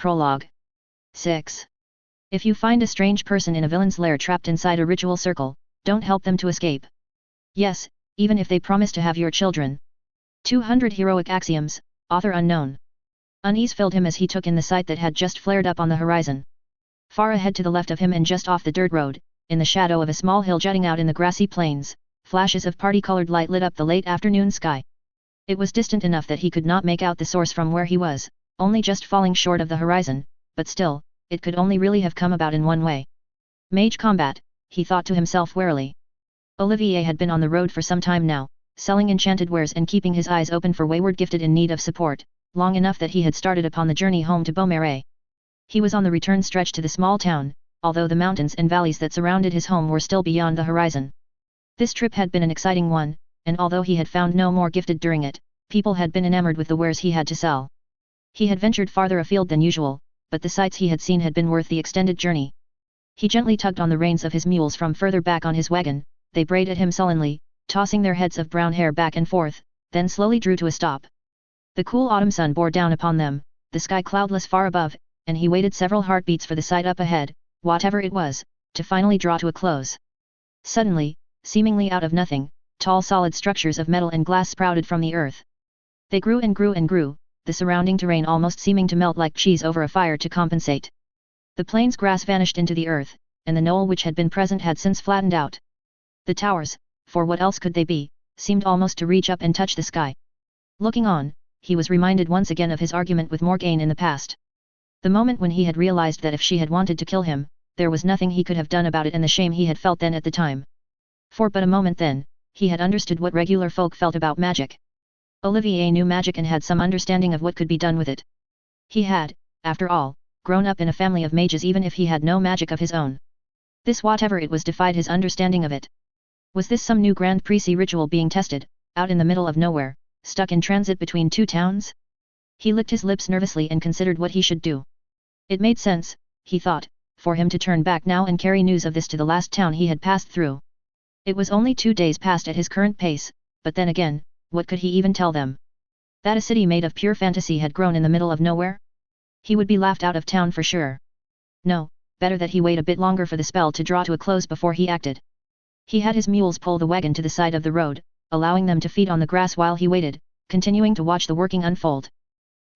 Prologue 6. If you find a strange person in a villain's lair trapped inside a ritual circle, don't help them to escape. Yes, even if they promise to have your children. 200 Heroic Axioms, author unknown. Unease filled him as he took in the sight that had just flared up on the horizon. Far ahead to the left of him and just off the dirt road, in the shadow of a small hill jutting out in the grassy plains, flashes of party-colored light lit up the late afternoon sky. It was distant enough that he could not make out the source from where he was, only just falling short of the horizon, but still, it could only really have come about in one way. Mage combat, he thought to himself warily. Olivier had been on the road for some time now, selling enchanted wares and keeping his eyes open for wayward gifted in need of support, long enough that he had started upon the journey home to Beaumarais. He was on the return stretch to the small town, although the mountains and valleys that surrounded his home were still beyond the horizon. This trip had been an exciting one, and although he had found no more gifted during it, people had been enamored with the wares he had to sell. He had ventured farther afield than usual, but the sights he had seen had been worth the extended journey. He gently tugged on the reins of his mules from further back on his wagon. They brayed at him sullenly, tossing their heads of brown hair back and forth, then slowly drew to a stop. The cool autumn sun bore down upon them, the sky cloudless far above, and he waited several heartbeats for the sight up ahead, whatever it was, to finally draw to a close. Suddenly, seemingly out of nothing, tall solid structures of metal and glass sprouted from the earth. They grew and grew and grew, the surrounding terrain almost seeming to melt like cheese over a fire to compensate. The plain's grass vanished into the earth, and the knoll which had been present had since flattened out. The towers, for what else could they be, seemed almost to reach up and touch the sky. Looking on, he was reminded once again of his argument with Morgane in the past. The moment when he had realized that if she had wanted to kill him, there was nothing he could have done about it and the shame he had felt then at the time. For but a moment then, he had understood what regular folk felt about magic. Olivier knew magic and had some understanding of what could be done with it. He had, after all, grown up in a family of mages even if he had no magic of his own. This whatever it was defied his understanding of it. Was this some new grand prix ritual being tested, out in the middle of nowhere, stuck in transit between two towns? He licked his lips nervously and considered what he should do. It made sense, he thought, for him to turn back now and carry news of this to the last town he had passed through. It was only 2 days past at his current pace, but then again, what could he even tell them? That a city made of pure fantasy had grown in the middle of nowhere? He would be laughed out of town for sure. No, better that he wait a bit longer for the spell to draw to a close before he acted. He had his mules pull the wagon to the side of the road, allowing them to feed on the grass while he waited, continuing to watch the working unfold.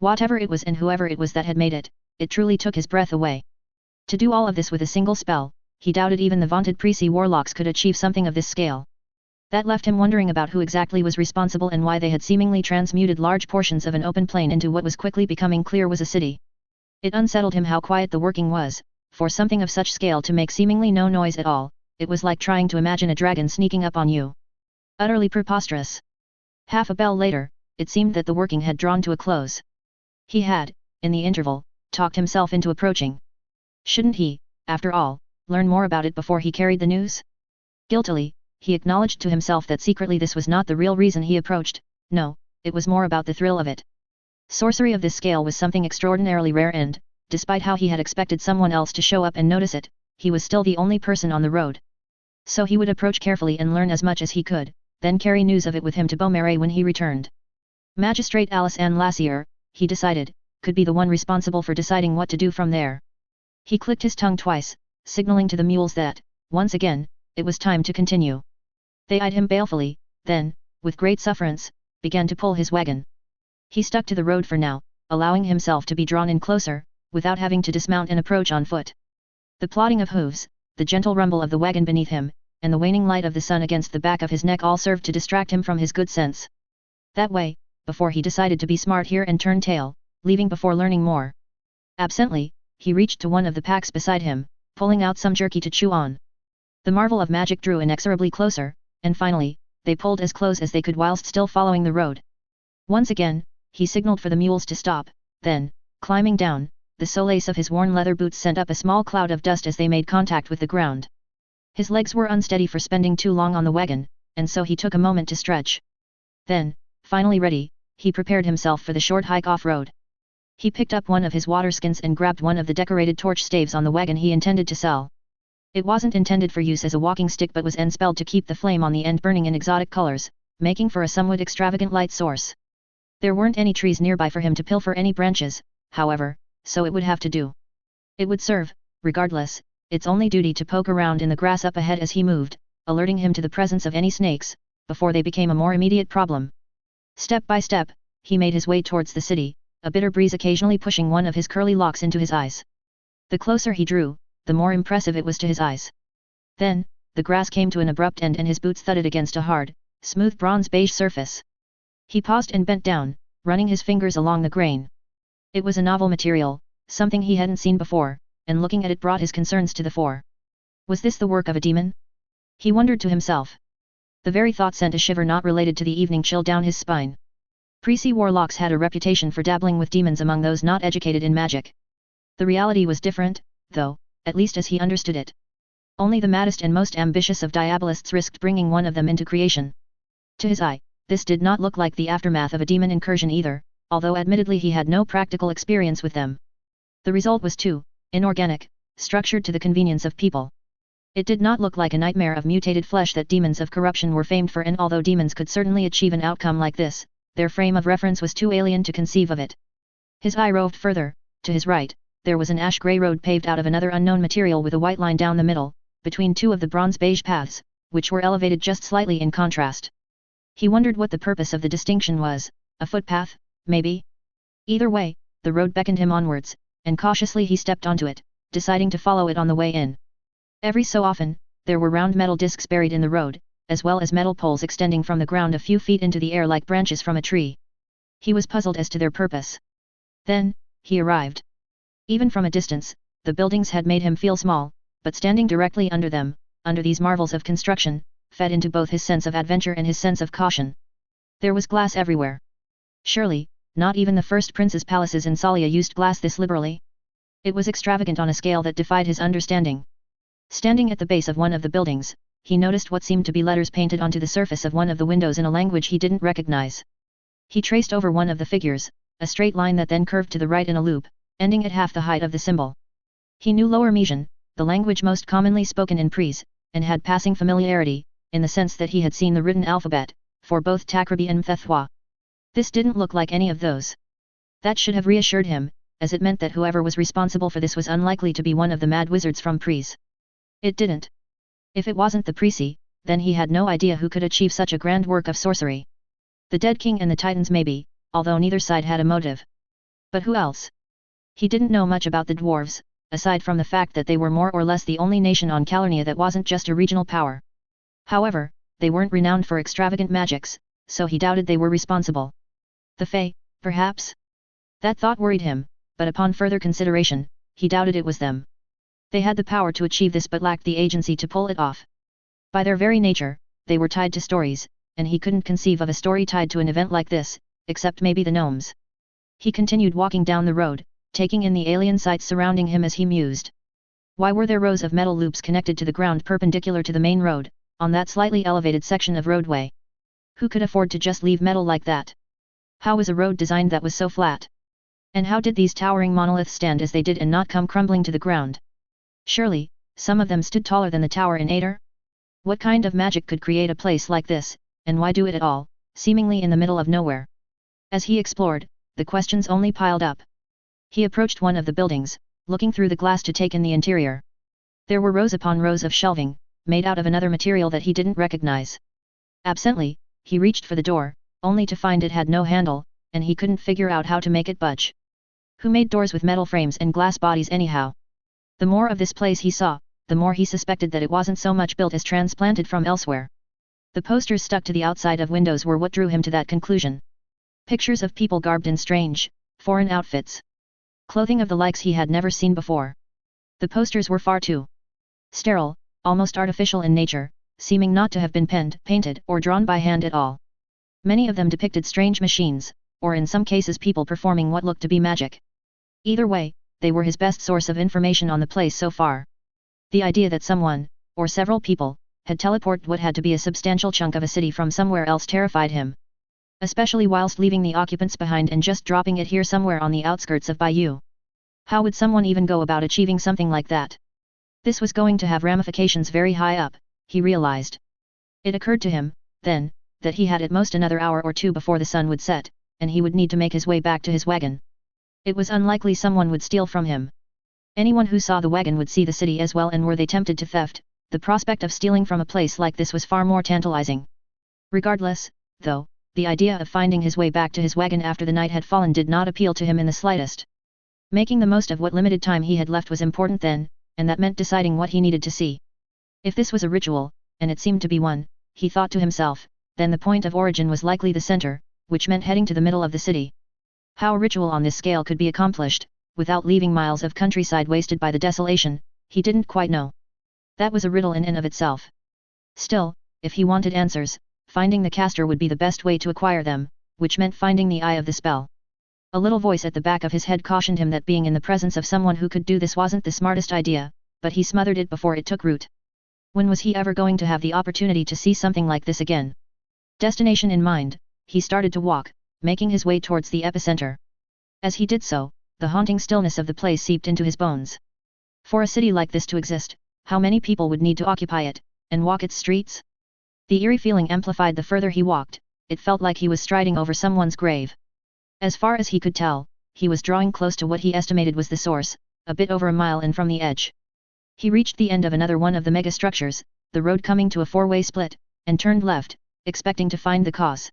Whatever it was and whoever it was that had made it, it truly took his breath away. To do all of this with a single spell, he doubted even the vaunted Prissy warlocks could achieve something of this scale. That left him wondering about who exactly was responsible and why they had seemingly transmuted large portions of an open plain into what was quickly becoming clear was a city. It unsettled him how quiet the working was, for something of such scale to make seemingly no noise at all. It was like trying to imagine a dragon sneaking up on you. Utterly preposterous. Half a bell later, it seemed that the working had drawn to a close. He had, in the interval, talked himself into approaching. Shouldn't he, after all, learn more about it before he carried the news? Guiltily, he acknowledged to himself that secretly this was not the real reason he approached. No, it was more about the thrill of it. Sorcery of this scale was something extraordinarily rare and, despite how he had expected someone else to show up and notice it, he was still the only person on the road. So he would approach carefully and learn as much as he could, then carry news of it with him to Beaumarais when he returned. Magistrate Alice Anne Lassier, he decided, could be the one responsible for deciding what to do from there. He clicked his tongue twice, signaling to the mules that, once again, it was time to continue. They eyed him balefully, then, with great sufferance, began to pull his wagon. He stuck to the road for now, allowing himself to be drawn in closer, without having to dismount and approach on foot. The plodding of hooves, the gentle rumble of the wagon beneath him, and the waning light of the sun against the back of his neck all served to distract him from his good sense. That way, before he decided to be smart here and turn tail, leaving before learning more. Absently, he reached to one of the packs beside him, pulling out some jerky to chew on. The marvel of magic drew inexorably closer, and finally, they pulled as close as they could whilst still following the road. Once again, he signaled for the mules to stop, then, climbing down, the solace of his worn leather boots sent up a small cloud of dust as they made contact with the ground. His legs were unsteady for spending too long on the wagon, and so he took a moment to stretch. Then, finally ready, he prepared himself for the short hike off-road. He picked up one of his water skins and grabbed one of the decorated torch staves on the wagon he intended to sell. It wasn't intended for use as a walking stick but was enspelled to keep the flame on the end burning in exotic colors, making for a somewhat extravagant light source. There weren't any trees nearby for him to pilfer any branches, however, so it would have to do. It would serve, regardless, its only duty to poke around in the grass up ahead as he moved, alerting him to the presence of any snakes, before they became a more immediate problem. Step by step, he made his way towards the city, a bitter breeze occasionally pushing one of his curly locks into his eyes. The closer he drew, the more impressive it was to his eyes. Then, the grass came to an abrupt end and his boots thudded against a hard, smooth bronze beige surface. He paused and bent down, running his fingers along the grain. It was a novel material, something he hadn't seen before, and looking at it brought his concerns to the fore. Was this the work of a demon? He wondered to himself. The very thought sent a shiver not related to the evening chill down his spine. Priests warlocks had a reputation for dabbling with demons among those not educated in magic. The reality was different, though, at least as he understood it. Only the maddest and most ambitious of diabolists risked bringing one of them into creation. To his eye, this did not look like the aftermath of a demon incursion either, although admittedly he had no practical experience with them. The result was too inorganic, structured to the convenience of people. It did not look like a nightmare of mutated flesh that demons of corruption were famed for, and although demons could certainly achieve an outcome like this, their frame of reference was too alien to conceive of it. His eye roved further. To his right, there was an ash-grey road paved out of another unknown material with a white line down the middle, between two of the bronze-beige paths, which were elevated just slightly in contrast. He wondered what the purpose of the distinction was, a footpath, maybe? Either way, the road beckoned him onwards, and cautiously he stepped onto it, deciding to follow it on the way in. Every so often, there were round metal discs buried in the road, as well as metal poles extending from the ground a few feet into the air like branches from a tree. He was puzzled as to their purpose. Then, he arrived. Even from a distance, the buildings had made him feel small, but standing directly under them, under these marvels of construction, fed into both his sense of adventure and his sense of caution. There was glass everywhere. Surely, not even the first prince's palaces in Salia used glass this liberally. It was extravagant on a scale that defied his understanding. Standing at the base of one of the buildings, he noticed what seemed to be letters painted onto the surface of one of the windows in a language he didn't recognize. He traced over one of the figures, a straight line that then curved to the right in a loop, ending at half the height of the symbol. He knew Lower Mesian, the language most commonly spoken in Pries, and had passing familiarity, in the sense that he had seen the written alphabet, for both Takrabi and Mthethwa. This didn't look like any of those. That should have reassured him, as it meant that whoever was responsible for this was unlikely to be one of the mad wizards from Pries. It didn't. If it wasn't the Prisi, then he had no idea who could achieve such a grand work of sorcery. The Dead King and the Titans maybe, although neither side had a motive. But who else? He didn't know much about the dwarves, aside from the fact that they were more or less the only nation on Calernia that wasn't just a regional power. However, they weren't renowned for extravagant magics, so he doubted they were responsible. The Fae, perhaps? That thought worried him, but upon further consideration, he doubted it was them. They had the power to achieve this but lacked the agency to pull it off. By their very nature, they were tied to stories, and he couldn't conceive of a story tied to an event like this, except maybe the gnomes. He continued walking down the road, taking in the alien sights surrounding him as he mused. Why were there rows of metal loops connected to the ground perpendicular to the main road, on that slightly elevated section of roadway? Who could afford to just leave metal like that? How was a road designed that was so flat? And how did these towering monoliths stand as they did and not come crumbling to the ground? Surely, some of them stood taller than the tower in Ader? What kind of magic could create a place like this, and why do it at all, seemingly in the middle of nowhere? As he explored, the questions only piled up. He approached one of the buildings, looking through the glass to take in the interior. There were rows upon rows of shelving, made out of another material that he didn't recognize. Absently, he reached for the door, only to find it had no handle, and he couldn't figure out how to make it budge. Who made doors with metal frames and glass bodies anyhow? The more of this place he saw, the more he suspected that it wasn't so much built as transplanted from elsewhere. The posters stuck to the outside of windows were what drew him to that conclusion. Pictures of people garbed in strange, foreign outfits. Clothing of the likes he had never seen before. The posters were far too sterile, almost artificial in nature, seeming not to have been penned, painted, or drawn by hand at all. Many of them depicted strange machines, or in some cases people performing what looked to be magic. Either way, they were his best source of information on the place so far. The idea that someone, or several people, had teleported what had to be a substantial chunk of a city from somewhere else terrified him. Especially whilst leaving the occupants behind and just dropping it here somewhere on the outskirts of Bayou. How would someone even go about achieving something like that? This was going to have ramifications very high up, he realized. It occurred to him, then, that he had at most another hour or two before the sun would set, and he would need to make his way back to his wagon. It was unlikely someone would steal from him. Anyone who saw the wagon would see the city as well, and were they tempted to theft, the prospect of stealing from a place like this was far more tantalizing. Regardless, though, the idea of finding his way back to his wagon after the night had fallen did not appeal to him in the slightest. Making the most of what limited time he had left was important then, and that meant deciding what he needed to see. If this was a ritual, and it seemed to be one, he thought to himself, then the point of origin was likely the center, which meant heading to the middle of the city. How a ritual on this scale could be accomplished, without leaving miles of countryside wasted by the desolation, he didn't quite know. That was a riddle in and of itself. Still, if he wanted answers, finding the caster would be the best way to acquire them, which meant finding the eye of the spell. A little voice at the back of his head cautioned him that being in the presence of someone who could do this wasn't the smartest idea, but he smothered it before it took root. When was he ever going to have the opportunity to see something like this again? Destination in mind, he started to walk, making his way towards the epicenter. As he did so, the haunting stillness of the place seeped into his bones. For a city like this to exist, how many people would need to occupy it, and walk its streets? The eerie feeling amplified the further he walked, it felt like he was striding over someone's grave. As far as he could tell, he was drawing close to what he estimated was the source, a bit over a mile in from the edge. He reached the end of another one of the megastructures, the road coming to a four-way split, and turned left, expecting to find the cause.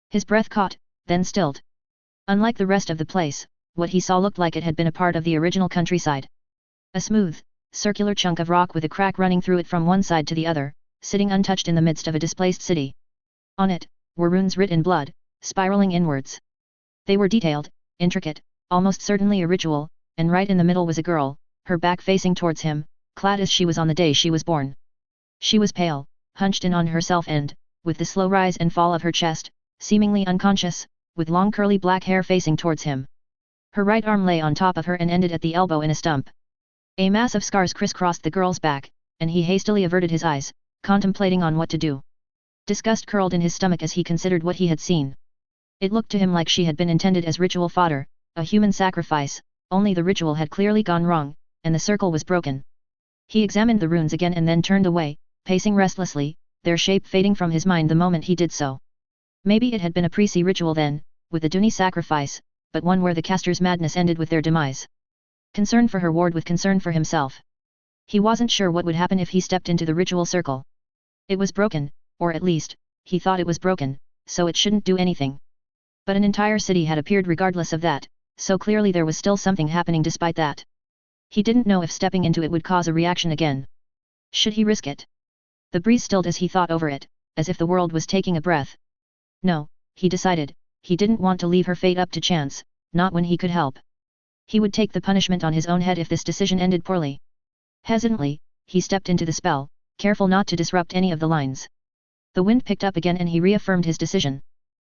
His breath caught, then stilled. Unlike the rest of the place, what he saw looked like it had been a part of the original countryside. A smooth, circular chunk of rock with a crack running through it from one side to the other, sitting untouched in the midst of a displaced city. On it, were runes writ in blood, spiraling inwards. They were detailed, intricate, almost certainly a ritual, and right in the middle was a girl, her back facing towards him, clad as she was on the day she was born. She was pale, hunched in on herself and, with the slow rise and fall of her chest, seemingly unconscious, with long curly black hair facing towards him. Her right arm lay on top of her and ended at the elbow in a stump. A mass of scars crisscrossed the girl's back, and he hastily averted his eyes, contemplating on what to do. Disgust curled in his stomach as he considered what he had seen. It looked to him like she had been intended as ritual fodder, a human sacrifice, only the ritual had clearly gone wrong, and the circle was broken. He examined the runes again and then turned away, pacing restlessly, their shape fading from his mind the moment he did so. Maybe it had been a Prisi ritual then, with a Duni sacrifice, but one where the caster's madness ended with their demise. Concern for her warred with concern for himself. He wasn't sure what would happen if he stepped into the ritual circle. It was broken, or at least, he thought it was broken, so it shouldn't do anything. But an entire city had appeared regardless of that, so clearly there was still something happening despite that. He didn't know if stepping into it would cause a reaction again. Should he risk it? The breeze stilled as he thought over it, as if the world was taking a breath. No, he decided, he didn't want to leave her fate up to chance, not when he could help. He would take the punishment on his own head if this decision ended poorly. Hesitantly, he stepped into the spell, careful not to disrupt any of the lines. The wind picked up again and he reaffirmed his decision.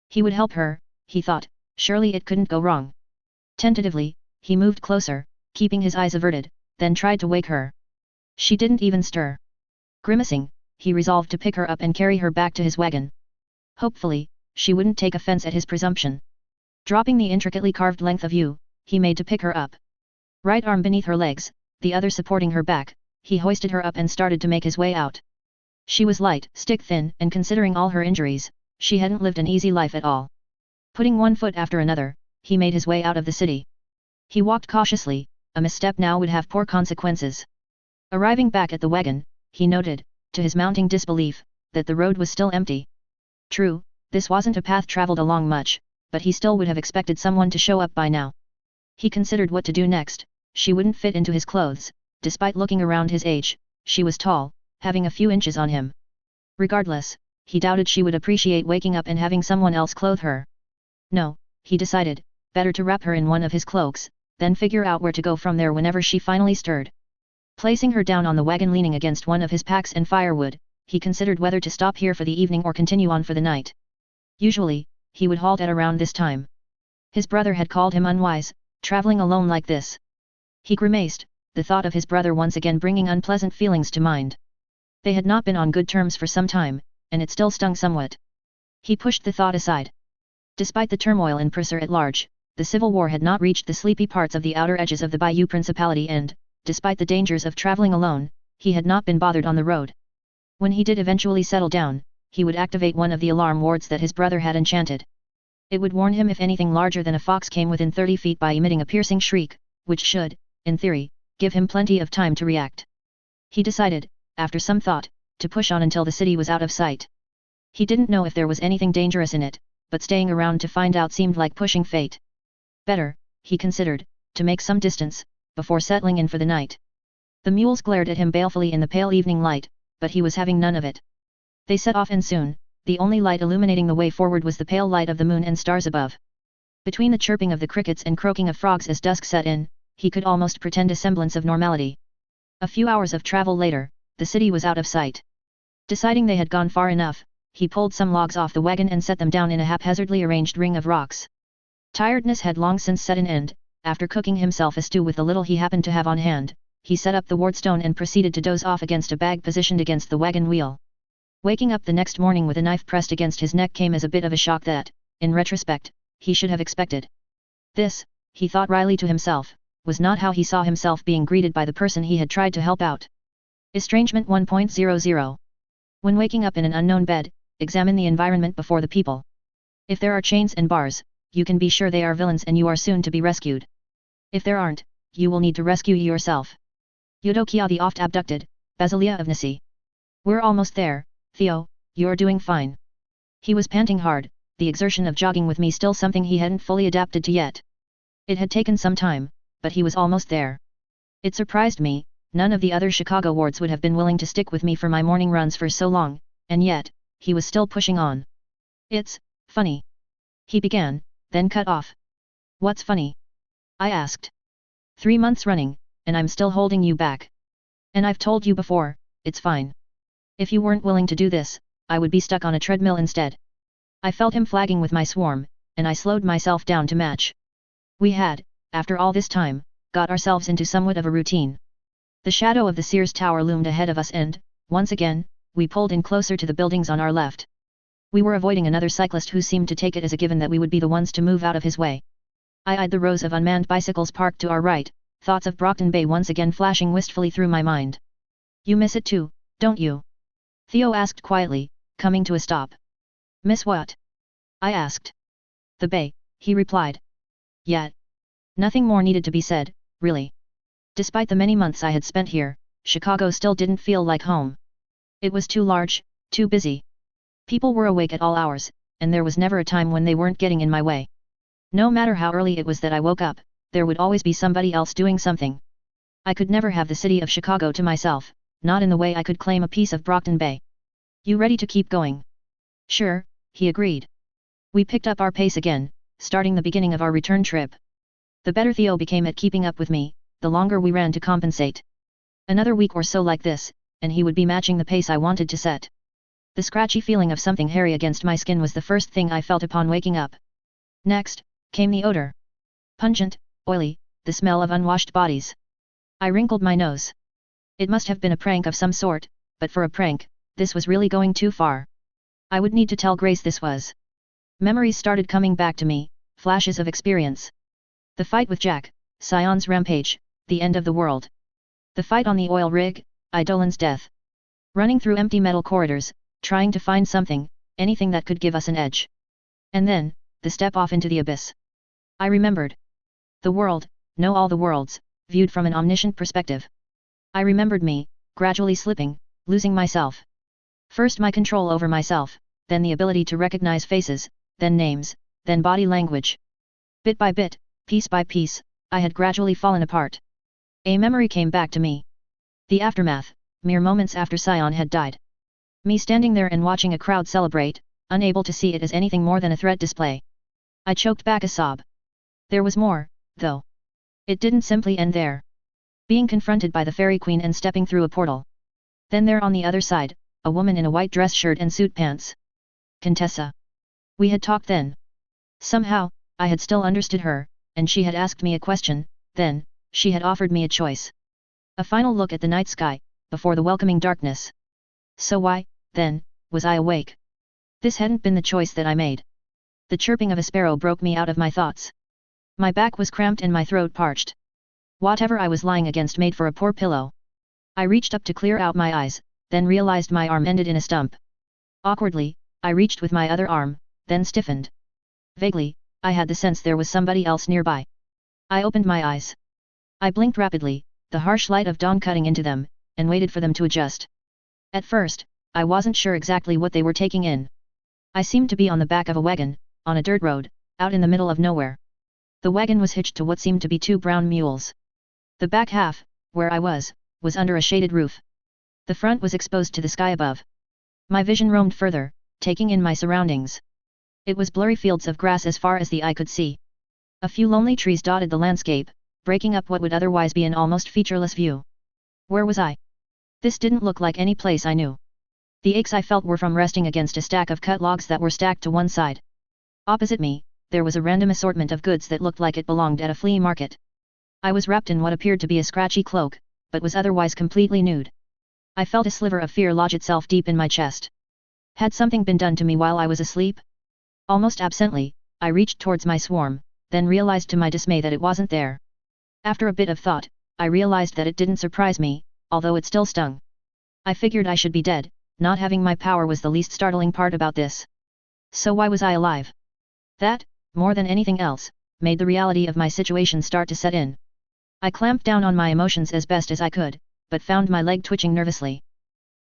He would help her, he thought, surely it couldn't go wrong. Tentatively, he moved closer, keeping his eyes averted, then tried to wake her. She didn't even stir. Grimacing, he resolved to pick her up and carry her back to his wagon. Hopefully, she wouldn't take offense at his presumption. Dropping the intricately carved length of yew, he made to pick her up. Right arm beneath her legs, the other supporting her back, he hoisted her up and started to make his way out. She was light, stick-thin, and considering all her injuries, she hadn't lived an easy life at all. Putting one foot after another, he made his way out of the city. He walked cautiously, a misstep now would have poor consequences. Arriving back at the wagon, he noted, to his mounting disbelief, that the road was still empty. True, this wasn't a path traveled along much, but he still would have expected someone to show up by now. He considered what to do next. She wouldn't fit into his clothes, despite looking around his age, she was tall, having a few inches on him. Regardless, he doubted she would appreciate waking up and having someone else clothe her. No, he decided, better to wrap her in one of his cloaks, then figure out where to go from there whenever she finally stirred. Placing her down on the wagon leaning against one of his packs and firewood, he considered whether to stop here for the evening or continue on for the night. Usually, he would halt at around this time. His brother had called him unwise, traveling alone like this. He grimaced, the thought of his brother once again bringing unpleasant feelings to mind. They had not been on good terms for some time, and it still stung somewhat. He pushed the thought aside. Despite the turmoil in Prussia at large, the civil war had not reached the sleepy parts of the outer edges of the Bayou Principality and, despite the dangers of traveling alone, he had not been bothered on the road. When he did eventually settle down, he would activate one of the alarm wards that his brother had enchanted. It would warn him if anything larger than a fox came within 30 feet by emitting a piercing shriek, which should, in theory, give him plenty of time to react. He decided, after some thought, to push on until the city was out of sight. He didn't know if there was anything dangerous in it, but staying around to find out seemed like pushing fate. Better, he considered, to make some distance, before settling in for the night. The mules glared at him balefully in the pale evening light, but he was having none of it. They set off and soon, the only light illuminating the way forward was the pale light of the moon and stars above. Between the chirping of the crickets and croaking of frogs as dusk set in, he could almost pretend a semblance of normality. A few hours of travel later, the city was out of sight. Deciding they had gone far enough, he pulled some logs off the wagon and set them down in a haphazardly arranged ring of rocks. Tiredness had long since set an end. After cooking himself a stew with the little he happened to have on hand, he set up the wardstone and proceeded to doze off against a bag positioned against the wagon wheel. Waking up the next morning with a knife pressed against his neck came as a bit of a shock that, in retrospect, he should have expected. This, he thought wryly to himself, was not how he saw himself being greeted by the person he had tried to help out. Estrangement 1.00. When waking up in an unknown bed, examine the environment before the people. If there are chains and bars, you can be sure they are villains and you are soon to be rescued. If there aren't, you will need to rescue yourself. Eudokia the oft abducted, Basilia of Nisi. We're almost there, Theo, you're doing fine. He was panting hard, the exertion of jogging with me still something he hadn't fully adapted to yet. It had taken some time, but he was almost there. It surprised me, none of the other Chicago wards would have been willing to stick with me for my morning runs for so long, and yet, he was still pushing on. It's funny. He began, then cut off. What's funny? I asked. 3 months running, and I'm still holding you back. And I've told you before, it's fine. If you weren't willing to do this, I would be stuck on a treadmill instead. I felt him flagging with my swarm, and I slowed myself down to match. We had, after all this time, got ourselves into somewhat of a routine. The shadow of the Sears Tower loomed ahead of us and, once again, we pulled in closer to the buildings on our left. We were avoiding another cyclist who seemed to take it as a given that we would be the ones to move out of his way. I eyed the rows of unmanned bicycles parked to our right, thoughts of Brockton Bay once again flashing wistfully through my mind. You miss it too, don't you? Theo asked quietly, coming to a stop. Miss what? I asked. The bay, he replied. Yet. Nothing more needed to be said, really. Despite the many months I had spent here, Chicago still didn't feel like home. It was too large, too busy. People were awake at all hours, and there was never a time when they weren't getting in my way. No matter how early it was that I woke up, there would always be somebody else doing something. I could never have the city of Chicago to myself, not in the way I could claim a piece of Brockton Bay. You ready to keep going? Sure, he agreed. We picked up our pace again, starting the beginning of our return trip. The better Theo became at keeping up with me, the longer we ran to compensate. Another week or so like this, and he would be matching the pace I wanted to set. The scratchy feeling of something hairy against my skin was the first thing I felt upon waking up. Next, came the odor. Pungent, oily, the smell of unwashed bodies. I wrinkled my nose. It must have been a prank of some sort, but for a prank, this was really going too far. I would need to tell Grace this was. Memories started coming back to me, flashes of experience. The fight with Jack, Sion's rampage, the end of the world. The fight on the oil rig, Idolan's death. Running through empty metal corridors, trying to find something, anything that could give us an edge. And then, the step off into the abyss. I remembered. The world, no all the worlds, viewed from an omniscient perspective. I remembered me, gradually slipping, losing myself. First my control over myself, then the ability to recognize faces, then names, then body language. Bit by bit, piece by piece, I had gradually fallen apart. A memory came back to me. The aftermath, mere moments after Sion had died. Me standing there and watching a crowd celebrate, unable to see it as anything more than a threat display. I choked back a sob. There was more, though. It didn't simply end there. Being confronted by the Fairy Queen and stepping through a portal. Then there on the other side, a woman in a white dress shirt and suit pants. Contessa. We had talked then. Somehow, I had still understood her, and she had asked me a question, then, she had offered me a choice. A final look at the night sky, before the welcoming darkness. So why, then, was I awake? This hadn't been the choice that I made. The chirping of a sparrow broke me out of my thoughts. My back was cramped and my throat parched. Whatever I was lying against made for a poor pillow. I reached up to clear out my eyes, then realized my arm ended in a stump. Awkwardly, I reached with my other arm, then stiffened. Vaguely, I had the sense there was somebody else nearby. I opened my eyes. I blinked rapidly, the harsh light of dawn cutting into them, and waited for them to adjust. At first, I wasn't sure exactly what they were taking in. I seemed to be on the back of a wagon, on a dirt road, out in the middle of nowhere. The wagon was hitched to what seemed to be two brown mules. The back half, where I was under a shaded roof. The front was exposed to the sky above. My vision roamed further, taking in my surroundings. It was blurry fields of grass as far as the eye could see. A few lonely trees dotted the landscape, breaking up what would otherwise be an almost featureless view. Where was I? This didn't look like any place I knew. The aches I felt were from resting against a stack of cut logs that were stacked to one side. Opposite me, there was a random assortment of goods that looked like it belonged at a flea market. I was wrapped in what appeared to be a scratchy cloak, but was otherwise completely nude. I felt a sliver of fear lodge itself deep in my chest. Had something been done to me while I was asleep? Almost absently, I reached towards my swarm, then realized to my dismay that it wasn't there. After a bit of thought, I realized that it didn't surprise me, although it still stung. I figured I should be dead, not having my power was the least startling part about this. So why was I alive? That, more than anything else, made the reality of my situation start to set in. I clamped down on my emotions as best as I could, but found my leg twitching nervously.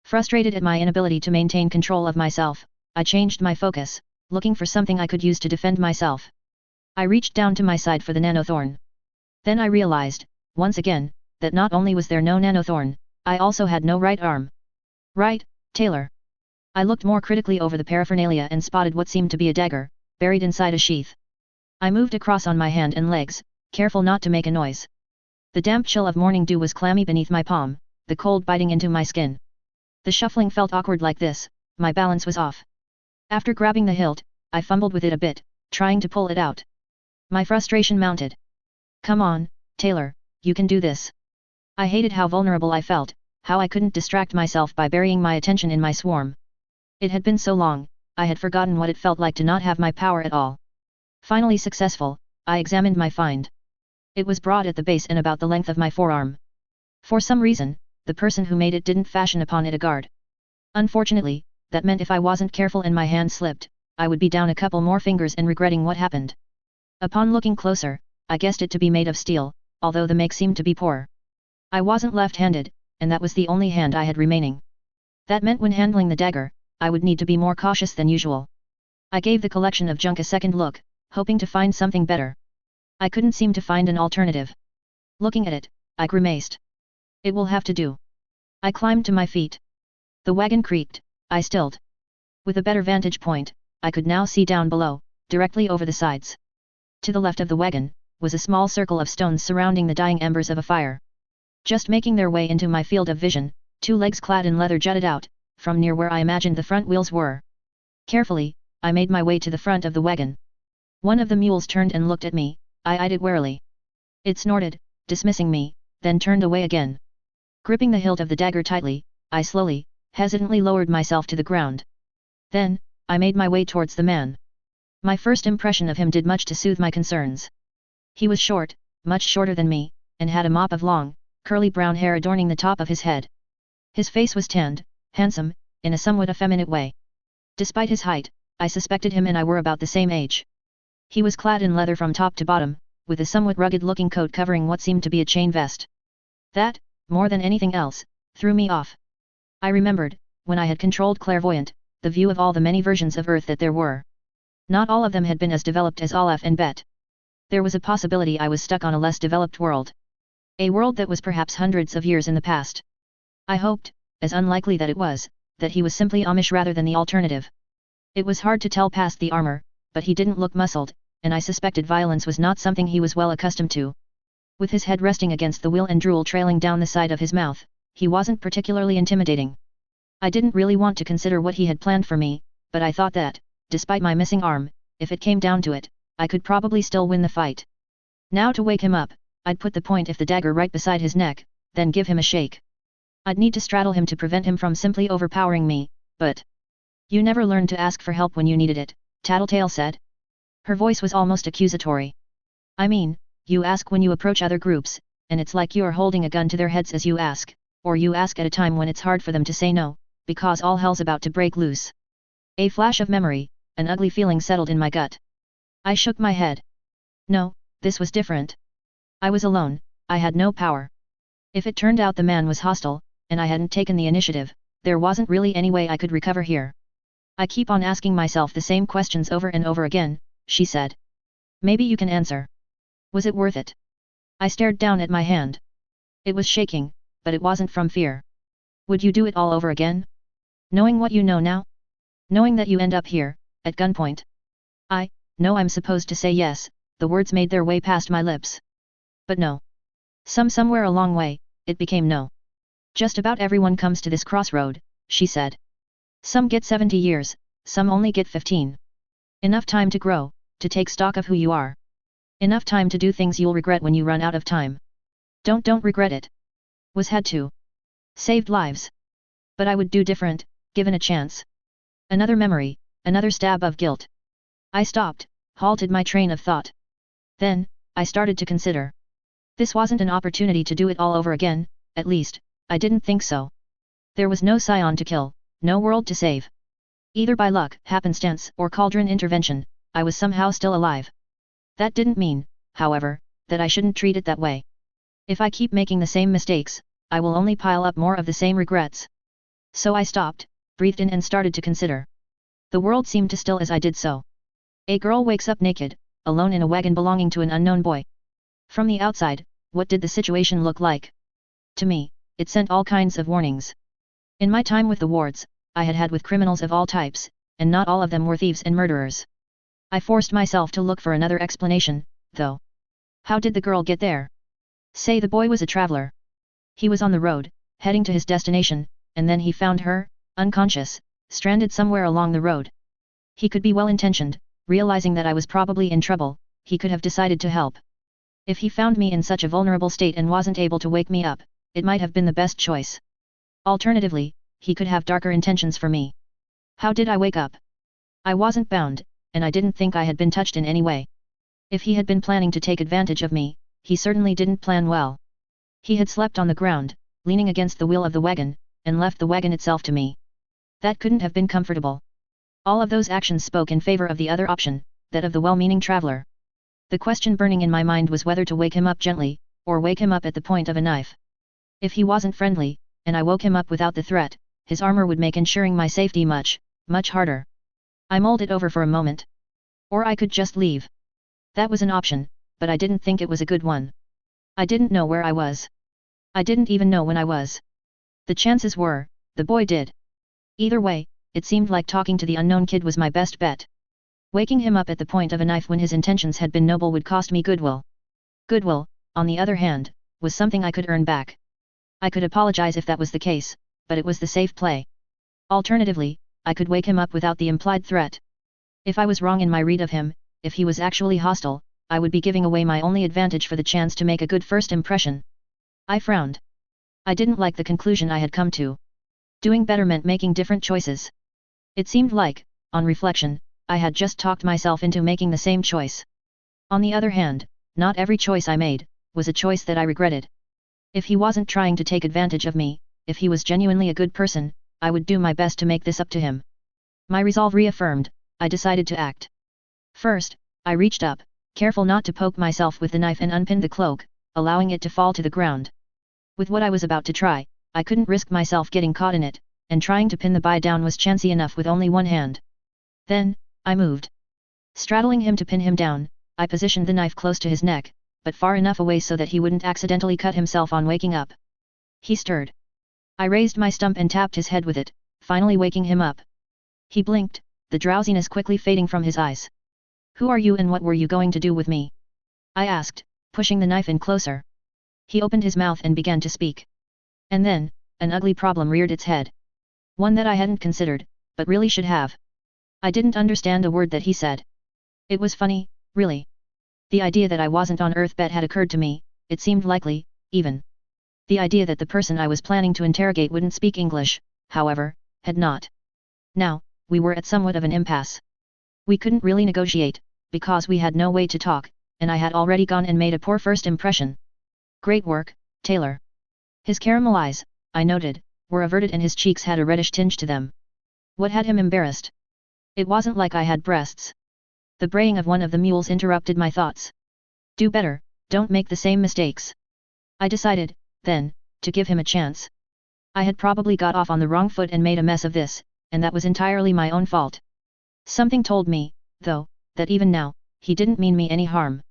Frustrated at my inability to maintain control of myself, I changed my focus, looking for something I could use to defend myself. I reached down to my side for the nanothorn. Then I realized, once again, that not only was there no nanothorn, I also had no right arm. Right, Taylor. I looked more critically over the paraphernalia and spotted what seemed to be a dagger, buried inside a sheath. I moved across on my hand and legs, careful not to make a noise. The damp chill of morning dew was clammy beneath my palm, the cold biting into my skin. The shuffling felt awkward like this, my balance was off. After grabbing the hilt, I fumbled with it a bit, trying to pull it out. My frustration mounted. Come on, Taylor, you can do this. I hated how vulnerable I felt, how I couldn't distract myself by burying my attention in my swarm. It had been so long, I had forgotten what it felt like to not have my power at all. Finally successful, I examined my find. It was broad at the base and about the length of my forearm. For some reason, the person who made it didn't fashion upon it a guard. Unfortunately, that meant if I wasn't careful and my hand slipped, I would be down a couple more fingers and regretting what happened. Upon looking closer, I guessed it to be made of steel, although the make seemed to be poor. I wasn't left-handed, and that was the only hand I had remaining. That meant when handling the dagger, I would need to be more cautious than usual. I gave the collection of junk a second look, hoping to find something better. I couldn't seem to find an alternative. Looking at it, I grimaced. It will have to do. I climbed to my feet. The wagon creaked, I stilled. With a better vantage point, I could now see down below, directly over the sides. To the left of the wagon, was a small circle of stones surrounding the dying embers of a fire. Just making their way into my field of vision, two legs clad in leather jutted out, from near where I imagined the front wheels were. Carefully, I made my way to the front of the wagon. One of the mules turned and looked at me, I eyed it warily. It snorted, dismissing me, then turned away again. Gripping the hilt of the dagger tightly, I slowly, hesitantly lowered myself to the ground. Then, I made my way towards the man. My first impression of him did much to soothe my concerns. He was short, much shorter than me, and had a mop of long, curly brown hair adorning the top of his head. His face was tanned, handsome, in a somewhat effeminate way. Despite his height, I suspected him and I were about the same age. He was clad in leather from top to bottom, with a somewhat rugged-looking coat covering what seemed to be a chain vest. That, more than anything else, threw me off. I remembered, when I had controlled Clairvoyant, the view of all the many versions of Earth that there were. Not all of them had been as developed as Aleph and Bet. There was a possibility I was stuck on a less developed world. A world that was perhaps hundreds of years in the past. I hoped, as unlikely that it was, that he was simply Amish rather than the alternative. It was hard to tell past the armor, but he didn't look muscled, and I suspected violence was not something he was well accustomed to. With his head resting against the wheel and drool trailing down the side of his mouth, he wasn't particularly intimidating. I didn't really want to consider what he had planned for me, but I thought that, despite my missing arm, if it came down to it, I could probably still win the fight. Now to wake him up, I'd put the point of the dagger right beside his neck, then give him a shake. I'd need to straddle him to prevent him from simply overpowering me, but... You never learned to ask for help when you needed it, Tattletale said. Her voice was almost accusatory. I mean, you ask when you approach other groups, and it's like you're holding a gun to their heads as you ask, or you ask at a time when it's hard for them to say no, because all hell's about to break loose. A flash of memory, an ugly feeling settled in my gut. I shook my head. No, this was different. I was alone, I had no power. If it turned out the man was hostile, and I hadn't taken the initiative, there wasn't really any way I could recover here. I keep on asking myself the same questions over and over again, she said. Maybe you can answer. Was it worth it? I stared down at my hand. It was shaking, but it wasn't from fear. Would you do it all over again? Knowing what you know now? Knowing that you end up here, at gunpoint? I know I'm supposed to say yes, the words made their way past my lips. But no. Somewhere along way, it became no. Just about everyone comes to this crossroad, she said. Some get 70 years, some only get 15. Enough time to grow, to take stock of who you are. Enough time to do things you'll regret when you run out of time. Don't regret it. Was had to. Saved lives. But I would do different, given a chance. Another memory, another stab of guilt. I stopped, halted my train of thought. Then, I started to consider. This wasn't an opportunity to do it all over again, at least, I didn't think so. There was no scion to kill, no world to save. Either by luck, happenstance, or cauldron intervention, I was somehow still alive. That didn't mean, however, that I shouldn't treat it that way. If I keep making the same mistakes, I will only pile up more of the same regrets. So I stopped, breathed in and started to consider. The world seemed to still as I did so. A girl wakes up naked, alone in a wagon belonging to an unknown boy. From the outside, what did the situation look like? To me, it sent all kinds of warnings. In my time with the wards, I had had with criminals of all types, and not all of them were thieves and murderers. I forced myself to look for another explanation, though. How did the girl get there? Say the boy was a traveler. He was on the road, heading to his destination, and then he found her, unconscious, stranded somewhere along the road. He could be well-intentioned, realizing that I was probably in trouble, he could have decided to help. If he found me in such a vulnerable state and wasn't able to wake me up, it might have been the best choice. Alternatively, he could have darker intentions for me. How did I wake up? I wasn't bound, and I didn't think I had been touched in any way. If he had been planning to take advantage of me, he certainly didn't plan well. He had slept on the ground, leaning against the wheel of the wagon, and left the wagon itself to me. That couldn't have been comfortable. All of those actions spoke in favor of the other option, that of the well-meaning traveler. The question burning in my mind was whether to wake him up gently, or wake him up at the point of a knife. If he wasn't friendly, and I woke him up without the threat, his armor would make ensuring my safety much harder. I mulled it over for a moment. Or I could just leave. That was an option, but I didn't think it was a good one. I didn't know where I was. I didn't even know when I was. The chances were, the boy did. Either way, it seemed like talking to the unknown kid was my best bet. Waking him up at the point of a knife when his intentions had been noble would cost me goodwill. Goodwill, on the other hand, was something I could earn back. I could apologize if that was the case, but it was the safe play. Alternatively, I could wake him up without the implied threat. If I was wrong in my read of him, if he was actually hostile, I would be giving away my only advantage for the chance to make a good first impression. I frowned. I didn't like the conclusion I had come to. Doing better meant making different choices. It seemed like, on reflection, I had just talked myself into making the same choice. On the other hand, not every choice I made was a choice that I regretted. If he wasn't trying to take advantage of me, if he was genuinely a good person, I would do my best to make this up to him. My resolve reaffirmed, I decided to act. First, I reached up, careful not to poke myself with the knife and unpinned the cloak, allowing it to fall to the ground. With what I was about to try, I couldn't risk myself getting caught in it, and trying to pin the boy down was chancy enough with only one hand. Then, I moved. Straddling him to pin him down, I positioned the knife close to his neck, but far enough away so that he wouldn't accidentally cut himself on waking up. He stirred. I raised my stump and tapped his head with it, finally waking him up. He blinked, the drowsiness quickly fading from his eyes. "Who are you and what were you going to do with me?" I asked, pushing the knife in closer. He opened his mouth and began to speak. And then, an ugly problem reared its head. One that I hadn't considered, but really should have. I didn't understand a word that he said. It was funny, really. The idea that I wasn't on Earth bet had occurred to me, it seemed likely, even. The idea that the person I was planning to interrogate wouldn't speak English, however, had not. Now, we were at somewhat of an impasse. We couldn't really negotiate, because we had no way to talk, and I had already gone and made a poor first impression. "Great work, Taylor." His caramel eyes, I noted, were averted and his cheeks had a reddish tinge to them. What had him embarrassed? It wasn't like I had breasts. The braying of one of the mules interrupted my thoughts. Do better, don't make the same mistakes. I decided, then, to give him a chance. I had probably got off on the wrong foot and made a mess of this, and that was entirely my own fault. Something told me, though, that even now, he didn't mean me any harm.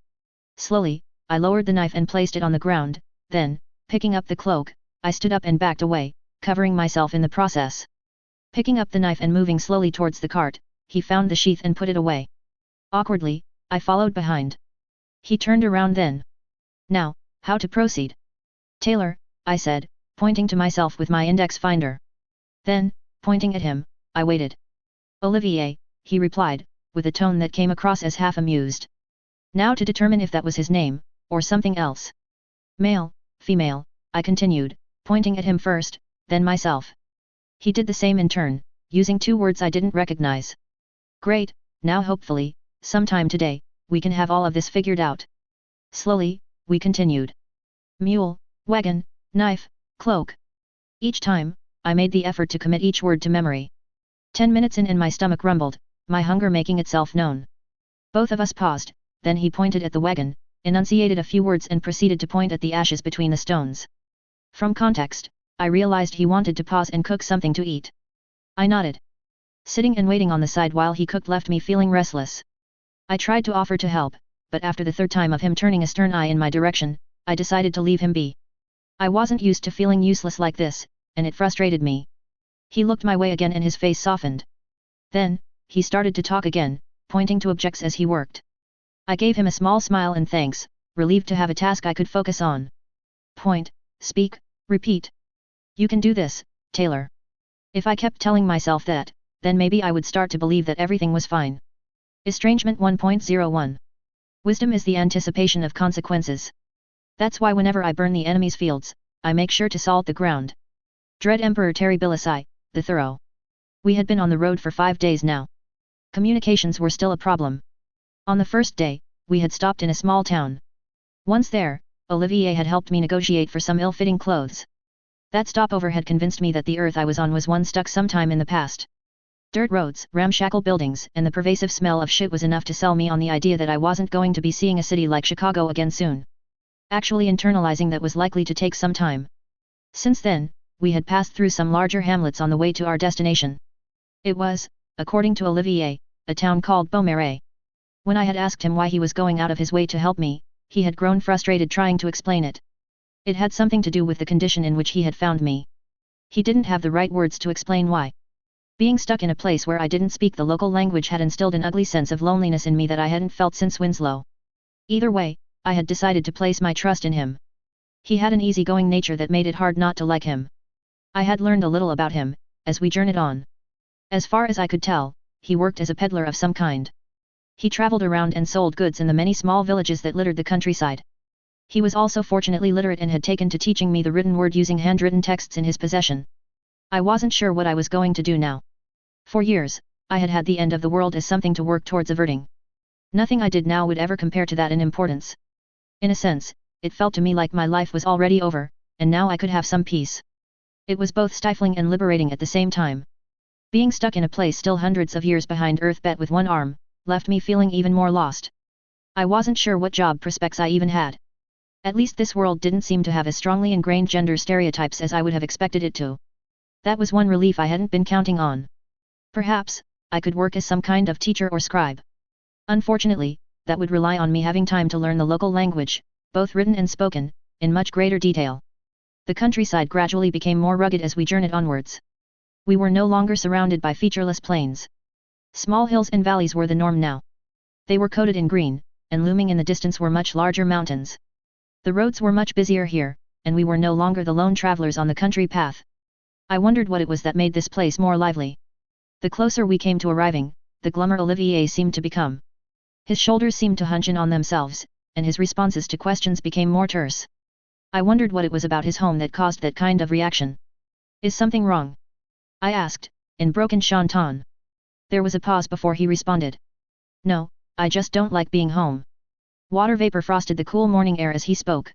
Slowly, I lowered the knife and placed it on the ground, then, picking up the cloak, I stood up and backed away, covering myself in the process. Picking up the knife and moving slowly towards the cart, he found the sheath and put it away. Awkwardly, I followed behind. He turned around then. Now, how to proceed? Taylor, I said, pointing to myself with my index finder. Then, pointing at him, I waited. Olivier, he replied, with a tone that came across as half amused. Now to determine if that was his name, or something else. Male, female, I continued, pointing at him first, then myself. He did the same in turn, using two words I didn't recognize. Great, now hopefully, sometime today, we can have all of this figured out. Slowly, we continued. Mule, wagon, knife, cloak. Each time, I made the effort to commit each word to memory. 10 minutes in and my stomach rumbled, my hunger making itself known. Both of us paused, then he pointed at the wagon, enunciated a few words and proceeded to point at the ashes between the stones. From context, I realized he wanted to pause and cook something to eat. I nodded. Sitting and waiting on the side while he cooked left me feeling restless. I tried to offer to help, but after the third time of him turning a stern eye in my direction, I decided to leave him be. I wasn't used to feeling useless like this, and it frustrated me. He looked my way again and his face softened. Then, he started to talk again, pointing to objects as he worked. I gave him a small smile and thanks, relieved to have a task I could focus on. Point, speak, repeat. You can do this, Taylor. If I kept telling myself that, then maybe I would start to believe that everything was fine. Estrangement 1.01. Wisdom is the anticipation of consequences. That's why whenever I burn the enemy's fields, I make sure to salt the ground. Dread Emperor Terribilis I, the Thorough. We had been on the road for 5 days now. Communications were still a problem. On the first day, we had stopped in a small town. Once there, Olivier had helped me negotiate for some ill-fitting clothes. That stopover had convinced me that the earth I was on was one stuck sometime in the past. Dirt roads, ramshackle buildings, and the pervasive smell of shit was enough to sell me on the idea that I wasn't going to be seeing a city like Chicago again soon. Actually internalizing that was likely to take some time. Since then, we had passed through some larger hamlets on the way to our destination. It was, according to Olivier, a town called Beaumarais. When I had asked him why he was going out of his way to help me, he had grown frustrated trying to explain it. It had something to do with the condition in which he had found me. He didn't have the right words to explain why. Being stuck in a place where I didn't speak the local language had instilled an ugly sense of loneliness in me that I hadn't felt since Winslow. Either way, I had decided to place my trust in him. He had an easygoing nature that made it hard not to like him. I had learned a little about him, as we journeyed on. As far as I could tell, he worked as a peddler of some kind. He traveled around and sold goods in the many small villages that littered the countryside. He was also fortunately literate and had taken to teaching me the written word using handwritten texts in his possession. I wasn't sure what I was going to do now. For years, I had had the end of the world as something to work towards averting. Nothing I did now would ever compare to that in importance. In a sense, it felt to me like my life was already over, and now I could have some peace. It was both stifling and liberating at the same time. Being stuck in a place still hundreds of years behind Earth bet with one arm, left me feeling even more lost. I wasn't sure what job prospects I even had. At least this world didn't seem to have as strongly ingrained gender stereotypes as I would have expected it to. That was one relief I hadn't been counting on. Perhaps, I could work as some kind of teacher or scribe. Unfortunately, that would rely on me having time to learn the local language, both written and spoken, in much greater detail. The countryside gradually became more rugged as we journeyed onwards. We were no longer surrounded by featureless plains. Small hills and valleys were the norm now. They were coated in green, and looming in the distance were much larger mountains. The roads were much busier here, and we were no longer the lone travelers on the country path. I wondered what it was that made this place more lively. The closer we came to arriving, the glummer Olivier seemed to become. His shoulders seemed to hunch in on themselves, and his responses to questions became more terse. I wondered what it was about his home that caused that kind of reaction. Is something wrong? I asked, in broken Shanton. There was a pause before he responded. No, I just don't like being home. Water vapor frosted the cool morning air as he spoke.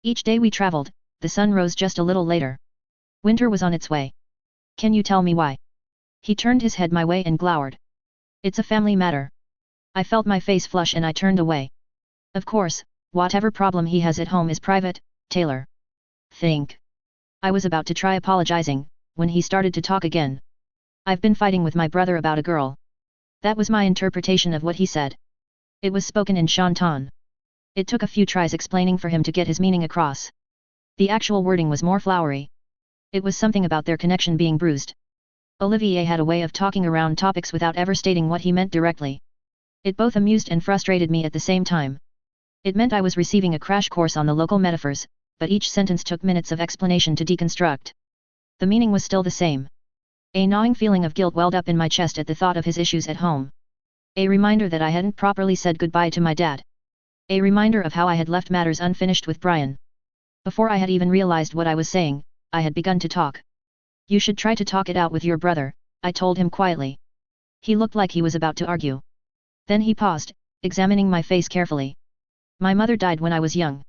Each day we traveled, the sun rose just a little later. Winter was on its way. Can you tell me why? He turned his head my way and glowered. It's a family matter. I felt my face flush and I turned away. Of course, whatever problem he has at home is private, Taylor. Think. I was about to try apologizing, when he started to talk again. I've been fighting with my brother about a girl. That was my interpretation of what he said. It was spoken in Shantan. It took a few tries explaining for him to get his meaning across. The actual wording was more flowery. It was something about their connection being bruised. Olivier had a way of talking around topics without ever stating what he meant directly. It both amused and frustrated me at the same time. It meant I was receiving a crash course on the local metaphors, but each sentence took minutes of explanation to deconstruct. The meaning was still the same. A gnawing feeling of guilt welled up in my chest at the thought of his issues at home. A reminder that I hadn't properly said goodbye to my dad. A reminder of how I had left matters unfinished with Brian. Before I had even realized what I was saying, I had begun to talk. You should try to talk it out with your brother, I told him quietly. He looked like he was about to argue. Then he paused, examining my face carefully. My mother died when I was young.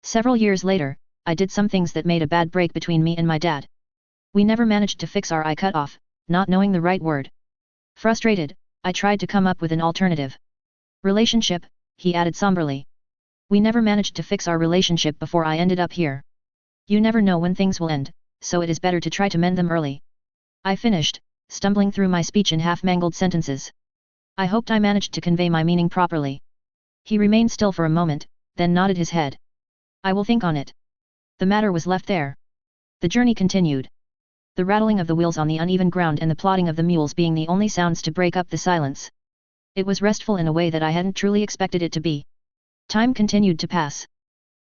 Several years later, I did some things that made a bad break between me and my dad. We never managed to fix our eye cut off, not knowing the right word. Frustrated, I tried to come up with an alternative. Relationship, he added somberly. We never managed to fix our relationship before I ended up here. You never know when things will end, so it is better to try to mend them early. I finished, stumbling through my speech in half-mangled sentences. I hoped I managed to convey my meaning properly. He remained still for a moment, then nodded his head. I will think on it. The matter was left there. The journey continued. The rattling of the wheels on the uneven ground and the plodding of the mules being the only sounds to break up the silence. It was restful in a way that I hadn't truly expected it to be. Time continued to pass.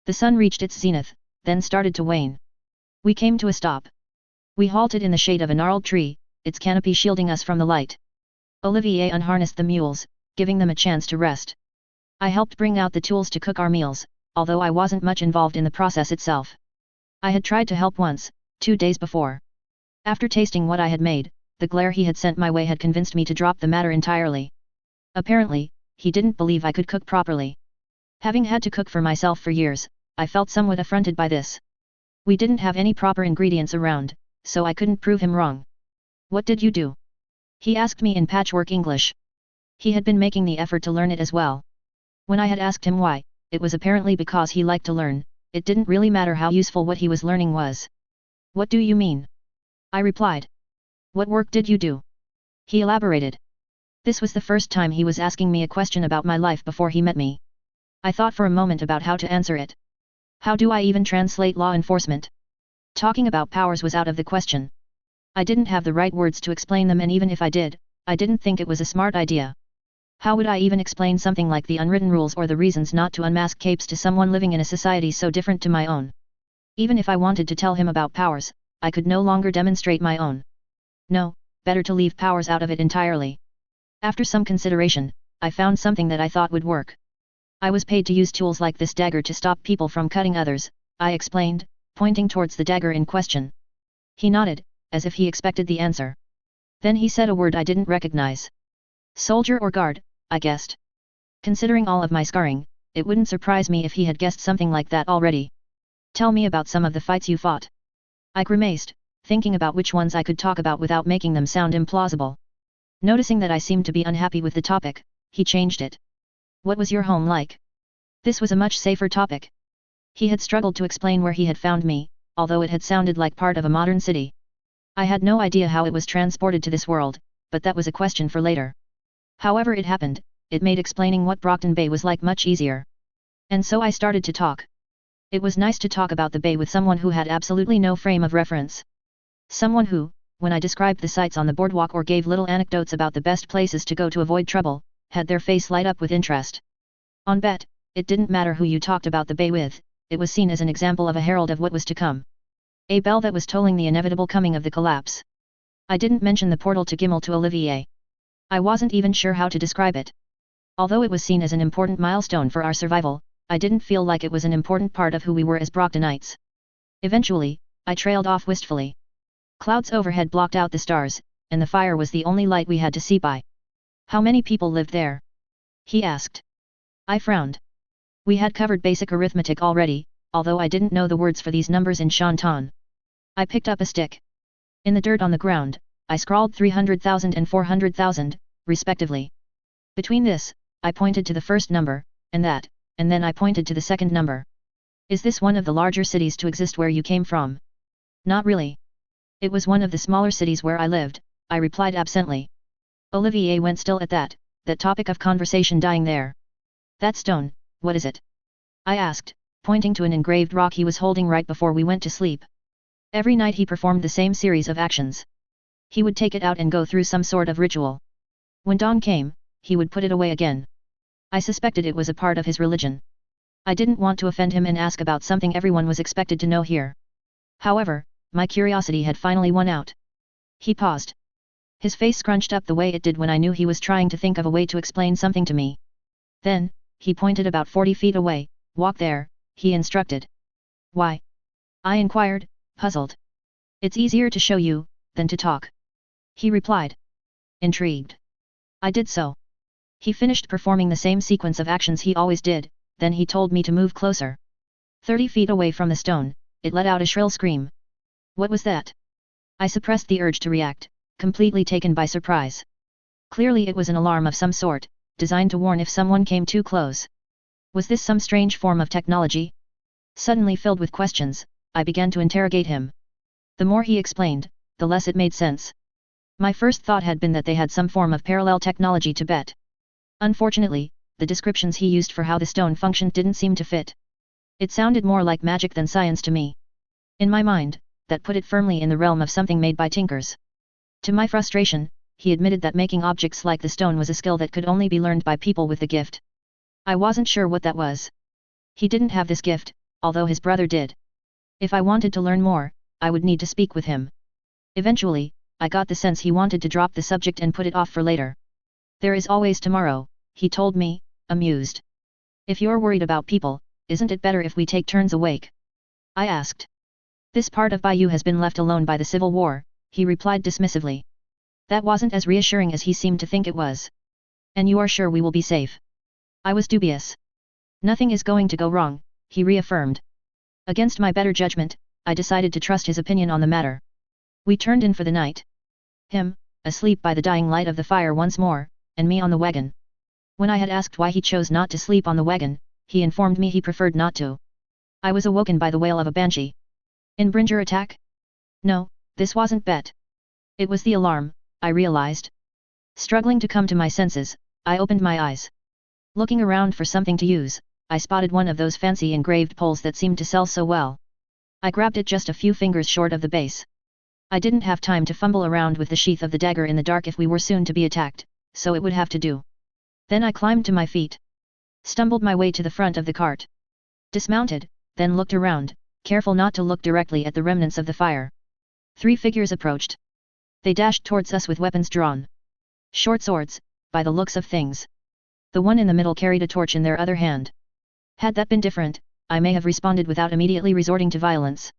The sun reached its zenith, then started to wane. We came to a stop. We halted in the shade of a gnarled tree, its canopy shielding us from the light. Olivier unharnessed the mules, giving them a chance to rest. I helped bring out the tools to cook our meals, although I wasn't much involved in the process itself. I had tried to help once, 2 days before. After tasting what I had made, the glare he had sent my way had convinced me to drop the matter entirely. Apparently, he didn't believe I could cook properly. Having had to cook for myself for years, I felt somewhat affronted by this. We didn't have any proper ingredients around, so I couldn't prove him wrong. What did you do? He asked me in patchwork English. He had been making the effort to learn it as well. When I had asked him why, it was apparently because he liked to learn. It didn't really matter how useful what he was learning was. What do you mean? I replied. What work did you do? He elaborated. This was the first time he was asking me a question about my life before he met me. I thought for a moment about how to answer it. How do I even translate law enforcement? Talking about powers was out of the question. I didn't have the right words to explain them, and even if I did, I didn't think it was a smart idea. How would I even explain something like the unwritten rules or the reasons not to unmask capes to someone living in a society so different to my own? Even if I wanted to tell him about powers, I could no longer demonstrate my own. No, better to leave powers out of it entirely. After some consideration, I found something that I thought would work. I was paid to use tools like this dagger to stop people from cutting others, I explained, pointing towards the dagger in question. He nodded, as if he expected the answer. Then he said a word I didn't recognize. Soldier or guard, I guessed. Considering all of my scarring, it wouldn't surprise me if he had guessed something like that already. Tell me about some of the fights you fought. I grimaced, thinking about which ones I could talk about without making them sound implausible. Noticing that I seemed to be unhappy with the topic, he changed it. What was your home like? This was a much safer topic. He had struggled to explain where he had found me, although it had sounded like part of a modern city. I had no idea how it was transported to this world, but that was a question for later. However it happened, it made explaining what Brockton Bay was like much easier. And so I started to talk. It was nice to talk about the bay with someone who had absolutely no frame of reference. Someone who, when I described the sights on the boardwalk or gave little anecdotes about the best places to go to avoid trouble, had their face light up with interest. On bet, it didn't matter who you talked about the bay with, it was seen as an example of a herald of what was to come. A bell that was tolling the inevitable coming of the collapse. I didn't mention the portal to Gimel to Olivier. I wasn't even sure how to describe it. Although it was seen as an important milestone for our survival, I didn't feel like it was an important part of who we were as Brocktonites. Eventually, I trailed off wistfully. Clouds overhead blocked out the stars, and the fire was the only light we had to see by. How many people lived there? He asked. I frowned. We had covered basic arithmetic already, although I didn't know the words for these numbers in Shantan. I picked up a stick. In the dirt on the ground, I scrawled 300,000 and 400,000, respectively. Between this, I pointed to the first number, and then I pointed to the second number. Is this one of the larger cities to exist where you came from? Not really. It was one of the smaller cities where I lived, I replied absently. Olivier went still at that topic of conversation dying there. That stone, what is it? I asked, pointing to an engraved rock he was holding right before we went to sleep. Every night he performed the same series of actions. He would take it out and go through some sort of ritual. When dawn came, he would put it away again. I suspected it was a part of his religion. I didn't want to offend him and ask about something everyone was expected to know here. However, my curiosity had finally won out. He paused. His face scrunched up the way it did when I knew he was trying to think of a way to explain something to me. Then, he pointed about 40 feet away. Walk there, he instructed. Why? I inquired, puzzled. It's easier to show you, than to talk. He replied. Intrigued. I did so. He finished performing the same sequence of actions he always did, then he told me to move closer. 30 feet away from the stone, it let out a shrill scream. What was that? I suppressed the urge to react, completely taken by surprise. Clearly it was an alarm of some sort, designed to warn if someone came too close. Was this some strange form of technology? Suddenly filled with questions, I began to interrogate him. The more he explained, the less it made sense. My first thought had been that they had some form of parallel technology to bet. Unfortunately, the descriptions he used for how the stone functioned didn't seem to fit. It sounded more like magic than science to me. In my mind, that put it firmly in the realm of something made by tinkers. To my frustration, he admitted that making objects like the stone was a skill that could only be learned by people with the gift. I wasn't sure what that was. He didn't have this gift, although his brother did. If I wanted to learn more, I would need to speak with him. Eventually, I got the sense he wanted to drop the subject and put it off for later. There is always tomorrow, he told me, amused. If you're worried about people, isn't it better if we take turns awake? I asked. This part of Bayou has been left alone by the Civil War, he replied dismissively. That wasn't as reassuring as he seemed to think it was. And you are sure we will be safe? I was dubious. Nothing is going to go wrong, he reaffirmed. Against my better judgment, I decided to trust his opinion on the matter. We turned in for the night. Him, asleep by the dying light of the fire once more, and me on the wagon. When I had asked why he chose not to sleep on the wagon, he informed me he preferred not to. I was awoken by the wail of a banshee. Imbringer attack? No, this wasn't bet. It was the alarm, I realized. Struggling to come to my senses, I opened my eyes. Looking around for something to use, I spotted one of those fancy engraved poles that seemed to sell so well. I grabbed it just a few fingers short of the base. I didn't have time to fumble around with the sheath of the dagger in the dark if we were soon to be attacked, so it would have to do. Then I climbed to my feet. Stumbled my way to the front of the cart. Dismounted, then looked around, careful not to look directly at the remnants of the fire. 3 figures approached. They dashed towards us with weapons drawn. Short swords, by the looks of things. The one in the middle carried a torch in their other hand. Had that been different, I may have responded without immediately resorting to violence.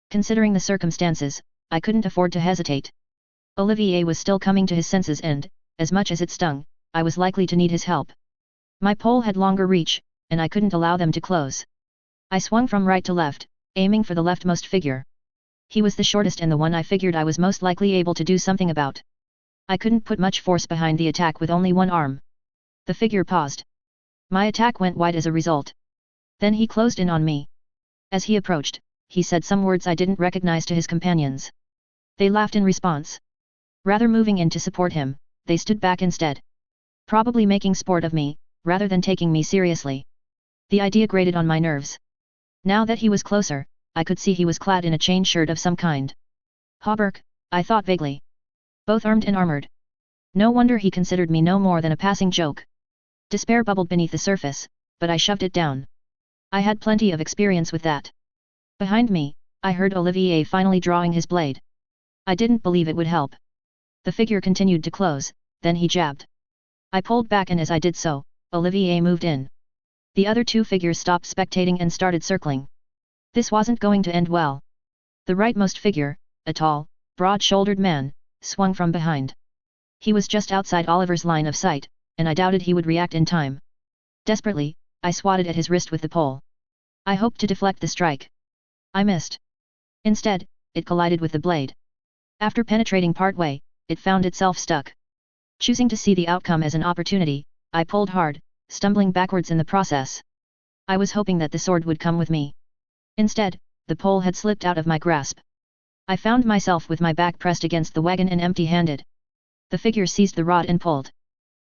Considering the circumstances, I couldn't afford to hesitate. Olivier was still coming to his senses and, as much as it stung, I was likely to need his help. My pole had longer reach, and I couldn't allow them to close. I swung from right to left, aiming for the leftmost figure. He was the shortest and the one I figured I was most likely able to do something about. I couldn't put much force behind the attack with only one arm. The figure paused. My attack went wide as a result. Then he closed in on me. As he approached, he said some words I didn't recognize to his companions. They laughed in response. Rather moving in to support him, they stood back instead. Probably making sport of me, rather than taking me seriously. The idea grated on my nerves. Now that he was closer, I could see he was clad in a chain shirt of some kind. Hauberk, I thought vaguely. Both armed and armored. No wonder he considered me no more than a passing joke. Despair bubbled beneath the surface, but I shoved it down. I had plenty of experience with that. Behind me, I heard Olivier finally drawing his blade. I didn't believe it would help. The figure continued to close, then he jabbed. I pulled back and as I did so, Olivier moved in. The other 2 figures stopped spectating and started circling. This wasn't going to end well. The rightmost figure, a tall, broad-shouldered man, swung from behind. He was just outside Oliver's line of sight, and I doubted he would react in time. Desperately, I swatted at his wrist with the pole. I hoped to deflect the strike. I missed. Instead, it collided with the blade. After penetrating partway, it found itself stuck. Choosing to see the outcome as an opportunity, I pulled hard, stumbling backwards in the process. I was hoping that the sword would come with me. Instead, the pole had slipped out of my grasp. I found myself with my back pressed against the wagon and empty-handed. The figure seized the rod and pulled.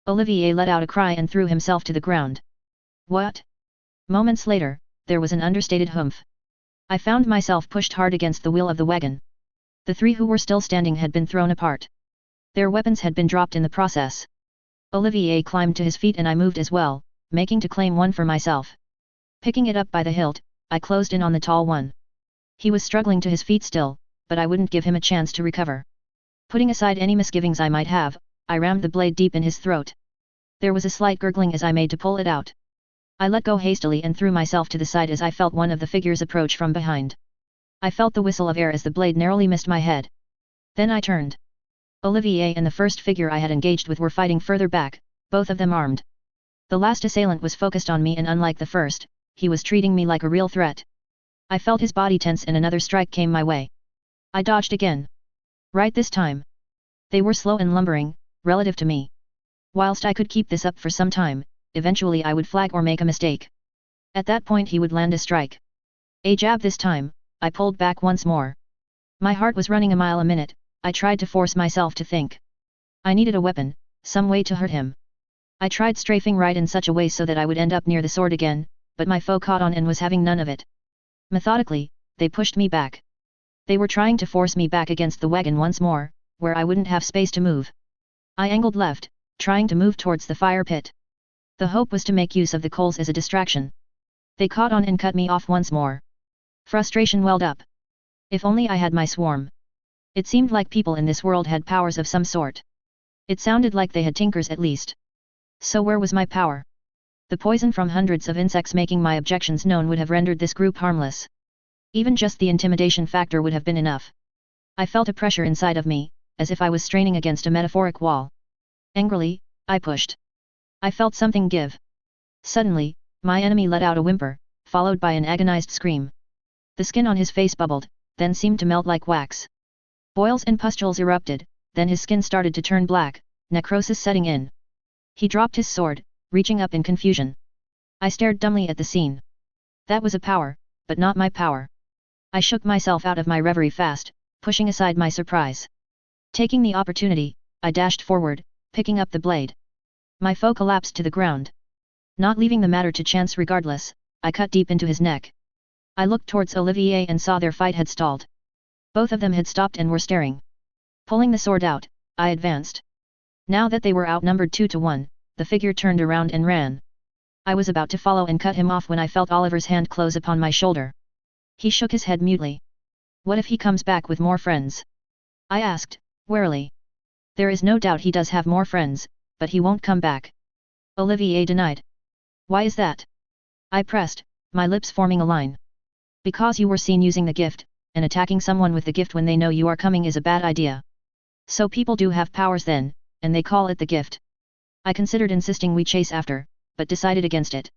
Olivier let out a cry and threw himself to the ground. What? Moments later, there was an understated humph. I found myself pushed hard against the wheel of the wagon. The three who were still standing had been thrown apart. Their weapons had been dropped in the process. Olivier climbed to his feet and I moved as well, making to claim one for myself. Picking it up by the hilt, I closed in on the tall one. He was struggling to his feet still, but I wouldn't give him a chance to recover. Putting aside any misgivings I might have, I rammed the blade deep in his throat. There was a slight gurgling as I made to pull it out. I let go hastily and threw myself to the side as I felt one of the figures approach from behind. I felt the whistle of air as the blade narrowly missed my head. Then I turned. Olivier and the first figure I had engaged with were fighting further back, both of them armed. The last assailant was focused on me and unlike the first, he was treating me like a real threat. I felt his body tense and another strike came my way. I dodged again. Right this time. They were slow and lumbering, relative to me. Whilst I could keep this up for some time, eventually I would flag or make a mistake. At that point he would land a strike. A jab this time, I pulled back once more. My heart was running a mile a minute, I tried to force myself to think. I needed a weapon, some way to hurt him. I tried strafing right in such a way so that I would end up near the sword again, but my foe caught on and was having none of it. Methodically, they pushed me back. They were trying to force me back against the wagon once more, where I wouldn't have space to move. I angled left, trying to move towards the fire pit. The hope was to make use of the coals as a distraction. They caught on and cut me off once more. Frustration welled up. If only I had my swarm. It seemed like people in this world had powers of some sort. It sounded like they had tinkers at least. So where was my power? The poison from hundreds of insects making my objections known would have rendered this group harmless. Even just the intimidation factor would have been enough. I felt a pressure inside of me, as if I was straining against a metaphoric wall. Angrily, I pushed. I felt something give. Suddenly, my enemy let out a whimper, followed by an agonized scream. The skin on his face bubbled, then seemed to melt like wax. Boils and pustules erupted, then his skin started to turn black, necrosis setting in. He dropped his sword, reaching up in confusion. I stared dumbly at the scene. That was a power, but not my power. I shook myself out of my reverie fast, pushing aside my surprise. Taking the opportunity, I dashed forward, picking up the blade. My foe collapsed to the ground. Not leaving the matter to chance regardless, I cut deep into his neck. I looked towards Olivier and saw their fight had stalled. Both of them had stopped and were staring. Pulling the sword out, I advanced. Now that they were outnumbered 2-1, the figure turned around and ran. I was about to follow and cut him off when I felt Oliver's hand close upon my shoulder. He shook his head mutely. What if he comes back with more friends? I asked, warily. There is no doubt he does have more friends, but he won't come back. Olivier denied. Why is that? I pressed, my lips forming a line. Because you were seen using the gift, and attacking someone with the gift when they know you are coming is a bad idea. So people do have powers then, and they call it the gift. I considered insisting we chase after, but decided against it.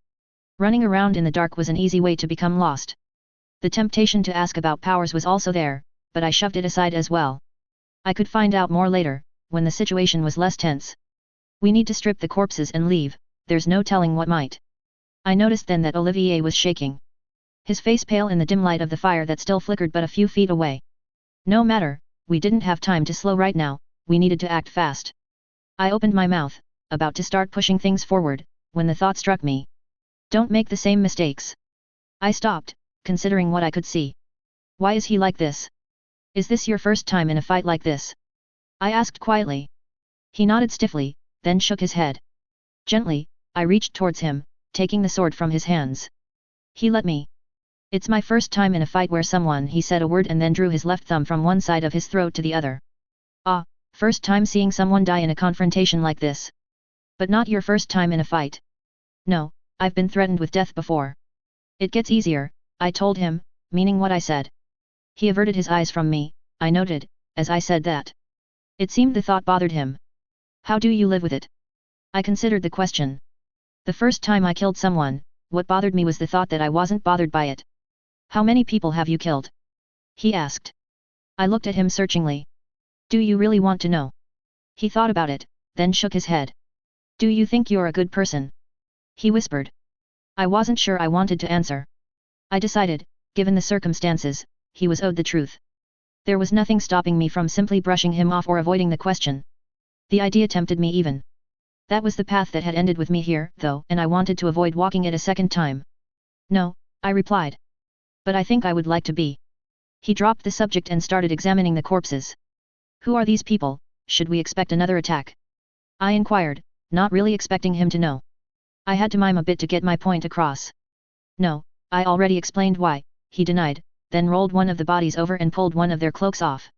Running around in the dark was an easy way to become lost. The temptation to ask about powers was also there, but I shoved it aside as well. I could find out more later, when the situation was less tense. We need to strip the corpses and leave, there's no telling what might. I noticed then that Olivier was shaking. His face pale in the dim light of the fire that still flickered but a few feet away. No matter, we didn't have time to slow right now, we needed to act fast. I opened my mouth, about to start pushing things forward, when the thought struck me. Don't make the same mistakes. I stopped, considering what I could see. Why is he like this? Is this your first time in a fight like this? I asked quietly. He nodded stiffly, then shook his head. Gently, I reached towards him, taking the sword from his hands. He let me. It's my first time in a fight where someone, he said a word and then drew his left thumb from one side of his throat to the other. Ah, first time seeing someone die in a confrontation like this. But not your first time in a fight. No, I've been threatened with death before. It gets easier, I told him, meaning what I said. He averted his eyes from me, I noted, as I said that. It seemed the thought bothered him. How do you live with it? I considered the question. The first time I killed someone, what bothered me was the thought that I wasn't bothered by it. How many people have you killed? He asked. I looked at him searchingly. Do you really want to know? He thought about it, then shook his head. Do you think you're a good person? He whispered. I wasn't sure I wanted to answer. I decided, given the circumstances, he was owed the truth. There was nothing stopping me from simply brushing him off or avoiding the question. The idea tempted me even. That was the path that had ended with me here, though, and I wanted to avoid walking it a second time. No, I replied. But I think I would like to be. He dropped the subject and started examining the corpses. Who are these people? Should we expect another attack? I inquired, not really expecting him to know. I had to mime a bit to get my point across. No, I already explained why, he denied, then rolled one of the bodies over and pulled one of their cloaks off.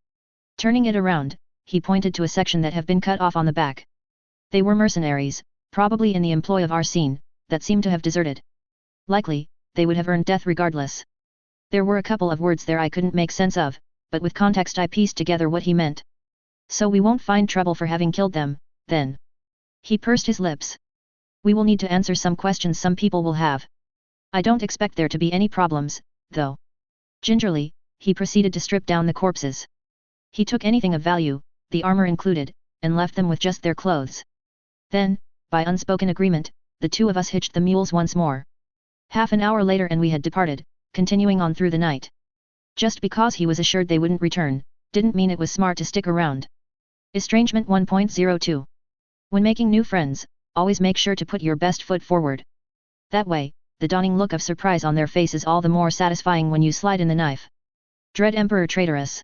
Turning it around, he pointed to a section that had been cut off on the back. They were mercenaries, probably in the employ of our scene, that seemed to have deserted. Likely, they would have earned death regardless. There were a couple of words there I couldn't make sense of, but with context I pieced together what he meant. So we won't find trouble for having killed them, then. He pursed his lips. We will need to answer some questions some people will have. I don't expect there to be any problems, though. Gingerly, he proceeded to strip down the corpses. He took anything of value, the armor included, and left them with just their clothes. Then, by unspoken agreement, the two of us hitched the mules once more. Half an hour later and we had departed, continuing on through the night. Just because he was assured they wouldn't return, didn't mean it was smart to stick around. Estrangement 1.02. When making new friends, always make sure to put your best foot forward. That way, the dawning look of surprise on their face is all the more satisfying when you slide in the knife. Dread Emperor Traitorous.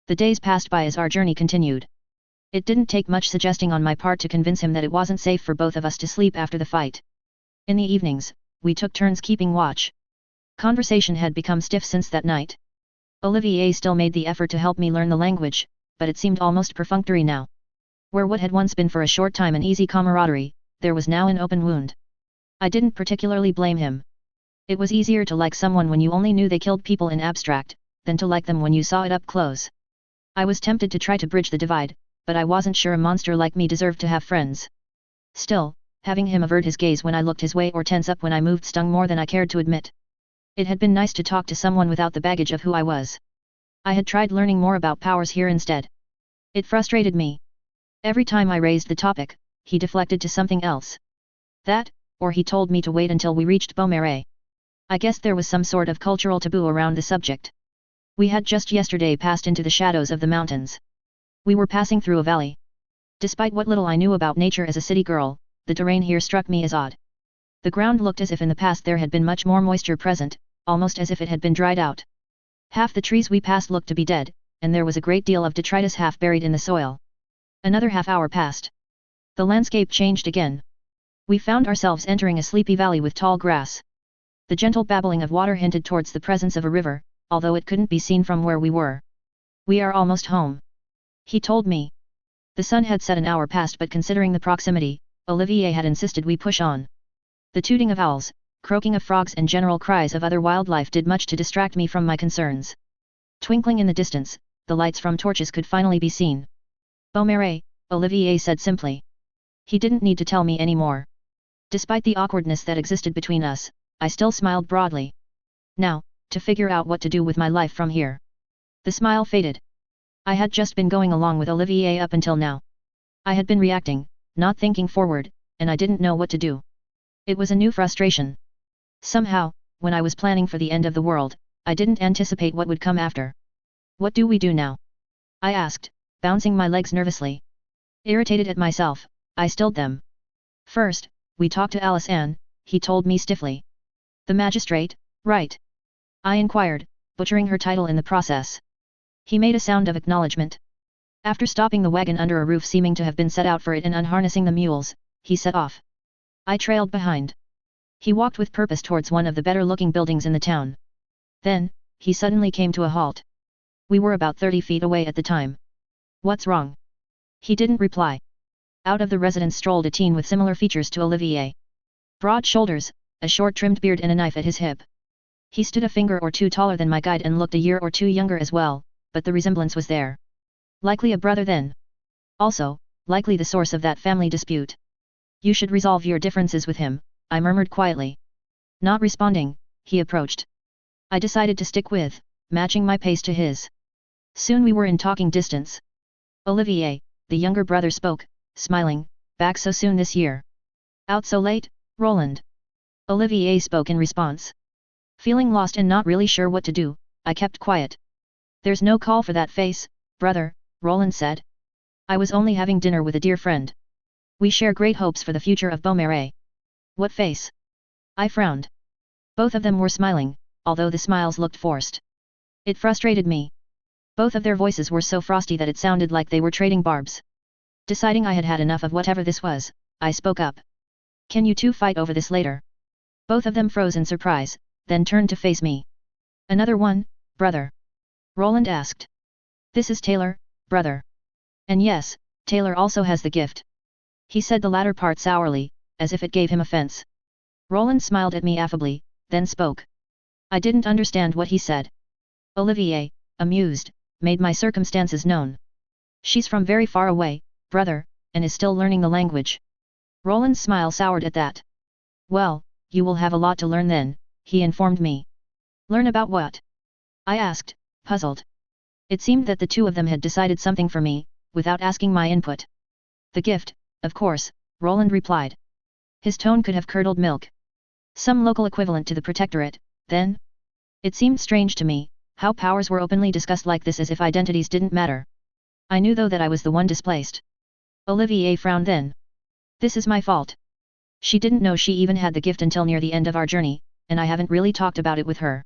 The days passed by as our journey continued. It didn't take much suggesting on my part to convince him that it wasn't safe for both of us to sleep after the fight. In the evenings, we took turns keeping watch. Conversation had become stiff since that night. Olivier still made the effort to help me learn the language, but it seemed almost perfunctory now. Where what had once been for a short time an easy camaraderie, there was now an open wound. I didn't particularly blame him. It was easier to like someone when you only knew they killed people in abstract, than to like them when you saw it up close. I was tempted to try to bridge the divide, but I wasn't sure a monster like me deserved to have friends. Still, having him avert his gaze when I looked his way or tense up when I moved stung more than I cared to admit. It had been nice to talk to someone without the baggage of who I was. I had tried learning more about powers here instead. It frustrated me. Every time I raised the topic, he deflected to something else. That, or he told me to wait until we reached Beaumarais. I guessed there was some sort of cultural taboo around the subject. We had just yesterday passed into the shadows of the mountains. We were passing through a valley. Despite what little I knew about nature as a city girl, the terrain here struck me as odd. The ground looked as if in the past there had been much more moisture present, almost as if it had been dried out. Half the trees we passed looked to be dead, and there was a great deal of detritus half buried in the soil. Another half-hour passed. The landscape changed again. We found ourselves entering a sleepy valley with tall grass. The gentle babbling of water hinted towards the presence of a river, although it couldn't be seen from where we were. We are almost home, he told me. The sun had set an hour past, but considering the proximity, Olivier had insisted we push on. The tooting of owls, croaking of frogs and general cries of other wildlife did much to distract me from my concerns. Twinkling in the distance, the lights from torches could finally be seen. Beaumarais, Olivier said simply. He didn't need to tell me any more. Despite the awkwardness that existed between us, I still smiled broadly. Now, to figure out what to do with my life from here. The smile faded. I had just been going along with Olivier up until now. I had been reacting, not thinking forward, and I didn't know what to do. It was a new frustration. Somehow, when I was planning for the end of the world, I didn't anticipate what would come after. What do we do now? I asked, bouncing my legs nervously. Irritated at myself, I stilled them. First, we talked to Alice Ann, he told me stiffly. The magistrate, right? I inquired, butchering her title in the process. He made a sound of acknowledgement. After stopping the wagon under a roof seeming to have been set out for it and unharnessing the mules, he set off. I trailed behind. He walked with purpose towards one of the better-looking buildings in the town. Then, he suddenly came to a halt. We were about 30 feet away at the time. What's wrong? He didn't reply. Out of the residence strolled a teen with similar features to Olivier. Broad shoulders, a short trimmed beard and a knife at his hip. He stood a finger or two taller than my guide and looked a year or two younger as well, but the resemblance was there. Likely a brother then. Also, likely the source of that family dispute. You should resolve your differences with him, I murmured quietly. Not responding, he approached. I decided to stick with, matching my pace to his. Soon we were in talking distance. Olivier, the younger brother spoke, smiling, back so soon this year. Out so late, Roland? Olivier spoke in response. Feeling lost and not really sure what to do, I kept quiet. There's no call for that face, brother, Roland said. I was only having dinner with a dear friend. We share great hopes for the future of Beaumarais. What face? I frowned. Both of them were smiling, although the smiles looked forced. It frustrated me. Both of their voices were so frosty that it sounded like they were trading barbs. Deciding I had had enough of whatever this was, I spoke up. Can you two fight over this later? Both of them froze in surprise, then turned to face me. Another one, brother? Roland asked. This is Taylor, brother. And yes, Taylor also has the gift. He said the latter part sourly, as if it gave him offense. Roland smiled at me affably, then spoke. I didn't understand what he said. Olivier, amused, made my circumstances known. She's from very far away, brother, and is still learning the language. Roland's smile soured at that. Well, you will have a lot to learn then, he informed me. Learn about what? I asked, puzzled. It seemed that the two of them had decided something for me, without asking my input. The gift, of course, Roland replied. His tone could have curdled milk. Some local equivalent to the protectorate, then? It seemed strange to me, how powers were openly discussed like this as if identities didn't matter. I knew though that I was the one displaced. Olivier frowned then. This is my fault. She didn't know she even had the gift until near the end of our journey, and I haven't really talked about it with her.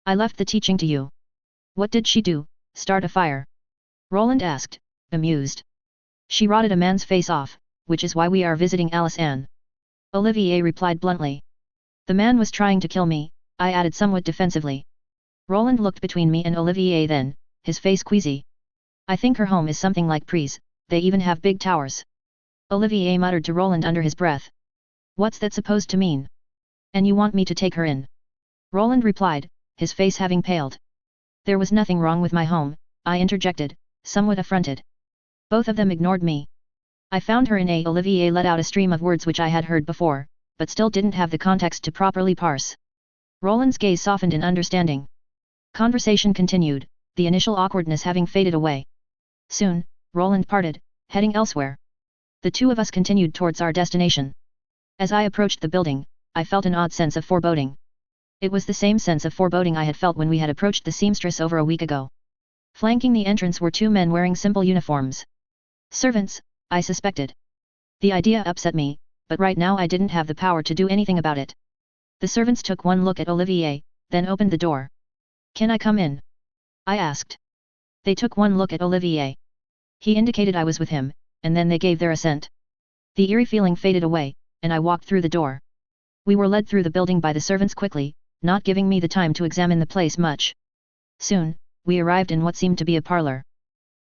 I left the teaching to you. What did she do, start a fire? Roland asked, amused. She rotted a man's face off, which is why we are visiting Alice Anne. Olivier replied bluntly. The man was trying to kill me, I added somewhat defensively. Roland looked between me and Olivier then, his face queasy. I think her home is something like Pries, they even have big towers. Olivier muttered to Roland under his breath. What's that supposed to mean? And you want me to take her in? Roland replied, his face having paled. There was nothing wrong with my home, I interjected, somewhat affronted. Both of them ignored me. I found her in a Olivier let out a stream of words which I had heard before, but still didn't have the context to properly parse. Roland's gaze softened in understanding. Conversation continued, the initial awkwardness having faded away. Soon, Roland parted, heading elsewhere. The two of us continued towards our destination. As I approached the building, I felt an odd sense of foreboding. It was the same sense of foreboding I had felt when we had approached the seamstress over a week ago. Flanking the entrance were two men wearing simple uniforms. Servants, I suspected. The idea upset me, but right now I didn't have the power to do anything about it. The servants took one look at Olivier, then opened the door. Can I come in? I asked. They took one look at Olivier. He indicated I was with him, and then they gave their assent. The eerie feeling faded away, and I walked through the door. We were led through the building by the servants quickly, not giving me the time to examine the place much. Soon, we arrived in what seemed to be a parlor.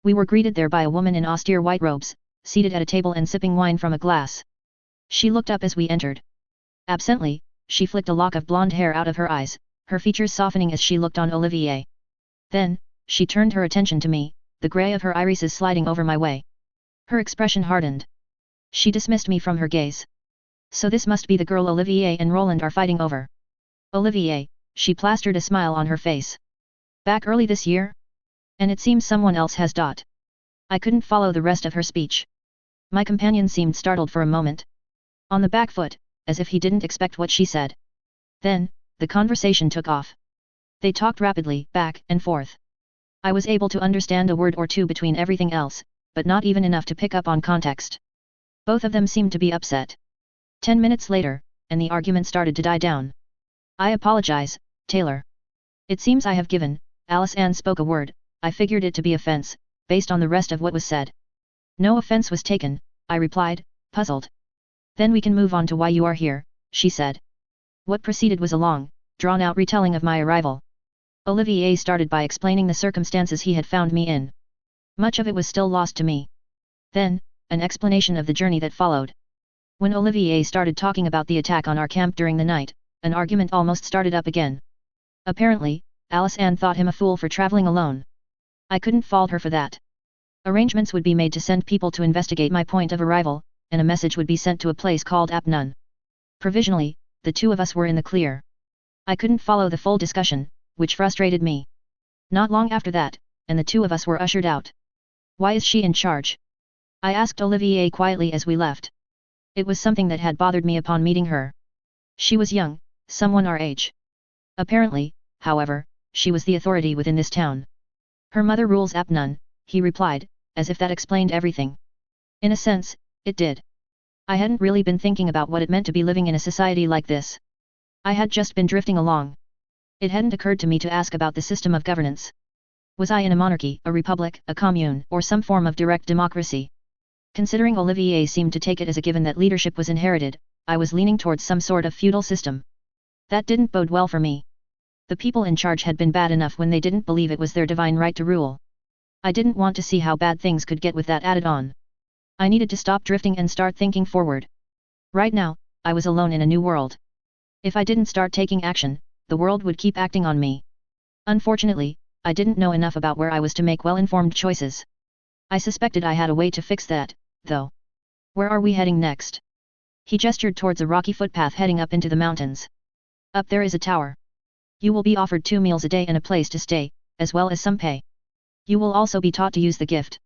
We were greeted there by a woman in austere white robes, seated at a table and sipping wine from a glass. She looked up as we entered. Absently, she flicked a lock of blonde hair out of her eyes, her features softening as she looked on Olivier. Then, she turned her attention to me, the grey of her irises sliding over my way. Her expression hardened. She dismissed me from her gaze. So this must be the girl Olivier and Roland are fighting over. Olivier, she plastered a smile on her face. Back early this year? And it seems someone else has . I couldn't follow the rest of her speech. My companion seemed startled for a moment. On the back foot, as if he didn't expect what she said. Then, the conversation took off. They talked rapidly, back and forth. I was able to understand a word or two between everything else, but not even enough to pick up on context. Both of them seemed to be upset. 10 minutes later, and the argument started to die down. I apologize, Taylor. It seems I have given, Alice Anne spoke a word, I figured it to be offense, based on the rest of what was said. No offense was taken, I replied, puzzled. Then we can move on to why you are here, she said. What preceded was a long, drawn-out retelling of my arrival. Olivier started by explaining the circumstances he had found me in. Much of it was still lost to me. Then, an explanation of the journey that followed. When Olivier started talking about the attack on our camp during the night, an argument almost started up again. Apparently, Alice Anne thought him a fool for traveling alone. I couldn't fault her for that. Arrangements would be made to send people to investigate my point of arrival, and a message would be sent to a place called Apnun. Provisionally, the two of us were in the clear. I couldn't follow the full discussion, which frustrated me. Not long after that, and the two of us were ushered out. Why is she in charge? I asked Olivier quietly as we left. It was something that had bothered me upon meeting her. She was young, someone our age. Apparently, however, she was the authority within this town. Her mother rules Apnun, he replied, as if that explained everything. In a sense, it did. I hadn't really been thinking about what it meant to be living in a society like this. I had just been drifting along. It hadn't occurred to me to ask about the system of governance. Was I in a monarchy, a republic, a commune, or some form of direct democracy? Considering Olivier seemed to take it as a given that leadership was inherited, I was leaning towards some sort of feudal system. That didn't bode well for me. The people in charge had been bad enough when they didn't believe it was their divine right to rule. I didn't want to see how bad things could get with that added on. I needed to stop drifting and start thinking forward. Right now, I was alone in a new world. If I didn't start taking action, the world would keep acting on me. Unfortunately, I didn't know enough about where I was to make well-informed choices. I suspected I had a way to fix that, though. Where are we heading next? He gestured towards a rocky footpath heading up into the mountains. Up there is a tower. You will be offered 2 meals a day and a place to stay, as well as some pay. You will also be taught to use the gift.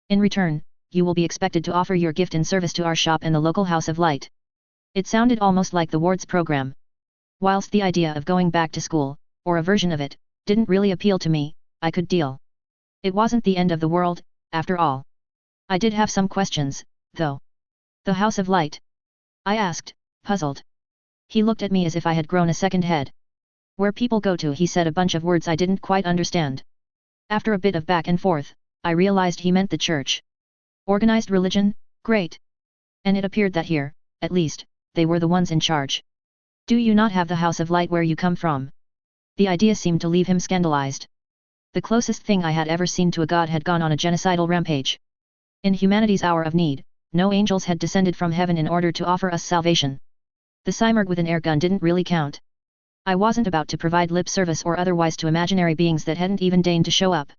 In return, you will be expected to offer your gift in service to our shop and the local House of Light. It sounded almost like the ward's program. Whilst the idea of going back to school, or a version of it, didn't really appeal to me, I could deal. It wasn't the end of the world, after all. I did have some questions, though. The House of Light? I asked, puzzled. He looked at me as if I had grown a second head. Where people go to, he said a bunch of words I didn't quite understand. After a bit of back and forth, I realized he meant the church. Organized religion? Great. And it appeared that here, at least, they were the ones in charge. Do you not have the House of Light where you come from? The idea seemed to leave him scandalized. The closest thing I had ever seen to a god had gone on a genocidal rampage. In humanity's hour of need, no angels had descended from heaven in order to offer us salvation. The Cymurg with an air gun didn't really count. I wasn't about to provide lip service or otherwise to imaginary beings that hadn't even deigned to show up.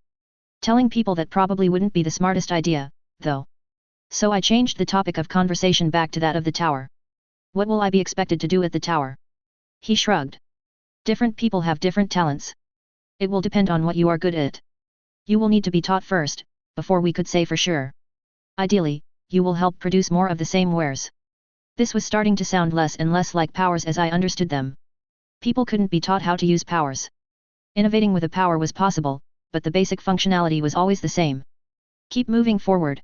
Telling people that probably wouldn't be the smartest idea, though. So I changed the topic of conversation back to that of the tower. What will I be expected to do at the tower? He shrugged. Different people have different talents. It will depend on what you are good at. You will need to be taught first, before we could say for sure. Ideally, you will help produce more of the same wares. This was starting to sound less and less like powers as I understood them. People couldn't be taught how to use powers. Innovating with a power was possible, but the basic functionality was always the same. Keep moving forward.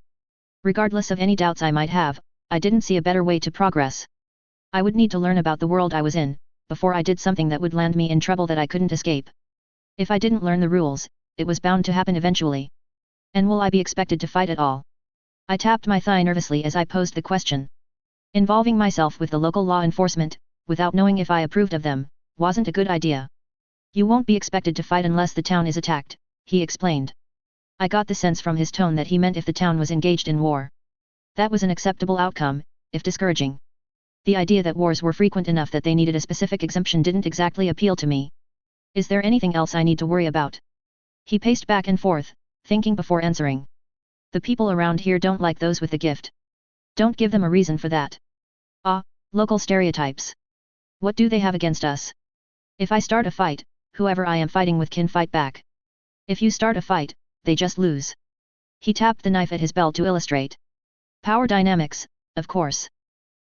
Regardless of any doubts I might have, I didn't see a better way to progress. I would need to learn about the world I was in, before I did something that would land me in trouble that I couldn't escape. If I didn't learn the rules, it was bound to happen eventually. And will I be expected to fight at all? I tapped my thigh nervously as I posed the question. Involving myself with the local law enforcement, without knowing if I approved of them, wasn't a good idea. You won't be expected to fight unless the town is attacked, he explained. I got the sense from his tone that he meant if the town was engaged in war. That was an acceptable outcome, if discouraging. The idea that wars were frequent enough that they needed a specific exemption didn't exactly appeal to me. Is there anything else I need to worry about? He paced back and forth, thinking before answering. The people around here don't like those with the gift. Don't give them a reason for that. Local stereotypes. What do they have against us? If I start a fight, whoever I am fighting with can fight back. If you start a fight, they just lose. He tapped the knife at his belt to illustrate. Power dynamics, of course.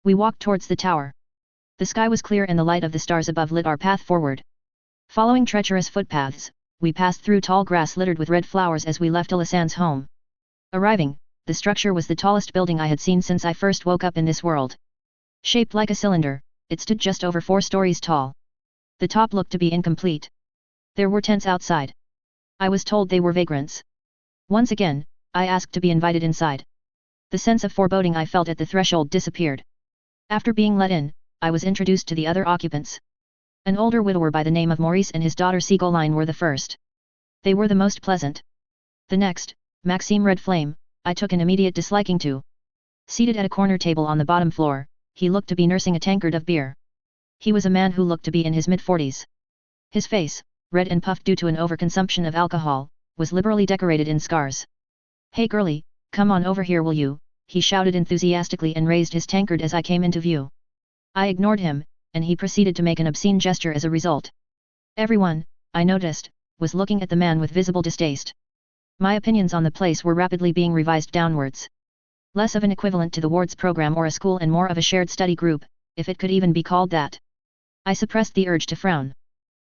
We walked towards the tower. The sky was clear and the light of the stars above lit our path forward. Following treacherous footpaths, we passed through tall grass littered with red flowers as we left Alisanne's home. Arriving, the structure was the tallest building I had seen since I first woke up in this world. Shaped like a cylinder, it stood just over 4 stories tall. The top looked to be incomplete. There were tents outside. I was told they were vagrants. Once again, I asked to be invited inside. The sense of foreboding I felt at the threshold disappeared. After being let in, I was introduced to the other occupants. An older widower by the name of Maurice and his daughter Ségolène were the first. They were the most pleasant. The next, Maxime Red Flame, I took an immediate disliking to. Seated at a corner table on the bottom floor, he looked to be nursing a tankard of beer. He was a man who looked to be in his mid-40s. His face, red and puffed due to an overconsumption of alcohol, was liberally decorated in scars. Hey girlie, come on over here will you, he shouted enthusiastically and raised his tankard as I came into view. I ignored him, and he proceeded to make an obscene gesture as a result. Everyone, I noticed, was looking at the man with visible distaste. My opinions on the place were rapidly being revised downwards. Less of an equivalent to the ward's program or a school and more of a shared study group, if it could even be called that. I suppressed the urge to frown.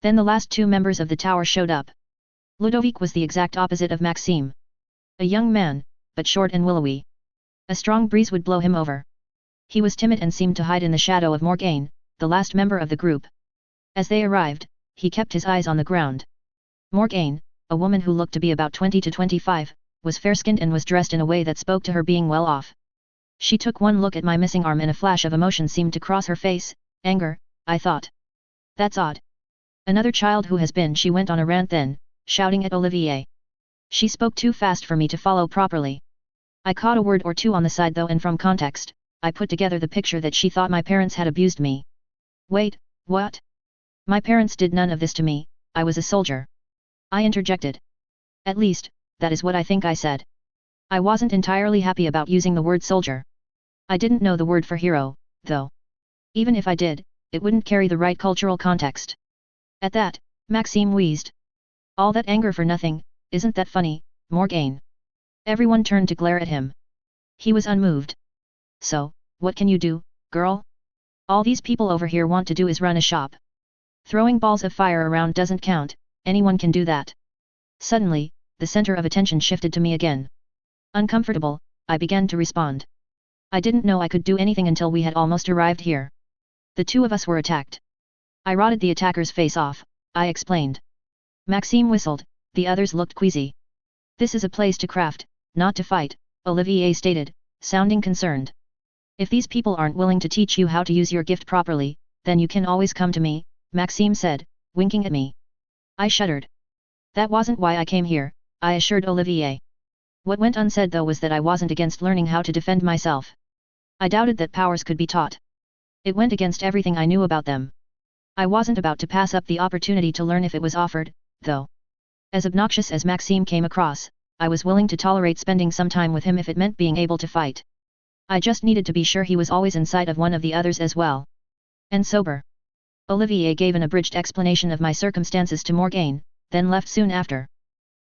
Then the last two members of the tower showed up. Ludovic was the exact opposite of Maxime. A young man, but short and willowy. A strong breeze would blow him over. He was timid and seemed to hide in the shadow of Morgane, the last member of the group. As they arrived, he kept his eyes on the ground. Morgane, a woman who looked to be about 20 to 25, was fair-skinned and was dressed in a way that spoke to her being well off. She took one look at my missing arm and a flash of emotion seemed to cross her face. Anger, I thought. That's odd. Another child who has been. She went on a rant then, shouting at Olivier. She spoke too fast for me to follow properly. I caught a word or two on the side though, and from context, I put together the picture that she thought my parents had abused me. Wait, what? My parents did none of this to me, I was a soldier. I interjected. At least, that is what I think I said. I wasn't entirely happy about using the word soldier. I didn't know the word for hero, though. Even if I did, it wouldn't carry the right cultural context. At that, Maxime wheezed. All that anger for nothing, isn't that funny, Morgane? Everyone turned to glare at him. He was unmoved. So, what can you do, girl? All these people over here want to do is run a shop. Throwing balls of fire around doesn't count, anyone can do that. Suddenly, the center of attention shifted to me again. Uncomfortable, I began to respond. I didn't know I could do anything until we had almost arrived here. The two of us were attacked. I rotted the attacker's face off, I explained. Maxime whistled, the others looked queasy. This is a place to craft, not to fight, Olivier stated, sounding concerned. If these people aren't willing to teach you how to use your gift properly, then you can always come to me, Maxime said, winking at me. I shuddered. That wasn't why I came here, I assured Olivier. What went unsaid though was that I wasn't against learning how to defend myself. I doubted that powers could be taught. It went against everything I knew about them. I wasn't about to pass up the opportunity to learn if it was offered, though. As obnoxious as Maxime came across, I was willing to tolerate spending some time with him if it meant being able to fight. I just needed to be sure he was always in sight of one of the others as well. And sober. Olivier gave an abridged explanation of my circumstances to Morgane, then left soon after.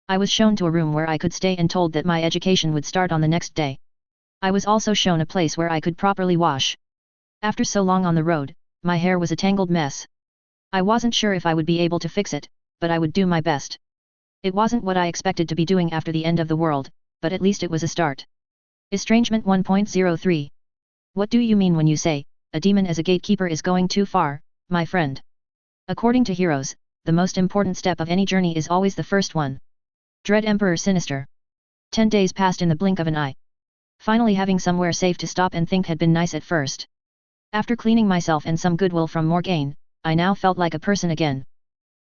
I was shown to a room where I could stay and told that my education would start on the next day. I was also shown a place where I could properly wash. After so long on the road, my hair was a tangled mess. I wasn't sure if I would be able to fix it, but I would do my best. It wasn't what I expected to be doing after the end of the world, but at least it was a start. Estrangement 1.03. What do you mean when you say, a demon as a gatekeeper is going too far, my friend? According to heroes, the most important step of any journey is always the first one. Dread Emperor Sinister. 10 days passed in the blink of an eye. Finally having somewhere safe to stop and think had been nice at first. After cleaning myself and some goodwill from Morgane, I now felt like a person again.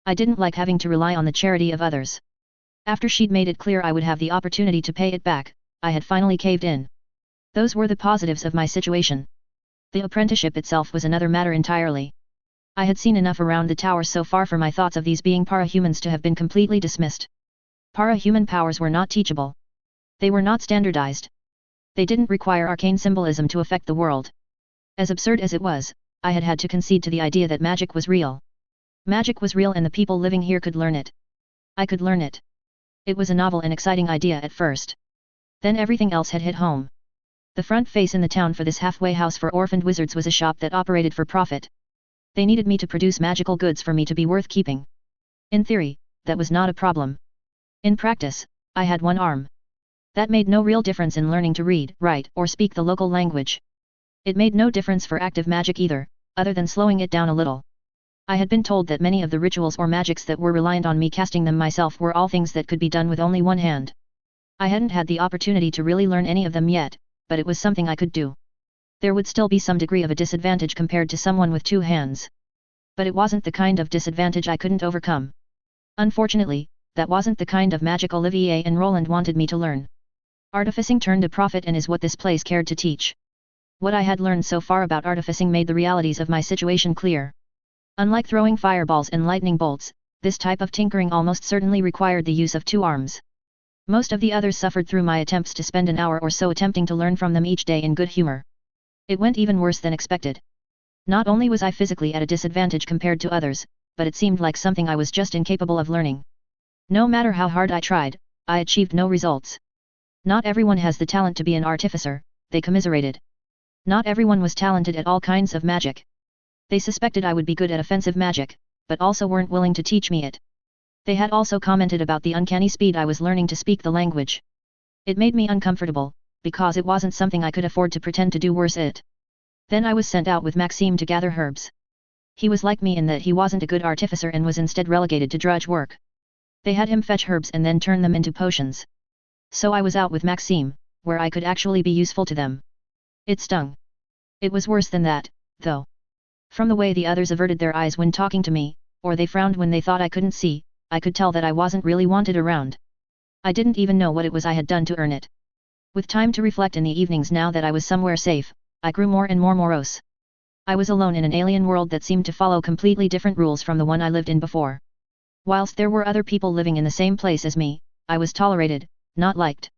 I didn't like having to rely on the charity of others. After she'd made it clear I would have the opportunity to pay it back, I had finally caved in. Those were the positives of my situation. The apprenticeship itself was another matter entirely. I had seen enough around the tower so far for my thoughts of these being parahumans to have been completely dismissed. Parahuman powers were not teachable. They were not standardized. They didn't require arcane symbolism to affect the world. As absurd as it was, I had had to concede to the idea that magic was real. Magic was real and the people living here could learn it. I could learn it. It was a novel and exciting idea at first. Then everything else had hit home. The front face in the town for this halfway house for orphaned wizards was a shop that operated for profit. They needed me to produce magical goods for me to be worth keeping. In theory, that was not a problem. In practice, I had one arm. That made no real difference in learning to read, write, or speak the local language. It made no difference for active magic either, other than slowing it down a little. I had been told that many of the rituals or magics that were reliant on me casting them myself were all things that could be done with only one hand. I hadn't had the opportunity to really learn any of them yet, but it was something I could do. There would still be some degree of a disadvantage compared to someone with two hands. But it wasn't the kind of disadvantage I couldn't overcome. Unfortunately, that wasn't the kind of magic Olivier and Roland wanted me to learn. Artificing turned a profit and is what this place cared to teach. What I had learned so far about artificing made the realities of my situation clear. Unlike throwing fireballs and lightning bolts, this type of tinkering almost certainly required the use of two arms. Most of the others suffered through my attempts to spend an hour or so attempting to learn from them each day in good humor. It went even worse than expected. Not only was I physically at a disadvantage compared to others, but it seemed like something I was just incapable of learning. No matter how hard I tried, I achieved no results. Not everyone has the talent to be an artificer, they commiserated. Not everyone was talented at all kinds of magic. They suspected I would be good at offensive magic, but also weren't willing to teach me it. They had also commented about the uncanny speed I was learning to speak the language. It made me uncomfortable, because it wasn't something I could afford to pretend to do worse at. Then I was sent out with Maxime to gather herbs. He was like me in that he wasn't a good artificer and was instead relegated to drudge work. They had him fetch herbs and then turn them into potions. So I was out with Maxime, where I could actually be useful to them. It stung. It was worse than that, though. From the way the others averted their eyes when talking to me, or they frowned when they thought I couldn't see, I could tell that I wasn't really wanted around. I didn't even know what it was I had done to earn it. With time to reflect in the evenings now that I was somewhere safe, I grew more and more morose. I was alone in an alien world that seemed to follow completely different rules from the one I lived in before. Whilst there were other people living in the same place as me, I was tolerated, not liked.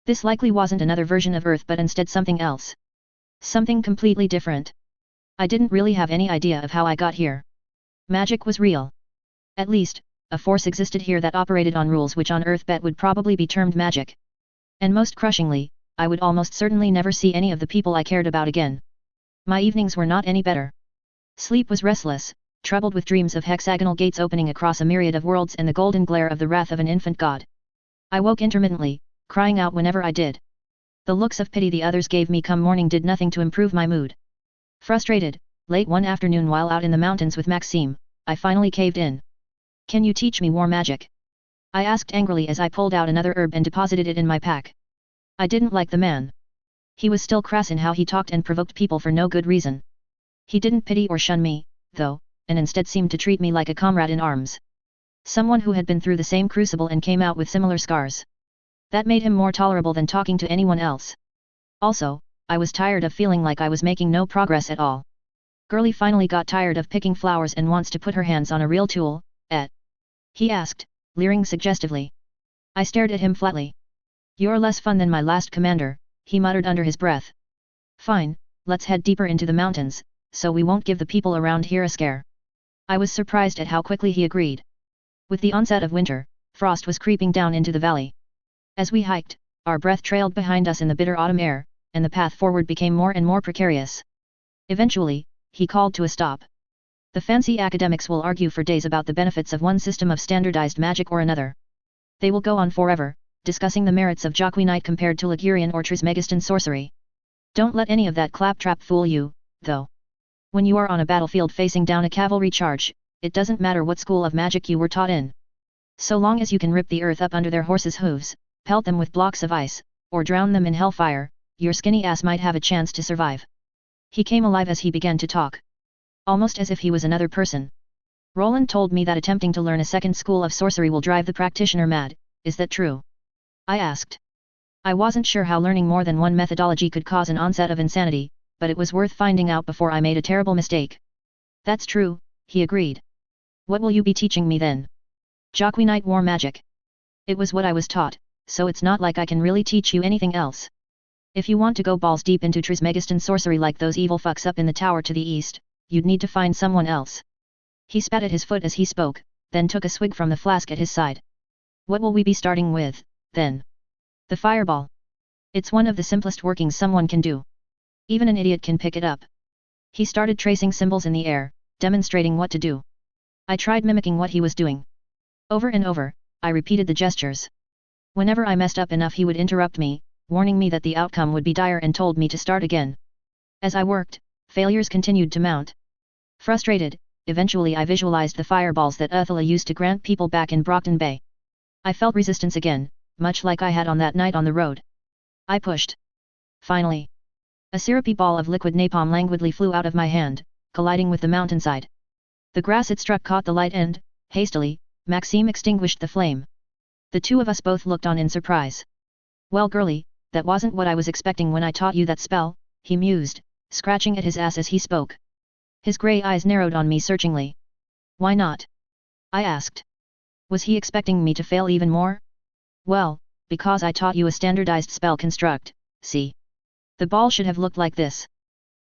This likely wasn't another version of Earth but instead something else. Something completely different. I didn't really have any idea of how I got here. Magic was real. At least, a force existed here that operated on rules which on Earth would probably be termed magic. And most crushingly, I would almost certainly never see any of the people I cared about again. My evenings were not any better. Sleep was restless, troubled with dreams of hexagonal gates opening across a myriad of worlds and the golden glare of the wrath of an infant god. I woke intermittently, crying out whenever I did. The looks of pity the others gave me come morning did nothing to improve my mood. Frustrated, late one afternoon while out in the mountains with Maxime, I finally caved in. "Can you teach me war magic?" I asked angrily as I pulled out another herb and deposited it in my pack. I didn't like the man. He was still crass in how he talked and provoked people for no good reason. He didn't pity or shun me, though, and instead seemed to treat me like a comrade in arms. Someone who had been through the same crucible and came out with similar scars. That made him more tolerable than talking to anyone else. Also, I was tired of feeling like I was making no progress at all. Girlie finally got tired of picking flowers and wants to put her hands on a real tool, he asked, leering suggestively. I stared at him flatly. "You're less fun than my last commander," he muttered under his breath. "Fine, let's head deeper into the mountains, so we won't give the people around here a scare." I was surprised at how quickly he agreed. With the onset of winter, frost was creeping down into the valley. As we hiked, our breath trailed behind us in the bitter autumn air, and the path forward became more and more precarious. Eventually, he called to a stop. The fancy academics will argue for days about the benefits of one system of standardized magic or another. They will go on forever, discussing the merits of Jacquinite compared to Ligurian or Trismegistan sorcery. Don't let any of that claptrap fool you, though. When you are on a battlefield facing down a cavalry charge, it doesn't matter what school of magic you were taught in. So long as you can rip the earth up under their horses' hooves, pelt them with blocks of ice, or drown them in hellfire, your skinny ass might have a chance to survive. He came alive as he began to talk. Almost as if he was another person. "Roland told me that attempting to learn a second school of sorcery will drive the practitioner mad, is that true?" I asked. I wasn't sure how learning more than one methodology could cause an onset of insanity, but it was worth finding out before I made a terrible mistake. "That's true," he agreed. "What will you be teaching me then?" "Jacquinite war magic. It was what I was taught, so it's not like I can really teach you anything else. If you want to go balls deep into Trismegistan sorcery like those evil fucks up in the tower to the east, you'd need to find someone else." He spat at his foot as he spoke, then took a swig from the flask at his side. "What will we be starting with, then?" "The fireball. It's one of the simplest workings someone can do. Even an idiot can pick it up." He started tracing symbols in the air, demonstrating what to do. I tried mimicking what he was doing. Over and over, I repeated the gestures. Whenever I messed up enough he would interrupt me, warning me that the outcome would be dire and told me to start again. As I worked, failures continued to mount. Frustrated, eventually I visualized the fireballs that Ursula used to grant people back in Brockton Bay. I felt resistance again, much like I had on that night on the road. I pushed. Finally. A syrupy ball of liquid napalm languidly flew out of my hand, colliding with the mountainside. The grass it struck caught the light and, hastily, Maxime extinguished the flame. The two of us both looked on in surprise. "Well girlie, that wasn't what I was expecting when I taught you that spell," he mused, scratching at his ass as he spoke. His grey eyes narrowed on me searchingly. "Why not?" I asked. Was he expecting me to fail even more? "Well, because I taught you a standardized spell construct, see? The ball should have looked like this."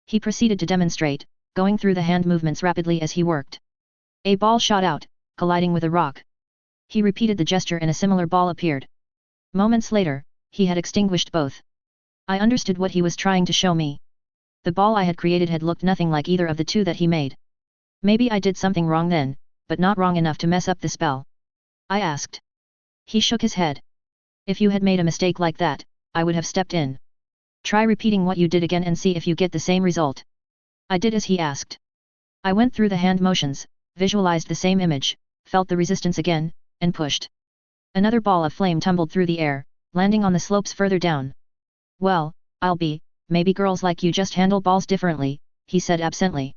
He proceeded to demonstrate, going through the hand movements rapidly as he worked. A ball shot out, colliding with a rock. He repeated the gesture and a similar ball appeared. Moments later, he had extinguished both. I understood what he was trying to show me. The ball I had created had looked nothing like either of the two that he made. Maybe I did something wrong then, but not wrong enough to mess up the spell. I asked. He shook his head. If you had made a mistake like that, I would have stepped in. Try repeating what you did again and see if you get the same result. I did as he asked. I went through the hand motions, visualized the same image, felt the resistance again, and pushed. Another ball of flame tumbled through the air, landing on the slopes further down. Well, maybe girls like you just handle balls differently, he said absently.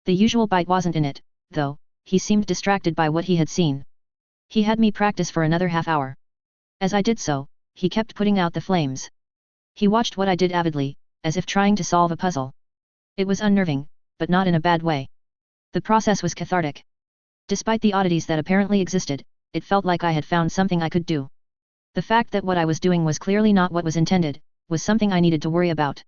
The usual bite wasn't in it, though. He seemed distracted by what he had seen. He had me practice for another half hour. As I did so, he kept putting out the flames. He watched what I did avidly, as if trying to solve a puzzle. It was unnerving, but not in a bad way. The process was cathartic. Despite the oddities that apparently existed, it felt like I had found something I could do. The fact that what I was doing was clearly not what was intended, was something I needed to worry about.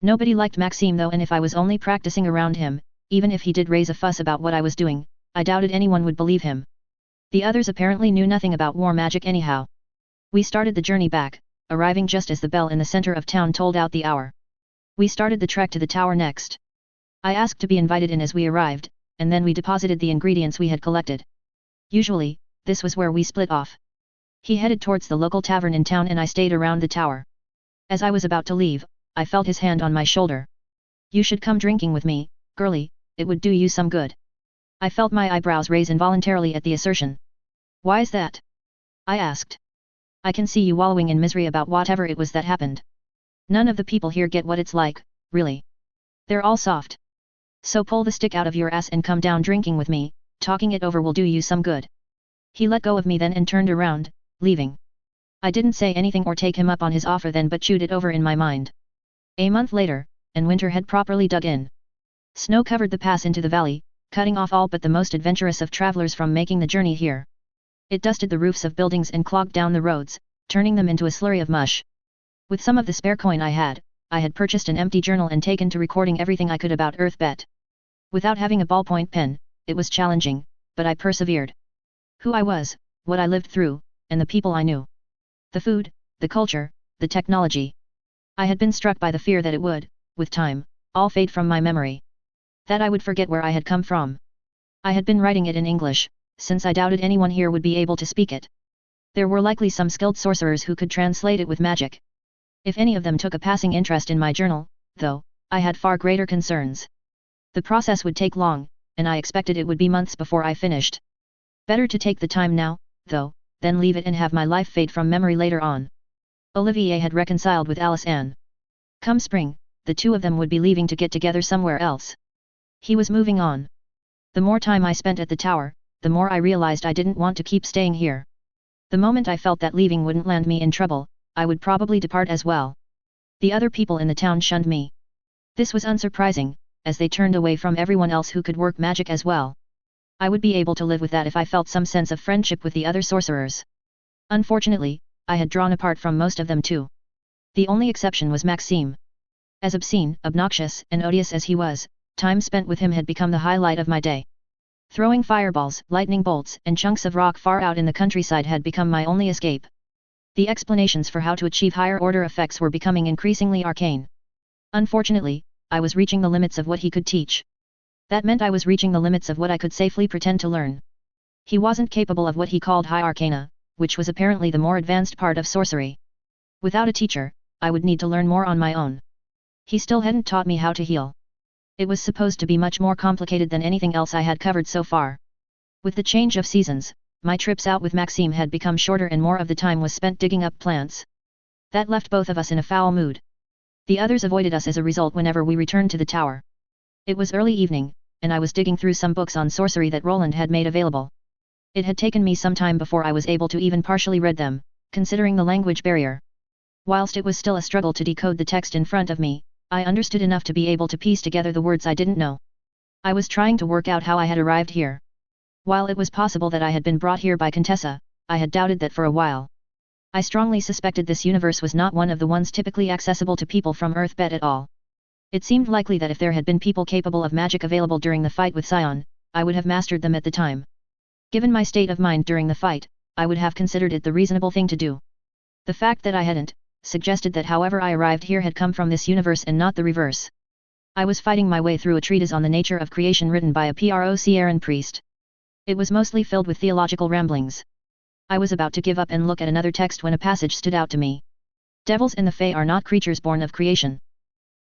Nobody liked Maxime though, and if I was only practicing around him, even if he did raise a fuss about what I was doing, I doubted anyone would believe him. The others apparently knew nothing about war magic anyhow. We started the journey back, arriving just as the bell in the center of town tolled out the hour. We started the trek to the tower next. I asked to be invited in as we arrived, and then we deposited the ingredients we had collected. Usually, this was where we split off. He headed towards the local tavern in town and I stayed around the tower. As I was about to leave, I felt his hand on my shoulder. You should come drinking with me, girlie, it would do you some good. I felt my eyebrows raise involuntarily at the assertion. Why is that? I asked. I can see you wallowing in misery about whatever it was that happened. None of the people here get what it's like, really. They're all soft. So pull the stick out of your ass and come down drinking with me, talking it over will do you some good. He let go of me then and turned around, leaving. I didn't say anything or take him up on his offer then but chewed it over in my mind. A month later, and winter had properly dug in. Snow covered the pass into the valley, cutting off all but the most adventurous of travelers from making the journey here. It dusted the roofs of buildings and clogged down the roads, turning them into a slurry of mush. With some of the spare coin I had purchased an empty journal and taken to recording everything I could about Earthbet. Without having a ballpoint pen, it was challenging, but I persevered. Who I was, what I lived through, and the people I knew. The food, the culture, the technology. I had been struck by the fear that it would, with time, all fade from my memory. That I would forget where I had come from. I had been writing it in English, since I doubted anyone here would be able to speak it. There were likely some skilled sorcerers who could translate it with magic. If any of them took a passing interest in my journal, though, I had far greater concerns. The process would take long, and I expected it would be months before I finished. Better to take the time now, though, than leave it and have my life fade from memory later on. Olivier had reconciled with Alice Anne. Come spring, the two of them would be leaving to get together somewhere else. He was moving on. The more time I spent at the tower, the more I realized I didn't want to keep staying here. The moment I felt that leaving wouldn't land me in trouble, I would probably depart as well. The other people in the town shunned me. This was unsurprising, as they turned away from everyone else who could work magic as well. I would be able to live with that if I felt some sense of friendship with the other sorcerers. Unfortunately, I had drawn apart from most of them too. The only exception was Maxime. As obscene, obnoxious, and odious as he was, time spent with him had become the highlight of my day. Throwing fireballs, lightning bolts, and chunks of rock far out in the countryside had become my only escape. The explanations for how to achieve higher order effects were becoming increasingly arcane. Unfortunately, I was reaching the limits of what he could teach. That meant I was reaching the limits of what I could safely pretend to learn. He wasn't capable of what he called high arcana, which was apparently the more advanced part of sorcery. Without a teacher, I would need to learn more on my own. He still hadn't taught me how to heal. It was supposed to be much more complicated than anything else I had covered so far. With the change of seasons, my trips out with Maxime had become shorter and more of the time was spent digging up plants. That left both of us in a foul mood. The others avoided us as a result whenever we returned to the tower. It was early evening, and I was digging through some books on sorcery that Roland had made available. It had taken me some time before I was able to even partially read them, considering the language barrier. Whilst it was still a struggle to decode the text in front of me, I understood enough to be able to piece together the words I didn't know. I was trying to work out how I had arrived here. While it was possible that I had been brought here by Contessa, I had doubted that for a while. I strongly suspected this universe was not one of the ones typically accessible to people from Earthbet at all. It seemed likely that if there had been people capable of magic available during the fight with Sion, I would have mastered them at the time. Given my state of mind during the fight, I would have considered it the reasonable thing to do. The fact that I hadn't, suggested that however I arrived here had come from this universe and not the reverse. I was fighting my way through a treatise on the nature of creation written by a Procarian priest. It was mostly filled with theological ramblings. I was about to give up and look at another text when a passage stood out to me. Devils and the Fae are not creatures born of creation.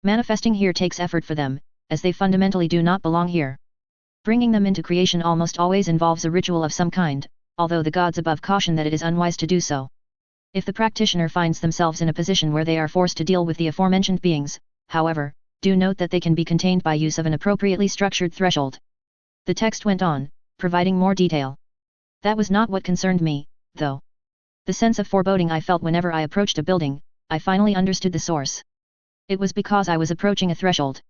Manifesting here takes effort for them, as they fundamentally do not belong here. Bringing them into creation almost always involves a ritual of some kind, although the gods above caution that it is unwise to do so. If the practitioner finds themselves in a position where they are forced to deal with the aforementioned beings, however, do note that they can be contained by use of an appropriately structured threshold. The text went on, providing more detail. That was not what concerned me, though. The sense of foreboding I felt whenever I approached a building, I finally understood the source. It was because I was approaching a threshold.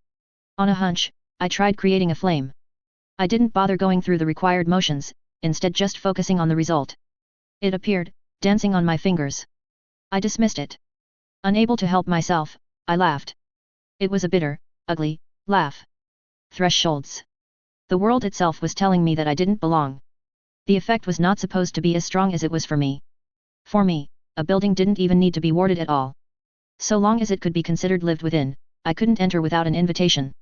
On a hunch, I tried creating a flame. I didn't bother going through the required motions, instead just focusing on the result. It appeared, dancing on my fingers. I dismissed it. Unable to help myself, I laughed. It was a bitter, ugly laugh. Thresholds. The world itself was telling me that I didn't belong. The effect was not supposed to be as strong as it was for me. For me, a building didn't even need to be warded at all. So long as it could be considered lived within, I couldn't enter without an invitation.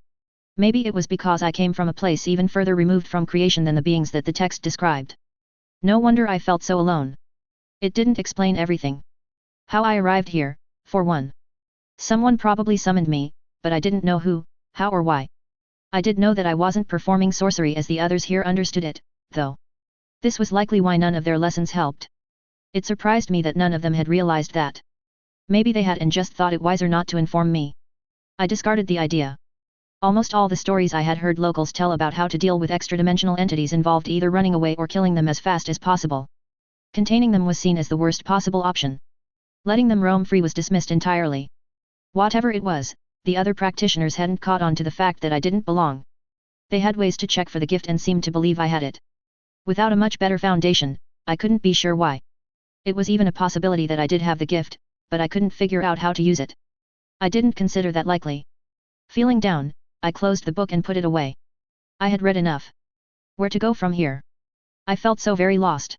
Maybe it was because I came from a place even further removed from creation than the beings that the text described. No wonder I felt so alone. It didn't explain everything. How I arrived here, for one. Someone probably summoned me, but I didn't know who, how or why. I did know that I wasn't performing sorcery as the others here understood it, though. This was likely why none of their lessons helped. It surprised me that none of them had realized that. Maybe they had and just thought it wiser not to inform me. I discarded the idea. Almost all the stories I had heard locals tell about how to deal with extra-dimensional entities involved either running away or killing them as fast as possible. Containing them was seen as the worst possible option. Letting them roam free was dismissed entirely. Whatever it was, the other practitioners hadn't caught on to the fact that I didn't belong. They had ways to check for the gift and seemed to believe I had it. Without a much better foundation, I couldn't be sure why. It was even a possibility that I did have the gift, but I couldn't figure out how to use it. I didn't consider that likely. Feeling down, I closed the book and put it away. I had read enough. Where to go from here? I felt so very lost.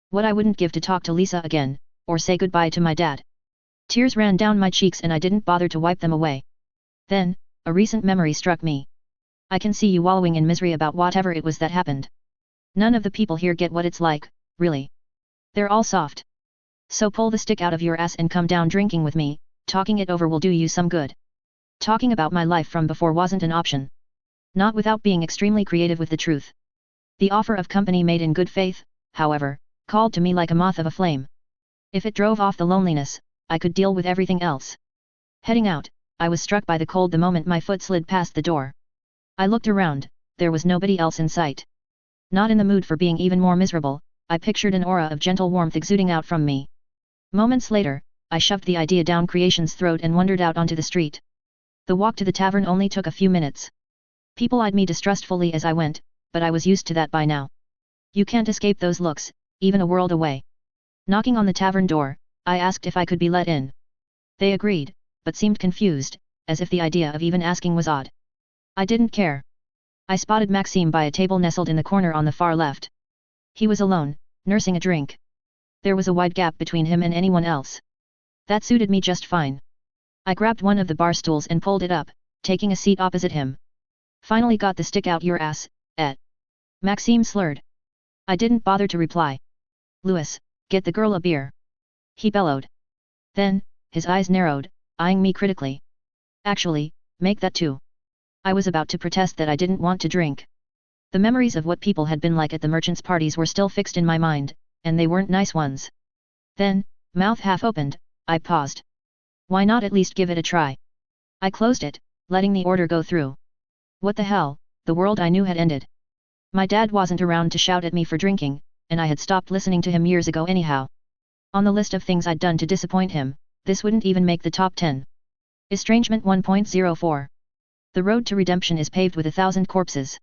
What I wouldn't give to talk to Lisa again, or say goodbye to my dad. Tears ran down my cheeks and I didn't bother to wipe them away. Then, a recent memory struck me. I can see you wallowing in misery about whatever it was that happened. None of the people here get what it's like, really. They're all soft. So pull the stick out of your ass and come down drinking with me, talking it over will do you some good. Talking about my life from before wasn't an option. Not without being extremely creative with the truth. The offer of company made in good faith, however, called to me like a moth of a flame. If it drove off the loneliness, I could deal with everything else. Heading out, I was struck by the cold the moment my foot slid past the door. I looked around, there was nobody else in sight. Not in the mood for being even more miserable, I pictured an aura of gentle warmth exuding out from me. Moments later, I shoved the idea down creation's throat and wandered out onto the street. The walk to the tavern only took a few minutes. People eyed me distrustfully as I went, but I was used to that by now. You can't escape those looks, even a world away. Knocking on the tavern door, I asked if I could be let in. They agreed, but seemed confused, as if the idea of even asking was odd. I didn't care. I spotted Maxime by a table nestled in the corner on the far left. He was alone, nursing a drink. There was a wide gap between him and anyone else. That suited me just fine. I grabbed one of the bar stools and pulled it up, taking a seat opposite him. Finally got the stick out your ass, et. Maxime slurred. I didn't bother to reply. Louis, get the girl a beer. He bellowed. Then, his eyes narrowed, eyeing me critically. Actually, make that too. I was about to protest that I didn't want to drink. The memories of what people had been like at the merchants' parties were still fixed in my mind, and they weren't nice ones. Then, mouth half opened, I paused. Why not at least give it a try? I closed it, letting the order go through. What the hell, the world I knew had ended. My dad wasn't around to shout at me for drinking, and I had stopped listening to him years ago anyhow. On the list of things I'd done to disappoint him, this wouldn't even make the top 10. Estrangement 1.04. The road to redemption is paved with 1,000 corpses.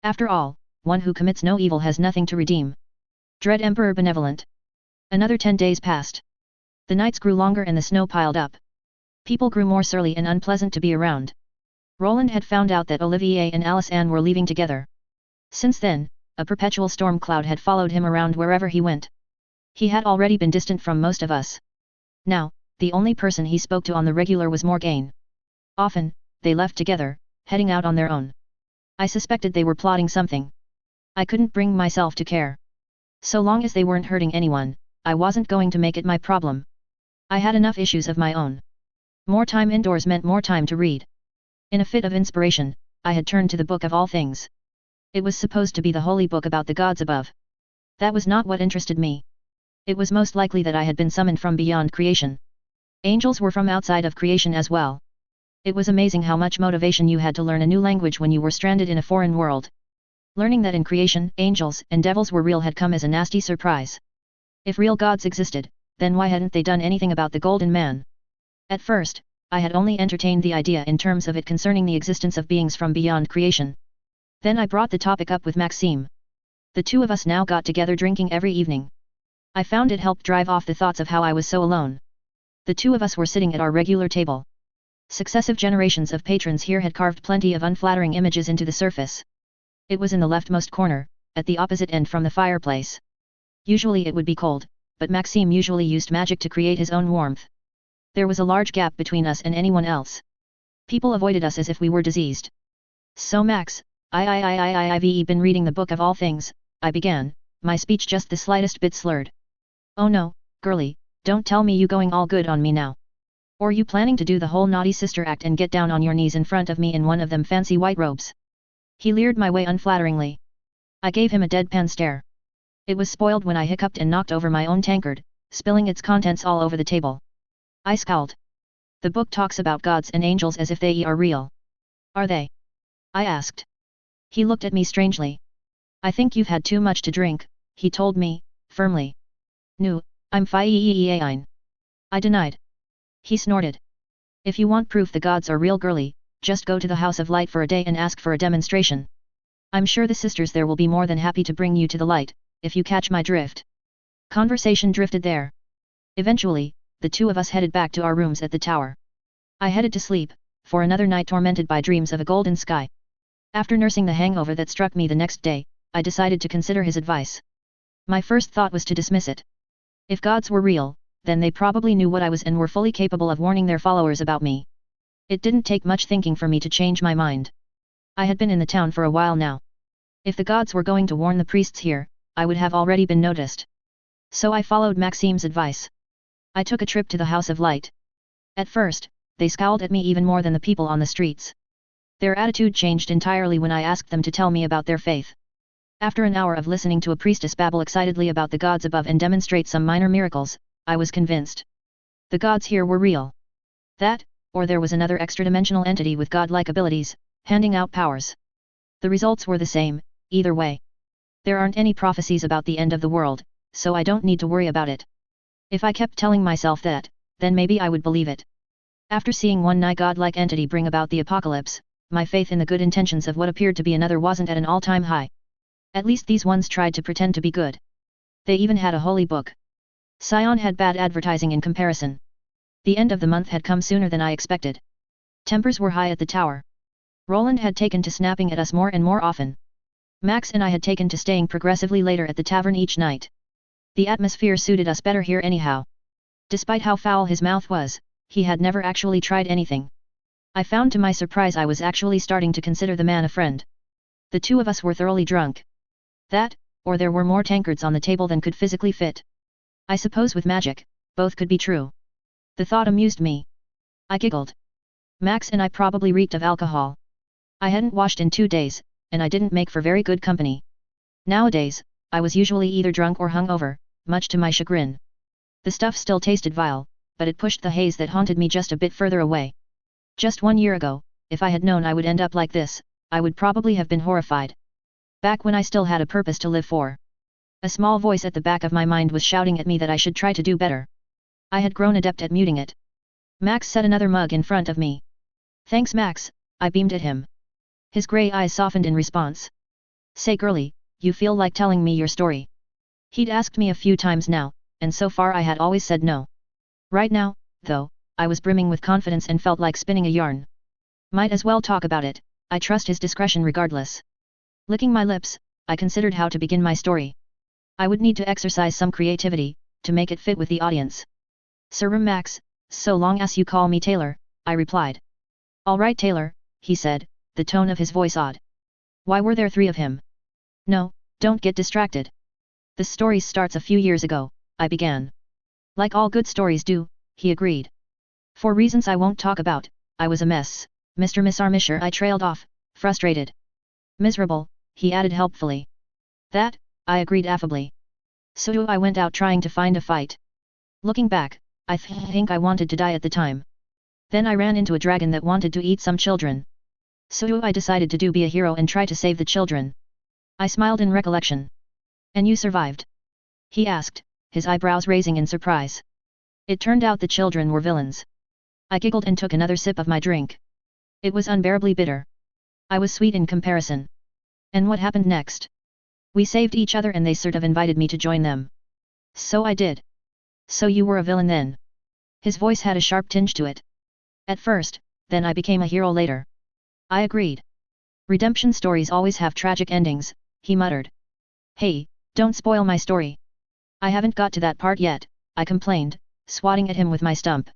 After all, one who commits no evil has nothing to redeem. Dread Emperor Benevolent. Another 10 days passed. The nights grew longer and the snow piled up. People grew more surly and unpleasant to be around. Roland had found out that Olivier and Alice Anne were leaving together. Since then, a perpetual storm cloud had followed him around wherever he went. He had already been distant from most of us. Now, the only person he spoke to on the regular was Morgane. Often, they left together, heading out on their own. I suspected they were plotting something. I couldn't bring myself to care. So long as they weren't hurting anyone, I wasn't going to make it my problem. I had enough issues of my own. More time indoors meant more time to read. In a fit of inspiration, I had turned to the Book of All Things. It was supposed to be the holy book about the gods above. That was not what interested me. It was most likely that I had been summoned from beyond creation. Angels were from outside of creation as well. It was amazing how much motivation you had to learn a new language when you were stranded in a foreign world. Learning that in creation, angels and devils were real had come as a nasty surprise. If real gods existed, then why hadn't they done anything about the Golden Man? At first, I had only entertained the idea in terms of it concerning the existence of beings from beyond creation. Then I brought the topic up with Maxime. The two of us now got together drinking every evening. I found it helped drive off the thoughts of how I was so alone. The two of us were sitting at our regular table. Successive generations of patrons here had carved plenty of unflattering images into the surface. It was in the leftmost corner, at the opposite end from the fireplace. Usually it would be cold, but Maxime usually used magic to create his own warmth. There was a large gap between us and anyone else. People avoided us as if we were diseased. So Max, I've been reading the Book of All Things, I began, my speech just the slightest bit slurred. Oh no, girlie, don't tell me you going all good on me now. Or you planning to do the whole naughty sister act and get down on your knees in front of me in one of them fancy white robes? He leered my way unflatteringly. I gave him a deadpan stare. It was spoiled when I hiccuped and knocked over my own tankard, spilling its contents all over the table. I scowled. The book talks about gods and angels as if they are real. Are they? I asked. He looked at me strangely. I think you've had too much to drink, he told me, firmly. No, I'm fine. I denied. He snorted. If you want proof the gods are real, girlie, just go to the House of Light for a day and ask for a demonstration. I'm sure the sisters there will be more than happy to bring you to the light, if you catch my drift. Conversation drifted there. Eventually, the two of us headed back to our rooms at the tower. I headed to sleep, for another night tormented by dreams of a golden sky. After nursing the hangover that struck me the next day, I decided to consider his advice. My first thought was to dismiss it. If gods were real, then they probably knew what I was and were fully capable of warning their followers about me. It didn't take much thinking for me to change my mind. I had been in the town for a while now. If the gods were going to warn the priests here, I would have already been noticed. So I followed Maxime's advice. I took a trip to the House of Light. At first, they scowled at me even more than the people on the streets. Their attitude changed entirely when I asked them to tell me about their faith. After an hour of listening to a priestess babble excitedly about the gods above and demonstrate some minor miracles, I was convinced. The gods here were real. That, or there was another extra-dimensional entity with godlike abilities, handing out powers. The results were the same, either way. There aren't any prophecies about the end of the world, so I don't need to worry about it. If I kept telling myself that, then maybe I would believe it. After seeing one nigh godlike entity bring about the apocalypse, my faith in the good intentions of what appeared to be another wasn't at an all-time high. At least these ones tried to pretend to be good. They even had a holy book. Sion had bad advertising in comparison. The end of the month had come sooner than I expected. Tempers were high at the tower. Roland had taken to snapping at us more and more often. Max and I had taken to staying progressively later at the tavern each night. The atmosphere suited us better here anyhow. Despite how foul his mouth was, he had never actually tried anything. I found to my surprise I was actually starting to consider the man a friend. The two of us were thoroughly drunk. That, or there were more tankards on the table than could physically fit. I suppose with magic, both could be true. The thought amused me. I giggled. Max and I probably reeked of alcohol. I hadn't washed in 2 days, and I didn't make for very good company. Nowadays, I was usually either drunk or hungover, much to my chagrin. The stuff still tasted vile, but it pushed the haze that haunted me just a bit further away. Just 1 year ago, if I had known I would end up like this, I would probably have been horrified. Back when I still had a purpose to live for. A small voice at the back of my mind was shouting at me that I should try to do better. I had grown adept at muting it. Max set another mug in front of me. Thanks Max, I beamed at him. His grey eyes softened in response. Say girlie, you feel like telling me your story? He'd asked me a few times now, and so far I had always said no. Right now, though, I was brimming with confidence and felt like spinning a yarn. Might as well talk about it, I trust his discretion regardless. Licking my lips, I considered how to begin my story. I would need to exercise some creativity, to make it fit with the audience. Sir Max, so long as you call me Taylor, I replied. All right Taylor, he said, the tone of his voice odd. Why were there 3 of him? No, don't get distracted. The story starts a few years ago, I began. Like all good stories do, he agreed. For reasons I won't talk about, I was a mess, Mr. Miss Armisher, I trailed off, frustrated. Miserable, he added helpfully. That, I agreed affably. So I went out trying to find a fight. Looking back, I think I wanted to die at the time. Then I ran into a dragon that wanted to eat some children. So I decided to be a hero and try to save the children. I smiled in recollection. And you survived? He asked, his eyebrows raising in surprise. It turned out the children were villains. I giggled and took another sip of my drink. It was unbearably bitter. I was sweet in comparison. And what happened next? We saved each other and they sort of invited me to join them. So I did. So you were a villain then? His voice had a sharp tinge to it. At first, then I became a hero later. I agreed. Redemption stories always have tragic endings, he muttered. Hey, don't spoil my story. I haven't got to that part yet, I complained, swatting at him with my stump.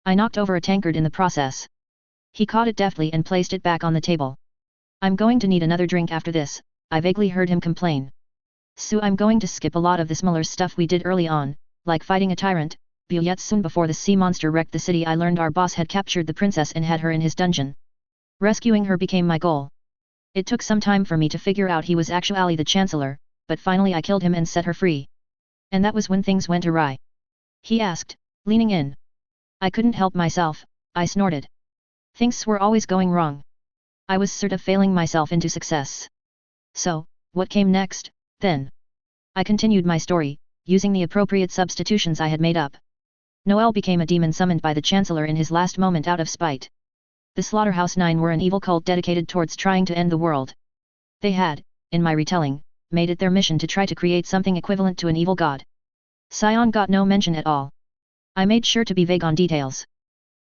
I knocked over a tankard in the process. He caught it deftly and placed it back on the table. I'm going to need another drink after this, I vaguely heard him complain. So I'm going to skip a lot of the smaller stuff we did early on, like fighting a tyrant, but yet soon before the sea monster wrecked the city I learned our boss had captured the princess and had her in his dungeon. Rescuing her became my goal. It took some time for me to figure out he was actually the Chancellor, but finally I killed him and set her free. And that was when things went awry. He asked, leaning in. I couldn't help myself, I snorted. Things were always going wrong. I was sort of failing myself into success. So, what came next, then? I continued my story, using the appropriate substitutions I had made up. Noel became a demon summoned by the Chancellor in his last moment out of spite. The Slaughterhouse Nine were an evil cult dedicated towards trying to end the world. They had, in my retelling, made it their mission to try to create something equivalent to an evil god. Sion got no mention at all. I made sure to be vague on details.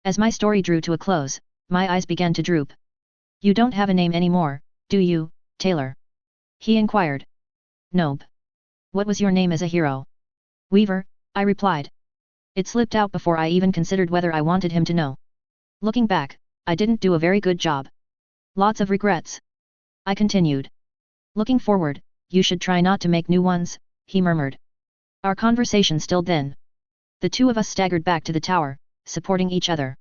As my story drew to a close, my eyes began to droop. You don't have a name anymore, do you, Taylor? He inquired. Nope. What was your name as a hero? Weaver, I replied. It slipped out before I even considered whether I wanted him to know. Looking back, I didn't do a very good job. Lots of regrets. I continued. Looking forward, you should try not to make new ones, he murmured. Our conversation stilled then. The 2 of us staggered back to the tower, supporting each other.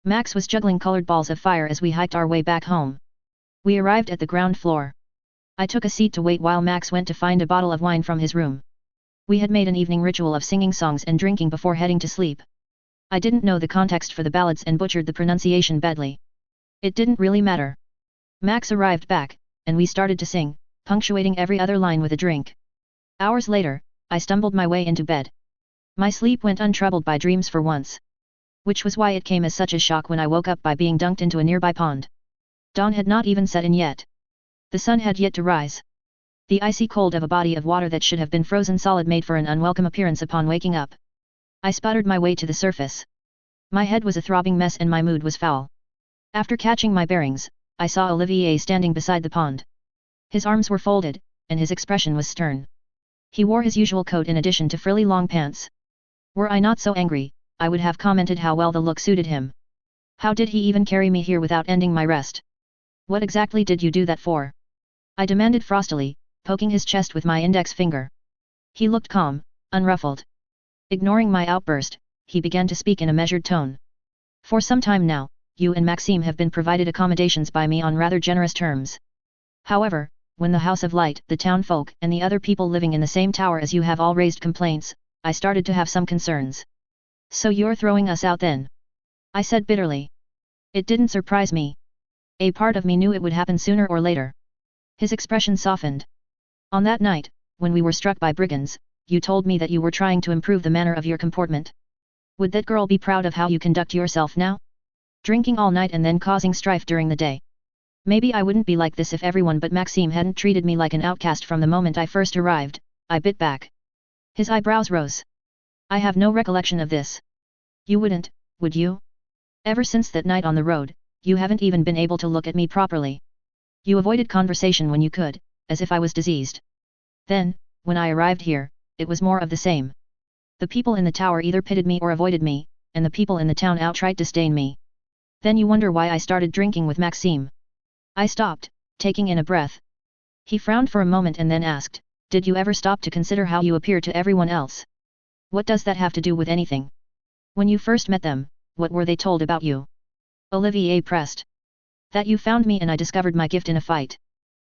Max was juggling colored balls of fire as we hiked our way back home. We arrived at the ground floor. I took a seat to wait while Max went to find a bottle of wine from his room. We had made an evening ritual of singing songs and drinking before heading to sleep. I didn't know the context for the ballads and butchered the pronunciation badly. It didn't really matter. Max arrived back, and we started to sing, punctuating every other line with a drink. Hours later, I stumbled my way into bed. My sleep went untroubled by dreams for once. Which was why it came as such a shock when I woke up by being dunked into a nearby pond. Dawn had not even set in yet. The sun had yet to rise. The icy cold of a body of water that should have been frozen solid made for an unwelcome appearance upon waking up. I sputtered my way to the surface. My head was a throbbing mess and my mood was foul. After catching my bearings, I saw Olivier standing beside the pond. His arms were folded, and his expression was stern. He wore his usual coat in addition to frilly long pants. Were I not so angry, I would have commented how well the look suited him. How did he even carry me here without ending my rest? What exactly did you do that for? I demanded frostily, poking his chest with my index finger. He looked calm, unruffled. Ignoring my outburst, he began to speak in a measured tone. For some time now, you and Maxime have been provided accommodations by me on rather generous terms. However, when the House of Light, the townfolk, and the other people living in the same tower as you have all raised complaints, I started to have some concerns. So you're throwing us out then? I said bitterly. It didn't surprise me. A part of me knew it would happen sooner or later. His expression softened. On that night, when we were struck by brigands, you told me that you were trying to improve the manner of your comportment. Would that girl be proud of how you conduct yourself now? Drinking all night and then causing strife during the day. Maybe I wouldn't be like this if everyone but Maxime hadn't treated me like an outcast from the moment I first arrived, I bit back. His eyebrows rose. I have no recollection of this. You wouldn't, would you? Ever since that night on the road, you haven't even been able to look at me properly. You avoided conversation when you could, as if I was diseased. Then, when I arrived here, it was more of the same. The people in the tower either pitied me or avoided me, and the people in the town outright disdained me. Then you wonder why I started drinking with Maxime. I stopped, taking in a breath. He frowned for a moment and then asked, "Did you ever stop to consider how you appear to everyone else? What does that have to do with anything? When you first met them, what were they told about you?" Olivier pressed. "That you found me and I discovered my gift in a fight,"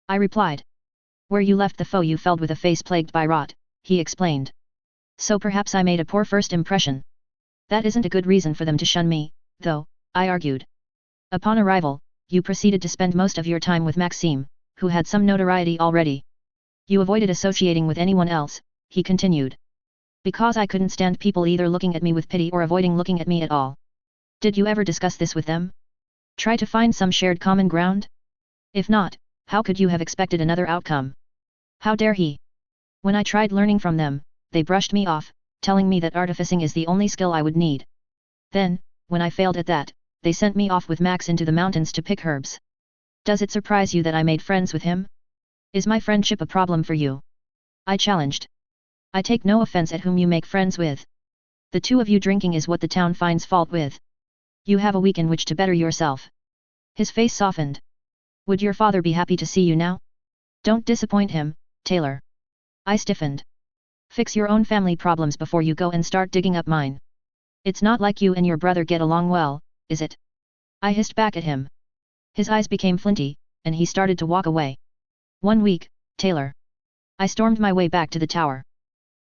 I replied. "Where you left the foe you felled with a face plagued by rot," he explained. "So perhaps I made a poor first impression. That isn't a good reason for them to shun me, though," I argued. "Upon arrival, you proceeded to spend most of your time with Maxime, who had some notoriety already. You avoided associating with anyone else," he continued. "Because I couldn't stand people either looking at me with pity or avoiding looking at me at all. Did you ever discuss this with them? Try to find some shared common ground? If not, how could you have expected another outcome? How dare he?" When I tried learning from them, they brushed me off, telling me that artificing is the only skill I would need. Then, when I failed at that, they sent me off with Max into the mountains to pick herbs. Does it surprise you that I made friends with him? Is my friendship a problem for you?" I challenged. "I take no offense at whom you make friends with. The two of you drinking is what the town finds fault with. You have a week in which to better yourself." His face softened. "Would your father be happy to see you now? Don't disappoint him, Taylor." I stiffened. "Fix your own family problems before you go and start digging up mine. It's not like you and your brother get along well, is it?" I hissed back at him. His eyes became flinty, and he started to walk away. "1 week, Taylor." I stormed my way back to the tower.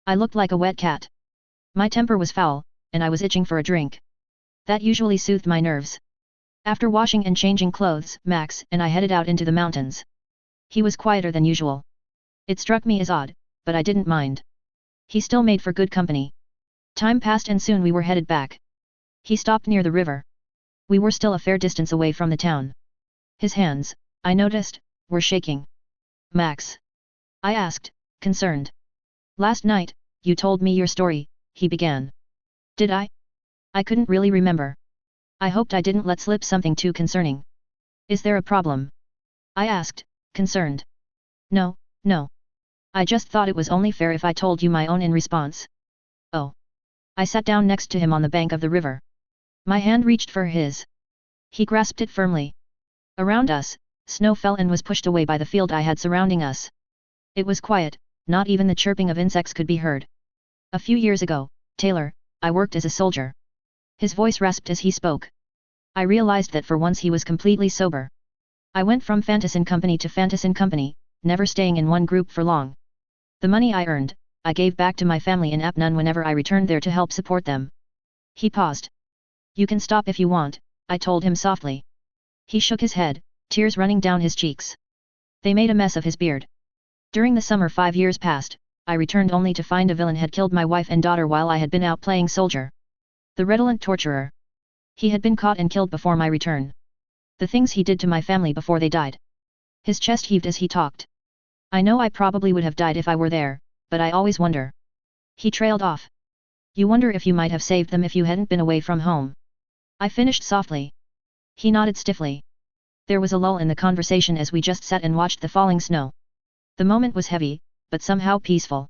I looked like a wet cat. My temper was foul, and I was itching for a drink. That usually soothed my nerves. After washing and changing clothes, Max and I headed out into the mountains. He was quieter than usual. It struck me as odd, but I didn't mind. He still made for good company. Time passed and soon we were headed back. He stopped near the river. We were still a fair distance away from the town. His hands, I noticed, were shaking. "Max?" I asked, concerned. "Last night, you told me your story," he began. "Did I? I couldn't really remember. I hoped I didn't let slip something too concerning. Is there a problem?" I asked, concerned. No. I just thought it was only fair if I told you my own in response." "Oh." I sat down next to him on the bank of the river. My hand reached for his. He grasped it firmly. Around us, snow fell and was pushed away by the field I had surrounding us. It was quiet, not even the chirping of insects could be heard. "A few years ago, Taylor, I worked as a soldier." His voice rasped as he spoke. I realized that for once he was completely sober. "I went from Fantassin Company to Fantassin Company, never staying in one group for long. The money I earned, I gave back to my family in Apnun whenever I returned there to help support them." He paused. "You can stop if you want," I told him softly. He shook his head, tears running down his cheeks. They made a mess of his beard. "During the summer 5 years passed, I returned only to find a villain had killed my wife and daughter while I had been out playing soldier. The redolent torturer. He had been caught and killed before my return. The things he did to my family before they died." His chest heaved as he talked. "I know I probably would have died if I were there, but I always wonder." He trailed off. "You wonder if you might have saved them if you hadn't been away from home." I finished softly. He nodded stiffly. There was a lull in the conversation as we just sat and watched the falling snow. The moment was heavy, but somehow peaceful.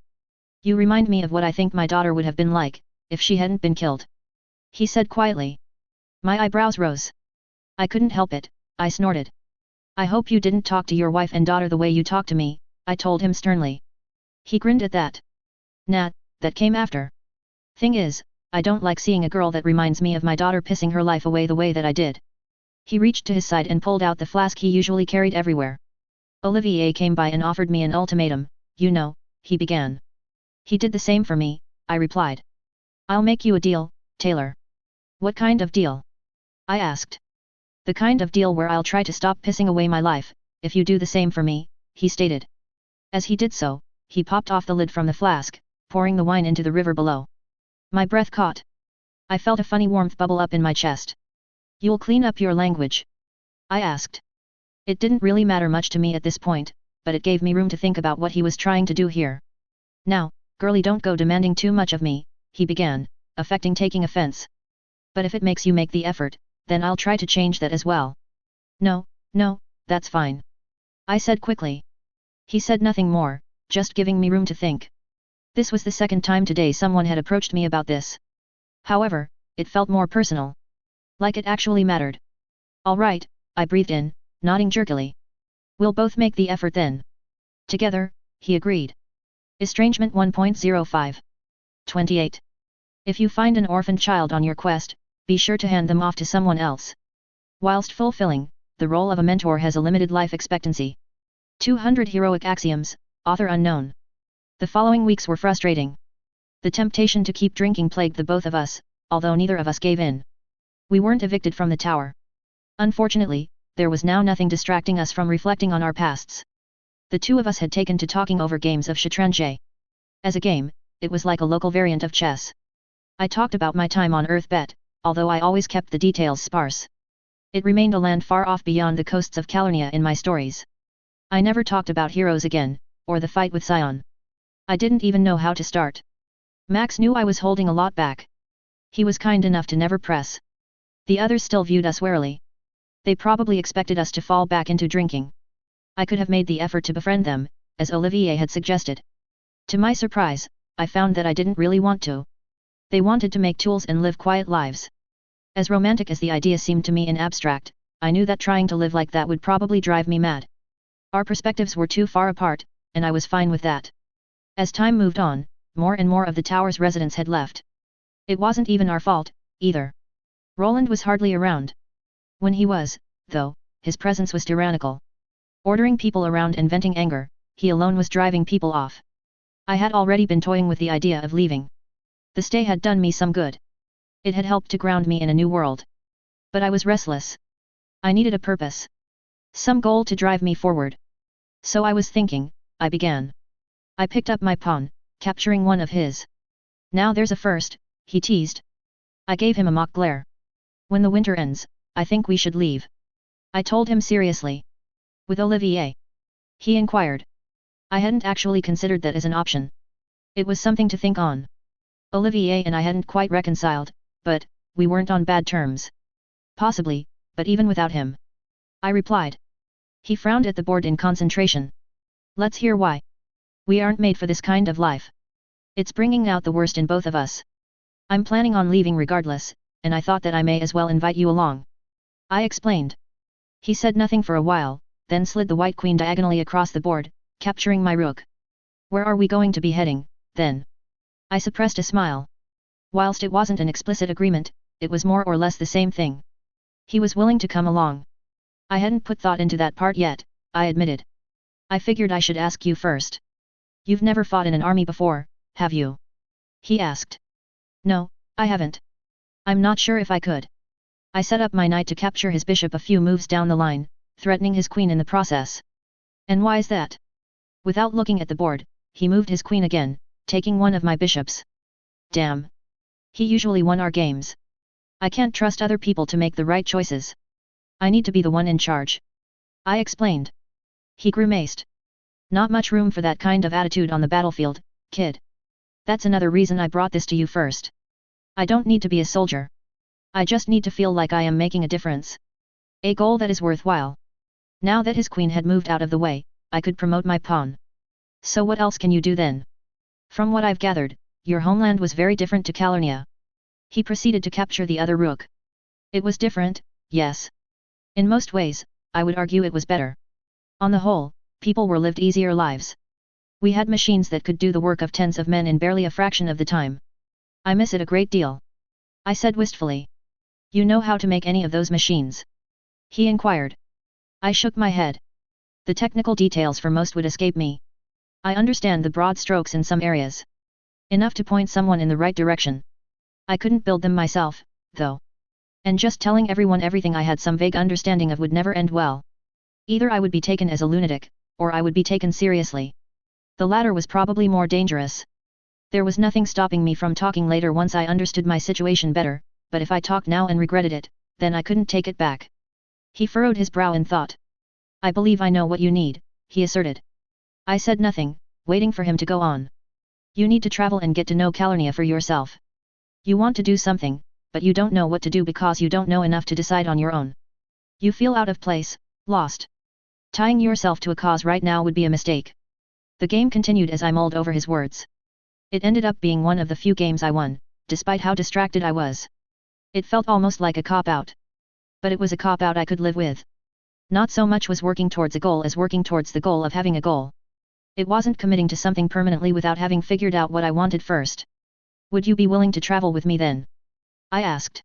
"You remind me of what I think my daughter would have been like, if she hadn't been killed," he said quietly. My eyebrows rose. "I couldn't help it," I snorted. "I hope you didn't talk to your wife and daughter the way you talked to me," I told him sternly. He grinned at that. "Nah, that came after. Thing is, I don't like seeing a girl that reminds me of my daughter pissing her life away the way that I did." He reached to his side and pulled out the flask he usually carried everywhere. "Olivier came by and offered me an ultimatum, you know," he began. "He did the same for me," I replied. "I'll make you a deal, Taylor." "What kind of deal?" I asked. "The kind of deal where I'll try to stop pissing away my life, if you do the same for me," he stated. As he did so, he popped off the lid from the flask, pouring the wine into the river below. My breath caught. I felt a funny warmth bubble up in my chest. "You'll clean up your language?" I asked. It didn't really matter much to me at this point, but it gave me room to think about what he was trying to do here. "Now, girlie, don't go demanding too much of me," he began, affecting taking offense. "But if it makes you make the effort, then I'll try to change that as well." No, that's fine," I said quickly. He said nothing more, just giving me room to think. This was the second time today someone had approached me about this. However, it felt more personal. Like it actually mattered. "All right," I breathed in, nodding jerkily. We'll both make the effort then. Together, he agreed. Estrangement 1.05. 28. If you find an orphan child on your quest, be sure to hand them off to someone else. Whilst fulfilling, the role of a mentor has a limited life expectancy. 200 Heroic Axioms, author unknown. The following weeks were frustrating. The temptation to keep drinking plagued the both of us, although neither of us gave in. We weren't evicted from the tower. Unfortunately, there was now nothing distracting us from reflecting on our pasts. The two of us had taken to talking over games of Shatranj. As a game, it was like a local variant of chess. I talked about my time on Earthbet, although I always kept the details sparse. It remained a land far off beyond the coasts of Calernia in my stories. I never talked about heroes again, or the fight with Sion. I didn't even know how to start. Max knew I was holding a lot back. He was kind enough to never press. The others still viewed us warily. They probably expected us to fall back into drinking. I could have made the effort to befriend them, as Olivier had suggested. To my surprise, I found that I didn't really want to. They wanted to make tools and live quiet lives. As romantic as the idea seemed to me in abstract, I knew that trying to live like that would probably drive me mad. Our perspectives were too far apart, and I was fine with that. As time moved on, more and more of the tower's residents had left. It wasn't even our fault, either. Roland was hardly around. When he was, though, his presence was tyrannical. Ordering people around and venting anger, he alone was driving people off. I had already been toying with the idea of leaving. The stay had done me some good. It had helped to ground me in a new world. But I was restless. I needed a purpose. Some goal to drive me forward. So I was thinking, I began. I picked up my pawn, capturing one of his. Now there's a first, he teased. I gave him a mock glare. When the winter ends, I think we should leave. I told him seriously. With Olivier? He inquired. I hadn't actually considered that as an option. It was something to think on. Olivier and I hadn't quite reconciled, but we weren't on bad terms. Possibly, but even without him. I replied. He frowned at the board in concentration. Let's hear why. We aren't made for this kind of life. It's bringing out the worst in both of us. I'm planning on leaving regardless, and I thought that I may as well invite you along. I explained. He said nothing for a while, then slid the white queen diagonally across the board, capturing my rook. Where are we going to be heading, then? I suppressed a smile. Whilst it wasn't an explicit agreement, it was more or less the same thing. He was willing to come along. I hadn't put thought into that part yet, I admitted. I figured I should ask you first. You've never fought in an army before, have you? He asked. No, I haven't. I'm not sure if I could. I set up my knight to capture his bishop a few moves down the line, threatening his queen in the process. And why is that? Without looking at the board, he moved his queen again, taking one of my bishops. Damn. He usually won our games. I can't trust other people to make the right choices. I need to be the one in charge. I explained. He grimaced. Not much room for that kind of attitude on the battlefield, kid. That's another reason I brought this to you first. I don't need to be a soldier. I just need to feel like I am making a difference. A goal that is worthwhile. Now that his queen had moved out of the way, I could promote my pawn. So what else can you do then? From what I've gathered, your homeland was very different to Calernia. He proceeded to capture the other rook. It was different, yes. In most ways, I would argue it was better. On the whole, people were lived easier lives. We had machines that could do the work of tens of men in barely a fraction of the time. I miss it a great deal. I said wistfully. You know how to make any of those machines? He inquired. I shook my head. The technical details for most would escape me. I understand the broad strokes in some areas. Enough to point someone in the right direction. I couldn't build them myself, though. And just telling everyone everything I had some vague understanding of would never end well. Either I would be taken as a lunatic, or I would be taken seriously. The latter was probably more dangerous. There was nothing stopping me from talking later once I understood my situation better, but if I talked now and regretted it, then I couldn't take it back. He furrowed his brow in thought. I believe I know what you need, he asserted. I said nothing, waiting for him to go on. You need to travel and get to know Calernia for yourself. You want to do something, but you don't know what to do because you don't know enough to decide on your own. You feel out of place, lost. Tying yourself to a cause right now would be a mistake. The game continued as I mulled over his words. It ended up being one of the few games I won, despite how distracted I was. It felt almost like a cop-out. But it was a cop-out I could live with. Not so much was working towards a goal as working towards the goal of having a goal. It wasn't committing to something permanently without having figured out what I wanted first. Would you be willing to travel with me then? I asked.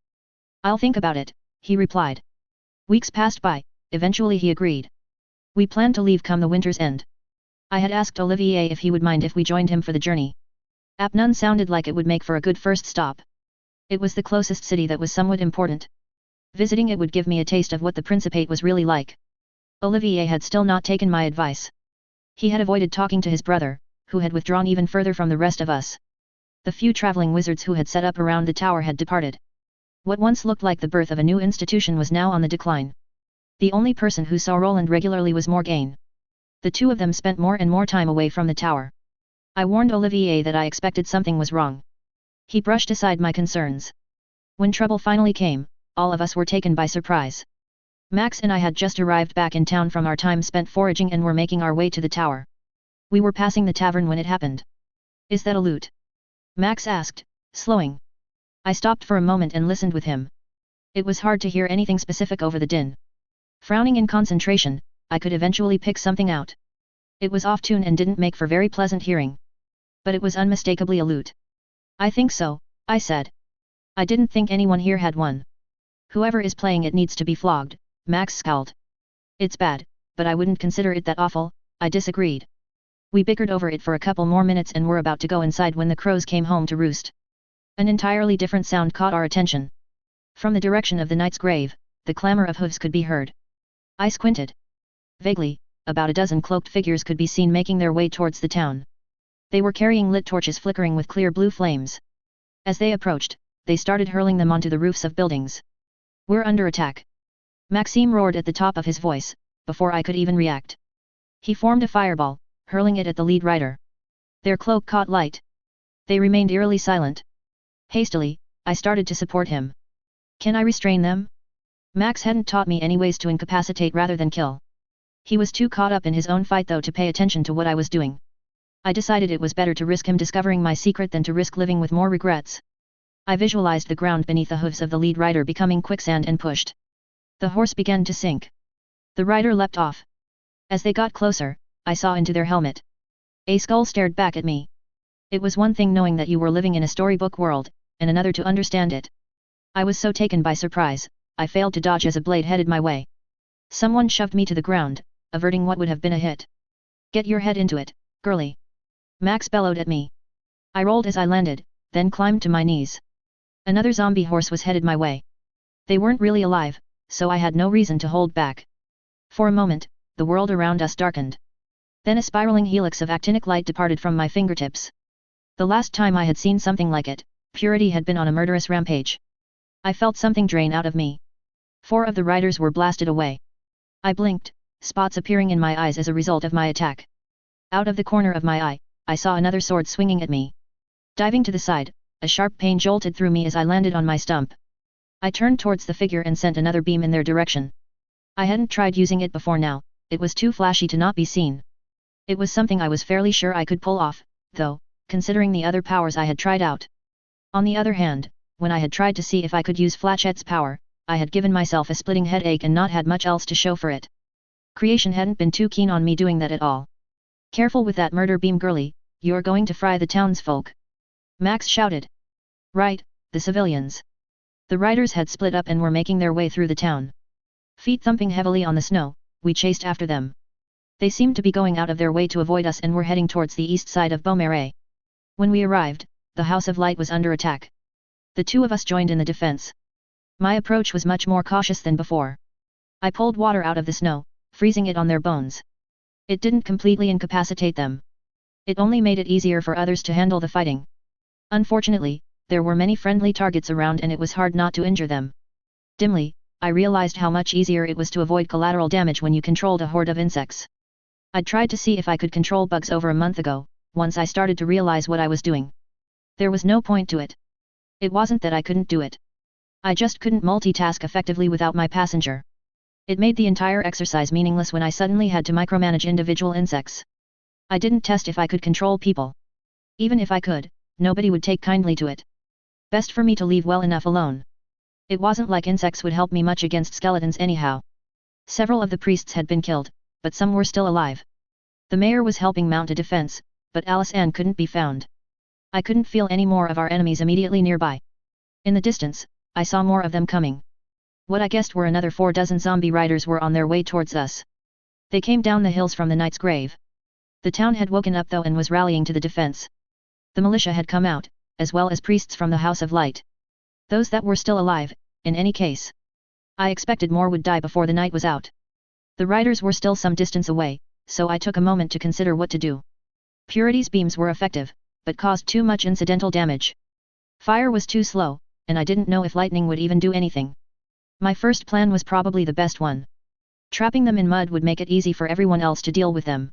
I'll think about it, he replied. Weeks passed by, eventually he agreed. We planned to leave come the winter's end. I had asked Olivier if he would mind if we joined him for the journey. Apnun sounded like it would make for a good first stop. It was the closest city that was somewhat important. Visiting it would give me a taste of what the Principate was really like. Olivier had still not taken my advice. He had avoided talking to his brother, who had withdrawn even further from the rest of us. The few traveling wizards who had set up around the tower had departed. What once looked like the birth of a new institution was now on the decline. The only person who saw Roland regularly was Morgane. The two of them spent more and more time away from the tower. I warned Olivier that I expected something was wrong. He brushed aside my concerns. When trouble finally came, all of us were taken by surprise. Max and I had just arrived back in town from our time spent foraging and were making our way to the tower. We were passing the tavern when it happened. Is that a loot? Max asked, slowing. I stopped for a moment and listened with him. It was hard to hear anything specific over the din. Frowning in concentration, I could eventually pick something out. It was off-tune and didn't make for very pleasant hearing. But it was unmistakably a lute. I think so, I said. I didn't think anyone here had one. Whoever is playing it needs to be flogged, Max scowled. It's bad, but I wouldn't consider it that awful, I disagreed. We bickered over it for a couple more minutes and were about to go inside when the crows came home to roost. An entirely different sound caught our attention. From the direction of the knight's grave, the clamor of hooves could be heard. I squinted. Vaguely, about a dozen cloaked figures could be seen making their way towards the town. They were carrying lit torches flickering with clear blue flames. As they approached, they started hurling them onto the roofs of buildings. We're under attack. Maxime roared at the top of his voice, before I could even react. He formed a fireball, hurling it at the lead rider. Their cloak caught light. They remained eerily silent. Hastily, I started to support him. Can I restrain them? Max hadn't taught me any ways to incapacitate rather than kill. He was too caught up in his own fight though to pay attention to what I was doing. I decided it was better to risk him discovering my secret than to risk living with more regrets. I visualized the ground beneath the hooves of the lead rider becoming quicksand and pushed. The horse began to sink. The rider leapt off. As they got closer, I saw into their helmet. A skull stared back at me. It was one thing knowing that you were living in a storybook world, and another to understand it. I was so taken by surprise, I failed to dodge as a blade headed my way. Someone shoved me to the ground, averting what would have been a hit. Get your head into it, girlie. Max bellowed at me. I rolled as I landed, then climbed to my knees. Another zombie horse was headed my way. They weren't really alive, so I had no reason to hold back. For a moment, the world around us darkened. Then a spiraling helix of actinic light departed from my fingertips. The last time I had seen something like it, Purity had been on a murderous rampage. I felt something drain out of me. 4 of the riders were blasted away. I blinked, spots appearing in my eyes as a result of my attack. Out of the corner of my eye, I saw another sword swinging at me. Diving to the side, a sharp pain jolted through me as I landed on my stump. I turned towards the figure and sent another beam in their direction. I hadn't tried using it before now, it was too flashy to not be seen. It was something I was fairly sure I could pull off, though, considering the other powers I had tried out. On the other hand, when I had tried to see if I could use Flatchet's power, I had given myself a splitting headache and not had much else to show for it. Creation hadn't been too keen on me doing that at all. Careful with that murder beam, girlie, you're going to fry the townsfolk. Max shouted. Right, the civilians. The riders had split up and were making their way through the town. Feet thumping heavily on the snow, we chased after them. They seemed to be going out of their way to avoid us and were heading towards the east side of Beaumarais. When we arrived, the House of Light was under attack. The 2 of us joined in the defense. My approach was much more cautious than before. I pulled water out of the snow, freezing it on their bones. It didn't completely incapacitate them. It only made it easier for others to handle the fighting. Unfortunately, there were many friendly targets around and it was hard not to injure them. Dimly, I realized how much easier it was to avoid collateral damage when you controlled a horde of insects. I'd tried to see if I could control bugs over a month ago, once I started to realize what I was doing. There was no point to it. It wasn't that I couldn't do it. I just couldn't multitask effectively without my passenger. It made the entire exercise meaningless when I suddenly had to micromanage individual insects. I didn't test if I could control people. Even if I could, nobody would take kindly to it. Best for me to leave well enough alone. It wasn't like insects would help me much against skeletons anyhow. Several of the priests had been killed, but some were still alive. The mayor was helping mount a defense, but Alice Ann couldn't be found. I couldn't feel any more of our enemies immediately nearby. In the distance, I saw more of them coming. What I guessed were another 4 dozen zombie riders were on their way towards us. They came down the hills from the Knight's Grave. The town had woken up though and was rallying to the defense. The militia had come out, as well as priests from the House of Light. Those that were still alive, in any case. I expected more would die before the night was out. The riders were still some distance away, so I took a moment to consider what to do. Purity's beams were effective, but caused too much incidental damage. Fire was too slow, and I didn't know if lightning would even do anything. My first plan was probably the best one. Trapping them in mud would make it easy for everyone else to deal with them.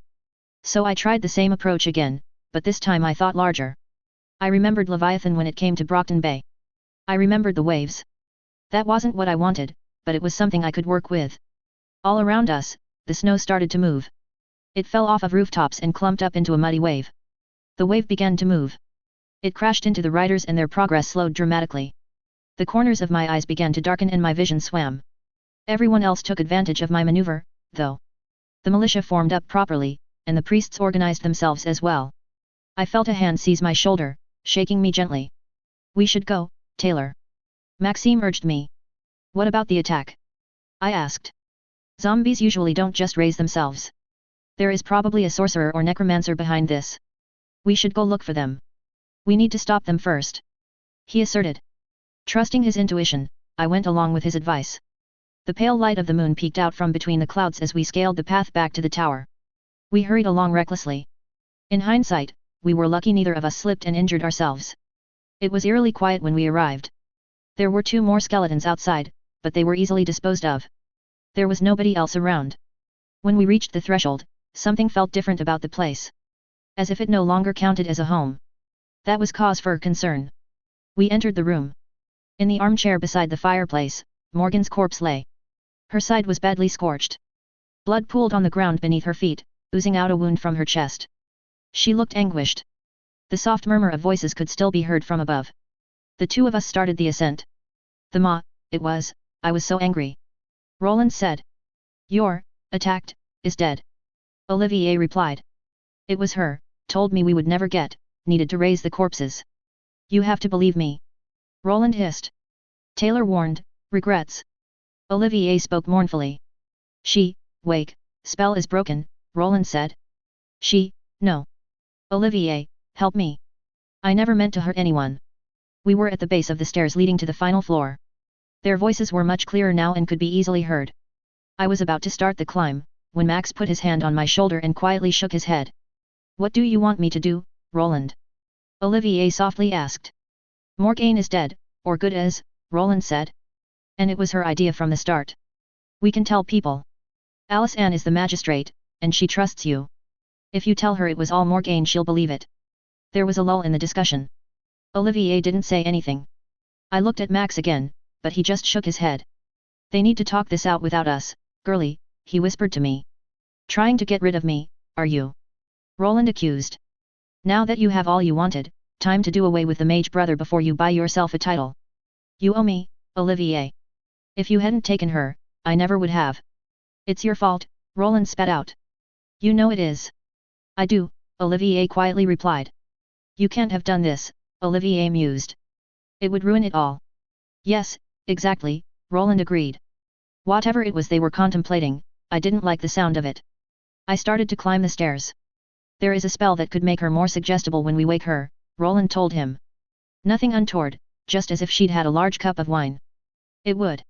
So I tried the same approach again, but this time I thought larger. I remembered Leviathan when it came to Brockton Bay. I remembered the waves. That wasn't what I wanted, but it was something I could work with. All around us, the snow started to move. It fell off of rooftops and clumped up into a muddy wave. The wave began to move. It crashed into the riders and their progress slowed dramatically. The corners of my eyes began to darken and my vision swam. Everyone else took advantage of my maneuver, though. The militia formed up properly, and the priests organized themselves as well. I felt a hand seize my shoulder, shaking me gently. "We should go, Taylor." Maxime urged me. "What about the attack?" I asked. "Zombies usually don't just raise themselves. There is probably a sorcerer or necromancer behind this. We should go look for them. We need to stop them first," he asserted. Trusting his intuition, I went along with his advice. The pale light of the moon peeked out from between the clouds as we scaled the path back to the tower. We hurried along recklessly. In hindsight, we were lucky neither of us slipped and injured ourselves. It was eerily quiet when we arrived. There were 2 more skeletons outside, but they were easily disposed of. There was nobody else around. When we reached the threshold, something felt different about the place. As if it no longer counted as a home. That was cause for concern. We entered the room. In the armchair beside the fireplace, Morgan's corpse lay. Her side was badly scorched. Blood pooled on the ground beneath her feet, oozing out a wound from her chest. She looked anguished. The soft murmur of voices could still be heard from above. The 2 of us started the ascent. I was so angry. Roland said. "Your, attacked, is dead." Olivier replied. "It was her, told me we would never needed to raise the corpses. You have to believe me." Roland hissed. Taylor warned, "Regrets." Olivier spoke mournfully. "Wake, spell is broken," Roland said. No. Olivier, help me. I never meant to hurt anyone." We were at the base of the stairs leading to the final floor. Their voices were much clearer now and could be easily heard. I was about to start the climb, when Max put his hand on my shoulder and quietly shook his head. "What do you want me to do, Roland?" Olivier softly asked. "Morgane is dead, or good as," Roland said. "And it was her idea from the start. We can tell people. Alice Ann is the magistrate, and she trusts you. If you tell her it was all Morgane she'll believe it." There was a lull in the discussion. Olivier didn't say anything. I looked at Max again, but he just shook his head. "They need to talk this out without us, girlie," he whispered to me. "Trying to get rid of me, are you?" Roland accused. "Now that you have all you wanted, time to do away with the mage brother before you buy yourself a title. You owe me, Olivier. If you hadn't taken her, I never would have." "It's your fault," Roland spat out. "You know it is." "I do," Olivier quietly replied. "You can't have done this," Olivier mused. "It would ruin it all." "Yes, exactly," Roland agreed. Whatever it was they were contemplating, I didn't like the sound of it. I started to climb the stairs. "There is a spell that could make her more suggestible when we wake her," Roland told him. "Nothing untoward, just as if she'd had a large cup of wine." "It would."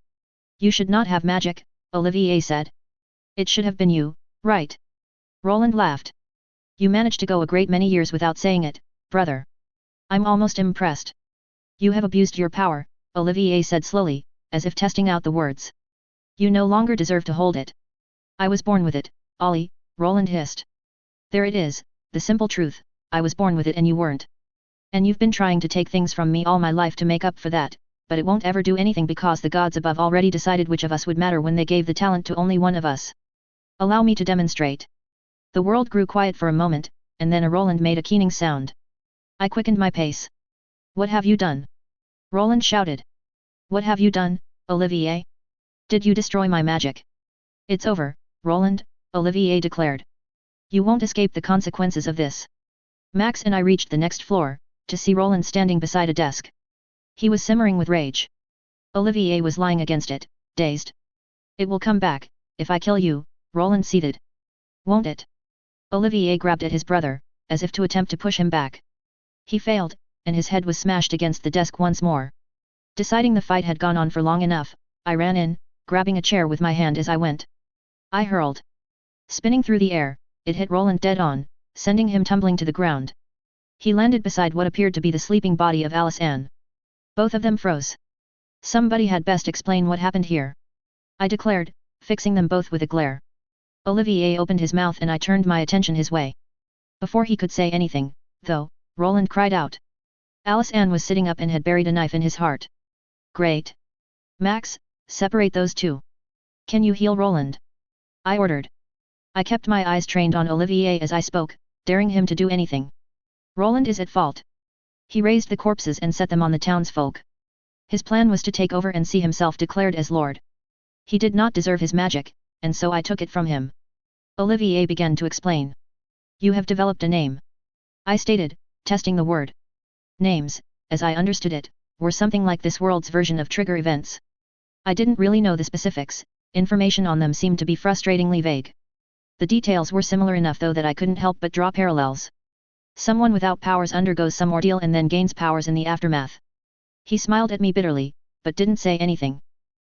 "You should not have magic," Olivier said. "It should have been you, right?" Roland laughed. "You managed to go a great many years without saying it, brother. I'm almost impressed." "You have abused your power," Olivier said slowly, as if testing out the words. "You no longer deserve to hold it." "I was born with it, Ollie," Roland hissed. "There it is, the simple truth, I was born with it and you weren't. And you've been trying to take things from me all my life to make up for that, but it won't ever do anything because the gods above already decided which of us would matter when they gave the talent to only one of us. Allow me to demonstrate." The world grew quiet for a moment, and then a Roland made a keening sound. I quickened my pace. "What have you done?" Roland shouted. "What have you done, Olivier? Did you destroy my magic?" It's over, Roland, Olivier declared. You won't escape the consequences of this. Max and I reached the next floor, to see Roland standing beside a desk. He was simmering with rage. Olivier was lying against it, dazed. It will come back, if I kill you, Roland seethed. Won't it? Olivier grabbed at his brother, as if to attempt to push him back. He failed, and his head was smashed against the desk once more. Deciding the fight had gone on for long enough, I ran in, grabbing a chair with my hand as I went. I hurled. Spinning through the air, it hit Roland dead on, sending him tumbling to the ground. He landed beside what appeared to be the sleeping body of Alice Ann. Both of them froze. Somebody had best explain what happened here, I declared, fixing them both with a glare. Olivier opened his mouth and I turned my attention his way. Before he could say anything, though, Roland cried out. Alice Ann was sitting up and had buried a knife in his heart. Great. Max, separate those two. Can you heal Roland? I ordered. I kept my eyes trained on Olivier as I spoke, daring him to do anything. Roland is at fault. He raised the corpses and set them on the townsfolk. His plan was to take over and see himself declared as Lord. He did not deserve his magic, and so I took it from him. Olivier began to explain. You have developed a name. I stated, testing the word. Names, as I understood it, were something like this world's version of trigger events. I didn't really know the specifics, information on them seemed to be frustratingly vague. The details were similar enough though that I couldn't help but draw parallels. Someone without powers undergoes some ordeal and then gains powers in the aftermath. He smiled at me bitterly, but didn't say anything.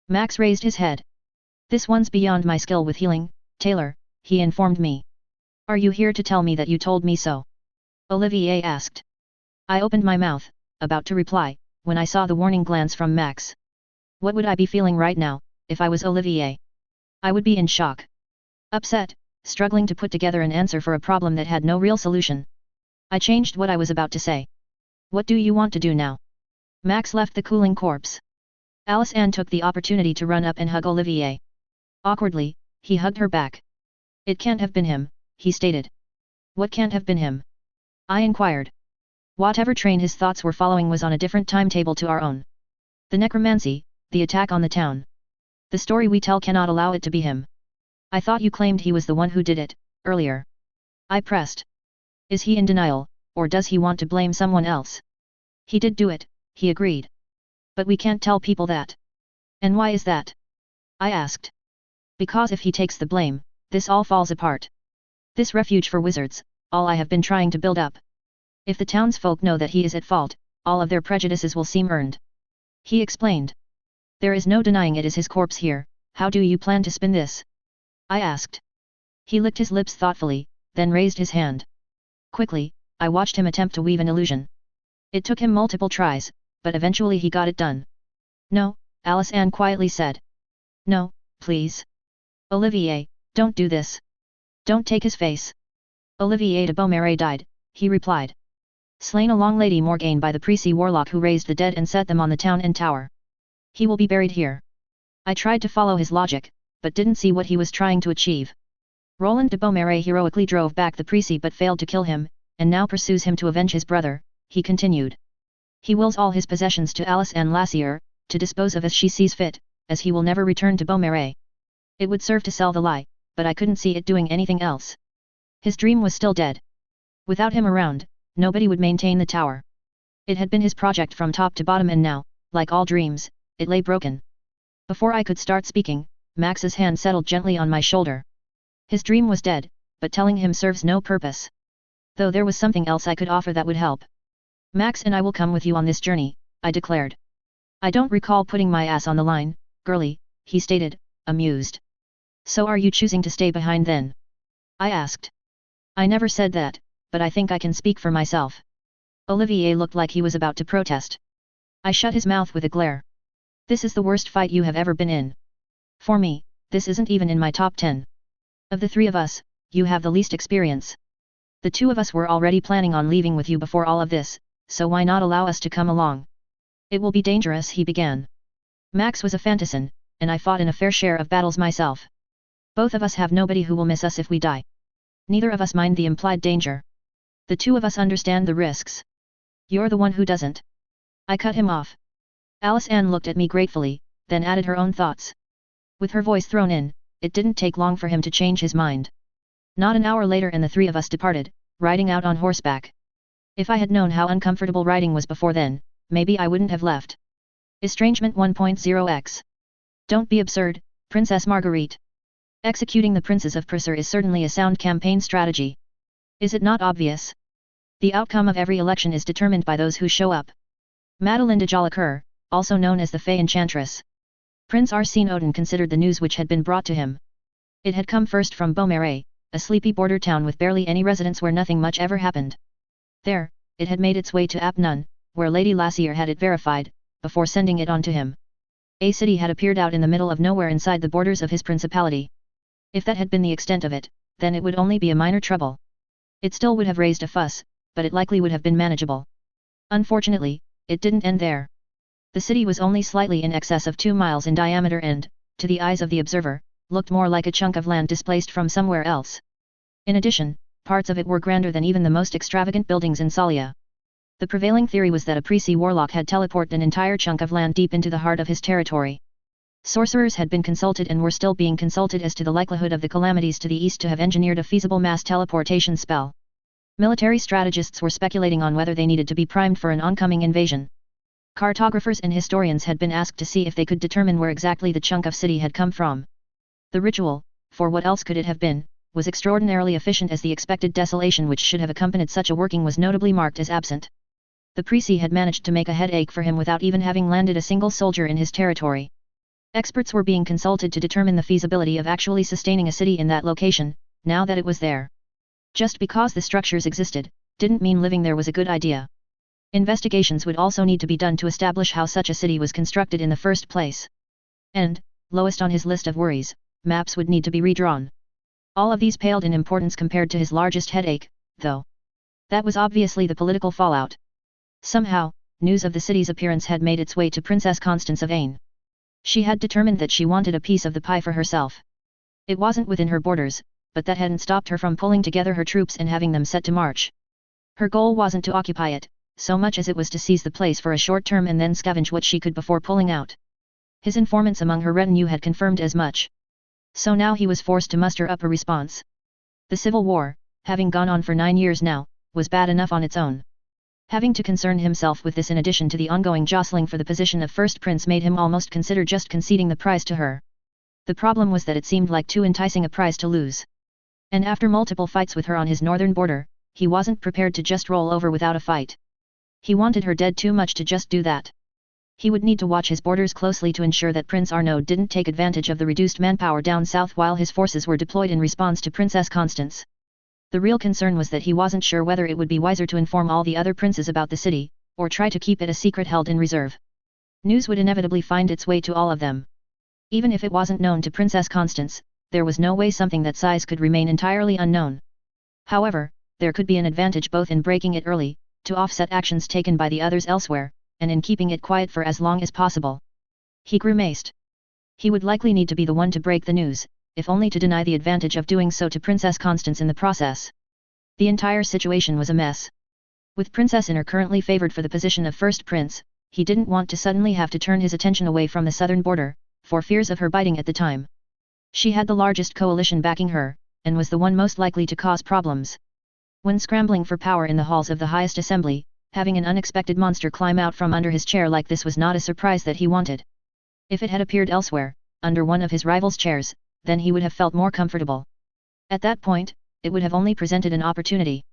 Max raised his head. This one's beyond my skill with healing, Taylor, he informed me. Are you here to tell me that you told me so? Olivier asked. I opened my mouth, about to reply, when I saw the warning glance from Max. What would I be feeling right now, if I was Olivier? I would be in shock. Upset, struggling to put together an answer for a problem that had no real solution. I changed what I was about to say. What do you want to do now? Max left the cooling corpse. Alice Ann took the opportunity to run up and hug Olivier. Awkwardly, he hugged her back. It can't have been him, he stated. What can't have been him? I inquired. Whatever train his thoughts were following was on a different timetable to our own. The necromancy, the attack on the town. The story we tell cannot allow it to be him. I thought you claimed he was the one who did it, earlier. I pressed. Is he in denial, or does he want to blame someone else? He did do it, he agreed. But we can't tell people that. And why is that? I asked. Because if he takes the blame, this all falls apart. This refuge for wizards, all I have been trying to build up. If the townsfolk know that he is at fault, all of their prejudices will seem earned. He explained. There is no denying it is his corpse here, how do you plan to spin this? I asked. He licked his lips thoughtfully, then raised his hand. Quickly, I watched him attempt to weave an illusion. It took him multiple tries, but eventually he got it done. No, Alice Ann quietly said. No, please. Olivier, don't do this. Don't take his face. Olivier de Beaumarais died, he replied. Slain along Lady Morgane by the Prissy warlock who raised the dead and set them on the town and tower. He will be buried here. I tried to follow his logic, but didn't see what he was trying to achieve. Roland de Beaumarais heroically drove back the Prissy but failed to kill him, and now pursues him to avenge his brother, he continued. He wills all his possessions to Alice Ann Lassier, to dispose of as she sees fit, as he will never return to Beaumarais. It would serve to sell the lie, but I couldn't see it doing anything else. His dream was still dead. Without him around, nobody would maintain the tower. It had been his project from top to bottom and now, like all dreams, it lay broken. Before I could start speaking, Max's hand settled gently on my shoulder. His dream was dead, but telling him serves no purpose. Though there was something else I could offer that would help. Max and I will come with you on this journey, I declared. I don't recall putting my ass on the line, girlie, he stated, amused. So are you choosing to stay behind then? I asked. I never said that, but I think I can speak for myself. Olivier looked like he was about to protest. I shut his mouth with a glare. This is the worst fight you have ever been in. For me, this isn't even in my top 10. Of the three of us, you have the least experience. The two of us were already planning on leaving with you before all of this, so why not allow us to come along? It will be dangerous, he began. Max was a fantassin, and I fought in a fair share of battles myself. Both of us have nobody who will miss us if we die. Neither of us mind the implied danger. The two of us understand the risks. You're the one who doesn't. I cut him off. Alice Ann looked at me gratefully, then added her own thoughts. With her voice thrown in, it didn't take long for him to change his mind. Not an hour later and the three of us departed, riding out on horseback. If I had known how uncomfortable riding was before then, maybe I wouldn't have left. Estrangement 1.0x. Don't be absurd, Princess Marguerite. Executing the princes of Prussia is certainly a sound campaign strategy. Is it not obvious? The outcome of every election is determined by those who show up. Madeleine de Jolicoeur, also known as the Fey Enchantress. Prince Arsène Odin considered the news which had been brought to him. It had come first from Beaumarais, a sleepy border town with barely any residents where nothing much ever happened. There, it had made its way to Apnon, where Lady Lassier had it verified, before sending it on to him. A city had appeared out in the middle of nowhere inside the borders of his principality. If that had been the extent of it, then it would only be a minor trouble. It still would have raised a fuss, but it likely would have been manageable. Unfortunately, it didn't end there. The city was only slightly in excess of 2 miles in diameter and, to the eyes of the observer, looked more like a chunk of land displaced from somewhere else. In addition, parts of it were grander than even the most extravagant buildings in Salia. The prevailing theory was that a Prissy warlock had teleported an entire chunk of land deep into the heart of his territory. Sorcerers had been consulted and were still being consulted as to the likelihood of the calamities to the east to have engineered a feasible mass teleportation spell. Military strategists were speculating on whether they needed to be primed for an oncoming invasion. Cartographers and historians had been asked to see if they could determine where exactly the chunk of city had come from. The ritual, for what else could it have been, was extraordinarily efficient as the expected desolation which should have accompanied such a working was notably marked as absent. The Prissy had managed to make a headache for him without even having landed a single soldier in his territory. Experts were being consulted to determine the feasibility of actually sustaining a city in that location, now that it was there. Just because the structures existed, didn't mean living there was a good idea. Investigations would also need to be done to establish how such a city was constructed in the first place. And, lowest on his list of worries, maps would need to be redrawn. All of these paled in importance compared to his largest headache, though. That was obviously the political fallout. Somehow, news of the city's appearance had made its way to Princess Constance of Ain. She had determined that she wanted a piece of the pie for herself. It wasn't within her borders, but that hadn't stopped her from pulling together her troops and having them set to march. Her goal wasn't to occupy it, so much as it was to seize the place for a short term and then scavenge what she could before pulling out. His informants among her retinue had confirmed as much. So now he was forced to muster up a response. The civil war, having gone on for 9 years now, was bad enough on its own. Having to concern himself with this in addition to the ongoing jostling for the position of first prince made him almost consider just conceding the prize to her. The problem was that it seemed like too enticing a prize to lose. And after multiple fights with her on his northern border, he wasn't prepared to just roll over without a fight. He wanted her dead too much to just do that. He would need to watch his borders closely to ensure that Prince Arnaud didn't take advantage of the reduced manpower down south while his forces were deployed in response to Princess Constance. The real concern was that he wasn't sure whether it would be wiser to inform all the other princes about the city, or try to keep it a secret held in reserve. News would inevitably find its way to all of them. Even if it wasn't known to Princess Constance, there was no way something that size could remain entirely unknown. However, there could be an advantage both in breaking it early, to offset actions taken by the others elsewhere, and in keeping it quiet for as long as possible. He grimaced. He would likely need to be the one to break the news, if only to deny the advantage of doing so to Princess Constance in the process. The entire situation was a mess. With Princess Inner currently favored for the position of first prince, he didn't want to suddenly have to turn his attention away from the southern border, for fears of her biting at the time. She had the largest coalition backing her, and was the one most likely to cause problems. When scrambling for power in the halls of the highest assembly, having an unexpected monster climb out from under his chair like this was not a surprise that he wanted. If it had appeared elsewhere, under one of his rivals' chairs, then he would have felt more comfortable. At that point, it would have only presented an opportunity.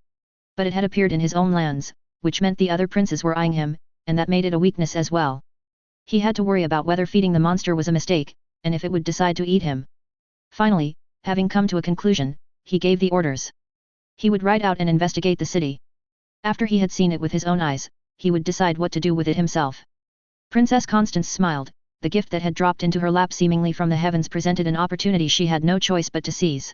But it had appeared in his own lands, which meant the other princes were eyeing him, and that made it a weakness as well. He had to worry about whether feeding the monster was a mistake, and if it would decide to eat him. Finally, having come to a conclusion, he gave the orders. He would ride out and investigate the city. After he had seen it with his own eyes, he would decide what to do with it himself. Princess Constance smiled. The gift that had dropped into her lap seemingly from the heavens presented an opportunity she had no choice but to seize.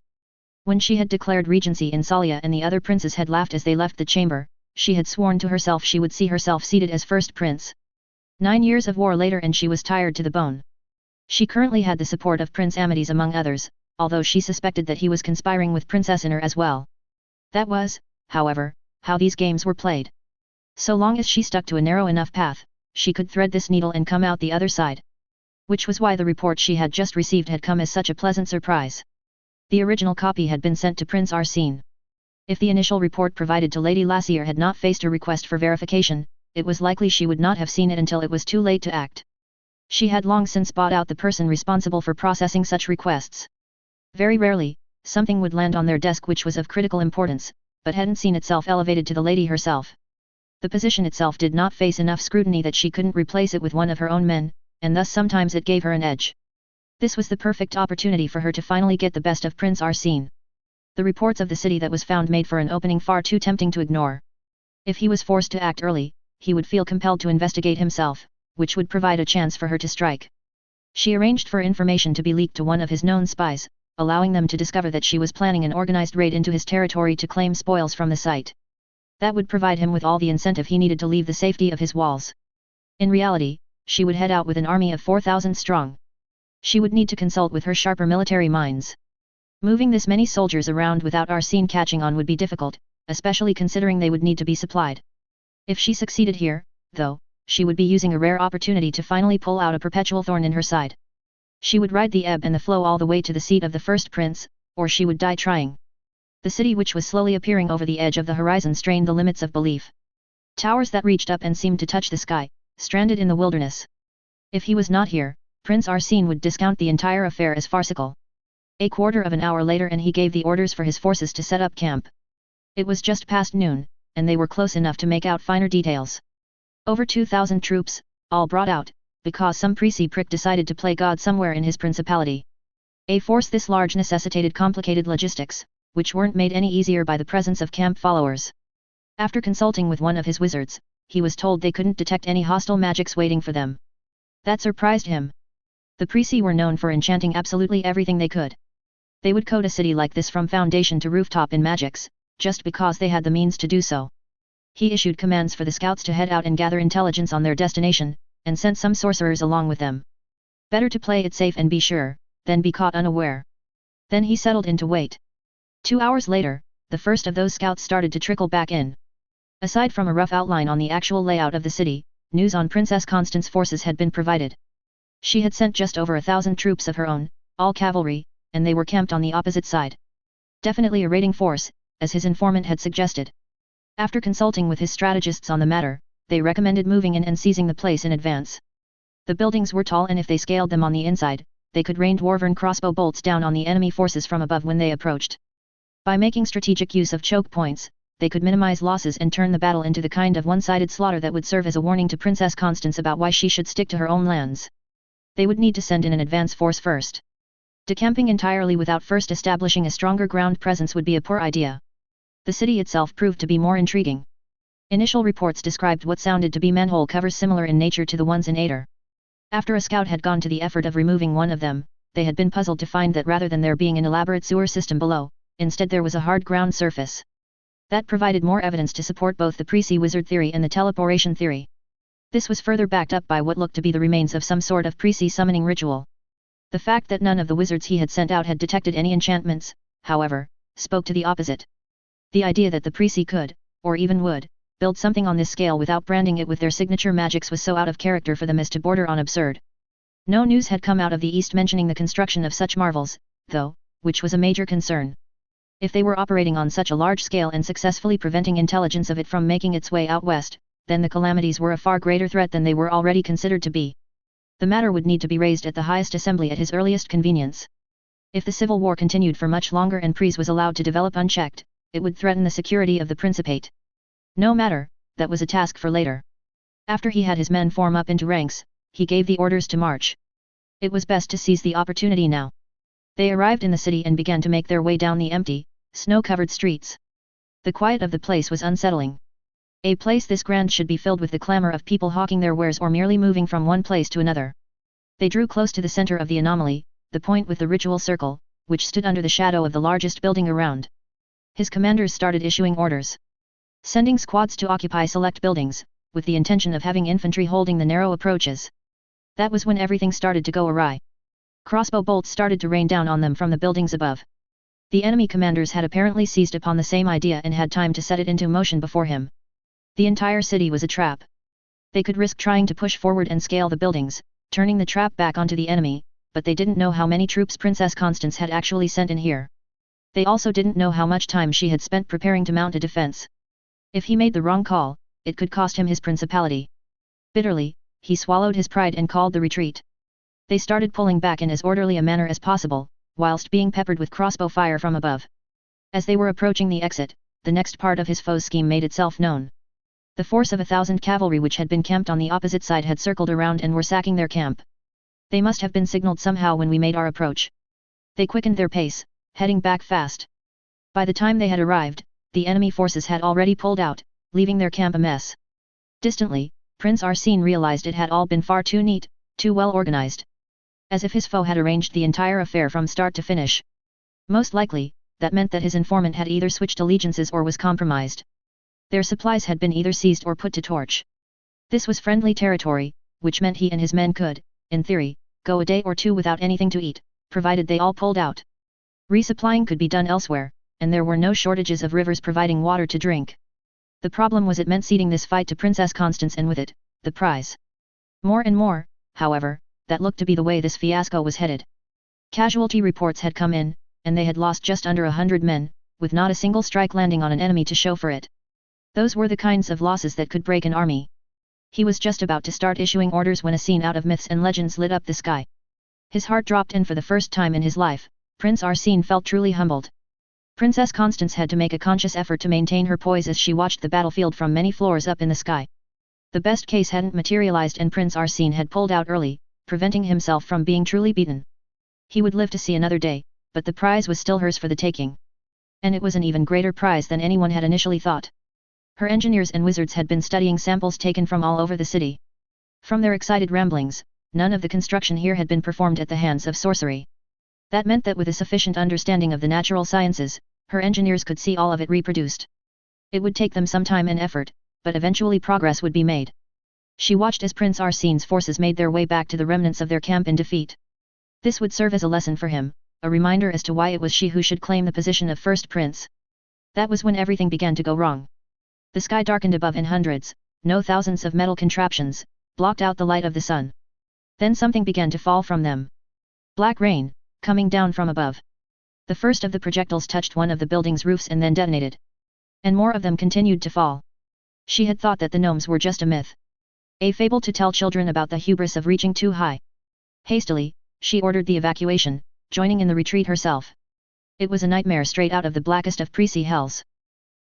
When she had declared regency in Salia and the other princes had laughed as they left the chamber, she had sworn to herself she would see herself seated as first prince. 9 years of war later and she was tired to the bone. She currently had the support of Prince Amadis among others, although she suspected that he was conspiring with Princess Inner as well. That was, however, how these games were played. So long as she stuck to a narrow enough path, she could thread this needle and come out the other side. which was why the report she had just received had come as such a pleasant surprise. The original copy had been sent to Prince Arsene. If the initial report provided to Lady Lassier had not faced a request for verification, it was likely she would not have seen it until it was too late to act. She had long since bought out the person responsible for processing such requests. Very rarely, something would land on their desk which was of critical importance, but hadn't seen itself elevated to the lady herself. The position itself did not face enough scrutiny that she couldn't replace it with one of her own men, and thus sometimes it gave her an edge. This was the perfect opportunity for her to finally get the best of Prince Arsene. The reports of the city that was found made for an opening far too tempting to ignore. If he was forced to act early, he would feel compelled to investigate himself, which would provide a chance for her to strike. She arranged for information to be leaked to one of his known spies, allowing them to discover that she was planning an organized raid into his territory to claim spoils from the site. That would provide him with all the incentive he needed to leave the safety of his walls. In reality, she would head out with an army of 4,000 strong. She would need to consult with her sharper military minds. Moving this many soldiers around without Arsene catching on would be difficult, especially considering they would need to be supplied. If she succeeded here, though, she would be using a rare opportunity to finally pull out a perpetual thorn in her side. She would ride the ebb and the flow all the way to the seat of the first prince, or she would die trying. The city which was slowly appearing over the edge of the horizon strained the limits of belief. Towers that reached up and seemed to touch the sky, stranded in the wilderness. If he was not here, Prince Arsene would discount the entire affair as farcical. A quarter of an hour later and he gave the orders for his forces to set up camp. It was just past noon, and they were close enough to make out finer details. Over 2,000 troops, all brought out, because some Prissy prick decided to play God somewhere in his principality. A force this large necessitated complicated logistics, which weren't made any easier by the presence of camp followers. After consulting with one of his wizards, he was told they couldn't detect any hostile magics waiting for them. That surprised him. The Prissy were known for enchanting absolutely everything they could. They would coat a city like this from foundation to rooftop in magics, just because they had the means to do so. He issued commands for the scouts to head out and gather intelligence on their destination, and sent some sorcerers along with them. Better to play it safe and be sure, than be caught unaware. Then he settled in to wait. 2 hours later, the first of those scouts started to trickle back in. Aside from a rough outline on the actual layout of the city, news on Princess Constance's forces had been provided. She had sent just over 1,000 troops of her own, all cavalry, and they were camped on the opposite side. Definitely a raiding force, as his informant had suggested. After consulting with his strategists on the matter, they recommended moving in and seizing the place in advance. The buildings were tall and if they scaled them on the inside, they could rain dwarven crossbow bolts down on the enemy forces from above when they approached. By making strategic use of choke points, they could minimize losses and turn the battle into the kind of one-sided slaughter that would serve as a warning to Princess Constance about why she should stick to her own lands. They would need to send in an advance force first. Decamping entirely without first establishing a stronger ground presence would be a poor idea. The city itself proved to be more intriguing. Initial reports described what sounded to be manhole covers similar in nature to the ones in Ader. After a scout had gone to the effort of removing one of them, they had been puzzled to find that rather than there being an elaborate sewer system below, instead there was a hard ground surface. That provided more evidence to support both the Prissy wizard theory and the teleportation theory. This was further backed up by what looked to be the remains of some sort of Prissy summoning ritual. The fact that none of the wizards he had sent out had detected any enchantments, however, spoke to the opposite. The idea that the Prissy could, or even would, build something on this scale without branding it with their signature magics was so out of character for them as to border on absurd. No news had come out of the East mentioning the construction of such marvels, though, which was a major concern. If they were operating on such a large scale and successfully preventing intelligence of it from making its way out west, then the calamities were a far greater threat than they were already considered to be. The matter would need to be raised at the highest assembly at his earliest convenience. If the civil war continued for much longer and Prise was allowed to develop unchecked, it would threaten the security of the Principate. No matter, that was a task for later. After he had his men form up into ranks, he gave the orders to march. It was best to seize the opportunity now. They arrived in the city and began to make their way down the empty, snow-covered streets. The quiet of the place was unsettling. A place this grand should be filled with the clamor of people hawking their wares or merely moving from one place to another. They drew close to the center of the anomaly, the point with the ritual circle, which stood under the shadow of the largest building around. His commanders started issuing orders. Sending squads to occupy select buildings, with the intention of having infantry holding the narrow approaches. That was when everything started to go awry. Crossbow bolts started to rain down on them from the buildings above. The enemy commanders had apparently seized upon the same idea and had time to set it into motion before him. The entire city was a trap. They could risk trying to push forward and scale the buildings, turning the trap back onto the enemy, but they didn't know how many troops Princess Constance had actually sent in here. They also didn't know how much time she had spent preparing to mount a defense. If he made the wrong call, it could cost him his principality. Bitterly, he swallowed his pride and called the retreat. They started pulling back in as orderly a manner as possible, whilst being peppered with crossbow fire from above. As they were approaching the exit, the next part of his foe's scheme made itself known. The force of 1,000 cavalry which had been camped on the opposite side had circled around and were sacking their camp. They must have been signaled somehow when we made our approach. They quickened their pace, heading back fast. By the time they had arrived, the enemy forces had already pulled out, leaving their camp a mess. Distantly, Prince Arsene realized it had all been far too neat, too well organized. As if his foe had arranged the entire affair from start to finish. Most likely, that meant that his informant had either switched allegiances or was compromised. Their supplies had been either seized or put to torch. This was friendly territory, which meant he and his men could, in theory, go a day or two without anything to eat, provided they all pulled out. Resupplying could be done elsewhere, and there were no shortages of rivers providing water to drink. The problem was it meant ceding this fight to Princess Constance and with it, the prize. More and more, however, that looked to be the way this fiasco was headed. Casualty reports had come in, and they had lost just under 100 men, with not a single strike landing on an enemy to show for it. Those were the kinds of losses that could break an army. He was just about to start issuing orders when a scene out of myths and legends lit up the sky. His heart dropped, and for the first time in his life, Prince Arsene felt truly humbled. Princess Constance had to make a conscious effort to maintain her poise as she watched the battlefield from many floors up in the sky. The best case hadn't materialized and Prince Arsene had pulled out early, preventing himself from being truly beaten. He would live to see another day, but the prize was still hers for the taking. And it was an even greater prize than anyone had initially thought. Her engineers and wizards had been studying samples taken from all over the city. From their excited ramblings, none of the construction here had been performed at the hands of sorcery. That meant that with a sufficient understanding of the natural sciences, her engineers could see all of it reproduced. It would take them some time and effort, but eventually progress would be made. She watched as Prince Arsene's forces made their way back to the remnants of their camp in defeat. This would serve as a lesson for him, a reminder as to why it was she who should claim the position of first prince. That was when everything began to go wrong. The sky darkened above and hundreds, no thousands of metal contraptions, blocked out the light of the sun. Then something began to fall from them. Black rain, coming down from above. The first of the projectiles touched one of the building's roofs and then detonated. And more of them continued to fall. She had thought that the gnomes were just a myth. A fable to tell children about the hubris of reaching too high. Hastily, she ordered the evacuation, joining in the retreat herself. It was a nightmare straight out of the blackest of Prissy hells.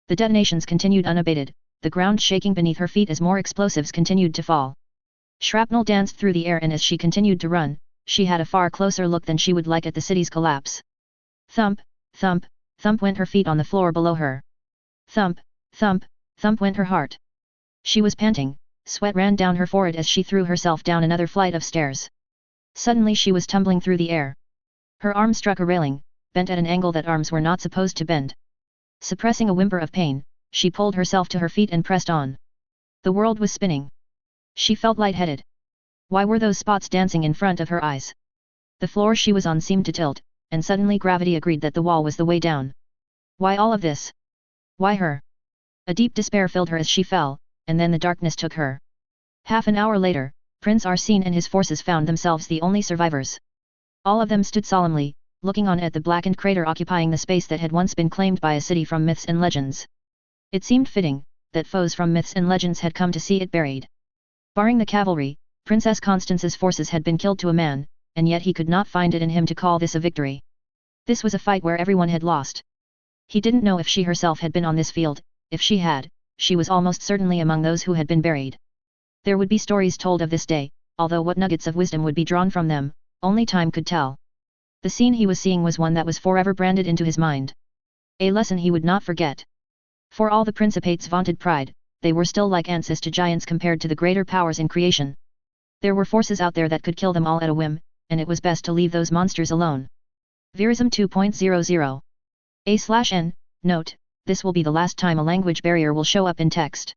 The detonations continued unabated, the ground shaking beneath her feet as more explosives continued to fall. Shrapnel danced through the air, and as she continued to run, she had a far closer look than she would like at the city's collapse. Thump, thump, thump went her feet on the floor below her. Thump, thump, thump went her heart. She was panting, sweat ran down her forehead as she threw herself down another flight of stairs. Suddenly she was tumbling through the air. Her arm struck a railing, bent at an angle that arms were not supposed to bend. Suppressing a whimper of pain, she pulled herself to her feet and pressed on. The world was spinning. She felt lightheaded. Why were those spots dancing in front of her eyes? The floor she was on seemed to tilt, and suddenly gravity agreed that the wall was the way down. Why all of this? Why her? A deep despair filled her as she fell, and then the darkness took her. Half an hour later, Prince Arsene and his forces found themselves the only survivors. All of them stood solemnly, looking on at the blackened crater occupying the space that had once been claimed by a city from myths and legends. It seemed fitting, that foes from myths and legends had come to see it buried. Barring the cavalry, Princess Constance's forces had been killed to a man, and yet he could not find it in him to call this a victory. This was a fight where everyone had lost. He didn't know if she herself had been on this field. If she had, she was almost certainly among those who had been buried. There would be stories told of this day, although what nuggets of wisdom would be drawn from them, only time could tell. The scene he was seeing was one that was forever branded into his mind. A lesson he would not forget. For all the Principate's vaunted pride, they were still like ants to giants compared to the greater powers in creation. There were forces out there that could kill them all at a whim, and it was best to leave those monsters alone. Verism 2.00. A/N, note, this will be the last time a language barrier will show up in text.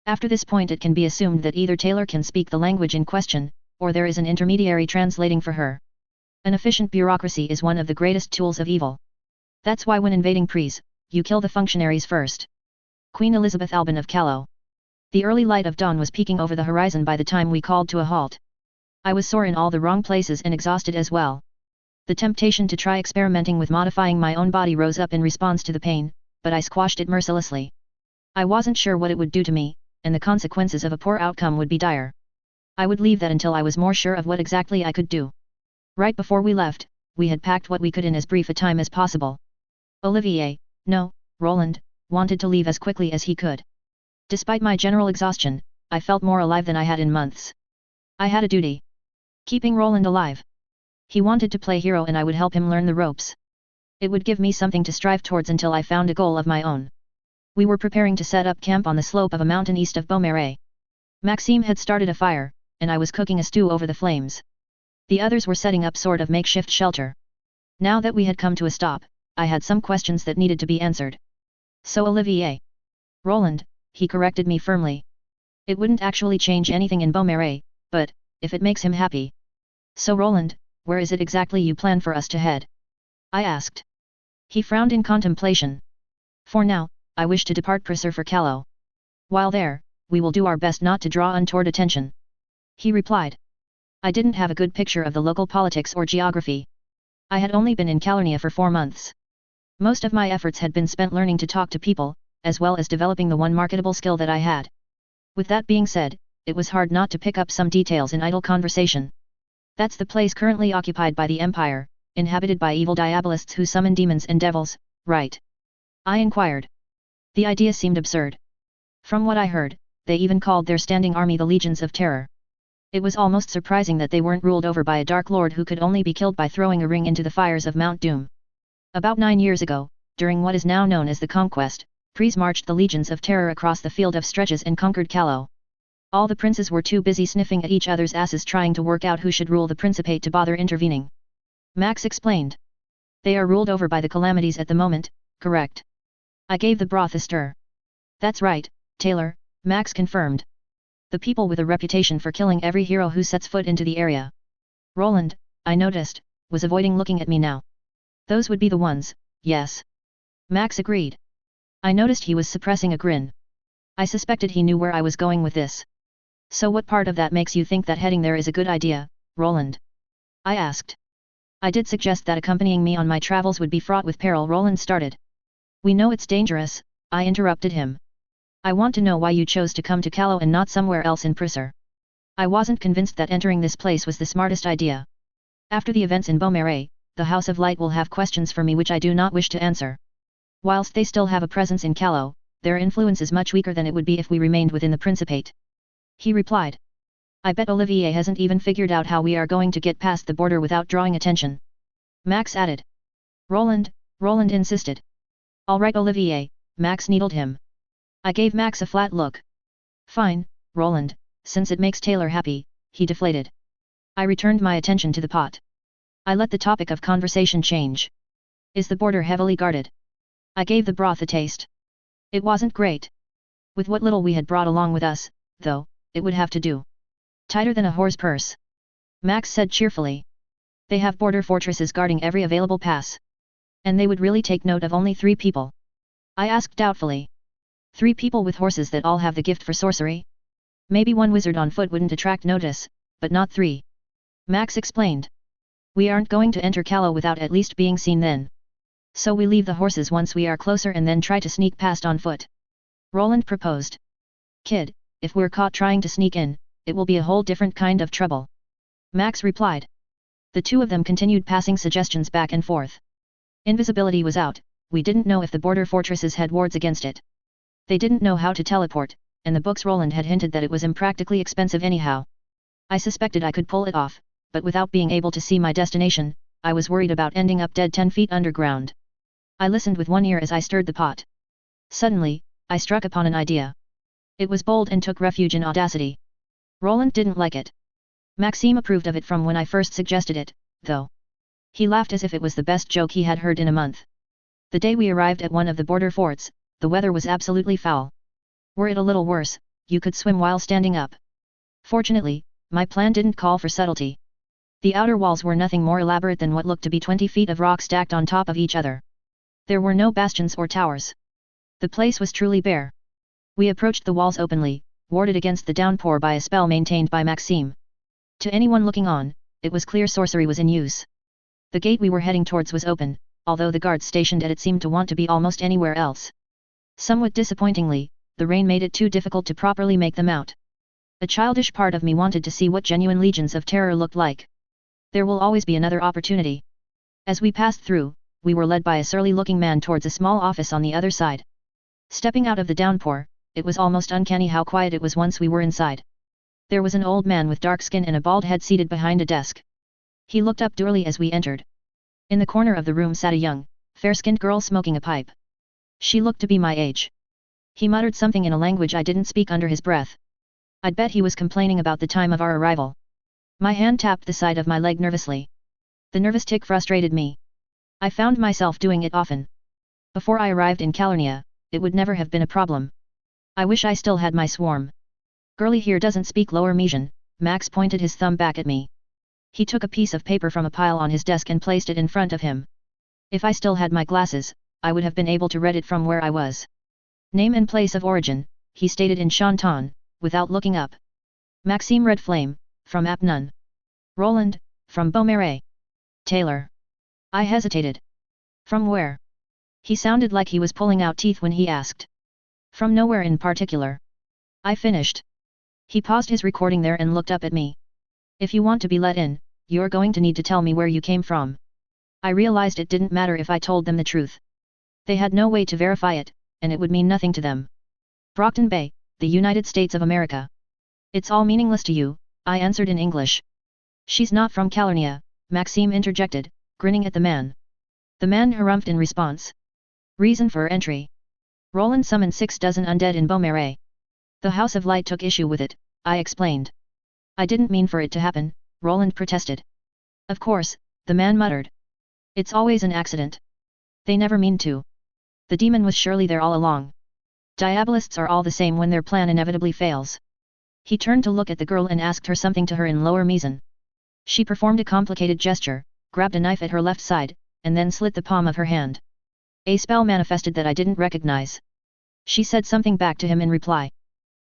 After this point it can be assumed that either Taylor can speak the language in question, or there is an intermediary translating for her. An efficient bureaucracy is one of the greatest tools of evil. That's why when invading Pries, you kill the functionaries first. Queen Elizabeth Albin of Calais. The early light of dawn was peeking over the horizon by the time we called to a halt. I was sore in all the wrong places and exhausted as well. The temptation to try experimenting with modifying my own body rose up in response to the pain, but I squashed it mercilessly. I wasn't sure what it would do to me, and the consequences of a poor outcome would be dire. I would leave that until I was more sure of what exactly I could do. Right before we left, we had packed what we could in as brief a time as possible. Olivier, no, Roland, wanted to leave as quickly as he could. Despite my general exhaustion, I felt more alive than I had in months. I had a duty. Keeping Roland alive. He wanted to play hero and I would help him learn the ropes. It would give me something to strive towards until I found a goal of my own. We were preparing to set up camp on the slope of a mountain east of Beaumarais. Maxime had started a fire, and I was cooking a stew over the flames. The others were setting up sort of makeshift shelter. Now that we had come to a stop, I had some questions that needed to be answered. So Olivier. Roland, he corrected me firmly. It wouldn't actually change anything in Beaumarais, but, if it makes him happy. So Roland, where is it exactly you plan for us to head? I asked. He frowned in contemplation. For now, I wish to depart Prisser for Calais. While there, we will do our best not to draw untoward attention. He replied. I didn't have a good picture of the local politics or geography. I had only been in Calernia for 4 months. Most of my efforts had been spent learning to talk to people, as well as developing the one marketable skill that I had. With that being said, it was hard not to pick up some details in idle conversation. That's the place currently occupied by the Empire, inhabited by evil diabolists who summon demons and devils, right? I inquired. The idea seemed absurd. From what I heard, they even called their standing army the Legions of Terror. It was almost surprising that they weren't ruled over by a Dark Lord who could only be killed by throwing a ring into the fires of Mount Doom. About 9 years ago, during what is now known as the Conquest, Pries marched the Legions of Terror across the field of stretches and conquered Calais. All the princes were too busy sniffing at each other's asses trying to work out who should rule the Principate to bother intervening. Max explained. They are ruled over by the calamities at the moment, correct? I gave the broth a stir. That's right, Taylor, Max confirmed. The people with a reputation for killing every hero who sets foot into the area. Roland, I noticed, was avoiding looking at me now. Those would be the ones, yes. Max agreed. I noticed he was suppressing a grin. I suspected he knew where I was going with this. So what part of that makes you think that heading there is a good idea, Roland? I asked. I did suggest that accompanying me on my travels would be fraught with peril. Roland started. We know it's dangerous, I interrupted him. I want to know why you chose to come to Calais and not somewhere else in Prisser. I wasn't convinced that entering this place was the smartest idea. After the events in Beaumarais, the House of Light will have questions for me which I do not wish to answer. Whilst they still have a presence in Calais, their influence is much weaker than it would be if we remained within the Principate. He replied. I bet Olivier hasn't even figured out how we are going to get past the border without drawing attention. Max added. Roland insisted. All right Olivier, Max needled him. I gave Max a flat look. Fine, Roland, since it makes Taylor happy, he deflated. I returned my attention to the pot. I let the topic of conversation change. Is the border heavily guarded? I gave the broth a taste. It wasn't great. With what little we had brought along with us, though, it would have to do. Tighter than a whore's purse. Max said cheerfully. They have border fortresses guarding every available pass. And they would really take note of only 3 people? I asked doubtfully. 3 people with horses that all have the gift for sorcery? Maybe 1 wizard on foot wouldn't attract notice, but not 3. Max explained. We aren't going to enter Calais without at least being seen then. So we leave the horses once we are closer and then try to sneak past on foot. Roland proposed. Kid, if we're caught trying to sneak in, it will be a whole different kind of trouble. Max replied. The 2 of them continued passing suggestions back and forth. Invisibility was out, we didn't know if the border fortresses had wards against it. They didn't know how to teleport, and the books Roland had hinted that it was impractically expensive anyhow. I suspected I could pull it off, but without being able to see my destination, I was worried about ending up dead 10 feet underground. I listened with one ear as I stirred the pot. Suddenly, I struck upon an idea. It was bold and took refuge in audacity. Roland didn't like it. Maxime approved of it from when I first suggested it, though. He laughed as if it was the best joke he had heard in a month. The day we arrived at one of the border forts, the weather was absolutely foul. Were it a little worse, you could swim while standing up. Fortunately, my plan didn't call for subtlety. The outer walls were nothing more elaborate than what looked to be 20 feet of rock stacked on top of each other. There were no bastions or towers. The place was truly bare. We approached the walls openly, warded against the downpour by a spell maintained by Maxime. To anyone looking on, it was clear sorcery was in use. The gate we were heading towards was open, although the guards stationed at it seemed to want to be almost anywhere else. Somewhat disappointingly, the rain made it too difficult to properly make them out. A childish part of me wanted to see what genuine legions of terror looked like. There will always be another opportunity. As we passed through, we were led by a surly-looking man towards a small office on the other side. Stepping out of the downpour, it was almost uncanny how quiet it was once we were inside. There was an old man with dark skin and a bald head seated behind a desk. He looked up dourly as we entered. In the corner of the room sat a young, fair-skinned girl smoking a pipe. She looked to be my age. He muttered something in a language I didn't speak under his breath. I'd bet he was complaining about the time of our arrival. My hand tapped the side of my leg nervously. The nervous tick frustrated me. I found myself doing it often. Before I arrived in Calernia, it would never have been a problem. I wish I still had my swarm. Girlie here doesn't speak Lower Mesian, Max pointed his thumb back at me. He took a piece of paper from a pile on his desk and placed it in front of him. If I still had my glasses, I would have been able to read it from where I was. Name and place of origin, he stated in Shanton, without looking up. Maxime Red Flame, from Apnun. Roland, from Beaumarais. Taylor. I hesitated. From where? He sounded like he was pulling out teeth when he asked. From nowhere in particular. I finished. He paused his recording there and looked up at me. If you want to be let in, you're going to need to tell me where you came from. I realized it didn't matter if I told them the truth. They had no way to verify it, and it would mean nothing to them. Brockton Bay, the United States of America. It's all meaningless to you, I answered in English. She's not from Calernia, Maxime interjected, grinning at the man. The man harumphed in response. Reason for entry. Roland summoned 6 dozen undead in Beaumarais. The House of Light took issue with it, I explained. I didn't mean for it to happen, Roland protested. Of course, the man muttered. It's always an accident. They never mean to. The demon was surely there all along. Diabolists are all the same when their plan inevitably fails. He turned to look at the girl and asked her something to her in Lower Mesian. She performed a complicated gesture, grabbed a knife at her left side, and then slit the palm of her hand. A spell manifested that I didn't recognize. She said something back to him in reply.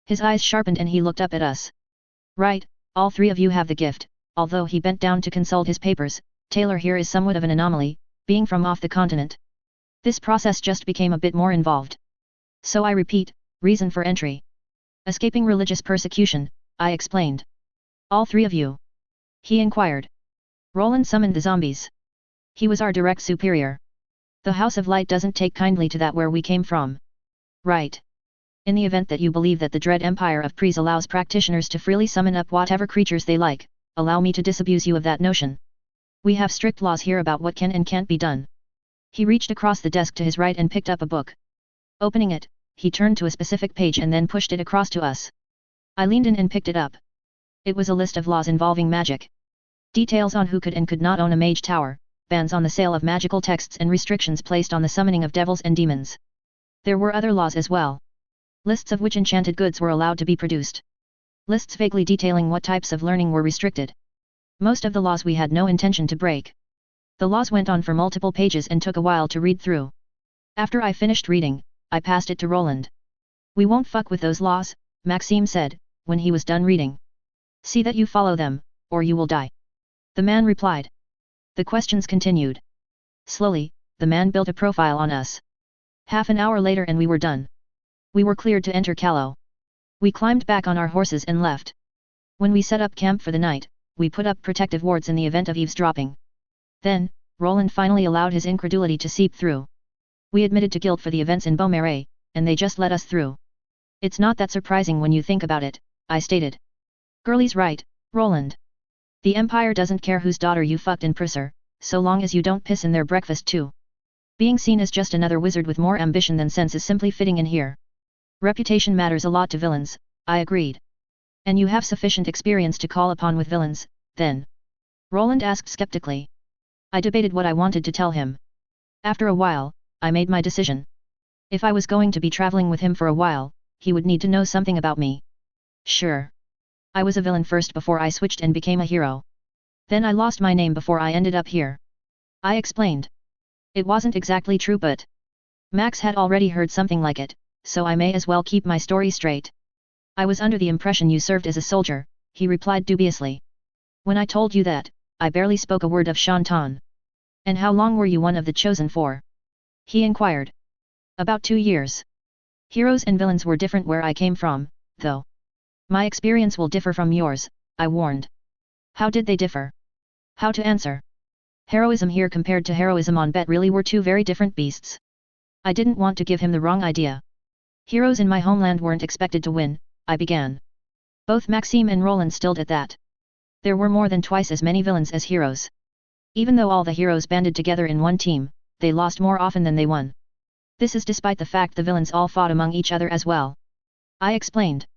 His eyes sharpened and he looked up at us. Right, all 3 of you have the gift, although he bent down to consult his papers. Taylor here is somewhat of an anomaly, being from off the continent. This process just became a bit more involved. So I repeat, reason for entry. Escaping religious persecution, I explained. All 3 of you? He inquired. Roland summoned the zombies. He was our direct superior. The House of Light doesn't take kindly to that where we came from. Right. In the event that you believe that the dread empire of Pries allows practitioners to freely summon up whatever creatures they like, allow me to disabuse you of that notion. We have strict laws here about what can and can't be done. He reached across the desk to his right and picked up a book. Opening it, he turned to a specific page and then pushed it across to us. I leaned in and picked it up. It was a list of laws involving magic. Details on who could and could not own a mage tower, bans on the sale of magical texts and restrictions placed on the summoning of devils and demons. There were other laws as well. Lists of which enchanted goods were allowed to be produced. Lists vaguely detailing what types of learning were restricted. Most of the laws we had no intention to break. The laws went on for multiple pages and took a while to read through. After I finished reading, I passed it to Roland. We won't fuck with those laws, Maxime said, when he was done reading. See that you follow them, or you will die. The man replied. The questions continued. Slowly, the man built a profile on us. Half an hour later and we were done. We were cleared to enter Calo. We climbed back on our horses and left. When we set up camp for the night, we put up protective wards in the event of eavesdropping. Then, Roland finally allowed his incredulity to seep through. We admitted to guilt for the events in Beaumarais, and they just let us through. It's not that surprising when you think about it, I stated. Girlie's right, Roland. The Empire doesn't care whose daughter you fucked in Prisser, so long as you don't piss in their breakfast too. Being seen as just another wizard with more ambition than sense is simply fitting in here. Reputation matters a lot to villains, I agreed. And you have sufficient experience to call upon with villains, then? Roland asked skeptically. I debated what I wanted to tell him. After a while, I made my decision. If I was going to be traveling with him for a while, he would need to know something about me. Sure. I was a villain first before I switched and became a hero. Then I lost my name before I ended up here. I explained. It wasn't exactly true but Max had already heard something like it, so I may as well keep my story straight. I was under the impression you served as a soldier, he replied dubiously. When I told you that, I barely spoke a word of Shantan. And how long were you one of the chosen for? He inquired. About 2 years. Heroes and villains were different where I came from, though. My experience will differ from yours, I warned. How did they differ? How to answer? Heroism here compared to heroism on Bet really were two very different beasts. I didn't want to give him the wrong idea. Heroes in my homeland weren't expected to win, I began. Both Maxime and Roland stilled at that. There were more than twice as many villains as heroes. Even though all the heroes banded together in one team, they lost more often than they won. This is despite the fact the villains all fought among each other as well. I explained.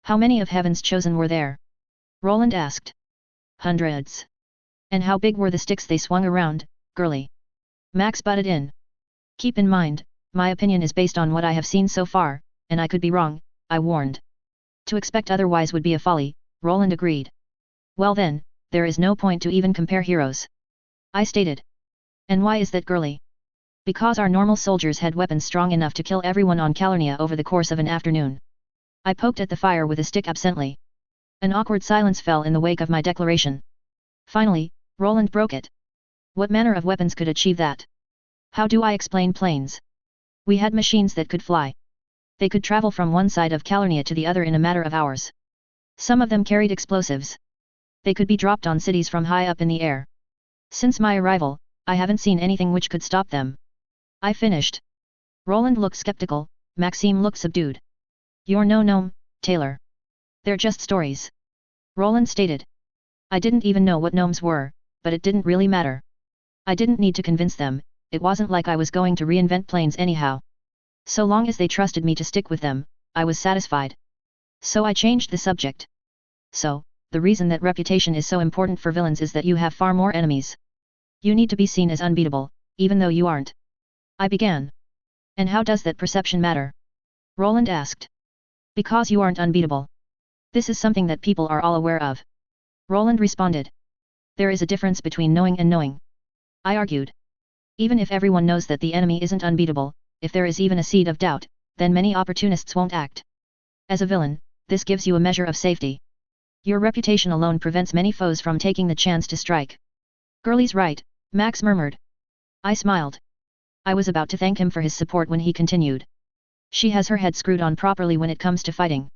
How many of Heaven's chosen were there? Roland asked. Hundreds. And how big were the sticks they swung around, girly? Max butted in. Keep in mind, my opinion is based on what I have seen so far, and I could be wrong, I warned. To expect otherwise would be a folly, Roland agreed. Well then, there is no point to even compare heroes. I stated. And why is that, girly? Because our normal soldiers had weapons strong enough to kill everyone on Calernia over the course of an afternoon. I poked at the fire with a stick absently. An awkward silence fell in the wake of my declaration. Finally, Roland broke it. What manner of weapons could achieve that? How do I explain planes? We had machines that could fly. They could travel from one side of Calernia to the other in a matter of hours. Some of them carried explosives. They could be dropped on cities from high up in the air. Since my arrival, I haven't seen anything which could stop them. I finished. Roland looked skeptical, Maxime looked subdued. You're no gnome, Taylor. They're just stories. Roland stated. I didn't even know what gnomes were, but it didn't really matter. I didn't need to convince them, it wasn't like I was going to reinvent planes anyhow. So long as they trusted me to stick with them, I was satisfied. So I changed the subject. So, the reason that reputation is so important for villains is that you have far more enemies. You need to be seen as unbeatable, even though you aren't. I began. And how does that perception matter? Roland asked. Because you aren't unbeatable. This is something that people are all aware of. Roland responded. There is a difference between knowing and knowing. I argued. Even if everyone knows that the enemy isn't unbeatable, if there is even a seed of doubt, then many opportunists won't act. As a villain, this gives you a measure of safety. Your reputation alone prevents many foes from taking the chance to strike. Girly's right, Max murmured. I smiled. I was about to thank him for his support when he continued. She has her head screwed on properly when it comes to fighting.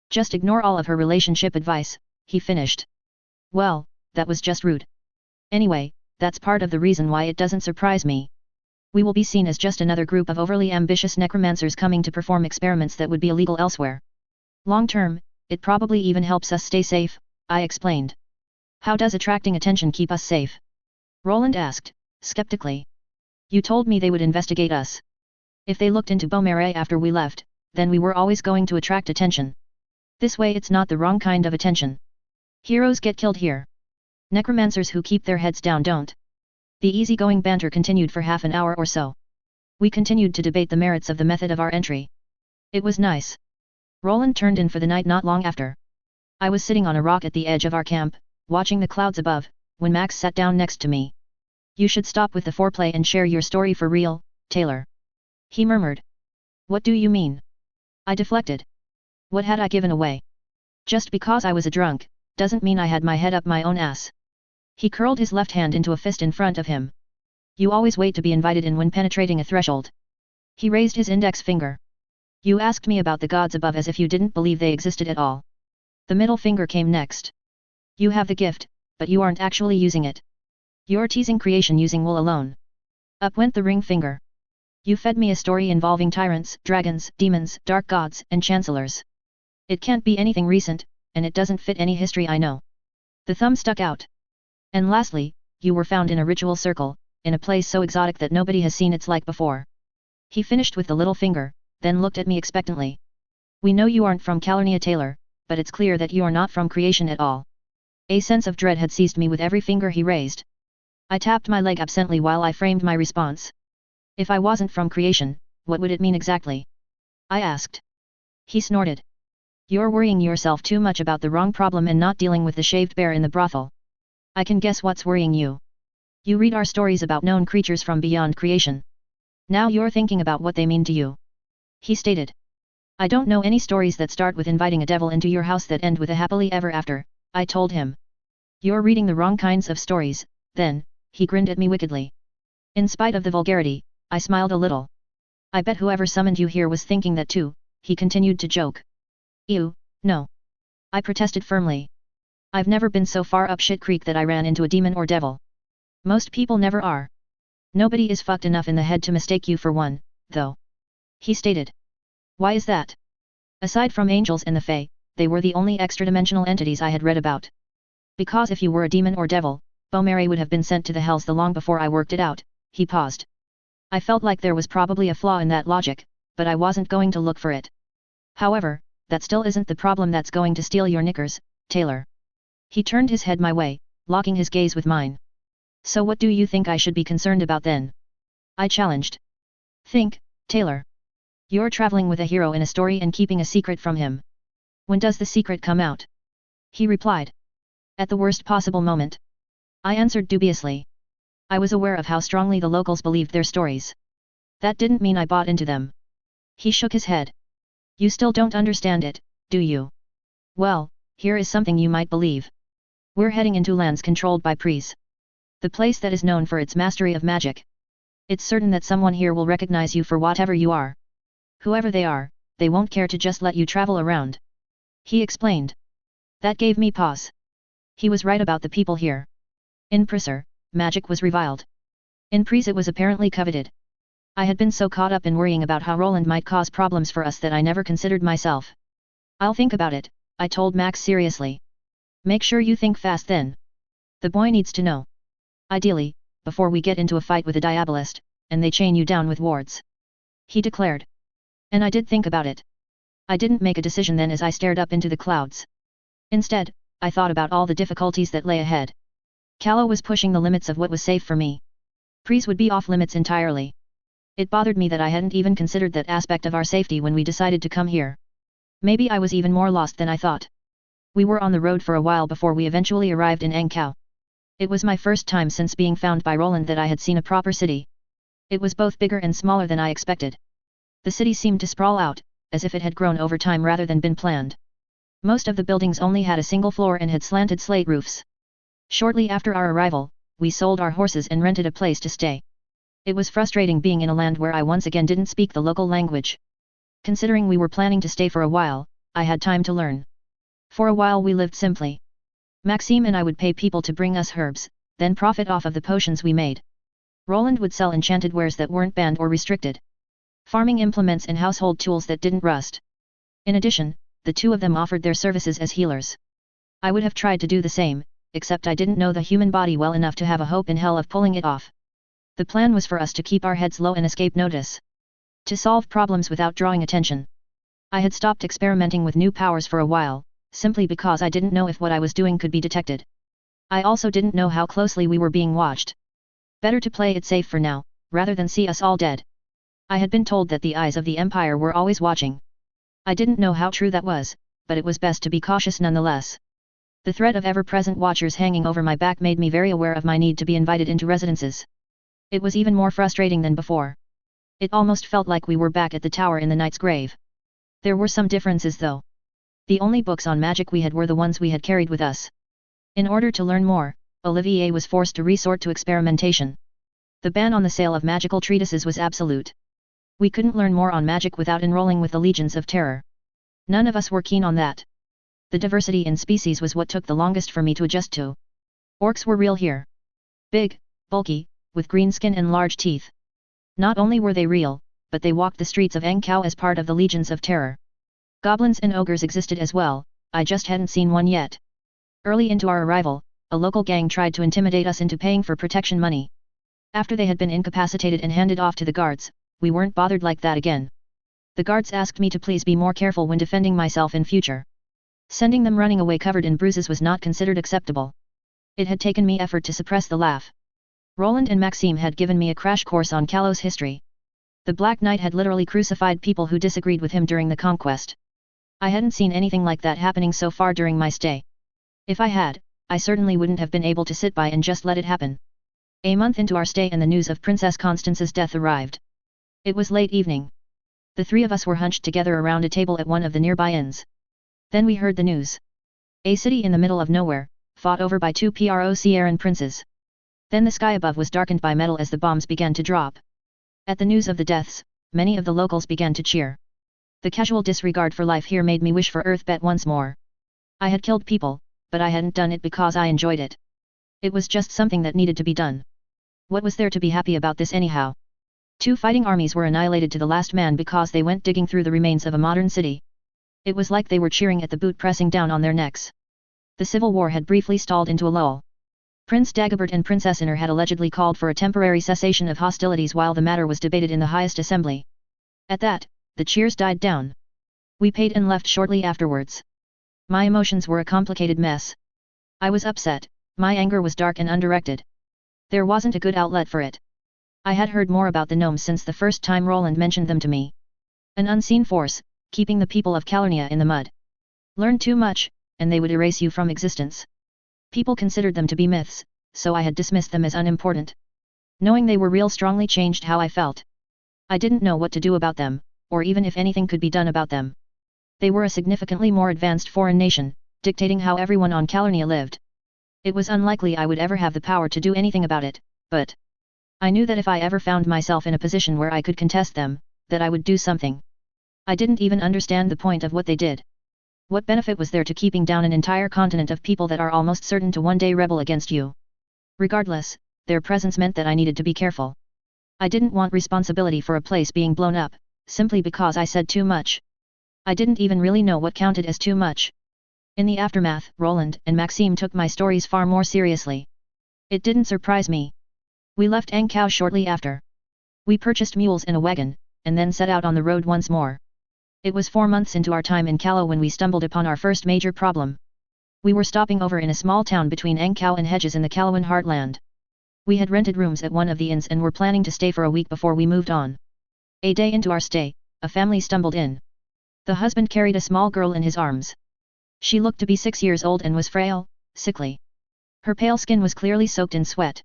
Just ignore all of her relationship advice, he finished. Well, that was just rude. Anyway, that's part of the reason why it doesn't surprise me. We will be seen as just another group of overly ambitious necromancers coming to perform experiments that would be illegal elsewhere. Long term, it probably even helps us stay safe, I explained. How does attracting attention keep us safe? Roland asked, skeptically. You told me they would investigate us. If they looked into Beaumarais after we left, then we were always going to attract attention. This way it's not the wrong kind of attention. Heroes get killed here. Necromancers who keep their heads down don't. The easygoing banter continued for half an hour or so. We continued to debate the merits of the method of our entry. It was nice. Roland turned in for the night not long after. I was sitting on a rock at the edge of our camp, watching the clouds above, when Max sat down next to me. You should stop with the foreplay and share your story for real, Taylor. He murmured. What do you mean? I deflected. What had I given away? Just because I was a drunk, doesn't mean I had my head up my own ass. He curled his left hand into a fist in front of him. You always wait to be invited in when penetrating a threshold. He raised his index finger. You asked me about the gods above as if you didn't believe they existed at all. The middle finger came next. You have the gift, but you aren't actually using it. You're teasing creation using wool alone. Up went the ring finger. You fed me a story involving tyrants, dragons, demons, dark gods, and chancellors. It can't be anything recent, and it doesn't fit any history I know. The thumb stuck out. And lastly, you were found in a ritual circle, in a place so exotic that nobody has seen its like before. He finished with the little finger, then looked at me expectantly. We know you aren't from Calernia, Taylor, but it's clear that you are not from creation at all. A sense of dread had seized me with every finger he raised. I tapped my leg absently while I framed my response. If I wasn't from creation, what would it mean exactly? I asked. He snorted. You're worrying yourself too much about the wrong problem and not dealing with the shaved bear in the brothel. I can guess what's worrying you. You read our stories about known creatures from beyond creation. Now you're thinking about what they mean to you. He stated. I don't know any stories that start with inviting a devil into your house that end with a happily ever after, I told him. You're reading the wrong kinds of stories, then, he grinned at me wickedly. In spite of the vulgarity, I smiled a little. I bet whoever summoned you here was thinking that too, he continued to joke. Ew, no. I protested firmly. I've never been so far up shit creek that I ran into a demon or devil. Most people never are. Nobody is fucked enough in the head to mistake you for one, though. He stated. Why is that? Aside from angels and the fae, they were the only extra-dimensional entities I had read about. Because if you were a demon or devil, Beaumere would have been sent to the hells the long before I worked it out, he paused. I felt like there was probably a flaw in that logic, but I wasn't going to look for it. However, that still isn't the problem that's going to steal your knickers, Taylor. He turned his head my way, locking his gaze with mine. So what do you think I should be concerned about then? I challenged. Think, Taylor. You're traveling with a hero in a story and keeping a secret from him. When does the secret come out? He replied. At the worst possible moment. I answered dubiously. I was aware of how strongly the locals believed their stories. That didn't mean I bought into them. He shook his head. You still don't understand it, do you? Well, here is something you might believe. We're heading into lands controlled by priests. The place that is known for its mastery of magic. It's certain that someone here will recognize you for whatever you are. Whoever they are, they won't care to just let you travel around. He explained. That gave me pause. He was right about the people here. In Prisser, magic was reviled. In Pries it was apparently coveted. I had been so caught up in worrying about how Roland might cause problems for us that I never considered myself. I'll think about it, I told Max seriously. Make sure you think fast then. The boy needs to know. Ideally, before we get into a fight with a diabolist, and they chain you down with wards. He declared. And I did think about it. I didn't make a decision then as I stared up into the clouds. Instead, I thought about all the difficulties that lay ahead. Callow was pushing the limits of what was safe for me. Pries would be off limits entirely. It bothered me that I hadn't even considered that aspect of our safety when we decided to come here. Maybe I was even more lost than I thought. We were on the road for a while before we eventually arrived in Angkau. It was my first time since being found by Roland that I had seen a proper city. It was both bigger and smaller than I expected. The city seemed to sprawl out, as if it had grown over time rather than been planned. Most of the buildings only had a single floor and had slanted slate roofs. Shortly after our arrival, we sold our horses and rented a place to stay. It was frustrating being in a land where I once again didn't speak the local language. Considering we were planning to stay for a while, I had time to learn. For a while we lived simply. Maxime and I would pay people to bring us herbs, then profit off of the potions we made. Roland would sell enchanted wares that weren't banned or restricted. Farming implements and household tools that didn't rust. In addition, the two of them offered their services as healers. I would have tried to do the same, except I didn't know the human body well enough to have a hope in hell of pulling it off. The plan was for us to keep our heads low and escape notice. To solve problems without drawing attention. I had stopped experimenting with new powers for a while, simply because I didn't know if what I was doing could be detected. I also didn't know how closely we were being watched. Better to play it safe for now, rather than see us all dead. I had been told that the eyes of the Empire were always watching. I didn't know how true that was, but it was best to be cautious nonetheless. The threat of ever-present watchers hanging over my back made me very aware of my need to be invited into residences. It was even more frustrating than before. It almost felt like we were back at the tower in the Knight's Grave. There were some differences though. The only books on magic we had were the ones we had carried with us. In order to learn more, Olivier was forced to resort to experimentation. The ban on the sale of magical treatises was absolute. We couldn't learn more on magic without enrolling with the Legions of Terror. None of us were keen on that. The diversity in species was what took the longest for me to adjust to. Orcs were real here. Big, bulky, with green skin and large teeth. Not only were they real, but they walked the streets of Angkau as part of the Legions of Terror. Goblins and ogres existed as well, I just hadn't seen one yet. Early into our arrival, a local gang tried to intimidate us into paying for protection money. After they had been incapacitated and handed off to the guards, we weren't bothered like that again. The guards asked me to please be more careful when defending myself in future. Sending them running away covered in bruises was not considered acceptable. It had taken me effort to suppress the laugh. Roland and Maxime had given me a crash course on Callow's history. The Black Knight had literally crucified people who disagreed with him during the Conquest. I hadn't seen anything like that happening so far during my stay. If I had, I certainly wouldn't have been able to sit by and just let it happen. A month into our stay and the news of Princess Constance's death arrived. It was late evening. The three of us were hunched together around a table at one of the nearby inns. Then we heard the news. A city in the middle of nowhere, fought over by two Procieran princes. Then the sky above was darkened by metal as the bombs began to drop. At the news of the deaths, many of the locals began to cheer. The casual disregard for life here made me wish for Earthbet once more. I had killed people, but I hadn't done it because I enjoyed it. It was just something that needed to be done. What was there to be happy about this anyhow? Two fighting armies were annihilated to the last man because they went digging through the remains of a modern city. It was like they were cheering at the boot pressing down on their necks. The civil war had briefly stalled into a lull. Prince Dagobert and Princess Inner had allegedly called for a temporary cessation of hostilities while the matter was debated in the highest assembly. At that, the cheers died down. We paid and left shortly afterwards. My emotions were a complicated mess. I was upset, my anger was dark and undirected. There wasn't a good outlet for it. I had heard more about the gnomes since the first time Roland mentioned them to me. An unseen force, keeping the people of Calernia in the mud. Learn too much, and they would erase you from existence. People considered them to be myths, so I had dismissed them as unimportant. Knowing they were real strongly changed how I felt. I didn't know what to do about them, or even if anything could be done about them. They were a significantly more advanced foreign nation, dictating how everyone on Calernia lived. It was unlikely I would ever have the power to do anything about it, but I knew that if I ever found myself in a position where I could contest them, that I would do something. I didn't even understand the point of what they did. What benefit was there to keeping down an entire continent of people that are almost certain to one day rebel against you? Regardless, their presence meant that I needed to be careful. I didn't want responsibility for a place being blown up, simply because I said too much. I didn't even really know what counted as too much. In the aftermath, Roland and Maxime took my stories far more seriously. It didn't surprise me. We left Angkau shortly after. We purchased mules and a wagon, and then set out on the road once more. It was 4 months into our time in Calo when we stumbled upon our first major problem. We were stopping over in a small town between Angkau and Hedges in the Caloan heartland. We had rented rooms at one of the inns and were planning to stay for a week before we moved on. A day into our stay, a family stumbled in. The husband carried a small girl in his arms. She looked to be 6 years old and was frail, sickly. Her pale skin was clearly soaked in sweat.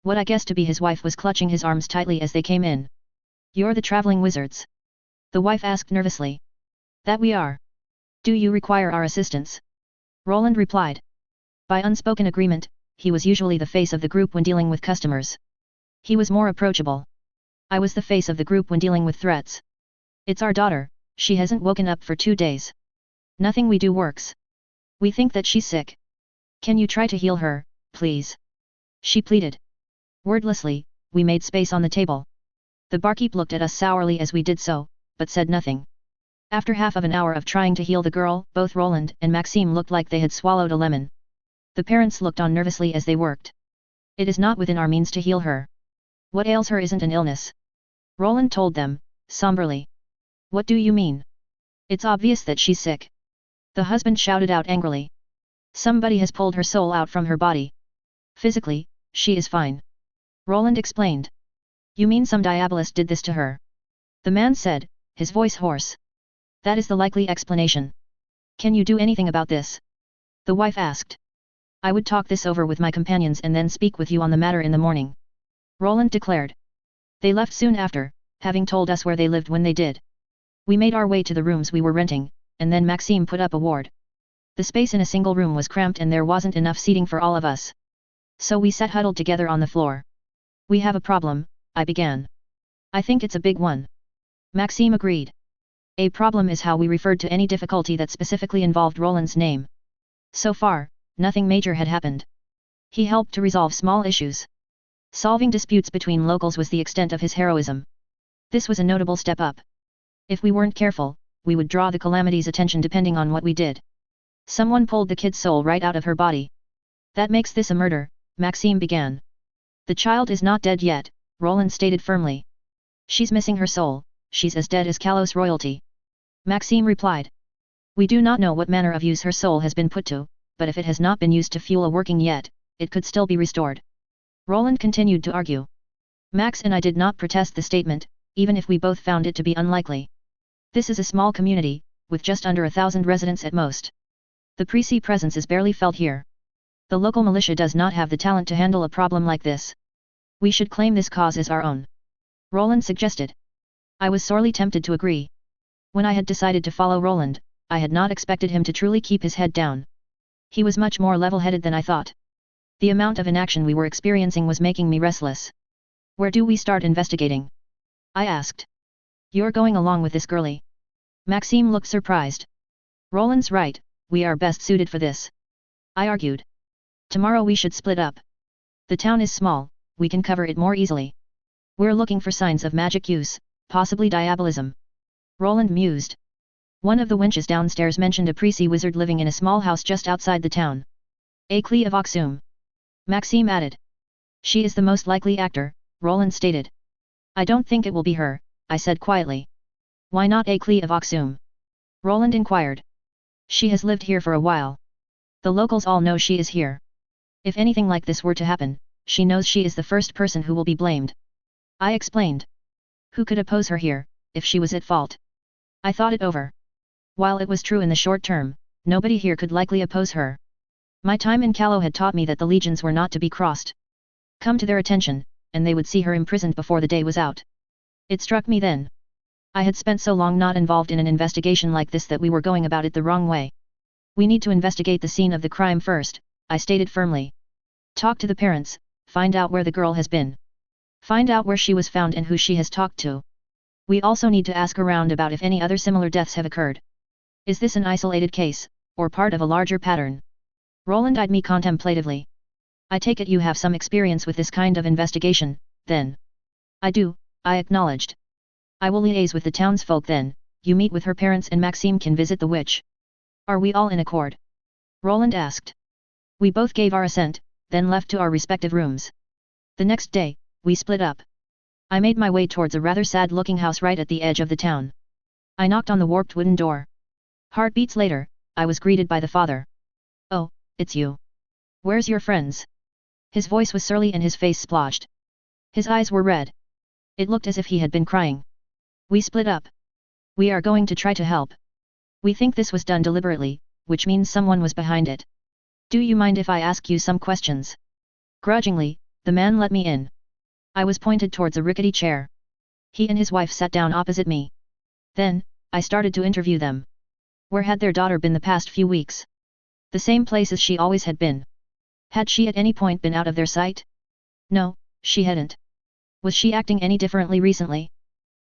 What I guessed to be his wife was clutching his arms tightly as they came in. "You're the traveling wizards?" the wife asked nervously. "That we are. Do you require our assistance?" Roland replied. By unspoken agreement, he was usually the face of the group when dealing with customers. He was more approachable. I was the face of the group when dealing with threats. "It's our daughter, she hasn't woken up for 2 days. Nothing we do works. We think that she's sick. Can you try to heal her, please?" she pleaded. Wordlessly, we made space on the table. The barkeep looked at us sourly as we did so, but said nothing. After half of an hour of trying to heal the girl, both Roland and Maxime looked like they had swallowed a lemon. The parents looked on nervously as they worked. "It is not within our means to heal her. What ails her isn't an illness," Roland told them, somberly. "What do you mean? It's obvious that she's sick," the husband shouted out angrily. "Somebody has pulled her soul out from her body. Physically, she is fine," Roland explained. "You mean some diabolist did this to her?" the man said, his voice hoarse. "That is the likely explanation. Can you do anything about this?" the wife asked. "I would talk this over with my companions and then speak with you on the matter in the morning," Roland declared. They left soon after, having told us where they lived when they did. We made our way to the rooms we were renting, and then Maxime put up a ward. The space in a single room was cramped and there wasn't enough seating for all of us. So we sat huddled together on the floor. "We have a problem," I began. "I think it's a big one," Maxime agreed. A problem is how we referred to any difficulty that specifically involved Roland's name. So far, nothing major had happened. He helped to resolve small issues. Solving disputes between locals was the extent of his heroism. This was a notable step up. If we weren't careful, we would draw the calamity's attention depending on what we did. Someone pulled the kid's soul right out of her body. "That makes this a murder," Maxime began. "The child is not dead yet," Roland stated firmly. "She's missing her soul, she's as dead as Kalos royalty," Maxime replied. "We do not know what manner of use her soul has been put to, but if it has not been used to fuel a working yet, it could still be restored." Roland continued to argue. Max and I did not protest the statement, even if we both found it to be unlikely. This is a small community, with just under 1,000 residents at most. The Presi presence is barely felt here. The local militia does not have the talent to handle a problem like this. We should claim this cause as our own, Roland suggested. I was sorely tempted to agree. When I had decided to follow Roland, I had not expected him to truly keep his head down. He was much more level-headed than I thought. The amount of inaction we were experiencing was making me restless. Where do we start investigating? I asked. You're going along with this girlie? Maxime looked surprised. Roland's right, we are best suited for this. I argued. Tomorrow we should split up. The town is small, we can cover it more easily. We're looking for signs of magic use, possibly diabolism. Roland mused. One of the wenches downstairs mentioned a priestly wizard living in a small house just outside the town. A Clee of Oxum. Maxime added. She is the most likely actor, Roland stated. I don't think it will be her, I said quietly. Why not A Clee of Oxum? Roland inquired. She has lived here for a while. The locals all know she is here. If anything like this were to happen, she knows she is the first person who will be blamed. I explained. Who could oppose her here, if she was at fault? I thought it over. While it was true in the short term, nobody here could likely oppose her. My time in Calais had taught me that the legions were not to be crossed. Come to their attention, and they would see her imprisoned before the day was out. It struck me then. I had spent so long not involved in an investigation like this that we were going about it the wrong way. We need to investigate the scene of the crime first, I stated firmly. Talk to the parents, find out where the girl has been. Find out where she was found and who she has talked to. We also need to ask around about if any other similar deaths have occurred. Is this an isolated case, or part of a larger pattern? Roland eyed me contemplatively. I take it you have some experience with this kind of investigation, then. I do, I acknowledged. I will liaise with the townsfolk then, you meet with her parents and Maxime can visit the witch. Are we all in accord? Roland asked. We both gave our assent, then left to our respective rooms. The next day, we split up. I made my way towards a rather sad-looking house right at the edge of the town. I knocked on the warped wooden door. Heartbeats later, I was greeted by the father. Oh, it's you. Where's your friends? His voice was surly and his face splotched. His eyes were red. It looked as if he had been crying. We split up. We are going to try to help. We think this was done deliberately, which means someone was behind it. Do you mind if I ask you some questions? Grudgingly, the man let me in. I was pointed towards a rickety chair. He and his wife sat down opposite me. Then, I started to interview them. Where had their daughter been the past few weeks? The same place as she always had been. Had she at any point been out of their sight? No, she hadn't. Was she acting any differently recently?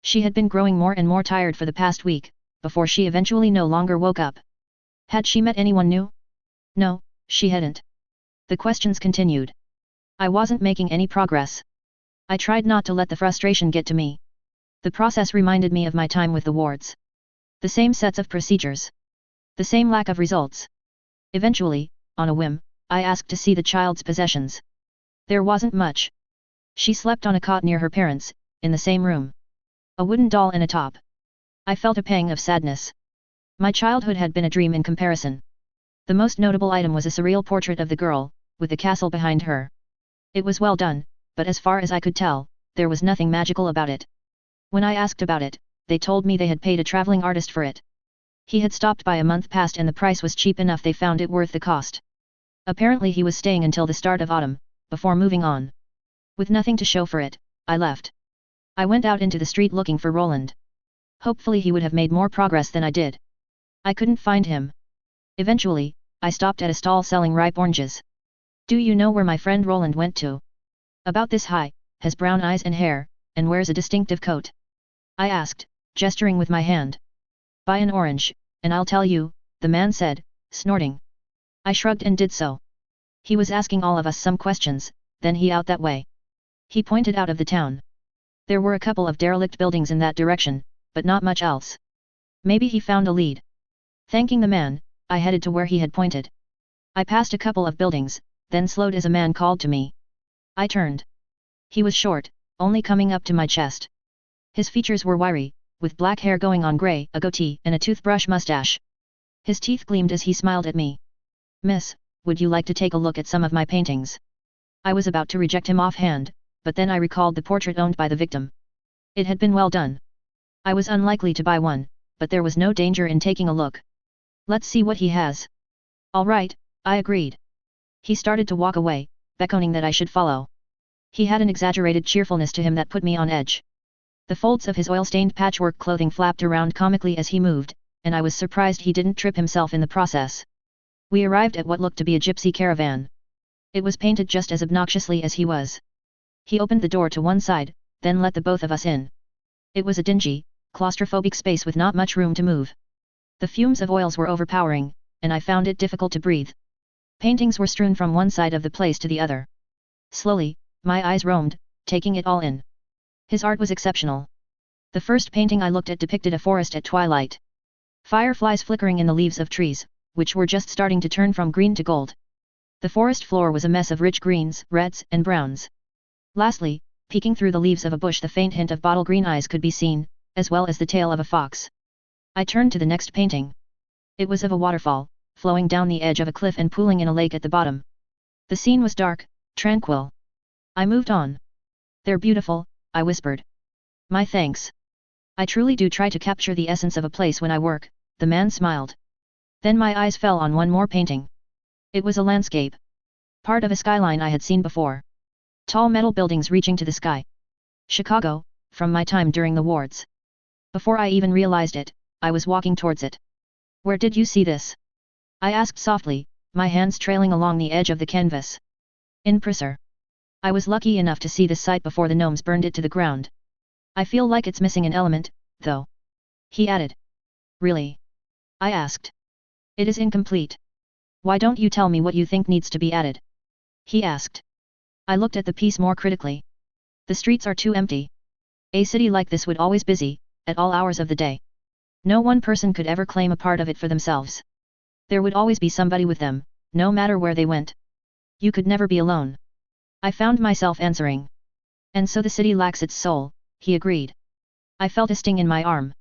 She had been growing more and more tired for the past week, before she eventually no longer woke up. Had she met anyone new? No, she hadn't. The questions continued. I wasn't making any progress. I tried not to let the frustration get to me. The process reminded me of my time with the wards. The same sets of procedures. The same lack of results. Eventually, on a whim, I asked to see the child's possessions. There wasn't much. She slept on a cot near her parents, in the same room. A wooden doll and a top. I felt a pang of sadness. My childhood had been a dream in comparison. The most notable item was a surreal portrait of the girl, with the castle behind her. It was well done, but as far as I could tell, there was nothing magical about it. When I asked about it, they told me they had paid a traveling artist for it. He had stopped by a month past and the price was cheap enough they found it worth the cost. Apparently he was staying until the start of autumn, before moving on. With nothing to show for it, I left. I went out into the street looking for Roland. Hopefully he would have made more progress than I did. I couldn't find him. Eventually, I stopped at a stall selling ripe oranges. Do you know where my friend Roland went to? About this high, has brown eyes and hair, and wears a distinctive coat. I asked, gesturing with my hand. Buy an orange, and I'll tell you, the man said, snorting. I shrugged and did so. He was asking all of us some questions, then he out that way. He pointed out of the town. There were a couple of derelict buildings in that direction, but not much else. Maybe he found a lead. Thanking the man, I headed to where he had pointed. I passed a couple of buildings, then slowed as a man called to me. I turned. He was short, only coming up to my chest. His features were wiry, with black hair going on grey, a goatee and a toothbrush mustache. His teeth gleamed as he smiled at me. Miss, would you like to take a look at some of my paintings? I was about to reject him offhand, but then I recalled the portrait owned by the victim. It had been well done. I was unlikely to buy one, but there was no danger in taking a look. Let's see what he has. All right, I agreed. He started to walk away, beckoning that I should follow. He had an exaggerated cheerfulness to him that put me on edge. The folds of his oil-stained patchwork clothing flapped around comically as he moved, and I was surprised he didn't trip himself in the process. We arrived at what looked to be a gypsy caravan. It was painted just as obnoxiously as he was. He opened the door to one side, then let the both of us in. It was a dingy, claustrophobic space with not much room to move. The fumes of oils were overpowering, and I found it difficult to breathe. Paintings were strewn from one side of the place to the other. Slowly, my eyes roamed, taking it all in. His art was exceptional. The first painting I looked at depicted a forest at twilight. Fireflies flickering in the leaves of trees, which were just starting to turn from green to gold. The forest floor was a mess of rich greens, reds, and browns. Lastly, peeking through the leaves of a bush the faint hint of bottle green eyes could be seen, as well as the tail of a fox. I turned to the next painting. It was of a waterfall, flowing down the edge of a cliff and pooling in a lake at the bottom. The scene was dark, tranquil. I moved on. "They're beautiful," I whispered. "My thanks. I truly do try to capture the essence of a place when I work," the man smiled. Then my eyes fell on one more painting. It was a landscape. Part of a skyline I had seen before. Tall metal buildings reaching to the sky. Chicago, from my time during the wars. Before I even realized it, I was walking towards it. "Where did you see this?" I asked softly, my hands trailing along the edge of the canvas. "In Prisser. I was lucky enough to see this site before the gnomes burned it to the ground. I feel like it's missing an element, though," he added. "Really?" I asked. "It is incomplete. Why don't you tell me what you think needs to be added?" he asked. I looked at the piece more critically. The streets are too empty. A city like this would always busy, at all hours of the day. No one person could ever claim a part of it for themselves. There would always be somebody with them, no matter where they went. You could never be alone. I found myself answering. "And so the city lacks its soul," he agreed. I felt a sting in my arm.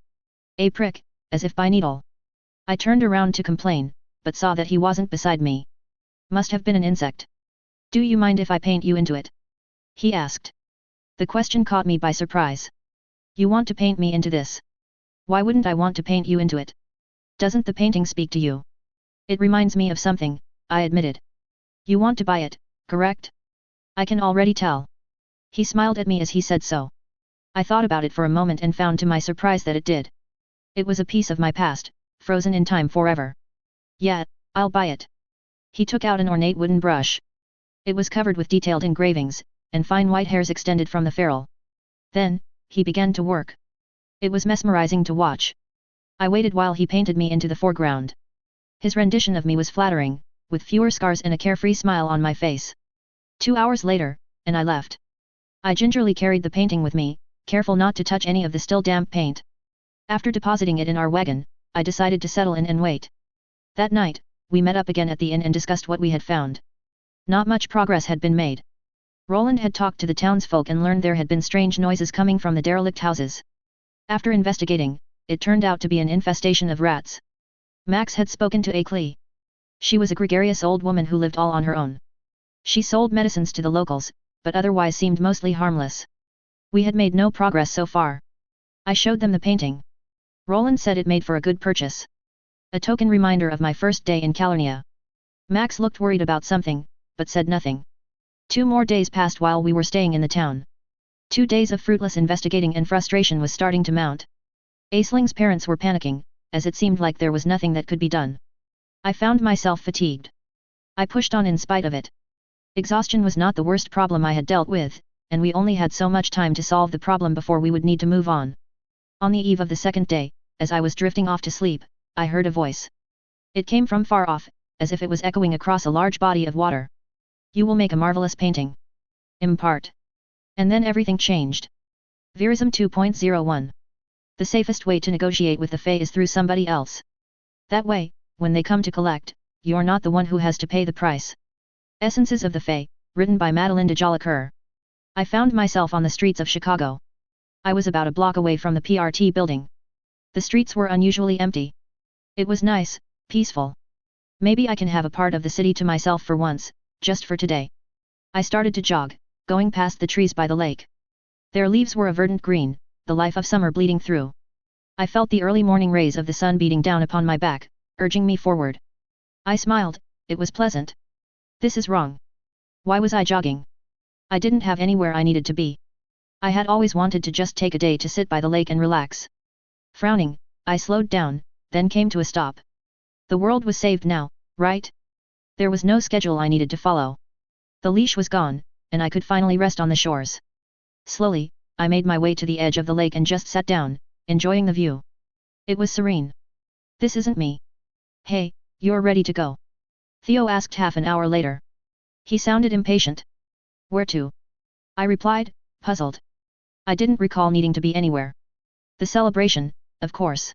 A prick, as if by needle. I turned around to complain, but saw that he wasn't beside me. Must have been an insect. "Do you mind if I paint you into it?" he asked. The question caught me by surprise. "You want to paint me into this? Why wouldn't I want to paint you into it? Doesn't the painting speak to you?" "It reminds me of something," I admitted. "You want to buy it, correct?" "I can already tell." He smiled at me as he said so. I thought about it for a moment and found to my surprise that it did. It was a piece of my past, frozen in time forever. "Yeah, I'll buy it." He took out an ornate wooden brush. It was covered with detailed engravings, and fine white hairs extended from the ferrule. Then, he began to work. It was mesmerizing to watch. I waited while he painted me into the foreground. His rendition of me was flattering, with fewer scars and a carefree smile on my face. 2 hours later, and I left. I gingerly carried the painting with me, careful not to touch any of the still damp paint. After depositing it in our wagon, I decided to settle in and wait. That night, we met up again at the inn and discussed what we had found. Not much progress had been made. Roland had talked to the townsfolk and learned there had been strange noises coming from the derelict houses. After investigating, it turned out to be an infestation of rats. Max had spoken to Aklee. She was a gregarious old woman who lived all on her own. She sold medicines to the locals, but otherwise seemed mostly harmless. We had made no progress so far. I showed them the painting. Roland said it made for a good purchase. A token reminder of my first day in Calernia. Max looked worried about something, but said nothing. 2 more days passed while we were staying in the town. 2 days of fruitless investigating and frustration was starting to mount. Aisling's parents were panicking, as it seemed like there was nothing that could be done. I found myself fatigued. I pushed on in spite of it. Exhaustion was not the worst problem I had dealt with, and we only had so much time to solve the problem before we would need to move on. On the eve of the second day, as I was drifting off to sleep, I heard a voice. It came from far off, as if it was echoing across a large body of water. "You will make a marvelous painting. Impart." And then everything changed. Verism 2.01. The safest way to negotiate with the Fae is through somebody else. That way, when they come to collect, you're not the one who has to pay the price. Essences of the Fae, written by Madeleine de Jolicoeur. I found myself on the streets of Chicago. I was about a block away from the PRT building. The streets were unusually empty. It was nice, peaceful. Maybe I can have a part of the city to myself for once, just for today. I started to jog, going past the trees by the lake. Their leaves were a verdant green, the life of summer bleeding through. I felt the early morning rays of the sun beating down upon my back, urging me forward. I smiled, it was pleasant. This is wrong. Why was I jogging? I didn't have anywhere I needed to be. I had always wanted to just take a day to sit by the lake and relax. Frowning, I slowed down, then came to a stop. The world was saved now, right? There was no schedule I needed to follow. The leash was gone, and I could finally rest on the shores. Slowly, I made my way to the edge of the lake and just sat down, enjoying the view. It was serene. This isn't me. Hey, you're ready to go? Theo asked half an hour later. He sounded impatient. Where to? I replied, puzzled. I didn't recall needing to be anywhere. The celebration, of course.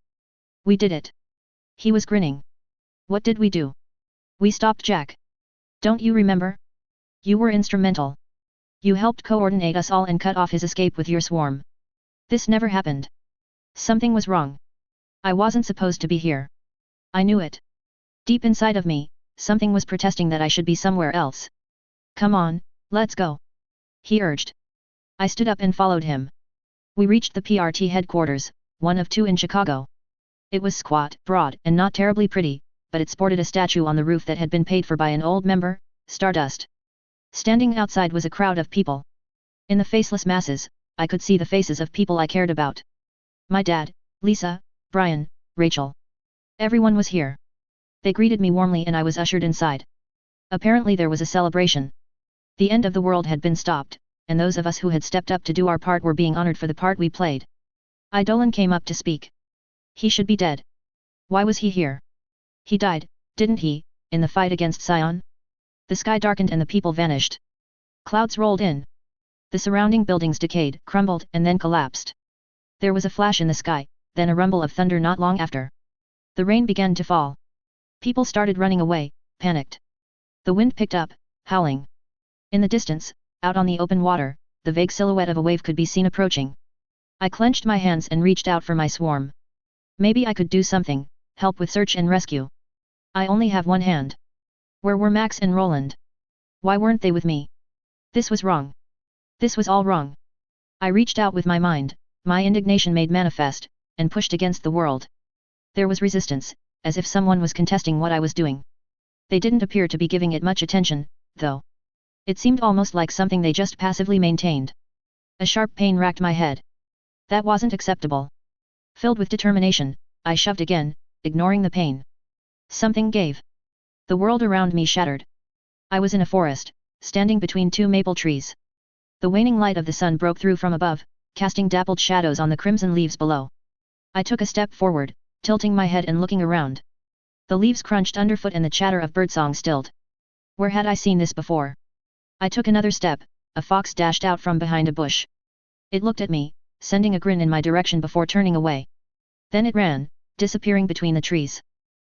We did it. He was grinning. What did we do? We stopped Jack. Don't you remember? You were instrumental. You helped coordinate us all and cut off his escape with your swarm. This never happened. Something was wrong. I wasn't supposed to be here. I knew it. Deep inside of me, something was protesting that I should be somewhere else. Come on, let's go. He urged. I stood up and followed him. We reached the PRT headquarters, one of two in Chicago. It was squat, broad, and not terribly pretty, but it sported a statue on the roof that had been paid for by an old member, Stardust. Standing outside was a crowd of people. In the faceless masses, I could see the faces of people I cared about. My dad, Lisa, Brian, Rachel. Everyone was here. They greeted me warmly and I was ushered inside. Apparently there was a celebration. The end of the world had been stopped, and those of us who had stepped up to do our part were being honored for the part we played. Eidolon came up to speak. He should be dead. Why was he here? He died, didn't he, in the fight against Sion? The sky darkened and the people vanished. Clouds rolled in. The surrounding buildings decayed, crumbled, and then collapsed. There was a flash in the sky, then a rumble of thunder not long after. The rain began to fall. People started running away, panicked. The wind picked up, howling. In the distance, out on the open water, the vague silhouette of a wave could be seen approaching. I clenched my hands and reached out for my swarm. Maybe I could do something, help with search and rescue. I only have one hand. Where were Max and Roland? Why weren't they with me? This was wrong. This was all wrong. I reached out with my mind, my indignation made manifest, and pushed against the world. There was resistance, as if someone was contesting what I was doing. They didn't appear to be giving it much attention, though. It seemed almost like something they just passively maintained. A sharp pain racked my head. That wasn't acceptable. Filled with determination, I shoved again, ignoring the pain. Something gave. The world around me shattered. I was in a forest, standing between two maple trees. The waning light of the sun broke through from above, casting dappled shadows on the crimson leaves below. I took a step forward, tilting my head and looking around. The leaves crunched underfoot and the chatter of birdsong stilled. Where had I seen this before? I took another step, a fox dashed out from behind a bush. It looked at me, sending a grin in my direction before turning away. Then it ran, disappearing between the trees.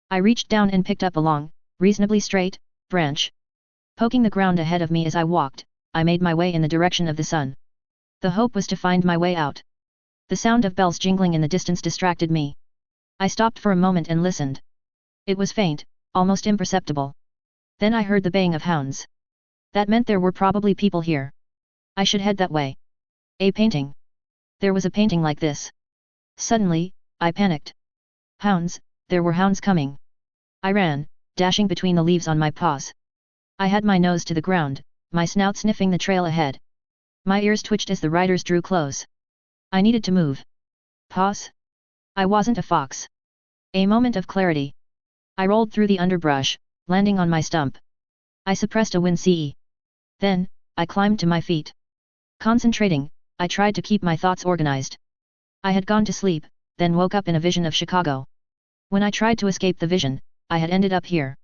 I reached down and picked up a long, reasonably straight, branch. Poking the ground ahead of me as I walked, I made my way in the direction of the sun. The hope was to find my way out. The sound of bells jingling in the distance distracted me. I stopped for a moment and listened. It was faint, almost imperceptible. Then I heard the baying of hounds. That meant there were probably people here. I should head that way. A painting. There was a painting like this. Suddenly, I panicked. Hounds, there were hounds coming. I ran, dashing between the leaves on my paws. I had my nose to the ground, my snout sniffing the trail ahead. My ears twitched as the riders drew close. I needed to move. Pause. I wasn't a fox. A moment of clarity. I rolled through the underbrush, landing on my stump. I suppressed a wince. Then, I climbed to my feet. Concentrating, I tried to keep my thoughts organized. I had gone to sleep, then woke up in a vision of Chicago. When I tried to escape the vision, I had ended up here.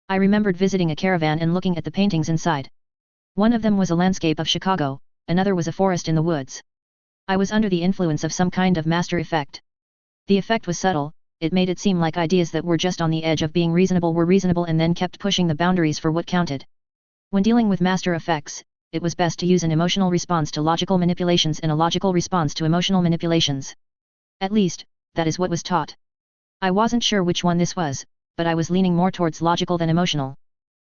I remembered visiting a caravan and looking at the paintings inside. One of them was a landscape of Chicago, another was a forest in the woods. I was under the influence of some kind of master effect. The effect was subtle, it made it seem like ideas that were just on the edge of being reasonable were reasonable and then kept pushing the boundaries for what counted. When dealing with master effects, it was best to use an emotional response to logical manipulations and a logical response to emotional manipulations. At least, that is what was taught. I wasn't sure which one this was, but I was leaning more towards logical than emotional.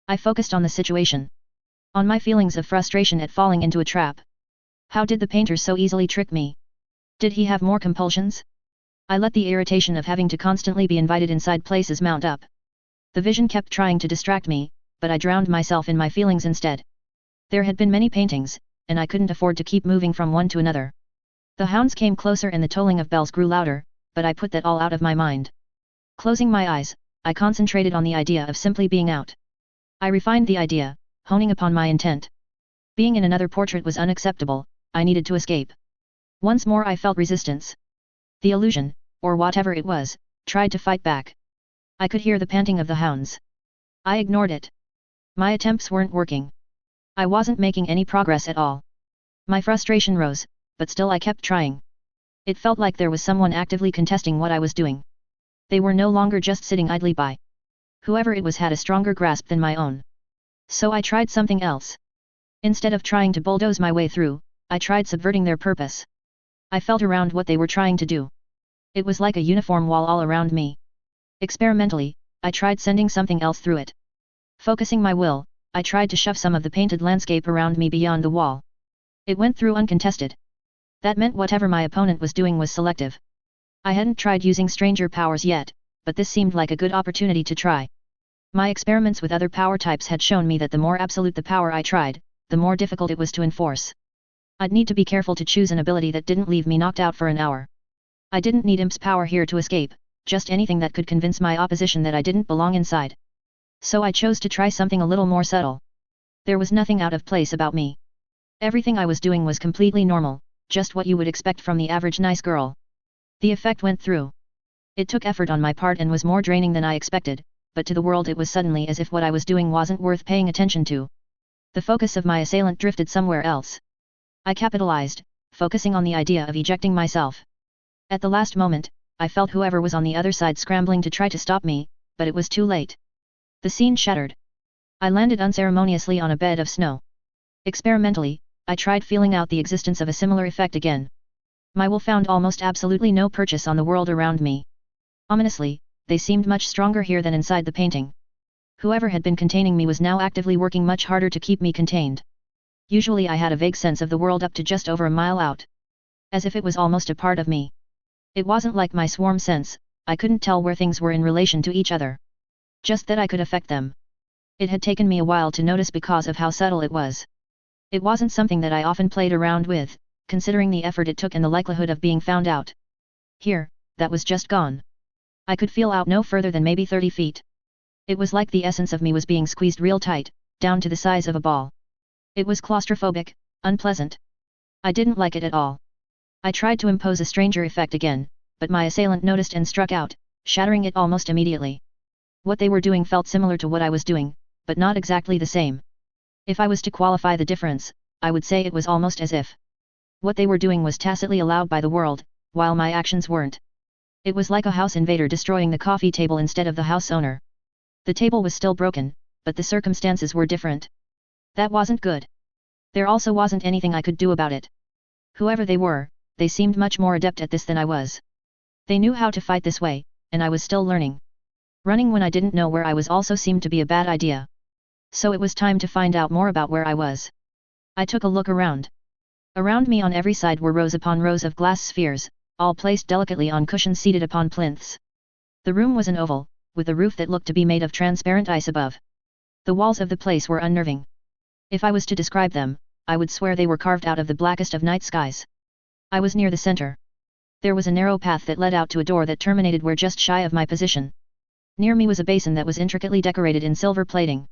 I focused on the situation. On my feelings of frustration at falling into a trap. How did the painter so easily trick me? Did he have more compulsions? I let the irritation of having to constantly be invited inside places mount up. The vision kept trying to distract me, but I drowned myself in my feelings instead. There had been many paintings, and I couldn't afford to keep moving from one to another. The hounds came closer and the tolling of bells grew louder, but I put that all out of my mind. Closing my eyes, I concentrated on the idea of simply being out. I refined the idea, honing upon my intent. Being in another portrait was unacceptable, I needed to escape. Once more I felt resistance. The illusion, or whatever it was, tried to fight back. I could hear the panting of the hounds. I ignored it. My attempts weren't working. I wasn't making any progress at all. My frustration rose, but still I kept trying. It felt like there was someone actively contesting what I was doing. They were no longer just sitting idly by. Whoever it was had a stronger grasp than my own. So I tried something else. Instead of trying to bulldoze my way through, I tried subverting their purpose. I felt around what they were trying to do. It was like a uniform wall all around me. Experimentally, I tried sending something else through it. Focusing my will, I tried to shove some of the painted landscape around me beyond the wall. It went through uncontested. That meant whatever my opponent was doing was selective. I hadn't tried using stranger powers yet, but this seemed like a good opportunity to try. My experiments with other power types had shown me that the more absolute the power I tried, the more difficult it was to enforce. I'd need to be careful to choose an ability that didn't leave me knocked out for an hour. I didn't need Imp's power here to escape, just anything that could convince my opposition that I didn't belong inside. So I chose to try something a little more subtle. There was nothing out of place about me. Everything I was doing was completely normal, just what you would expect from the average nice girl. The effect went through. It took effort on my part and was more draining than I expected, but to the world it was suddenly as if what I was doing wasn't worth paying attention to. The focus of my assailant drifted somewhere else. I capitalized, focusing on the idea of ejecting myself. At the last moment, I felt whoever was on the other side scrambling to try to stop me, but it was too late. The scene shattered. I landed unceremoniously on a bed of snow. Experimentally, I tried feeling out the existence of a similar effect again. My will found almost absolutely no purchase on the world around me. Ominously, they seemed much stronger here than inside the painting. Whoever had been containing me was now actively working much harder to keep me contained. Usually I had a vague sense of the world up to just over a mile out. As if it was almost a part of me. It wasn't like my swarm sense, I couldn't tell where things were in relation to each other. Just that I could affect them. It had taken me a while to notice because of how subtle it was. It wasn't something that I often played around with, considering the effort it took and the likelihood of being found out. Here, that was just gone. I could feel out no further than maybe 30 feet. It was like the essence of me was being squeezed real tight, down to the size of a ball. It was claustrophobic, unpleasant. I didn't like it at all. I tried to impose a stranger effect again, but my assailant noticed and struck out, shattering it almost immediately. What they were doing felt similar to what I was doing, but not exactly the same. If I was to qualify the difference, I would say it was almost as if what they were doing was tacitly allowed by the world, while my actions weren't. It was like a house invader destroying the coffee table instead of the house owner. The table was still broken, but the circumstances were different. That wasn't good. There also wasn't anything I could do about it. Whoever they were, they seemed much more adept at this than I was. They knew how to fight this way, and I was still learning. Running when I didn't know where I was also seemed to be a bad idea. So it was time to find out more about where I was. I took a look around. Around me on every side were rows upon rows of glass spheres, all placed delicately on cushions seated upon plinths. The room was an oval, with a roof that looked to be made of transparent ice above. The walls of the place were unnerving. If I was to describe them, I would swear they were carved out of the blackest of night skies. I was near the center. There was a narrow path that led out to a door that terminated where just shy of my position. Near me was a basin that was intricately decorated in silver plating.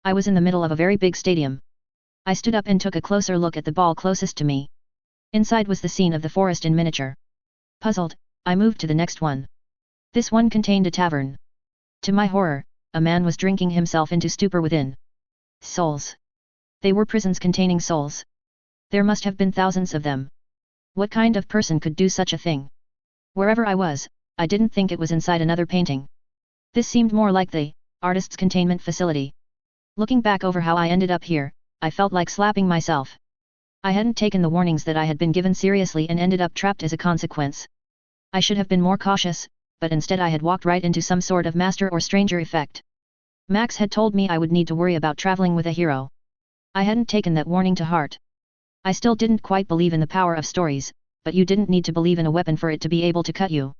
I was in the middle of a very big stadium. I stood up and took a closer look at the ball closest to me. Inside was the scene of the forest in miniature. Puzzled, I moved to the next one. This one contained a tavern. To my horror, a man was drinking himself into stupor within. Souls. They were prisons containing souls. There must have been thousands of them. What kind of person could do such a thing? Wherever I was, I didn't think it was inside another painting. This seemed more like the artist's containment facility. Looking back over how I ended up here, I felt like slapping myself. I hadn't taken the warnings that I had been given seriously and ended up trapped as a consequence. I should have been more cautious, but instead I had walked right into some sort of master or stranger effect. Max had told me I would need to worry about traveling with a hero. I hadn't taken that warning to heart. I still didn't quite believe in the power of stories, but you didn't need to believe in a weapon for it to be able to cut you.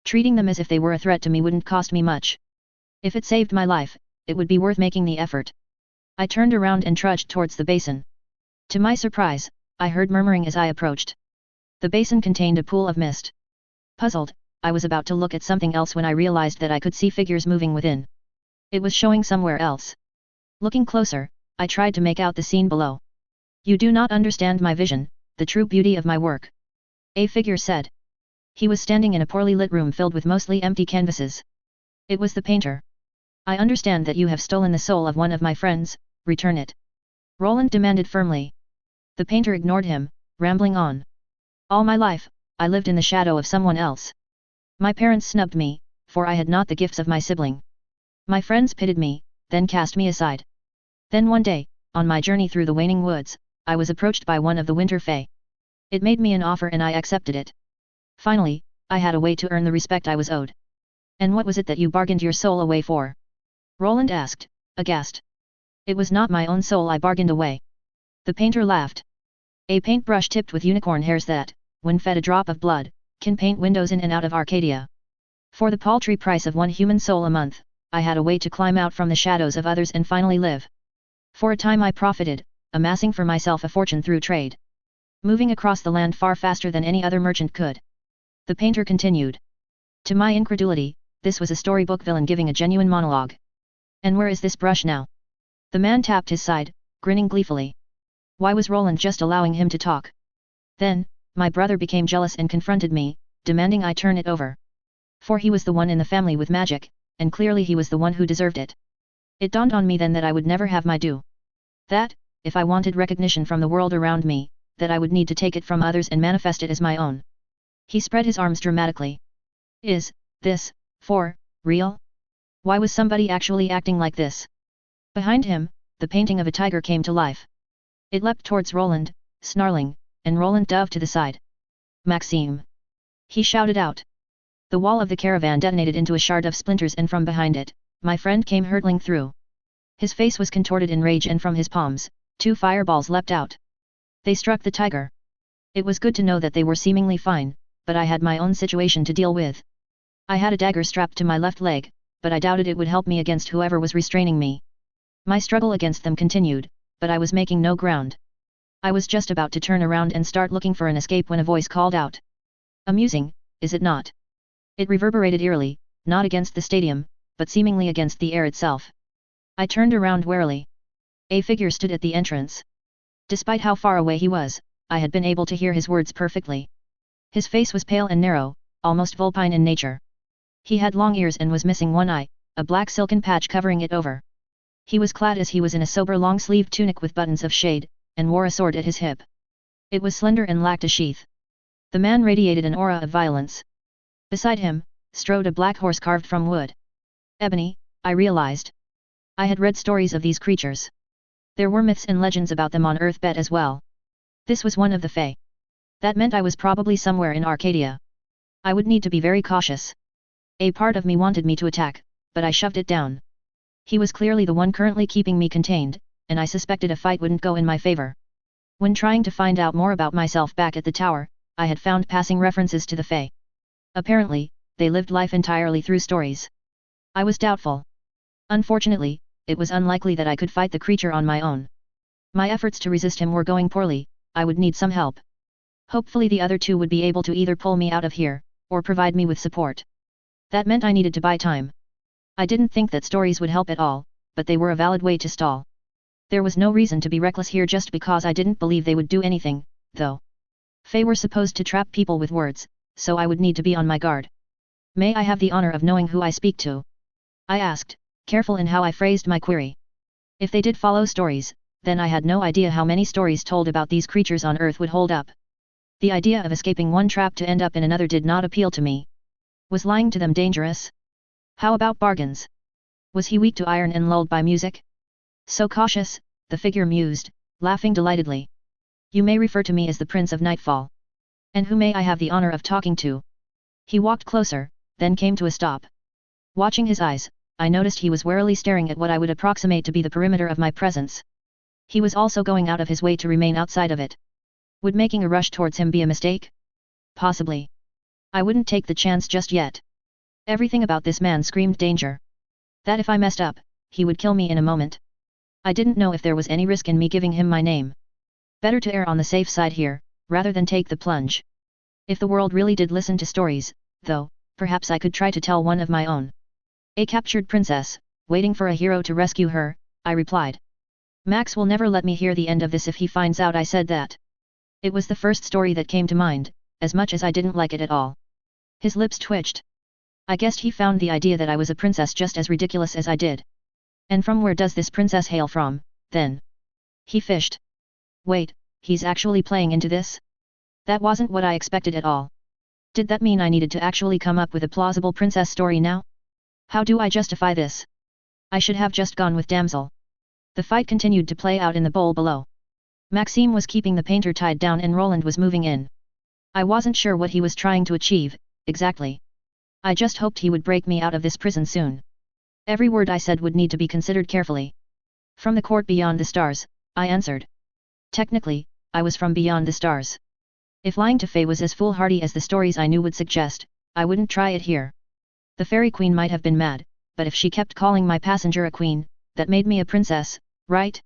Treating them as if they were a threat to me wouldn't cost me much. If it saved my life, it would be worth making the effort. I turned around and trudged towards the basin. To my surprise, I heard murmuring as I approached. The basin contained a pool of mist. Puzzled, I was about to look at something else when I realized that I could see figures moving within. It was showing somewhere else. Looking closer, I tried to make out the scene below. You do not understand my vision, the true beauty of my work. A figure said. He was standing in a poorly lit room filled with mostly empty canvases. It was the painter. I understand that you have stolen the soul of one of my friends, return it. Roland demanded firmly. The painter ignored him, rambling on. All my life, I lived in the shadow of someone else. My parents snubbed me, for I had not the gifts of my sibling. My friends pitied me, then cast me aside. Then one day, on my journey through the waning woods, I was approached by one of the Winter Fae. It made me an offer and I accepted it. Finally, I had a way to earn the respect I was owed. And what was it that you bargained your soul away for? Roland asked, aghast. It was not my own soul I bargained away. The painter laughed. A paintbrush tipped with unicorn hairs that, when fed a drop of blood, can paint windows in and out of Arcadia. For the paltry price of one human soul a month, I had a way to climb out from the shadows of others and finally live. For a time I profited, amassing for myself a fortune through trade. Moving across the land far faster than any other merchant could. The painter continued. To my incredulity, this was a storybook villain giving a genuine monologue. And where is this brush now? The man tapped his side, grinning gleefully. Why was Roland just allowing him to talk? Then, my brother became jealous and confronted me, demanding I turn it over. For he was the one in the family with magic, and clearly he was the one who deserved it. It dawned on me then that I would never have my due. That, if I wanted recognition from the world around me, that I would need to take it from others and manifest it as my own. He spread his arms dramatically. Is this, for real? Why was somebody actually acting like this? Behind him, the painting of a tiger came to life. It leapt towards Roland, snarling, and Roland dove to the side. Maxime! He shouted out. The wall of the caravan detonated into a shard of splinters and from behind it, my friend came hurtling through. His face was contorted in rage and from his palms, 2 fireballs leapt out. They struck the tiger. It was good to know that they were seemingly fine, but I had my own situation to deal with. I had a dagger strapped to my left leg, but I doubted it would help me against whoever was restraining me. My struggle against them continued, but I was making no ground. I was just about to turn around and start looking for an escape when a voice called out. Amusing, is it not? It reverberated eerily, not against the stadium, but seemingly against the air itself. I turned around warily. A figure stood at the entrance. Despite how far away he was, I had been able to hear his words perfectly. His face was pale and narrow, almost vulpine in nature. He had long ears and was missing one eye, a black silken patch covering it over. He was clad as he was in a sober long-sleeved tunic with buttons of shade, and wore a sword at his hip. It was slender and lacked a sheath. The man radiated an aura of violence. Beside him, strode a black horse carved from wood. Ebony, I realized. I had read stories of these creatures. There were myths and legends about them on Earthbed as well. This was one of the Fae. That meant I was probably somewhere in Arcadia. I would need to be very cautious. A part of me wanted me to attack, but I shoved it down. He was clearly the one currently keeping me contained, and I suspected a fight wouldn't go in my favor. When trying to find out more about myself back at the tower, I had found passing references to the Fae. Apparently, they lived life entirely through stories. I was doubtful. Unfortunately, it was unlikely that I could fight the creature on my own. My efforts to resist him were going poorly, I would need some help. Hopefully the other two would be able to either pull me out of here, or provide me with support. That meant I needed to buy time. I didn't think that stories would help at all, but they were a valid way to stall. There was no reason to be reckless here just because I didn't believe they would do anything, though. Fae were supposed to trap people with words, so I would need to be on my guard. May I have the honor of knowing who I speak to? I asked, careful in how I phrased my query. If they did follow stories, then I had no idea how many stories told about these creatures on Earth would hold up. The idea of escaping one trap to end up in another did not appeal to me. Was lying to them dangerous? How about bargains? Was he weak to iron and lulled by music? So cautious, the figure mused, laughing delightedly. You may refer to me as the Prince of Nightfall. And who may I have the honor of talking to? He walked closer, then came to a stop. Watching his eyes, I noticed he was warily staring at what I would approximate to be the perimeter of my presence. He was also going out of his way to remain outside of it. Would making a rush towards him be a mistake? Possibly. I wouldn't take the chance just yet. Everything about this man screamed danger. That if I messed up, he would kill me in a moment. I didn't know if there was any risk in me giving him my name. Better to err on the safe side here, rather than take the plunge. If the world really did listen to stories, though, perhaps I could try to tell one of my own. A captured princess, waiting for a hero to rescue her, I replied. Max will never let me hear the end of this if he finds out I said that. It was the first story that came to mind, as much as I didn't like it at all. His lips twitched. I guessed he found the idea that I was a princess just as ridiculous as I did. And from where does this princess hail from, then? He fished. Wait, he's actually playing into this? That wasn't what I expected at all. Did that mean I needed to actually come up with a plausible princess story now? How do I justify this? I should have just gone with damsel. The fight continued to play out in the bowl below. Maxime was keeping the painter tied down and Roland was moving in. I wasn't sure what he was trying to achieve, exactly. I just hoped he would break me out of this prison soon. Every word I said would need to be considered carefully. From the court beyond the stars, I answered. Technically, I was from beyond the stars. If lying to Faye was as foolhardy as the stories I knew would suggest, I wouldn't try it here. The fairy queen might have been mad, but if she kept calling my passenger a queen, that made me a princess, right?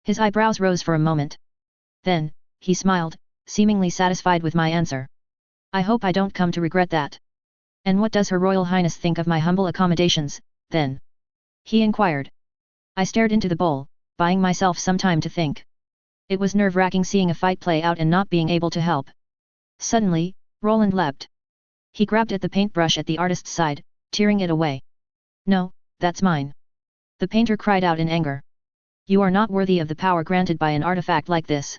His eyebrows rose for a moment. Then, he smiled, seemingly satisfied with my answer. I hope I don't come to regret that. And what does Her Royal Highness think of my humble accommodations, then? He inquired. I stared into the bowl, buying myself some time to think. It was nerve-wracking seeing a fight play out and not being able to help. Suddenly, Roland leapt. He grabbed at the paintbrush at the artist's side, tearing it away. No, that's mine. The painter cried out in anger. You are not worthy of the power granted by an artifact like this.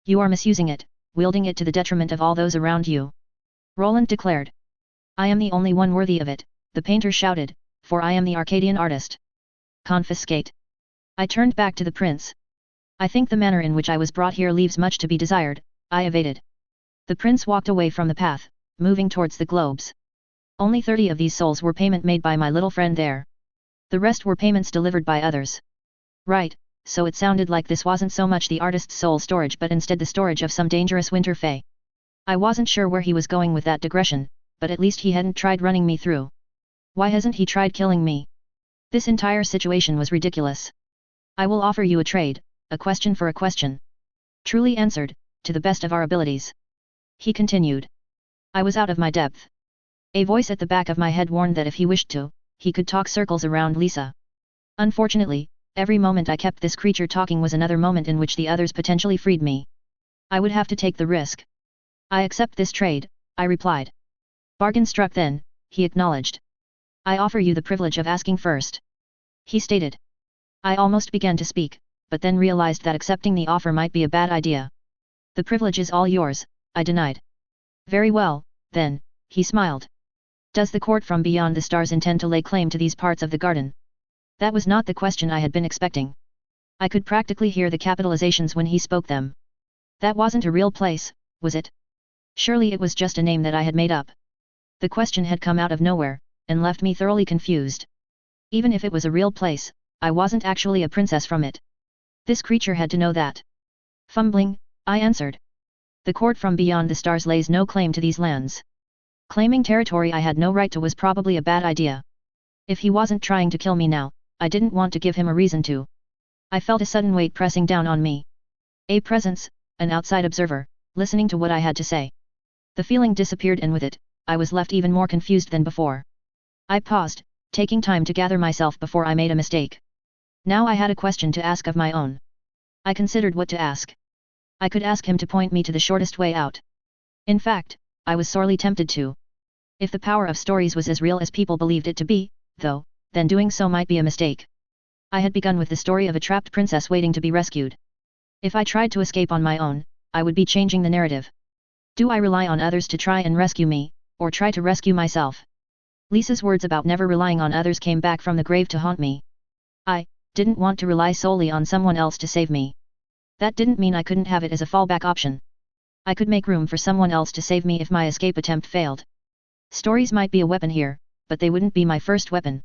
You are misusing it, wielding it to the detriment of all those around you. Roland declared. I am the only one worthy of it, the painter shouted, for I am the Arcadian artist. Confiscate. I turned back to the prince. I think the manner in which I was brought here leaves much to be desired, I evaded. The prince walked away from the path, moving towards the globes. Only 30 of these souls were payment made by my little friend there. The rest were payments delivered by others. Right, so it sounded like this wasn't so much the artist's soul storage but instead the storage of some dangerous winter fae. I wasn't sure where he was going with that digression, but at least he hadn't tried running me through. Why hasn't he tried killing me? This entire situation was ridiculous. I will offer you a trade, a question for a question. Truly answered, to the best of our abilities. He continued. I was out of my depth. A voice at the back of my head warned that if he wished to, he could talk circles around Lisa. Unfortunately, every moment I kept this creature talking was another moment in which the others potentially freed me. I would have to take the risk. I accept this trade, I replied. Bargain struck then, he acknowledged. I offer you the privilege of asking first. He stated. I almost began to speak, but then realized that accepting the offer might be a bad idea. The privilege is all yours, I denied. Very well, then, he smiled. Does the court from beyond the stars intend to lay claim to these parts of the garden? That was not the question I had been expecting. I could practically hear the capitalizations when he spoke them. That wasn't a real place, was it? Surely it was just a name that I had made up. The question had come out of nowhere, and left me thoroughly confused. Even if it was a real place, I wasn't actually a princess from it. This creature had to know that. Fumbling, I answered. The court from beyond the stars lays no claim to these lands. Claiming territory I had no right to was probably a bad idea. If he wasn't trying to kill me now, I didn't want to give him a reason to. I felt a sudden weight pressing down on me. A presence, an outside observer, listening to what I had to say. The feeling disappeared and with it, I was left even more confused than before. I paused, taking time to gather myself before I made a mistake. Now I had a question to ask of my own. I considered what to ask. I could ask him to point me to the shortest way out. In fact, I was sorely tempted to. If the power of stories was as real as people believed it to be, though, then doing so might be a mistake. I had begun with the story of a trapped princess waiting to be rescued. If I tried to escape on my own, I would be changing the narrative. Do I rely on others to try and rescue me, or try to rescue myself? Lisa's words about never relying on others came back from the grave to haunt me. I didn't want to rely solely on someone else to save me. That didn't mean I couldn't have it as a fallback option. I could make room for someone else to save me if my escape attempt failed. Stories might be a weapon here, but they wouldn't be my first weapon.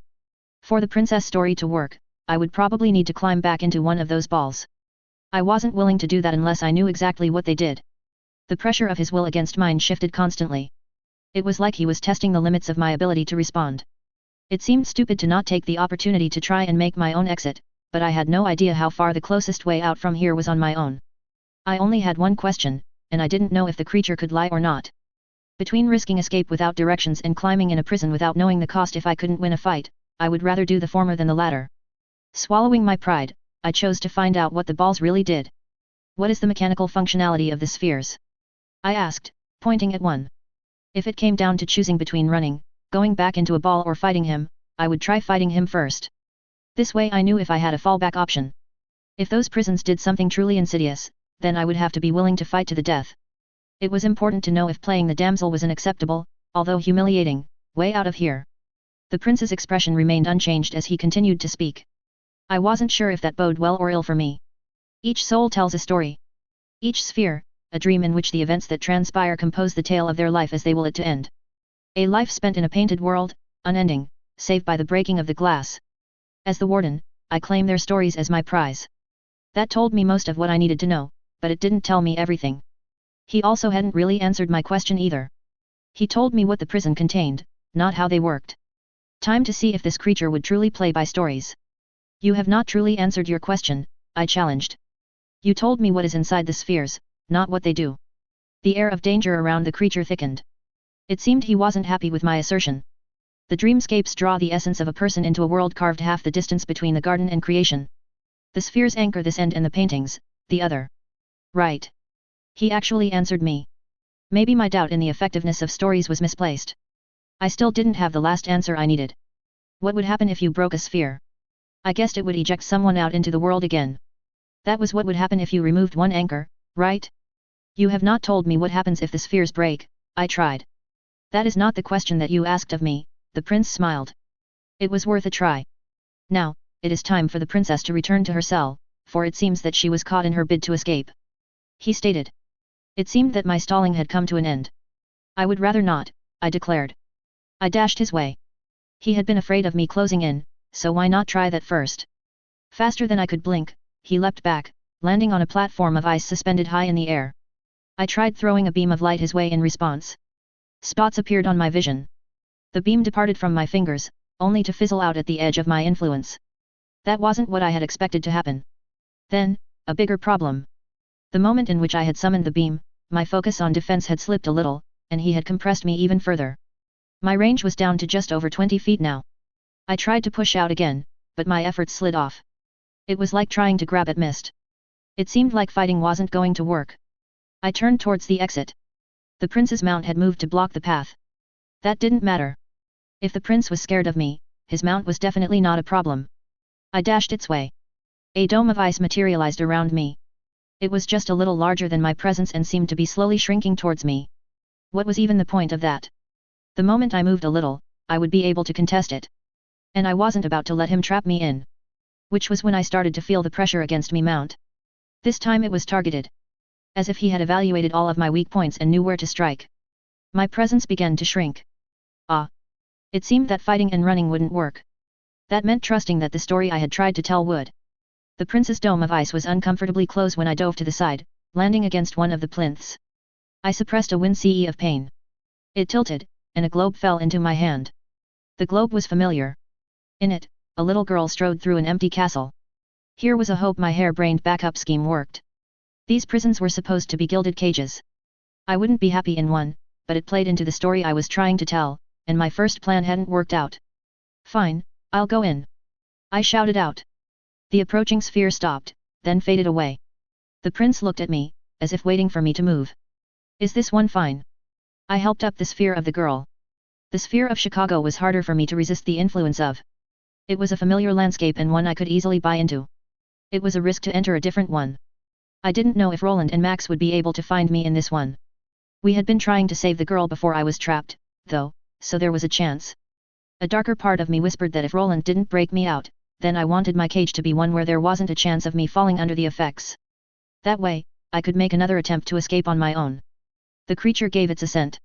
For the princess story to work, I would probably need to climb back into one of those balls. I wasn't willing to do that unless I knew exactly what they did. The pressure of his will against mine shifted constantly. It was like he was testing the limits of my ability to respond. It seemed stupid to not take the opportunity to try and make my own exit, but I had no idea how far the closest way out from here was on my own. I only had one question, and I didn't know if the creature could lie or not. Between risking escape without directions and climbing in a prison without knowing the cost if I couldn't win a fight, I would rather do the former than the latter. Swallowing my pride, I chose to find out what the balls really did. What is the mechanical functionality of the spheres? I asked, pointing at one. If it came down to choosing between running, going back into a ball or fighting him, I would try fighting him first. This way I knew if I had a fallback option. If those prisons did something truly insidious, then I would have to be willing to fight to the death. It was important to know if playing the damsel was an acceptable, although humiliating, way out of here. The prince's expression remained unchanged as he continued to speak. I wasn't sure if that bode well or ill for me. Each soul tells a story. Each sphere, a dream in which the events that transpire compose the tale of their life as they will it to end. A life spent in a painted world, unending, save by the breaking of the glass. As the warden, I claim their stories as my prize. That told me most of what I needed to know, but it didn't tell me everything. He also hadn't really answered my question either. He told me what the prison contained, not how they worked. Time to see if this creature would truly play by stories. You have not truly answered your question, I challenged. You told me what is inside the spheres, not what they do. The air of danger around the creature thickened. It seemed he wasn't happy with my assertion. The dreamscapes draw the essence of a person into a world carved half the distance between the garden and creation. The spheres anchor this end and the paintings, the other. Right. He actually answered me. Maybe my doubt in the effectiveness of stories was misplaced. I still didn't have the last answer I needed. What would happen if you broke a sphere? I guessed it would eject someone out into the world again. That was what would happen if you removed one anchor, right? You have not told me what happens if the spheres break, I tried. That is not the question that you asked of me, the prince smiled. It was worth a try. Now, it is time for the princess to return to her cell, for it seems that she was caught in her bid to escape. He stated. It seemed that my stalling had come to an end. I would rather not, I declared. I dashed his way. He had been afraid of me closing in, so why not try that first? Faster than I could blink, he leapt back, landing on a platform of ice suspended high in the air. I tried throwing a beam of light his way in response. Spots appeared on my vision. The beam departed from my fingers, only to fizzle out at the edge of my influence. That wasn't what I had expected to happen. Then, a bigger problem. The moment in which I had summoned the beam, my focus on defense had slipped a little, and he had compressed me even further. My range was down to just over 20 feet now. I tried to push out again, but my efforts slid off. It was like trying to grab at mist. It seemed like fighting wasn't going to work. I turned towards the exit. The prince's mount had moved to block the path. That didn't matter. If the prince was scared of me, his mount was definitely not a problem. I dashed its way. A dome of ice materialized around me. It was just a little larger than my presence and seemed to be slowly shrinking towards me. What was even the point of that? The moment I moved a little, I would be able to contest it. And I wasn't about to let him trap me in. Which was when I started to feel the pressure against me mount. This time it was targeted. As if he had evaluated all of my weak points and knew where to strike. My presence began to shrink. Ah! It seemed that fighting and running wouldn't work. That meant trusting that the story I had tried to tell would. The prince's dome of ice was uncomfortably close when I dove to the side, landing against one of the plinths. I suppressed a wince of pain. It tilted, and a globe fell into my hand. The globe was familiar. In it, a little girl strode through an empty castle. Here was a hope my hair-brained backup scheme worked. These prisons were supposed to be gilded cages. I wouldn't be happy in one, but it played into the story I was trying to tell, and my first plan hadn't worked out. Fine, I'll go in. I shouted out. The approaching sphere stopped, then faded away. The prince looked at me, as if waiting for me to move. Is this one fine? I helped up the sphere of the girl. The sphere of Chicago was harder for me to resist the influence of. It was a familiar landscape and one I could easily buy into. It was a risk to enter a different one. I didn't know if Roland and Max would be able to find me in this one. We had been trying to save the girl before I was trapped, though, so there was a chance. A darker part of me whispered that if Roland didn't break me out, then I wanted my cage to be one where there wasn't a chance of me falling under the effects. That way, I could make another attempt to escape on my own. The creature gave its assent.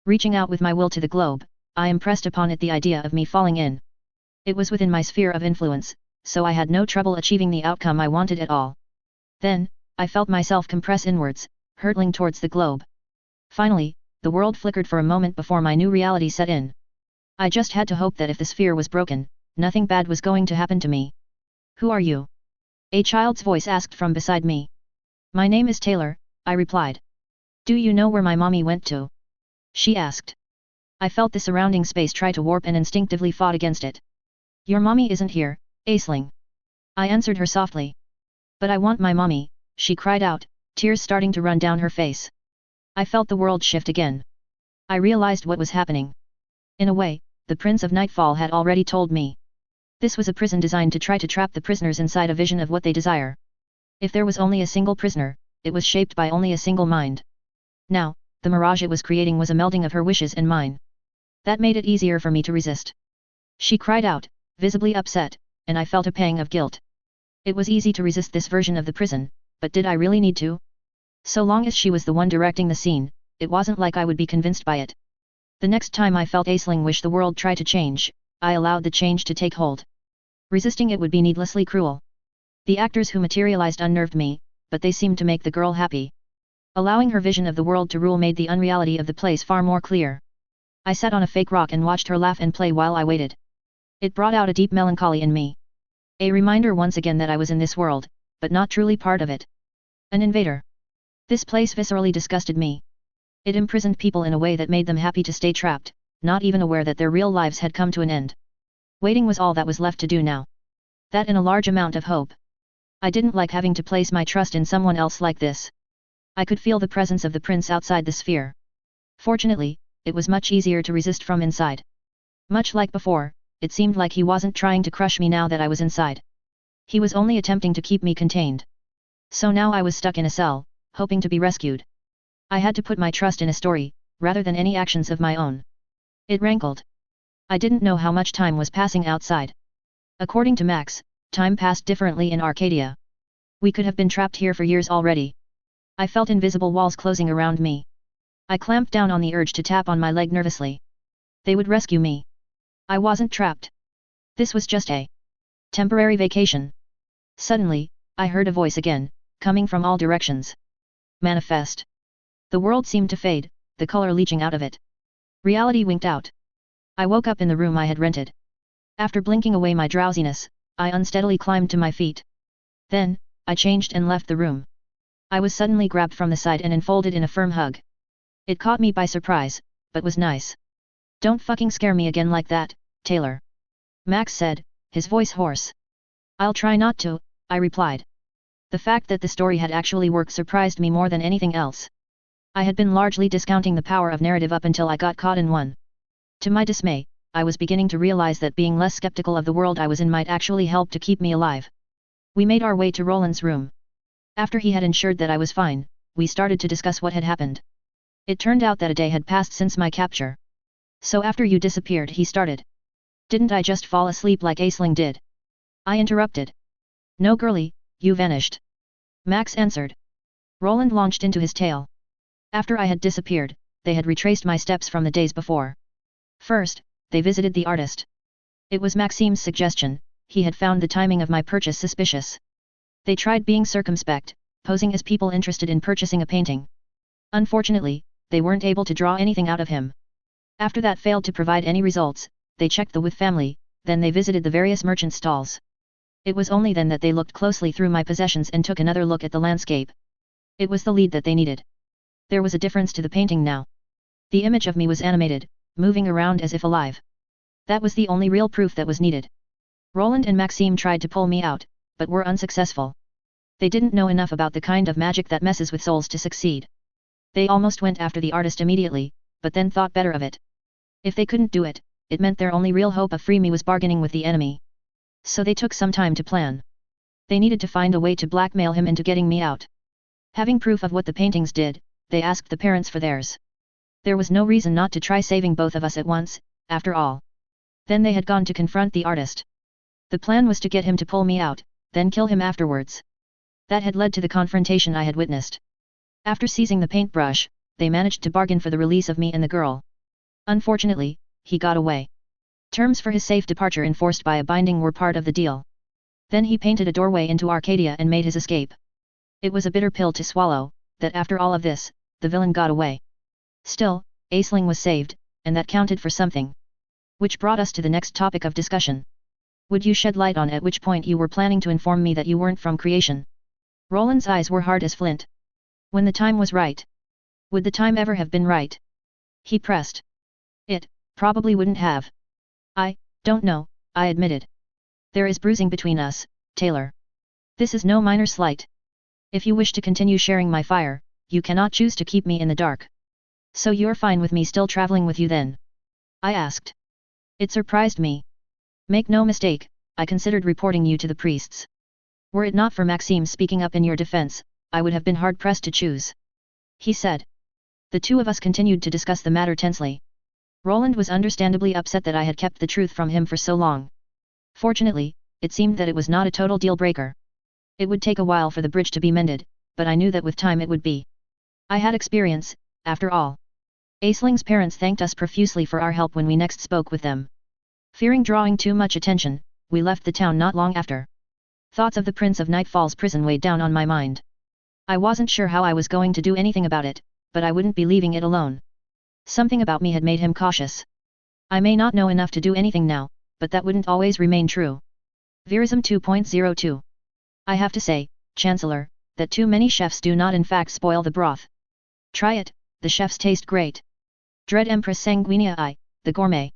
Reaching out with my will to the globe, I impressed upon it the idea of me falling in. It was within my sphere of influence, so I had no trouble achieving the outcome I wanted at all. Then, I felt myself compress inwards, hurtling towards the globe. Finally, the world flickered for a moment before my new reality set in. I just had to hope that if the sphere was broken, nothing bad was going to happen to me. Who are you? A child's voice asked from beside me. My name is Taylor, I replied. Do you know where my mommy went to? She asked. I felt the surrounding space try to warp and instinctively fought against it. Your mommy isn't here, Aisling. I answered her softly. But I want my mommy, she cried out, tears starting to run down her face. I felt the world shift again. I realized what was happening. In a way, the Prince of Nightfall had already told me. This was a prison designed to try to trap the prisoners inside a vision of what they desire. If there was only a single prisoner, it was shaped by only a single mind. Now, the mirage it was creating was a melding of her wishes and mine. That made it easier for me to resist. She cried out, visibly upset, and I felt a pang of guilt. It was easy to resist this version of the prison, but did I really need to? So long as she was the one directing the scene, it wasn't like I would be convinced by it. The next time I felt Aisling wish the world try to change, I allowed the change to take hold. Resisting it would be needlessly cruel. The actors who materialized unnerved me, but they seemed to make the girl happy. Allowing her vision of the world to rule made the unreality of the place far more clear. I sat on a fake rock and watched her laugh and play while I waited. It brought out a deep melancholy in me. A reminder once again that I was in this world, but not truly part of it. An invader. This place viscerally disgusted me. It imprisoned people in a way that made them happy to stay trapped, not even aware that their real lives had come to an end. Waiting was all that was left to do now. That and a large amount of hope. I didn't like having to place my trust in someone else like this. I could feel the presence of the prince outside the sphere. Fortunately, it was much easier to resist from inside. Much like before, it seemed like he wasn't trying to crush me now that I was inside. He was only attempting to keep me contained. So now I was stuck in a cell, hoping to be rescued. I had to put my trust in a story, rather than any actions of my own. It rankled. I didn't know how much time was passing outside. According to Max, time passed differently in Arcadia. We could have been trapped here for years already. I felt invisible walls closing around me. I clamped down on the urge to tap on my leg nervously. They would rescue me. I wasn't trapped. This was just a temporary vacation. Suddenly, I heard a voice again, coming from all directions. Manifest. The world seemed to fade, the color leaching out of it. Reality winked out. I woke up in the room I had rented. After blinking away my drowsiness, I unsteadily climbed to my feet. Then, I changed and left the room. I was suddenly grabbed from the side and enfolded in a firm hug. It caught me by surprise, but was nice. Don't fucking scare me again like that, Taylor. Max said, his voice hoarse. I'll try not to, I replied. The fact that the story had actually worked surprised me more than anything else. I had been largely discounting the power of narrative up until I got caught in one. To my dismay, I was beginning to realize that being less skeptical of the world I was in might actually help to keep me alive. We made our way to Roland's room. After he had ensured that I was fine, we started to discuss what had happened. It turned out that a day had passed since my capture. So after you disappeared, he started. Didn't I just fall asleep like Aisling did? I interrupted. No girlie, you vanished. Max answered. Roland launched into his tale. After I had disappeared, they had retraced my steps from the days before. First, they visited the artist. It was Maxime's suggestion, he had found the timing of my purchase suspicious. They tried being circumspect, posing as people interested in purchasing a painting. Unfortunately, they weren't able to draw anything out of him. After that failed to provide any results, they checked the With family, then they visited the various merchant stalls. It was only then that they looked closely through my possessions and took another look at the landscape. It was the lead that they needed. There was a difference to the painting now. The image of me was animated, moving around as if alive. That was the only real proof that was needed. Roland and Maxime tried to pull me out, but were unsuccessful. They didn't know enough about the kind of magic that messes with souls to succeed. They almost went after the artist immediately, but then thought better of it. If they couldn't do it, it meant their only real hope of free me was bargaining with the enemy. So they took some time to plan. They needed to find a way to blackmail him into getting me out. Having proof of what the paintings did, they asked the parents for theirs. There was no reason not to try saving both of us at once, after all. Then they had gone to confront the artist. The plan was to get him to pull me out, then kill him afterwards. That had led to the confrontation I had witnessed. After seizing the paintbrush, they managed to bargain for the release of me and the girl. Unfortunately, he got away. Terms for his safe departure enforced by a binding were part of the deal. Then he painted a doorway into Arcadia and made his escape. It was a bitter pill to swallow, that after all of this, the villain got away. Still, Aisling was saved, and that counted for something. Which brought us to the next topic of discussion. Would you shed light on at which point you were planning to inform me that you weren't from creation? Roland's eyes were hard as flint. When the time was right. Would the time ever have been right? He pressed. It probably wouldn't have. I don't know, I admitted. There is bruising between us, Taylor. This is no minor slight. If you wish to continue sharing my fire, you cannot choose to keep me in the dark. So you're fine with me still traveling with you then? I asked. It surprised me. Make no mistake, I considered reporting you to the priests. Were it not for Maxime speaking up in your defense, I would have been hard-pressed to choose. He said. The two of us continued to discuss the matter tensely. Roland was understandably upset that I had kept the truth from him for so long. Fortunately, it seemed that it was not a total deal-breaker. It would take a while for the bridge to be mended, but I knew that with time it would be. I had experience, after all. Aisling's parents thanked us profusely for our help when we next spoke with them. Fearing drawing too much attention, we left the town not long after. Thoughts of the Prince of Nightfall's prison weighed down on my mind. I wasn't sure how I was going to do anything about it, but I wouldn't be leaving it alone. Something about me had made him cautious. I may not know enough to do anything now, but that wouldn't always remain true. Verism 2.02. I have to say, Chancellor, that too many chefs do not in fact spoil the broth. Try it, the chefs taste great. Dread Empress Sanguinea I, the gourmet.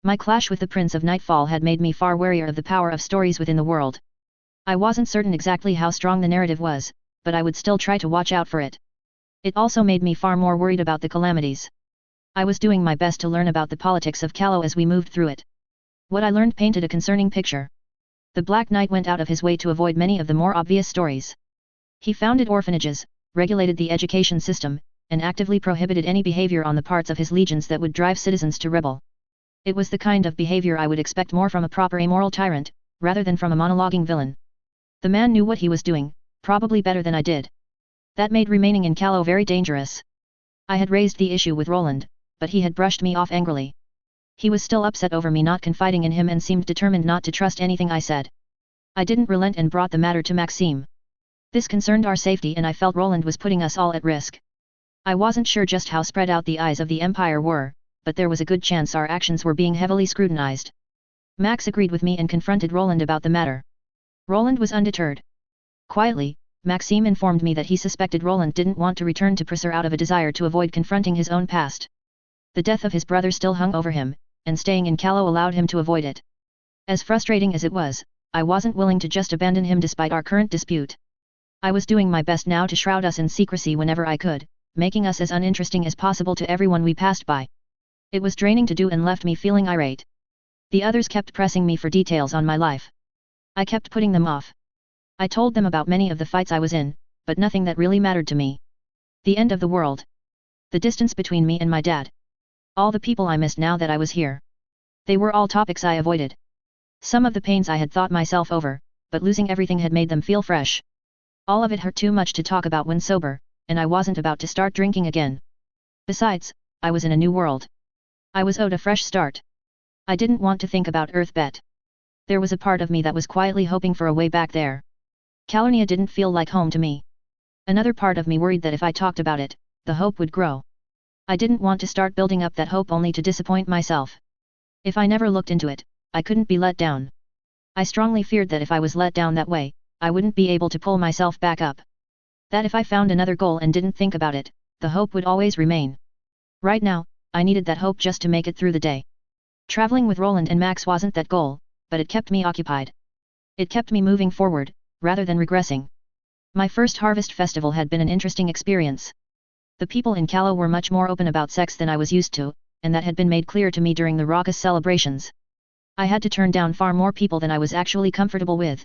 My clash with the Prince of Nightfall had made me far warier of the power of stories within the world. I wasn't certain exactly how strong the narrative was, but I would still try to watch out for it. It also made me far more worried about the calamities. I was doing my best to learn about the politics of Callow as we moved through it. What I learned painted a concerning picture. The Black Knight went out of his way to avoid many of the more obvious stories. He founded orphanages, regulated the education system, and actively prohibited any behavior on the parts of his legions that would drive citizens to rebel. It was the kind of behavior I would expect more from a proper amoral tyrant, rather than from a monologuing villain. The man knew what he was doing, probably better than I did. That made remaining in Callow very dangerous. I had raised the issue with Roland, but he had brushed me off angrily. He was still upset over me not confiding in him and seemed determined not to trust anything I said. I didn't relent and brought the matter to Maxime. This concerned our safety and I felt Roland was putting us all at risk. I wasn't sure just how spread out the eyes of the Empire were, but there was a good chance our actions were being heavily scrutinized. Max agreed with me and confronted Roland about the matter. Roland was undeterred. Quietly, Maxime informed me that he suspected Roland didn't want to return to Presser out of a desire to avoid confronting his own past. The death of his brother still hung over him, and staying in Callow allowed him to avoid it. As frustrating as it was, I wasn't willing to just abandon him despite our current dispute. I was doing my best now to shroud us in secrecy whenever I could, making us as uninteresting as possible to everyone we passed by. It was draining to do and left me feeling irate. The others kept pressing me for details on my life. I kept putting them off. I told them about many of the fights I was in, but nothing that really mattered to me. The end of the world. The distance between me and my dad. All the people I missed now that I was here. They were all topics I avoided. Some of the pains I had thought myself over, but losing everything had made them feel fresh. All of it hurt too much to talk about when sober, and I wasn't about to start drinking again. Besides, I was in a new world. I was owed a fresh start. I didn't want to think about Earthbet. There was a part of me that was quietly hoping for a way back there. Calernia didn't feel like home to me. Another part of me worried that if I talked about it, the hope would grow. I didn't want to start building up that hope only to disappoint myself. If I never looked into it, I couldn't be let down. I strongly feared that if I was let down that way, I wouldn't be able to pull myself back up. That if I found another goal and didn't think about it, the hope would always remain. Right now, I needed that hope just to make it through the day. Traveling with Roland and Max wasn't that goal, but it kept me occupied. It kept me moving forward, rather than regressing. My first Harvest Festival had been an interesting experience. The people in Callow were much more open about sex than I was used to, and that had been made clear to me during the raucous celebrations. I had to turn down far more people than I was actually comfortable with.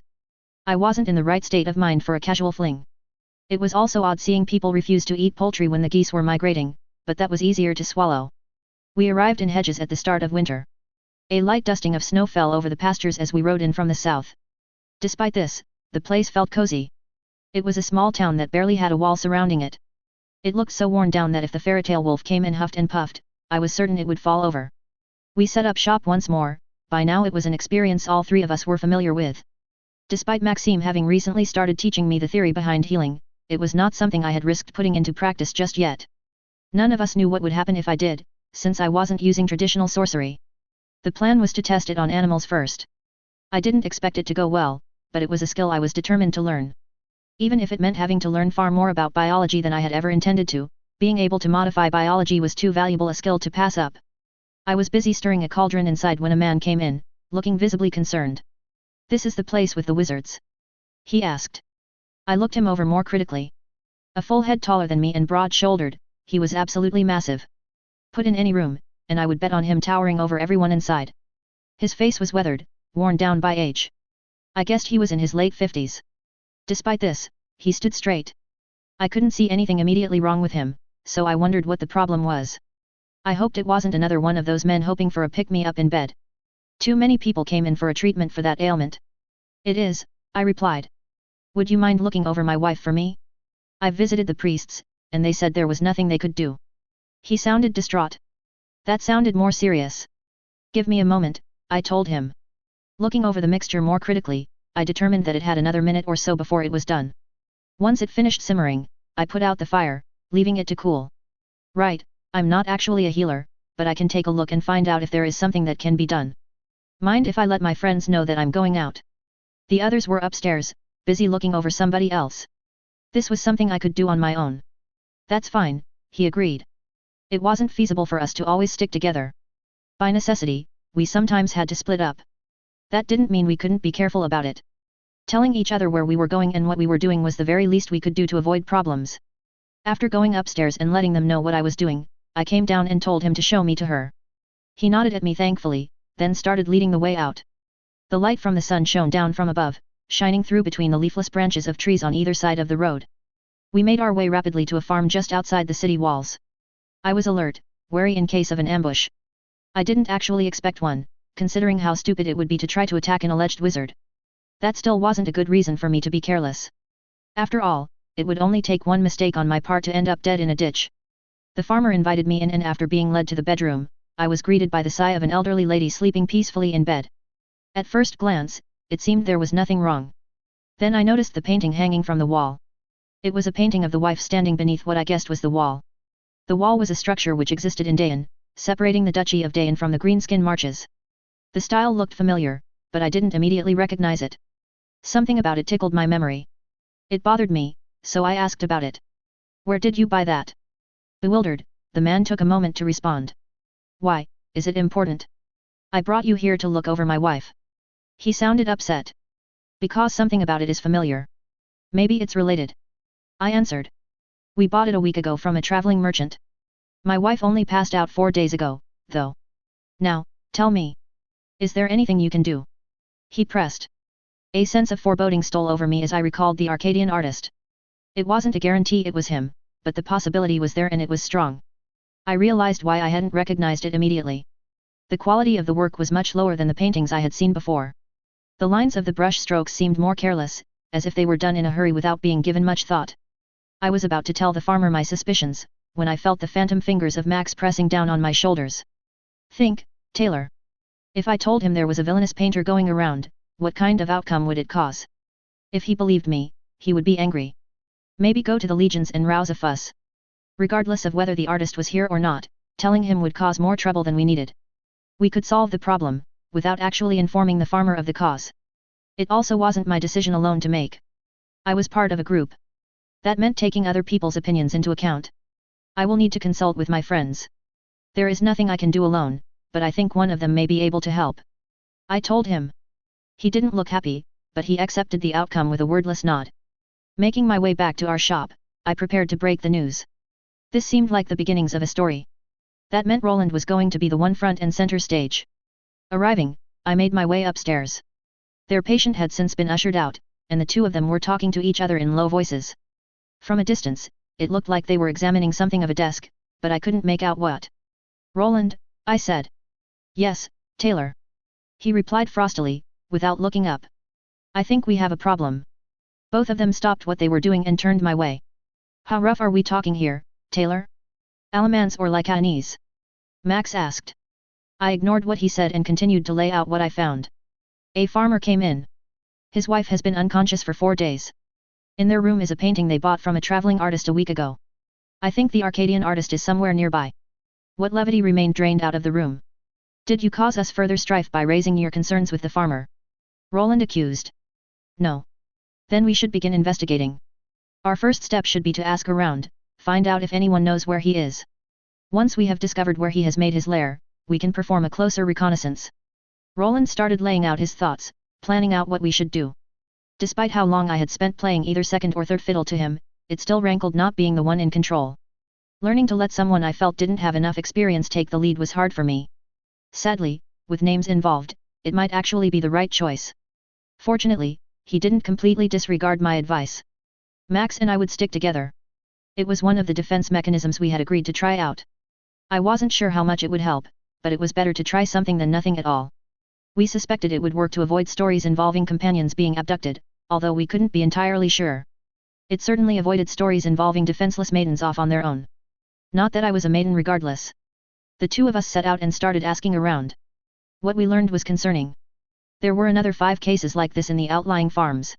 I wasn't in the right state of mind for a casual fling. It was also odd seeing people refuse to eat poultry when the geese were migrating, but that was easier to swallow. We arrived in Hedges at the start of winter. A light dusting of snow fell over the pastures as we rode in from the south. Despite this, the place felt cozy. It was a small town that barely had a wall surrounding it. It looked so worn down that if the fairytale wolf came and huffed and puffed, I was certain it would fall over. We set up shop once more. By now it was an experience all three of us were familiar with. Despite Maxime having recently started teaching me the theory behind healing, it was not something I had risked putting into practice just yet. None of us knew what would happen if I did, since I wasn't using traditional sorcery. The plan was to test it on animals first. I didn't expect it to go well, but it was a skill I was determined to learn. Even if it meant having to learn far more about biology than I had ever intended to, being able to modify biology was too valuable a skill to pass up. I was busy stirring a cauldron inside when a man came in, looking visibly concerned. This is the place with the wizards? He asked. I looked him over more critically. A full head taller than me and broad-shouldered, he was absolutely massive. Put in any room, and I would bet on him towering over everyone inside. His face was weathered, worn down by age. I guessed he was in his late 50s. Despite this, he stood straight. I couldn't see anything immediately wrong with him, so I wondered what the problem was. I hoped it wasn't another one of those men hoping for a pick-me-up in bed. Too many people came in for a treatment for that ailment. It is, I replied. Would you mind looking over my wife for me? I've visited the priests, and they said there was nothing they could do. He sounded distraught. That sounded more serious. Give me a moment, I told him. Looking over the mixture more critically, I determined that it had another minute or so before it was done. Once it finished simmering, I put out the fire, leaving it to cool. Right, I'm not actually a healer, but I can take a look and find out if there is something that can be done. Mind if I let my friends know that I'm going out? The others were upstairs, busy looking over somebody else. This was something I could do on my own. That's fine, he agreed. It wasn't feasible for us to always stick together. By necessity, we sometimes had to split up. That didn't mean we couldn't be careful about it. Telling each other where we were going and what we were doing was the very least we could do to avoid problems. After going upstairs and letting them know what I was doing, I came down and told him to show me to her. He nodded at me thankfully, then started leading the way out. The light from the sun shone down from above, shining through between the leafless branches of trees on either side of the road. We made our way rapidly to a farm just outside the city walls. I was alert, wary in case of an ambush. I didn't actually expect one, considering how stupid it would be to try to attack an alleged wizard. That still wasn't a good reason for me to be careless. After all, it would only take one mistake on my part to end up dead in a ditch. The farmer invited me in and after being led to the bedroom, I was greeted by the sigh of an elderly lady sleeping peacefully in bed. At first glance, it seemed there was nothing wrong. Then I noticed the painting hanging from the wall. It was a painting of the wife standing beneath what I guessed was the wall. The wall was a structure which existed in Dayan, separating the Duchy of Dayan from the Greenskin Marches. The style looked familiar, but I didn't immediately recognize it. Something about it tickled my memory. It bothered me, so I asked about it. Where did you buy that? Bewildered, the man took a moment to respond. Why, is it important? I brought you here to look over my wife. He sounded upset. Because something about it is familiar. Maybe it's related. I answered. We bought it a week ago from a traveling merchant. My wife only passed out 4 days ago, though. Now, tell me. Is there anything you can do? He pressed. A sense of foreboding stole over me as I recalled the Arcadian artist. It wasn't a guarantee it was him, but the possibility was there and it was strong. I realized why I hadn't recognized it immediately. The quality of the work was much lower than the paintings I had seen before. The lines of the brush strokes seemed more careless, as if they were done in a hurry without being given much thought. I was about to tell the farmer my suspicions, when I felt the phantom fingers of Max pressing down on my shoulders. Think, Taylor. If I told him there was a villainous painter going around, what kind of outcome would it cause? If he believed me, he would be angry. Maybe go to the legions and rouse a fuss. Regardless of whether the artist was here or not, telling him would cause more trouble than we needed. We could solve the problem, without actually informing the farmer of the cause. It also wasn't my decision alone to make. I was part of a group. That meant taking other people's opinions into account. I will need to consult with my friends. There is nothing I can do alone, but I think one of them may be able to help. I told him. He didn't look happy, but he accepted the outcome with a wordless nod. Making my way back to our shop, I prepared to break the news. This seemed like the beginnings of a story. That meant Roland was going to be the one front and center stage. Arriving, I made my way upstairs. Their patient had since been ushered out, and the two of them were talking to each other in low voices. From a distance, it looked like they were examining something of a desk, but I couldn't make out what. Roland, I said. Yes, Taylor. He replied frostily, without looking up. I think we have a problem. Both of them stopped what they were doing and turned my way. How rough are we talking here, Taylor? Alamance or Lycaonese? Max asked. I ignored what he said and continued to lay out what I found. A farmer came in. His wife has been unconscious for 4 days. In their room is a painting they bought from a traveling artist a week ago. I think the Arcadian artist is somewhere nearby. What levity remained drained out of the room? Did you cause us further strife by raising your concerns with the farmer? Roland accused. No. Then we should begin investigating. Our first step should be to ask around, find out if anyone knows where he is. Once we have discovered where he has made his lair, we can perform a closer reconnaissance. Roland started laying out his thoughts, planning out what we should do. Despite how long I had spent playing either second or third fiddle to him, it still rankled not being the one in control. Learning to let someone I felt didn't have enough experience take the lead was hard for me. Sadly, with names involved, it might actually be the right choice. Fortunately, he didn't completely disregard my advice. Max and I would stick together. It was one of the defense mechanisms we had agreed to try out. I wasn't sure how much it would help, but it was better to try something than nothing at all. We suspected it would work to avoid stories involving companions being abducted, although we couldn't be entirely sure. It certainly avoided stories involving defenseless maidens off on their own. Not that I was a maiden regardless. The two of us set out and started asking around. What we learned was concerning. There were another 5 cases like this in the outlying farms.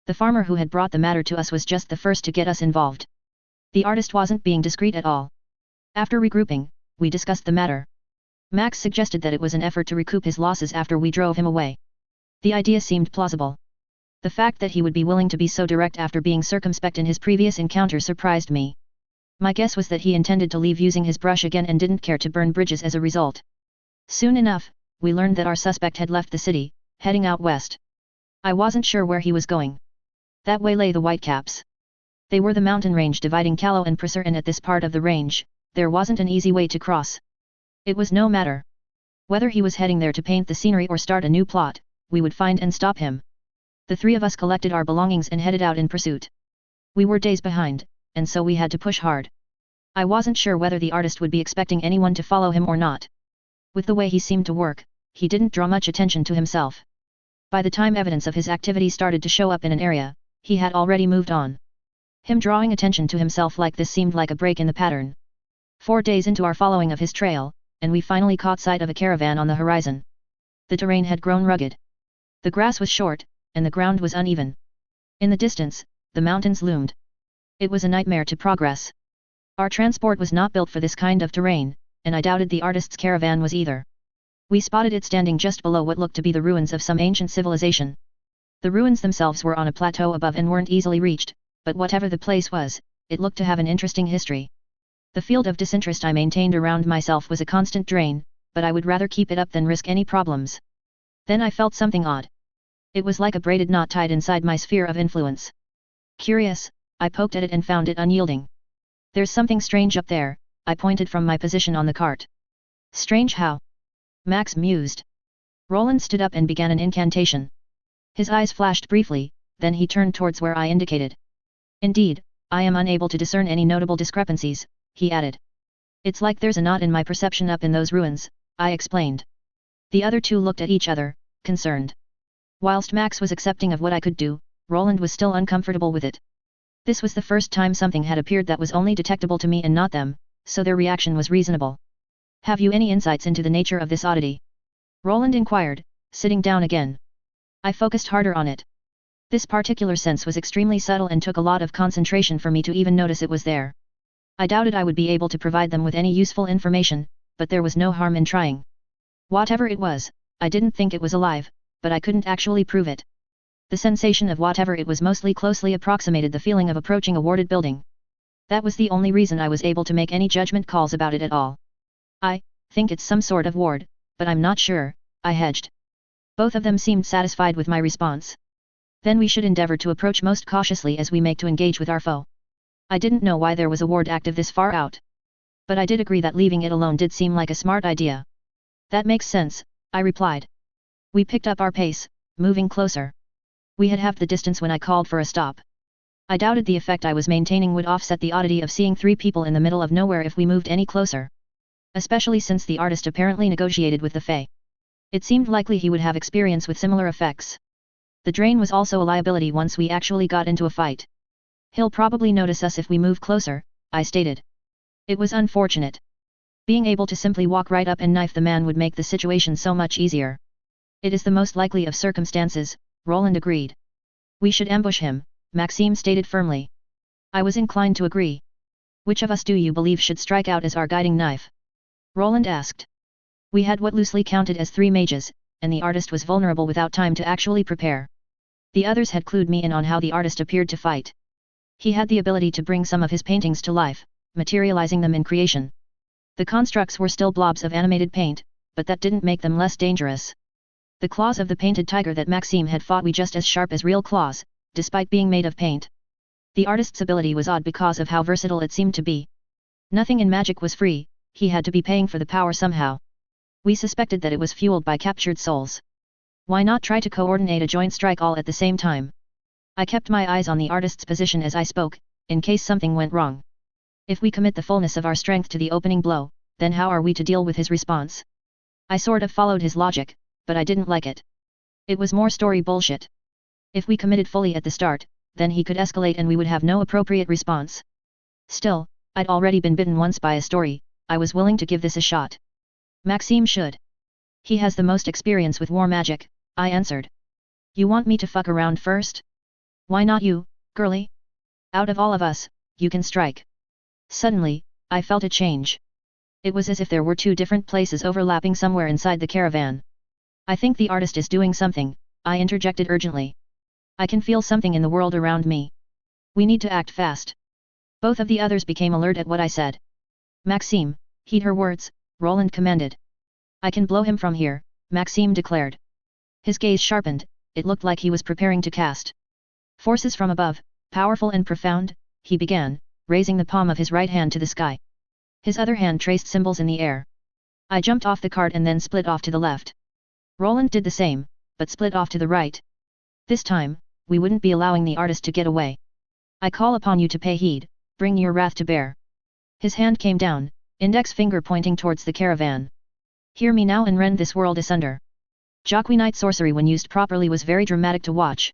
The farmer who had brought the matter to us was just the first to get us involved. The artist wasn't being discreet at all. After regrouping, we discussed the matter. Max suggested that it was an effort to recoup his losses after we drove him away. The idea seemed plausible. The fact that he would be willing to be so direct after being circumspect in his previous encounter surprised me. My guess was that he intended to leave using his brush again and didn't care to burn bridges as a result. Soon enough, we learned that our suspect had left the city, heading out west. I wasn't sure where he was going. That way lay the Whitecaps. They were the mountain range dividing Callow and Presser, and at this part of the range, there wasn't an easy way to cross. It was no matter whether he was heading there to paint the scenery or start a new plot, we would find and stop him. The 3 of us collected our belongings and headed out in pursuit. We were days behind, and so we had to push hard. I wasn't sure whether the artist would be expecting anyone to follow him or not. With the way he seemed to work, he didn't draw much attention to himself. By the time evidence of his activity started to show up in an area, he had already moved on. Him drawing attention to himself like this seemed like a break in the pattern. 4 days into our following of his trail, and we finally caught sight of a caravan on the horizon. The terrain had grown rugged. The grass was short, and the ground was uneven. In the distance, the mountains loomed. It was a nightmare to progress. Our transport was not built for this kind of terrain, and I doubted the artist's caravan was either. We spotted it standing just below what looked to be the ruins of some ancient civilization. The ruins themselves were on a plateau above and weren't easily reached, but whatever the place was, it looked to have an interesting history. The field of disinterest I maintained around myself was a constant drain, but I would rather keep it up than risk any problems. Then I felt something odd. It was like a braided knot tied inside my sphere of influence. Curious, I poked at it and found it unyielding. There's something strange up there, I pointed from my position on the cart. Strange how? Max mused. Roland stood up and began an incantation. His eyes flashed briefly, then he turned towards where I indicated. Indeed, I am unable to discern any notable discrepancies, he added. It's like there's a knot in my perception up in those ruins, I explained. The other 2 looked at each other, concerned. Whilst Max was accepting of what I could do, Roland was still uncomfortable with it. This was the first time something had appeared that was only detectable to me and not them, so their reaction was reasonable. Have you any insights into the nature of this oddity? Roland inquired, sitting down again. I focused harder on it. This particular sense was extremely subtle and took a lot of concentration for me to even notice it was there. I doubted I would be able to provide them with any useful information, but there was no harm in trying. Whatever it was, I didn't think it was alive, but I couldn't actually prove it. The sensation of whatever it was mostly closely approximated the feeling of approaching a warded building. That was the only reason I was able to make any judgment calls about it at all. I think it's some sort of ward, but I'm not sure, I hedged. Both of them seemed satisfied with my response. Then we should endeavor to approach most cautiously as we make to engage with our foe. I didn't know why there was a ward active this far out. But I did agree that leaving it alone did seem like a smart idea. That makes sense, I replied. We picked up our pace, moving closer. We had halved the distance when I called for a stop. I doubted the effect I was maintaining would offset the oddity of seeing 3 people in the middle of nowhere if we moved any closer. Especially since the artist apparently negotiated with the Fae. It seemed likely he would have experience with similar effects. The drain was also a liability once we actually got into a fight. He'll probably notice us if we move closer, I stated. It was unfortunate. Being able to simply walk right up and knife the man would make the situation so much easier. It is the most likely of circumstances, Roland agreed. We should ambush him, Maxime stated firmly. I was inclined to agree. Which of us do you believe should strike out as our guiding knife? Roland asked. We had what loosely counted as 3 mages, and the artist was vulnerable without time to actually prepare. The others had clued me in on how the artist appeared to fight. He had the ability to bring some of his paintings to life, materializing them in creation. The constructs were still blobs of animated paint, but that didn't make them less dangerous. The claws of the painted tiger that Maxime had fought were just as sharp as real claws, despite being made of paint. The artist's ability was odd because of how versatile it seemed to be. Nothing in magic was free, he had to be paying for the power somehow. We suspected that it was fueled by captured souls. Why not try to coordinate a joint strike all at the same time? I kept my eyes on the artist's position as I spoke, in case something went wrong. If we commit the fullness of our strength to the opening blow, then how are we to deal with his response? I sort of followed his logic, but I didn't like it. It was more story bullshit. If we committed fully at the start, then he could escalate and we would have no appropriate response. Still, I'd already been bitten once by a story, I was willing to give this a shot. Maxime should. He has the most experience with war magic, I answered. You want me to fuck around first? Why not you, girly? Out of all of us, you can strike. Suddenly, I felt a change. It was as if there were two different places overlapping somewhere inside the caravan. I think the artist is doing something, I interjected urgently. I can feel something in the world around me. We need to act fast. Both of the others became alert at what I said. Maxime, heed her words, Roland commanded. I can blow him from here, Maxime declared. His gaze sharpened, it looked like he was preparing to cast forces from above, powerful and profound, he began, raising the palm of his right hand to the sky. His other hand traced symbols in the air. I jumped off the cart and then split off to the left. Roland did the same, but split off to the right. This time, we wouldn't be allowing the artist to get away. I call upon you to pay heed, bring your wrath to bear. His hand came down, index finger pointing towards the caravan. Hear me now and rend this world asunder. Jacquinite sorcery when used properly was very dramatic to watch.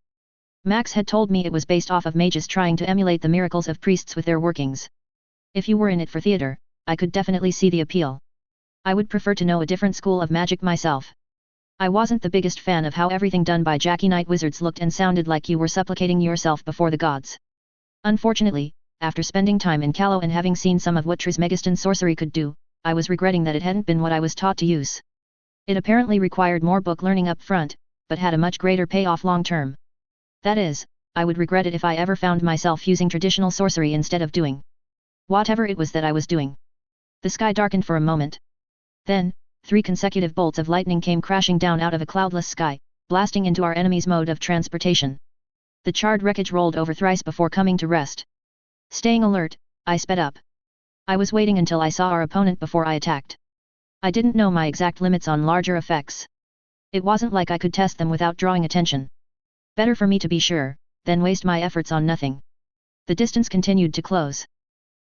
Max had told me it was based off of mages trying to emulate the miracles of priests with their workings. If you were in it for theater, I could definitely see the appeal. I would prefer to know a different school of magic myself. I wasn't the biggest fan of how everything done by Jacquinite wizards looked and sounded like you were supplicating yourself before the gods. Unfortunately, after spending time in Calo and having seen some of what Trismegistan sorcery could do, I was regretting that it hadn't been what I was taught to use. It apparently required more book learning up front, but had a much greater payoff long term. That is, I would regret it if I ever found myself using traditional sorcery instead of doing whatever it was that I was doing. The sky darkened for a moment. Then, 3 consecutive bolts of lightning came crashing down out of a cloudless sky, blasting into our enemy's mode of transportation. The charred wreckage rolled over thrice before coming to rest. Staying alert, I sped up. I was waiting until I saw our opponent before I attacked. I didn't know my exact limits on larger effects. It wasn't like I could test them without drawing attention. Better for me to be sure, than waste my efforts on nothing. The distance continued to close.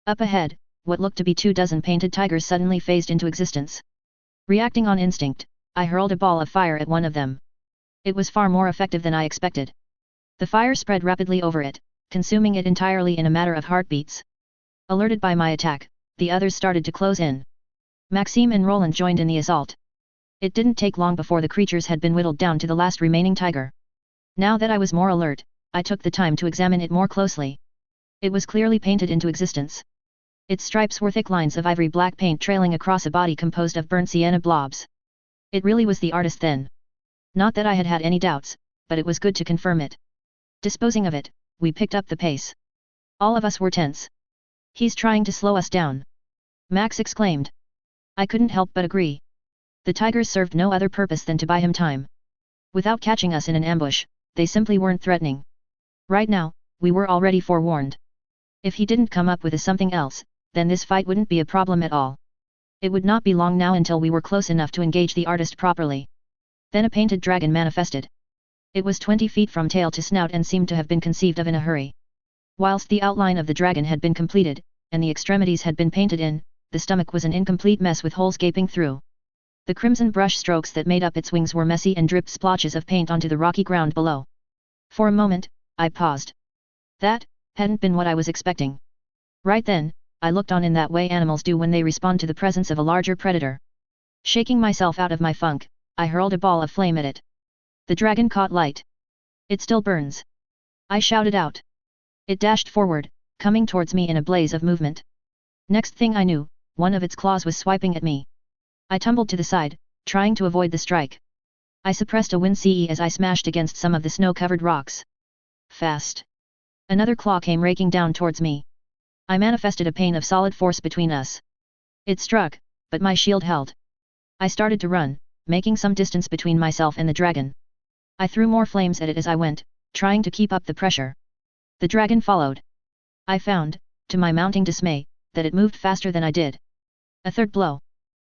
Up ahead, what looked to be 24 painted tigers suddenly phased into existence. Reacting on instinct, I hurled a ball of fire at one of them. It was far more effective than I expected. The fire spread rapidly over it, consuming it entirely in a matter of heartbeats. Alerted by my attack, the others started to close in. Maxime and Roland joined in the assault. It didn't take long before the creatures had been whittled down to the last remaining tiger. Now that I was more alert, I took the time to examine it more closely. It was clearly painted into existence. Its stripes were thick lines of ivory black paint trailing across a body composed of burnt sienna blobs. It really was the artist then. Not that I had had any doubts, but it was good to confirm it. Disposing of it, we picked up the pace. All of us were tense. He's trying to slow us down, Max exclaimed. I couldn't help but agree. The tigers served no other purpose than to buy him time. Without catching us in an ambush, they simply weren't threatening. Right now, we were already forewarned. If he didn't come up with something else, then this fight wouldn't be a problem at all. It would not be long now until we were close enough to engage the artist properly. Then a painted dragon manifested. It was 20 feet from tail to snout and seemed to have been conceived of in a hurry. Whilst the outline of the dragon had been completed, and the extremities had been painted in, the stomach was an incomplete mess with holes gaping through. The crimson brush strokes that made up its wings were messy and dripped splotches of paint onto the rocky ground below. For a moment, I paused. That hadn't been what I was expecting. Right then, I looked on in that way animals do when they respond to the presence of a larger predator. Shaking myself out of my funk, I hurled a ball of flame at it. The dragon caught light. It still burns, I shouted out. It dashed forward, coming towards me in a blaze of movement. Next thing I knew, one of its claws was swiping at me. I tumbled to the side, trying to avoid the strike. I suppressed a wince as I smashed against some of the snow-covered rocks. Fast. Another claw came raking down towards me. I manifested a pane of solid force between us. It struck, but my shield held. I started to run, making some distance between myself and the dragon. I threw more flames at it as I went, trying to keep up the pressure. The dragon followed. I found, to my mounting dismay, that it moved faster than I did. A third blow.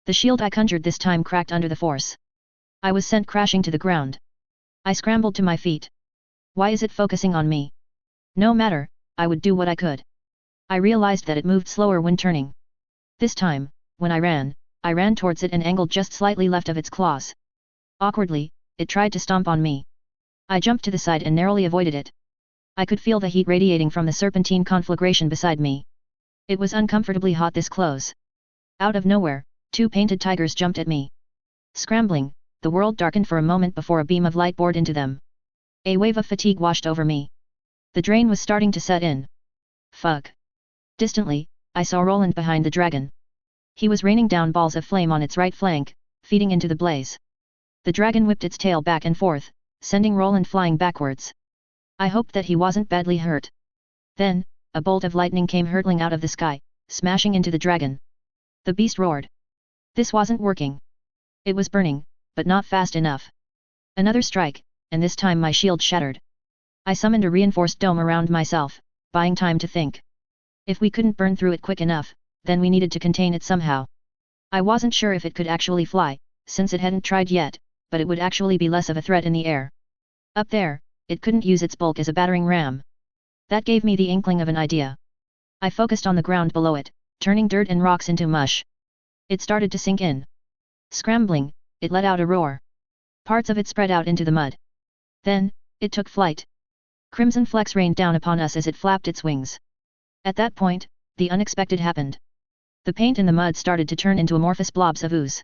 The shield I conjured this time cracked under the force. I was sent crashing to the ground. I scrambled to my feet. Why is it focusing on me? No matter, I would do what I could. I realized that it moved slower when turning. This time, when I ran towards it and angled just slightly left of its claws. Awkwardly, it tried to stomp on me. I jumped to the side and narrowly avoided it. I could feel the heat radiating from the serpentine conflagration beside me. It was uncomfortably hot this close. Out of nowhere, two painted tigers jumped at me. Scrambling, the world darkened for a moment before a beam of light bored into them. A wave of fatigue washed over me. The drain was starting to set in. Fuck. Distantly, I saw Roland behind the dragon. He was raining down balls of flame on its right flank, feeding into the blaze. The dragon whipped its tail back and forth, sending Roland flying backwards. I hoped that he wasn't badly hurt. Then, a bolt of lightning came hurtling out of the sky, smashing into the dragon. The beast roared. This wasn't working. It was burning, but not fast enough. Another strike, and this time my shield shattered. I summoned a reinforced dome around myself, buying time to think. If we couldn't burn through it quick enough, then we needed to contain it somehow. I wasn't sure if it could actually fly, since it hadn't tried yet, but it would actually be less of a threat in the air. Up there, it couldn't use its bulk as a battering ram. That gave me the inkling of an idea. I focused on the ground below it, turning dirt and rocks into mush. It started to sink in. Scrambling, it let out a roar. Parts of it spread out into the mud. Then, it took flight. Crimson flecks rained down upon us as it flapped its wings. At that point, the unexpected happened. The paint in the mud started to turn into amorphous blobs of ooze.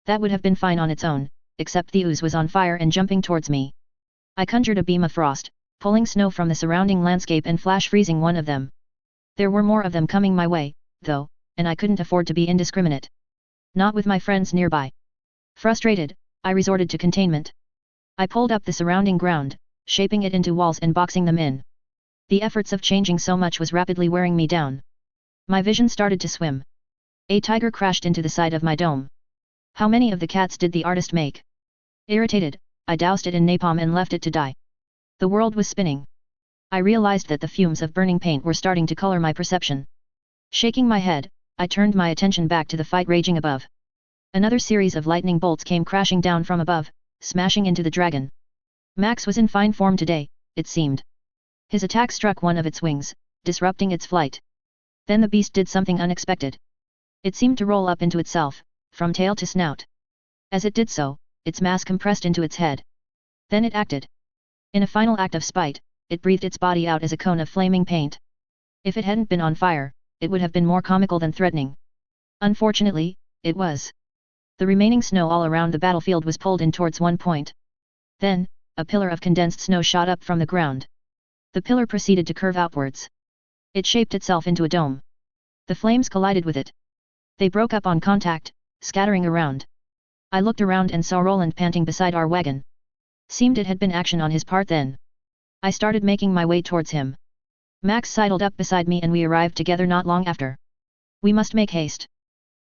That would have been fine on its own, except the ooze was on fire and jumping towards me. I conjured a beam of frost, pulling snow from the surrounding landscape and flash freezing one of them. There were more of them coming my way, though, and I couldn't afford to be indiscriminate. Not with my friends nearby. Frustrated, I resorted to containment. I pulled up the surrounding ground, shaping it into walls and boxing them in. The efforts of changing so much was rapidly wearing me down. My vision started to swim. A tiger crashed into the side of my dome. How many of the cats did the artist make? Irritated, I doused it in napalm and left it to die. The world was spinning. I realized that the fumes of burning paint were starting to color my perception. Shaking my head, I turned my attention back to the fight raging above. Another series of lightning bolts came crashing down from above, smashing into the dragon. Max was in fine form today, it seemed. His attack struck one of its wings, disrupting its flight. Then the beast did something unexpected. It seemed to roll up into itself, from tail to snout. As it did so, its mass compressed into its head. Then it acted. In a final act of spite, it breathed its body out as a cone of flaming paint. If it hadn't been on fire, it would have been more comical than threatening. Unfortunately, it was. The remaining snow all around the battlefield was pulled in towards one point. Then, a pillar of condensed snow shot up from the ground. The pillar proceeded to curve outwards. It shaped itself into a dome. The flames collided with it. They broke up on contact, scattering around. I looked around and saw Roland panting beside our wagon. Seemed it had been action on his part then. I started making my way towards him. Max sidled up beside me and we arrived together not long after. We must make haste.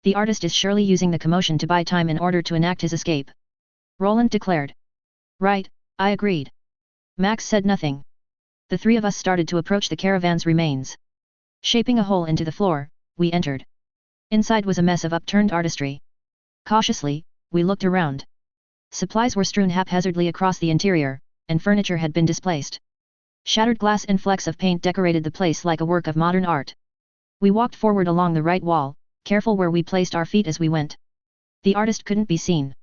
The artist is surely using the commotion to buy time in order to enact his escape. Roland declared. Right, I agreed. Max said nothing. The three of us started to approach the caravan's remains. Shaping a hole into the floor, we entered. Inside was a mess of upturned artistry. Cautiously, we looked around. Supplies were strewn haphazardly across the interior, and furniture had been displaced. Shattered glass and flecks of paint decorated the place like a work of modern art. We walked forward along the right wall, careful where we placed our feet as we went. The artist couldn't be seen.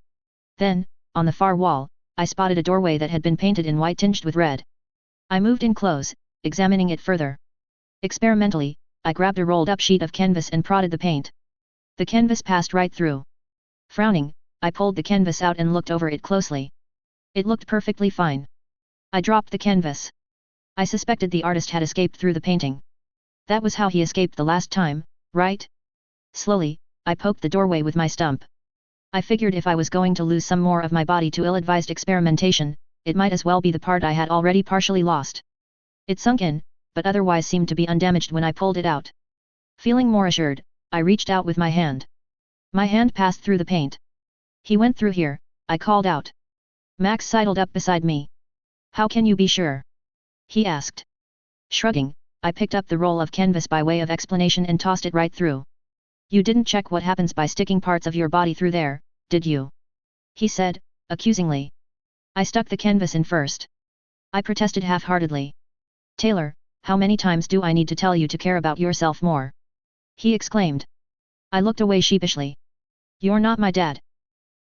Then, on the far wall, I spotted a doorway that had been painted in white tinged with red. I moved in close, examining it further. Experimentally, I grabbed a rolled up sheet of canvas and prodded the paint. The canvas passed right through. Frowning, I pulled the canvas out and looked over it closely. It looked perfectly fine. I dropped the canvas. I suspected the artist had escaped through the painting. That was how he escaped the last time, right? Slowly, I poked the doorway with my stump. I figured if I was going to lose some more of my body to ill-advised experimentation, it might as well be the part I had already partially lost. It sunk in, but otherwise seemed to be undamaged when I pulled it out. Feeling more assured, I reached out with my hand. My hand passed through the paint. He went through here, I called out. Max sidled up beside me. How can you be sure? He asked. Shrugging, I picked up the roll of canvas by way of explanation and tossed it right through. You didn't check what happens by sticking parts of your body through there, did you? He said, accusingly. I stuck the canvas in first. I protested half-heartedly. Taylor, how many times do I need to tell you to care about yourself more? He exclaimed. I looked away sheepishly. You're not my dad.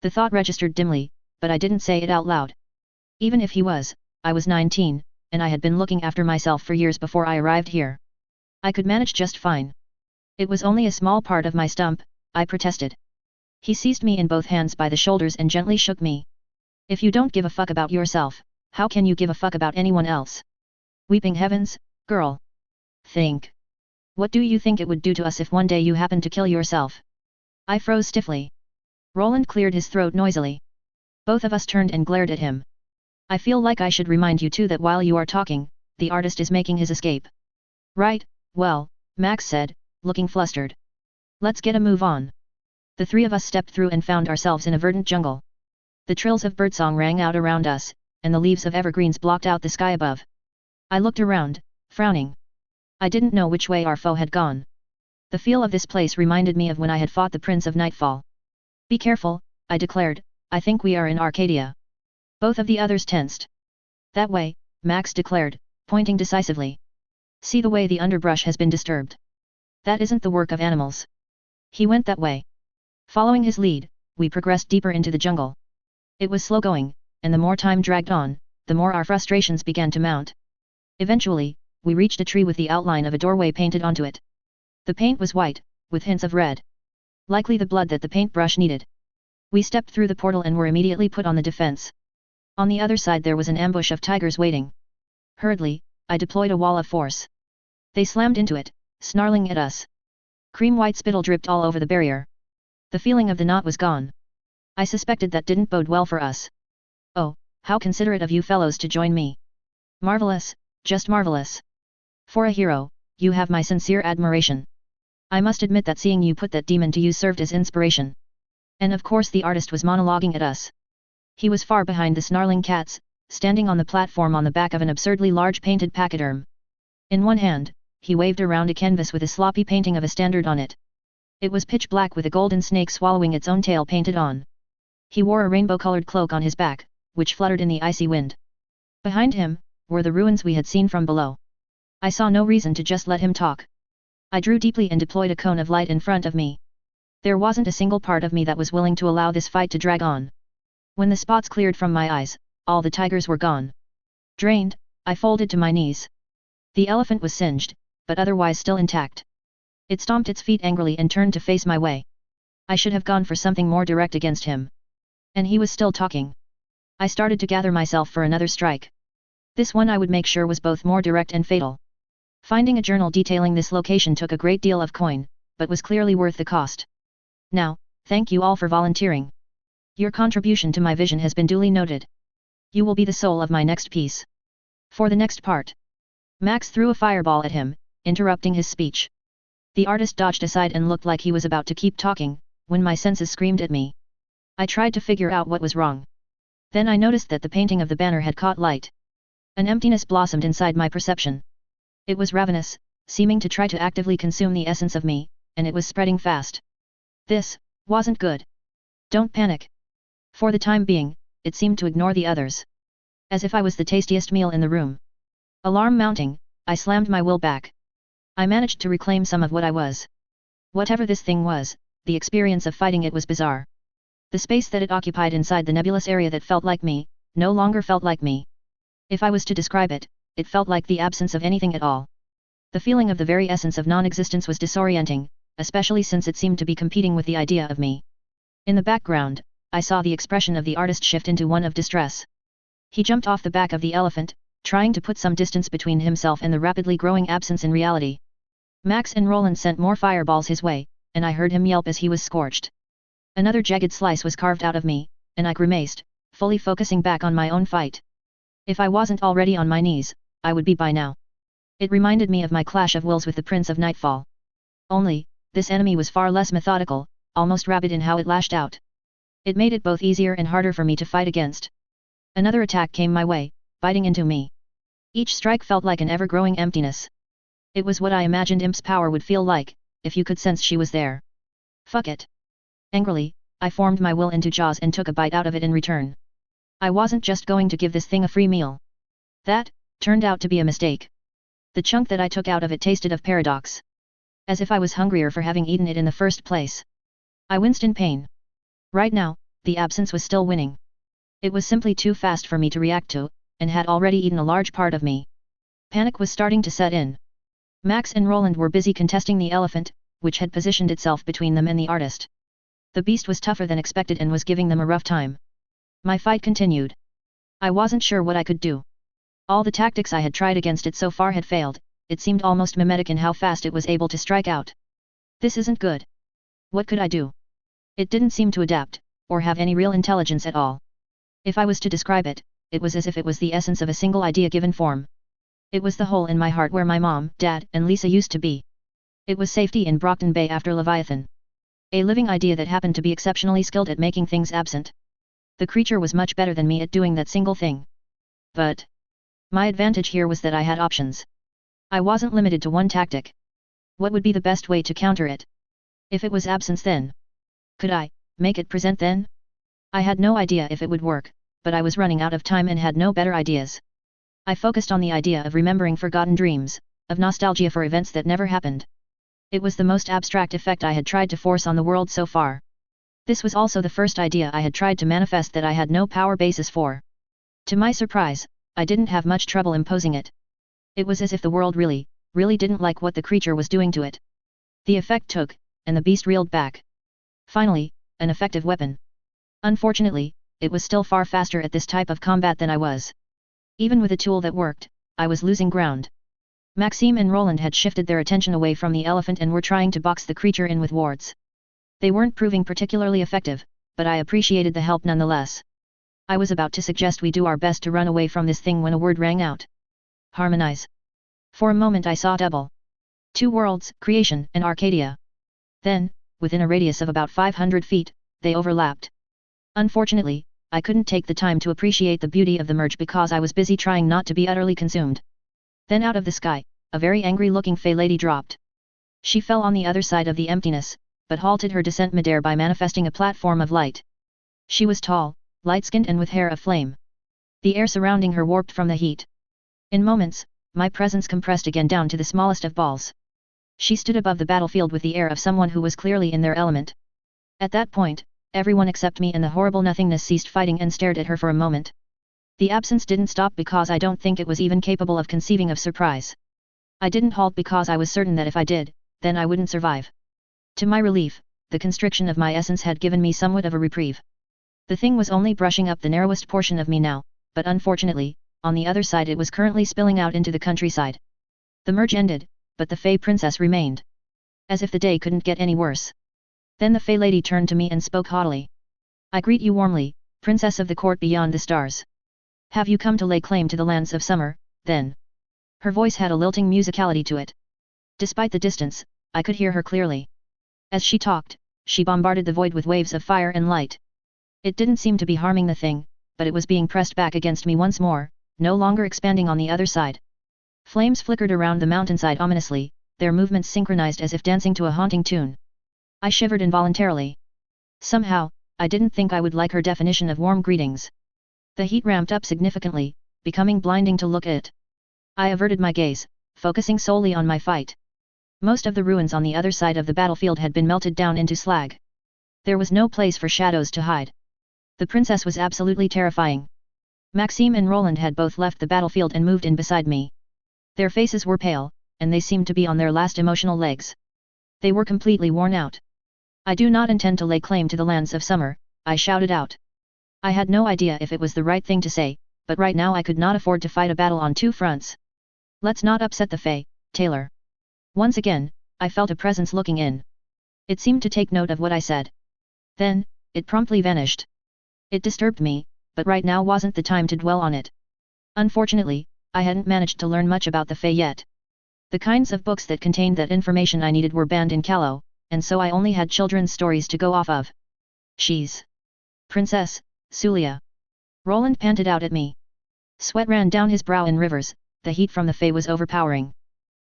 The thought registered dimly, but I didn't say it out loud. Even if he was, I was 19, and I had been looking after myself for years before I arrived here. I could manage just fine. It was only a small part of my stump, I protested. He seized me in both hands by the shoulders and gently shook me. If you don't give a fuck about yourself, how can you give a fuck about anyone else? Weeping heavens, girl. Think. What do you think it would do to us if one day you happened to kill yourself? I froze stiffly. Roland cleared his throat noisily. Both of us turned and glared at him. I feel like I should remind you too that while you are talking, the artist is making his escape. Right, well, Max said, looking flustered. Let's get a move on. The three of us stepped through and found ourselves in a verdant jungle. The trills of birdsong rang out around us, and the leaves of evergreens blocked out the sky above. I looked around, frowning. I didn't know which way our foe had gone. The feel of this place reminded me of when I had fought the Prince of Nightfall. Be careful, I declared, I think we are in Arcadia. Both of the others tensed. That way, Max declared, pointing decisively. See the way the underbrush has been disturbed. That isn't the work of animals. He went that way. Following his lead, we progressed deeper into the jungle. It was slow going, and the more time dragged on, the more our frustrations began to mount. Eventually, we reached a tree with the outline of a doorway painted onto it. The paint was white, with hints of red. Likely the blood that the paintbrush needed. We stepped through the portal and were immediately put on the defense. On the other side there was an ambush of tigers waiting. Hurriedly, I deployed a wall of force. They slammed into it, snarling at us. Cream-white spittle dripped all over the barrier. The feeling of the knot was gone. I suspected that didn't bode well for us. Oh, how considerate of you fellows to join me. Marvelous, just marvelous. For a hero, you have my sincere admiration. I must admit that seeing you put that demon to use served as inspiration. And of course the artist was monologuing at us. He was far behind the snarling cats, standing on the platform on the back of an absurdly large painted pachyderm. In one hand, he waved around a canvas with a sloppy painting of a standard on it. It was pitch black with a golden snake swallowing its own tail painted on. He wore a rainbow-colored cloak on his back, which fluttered in the icy wind. Behind him, were the ruins we had seen from below. I saw no reason to just let him talk. I drew deeply and deployed a cone of light in front of me. There wasn't a single part of me that was willing to allow this fight to drag on. When the spots cleared from my eyes, all the tigers were gone. Drained, I folded to my knees. The elephant was singed, but otherwise still intact. It stomped its feet angrily and turned to face my way. I should have gone for something more direct against him. And he was still talking. I started to gather myself for another strike. This one I would make sure was both more direct and fatal. Finding a journal detailing this location took a great deal of coin, but was clearly worth the cost. Now, thank you all for volunteering. Your contribution to my vision has been duly noted. You will be the soul of my next piece. For the next part. Max threw a fireball at him, interrupting his speech. The artist dodged aside and looked like he was about to keep talking, when my senses screamed at me. I tried to figure out what was wrong. Then I noticed that the painting of the banner had caught light. An emptiness blossomed inside my perception. It was ravenous, seeming to try to actively consume the essence of me, and it was spreading fast. This wasn't good. Don't panic. For the time being, it seemed to ignore the others. As if I was the tastiest meal in the room. Alarm mounting, I slammed my will back. I managed to reclaim some of what I was. Whatever this thing was, the experience of fighting it was bizarre. The space that it occupied inside the nebulous area that felt like me, no longer felt like me. If I was to describe it, it felt like the absence of anything at all. The feeling of the very essence of non-existence was disorienting, especially since it seemed to be competing with the idea of me. In the background, I saw the expression of the artist shift into one of distress. He jumped off the back of the elephant, trying to put some distance between himself and the rapidly growing absence in reality. Max and Roland sent more fireballs his way, and I heard him yelp as he was scorched. Another jagged slice was carved out of me, and I grimaced, fully focusing back on my own fight. If I wasn't already on my knees, I would be by now. It reminded me of my clash of wills with the Prince of Nightfall. Only, this enemy was far less methodical, almost rabid in how it lashed out. It made it both easier and harder for me to fight against. Another attack came my way, biting into me. Each strike felt like an ever-growing emptiness. It was what I imagined Imp's power would feel like, if you could sense she was there. Fuck it. Angrily, I formed my will into jaws and took a bite out of it in return. I wasn't just going to give this thing a free meal. That turned out to be a mistake. The chunk that I took out of it tasted of paradox. As if I was hungrier for having eaten it in the first place. I winced in pain. Right now, the absence was still winning. It was simply too fast for me to react to, and had already eaten a large part of me. Panic was starting to set in. Max and Roland were busy contesting the elephant, which had positioned itself between them and the artist. The beast was tougher than expected and was giving them a rough time. My fight continued. I wasn't sure what I could do. All the tactics I had tried against it so far had failed. It seemed almost mimetic in how fast it was able to strike out. This isn't good. What could I do? It didn't seem to adapt, or have any real intelligence at all. If I was to describe it, it was as if it was the essence of a single idea given form. It was the hole in my heart where my mom, dad, and Lisa used to be. It was safety in Brockton Bay after Leviathan. A living idea that happened to be exceptionally skilled at making things absent. The creature was much better than me at doing that single thing. But my advantage here was that I had options. I wasn't limited to one tactic. What would be the best way to counter it? If it was absence then? Could I make it present then? I had no idea if it would work, but I was running out of time and had no better ideas. I focused on the idea of remembering forgotten dreams, of nostalgia for events that never happened. It was the most abstract effect I had tried to force on the world so far. This was also the first idea I had tried to manifest that I had no power basis for. To my surprise, I didn't have much trouble imposing it. It was as if the world really didn't like what the creature was doing to it. The effect took, and the beast reeled back. Finally, an effective weapon. Unfortunately, it was still far faster at this type of combat than I was. Even with a tool that worked, I was losing ground. Maxime and Roland had shifted their attention away from the elephant and were trying to box the creature in with wards. They weren't proving particularly effective, but I appreciated the help nonetheless. I was about to suggest we do our best to run away from this thing when a word rang out. Harmonize. For a moment I saw double. 2 worlds, creation and Arcadia. Then, within a radius of about 500 feet, they overlapped. Unfortunately, I couldn't take the time to appreciate the beauty of the merge because I was busy trying not to be utterly consumed. Then out of the sky, a very angry-looking fey lady dropped. She fell on the other side of the emptiness, but halted her descent midair by manifesting a platform of light. She was tall, light-skinned and with hair of flame. The air surrounding her warped from the heat. In moments, my presence compressed again down to the smallest of balls. She stood above the battlefield with the air of someone who was clearly in their element. At that point, everyone except me and the horrible nothingness ceased fighting and stared at her for a moment. The absence didn't stop because I don't think it was even capable of conceiving of surprise. I didn't halt because I was certain that if I did, then I wouldn't survive. To my relief, the constriction of my essence had given me somewhat of a reprieve. The thing was only brushing up the narrowest portion of me now, but unfortunately, on the other side it was currently spilling out into the countryside. The merge ended, but the Fey Princess remained. As if the day couldn't get any worse. Then the Fey Lady turned to me and spoke haughtily. I greet you warmly, Princess of the Court beyond the stars. Have you come to lay claim to the lands of summer, then? Her voice had a lilting musicality to it. Despite the distance, I could hear her clearly. As she talked, she bombarded the void with waves of fire and light. It didn't seem to be harming the thing, but it was being pressed back against me once more, no longer expanding on the other side. Flames flickered around the mountainside ominously, their movements synchronized as if dancing to a haunting tune. I shivered involuntarily. Somehow, I didn't think I would like her definition of warm greetings. The heat ramped up significantly, becoming blinding to look at. I averted my gaze, focusing solely on my fight. Most of the ruins on the other side of the battlefield had been melted down into slag. There was no place for shadows to hide. The princess was absolutely terrifying. Maxime and Roland had both left the battlefield and moved in beside me. Their faces were pale, and they seemed to be on their last emotional legs. They were completely worn out. I do not intend to lay claim to the lands of summer, I shouted out. I had no idea if it was the right thing to say, but right now I could not afford to fight a battle on 2 fronts. Let's not upset the Fae, Taylor. Once again, I felt a presence looking in. It seemed to take note of what I said. Then, it promptly vanished. It disturbed me, but right now wasn't the time to dwell on it. Unfortunately, I hadn't managed to learn much about the Fae yet. The kinds of books that contained that information I needed were banned in Calo, and so I only had children's stories to go off of. She's Princess, Sulia. Roland panted out at me. Sweat ran down his brow in rivers, the heat from the Fae was overpowering.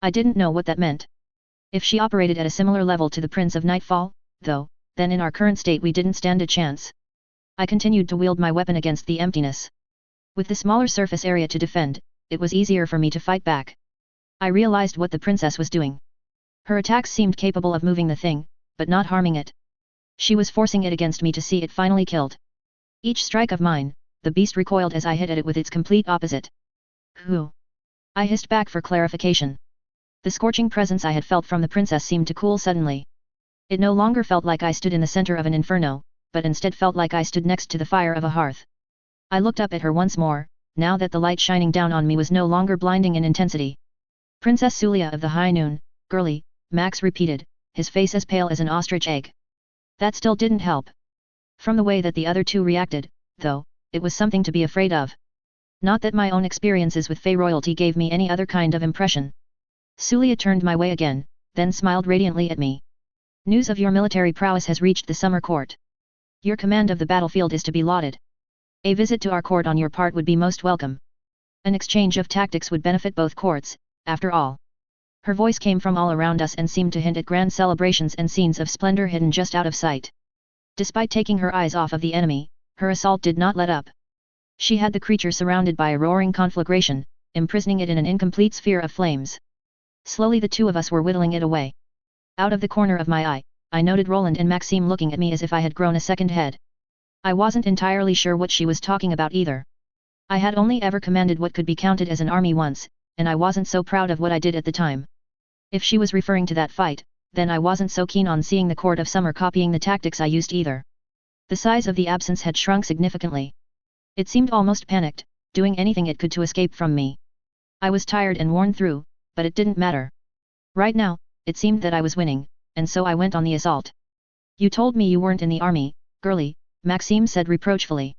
I didn't know what that meant. If she operated at a similar level to the Prince of Nightfall, though, then in our current state we didn't stand a chance. I continued to wield my weapon against the emptiness. With the smaller surface area to defend, it was easier for me to fight back. I realized what the princess was doing. Her attacks seemed capable of moving the thing, but not harming it. She was forcing it against me to see it finally killed. Each strike of mine, the beast recoiled as I hit at it with its complete opposite. Who? I hissed back for clarification. The scorching presence I had felt from the princess seemed to cool suddenly. It no longer felt like I stood in the center of an inferno, but instead felt like I stood next to the fire of a hearth. I looked up at her once more, now that the light shining down on me was no longer blinding in intensity. Princess Sulia of the High Noon, girly, Max repeated, his face as pale as an ostrich egg. That still didn't help. From the way that the other two reacted, though, it was something to be afraid of. Not that my own experiences with Fae royalty gave me any other kind of impression. Sulia turned my way again, then smiled radiantly at me. News of your military prowess has reached the summer court. Your command of the battlefield is to be lauded. A visit to our court on your part would be most welcome. An exchange of tactics would benefit both courts, after all. Her voice came from all around us and seemed to hint at grand celebrations and scenes of splendor hidden just out of sight. Despite taking her eyes off of the enemy, her assault did not let up. She had the creature surrounded by a roaring conflagration, imprisoning it in an incomplete sphere of flames. Slowly the two of us were whittling it away. Out of the corner of my eye, I noted Roland and Maxime looking at me as if I had grown a second head. I wasn't entirely sure what she was talking about either. I had only ever commanded what could be counted as an army once, and I wasn't so proud of what I did at the time. If she was referring to that fight, then I wasn't so keen on seeing the Court of Summer copying the tactics I used either. The size of the absence had shrunk significantly. It seemed almost panicked, doing anything it could to escape from me. I was tired and worn through, but it didn't matter. Right now, it seemed that I was winning, and so I went on the assault. You told me you weren't in the army, girly, Maxime said reproachfully.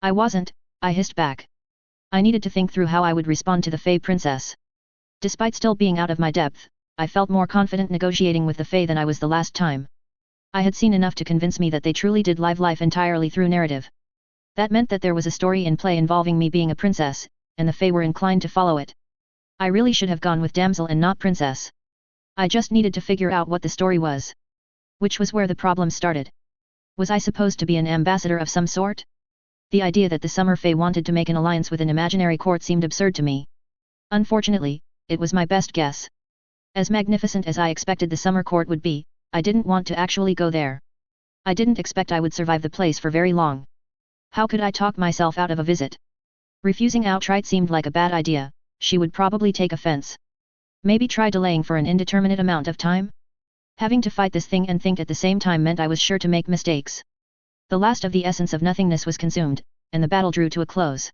I wasn't, I hissed back. I needed to think through how I would respond to the Fae princess. Despite still being out of my depth, I felt more confident negotiating with the Fae than I was the last time. I had seen enough to convince me that they truly did live life entirely through narrative. That meant that there was a story in play involving me being a princess, and the Fae were inclined to follow it. I really should have gone with damsel and not princess. I just needed to figure out what the story was. Which was where the problem started. Was I supposed to be an ambassador of some sort? The idea that the Summer Fae wanted to make an alliance with an imaginary court seemed absurd to me. Unfortunately, it was my best guess. As magnificent as I expected the Summer Court would be, I didn't want to actually go there. I didn't expect I would survive the place for very long. How could I talk myself out of a visit? Refusing outright seemed like a bad idea. She would probably take offense. Maybe try delaying for an indeterminate amount of time? Having to fight this thing and think at the same time meant I was sure to make mistakes. The last of the essence of nothingness was consumed, and the battle drew to a close.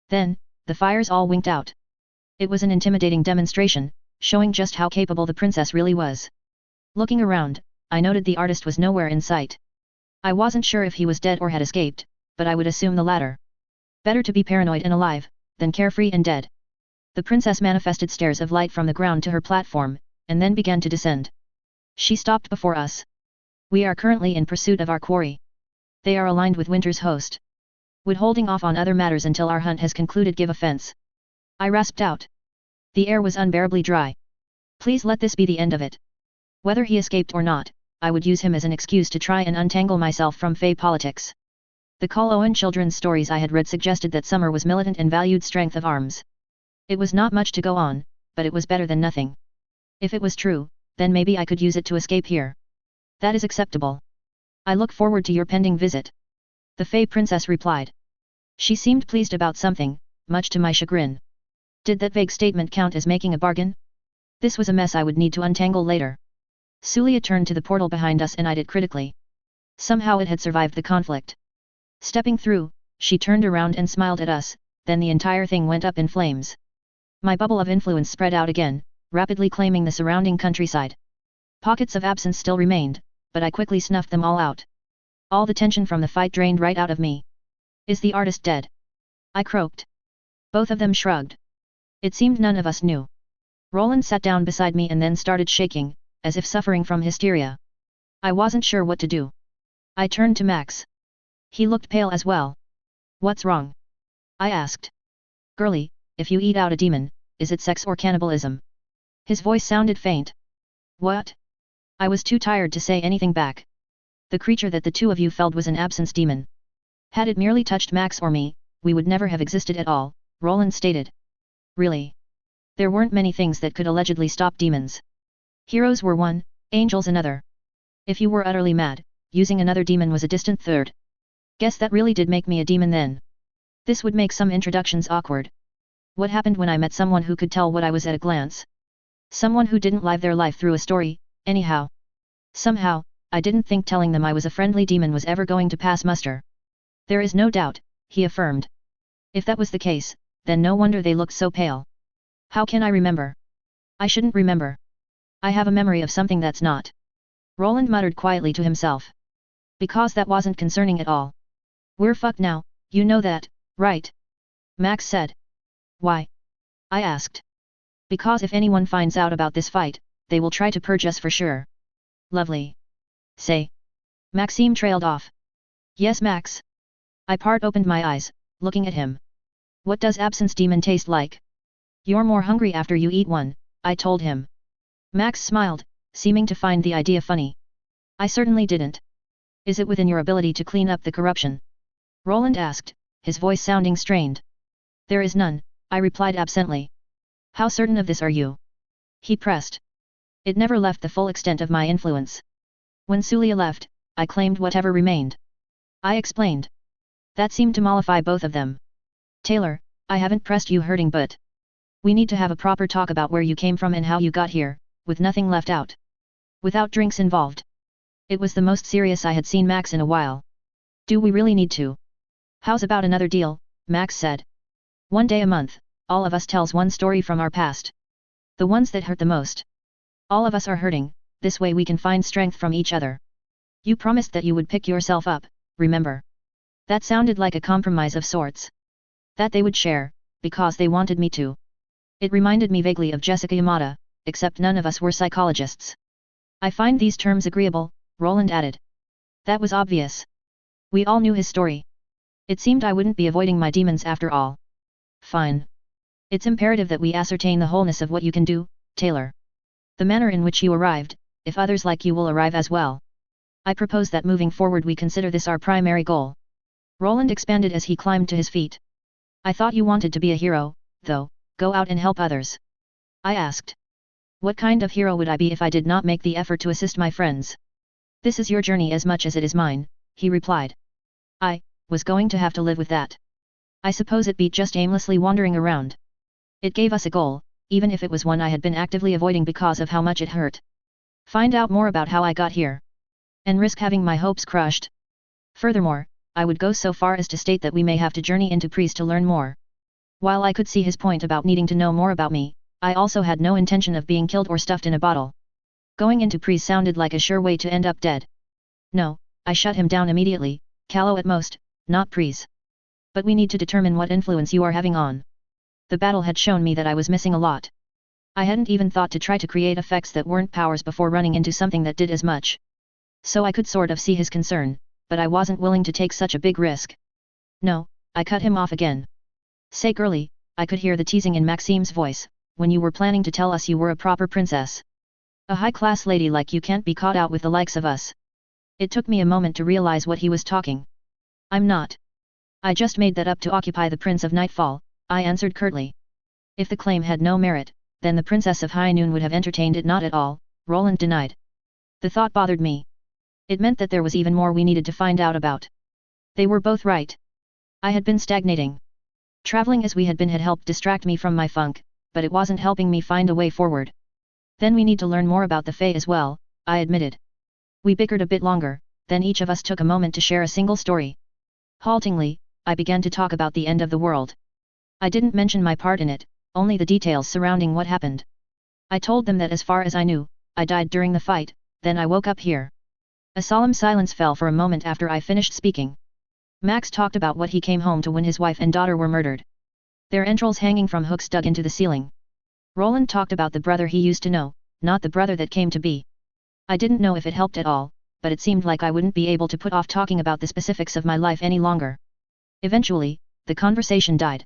Then, the fires all winked out. It was an intimidating demonstration, showing just how capable the princess really was. Looking around, I noted the artist was nowhere in sight. I wasn't sure if he was dead or had escaped, but I would assume the latter. Better to be paranoid and alive, than carefree and dead. The princess manifested stairs of light from the ground to her platform, and then began to descend. She stopped before us. We are currently in pursuit of our quarry. They are aligned with Winter's host. Would holding off on other matters until our hunt has concluded give offense? I rasped out. The air was unbearably dry. Please let this be the end of it. Whether he escaped or not, I would use him as an excuse to try and untangle myself from Fae politics. The Call Owen children's stories I had read suggested that Summer was militant and valued strength of arms. It was not much to go on, but it was better than nothing. If it was true, then maybe I could use it to escape here. That is acceptable. I look forward to your pending visit. The Fae princess replied. She seemed pleased about something, much to my chagrin. Did that vague statement count as making a bargain? This was a mess I would need to untangle later. Sulia turned to the portal behind us and eyed it critically. Somehow it had survived the conflict. Stepping through, she turned around and smiled at us, then the entire thing went up in flames. My bubble of influence spread out again, rapidly claiming the surrounding countryside. Pockets of absence still remained, but I quickly snuffed them all out. All the tension from the fight drained right out of me. Is the artist dead? I croaked. Both of them shrugged. It seemed none of us knew. Roland sat down beside me and then started shaking, as if suffering from hysteria. I wasn't sure what to do. I turned to Max. He looked pale as well. What's wrong? I asked. Girlie, if you eat out a demon, is it sex or cannibalism? His voice sounded faint. What? I was too tired to say anything back. The creature that the two of you felled was an absence demon. Had it merely touched Max or me, we would never have existed at all, Roland stated. Really? There weren't many things that could allegedly stop demons. Heroes were one, angels another. If you were utterly mad, using another demon was a distant third. Guess that really did make me a demon then. This would make some introductions awkward. What happened when I met someone who could tell what I was at a glance? Someone who didn't live their life through a story, anyhow. Somehow, I didn't think telling them I was a friendly demon was ever going to pass muster. There is no doubt, he affirmed. If that was the case, then no wonder they looked so pale. How can I remember? I shouldn't remember. I have a memory of something that's not. Roland muttered quietly to himself. Because that wasn't concerning at all. We're fucked now, you know that, right? Max said. Why? I asked. Because if anyone finds out about this fight, they will try to purge us for sure. Lovely. Say. Maxime trailed off. Yes, Max. I opened my eyes, looking at him. What does absence demon taste like? You're more hungry after you eat one, I told him. Max smiled, seeming to find the idea funny. I certainly didn't. Is it within your ability to clean up the corruption? Roland asked, his voice sounding strained. There is none, I replied absently. How certain of this are you? He pressed. It never left the full extent of my influence. When Sulia left, I claimed whatever remained. I explained. That seemed to mollify both of them. Taylor, I haven't pressed you hurting but... We need to have a proper talk about where you came from and how you got here, with nothing left out. Without drinks involved. It was the most serious I had seen Max in a while. Do we really need to? How's about another deal, Max said. One day a month, all of us tells one story from our past. The ones that hurt the most. All of us are hurting, this way we can find strength from each other. You promised that you would pick yourself up, remember? That sounded like a compromise of sorts. That they would share, because they wanted me to. It reminded me vaguely of Jessica Yamada, except none of us were psychologists. I find these terms agreeable, Roland added. That was obvious. We all knew his story. It seemed I wouldn't be avoiding my demons after all. Fine. It's imperative that we ascertain the wholeness of what you can do, Taylor. The manner in which you arrived, if others like you will arrive as well. I propose that moving forward we consider this our primary goal. Roland expanded as he climbed to his feet. I thought you wanted to be a hero, though, go out and help others. I asked. What kind of hero would I be if I did not make the effort to assist my friends? This is your journey as much as it is mine, he replied. I was going to have to live with that. I suppose it beat just aimlessly wandering around. It gave us a goal, even if it was one I had been actively avoiding because of how much it hurt. Find out more about how I got here. And risk having my hopes crushed. Furthermore, I would go so far as to state that we may have to journey into Priest to learn more. While I could see his point about needing to know more about me, I also had no intention of being killed or stuffed in a bottle. Going into Priest sounded like a sure way to end up dead. No, I shut him down immediately, Callow at most, not Priest. But we need to determine what influence you are having on. The battle had shown me that I was missing a lot. I hadn't even thought to try to create effects that weren't powers before running into something that did as much. So I could sort of see his concern, but I wasn't willing to take such a big risk. No, I cut him off again. Say girlie, I could hear the teasing in Maxime's voice, when you were planning to tell us you were a proper princess. A high-class lady like you can't be caught out with the likes of us. It took me a moment to realize what he was talking. I'm not. I just made that up to occupy the Prince of Nightfall, I answered curtly. If the claim had no merit, then the Princess of High Noon would have entertained it not at all, Roland denied. The thought bothered me. It meant that there was even more we needed to find out about. They were both right. I had been stagnating. Traveling as we had been had helped distract me from my funk, but it wasn't helping me find a way forward. Then we need to learn more about the Fae as well, I admitted. We bickered a bit longer, then each of us took a moment to share a single story. Haltingly, I began to talk about the end of the world. I didn't mention my part in it, only the details surrounding what happened. I told them that as far as I knew, I died during the fight, then I woke up here. A solemn silence fell for a moment after I finished speaking. Max talked about what he came home to when his wife and daughter were murdered. Their entrails hanging from hooks dug into the ceiling. Roland talked about the brother he used to know, not the brother that came to be. I didn't know if it helped at all, but it seemed like I wouldn't be able to put off talking about the specifics of my life any longer. Eventually, the conversation died.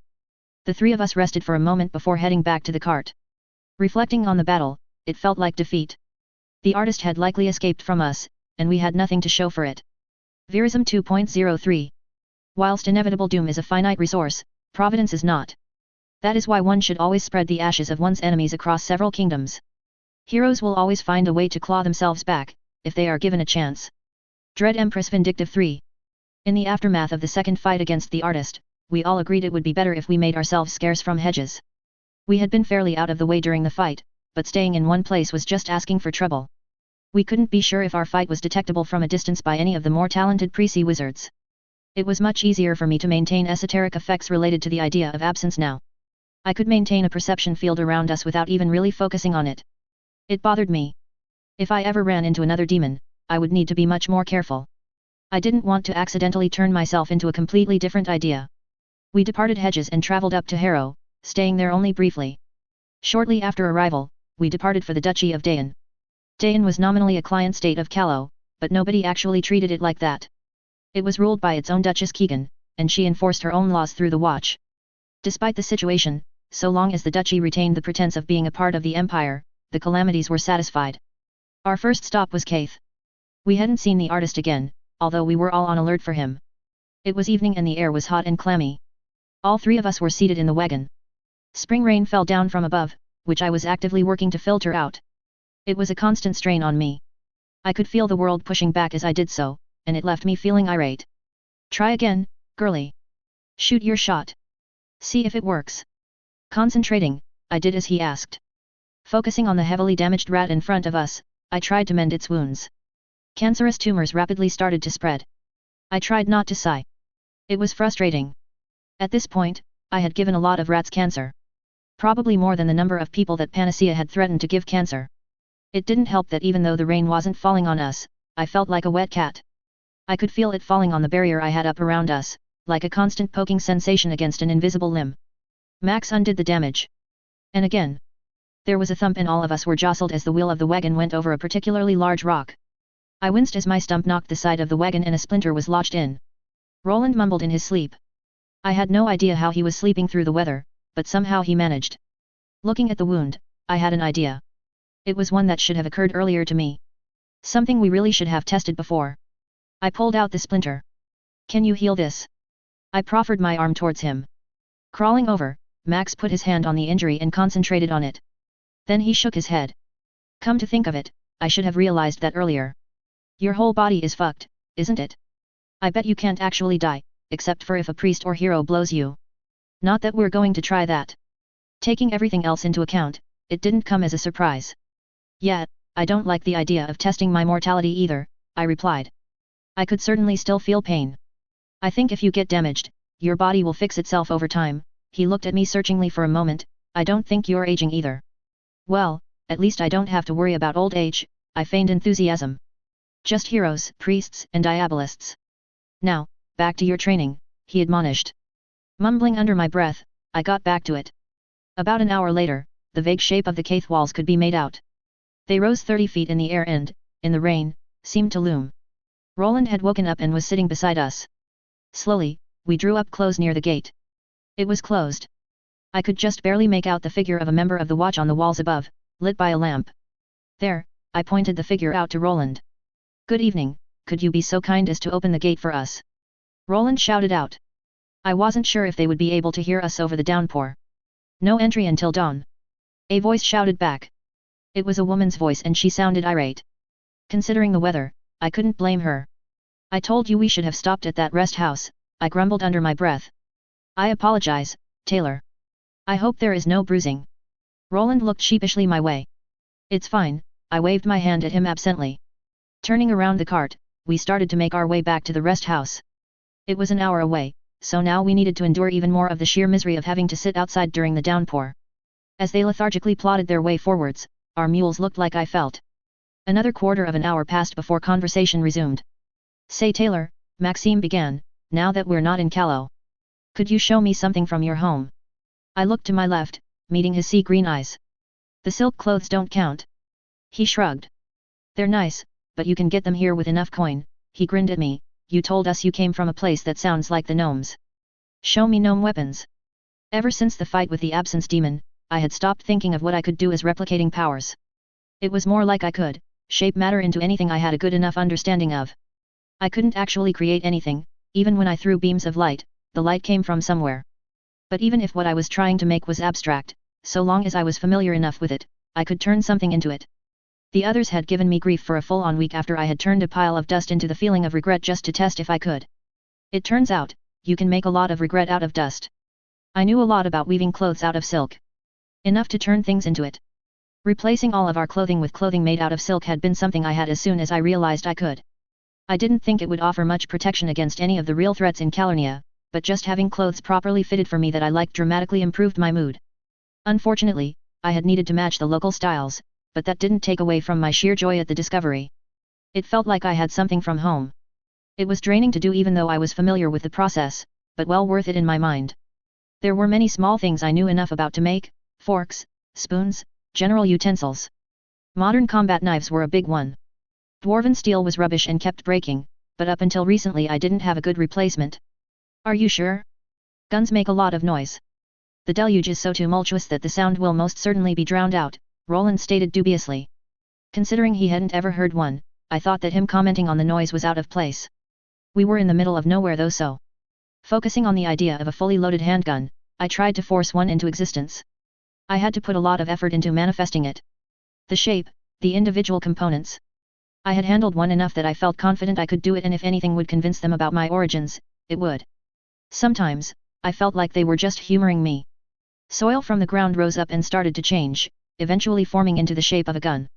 The three of us rested for a moment before heading back to the cart. Reflecting on the battle, it felt like defeat. The artist had likely escaped from us, and we had nothing to show for it. Verism 2.03. Whilst inevitable doom is a finite resource, providence is not. That is why one should always spread the ashes of one's enemies across several kingdoms. Heroes will always find a way to claw themselves back, if they are given a chance. Dread Empress Vindictive 3. In the aftermath of the second fight against the artist, we all agreed it would be better if we made ourselves scarce from hedges. We had been fairly out of the way during the fight, but staying in one place was just asking for trouble. We couldn't be sure if our fight was detectable from a distance by any of the more talented pre-sea wizards. It was much easier for me to maintain esoteric effects related to the idea of absence now. I could maintain a perception field around us without even really focusing on it. It bothered me. If I ever ran into another demon, I would need to be much more careful. I didn't want to accidentally turn myself into a completely different idea. We departed Hedges and travelled up to Harrow, staying there only briefly. Shortly after arrival, we departed for the Duchy of Dayan. Dayan was nominally a client state of Callow, but nobody actually treated it like that. It was ruled by its own Duchess Keegan, and she enforced her own laws through the Watch. Despite the situation, so long as the duchy retained the pretense of being a part of the empire, the calamities were satisfied. Our first stop was Caith. We hadn't seen the artist again, although we were all on alert for him. It was evening and the air was hot and clammy. All three of us were seated in the wagon. Spring rain fell down from above, which I was actively working to filter out. It was a constant strain on me. I could feel the world pushing back as I did so, and it left me feeling irate. Try again, girlie. Shoot your shot. See if it works. Concentrating, I did as he asked. Focusing on the heavily damaged rat in front of us, I tried to mend its wounds. Cancerous tumors rapidly started to spread. I tried not to sigh. It was frustrating. At this point, I had given a lot of rats cancer. Probably more than the number of people that Panacea had threatened to give cancer. It didn't help that even though the rain wasn't falling on us, I felt like a wet cat. I could feel it falling on the barrier I had up around us, like a constant poking sensation against an invisible limb. Max undid the damage. And again. There was a thump and all of us were jostled as the wheel of the wagon went over a particularly large rock. I winced as my stump knocked the side of the wagon and a splinter was lodged in. Roland mumbled in his sleep. I had no idea how he was sleeping through the weather, but somehow he managed. Looking at the wound, I had an idea. It was one that should have occurred earlier to me. Something we really should have tested before. I pulled out the splinter. Can you heal this? I proffered my arm towards him. Crawling over, Max put his hand on the injury and concentrated on it. Then he shook his head. Come to think of it, I should have realized that earlier. Your whole body is fucked, isn't it? I bet you can't actually die, except for if a priest or hero blows you. Not that we're going to try that. Taking everything else into account, it didn't come as a surprise. Yeah, I don't like the idea of testing my mortality either, I replied. I could certainly still feel pain. I think if you get damaged, your body will fix itself over time. He looked at me searchingly for a moment. I don't think you're aging either. Well, at least I don't have to worry about old age, I feigned enthusiasm. Just heroes, priests, and diabolists. Now, back to your training, he admonished. Mumbling under my breath, I got back to it. About an hour later, the vague shape of the Caith walls could be made out. They rose 30 feet in the air and, in the rain, seemed to loom. Roland had woken up and was sitting beside us. Slowly, we drew up close near the gate. It was closed. I could just barely make out the figure of a member of the watch on the walls above, lit by a lamp. There, I pointed the figure out to Roland. Good evening, could you be so kind as to open the gate for us? Roland shouted out. I wasn't sure if they would be able to hear us over the downpour. No entry until dawn. A voice shouted back. It was a woman's voice and she sounded irate. Considering the weather, I couldn't blame her. I told you we should have stopped at that rest house, I grumbled under my breath. I apologize, Taylor. I hope there is no bruising. Roland looked sheepishly my way. It's fine, I waved my hand at him absently. Turning around the cart, we started to make our way back to the rest house. It was an hour away, so now we needed to endure even more of the sheer misery of having to sit outside during the downpour. As they lethargically plodded their way forwards, our mules looked like I felt. Another quarter of an hour passed before conversation resumed. Say Taylor, Maxime began, now that we're not in Callow. Could you show me something from your home? I looked to my left, meeting his sea green eyes. The silk clothes don't count. He shrugged. They're nice, but you can get them here with enough coin." He grinned at me. "You told us you came from a place that sounds like the gnomes. Show me gnome weapons." Ever since the fight with the absence demon, I had stopped thinking of what I could do as replicating powers. It was more like I could shape matter into anything I had a good enough understanding of. I couldn't actually create anything. Even when I threw beams of light, the light came from somewhere. But even if what I was trying to make was abstract, so long as I was familiar enough with it, I could turn something into it. The others had given me grief for a full-on week after I had turned a pile of dust into the feeling of regret just to test if I could. It turns out, you can make a lot of regret out of dust. I knew a lot about weaving clothes out of silk. Enough to turn things into it. Replacing all of our clothing with clothing made out of silk had been something I had as soon as I realized I could. I didn't think it would offer much protection against any of the real threats in Calernia, but just having clothes properly fitted for me that I liked dramatically improved my mood. Unfortunately, I had needed to match the local styles, but that didn't take away from my sheer joy at the discovery. It felt like I had something from home. It was draining to do even though I was familiar with the process, but well worth it in my mind. There were many small things I knew enough about to make: forks, spoons, general utensils. Modern combat knives were a big one. Dwarven steel was rubbish and kept breaking, but up until recently I didn't have a good replacement. "Are you sure? Guns make a lot of noise. The deluge is so tumultuous that the sound will most certainly be drowned out," Roland stated dubiously. Considering he hadn't ever heard one, I thought that him commenting on the noise was out of place. We were in the middle of nowhere though, so focusing on the idea of a fully loaded handgun, I tried to force one into existence. I had to put a lot of effort into manifesting it. The shape, the individual components. I had handled one enough that I felt confident I could do it, and if anything would convince them about my origins, it would. Sometimes, I felt like they were just humoring me. Soil from the ground rose up and started to change, eventually forming into the shape of a gun.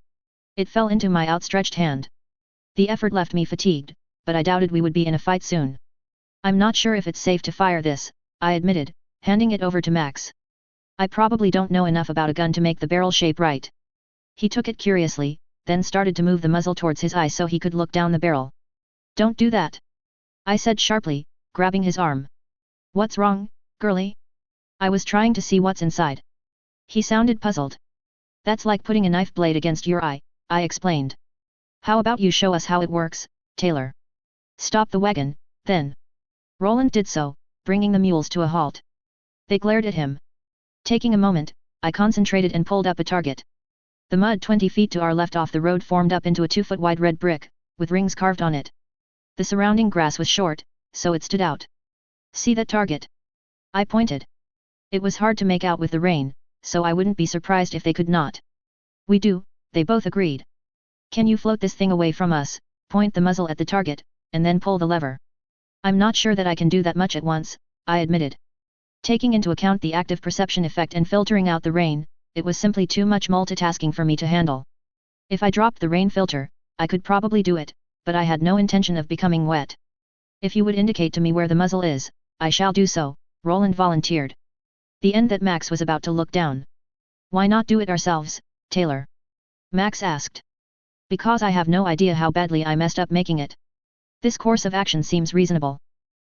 It fell into my outstretched hand. The effort left me fatigued, but I doubted we would be in a fight soon. "I'm not sure if it's safe to fire this," I admitted, handing it over to Max. "I probably don't know enough about a gun to make the barrel shape right." He took it curiously, then started to move the muzzle towards his eye so he could look down the barrel. "Don't do that," I said sharply, grabbing his arm. "What's wrong, girlie?" I was trying to see what's inside. He sounded puzzled. "That's like putting a knife blade against your eye," I explained. "How about you show us how it works, Taylor?" "Stop the wagon, then." Roland did so, bringing the mules to a halt. They glared at him. Taking a moment, I concentrated and pulled up a target. The mud 20 feet to our left off the road formed up into a 2-foot-wide red brick, with rings carved on it. The surrounding grass was short, so it stood out. "See that target?" I pointed. It was hard to make out with the rain, so I wouldn't be surprised if they could not. "We do," they both agreed. "Can you float this thing away from us, point the muzzle at the target, and then pull the lever?" "I'm not sure that I can do that much at once," I admitted. Taking into account the active perception effect and filtering out the rain, it was simply too much multitasking for me to handle. If I dropped the rain filter, I could probably do it, but I had no intention of becoming wet. "If you would indicate to me where the muzzle is, I shall do so," Roland volunteered. The end that Max was about to look down. "Why not do it ourselves, Taylor?" Max asked. "Because I have no idea how badly I messed up making it. This course of action seems reasonable."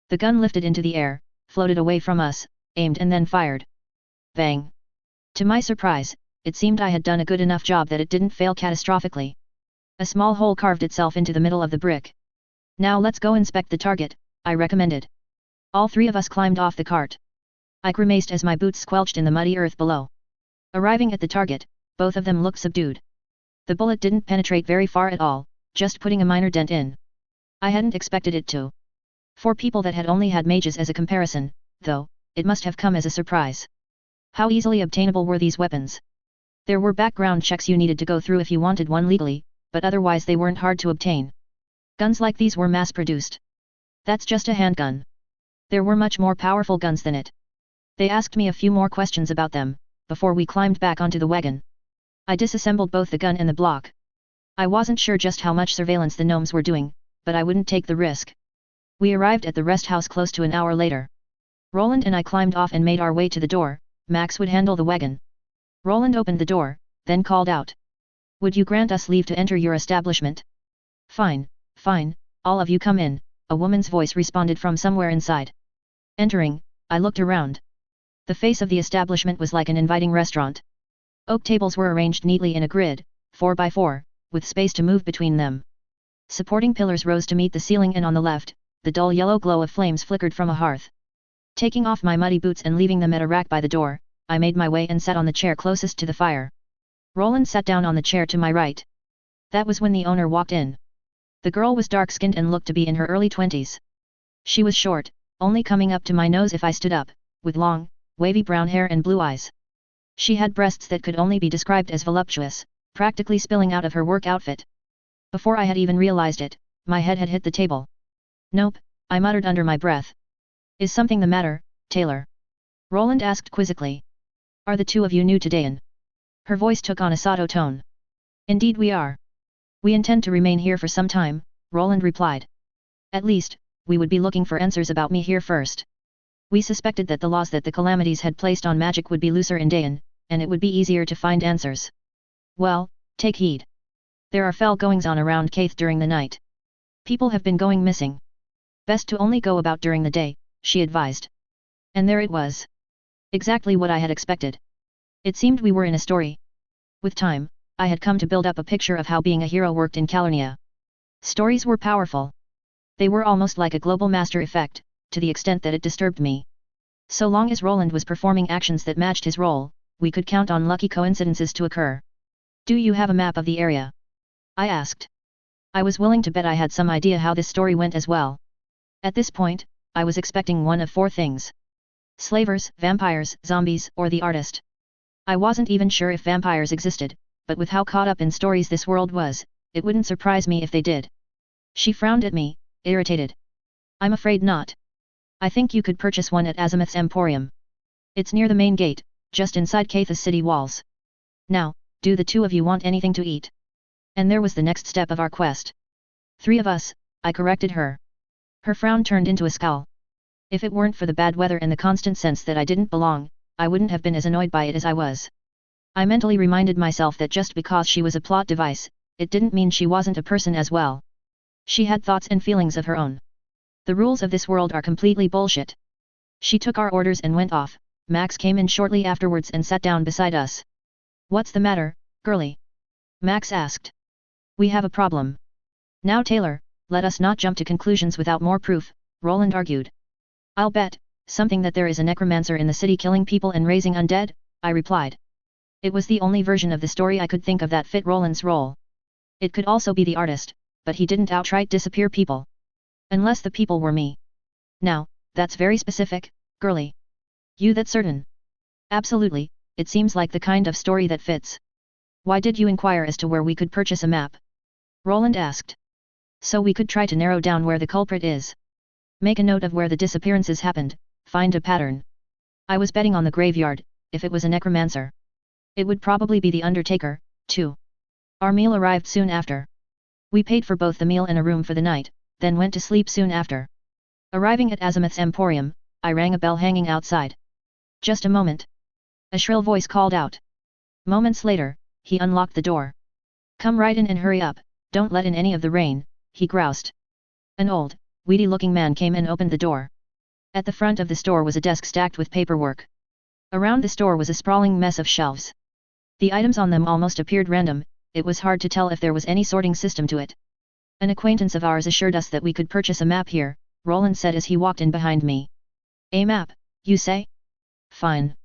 The gun lifted into the air, floated away from us, aimed and then fired. Bang! To my surprise, it seemed I had done a good enough job that it didn't fail catastrophically. A small hole carved itself into the middle of the brick. "Now let's go inspect the target," I recommended. All three of us climbed off the cart. I grimaced as my boots squelched in the muddy earth below. Arriving at the target, both of them looked subdued. The bullet didn't penetrate very far at all, just putting a minor dent in. I hadn't expected it to. For people that had only had mages as a comparison, though, it must have come as a surprise. How easily obtainable were these weapons? There were background checks you needed to go through if you wanted one legally, but otherwise they weren't hard to obtain. Guns like these were mass-produced. "That's just a handgun." There were much more powerful guns than it. They asked me a few more questions about them, before we climbed back onto the wagon. I disassembled both the gun and the block. I wasn't sure just how much surveillance the gnomes were doing, but I wouldn't take the risk. We arrived at the rest house close to an hour later. Roland and I climbed off and made our way to the door. Max would handle the wagon. Roland opened the door, then called out. "Would you grant us leave to enter your establishment?" Fine, all of you come in," a woman's voice responded from somewhere inside. Entering, I looked around. The face of the establishment was like an inviting restaurant. Oak tables were arranged neatly in a grid, 4 by 4, with space to move between them. Supporting pillars rose to meet the ceiling, and on the left, the dull yellow glow of flames flickered from a hearth. Taking off my muddy boots and leaving them at a rack by the door, I made my way and sat on the chair closest to the fire. Roland sat down on the chair to my right. That was when the owner walked in. The girl was dark-skinned and looked to be in her early 20s. She was short, only coming up to my nose if I stood up, with long, wavy brown hair and blue eyes. She had breasts that could only be described as voluptuous, practically spilling out of her work outfit. Before I had even realized it, my head had hit the table. "Nope," I muttered under my breath. "Is something the matter, Taylor?" Roland asked quizzically. "Are the two of you new to Dayan?" Her voice took on a sotto tone. "Indeed we are. We intend to remain here for some time," Roland replied. "At least, we would be looking for answers about me here first. We suspected that the laws that the calamities had placed on magic would be looser in Dayan, and it would be easier to find answers. Well, take heed. There are fell goings-on around Caith during the night. People have been going missing. Best to only go about during the day," she advised. And there it was. Exactly what I had expected. It seemed we were in a story. With time, I had come to build up a picture of how being a hero worked in Calernia. Stories were powerful. They were almost like a global master effect, to the extent that it disturbed me. So long as Roland was performing actions that matched his role, we could count on lucky coincidences to occur. "Do you have a map of the area?" I asked. I was willing to bet I had some idea how this story went as well. At this point, I was expecting one of four things: slavers, vampires, zombies, or the artist. I wasn't even sure if vampires existed, but with how caught up in stories this world was, it wouldn't surprise me if they did. She frowned at me, irritated. "I'm afraid not. I think you could purchase one at Azimuth's Emporium. It's near the main gate, just inside Caith's city walls. Now, do the two of you want anything to eat?" And there was the next step of our quest. "Three of us," I corrected her. Her frown turned into a scowl. If it weren't for the bad weather and the constant sense that I didn't belong, I wouldn't have been as annoyed by it as I was. I mentally reminded myself that just because she was a plot device, it didn't mean she wasn't a person as well. She had thoughts and feelings of her own. The rules of this world are completely bullshit. She took our orders and went off. Max came in shortly afterwards and sat down beside us. "What's the matter, girlie?" Max asked. "We have a problem." "Now Taylor, let us not jump to conclusions without more proof," Roland argued. "I'll bet, something that there is a necromancer in the city killing people and raising undead," I replied. It was the only version of the story I could think of that fit Roland's role. It could also be the artist, but he didn't outright disappear people. Unless the people were me. "Now, that's very specific, girlie. You that certain?" "Absolutely, it seems like the kind of story that fits." "Why did you inquire as to where we could purchase a map?" Roland asked. "So we could try to narrow down where the culprit is. Make a note of where the disappearances happened, find a pattern." I was betting on the graveyard. If it was a necromancer, it would probably be the undertaker, too. Our meal arrived soon after. We paid for both the meal and a room for the night, then went to sleep soon after. Arriving at Azimuth's Emporium, I rang a bell hanging outside. "Just a moment." A shrill voice called out. Moments later, he unlocked the door. "Come right in and hurry up, don't let in any of the rain," he groused. An old, weedy-looking man came and opened the door. At the front of the store was a desk stacked with paperwork. Around the store was a sprawling mess of shelves. The items on them almost appeared random. It was hard to tell if there was any sorting system to it. "An acquaintance of ours assured us that we could purchase a map here," Roland said as he walked in behind me. "A map, you say? Fine.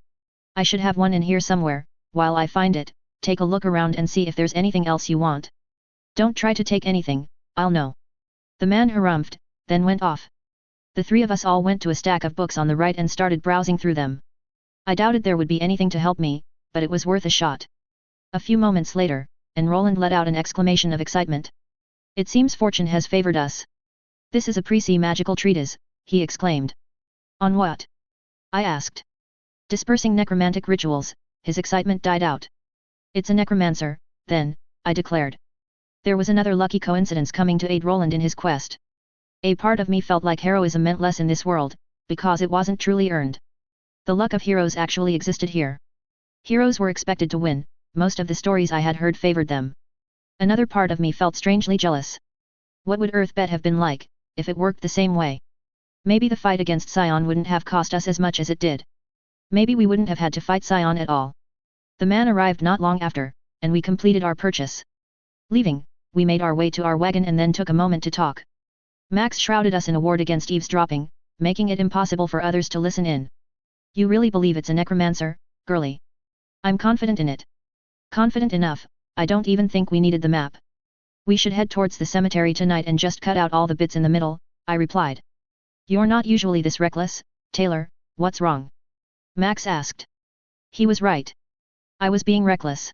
I should have one in here somewhere. While I find it, take a look around and see if there's anything else you want. Don't try to take anything, I'll know." The man harumphed, then went off. The three of us all went to a stack of books on the right and started browsing through them. I doubted there would be anything to help me, but it was worth a shot. A few moments later, and Roland let out an exclamation of excitement. "It seems fortune has favored us. This is a pre-sea magical treatise," he exclaimed. "On what?" I asked. "Dispersing necromantic rituals." His excitement died out. "It's a necromancer, then," I declared. There was another lucky coincidence coming to aid Roland in his quest. A part of me felt like heroism meant less in this world, because it wasn't truly earned. The luck of heroes actually existed here. Heroes were expected to win. Most of the stories I had heard favored them. Another part of me felt strangely jealous. What would Earthbet have been like, if it worked the same way? Maybe the fight against Scion wouldn't have cost us as much as it did. Maybe we wouldn't have had to fight Scion at all. The man arrived not long after, and we completed our purchase. Leaving, we made our way to our wagon and then took a moment to talk. Max shrouded us in a ward against eavesdropping, making it impossible for others to listen in. You really believe it's a necromancer, girlie? I'm confident in it. Confident enough, I don't even think we needed the map. We should head towards the cemetery tonight and just cut out all the bits in the middle, I replied. You're not usually this reckless, Taylor, what's wrong? Max asked. He was right. I was being reckless.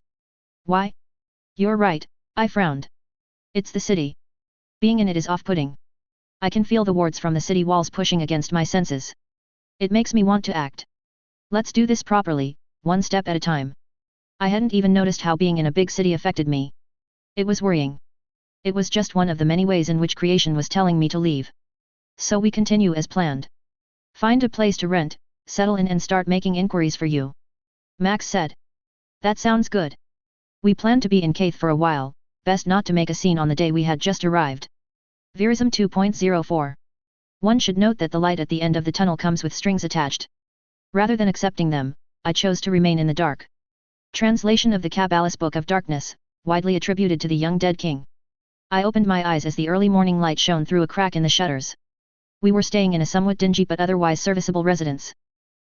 Why? You're right, I frowned. It's the city. Being in it is off-putting. I can feel the wards from the city walls pushing against my senses. It makes me want to act. Let's do this properly, one step at a time. I hadn't even noticed how being in a big city affected me. It was worrying. It was just one of the many ways in which creation was telling me to leave. So we continue as planned. Find a place to rent, settle in and start making inquiries for you. Max said. That sounds good. We planned to be in Caith for a while, best not to make a scene on the day we had just arrived. Verism 2.04. One should note that the light at the end of the tunnel comes with strings attached. Rather than accepting them, I chose to remain in the dark. Translation of the Kabbalist Book of Darkness, widely attributed to the young dead king. I opened my eyes as the early morning light shone through a crack in the shutters. We were staying in a somewhat dingy but otherwise serviceable residence.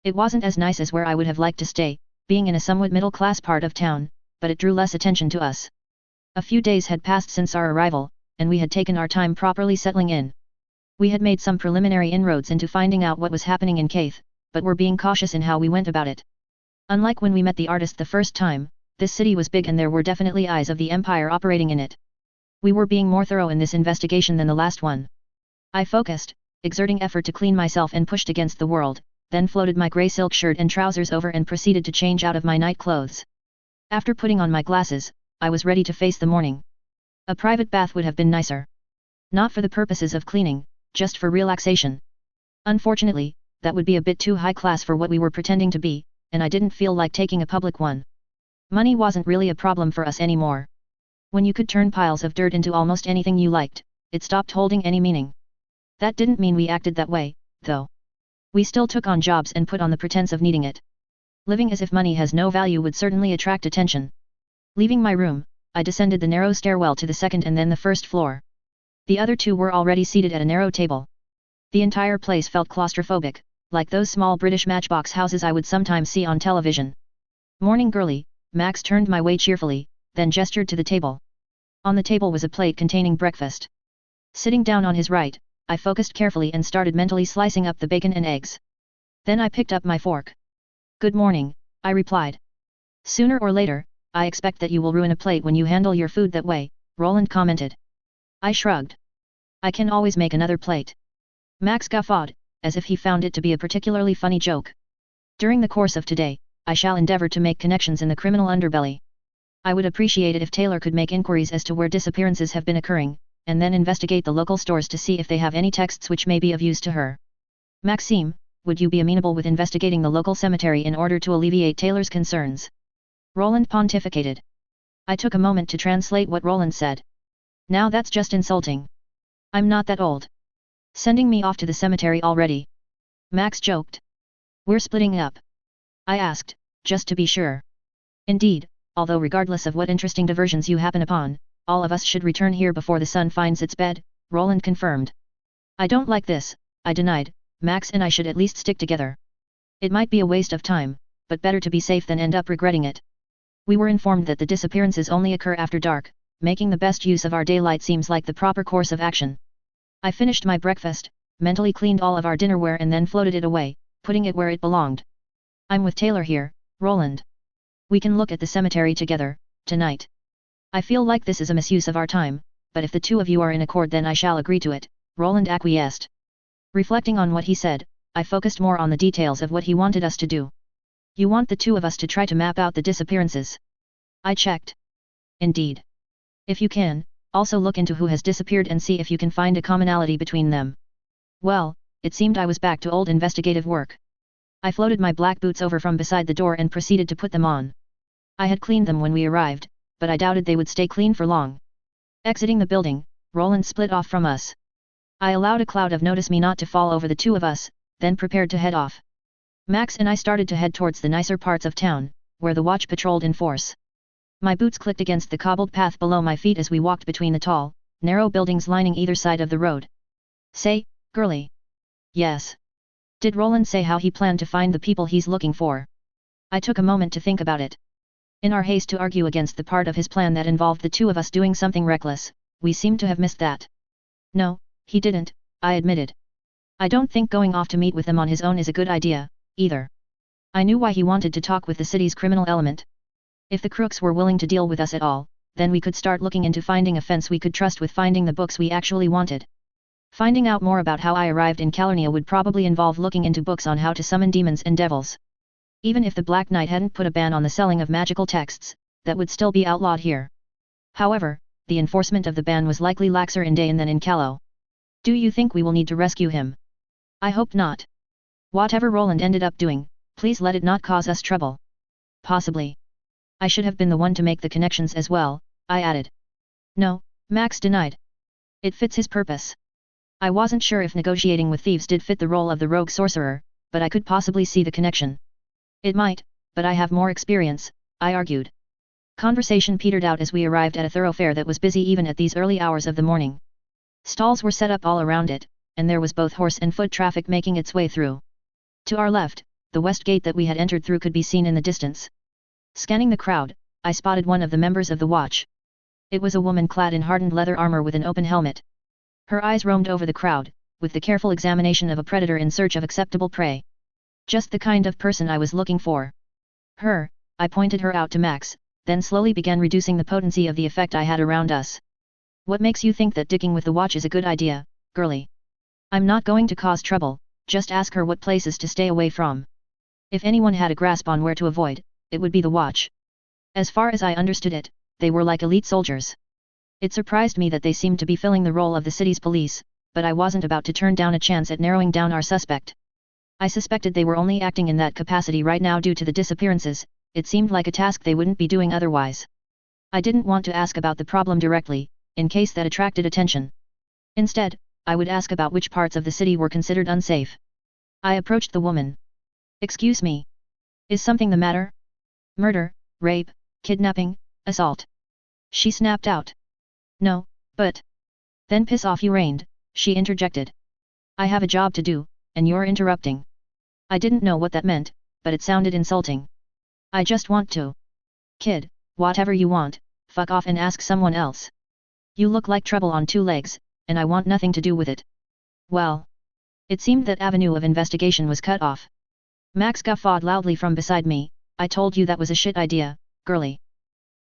It wasn't as nice as where I would have liked to stay, being in a somewhat middle-class part of town, but it drew less attention to us. A few days had passed since our arrival, and we had taken our time properly settling in. We had made some preliminary inroads into finding out what was happening in Caith, but were being cautious in how we went about it. Unlike when we met the artist the first time, this city was big and there were definitely eyes of the Empire operating in it. We were being more thorough in this investigation than the last one. I focused, exerting effort to clean myself and pushed against the world, then floated my grey silk shirt and trousers over and proceeded to change out of my night clothes. After putting on my glasses, I was ready to face the morning. A private bath would have been nicer. Not for the purposes of cleaning, just for relaxation. Unfortunately, that would be a bit too high class for what we were pretending to be, and I didn't feel like taking a public one. Money wasn't really a problem for us anymore. When you could turn piles of dirt into almost anything you liked, it stopped holding any meaning. That didn't mean we acted that way, though. We still took on jobs and put on the pretense of needing it. Living as if money has no value would certainly attract attention. Leaving my room, I descended the narrow stairwell to the second and then the first floor. The other two were already seated at a narrow table. The entire place felt claustrophobic, like those small British matchbox houses I would sometimes see on television. Morning girlie, Max turned my way cheerfully, then gestured to the table. On the table was a plate containing breakfast. Sitting down on his right, I focused carefully and started mentally slicing up the bacon and eggs. Then I picked up my fork. Good morning, I replied. Sooner or later, I expect that you will ruin a plate when you handle your food that way, Roland commented. I shrugged. I can always make another plate. Max guffawed, as if he found it to be a particularly funny joke. During the course of today, I shall endeavor to make connections in the criminal underbelly. I would appreciate it if Taylor could make inquiries as to where disappearances have been occurring, and then investigate the local stores to see if they have any texts which may be of use to her. Maxime, would you be amenable with investigating the local cemetery in order to alleviate Taylor's concerns? Roland pontificated. I took a moment to translate what Roland said. Now that's just insulting. I'm not that old. Sending me off to the cemetery already? Max joked. We're splitting up. I asked, just to be sure. Indeed, although regardless of what interesting diversions you happen upon, all of us should return here before the sun finds its bed, Roland confirmed. I don't like this, I denied. Max and I should at least stick together. It might be a waste of time, but better to be safe than end up regretting it. We were informed that the disappearances only occur after dark, making the best use of our daylight seems like the proper course of action. I finished my breakfast, mentally cleaned all of our dinnerware and then floated it away, putting it where it belonged. I'm with Taylor here, Roland. We can look at the cemetery together, tonight. I feel like this is a misuse of our time, but if the two of you are in accord then I shall agree to it, Roland acquiesced. Reflecting on what he said, I focused more on the details of what he wanted us to do. You want the two of us to try to map out the disappearances? I checked. Indeed. If you can, also look into who has disappeared and see if you can find a commonality between them. Well, it seemed I was back to old investigative work. I floated my black boots over from beside the door and proceeded to put them on. I had cleaned them when we arrived, but I doubted they would stay clean for long. Exiting the building, Roland split off from us. I allowed a cloud of notice me not to fall over the two of us, then prepared to head off. Max and I started to head towards the nicer parts of town, where the watch patrolled in force. My boots clicked against the cobbled path below my feet as we walked between the tall, narrow buildings lining either side of the road. Say, girlie. Yes. Did Roland say how he planned to find the people he's looking for? I took a moment to think about it. In our haste to argue against the part of his plan that involved the two of us doing something reckless, we seemed to have missed that. No, he didn't, I admitted. I don't think going off to meet with them on his own is a good idea, either. I knew why he wanted to talk with the city's criminal element. If the crooks were willing to deal with us at all, then we could start looking into finding a fence we could trust with finding the books we actually wanted. Finding out more about how I arrived in Calernia would probably involve looking into books on how to summon demons and devils. Even if the Black Knight hadn't put a ban on the selling of magical texts, that would still be outlawed here. However, the enforcement of the ban was likely laxer in Dayan than in Calo. Do you think we will need to rescue him? I hope not. Whatever Roland ended up doing, please let it not cause us trouble. Possibly. I should have been the one to make the connections as well, I added. No, Max denied. It fits his purpose. I wasn't sure if negotiating with thieves did fit the role of the rogue sorcerer, but I could possibly see the connection. It might, but I have more experience, I argued. Conversation petered out as we arrived at a thoroughfare that was busy even at these early hours of the morning. Stalls were set up all around it, and there was both horse and foot traffic making its way through. To our left, the west gate that we had entered through could be seen in the distance. Scanning the crowd, I spotted one of the members of the watch. It was a woman clad in hardened leather armor with an open helmet. Her eyes roamed over the crowd, with the careful examination of a predator in search of acceptable prey. Just the kind of person I was looking for. Her, I pointed her out to Max, then slowly began reducing the potency of the effect I had around us. What makes you think that digging with the watch is a good idea, girlie? I'm not going to cause trouble, just ask her what places to stay away from. If anyone had a grasp on where to avoid, it would be the watch. As far as I understood it, they were like elite soldiers. It surprised me that they seemed to be filling the role of the city's police, but I wasn't about to turn down a chance at narrowing down our suspect. I suspected they were only acting in that capacity right now due to the disappearances. It seemed like a task they wouldn't be doing otherwise. I didn't want to ask about the problem directly, in case that attracted attention. Instead, I would ask about which parts of the city were considered unsafe. I approached the woman. Excuse me. Is something the matter? Murder, rape, kidnapping, assault. She snapped out. No, but... Then piss off you reigned, she interjected. I have a job to do, and you're interrupting. I didn't know what that meant, but it sounded insulting. I just want to. Kid, whatever you want, fuck off and ask someone else. You look like trouble on two legs, and I want nothing to do with it. Well. It seemed that avenue of investigation was cut off. Max guffawed loudly from beside me. I told you that was a shit idea, girlie.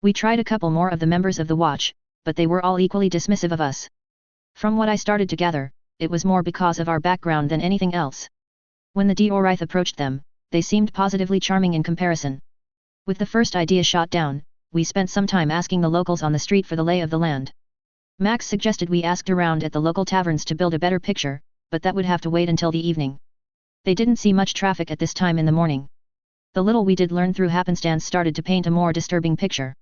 We tried a couple more of the members of the watch, but they were all equally dismissive of us. From what I started to gather, it was more because of our background than anything else. When the Diorite approached them, they seemed positively charming in comparison. With the first idea shot down, we spent some time asking the locals on the street for the lay of the land. Max suggested we asked around at the local taverns to build a better picture, but that would have to wait until the evening. They didn't see much traffic at this time in the morning. The little we did learn through happenstance started to paint a more disturbing picture.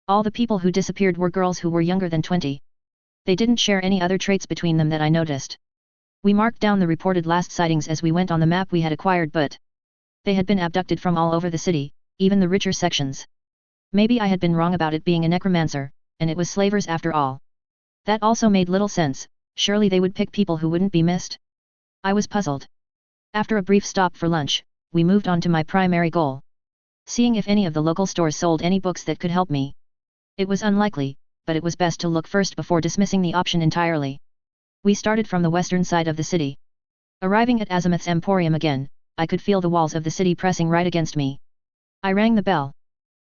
All the people who disappeared were girls who were younger than 20. They didn't share any other traits between them that I noticed. We marked down the reported last sightings as we went on the map we had acquired, but they had been abducted from all over the city, even the richer sections. Maybe I had been wrong about it being a necromancer, and it was slavers after all. That also made little sense. Surely they would pick people who wouldn't be missed? I was puzzled. After a brief stop for lunch, we moved on to my primary goal. Seeing if any of the local stores sold any books that could help me. It was unlikely, but it was best to look first before dismissing the option entirely. We started from the western side of the city. Arriving at Azimuth's Emporium again, I could feel the walls of the city pressing right against me. I rang the bell.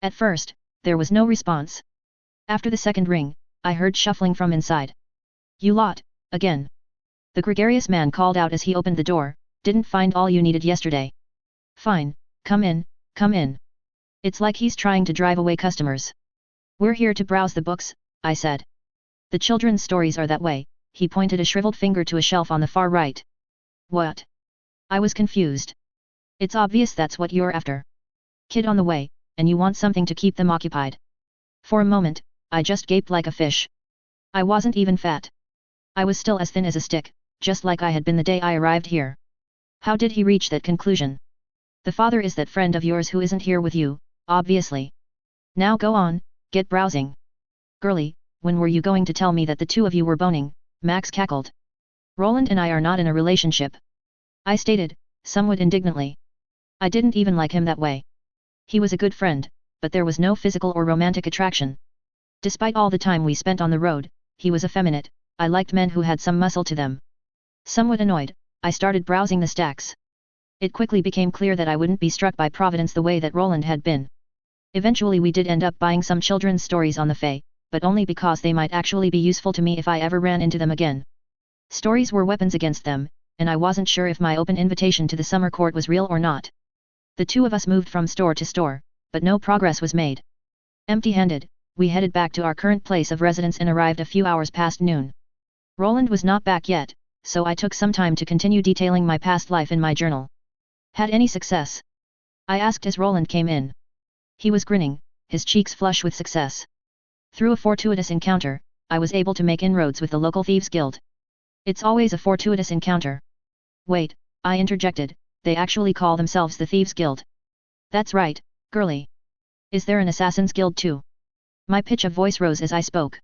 At first, there was no response. After the second ring, I heard shuffling from inside. You lot, again. The gregarious man called out as he opened the door. Didn't find all you needed yesterday. Fine, come in, come in. It's like he's trying to drive away customers. We're here to browse the books, I said. The children's stories are that way. He pointed a shriveled finger to a shelf on the far right. What? I was confused. It's obvious that's what you're after. Kid on the way, and you want something to keep them occupied. For a moment, I just gaped like a fish. I wasn't even fat. I was still as thin as a stick, just like I had been the day I arrived here. How did he reach that conclusion? The father is that friend of yours who isn't here with you, obviously. Now go on, get browsing. Girly, when were you going to tell me that the two of you were boning? Max cackled. Roland and I are not in a relationship, I stated, somewhat indignantly. I didn't even like him that way. He was a good friend, but there was no physical or romantic attraction. Despite all the time we spent on the road, he was effeminate. I liked men who had some muscle to them. Somewhat annoyed, I started browsing the stacks. It quickly became clear that I wouldn't be struck by Providence the way that Roland had been. Eventually we did end up buying some children's stories on the Fae, but only because they might actually be useful to me if I ever ran into them again. Stories were weapons against them, and I wasn't sure if my open invitation to the summer court was real or not. The two of us moved from store to store, but no progress was made. Empty-handed, we headed back to our current place of residence and arrived a few hours past noon. Roland was not back yet, so I took some time to continue detailing my past life in my journal. Had any success? I asked as Roland came in. He was grinning, his cheeks flush with success. Through a fortuitous encounter, I was able to make inroads with the local thieves' guild. It's always a fortuitous encounter. Wait, I interjected, they actually call themselves the Thieves' Guild. That's right, girly. Is there an Assassin's Guild too? My pitch of voice rose as I spoke.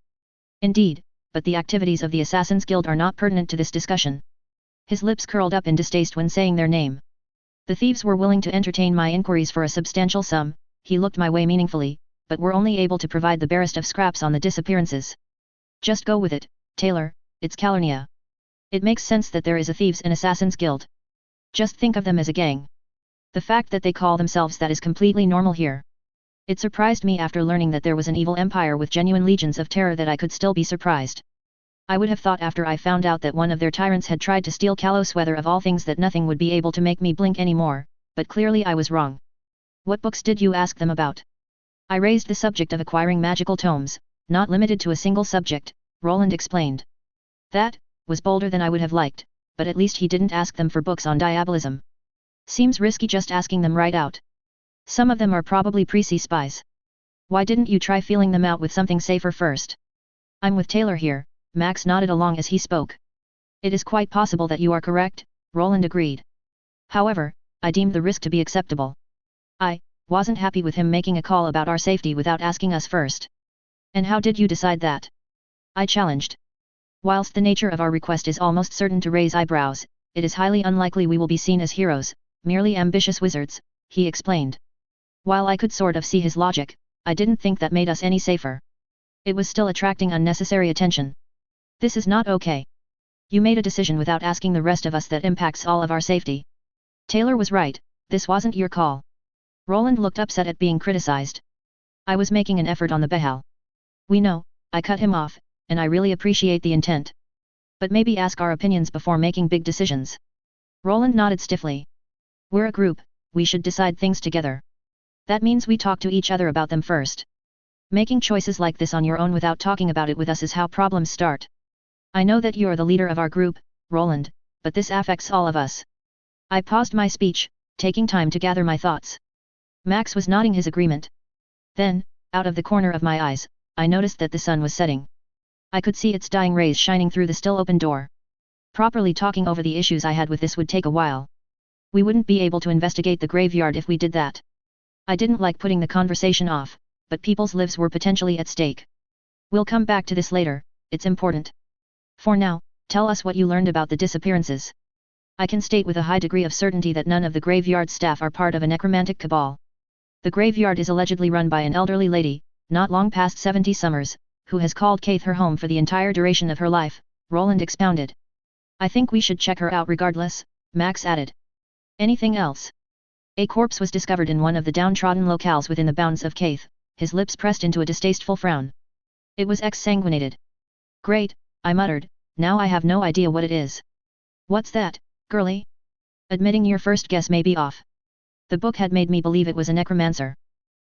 Indeed, but the activities of the Assassin's Guild are not pertinent to this discussion. His lips curled up in distaste when saying their name. The thieves were willing to entertain my inquiries for a substantial sum, he looked my way meaningfully, but were only able to provide the barest of scraps on the disappearances. Just go with it, Taylor, it's Calernia. It makes sense that there is a Thieves and Assassins Guild. Just think of them as a gang. The fact that they call themselves that is completely normal here. It surprised me after learning that there was an evil empire with genuine legions of terror that I could still be surprised. I would have thought after I found out that one of their tyrants had tried to steal Kalos Weather of all things that nothing would be able to make me blink anymore, but clearly I was wrong. What books did you ask them about? I raised the subject of acquiring magical tomes, not limited to a single subject, Roland explained. That was bolder than I would have liked, but at least he didn't ask them for books on diabolism. Seems risky just asking them right out. Some of them are probably pre-sea spies. Why didn't you try feeling them out with something safer first? I'm with Taylor here, Max nodded along as he spoke. It is quite possible that you are correct, Roland agreed. However, I deemed the risk to be acceptable. I wasn't happy with him making a call about our safety without asking us first. And how did you decide that? I challenged. Whilst the nature of our request is almost certain to raise eyebrows, it is highly unlikely we will be seen as heroes, merely ambitious wizards, he explained. While I could sort of see his logic, I didn't think that made us any safer. It was still attracting unnecessary attention. This is not okay. You made a decision without asking the rest of us that impacts all of our safety. Taylor was right, this wasn't your call. Roland looked upset at being criticized. I was making an effort on the behel. We know, I cut him off, and I really appreciate the intent. But maybe ask our opinions before making big decisions. Roland nodded stiffly. We're a group, we should decide things together. That means we talk to each other about them first. Making choices like this on your own without talking about it with us is how problems start. I know that you're the leader of our group, Roland, but this affects all of us. I paused my speech, taking time to gather my thoughts. Max was nodding his agreement. Then, out of the corner of my eyes, I noticed that the sun was setting. I could see its dying rays shining through the still open door. Properly talking over the issues I had with this would take a while. We wouldn't be able to investigate the graveyard if we did that. I didn't like putting the conversation off, but people's lives were potentially at stake. We'll come back to this later, it's important. For now, tell us what you learned about the disappearances. I can state with a high degree of certainty that none of the graveyard staff are part of a necromantic cabal. The graveyard is allegedly run by an elderly lady, not long past 70 summers, who has called Kaith her home for the entire duration of her life, Roland expounded. I think we should check her out regardless, Max added. Anything else? A corpse was discovered in one of the downtrodden locales within the bounds of Kaith, his lips pressed into a distasteful frown. It was exsanguinated. Great, I muttered, now I have no idea what it is. What's that, girly? Admitting your first guess may be off. The book had made me believe it was a necromancer.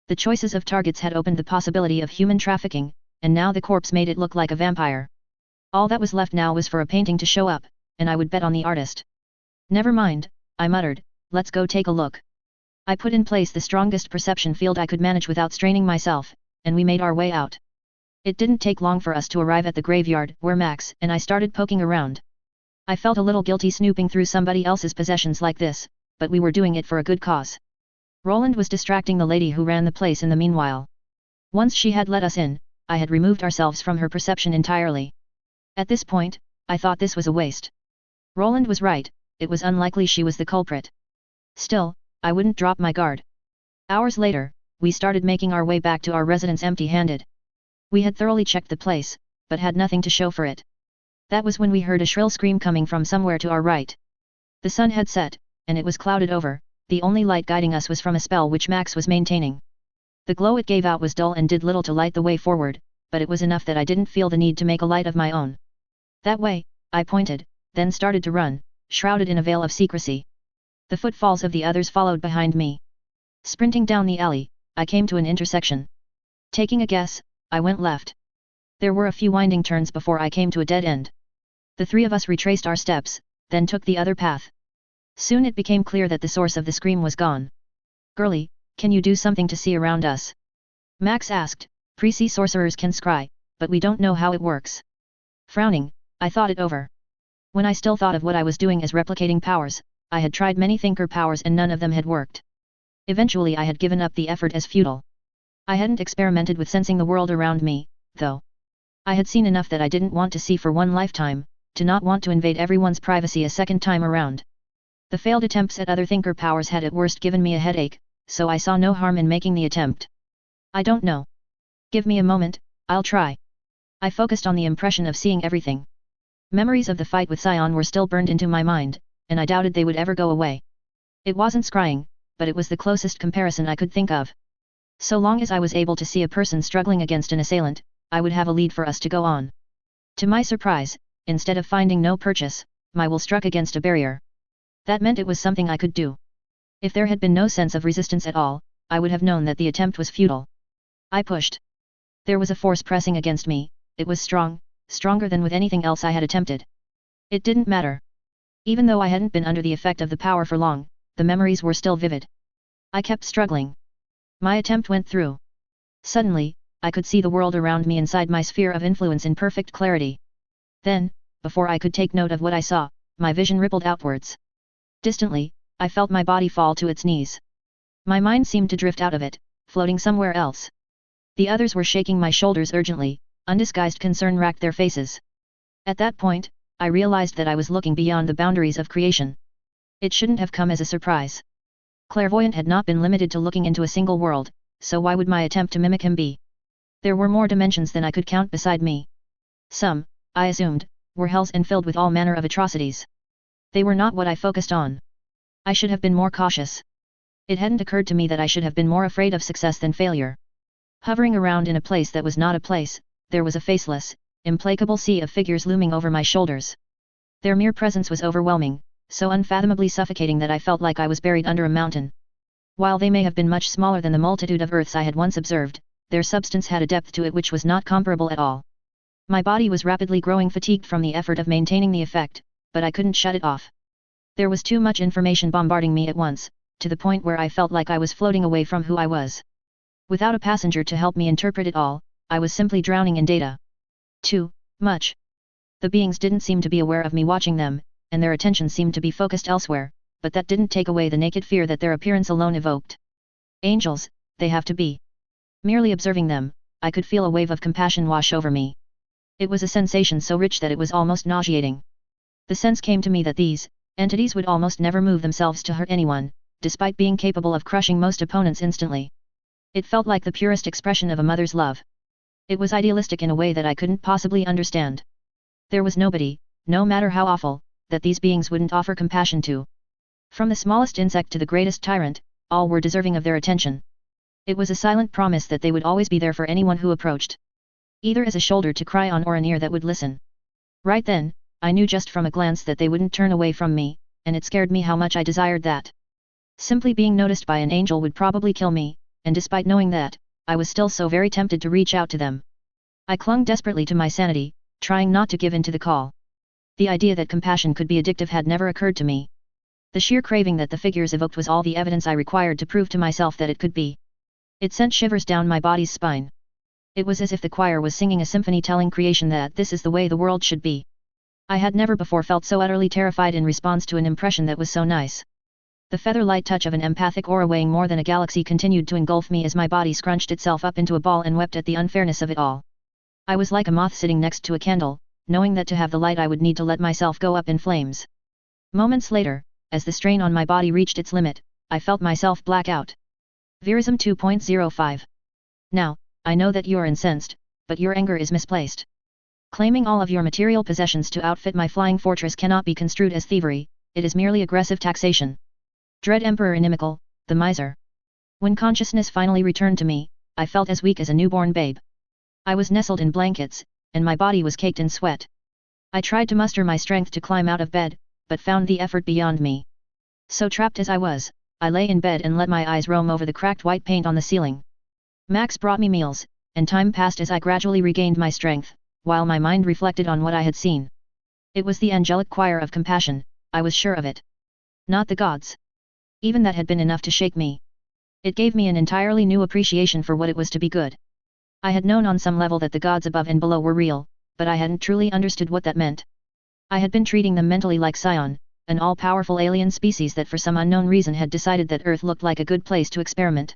The choices of targets had opened the possibility of human trafficking, and now the corpse made it look like a vampire. All that was left now was for a painting to show up, and I would bet on the artist. Never mind, I muttered, let's go take a look. I put in place the strongest perception field I could manage without straining myself, and we made our way out. It didn't take long for us to arrive at the graveyard, where Max and I started poking around. I felt a little guilty snooping through somebody else's possessions like this, but we were doing it for a good cause. Roland was distracting the lady who ran the place in the meanwhile. Once she had let us in, I had removed ourselves from her perception entirely. At this point, I thought this was a waste. Roland was right, it was unlikely she was the culprit. Still, I wouldn't drop my guard. Hours later, we started making our way back to our residence empty-handed. We had thoroughly checked the place, but had nothing to show for it. That was when we heard a shrill scream coming from somewhere to our right. The sun had set, and it was clouded over, the only light guiding us was from a spell which Max was maintaining. The glow it gave out was dull and did little to light the way forward, but it was enough that I didn't feel the need to make a light of my own. That way, I pointed, then started to run, shrouded in a veil of secrecy. The footfalls of the others followed behind me. Sprinting down the alley, I came to an intersection. Taking a guess, I went left. There were a few winding turns before I came to a dead end. The three of us retraced our steps, then took the other path. Soon it became clear that the source of the scream was gone. "Girlie, can you do something to see around us?" Max asked. "Pre-sea sorcerers can scry, but we don't know how it works." Frowning, I thought it over. When I still thought of what I was doing as replicating powers, I had tried many thinker powers and none of them had worked. Eventually I had given up the effort as futile. I hadn't experimented with sensing the world around me, though. I had seen enough that I didn't want to see for one lifetime, to not want to invade everyone's privacy a second time around. The failed attempts at other thinker powers had at worst given me a headache, so I saw no harm in making the attempt. "I don't know. Give me a moment, I'll try." I focused on the impression of seeing everything. Memories of the fight with Scion were still burned into my mind, and I doubted they would ever go away. It wasn't scrying, but it was the closest comparison I could think of. So long as I was able to see a person struggling against an assailant, I would have a lead for us to go on. To my surprise, instead of finding no purchase, my will struck against a barrier. That meant it was something I could do. If there had been no sense of resistance at all, I would have known that the attempt was futile. I pushed. There was a force pressing against me, it was strong, stronger than with anything else I had attempted. It didn't matter. Even though I hadn't been under the effect of the power for long, the memories were still vivid. I kept struggling. My attempt went through. Suddenly, I could see the world around me inside my sphere of influence in perfect clarity. Then, before I could take note of what I saw, my vision rippled outwards. Distantly, I felt my body fall to its knees. My mind seemed to drift out of it, floating somewhere else. The others were shaking my shoulders urgently, undisguised concern racked their faces. At that point, I realized that I was looking beyond the boundaries of creation. It shouldn't have come as a surprise. Clairvoyant had not been limited to looking into a single world, so why would my attempt to mimic him be? There were more dimensions than I could count beside me. Some, I assumed, were hells and filled with all manner of atrocities. They were not what I focused on. I should have been more cautious. It hadn't occurred to me that I should have been more afraid of success than failure. Hovering around in a place that was not a place, there was a faceless, implacable sea of figures looming over my shoulders. Their mere presence was overwhelming, so unfathomably suffocating that I felt like I was buried under a mountain. While they may have been much smaller than the multitude of Earths I had once observed, their substance had a depth to it which was not comparable at all. My body was rapidly growing fatigued from the effort of maintaining the effect, but I couldn't shut it off. There was too much information bombarding me at once, to the point where I felt like I was floating away from who I was. Without a passenger to help me interpret it all, I was simply drowning in data. Too much. The beings didn't seem to be aware of me watching them, and their attention seemed to be focused elsewhere, but that didn't take away the naked fear that their appearance alone evoked. Angels, they have to be. Merely observing them, I could feel a wave of compassion wash over me. It was a sensation so rich that it was almost nauseating. The sense came to me that these entities would almost never move themselves to hurt anyone, despite being capable of crushing most opponents instantly. It felt like the purest expression of a mother's love. It was idealistic in a way that I couldn't possibly understand. There was nobody, no matter how awful, that these beings wouldn't offer compassion to. From the smallest insect to the greatest tyrant, all were deserving of their attention. It was a silent promise that they would always be there for anyone who approached. Either as a shoulder to cry on or an ear that would listen. Right then, I knew just from a glance that they wouldn't turn away from me, and it scared me how much I desired that. Simply being noticed by an angel would probably kill me, and despite knowing that, I was still so very tempted to reach out to them. I clung desperately to my sanity, trying not to give in to the call. The idea that compassion could be addictive had never occurred to me. The sheer craving that the figures evoked was all the evidence I required to prove to myself that it could be. It sent shivers down my body's spine. It was as if the choir was singing a symphony telling creation that this is the way the world should be. I had never before felt so utterly terrified in response to an impression that was so nice. The feather-light touch of an empathic aura weighing more than a galaxy continued to engulf me as my body scrunched itself up into a ball and wept at the unfairness of it all. I was like a moth sitting next to a candle, knowing that to have the light I would need to let myself go up in flames. Moments later, as the strain on my body reached its limit, I felt myself black out. Verism 2.05. Now, I know that you're incensed, but your anger is misplaced. Claiming all of your material possessions to outfit my flying fortress cannot be construed as thievery, it is merely aggressive taxation. Dread Emperor Inimical, the miser. When consciousness finally returned to me, I felt as weak as a newborn babe. I was nestled in blankets, and my body was caked in sweat. I tried to muster my strength to climb out of bed, but found the effort beyond me. So trapped as I was, I lay in bed and let my eyes roam over the cracked white paint on the ceiling. Max brought me meals, and time passed as I gradually regained my strength, while my mind reflected on what I had seen. It was the angelic choir of compassion, I was sure of it. Not the gods. Even that had been enough to shake me. It gave me an entirely new appreciation for what it was to be good. I had known on some level that the gods above and below were real, but I hadn't truly understood what that meant. I had been treating them mentally like Scion, an all-powerful alien species that for some unknown reason had decided that Earth looked like a good place to experiment.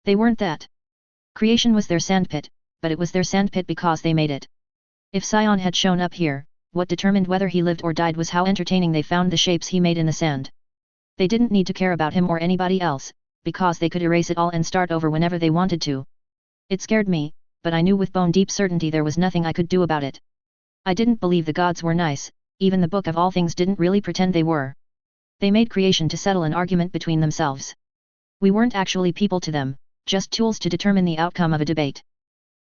They weren't that. Creation was their sandpit, but it was their sandpit because they made it. If Scion had shown up here, what determined whether he lived or died was how entertaining they found the shapes he made in the sand. They didn't need to care about him or anybody else, because they could erase it all and start over whenever they wanted to. It scared me, but I knew with bone-deep certainty there was nothing I could do about it. I didn't believe the gods were nice, even the Book of All Things didn't really pretend they were. They made creation to settle an argument between themselves. We weren't actually people to them, just tools to determine the outcome of a debate.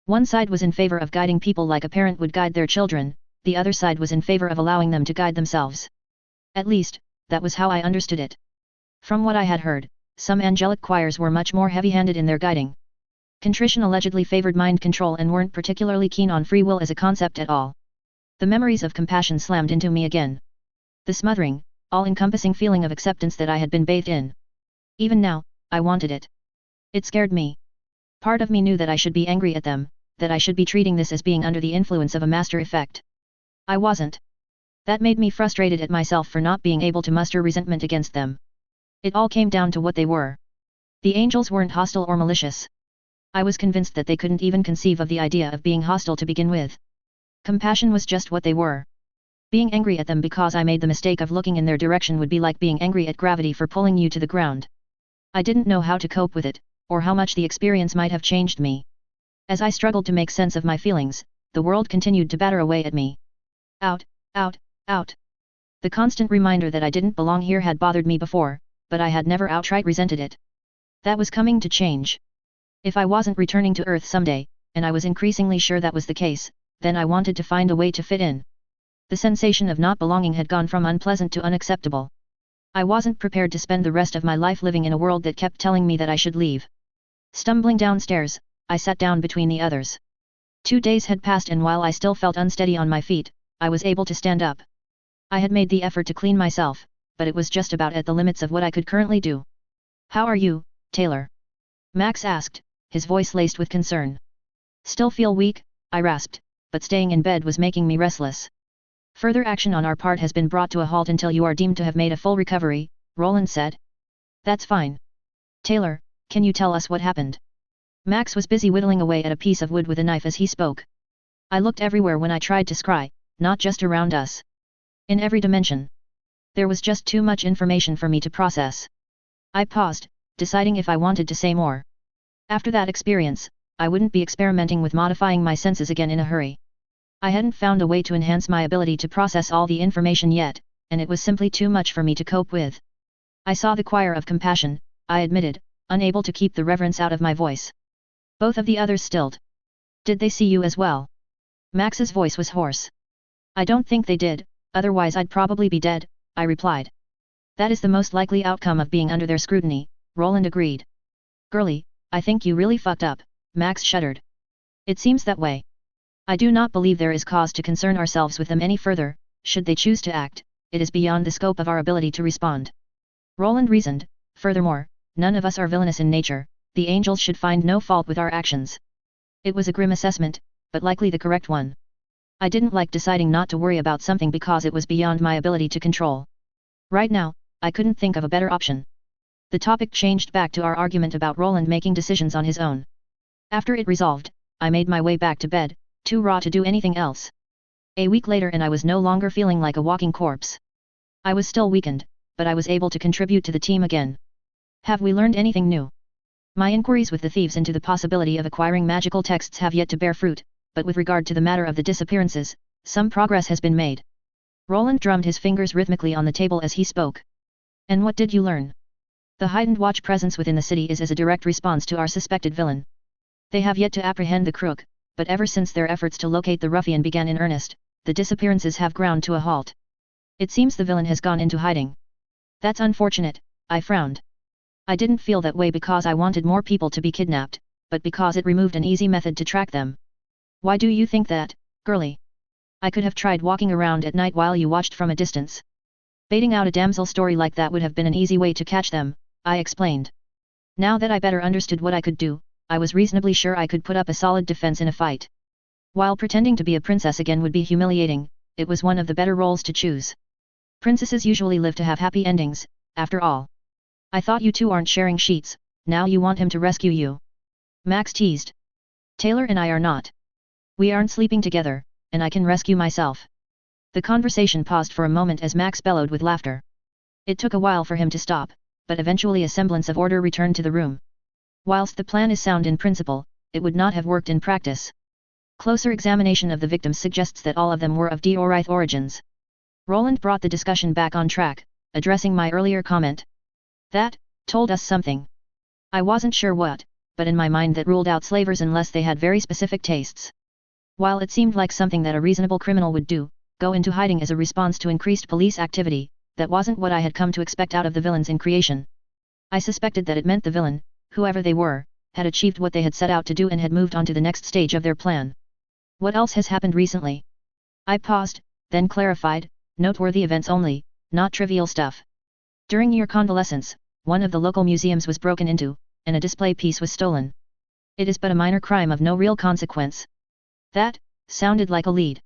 One side was in favor of guiding people like a parent would guide their children, the other side was in favor of allowing them to guide themselves. At least, that was how I understood it. From what I had heard, some angelic choirs were much more heavy-handed in their guiding. Contrition allegedly favored mind control and weren't particularly keen on free will as a concept at all. The memories of compassion slammed into me again. The smothering, all-encompassing feeling of acceptance that I had been bathed in. Even now, I wanted it. It scared me. Part of me knew that I should be angry at them, that I should be treating this as being under the influence of a master effect. I wasn't. That made me frustrated at myself for not being able to muster resentment against them. It all came down to what they were. The angels weren't hostile or malicious. I was convinced that they couldn't even conceive of the idea of being hostile to begin with. Compassion was just what they were. Being angry at them because I made the mistake of looking in their direction would be like being angry at gravity for pulling you to the ground. I didn't know how to cope with it, or how much the experience might have changed me. As I struggled to make sense of my feelings, the world continued to batter away at me. Out, out, out. The constant reminder that I didn't belong here had bothered me before, but I had never outright resented it. That was coming to change. If I wasn't returning to Earth someday, and I was increasingly sure that was the case, then I wanted to find a way to fit in. The sensation of not belonging had gone from unpleasant to unacceptable. I wasn't prepared to spend the rest of my life living in a world that kept telling me that I should leave. Stumbling downstairs, I sat down between the others. 2 days had passed and while I still felt unsteady on my feet, I was able to stand up. I had made the effort to clean myself, but it was just about at the limits of what I could currently do. "How are you, Taylor?" Max asked, his voice laced with concern. "Still feel weak," I rasped, but staying in bed was making me restless. "Further action on our part has been brought to a halt until you are deemed to have made a full recovery," Roland said. "That's fine. Taylor, can you tell us what happened?" Max was busy whittling away at a piece of wood with a knife as he spoke. I looked everywhere when I tried to scry, not just around us. In every dimension. There was just too much information for me to process. I paused, deciding if I wanted to say more. After that experience, I wouldn't be experimenting with modifying my senses again in a hurry. I hadn't found a way to enhance my ability to process all the information yet, and it was simply too much for me to cope with. I saw the choir of compassion, I admitted, unable to keep the reverence out of my voice. Both of the others stilled. "Did they see you as well?" Max's voice was hoarse. "I don't think they did, otherwise I'd probably be dead," I replied. "That is the most likely outcome of being under their scrutiny," Roland agreed. "Girlie, I think you really fucked up," Max shuddered. "It seems that way. I do not believe there is cause to concern ourselves with them any further. Should they choose to act, it is beyond the scope of our ability to respond." Roland reasoned, "Furthermore, none of us are villainous in nature, the angels should find no fault with our actions." It was a grim assessment, but likely the correct one. I didn't like deciding not to worry about something because it was beyond my ability to control. Right now, I couldn't think of a better option. The topic changed back to our argument about Roland making decisions on his own. After it resolved, I made my way back to bed, too raw to do anything else. A week later and I was no longer feeling like a walking corpse. I was still weakened, but I was able to contribute to the team again. Have we learned anything new? My inquiries with the thieves into the possibility of acquiring magical texts have yet to bear fruit, but with regard to the matter of the disappearances, some progress has been made. Roland drummed his fingers rhythmically on the table as he spoke. And what did you learn? The heightened watch presence within the city is as a direct response to our suspected villain. They have yet to apprehend the crook, but ever since their efforts to locate the ruffian began in earnest, the disappearances have ground to a halt. It seems the villain has gone into hiding. That's unfortunate, I frowned. I didn't feel that way because I wanted more people to be kidnapped, but because it removed an easy method to track them. Why do you think that, girlie? I could have tried walking around at night while you watched from a distance. Baiting out a damsel story like that would have been an easy way to catch them, I explained. Now that I better understood what I could do, I was reasonably sure I could put up a solid defense in a fight. While pretending to be a princess again would be humiliating, it was one of the better roles to choose. Princesses usually live to have happy endings, after all. I thought you two aren't sharing sheets, now you want him to rescue you. Max teased. Taylor and I are not. We aren't sleeping together, and I can rescue myself. The conversation paused for a moment as Max bellowed with laughter. It took a while for him to stop, but eventually a semblance of order returned to the room. Whilst the plan is sound in principle, it would not have worked in practice. Closer examination of the victims suggests that all of them were of Diorite origins. Roland brought the discussion back on track, addressing my earlier comment. That told us something. I wasn't sure what, but in my mind that ruled out slavers unless they had very specific tastes. While it seemed like something that a reasonable criminal would do, go into hiding as a response to increased police activity, that wasn't what I had come to expect out of the villains in creation. I suspected that it meant the villain, whoever they were, had achieved what they had set out to do and had moved on to the next stage of their plan. What else has happened recently? I paused, then clarified, noteworthy events only, not trivial stuff. During your convalescence, one of the local museums was broken into, and a display piece was stolen. It is but a minor crime of no real consequence. That sounded like a lead.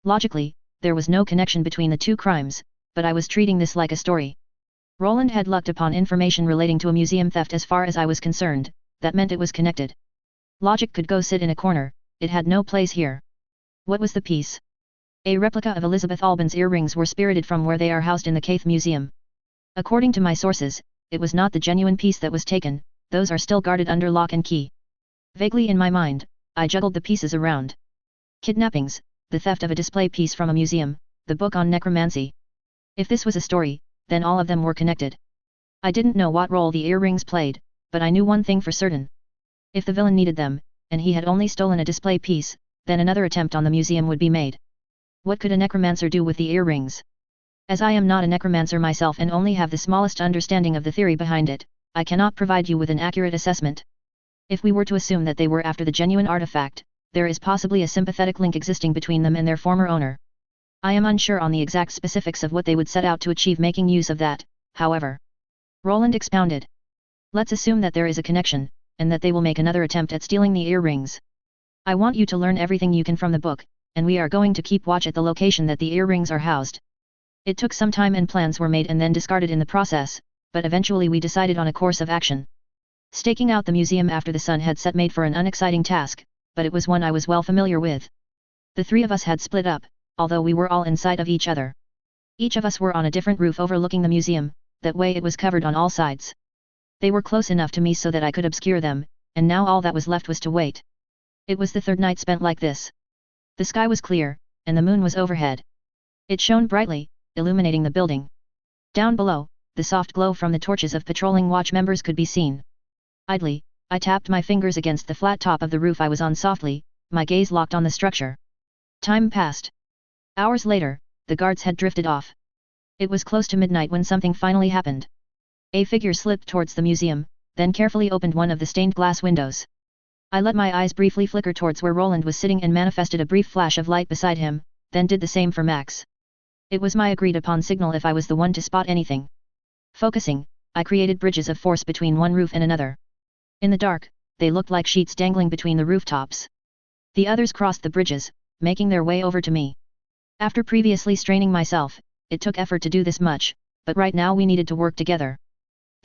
Logically, there was no connection between the two crimes, but I was treating this like a story. Roland had lucked upon information relating to a museum theft as far as I was concerned, that meant it was connected. Logic could go sit in a corner, it had no place here. What was the piece? A replica of Elizabeth Albin's earrings were spirited from where they are housed in the Keith Museum. According to my sources, it was not the genuine piece that was taken, those are still guarded under lock and key. Vaguely in my mind, I juggled the pieces around. Kidnappings, the theft of a display piece from a museum, the book on necromancy. If this was a story, then all of them were connected. I didn't know what role the earrings played, but I knew one thing for certain. If the villain needed them, and he had only stolen a display piece, then another attempt on the museum would be made. What could a necromancer do with the earrings? As I am not a necromancer myself and only have the smallest understanding of the theory behind it, I cannot provide you with an accurate assessment. If we were to assume that they were after the genuine artifact, there is possibly a sympathetic link existing between them and their former owner. I am unsure on the exact specifics of what they would set out to achieve making use of that, however. Roland expounded. Let's assume that there is a connection, and that they will make another attempt at stealing the earrings. I want you to learn everything you can from the book, and we are going to keep watch at the location that the earrings are housed. It took some time and plans were made and then discarded in the process, but eventually we decided on a course of action. Staking out the museum after the sun had set made for an unexciting task, but it was one I was well familiar with. The three of us had split up, although we were all in sight of each other. Each of us were on a different roof overlooking the museum, that way it was covered on all sides. They were close enough to me so that I could obscure them, and now all that was left was to wait. It was the third night spent like this. The sky was clear, and the moon was overhead. It shone brightly, illuminating the building. Down below, the soft glow from the torches of patrolling watch members could be seen. Idly, I tapped my fingers against the flat top of the roof I was on softly, my gaze locked on the structure. Time passed. Hours later, the guards had drifted off. It was close to midnight when something finally happened. A figure slipped towards the museum, then carefully opened one of the stained glass windows. I let my eyes briefly flicker towards where Roland was sitting and manifested a brief flash of light beside him, then did the same for Max. It was my agreed-upon signal if I was the one to spot anything. Focusing, I created bridges of force between one roof and another. In the dark, they looked like sheets dangling between the rooftops. The others crossed the bridges, making their way over to me. After previously straining myself, it took effort to do this much, but right now we needed to work together.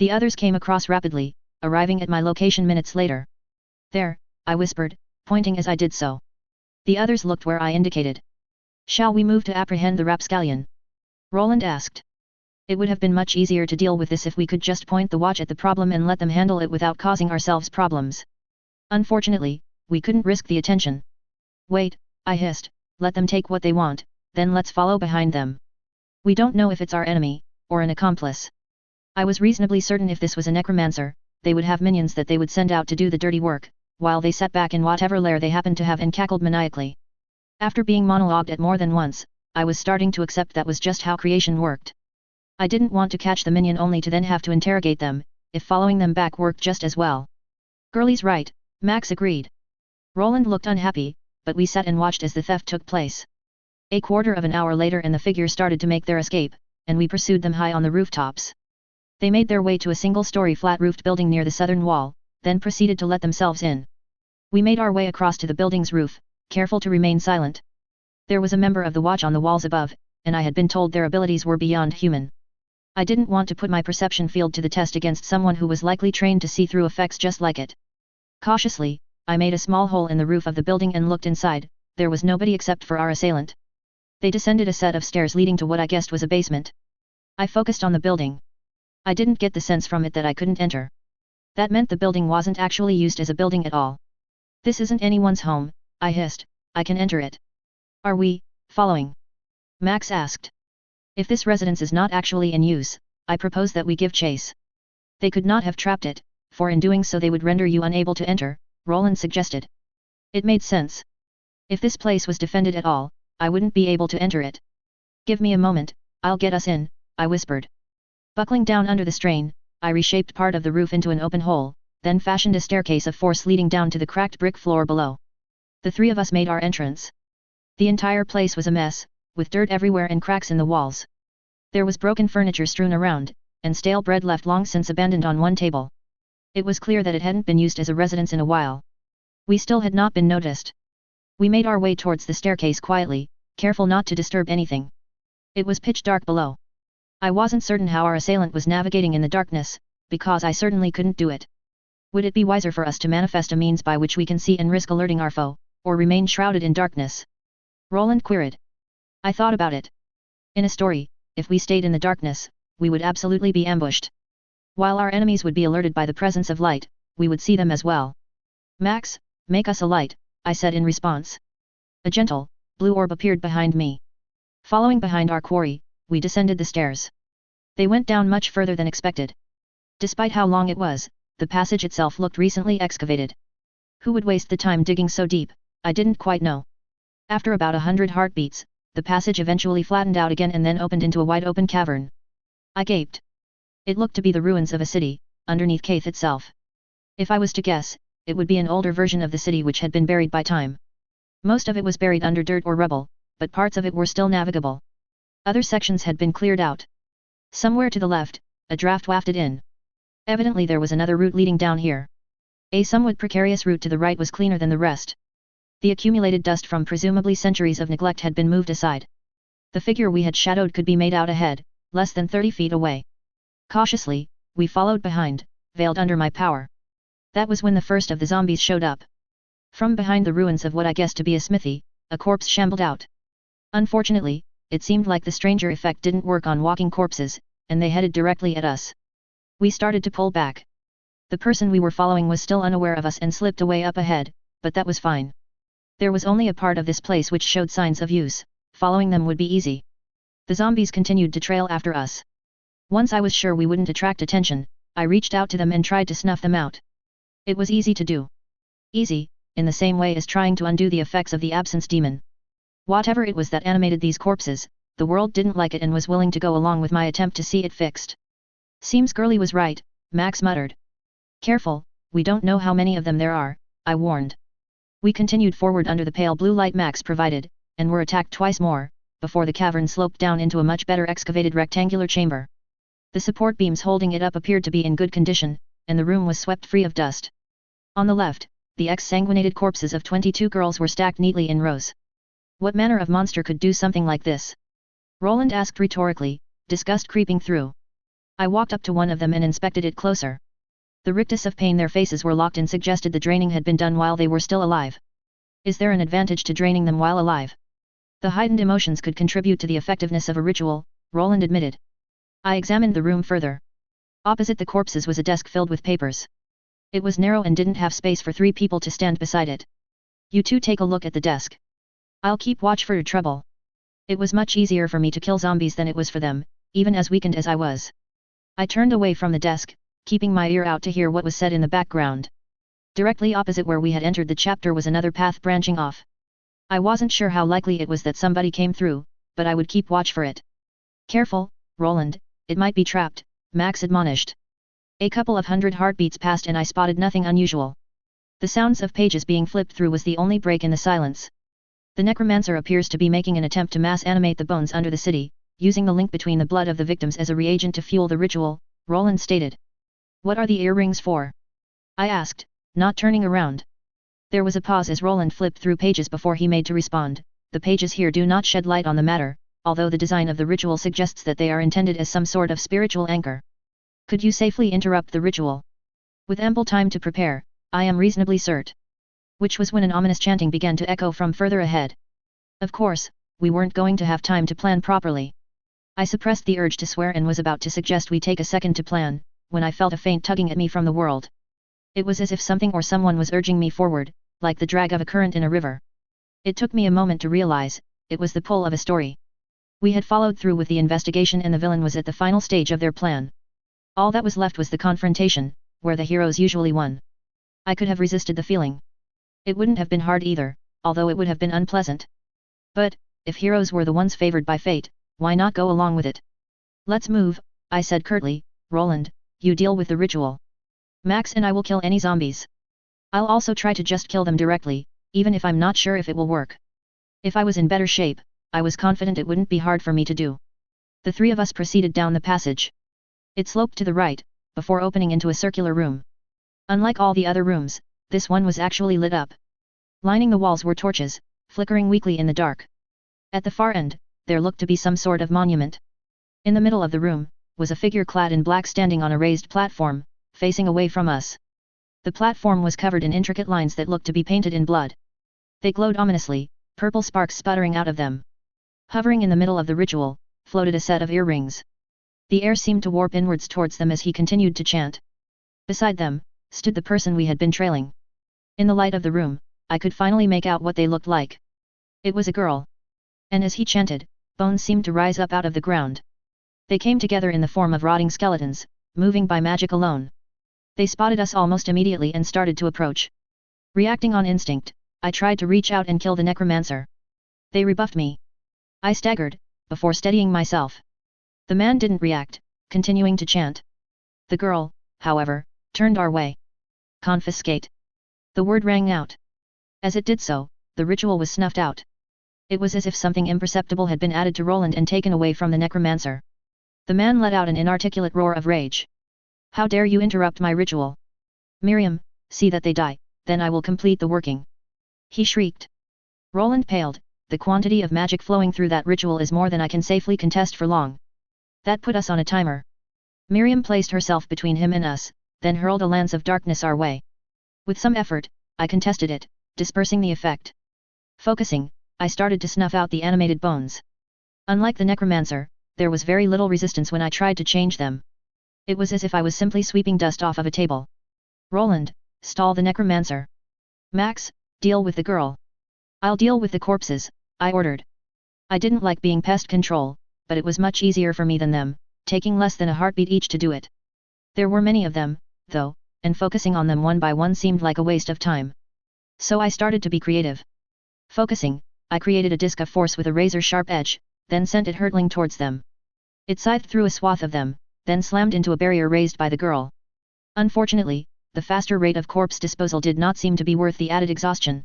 The others came across rapidly, arriving at my location minutes later. There, I whispered, pointing as I did so. The others looked where I indicated. Shall we move to apprehend the rapscallion? Roland asked. It would have been much easier to deal with this if we could just point the watch at the problem and let them handle it without causing ourselves problems. Unfortunately, we couldn't risk the attention. Wait, I hissed, let them take what they want, then let's follow behind them. We don't know if it's our enemy, or an accomplice. I was reasonably certain if this was a necromancer, they would have minions that they would send out to do the dirty work, while they sat back in whatever lair they happened to have and cackled maniacally. After being monologued at more than once, I was starting to accept that was just how creation worked. I didn't want to catch the minion only to then have to interrogate them, if following them back worked just as well. Girlie's right, Max agreed. Roland looked unhappy, but we sat and watched as the theft took place. A quarter of an hour later and the figure started to make their escape, and we pursued them high on the rooftops. They made their way to a single-story flat-roofed building near the southern wall, then proceeded to let themselves in. We made our way across to the building's roof, careful to remain silent. There was a member of the watch on the walls above, and I had been told their abilities were beyond human. I didn't want to put my perception field to the test against someone who was likely trained to see through effects just like it. Cautiously, I made a small hole in the roof of the building and looked inside. There was nobody except for our assailant. They descended a set of stairs leading to what I guessed was a basement. I focused on the building. I didn't get the sense from it that I couldn't enter. That meant the building wasn't actually used as a building at all. This isn't anyone's home, I hissed, I can enter it. Are we following? Max asked. If this residence is not actually in use, I propose that we give chase. They could not have trapped it, for in doing so they would render you unable to enter, Roland suggested. It made sense. If this place was defended at all, I wouldn't be able to enter it. Give me a moment, I'll get us in, I whispered. Buckling down under the strain, I reshaped part of the roof into an open hole, then fashioned a staircase of force leading down to the cracked brick floor below. The three of us made our entrance. The entire place was a mess, with dirt everywhere and cracks in the walls. There was broken furniture strewn around, and stale bread left long since abandoned on one table. It was clear that it hadn't been used as a residence in a while. We still had not been noticed. We made our way towards the staircase quietly, careful not to disturb anything. It was pitch dark below. I wasn't certain how our assailant was navigating in the darkness, because I certainly couldn't do it. Would it be wiser for us to manifest a means by which we can see and risk alerting our foe, or remain shrouded in darkness? Roland queried. I thought about it. In a story, if we stayed in the darkness, we would absolutely be ambushed. While our enemies would be alerted by the presence of light, we would see them as well. Max, make us a light, I said in response. A gentle, blue orb appeared behind me. Following behind our quarry, we descended the stairs. They went down much further than expected. Despite how long it was, the passage itself looked recently excavated. Who would waste the time digging so deep? I didn't quite know. After about 100 heartbeats, the passage eventually flattened out again and then opened into a wide-open cavern. I gaped. It looked to be the ruins of a city, underneath Caith itself. If I was to guess, it would be an older version of the city which had been buried by time. Most of it was buried under dirt or rubble, but parts of it were still navigable. Other sections had been cleared out. Somewhere to the left, a draft wafted in. Evidently there was another route leading down here. A somewhat precarious route to the right was cleaner than the rest. The accumulated dust from presumably centuries of neglect had been moved aside. The figure we had shadowed could be made out ahead, less than 30 feet away. Cautiously, we followed behind, veiled under my power. That was when the first of the zombies showed up. From behind the ruins of what I guessed to be a smithy, a corpse shambled out. Unfortunately, it seemed like the stranger effect didn't work on walking corpses, and they headed directly at us. We started to pull back. The person we were following was still unaware of us and slipped away up ahead, but that was fine. There was only a part of this place which showed signs of use, following them would be easy. The zombies continued to trail after us. Once I was sure we wouldn't attract attention, I reached out to them and tried to snuff them out. It was easy to do. Easy, in the same way as trying to undo the effects of the absence demon. Whatever it was that animated these corpses, the world didn't like it and was willing to go along with my attempt to see it fixed. Seems Girlie was right, Max muttered. Careful, we don't know how many of them there are, I warned. We continued forward under the pale blue light Max provided, and were attacked twice more, before the cavern sloped down into a much better excavated rectangular chamber. The support beams holding it up appeared to be in good condition, and the room was swept free of dust. On the left, the exsanguinated corpses of 22 girls were stacked neatly in rows. What manner of monster could do something like this? Roland asked rhetorically, disgust creeping through. I walked up to one of them and inspected it closer. The rictus of pain their faces were locked in suggested the draining had been done while they were still alive. Is there an advantage to draining them while alive? The heightened emotions could contribute to the effectiveness of a ritual, Roland admitted. I examined the room further. Opposite the corpses was a desk filled with papers. It was narrow and didn't have space for 3 people to stand beside it. You two take a look at the desk. I'll keep watch for your trouble. It was much easier for me to kill zombies than it was for them, even as weakened as I was. I turned away from the desk, keeping my ear out to hear what was said in the background. Directly opposite where we had entered the chapter was another path branching off. I wasn't sure how likely it was that somebody came through, but I would keep watch for it. Careful, Roland, it might be trapped, Max admonished. A couple of 100 heartbeats passed and I spotted nothing unusual. The sounds of pages being flipped through was the only break in the silence. The necromancer appears to be making an attempt to mass animate the bones under the city, using the link between the blood of the victims as a reagent to fuel the ritual, Roland stated. What are the earrings for? I asked, not turning around. There was a pause as Roland flipped through pages before he made to respond. The pages here do not shed light on the matter, although the design of the ritual suggests that they are intended as some sort of spiritual anchor. Could you safely interrupt the ritual? With ample time to prepare, I am reasonably certain. Which was when an ominous chanting began to echo from further ahead. Of course, we weren't going to have time to plan properly. I suppressed the urge to swear and was about to suggest we take a second to plan, when I felt a faint tugging at me from the world. It was as if something or someone was urging me forward, like the drag of a current in a river. It took me a moment to realize, it was the pull of a story. We had followed through with the investigation and the villain was at the final stage of their plan. All that was left was the confrontation, where the heroes usually won. I could have resisted the feeling. It wouldn't have been hard either, although it would have been unpleasant. But, if heroes were the ones favored by fate, why not go along with it? Let's move, I said curtly. Roland, you deal with the ritual. Max and I will kill any zombies. I'll also try to just kill them directly, even if I'm not sure if it will work. If I was in better shape, I was confident it wouldn't be hard for me to do. The 3 of us proceeded down the passage. It sloped to the right, before opening into a circular room. Unlike all the other rooms, this one was actually lit up. Lining the walls were torches, flickering weakly in the dark. At the far end, there looked to be some sort of monument. In the middle of the room, was a figure clad in black standing on a raised platform, facing away from us. The platform was covered in intricate lines that looked to be painted in blood. They glowed ominously, purple sparks sputtering out of them. Hovering in the middle of the ritual, floated a set of earrings. The air seemed to warp inwards towards them as he continued to chant. Beside them, stood the person we had been trailing. In the light of the room, I could finally make out what they looked like. It was a girl. And as he chanted, bones seemed to rise up out of the ground. They came together in the form of rotting skeletons, moving by magic alone. They spotted us almost immediately and started to approach. Reacting on instinct, I tried to reach out and kill the necromancer. They rebuffed me. I staggered, before steadying myself. The man didn't react, continuing to chant. The girl, however, turned our way. Confiscate. The word rang out. As it did so, the ritual was snuffed out. It was as if something imperceptible had been added to Roland and taken away from the necromancer. The man let out an inarticulate roar of rage. How dare you interrupt my ritual? Miriam, see that they die, then I will complete the working. He shrieked. Roland paled. The quantity of magic flowing through that ritual is more than I can safely contest for long. That put us on a timer. Miriam placed herself between him and us, then hurled a lance of darkness our way. With some effort, I contested it, dispersing the effect. Focusing, I started to snuff out the animated bones. Unlike the necromancer, there was very little resistance when I tried to change them. It was as if I was simply sweeping dust off of a table. Roland, stall the necromancer. Max, deal with the girl. I'll deal with the corpses, I ordered. I didn't like being pest control, but it was much easier for me than them, taking less than a heartbeat each to do it. There were many of them, though, and focusing on them one by one seemed like a waste of time. So I started to be creative. Focusing, I created a disc of force with a razor-sharp edge, then sent it hurtling towards them. It scythed through a swath of them, then slammed into a barrier raised by the girl. Unfortunately, the faster rate of corpse disposal did not seem to be worth the added exhaustion.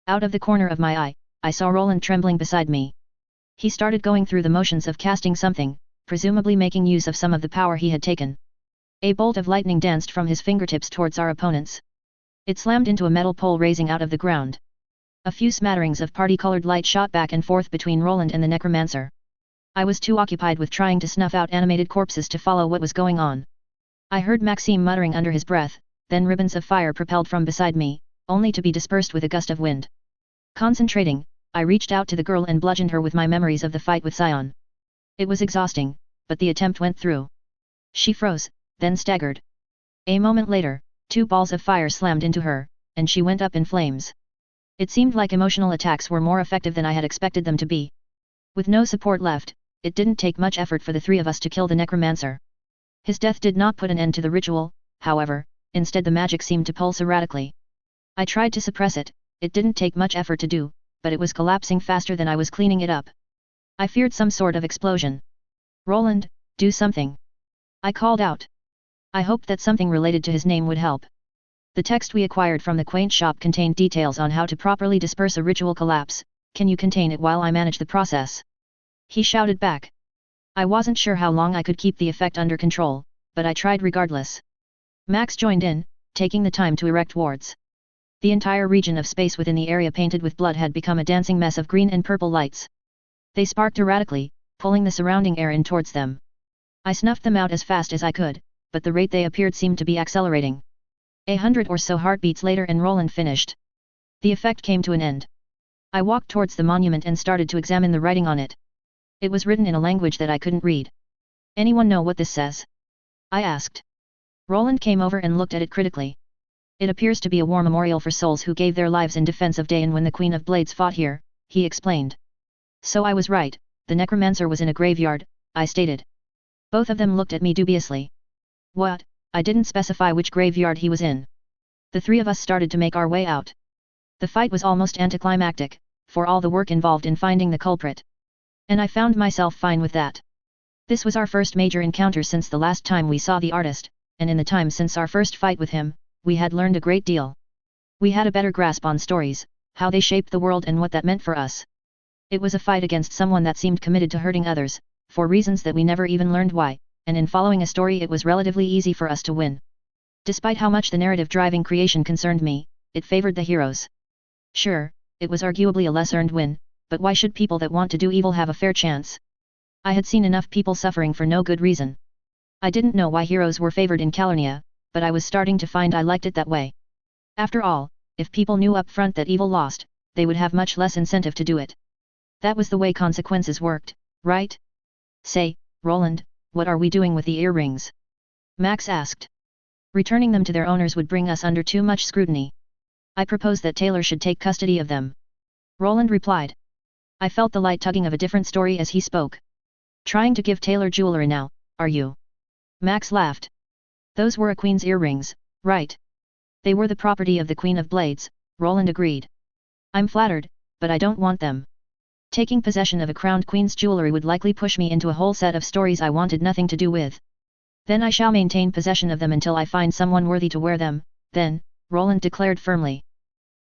Out of the corner of my eye, I saw Roland trembling beside me. He started going through the motions of casting something, presumably making use of some of the power he had taken. A bolt of lightning danced from his fingertips towards our opponents. It slammed into a metal pole raising out of the ground. A few smatterings of party-colored light shot back and forth between Roland and the necromancer. I was too occupied with trying to snuff out animated corpses to follow what was going on. I heard Maxime muttering under his breath, then ribbons of fire propelled from beside me, only to be dispersed with a gust of wind. Concentrating, I reached out to the girl and bludgeoned her with my memories of the fight with Sion. It was exhausting, but the attempt went through. She froze, then staggered. A moment later, 2 balls of fire slammed into her, and she went up in flames. It seemed like emotional attacks were more effective than I had expected them to be. With no support left, it didn't take much effort for the 3 of us to kill the necromancer. His death did not put an end to the ritual, however, instead the magic seemed to pulse erratically. I tried to suppress it, it didn't take much effort to do, but it was collapsing faster than I was cleaning it up. I feared some sort of explosion. Roland, do something. I called out. I hoped that something related to his name would help. The text we acquired from the quaint shop contained details on how to properly disperse a ritual collapse. Can you contain it while I manage the process? He shouted back. I wasn't sure how long I could keep the effect under control, but I tried regardless. Max joined in, taking the time to erect wards. The entire region of space within the area painted with blood had become a dancing mess of green and purple lights. They sparked erratically, pulling the surrounding air in towards them. I snuffed them out as fast as I could, but the rate they appeared seemed to be accelerating. 100 or so heartbeats later and Roland finished. The effect came to an end. I walked towards the monument and started to examine the writing on it. It was written in a language that I couldn't read. Anyone know what this says? I asked. Roland came over and looked at it critically. It appears to be a war memorial for souls who gave their lives in defense of Dayan when the Queen of Blades fought here, he explained. So I was right, the necromancer was in a graveyard, I stated. Both of them looked at me dubiously. What? I didn't specify which graveyard he was in. The 3 of us started to make our way out. The fight was almost anticlimactic, for all the work involved in finding the culprit. And I found myself fine with that. This was our first major encounter since the last time we saw the artist, and in the time since our first fight with him, we had learned a great deal. We had a better grasp on stories, how they shaped the world and what that meant for us. It was a fight against someone that seemed committed to hurting others, for reasons that we never even learned why, and in following a story it was relatively easy for us to win. Despite how much the narrative driving creation concerned me, it favored the heroes. Sure, it was arguably a less earned win, but why should people that want to do evil have a fair chance? I had seen enough people suffering for no good reason. I didn't know why heroes were favored in Calernia, but I was starting to find I liked it that way. After all, if people knew up front that evil lost, they would have much less incentive to do it. That was the way consequences worked, right? Say, Roland, what are we doing with the earrings? Max asked. Returning them to their owners would bring us under too much scrutiny. I propose that Taylor should take custody of them. Roland replied. I felt the light tugging of a different story as he spoke. Trying to give Taylor jewelry now, are you? Max laughed. Those were a queen's earrings, right? They were the property of the Queen of Blades, Roland agreed. I'm flattered, but I don't want them. Taking possession of a crowned queen's jewelry would likely push me into a whole set of stories I wanted nothing to do with. Then I shall maintain possession of them until I find someone worthy to wear them, then, Roland declared firmly.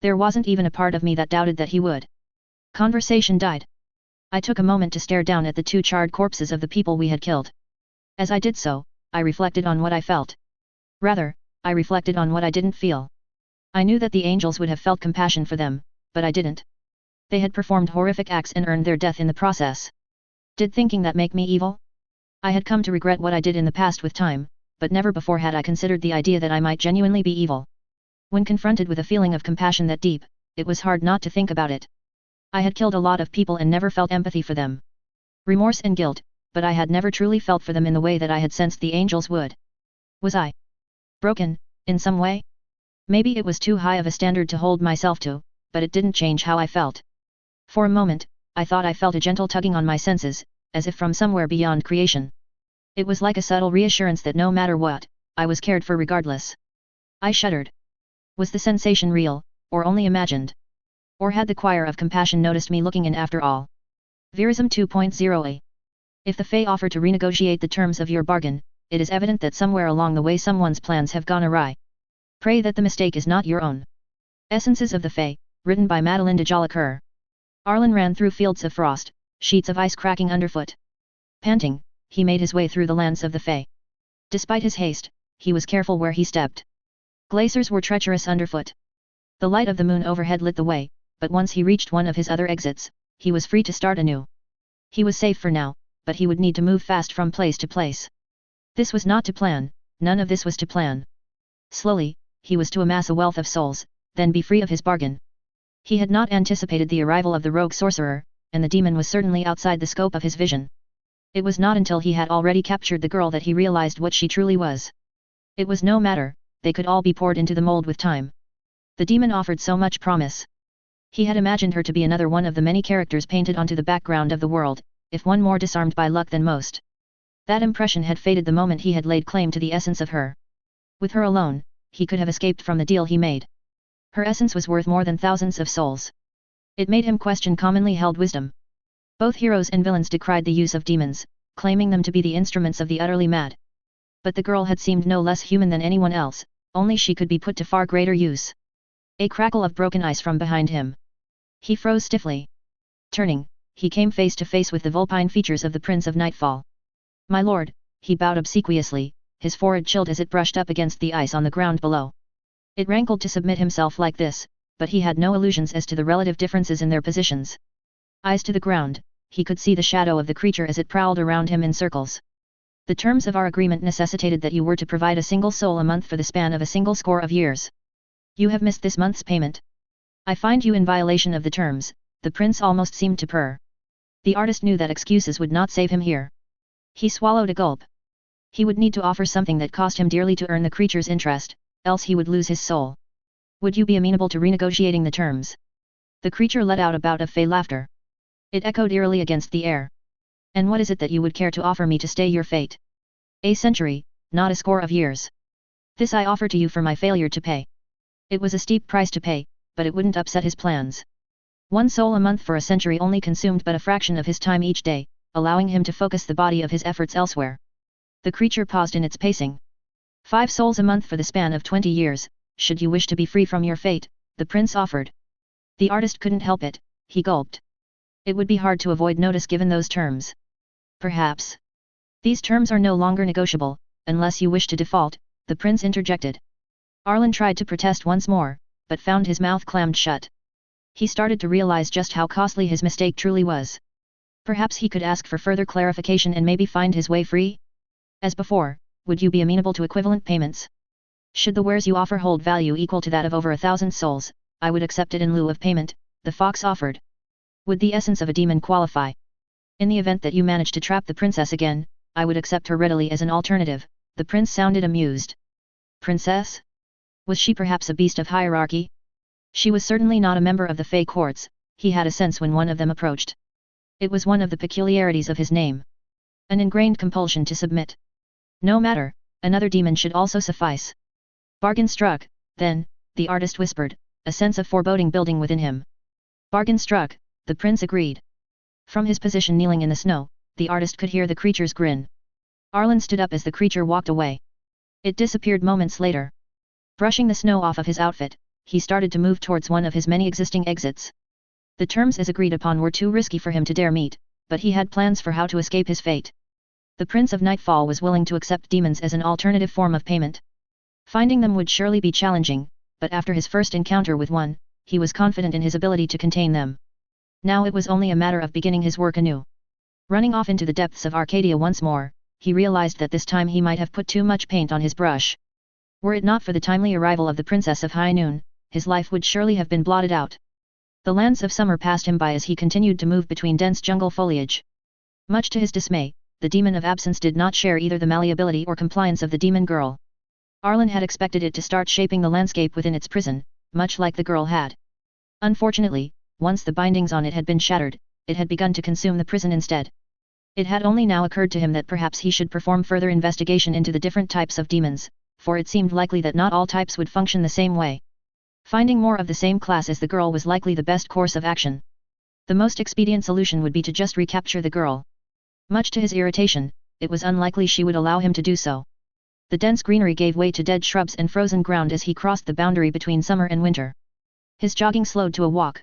There wasn't even a part of me that doubted that he would. Conversation died. I took a moment to stare down at the 2 charred corpses of the people we had killed. As I did so, I reflected on what I felt. Rather, I reflected on what I didn't feel. I knew that the angels would have felt compassion for them, but I didn't. They had performed horrific acts and earned their death in the process. Did thinking that make me evil? I had come to regret what I did in the past with time, but never before had I considered the idea that I might genuinely be evil. When confronted with a feeling of compassion that deep, it was hard not to think about it. I had killed a lot of people and never felt empathy for them. Remorse and guilt, but I had never truly felt for them in the way that I had sensed the angels would. Was I broken, in some way? Maybe it was too high of a standard to hold myself to, but it didn't change how I felt. For a moment, I thought I felt a gentle tugging on my senses, as if from somewhere beyond creation. It was like a subtle reassurance that no matter what, I was cared for regardless. I shuddered. Was the sensation real, or only imagined? Or had the choir of compassion noticed me looking in after all? Verism 2.0a. If the Fae offer to renegotiate the terms of your bargain, it is evident that somewhere along the way someone's plans have gone awry. Pray that the mistake is not your own. Essences of the Fae, written by Madeleine de Jolicoeur. Arlen ran through fields of frost, sheets of ice cracking underfoot. Panting, he made his way through the lands of the Fae. Despite his haste, he was careful where he stepped. Glaciers were treacherous underfoot. The light of the moon overhead lit the way, but once he reached one of his other exits, he was free to start anew. He was safe for now, but he would need to move fast from place to place. This was not to plan, none of this was to plan. Slowly, he was to amass a wealth of souls, then be free of his bargain. He had not anticipated the arrival of the rogue sorcerer, and the demon was certainly outside the scope of his vision. It was not until he had already captured the girl that he realized what she truly was. It was no matter, they could all be poured into the mold with time. The demon offered so much promise. He had imagined her to be another one of the many characters painted onto the background of the world, if one more disarmed by luck than most. That impression had faded the moment he had laid claim to the essence of her. With her alone, he could have escaped from the deal he made. Her essence was worth more than thousands of souls. It made him question commonly held wisdom. Both heroes and villains decried the use of demons, claiming them to be the instruments of the utterly mad. But the girl had seemed no less human than anyone else, only she could be put to far greater use. A crackle of broken ice from behind him. He froze stiffly. Turning, he came face to face with the vulpine features of the Prince of Nightfall. "My lord," he bowed obsequiously, his forehead chilled as it brushed up against the ice on the ground below. It rankled to submit himself like this, but he had no illusions as to the relative differences in their positions. Eyes to the ground, he could see the shadow of the creature as it prowled around him in circles. "The terms of our agreement necessitated that you were to provide a single soul a month for the span of a single score of years. You have missed this month's payment. I find you in violation of the terms," the prince almost seemed to purr. The artist knew that excuses would not save him here. He swallowed a gulp. He would need to offer something that cost him dearly to earn the creature's interest, else he would lose his soul. "Would you be amenable to renegotiating the terms?" The creature let out a bout of fey laughter. It echoed eerily against the air. "And what is it that you would care to offer me to stay your fate?" "A century, not a score of years. This I offer to you for my failure to pay." It was a steep price to pay, but it wouldn't upset his plans. One soul a month for a century only consumed but a fraction of his time each day, allowing him to focus the body of his efforts elsewhere. The creature paused in its pacing. 5 souls a month for the span of 20 years, should you wish to be free from your fate, the prince offered. The artist couldn't help it, he gulped. It would be hard to avoid notice given those terms. "Perhaps. These terms are no longer negotiable, unless you wish to default," the prince interjected. Arlen tried to protest once more, but found his mouth clammed shut. He started to realize just how costly his mistake truly was. Perhaps he could ask for further clarification and maybe find his way free? As before, "Would you be amenable to equivalent payments? Should the wares you offer hold value equal to that of over 1,000 souls, I would accept it in lieu of payment," the fox offered. "Would the essence of a demon qualify? In the event that you manage to trap the princess again, I would accept her readily as an alternative." The prince sounded amused. Princess? Was she perhaps a beast of hierarchy? She was certainly not a member of the Fey courts, he had a sense when one of them approached. It was one of the peculiarities of his name. An ingrained compulsion to submit. No matter, another demon should also suffice. Bargain struck, then, the artist whispered, a sense of foreboding building within him. Bargain struck, the prince agreed. From his position kneeling in the snow, the artist could hear the creature's grin. Arlen stood up as the creature walked away. It disappeared moments later. Brushing the snow off of his outfit, he started to move towards one of his many existing exits. The terms as agreed upon were too risky for him to dare meet, but he had plans for how to escape his fate. The Prince of Nightfall was willing to accept demons as an alternative form of payment. Finding them would surely be challenging, but after his first encounter with one, he was confident in his ability to contain them. Now it was only a matter of beginning his work anew. Running off into the depths of Arcadia once more, he realized that this time he might have put too much paint on his brush. Were it not for the timely arrival of the Princess of High Noon, his life would surely have been blotted out. The lands of summer passed him by as he continued to move between dense jungle foliage. Much to his dismay, the Demon of Absence did not share either the malleability or compliance of the demon girl. Arlen had expected it to start shaping the landscape within its prison, much like the girl had. Unfortunately, once the bindings on it had been shattered, it had begun to consume the prison instead. It had only now occurred to him that perhaps he should perform further investigation into the different types of demons, for it seemed likely that not all types would function the same way. Finding more of the same class as the girl was likely the best course of action. The most expedient solution would be to just recapture the girl. Much to his irritation, it was unlikely she would allow him to do so. The dense greenery gave way to dead shrubs and frozen ground as he crossed the boundary between summer and winter. His jogging slowed to a walk.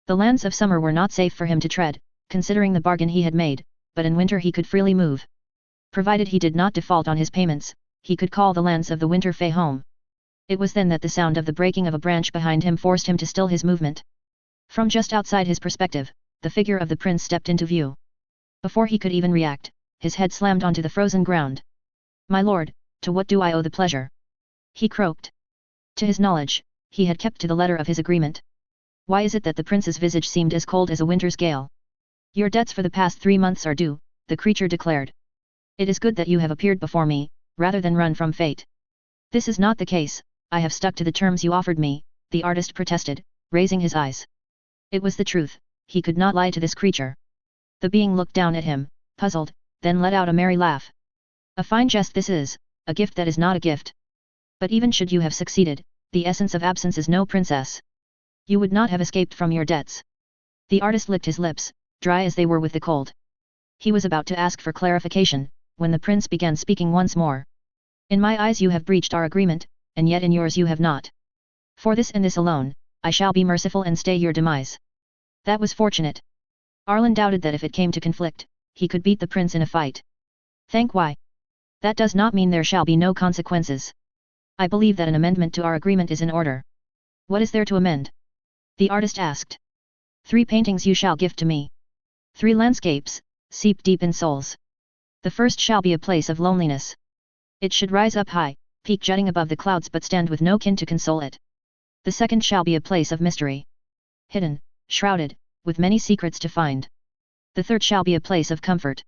The lands of summer were not safe for him to tread, considering the bargain he had made, but in winter he could freely move. Provided he did not default on his payments, he could call the lands of the winter fae home. It was then that the sound of the breaking of a branch behind him forced him to still his movement. From just outside his perspective, the figure of the prince stepped into view. Before he could even react, his head slammed onto the frozen ground. "My lord, to what do I owe the pleasure?" he croaked. To his knowledge, he had kept to the letter of his agreement. Why is it that the prince's visage seemed as cold as a winter's gale? "Your debts for the past 3 months are due," the creature declared. "It is good that you have appeared before me, rather than run from fate." "This is not the case, I have stuck to the terms you offered me," the artist protested, raising his eyes. It was the truth, he could not lie to this creature. The being looked down at him, puzzled, then let out a merry laugh. "A fine jest this is, a gift that is not a gift. But even should you have succeeded, the essence of absence is no princess. You would not have escaped from your debts." The artist licked his lips, dry as they were with the cold. He was about to ask for clarification, when the prince began speaking once more. "In my eyes you have breached our agreement, and yet in yours you have not. For this and this alone, I shall be merciful and stay your demise." That was fortunate. Arlen doubted that if it came to conflict, he could beat the prince in a fight. "Thank why? That does not mean there shall be no consequences. I believe that an amendment to our agreement is in order." "What is there to amend?" the artist asked. 3 paintings you shall gift to me. 3 landscapes, seep deep in souls. The first shall be a place of loneliness. It should rise up high, peak jutting above the clouds but stand with no kin to console it. The second shall be a place of mystery. Hidden, shrouded, with many secrets to find. The third shall be a place of comfort.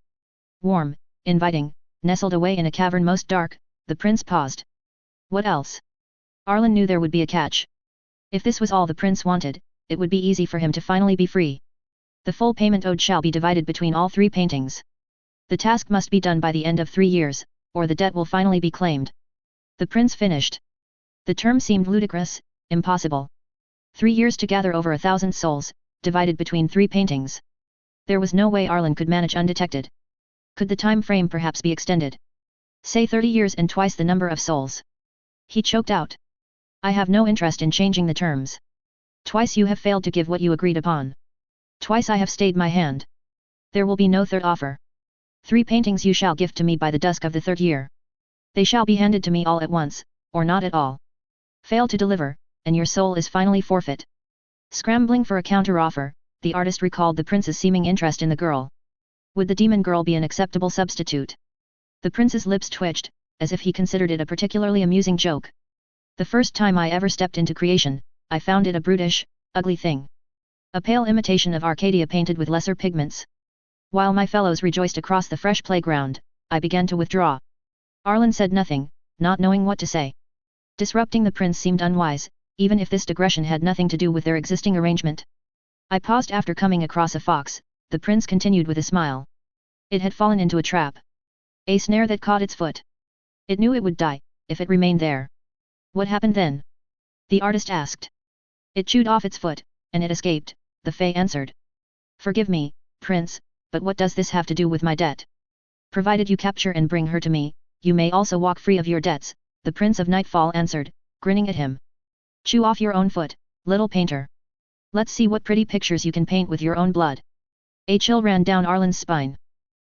Warm, inviting, nestled away in a cavern most dark. The prince paused. What else? Arlen knew there would be a catch. If this was all the prince wanted, it would be easy for him to finally be free. The full payment owed shall be divided between all 3 paintings. The task must be done by the end of 3 years, or the debt will finally be claimed. The prince finished. The term seemed ludicrous, impossible. 3 years to gather over 1,000 souls, divided between 3 paintings. There was no way Arlen could manage undetected. Could the time frame perhaps be extended? Say 30 years and twice the number of souls. He choked out. I have no interest in changing the terms. Twice you have failed to give what you agreed upon. Twice I have stayed my hand. There will be no third offer. 3 paintings you shall gift to me by the dusk of the 3rd year. They shall be handed to me all at once, or not at all. Fail to deliver, and your soul is finally forfeit. Scrambling for a counter-offer, the artist recalled the prince's seeming interest in the girl. Would the demon girl be an acceptable substitute? The prince's lips twitched, as if he considered it a particularly amusing joke. The first time I ever stepped into creation, I found it a brutish, ugly thing. A pale imitation of Arcadia painted with lesser pigments. While my fellows rejoiced across the fresh playground, I began to withdraw. Arlen said nothing, not knowing what to say. Disrupting the prince seemed unwise, even if this digression had nothing to do with their existing arrangement. I paused after coming across a fox, the prince continued with a smile. It had fallen into a trap. A snare that caught its foot. It knew it would die, if it remained there. What happened then? The artist asked. It chewed off its foot, and it escaped, the Fae answered. Forgive me, prince, but what does this have to do with my debt? Provided you capture and bring her to me, you may also walk free of your debts, the Prince of Nightfall answered, grinning at him. Chew off your own foot, little painter. Let's see what pretty pictures you can paint with your own blood. A chill ran down Arlen's spine.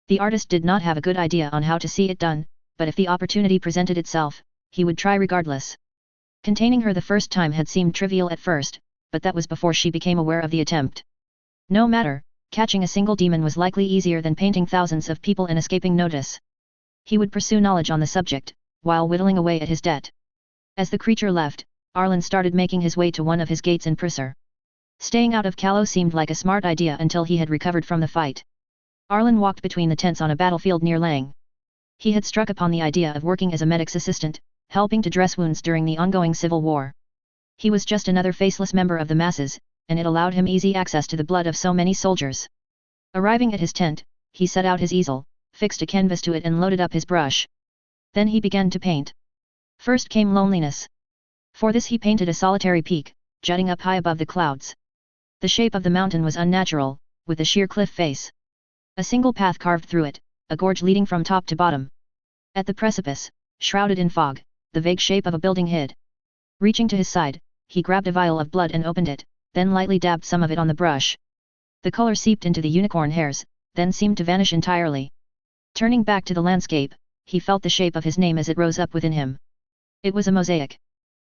The artist did not have a good idea on how to see it done, but if the opportunity presented itself, he would try regardless. Containing her the first time had seemed trivial at first, but that was before she became aware of the attempt. No matter, catching a single demon was likely easier than painting thousands of people and escaping notice. He would pursue knowledge on the subject, while whittling away at his debt. As the creature left, Arlen started making his way to one of his gates in Prisser. Staying out of Callow seemed like a smart idea until he had recovered from the fight. Arlen walked between the tents on a battlefield near Lang. He had struck upon the idea of working as a medic's assistant, helping to dress wounds during the ongoing civil war. He was just another faceless member of the masses, and it allowed him easy access to the blood of so many soldiers. Arriving at his tent, he set out his easel, fixed a canvas to it and loaded up his brush. Then he began to paint. First came loneliness. For this he painted a solitary peak, jutting up high above the clouds. The shape of the mountain was unnatural, with a sheer cliff face. A single path carved through it, a gorge leading from top to bottom. At the precipice, shrouded in fog, the vague shape of a building hid. Reaching to his side, he grabbed a vial of blood and opened it, then lightly dabbed some of it on the brush. The color seeped into the unicorn hairs, then seemed to vanish entirely. Turning back to the landscape, he felt the shape of his name as it rose up within him. It was a mosaic.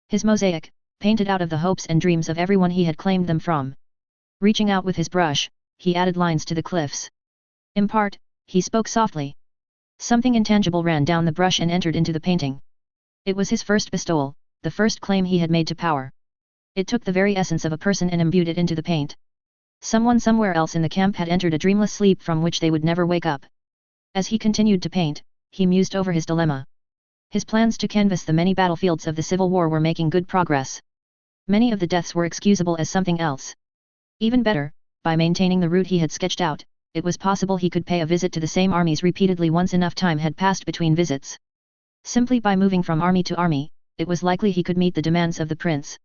His mosaic, painted out of the hopes and dreams of everyone he had claimed them from. Reaching out with his brush, he added lines to the cliffs. Impart, he spoke softly. Something intangible ran down the brush and entered into the painting. It was his first bestowal, the first claim he had made to power. It took the very essence of a person and imbued it into the paint. Someone somewhere else in the camp had entered a dreamless sleep from which they would never wake up. As he continued to paint, he mused over his dilemma. His plans to canvass the many battlefields of the Civil War were making good progress. Many of the deaths were excusable as something else. Even better, by maintaining the route he had sketched out, it was possible he could pay a visit to the same armies repeatedly once enough time had passed between visits. Simply by moving from army to army, it was likely he could meet the demands of the prince.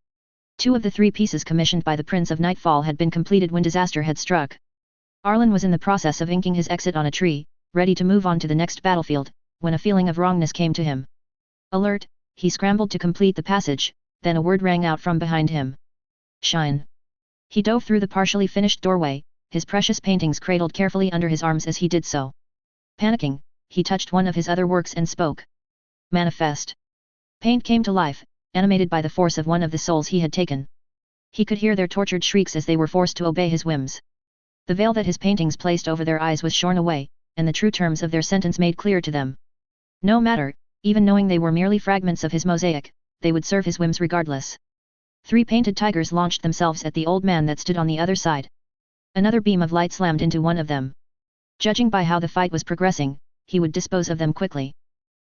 2 of the 3 pieces commissioned by the Prince of Nightfall had been completed when disaster had struck. Arlen was in the process of inking his exit on a tree, ready to move on to the next battlefield, when a feeling of wrongness came to him. Alert, he scrambled to complete the passage, then a word rang out from behind him. Shine. He dove through the partially finished doorway, his precious paintings cradled carefully under his arms as he did so. Panicking, he touched one of his other works and spoke. Manifest. Paint came to life, animated by the force of one of the souls he had taken. He could hear their tortured shrieks as they were forced to obey his whims. The veil that his paintings placed over their eyes was shorn away, and the true terms of their sentence made clear to them. No matter, even knowing they were merely fragments of his mosaic, they would serve his whims regardless. 3 painted tigers launched themselves at the old man that stood on the other side. Another beam of light slammed into one of them. Judging by how the fight was progressing, he would dispose of them quickly.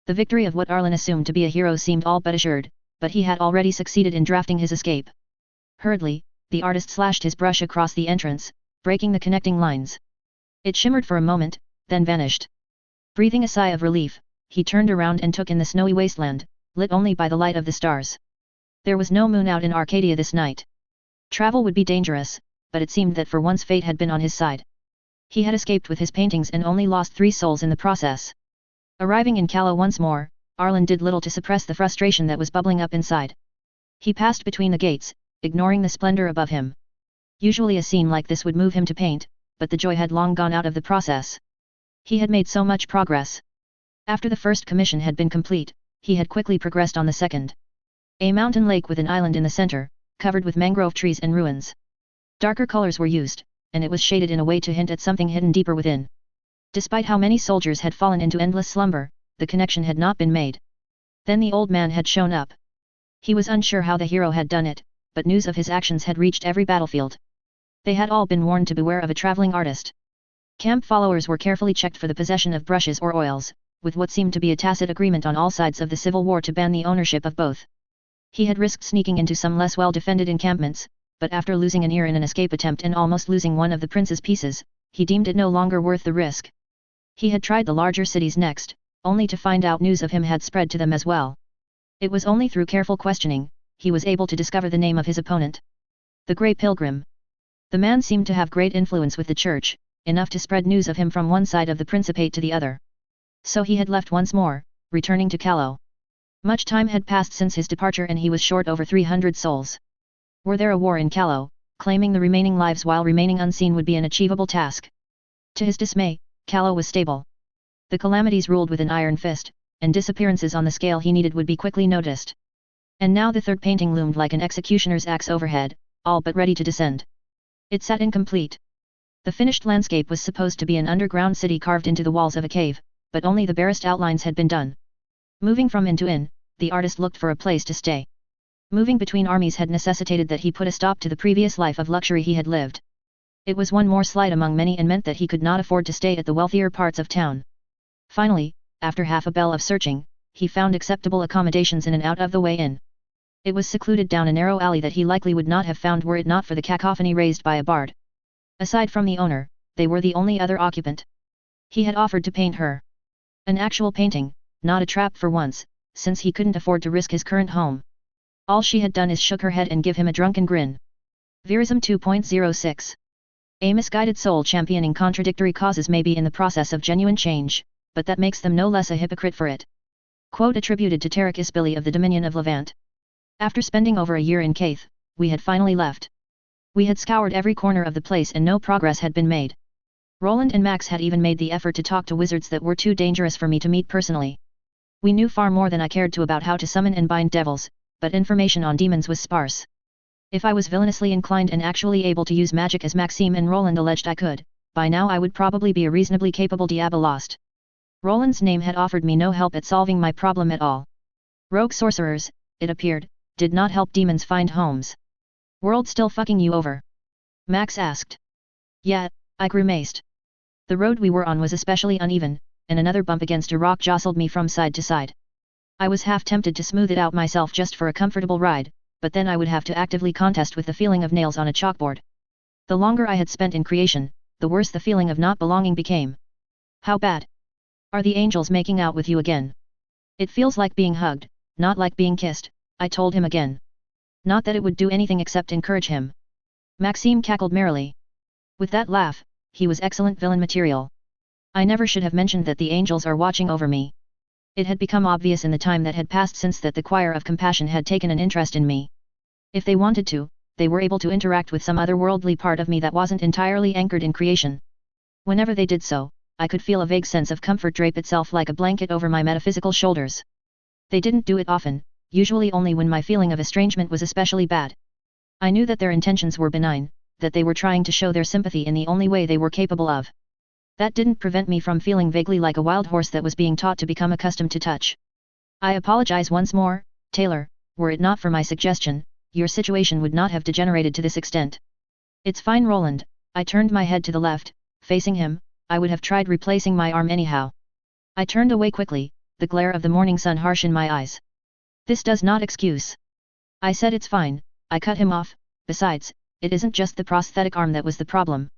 The victory of what Arlen assumed to be a hero seemed all but assured, but he had already succeeded in drafting his escape. Hurriedly, the artist slashed his brush across the entrance, breaking the connecting lines. It shimmered for a moment, then vanished. Breathing a sigh of relief, he turned around and took in the snowy wasteland, lit only by the light of the stars. There was no moon out in Arcadia this night. Travel would be dangerous, but it seemed that for once fate had been on his side. He had escaped with his paintings and only lost 3 souls in the process. Arriving in Calo once more, Arlen did little to suppress the frustration that was bubbling up inside. He passed between the gates, ignoring the splendor above him. Usually a scene like this would move him to paint, but the joy had long gone out of the process. He had made so much progress. After the first commission had been complete, he had quickly progressed on the second. A mountain lake with an island in the center, covered with mangrove trees and ruins. Darker colors were used, and it was shaded in a way to hint at something hidden deeper within. Despite how many soldiers had fallen into endless slumber, the connection had not been made. Then the old man had shown up. He was unsure how the hero had done it, but news of his actions had reached every battlefield. They had all been warned to beware of a traveling artist. Camp followers were carefully checked for the possession of brushes or oils, with what seemed to be a tacit agreement on all sides of the Civil War to ban the ownership of both. He had risked sneaking into some less well-defended encampments, but after losing an ear in an escape attempt and almost losing one of the prince's pieces, he deemed it no longer worth the risk. He had tried the larger cities next, only to find out news of him had spread to them as well. It was only through careful questioning, he was able to discover the name of his opponent. The Grey Pilgrim. The man seemed to have great influence with the church, enough to spread news of him from one side of the principate to the other. So he had left once more, returning to Calo. Much time had passed since his departure and he was short over 300 souls. Were there a war in Calo, claiming the remaining lives while remaining unseen would be an achievable task. To his dismay, Calo was stable. The calamities ruled with an iron fist, and disappearances on the scale he needed would be quickly noticed. And now the third painting loomed like an executioner's axe overhead, all but ready to descend. It sat incomplete. The finished landscape was supposed to be an underground city carved into the walls of a cave, but only the barest outlines had been done. Moving from inn to inn, the artist looked for a place to stay. Moving between armies had necessitated that he put a stop to the previous life of luxury he had lived. It was one more slight among many and meant that he could not afford to stay at the wealthier parts of town. Finally, after half a bell of searching, he found acceptable accommodations in an out-of-the-way inn. It was secluded down a narrow alley that he likely would not have found were it not for the cacophony raised by a bard. Aside from the owner, they were the only other occupant. He had offered to paint her. An actual painting, not a trap for once, since he couldn't afford to risk his current home. All she had done is shook her head and give him a drunken grin. Verism 2.06. A misguided soul championing contradictory causes may be in the process of genuine change, but that makes them no less a hypocrite for it. Quote attributed to Tarik Isbili of the Dominion of Levant. After spending over a year in Caith, we had finally left. We had scoured every corner of the place and no progress had been made. Roland and Max had even made the effort to talk to wizards that were too dangerous for me to meet personally. We knew far more than I cared to about how to summon and bind devils, but information on demons was sparse. If I was villainously inclined and actually able to use magic as Maxime and Roland alleged I could, by now I would probably be a reasonably capable diabolist. Roland's name had offered me no help at solving my problem at all. Rogue sorcerers, it appeared, did not help demons find homes. World still fucking you over? Max asked. Yeah, I grimaced. The road we were on was especially uneven, and another bump against a rock jostled me from side to side. I was half tempted to smooth it out myself just for a comfortable ride, but then I would have to actively contest with the feeling of nails on a chalkboard. The longer I had spent in creation, the worse the feeling of not belonging became. How bad? Are the angels making out with you again? It feels like being hugged, not like being kissed, I told him again. Not that it would do anything except encourage him. Maxime cackled merrily. With that laugh, he was excellent villain material. I never should have mentioned that the angels are watching over me. It had become obvious in the time that had passed since that the choir of compassion had taken an interest in me. If they wanted to, they were able to interact with some otherworldly part of me that wasn't entirely anchored in creation. Whenever they did so, I could feel a vague sense of comfort drape itself like a blanket over my metaphysical shoulders. They didn't do it often, usually only when my feeling of estrangement was especially bad. I knew that their intentions were benign, that they were trying to show their sympathy in the only way they were capable of. That didn't prevent me from feeling vaguely like a wild horse that was being taught to become accustomed to touch. I apologize once more, Taylor, were it not for my suggestion, your situation would not have degenerated to this extent. It's fine, Roland. I turned my head to the left, facing him. I would have tried replacing my arm anyhow. I turned away quickly, the glare of the morning sun harsh in my eyes. This does not excuse. I said it's fine, I cut him off. Besides, it isn't just the prosthetic arm that was the problem.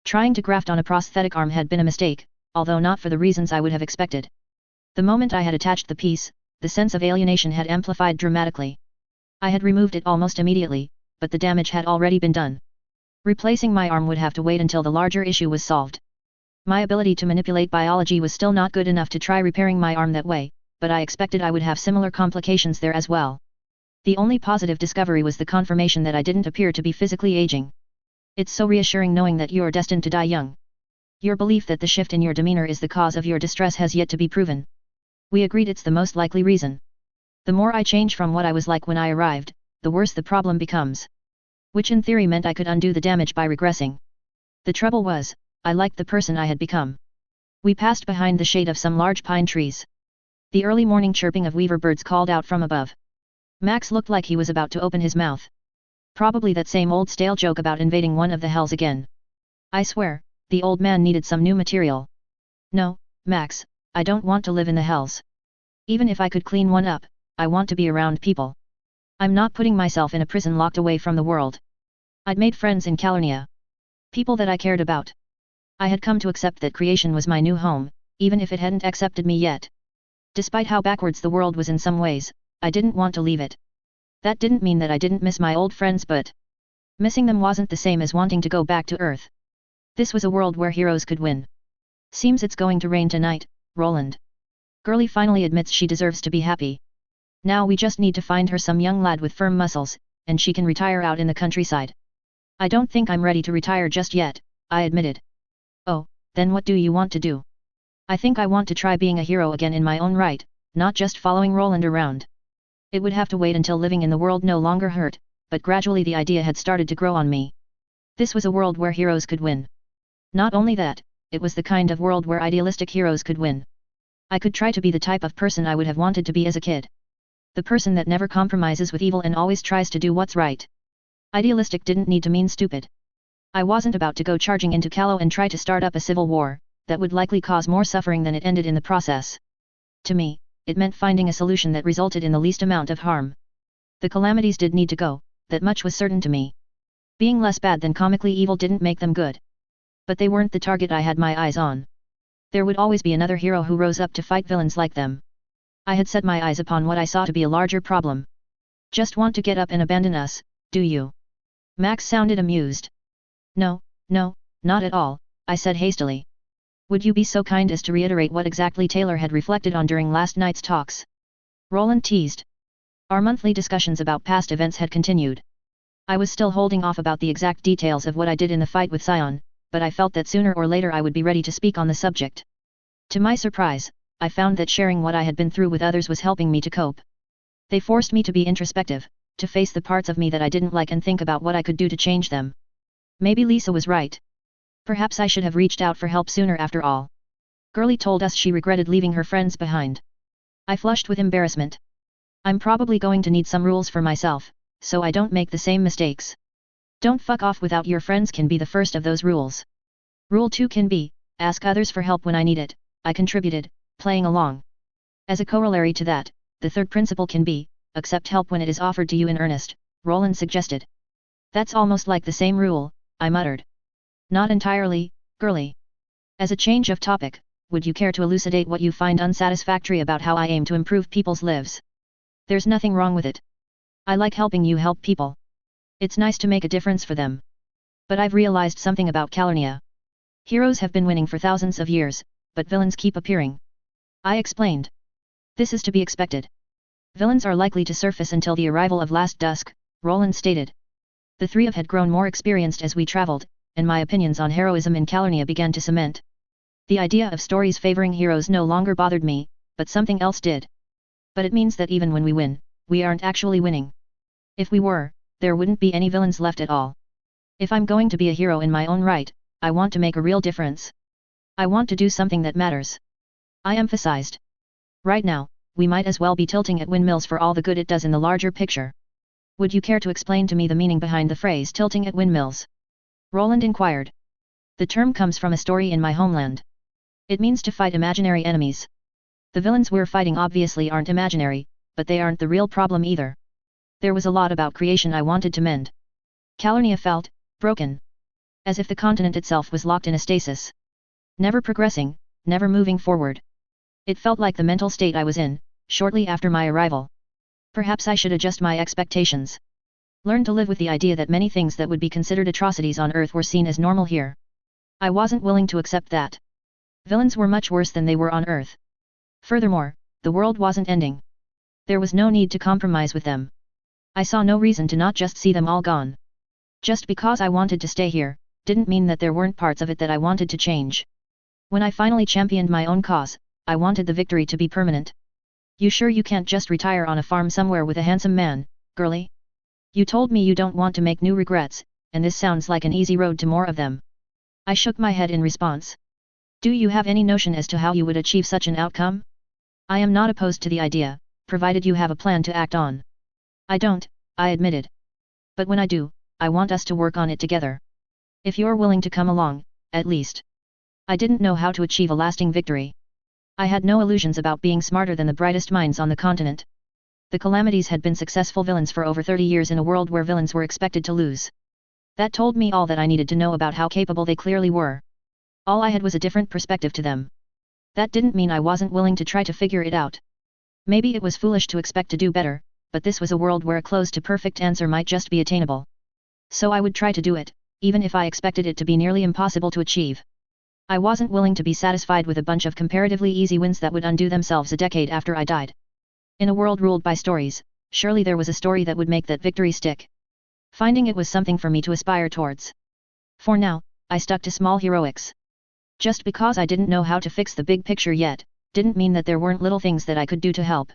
Trying to graft on a prosthetic arm had been a mistake, although not for the reasons I would have expected. The moment I had attached the piece, the sense of alienation had amplified dramatically. I had removed it almost immediately, but the damage had already been done. Replacing my arm would have to wait until the larger issue was solved. My ability to manipulate biology was still not good enough to try repairing my arm that way, but I expected I would have similar complications there as well. The only positive discovery was the confirmation that I didn't appear to be physically aging. It's so reassuring knowing that you're destined to die young. Your belief that the shift in your demeanor is the cause of your distress has yet to be proven. We agreed it's the most likely reason. The more I change from what I was like when I arrived, the worse the problem becomes. Which in theory meant I could undo the damage by regressing. The trouble was, I liked the person I had become. We passed behind the shade of some large pine trees. The early morning chirping of weaver birds called out from above. Max looked like he was about to open his mouth. Probably that same old stale joke about invading one of the hells again. I swear, the old man needed some new material. No, Max, I don't want to live in the hells. Even if I could clean one up, I want to be around people. I'm not putting myself in a prison locked away from the world. I'd made friends in Calernia. People that I cared about. I had come to accept that creation was my new home, even if it hadn't accepted me yet. Despite how backwards the world was in some ways, I didn't want to leave it. That didn't mean that I didn't miss my old friends, but missing them wasn't the same as wanting to go back to Earth. This was a world where heroes could win. Seems it's going to rain tonight, Roland. Girlie finally admits she deserves to be happy. Now we just need to find her some young lad with firm muscles, and she can retire out in the countryside. I don't think I'm ready to retire just yet, I admitted. Oh, then what do you want to do? I think I want to try being a hero again in my own right, not just following Roland around. It would have to wait until living in the world no longer hurt, but gradually the idea had started to grow on me. This was a world where heroes could win. Not only that, it was the kind of world where idealistic heroes could win. I could try to be the type of person I would have wanted to be as a kid. The person that never compromises with evil and always tries to do what's right. Idealistic didn't need to mean stupid. I wasn't about to go charging into Callow and try to start up a civil war, that would likely cause more suffering than it ended in the process. To me, it meant finding a solution that resulted in the least amount of harm. The calamities did need to go, that much was certain to me. Being less bad than comically evil didn't make them good. But they weren't the target I had my eyes on. There would always be another hero who rose up to fight villains like them. I had set my eyes upon what I saw to be a larger problem. Just want to get up and abandon us, do you? Max sounded amused. No, not at all, I said hastily. Would you be so kind as to reiterate what exactly Taylor had reflected on during last night's talks? Roland teased. Our monthly discussions about past events had continued. I was still holding off about the exact details of what I did in the fight with Sion, but I felt that sooner or later I would be ready to speak on the subject. To my surprise, I found that sharing what I had been through with others was helping me to cope. They forced me to be introspective, to face the parts of me that I didn't like and think about what I could do to change them. Maybe Lisa was right. Perhaps I should have reached out for help sooner after all. Girlie told us she regretted leaving her friends behind. I flushed with embarrassment. I'm probably going to need some rules for myself, so I don't make the same mistakes. Don't fuck off without your friends can be the first of those rules. Rule 2 can be, ask others for help when I need it, I contributed, playing along. As a corollary to that, the third principle can be, accept help when it is offered to you in earnest, Roland suggested. That's almost like the same rule, I muttered. Not entirely, girlie. As a change of topic, would you care to elucidate what you find unsatisfactory about how I aim to improve people's lives? There's nothing wrong with it. I like helping you help people. It's nice to make a difference for them. But I've realized something about Calernia. Heroes have been winning for thousands of years, but villains keep appearing. I explained. This is to be expected. Villains are likely to surface until the arrival of last dusk, Roland stated. The three of had grown more experienced as we traveled, and my opinions on heroism in Calernia began to cement. The idea of stories favoring heroes no longer bothered me, but something else did. But it means that even when we win, we aren't actually winning. If we were, there wouldn't be any villains left at all. If I'm going to be a hero in my own right, I want to make a real difference. I want to do something that matters. I emphasized. Right now, we might as well be tilting at windmills for all the good it does in the larger picture. Would you care to explain to me the meaning behind the phrase tilting at windmills? Roland inquired. The term comes from a story in my homeland. It means to fight imaginary enemies. The villains we're fighting obviously aren't imaginary, but they aren't the real problem either. There was a lot about creation I wanted to mend. Calernia felt broken. As if the continent itself was locked in a stasis. Never progressing, never moving forward. It felt like the mental state I was in, shortly after my arrival. Perhaps I should adjust my expectations. Learn to live with the idea that many things that would be considered atrocities on Earth were seen as normal here. I wasn't willing to accept that. Villains were much worse than they were on Earth. Furthermore, the world wasn't ending. There was no need to compromise with them. I saw no reason to not just see them all gone. Just because I wanted to stay here, didn't mean that there weren't parts of it that I wanted to change. When I finally championed my own cause, I wanted the victory to be permanent. You sure you can't just retire on a farm somewhere with a handsome man, girlie? You told me you don't want to make new regrets, and this sounds like an easy road to more of them. I shook my head in response. Do you have any notion as to how you would achieve such an outcome? I am not opposed to the idea, provided you have a plan to act on. I don't, I admitted. But when I do, I want us to work on it together. If you're willing to come along, at least. I didn't know how to achieve a lasting victory. I had no illusions about being smarter than the brightest minds on the continent. The Calamities had been successful villains for over 30 years in a world where villains were expected to lose. That told me all that I needed to know about how capable they clearly were. All I had was a different perspective to them. That didn't mean I wasn't willing to try to figure it out. Maybe it was foolish to expect to do better, but this was a world where a close to perfect answer might just be attainable. So I would try to do it, even if I expected it to be nearly impossible to achieve. I wasn't willing to be satisfied with a bunch of comparatively easy wins that would undo themselves a decade after I died. In a world ruled by stories, surely there was a story that would make that victory stick. Finding it was something for me to aspire towards. For now, I stuck to small heroics. Just because I didn't know how to fix the big picture yet, didn't mean that there weren't little things that I could do to help.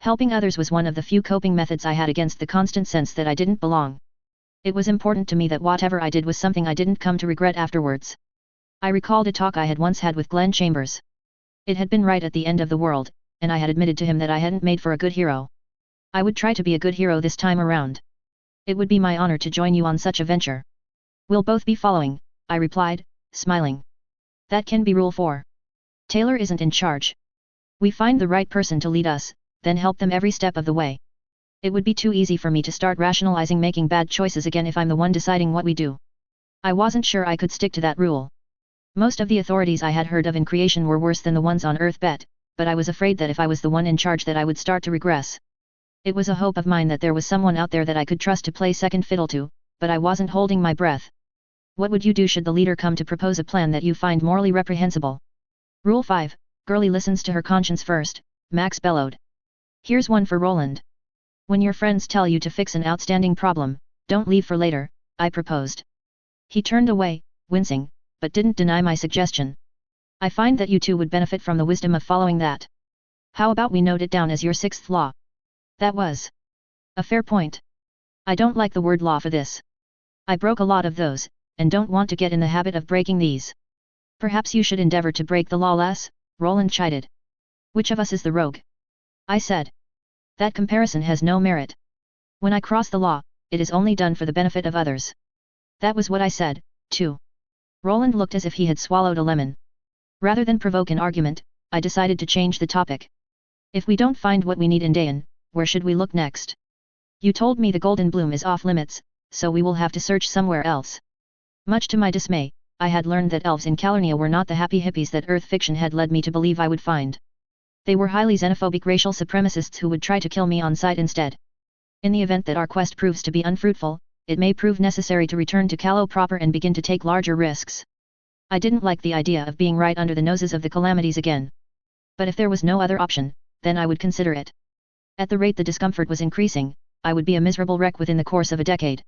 Helping others was one of the few coping methods I had against the constant sense that I didn't belong. It was important to me that whatever I did was something I didn't come to regret afterwards. I recalled a talk I had once had with Glenn Chambers. It had been right at the end of the world, and I had admitted to him that I hadn't made for a good hero. I would try to be a good hero this time around. It would be my honor to join you on such a venture. We'll both be following, I replied, smiling. That can be rule 4. Taylor isn't in charge. We find the right person to lead us, then help them every step of the way. It would be too easy for me to start rationalizing making bad choices again if I'm the one deciding what we do. I wasn't sure I could stick to that rule. Most of the authorities I had heard of in creation were worse than the ones on Earth bet, but I was afraid that if I was the one in charge that I would start to regress. It was a hope of mine that there was someone out there that I could trust to play second fiddle to, but I wasn't holding my breath. What would you do should the leader come to propose a plan that you find morally reprehensible? Rule 5, girlie listens to her conscience first, Max bellowed. Here's one for Roland. When your friends tell you to fix an outstanding problem, don't leave for later, I proposed. He turned away, wincing, but didn't deny my suggestion. I find that you two would benefit from the wisdom of following that. How about we note it down as your 6th law? That was a fair point. I don't like the word law for this. I broke a lot of those, and don't want to get in the habit of breaking these. Perhaps you should endeavor to break the law less, Roland chided. Which of us is the rogue? I said. That comparison has no merit. When I cross the law, it is only done for the benefit of others. That was what I said, too. Roland looked as if he had swallowed a lemon. Rather than provoke an argument, I decided to change the topic. If we don't find what we need in Dayan, where should we look next? You told me the golden bloom is off limits, so we will have to search somewhere else. Much to my dismay, I had learned that elves in Calernia were not the happy hippies that Earth fiction had led me to believe I would find. They were highly xenophobic racial supremacists who would try to kill me on sight instead. In the event that our quest proves to be unfruitful, it may prove necessary to return to Calo proper and begin to take larger risks. I didn't like the idea of being right under the noses of the calamities again. But if there was no other option, then I would consider it. At the rate the discomfort was increasing, I would be a miserable wreck within the course of a decade.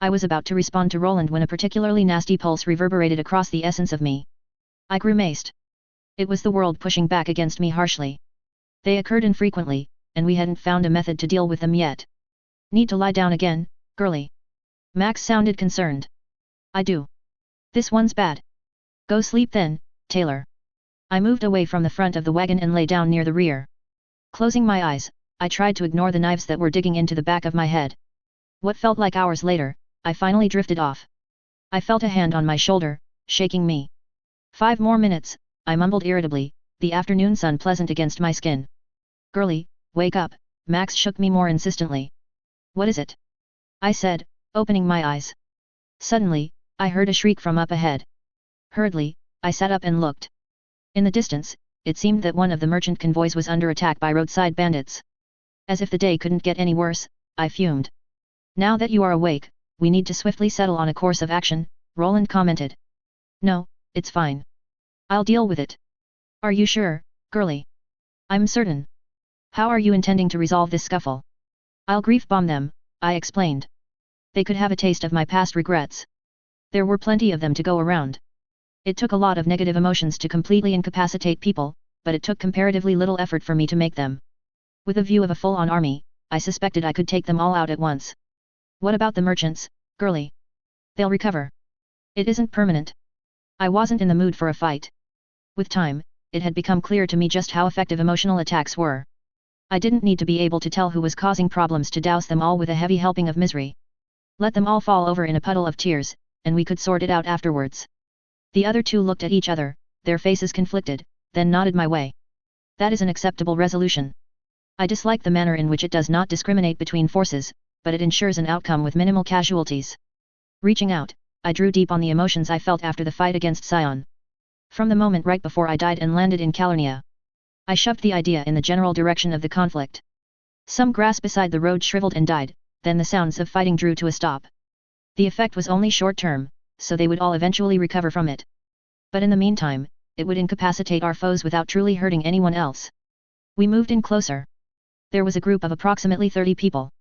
I was about to respond to Roland when a particularly nasty pulse reverberated across the essence of me. I grimaced. It was the world pushing back against me harshly. They occurred infrequently, and we hadn't found a method to deal with them yet. Need to lie down again, girlie? Max sounded concerned. I do. This one's bad. Go sleep then, Taylor. I moved away from the front of the wagon and lay down near the rear. Closing my eyes, I tried to ignore the knives that were digging into the back of my head. What felt like hours later, I finally drifted off. I felt a hand on my shoulder, shaking me. 5 more minutes, I mumbled irritably, the afternoon sun pleasant against my skin. Girlie, wake up, Max shook me more insistently. What is it? I said, opening my eyes. Suddenly, I heard a shriek from up ahead. Hurriedly, I sat up and looked. In the distance, it seemed that one of the merchant convoys was under attack by roadside bandits. As if the day couldn't get any worse, I fumed. Now that you are awake, we need to swiftly settle on a course of action, Roland commented. No, it's fine. I'll deal with it. Are you sure, girlie? I'm certain. How are you intending to resolve this scuffle? I'll grief bomb them, I explained. They could have a taste of my past regrets. There were plenty of them to go around. It took a lot of negative emotions to completely incapacitate people, but it took comparatively little effort for me to make them. With a view of a full-on army, I suspected I could take them all out at once. What about the merchants, girlie? They'll recover. It isn't permanent. I wasn't in the mood for a fight. With time, it had become clear to me just how effective emotional attacks were. I didn't need to be able to tell who was causing problems to douse them all with a heavy helping of misery. Let them all fall over in a puddle of tears, and we could sort it out afterwards. The other two looked at each other, their faces conflicted, then nodded my way. That is an acceptable resolution. I dislike the manner in which it does not discriminate between forces, but it ensures an outcome with minimal casualties. Reaching out, I drew deep on the emotions I felt after the fight against Sion. From the moment right before I died and landed in Calernia, I shoved the idea in the general direction of the conflict. Some grass beside the road shriveled and died, then the sounds of fighting drew to a stop. The effect was only short-term, so they would all eventually recover from it. But in the meantime, it would incapacitate our foes without truly hurting anyone else. We moved in closer. There was a group of approximately 30 people.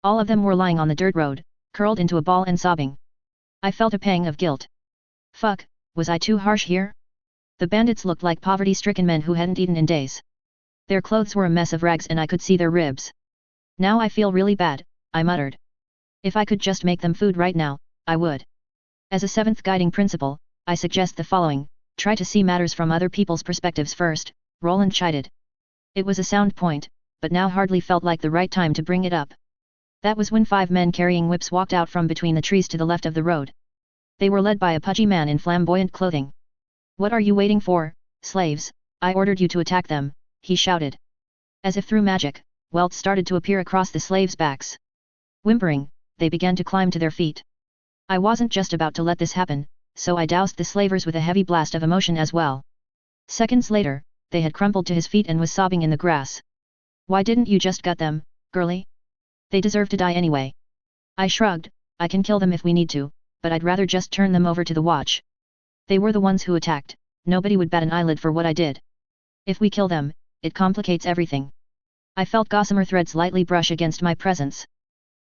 All of them were lying on the dirt road, curled into a ball and sobbing. I felt a pang of guilt. Fuck, was I too harsh here? The bandits looked like poverty-stricken men who hadn't eaten in days. Their clothes were a mess of rags and I could see their ribs. Now I feel really bad, I muttered. If I could just make them food right now, I would. As a 7th guiding principle, I suggest the following: try to see matters from other people's perspectives first, Roland chided. It was a sound point, but now hardly felt like the right time to bring it up. That was when 5 men carrying whips walked out from between the trees to the left of the road. They were led by a pudgy man in flamboyant clothing. What are you waiting for, slaves? I ordered you to attack them, he shouted. As if through magic, welts started to appear across the slaves' backs. Whimpering, they began to climb to their feet. I wasn't just about to let this happen, so I doused the slavers with a heavy blast of emotion as well. Seconds later, they had crumpled to his feet and was sobbing in the grass. Why didn't you just gut them, girlie? They deserve to die anyway. I shrugged, I can kill them if we need to, but I'd rather just turn them over to the watch. They were the ones who attacked, nobody would bat an eyelid for what I did. If we kill them, it complicates everything. I felt gossamer threads lightly brush against my presence.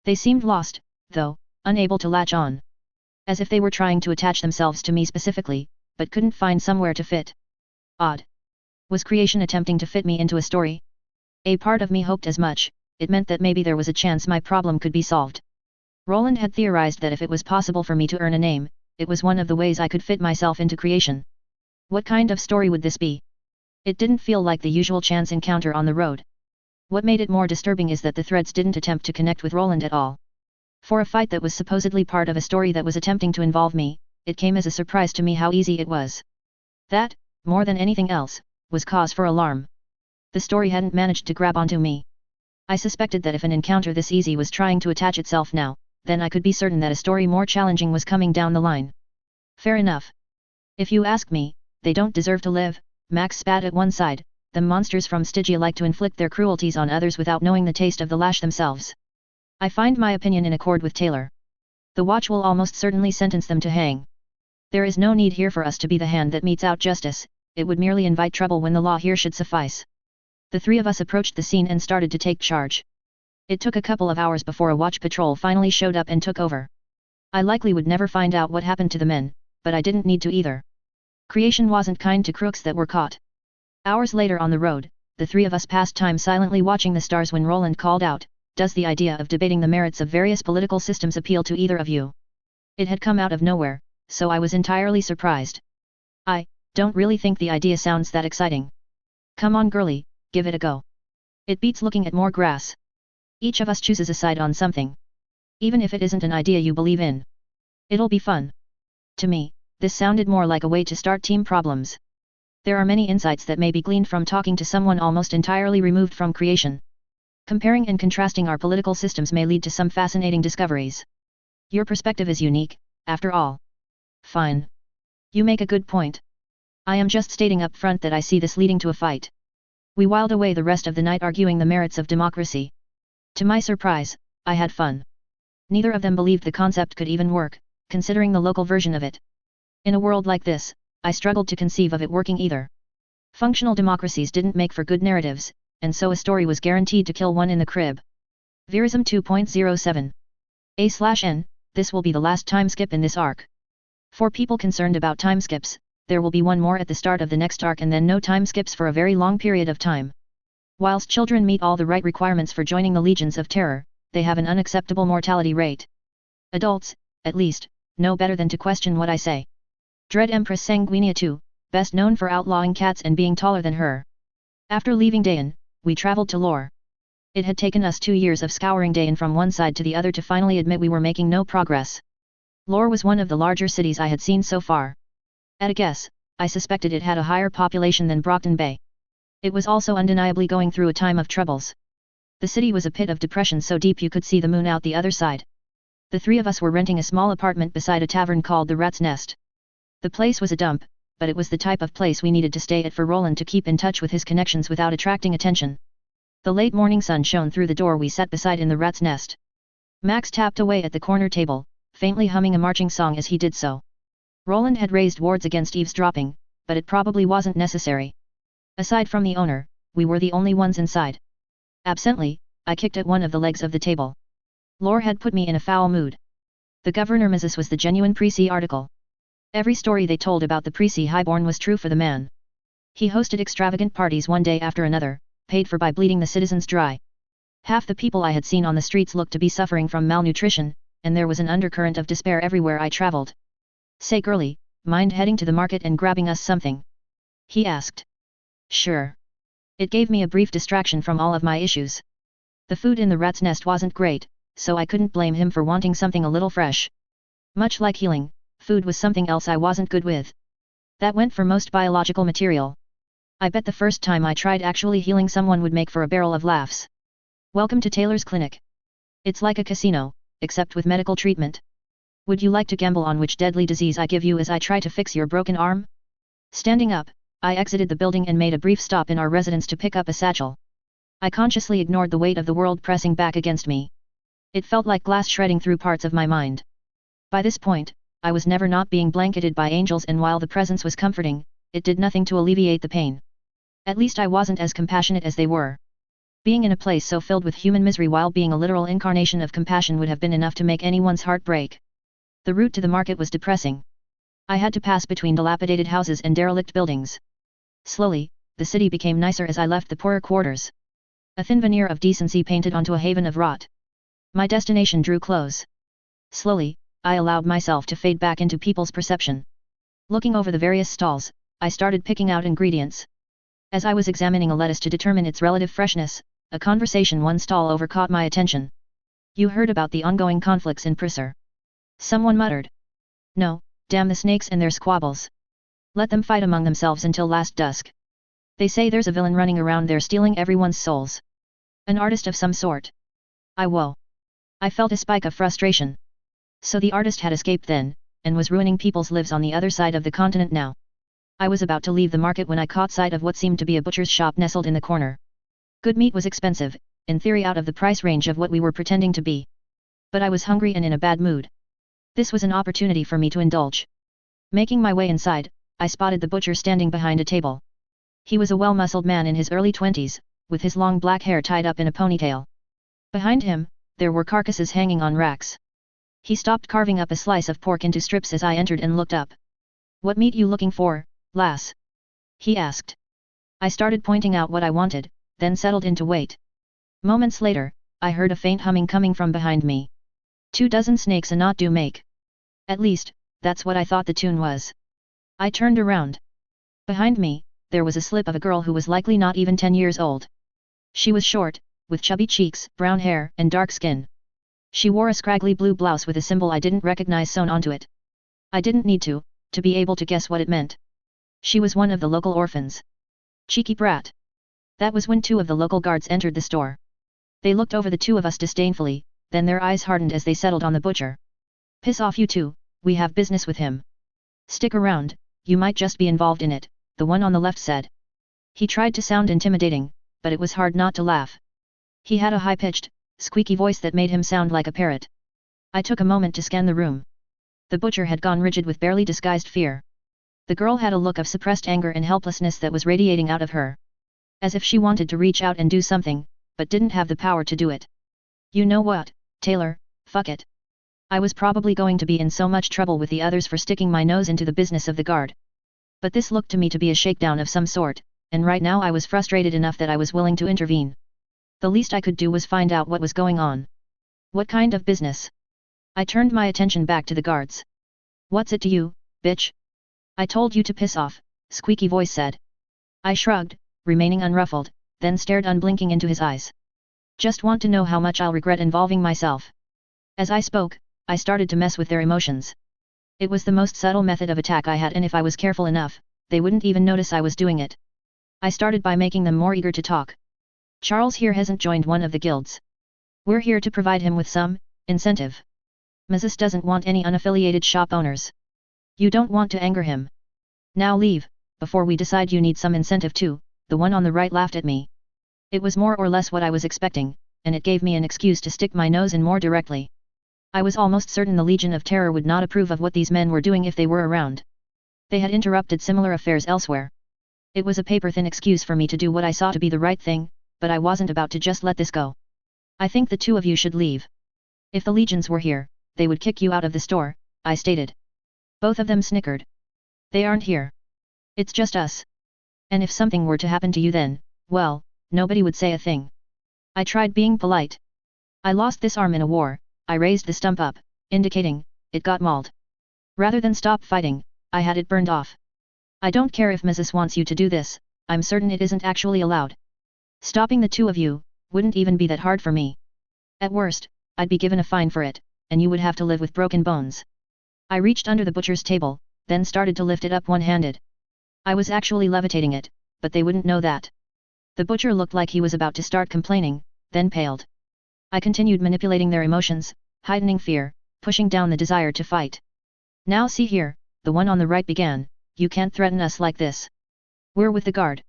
They seemed lost, though, unable to latch on. As if they were trying to attach themselves to me specifically, but couldn't find somewhere to fit. Odd. Was creation attempting to fit me into a story? A part of me hoped as much. It meant that maybe there was a chance my problem could be solved. Roland had theorized that if it was possible for me to earn a name, it was one of the ways I could fit myself into creation. What kind of story would this be? It didn't feel like the usual chance encounter on the road. What made it more disturbing is that the threads didn't attempt to connect with Roland at all. For a fight that was supposedly part of a story that was attempting to involve me, it came as a surprise to me how easy it was. That, more than anything else, was cause for alarm. The story hadn't managed to grab onto me. I suspected that if an encounter this easy was trying to attach itself now, then I could be certain that a story more challenging was coming down the line. Fair enough. If you ask me, they don't deserve to live, Max spat at one side. The monsters from Stygia like to inflict their cruelties on others without knowing the taste of the lash themselves. I find my opinion in accord with Taylor. The watch will almost certainly sentence them to hang. There is no need here for us to be the hand that metes out justice, it would merely invite trouble when the law here should suffice. The three of us approached the scene and started to take charge. It took a couple of hours before a watch patrol finally showed up and took over. I likely would never find out what happened to the men, but I didn't need to either. Creation wasn't kind to crooks that were caught. Hours later on the road, the three of us passed time silently watching the stars when Roland called out, "Does the idea of debating the merits of various political systems appeal to either of you?" It had come out of nowhere, so I was entirely surprised. "I don't really think the idea sounds that exciting." "Come on girlie, give it a go. It beats looking at more grass." Each of us chooses a side on something. Even if it isn't an idea you believe in. It'll be fun. To me, this sounded more like a way to start team problems. There are many insights that may be gleaned from talking to someone almost entirely removed from creation. Comparing and contrasting our political systems may lead to some fascinating discoveries. Your perspective is unique, after all. Fine. You make a good point. I am just stating up front that I see this leading to a fight. We whiled away the rest of the night arguing the merits of democracy. To my surprise, I had fun. Neither of them believed the concept could even work, considering the local version of it. In a world like this, I struggled to conceive of it working either. Functional democracies didn't make for good narratives, and so a story was guaranteed to kill one in the crib. Verism 2.07. A/N, this will be the last time skip in this arc. For people concerned about time skips, there will be one more at the start of the next arc and then no time skips for a very long period of time. Whilst children meet all the right requirements for joining the Legions of Terror, they have an unacceptable mortality rate. Adults, at least, know better than to question what I say. Dread Empress Sanguinia II, best known for outlawing cats and being taller than her. After leaving Dayan, we traveled to Lore. It had taken us 2 years of scouring Dayan from one side to the other to finally admit we were making no progress. Lore was one of the larger cities I had seen so far. At a guess, I suspected it had a higher population than Brockton Bay. It was also undeniably going through a time of troubles. The city was a pit of depression so deep you could see the moon out the other side. The three of us were renting a small apartment beside a tavern called the Rat's Nest. The place was a dump, but it was the type of place we needed to stay at for Roland to keep in touch with his connections without attracting attention. The late morning sun shone through the door we sat beside in the Rat's Nest. Max tapped away at the corner table, faintly humming a marching song as he did so. Roland had raised wards against eavesdropping, but it probably wasn't necessary. Aside from the owner, we were the only ones inside. Absently, I kicked at one of the legs of the table. Lore had put me in a foul mood. The Governor Mrs. was the genuine Prissy article. Every story they told about the Prissy highborn was true for the man. He hosted extravagant parties one day after another, paid for by bleeding the citizens dry. Half the people I had seen on the streets looked to be suffering from malnutrition, and there was an undercurrent of despair everywhere I traveled. "Say girlie, mind heading to the market and grabbing us something?" he asked. Sure. It gave me a brief distraction from all of my issues. The food in the Rat's Nest wasn't great, so I couldn't blame him for wanting something a little fresh. Much like healing, food was something else I wasn't good with. That went for most biological material. I bet the first time I tried actually healing someone would make for a barrel of laughs. "Welcome to Taylor's clinic. It's like a casino, except with medical treatment. Would you like to gamble on which deadly disease I give you as I try to fix your broken arm?" Standing up, I exited the building and made a brief stop in our residence to pick up a satchel. I consciously ignored the weight of the world pressing back against me. It felt like glass shredding through parts of my mind. By this point, I was never not being blanketed by angels, and while the presence was comforting, it did nothing to alleviate the pain. At least I wasn't as compassionate as they were. Being in a place so filled with human misery while being a literal incarnation of compassion would have been enough to make anyone's heart break. The route to the market was depressing. I had to pass between dilapidated houses and derelict buildings. Slowly, the city became nicer as I left the poorer quarters. A thin veneer of decency painted onto a haven of rot. My destination drew close. Slowly, I allowed myself to fade back into people's perception. Looking over the various stalls, I started picking out ingredients. As I was examining a lettuce to determine its relative freshness, a conversation one stall over caught my attention. You heard about the ongoing conflicts in Prisser? Someone muttered. No, damn the snakes and their squabbles. Let them fight among themselves until last dusk. They say there's a villain running around there stealing everyone's souls. An artist of some sort. Whoa. I felt a spike of frustration. So the artist had escaped then, and was ruining people's lives on the other side of the continent now. I was about to leave the market when I caught sight of what seemed to be a butcher's shop nestled in the corner. Good meat was expensive, in theory out of the price range of what we were pretending to be. But I was hungry and in a bad mood. This was an opportunity for me to indulge. Making my way inside, I spotted the butcher standing behind a table. He was a well-muscled man in his early 20s, with his long black hair tied up in a ponytail. Behind him, there were carcasses hanging on racks. He stopped carving up a slice of pork into strips as I entered and looked up. What meat you looking for, lass? He asked. I started pointing out what I wanted, then settled into wait. Moments later, I heard a faint humming coming from behind me. 24 snakes a knot do make. At least, that's what I thought the tune was. I turned around. Behind me, there was a slip of a girl who was likely not even 10 years old. She was short, with chubby cheeks, brown hair, and dark skin. She wore a scraggly blue blouse with a symbol I didn't recognize sewn onto it. I didn't need to be able to guess what it meant. She was one of the local orphans. Cheeky brat. That was when 2 of the local guards entered the store. They looked over the 2 of us disdainfully, then their eyes hardened as they settled on the butcher. Piss off you 2, we have business with him. Stick around, you might just be involved in it, the one on the left said. He tried to sound intimidating, but it was hard not to laugh. He had a high-pitched, squeaky voice that made him sound like a parrot. I took a moment to scan the room. The butcher had gone rigid with barely disguised fear. The girl had a look of suppressed anger and helplessness that was radiating out of her. As if she wanted to reach out and do something, but didn't have the power to do it. You know what, Taylor, fuck it. I was probably going to be in so much trouble with the others for sticking my nose into the business of the guard. But this looked to me to be a shakedown of some sort, and right now I was frustrated enough that I was willing to intervene. The least I could do was find out what was going on. What kind of business? I turned my attention back to the guards. What's it to you, bitch? I told you to piss off, squeaky voice said. I shrugged, remaining unruffled, then stared unblinking into his eyes. Just want to know how much I'll regret involving myself. As I spoke, I started to mess with their emotions. It was the most subtle method of attack I had, and if I was careful enough, they wouldn't even notice I was doing it. I started by making them more eager to talk. Charles here hasn't joined one of the guilds. We're here to provide him with some incentive. Mrs. doesn't want any unaffiliated shop owners. You don't want to anger him. Now leave, before we decide you need some incentive too. The one on the right laughed at me. It was more or less what I was expecting, and it gave me an excuse to stick my nose in more directly. I was almost certain the Legion of Terror would not approve of what these men were doing if they were around. They had interrupted similar affairs elsewhere. It was a paper-thin excuse for me to do what I saw to be the right thing, but I wasn't about to just let this go. I think the 2 of you should leave. If the legions were here, they would kick you out of the store, I stated. Both of them snickered. They aren't here. It's just us. And if something were to happen to you then, well, nobody would say a thing. I tried being polite. I lost this arm in a war, I raised the stump up, indicating, it got mauled. Rather than stop fighting, I had it burned off. I don't care if Mrs. wants you to do this, I'm certain it isn't actually allowed. Stopping the 2 of you, wouldn't even be that hard for me. At worst, I'd be given a fine for it, and you would have to live with broken bones. I reached under the butcher's table, then started to lift it up one-handed. I was actually levitating it, but they wouldn't know that. The butcher looked like he was about to start complaining, then paled. I continued manipulating their emotions, heightening fear, pushing down the desire to fight. Now see here, the one on the right began, you can't threaten us like this. We're with the guard.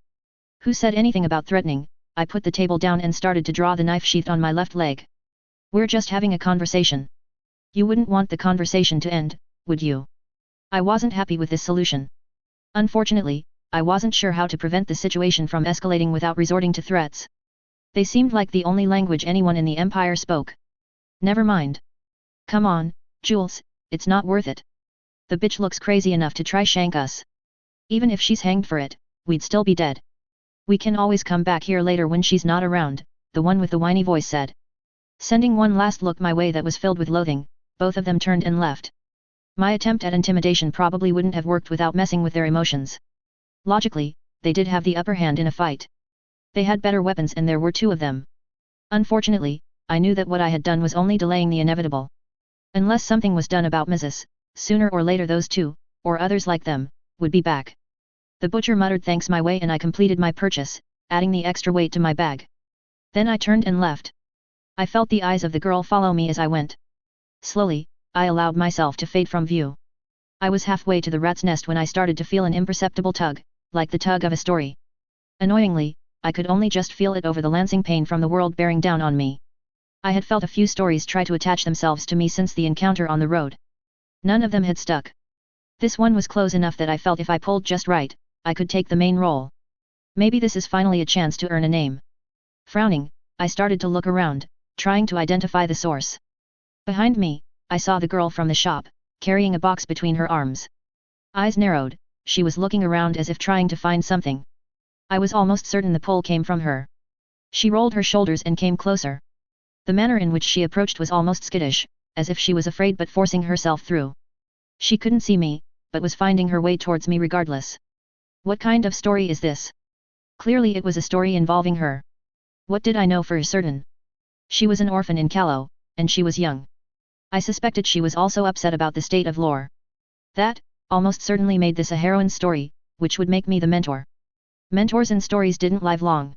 Who said anything about threatening? I put the table down and started to draw the knife sheath on my left leg. We're just having a conversation. You wouldn't want the conversation to end, would you? I wasn't happy with this solution. Unfortunately, I wasn't sure how to prevent the situation from escalating without resorting to threats. They seemed like the only language anyone in the Empire spoke. Never mind. Come on, Jules, it's not worth it. The bitch looks crazy enough to try shank us. Even if she's hanged for it, we'd still be dead. We can always come back here later when she's not around, the one with the whiny voice said. Sending one last look my way that was filled with loathing, both of them turned and left. My attempt at intimidation probably wouldn't have worked without messing with their emotions. Logically, they did have the upper hand in a fight. They had better weapons and there were two of them. Unfortunately, I knew that what I had done was only delaying the inevitable. Unless something was done about Mrs., sooner or later those two, or others like them, would be back. The butcher muttered thanks my way and I completed my purchase, adding the extra weight to my bag. Then I turned and left. I felt the eyes of the girl follow me as I went. Slowly, I allowed myself to fade from view. I was halfway to the rat's nest when I started to feel an imperceptible tug, like the tug of a story. Annoyingly, I could only just feel it over the lancing pain from the world bearing down on me. I had felt a few stories try to attach themselves to me since the encounter on the road. None of them had stuck. This one was close enough that I felt if I pulled just right, I could take the main role. Maybe this is finally a chance to earn a name. Frowning, I started to look around, trying to identify the source. Behind me, I saw the girl from the shop, carrying a box between her arms. Eyes narrowed, she was looking around as if trying to find something. I was almost certain the pull came from her. She rolled her shoulders and came closer. The manner in which she approached was almost skittish, as if she was afraid but forcing herself through. She couldn't see me, but was finding her way towards me regardless. What kind of story is this? Clearly it was a story involving her. What did I know for certain? She was an orphan in Callow, and she was young. I suspected she was also upset about the state of lore. That, almost certainly made this a heroine's story, which would make me the mentor. Mentors and stories didn't live long.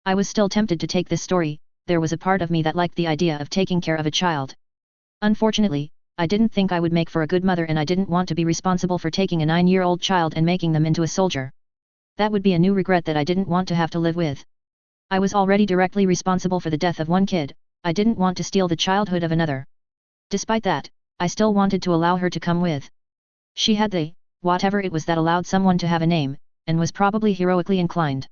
I was still tempted to take this story, there was a part of me that liked the idea of taking care of a child. Unfortunately, I didn't think I would make for a good mother and I didn't want to be responsible for taking a 9-year-old child and making them into a soldier. That would be a new regret that I didn't want to have to live with. I was already directly responsible for the death of one kid, I didn't want to steal the childhood of another. Despite that, I still wanted to allow her to come with. She had the, whatever it was that allowed someone to have a name, and was probably heroically inclined.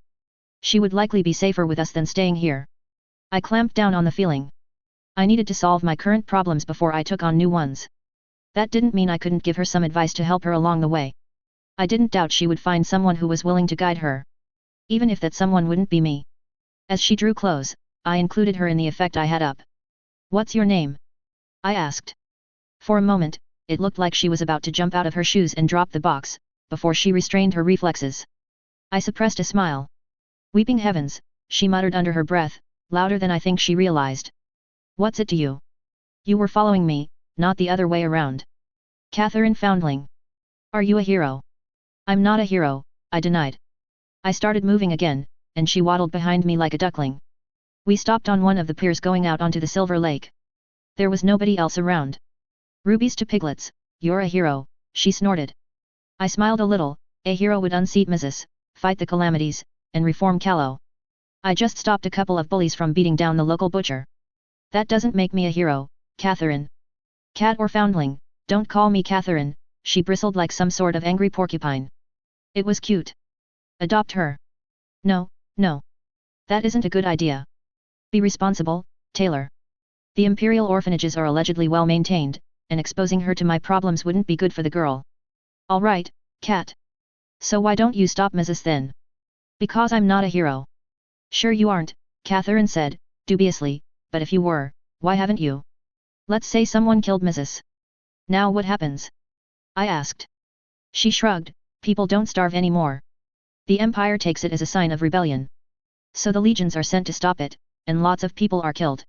She would likely be safer with us than staying here. I clamped down on the feeling. I needed to solve my current problems before I took on new ones. That didn't mean I couldn't give her some advice to help her along the way. I didn't doubt she would find someone who was willing to guide her. Even if that someone wouldn't be me. As she drew close, I included her in the effect I had up. "What's your name?" I asked. For a moment, it looked like she was about to jump out of her shoes and drop the box, before she restrained her reflexes. I suppressed a smile. "Weeping heavens," she muttered under her breath, louder than I think she realized. "What's it to you? You were following me, not the other way around." "Catherine Foundling. Are you a hero?" "I'm not a hero," I denied. I started moving again, and she waddled behind me like a duckling. We stopped on one of the piers going out onto the Silver Lake. There was nobody else around. "Rubies to piglets, you're a hero," she snorted. I smiled a little, a hero would unseat Mrs., fight the calamities, and reform Callow. I just stopped a couple of bullies from beating down the local butcher. That doesn't make me a hero, Catherine. "Cat or Foundling, don't call me Catherine," she bristled like some sort of angry porcupine. It was cute. "Adopt her." "No, no. That isn't a good idea. Be responsible, Taylor. The Imperial orphanages are allegedly well maintained, and exposing her to my problems wouldn't be good for the girl." "All right, Cat. So why don't you stop Mrs. then?" "Because I'm not a hero." "Sure you aren't," Catherine said, dubiously, "but if you were, why haven't you? Let's say someone killed Mrs. Now what happens?" I asked. She shrugged, "People don't starve anymore. The Empire takes it as a sign of rebellion. So the legions are sent to stop it, and lots of people are killed.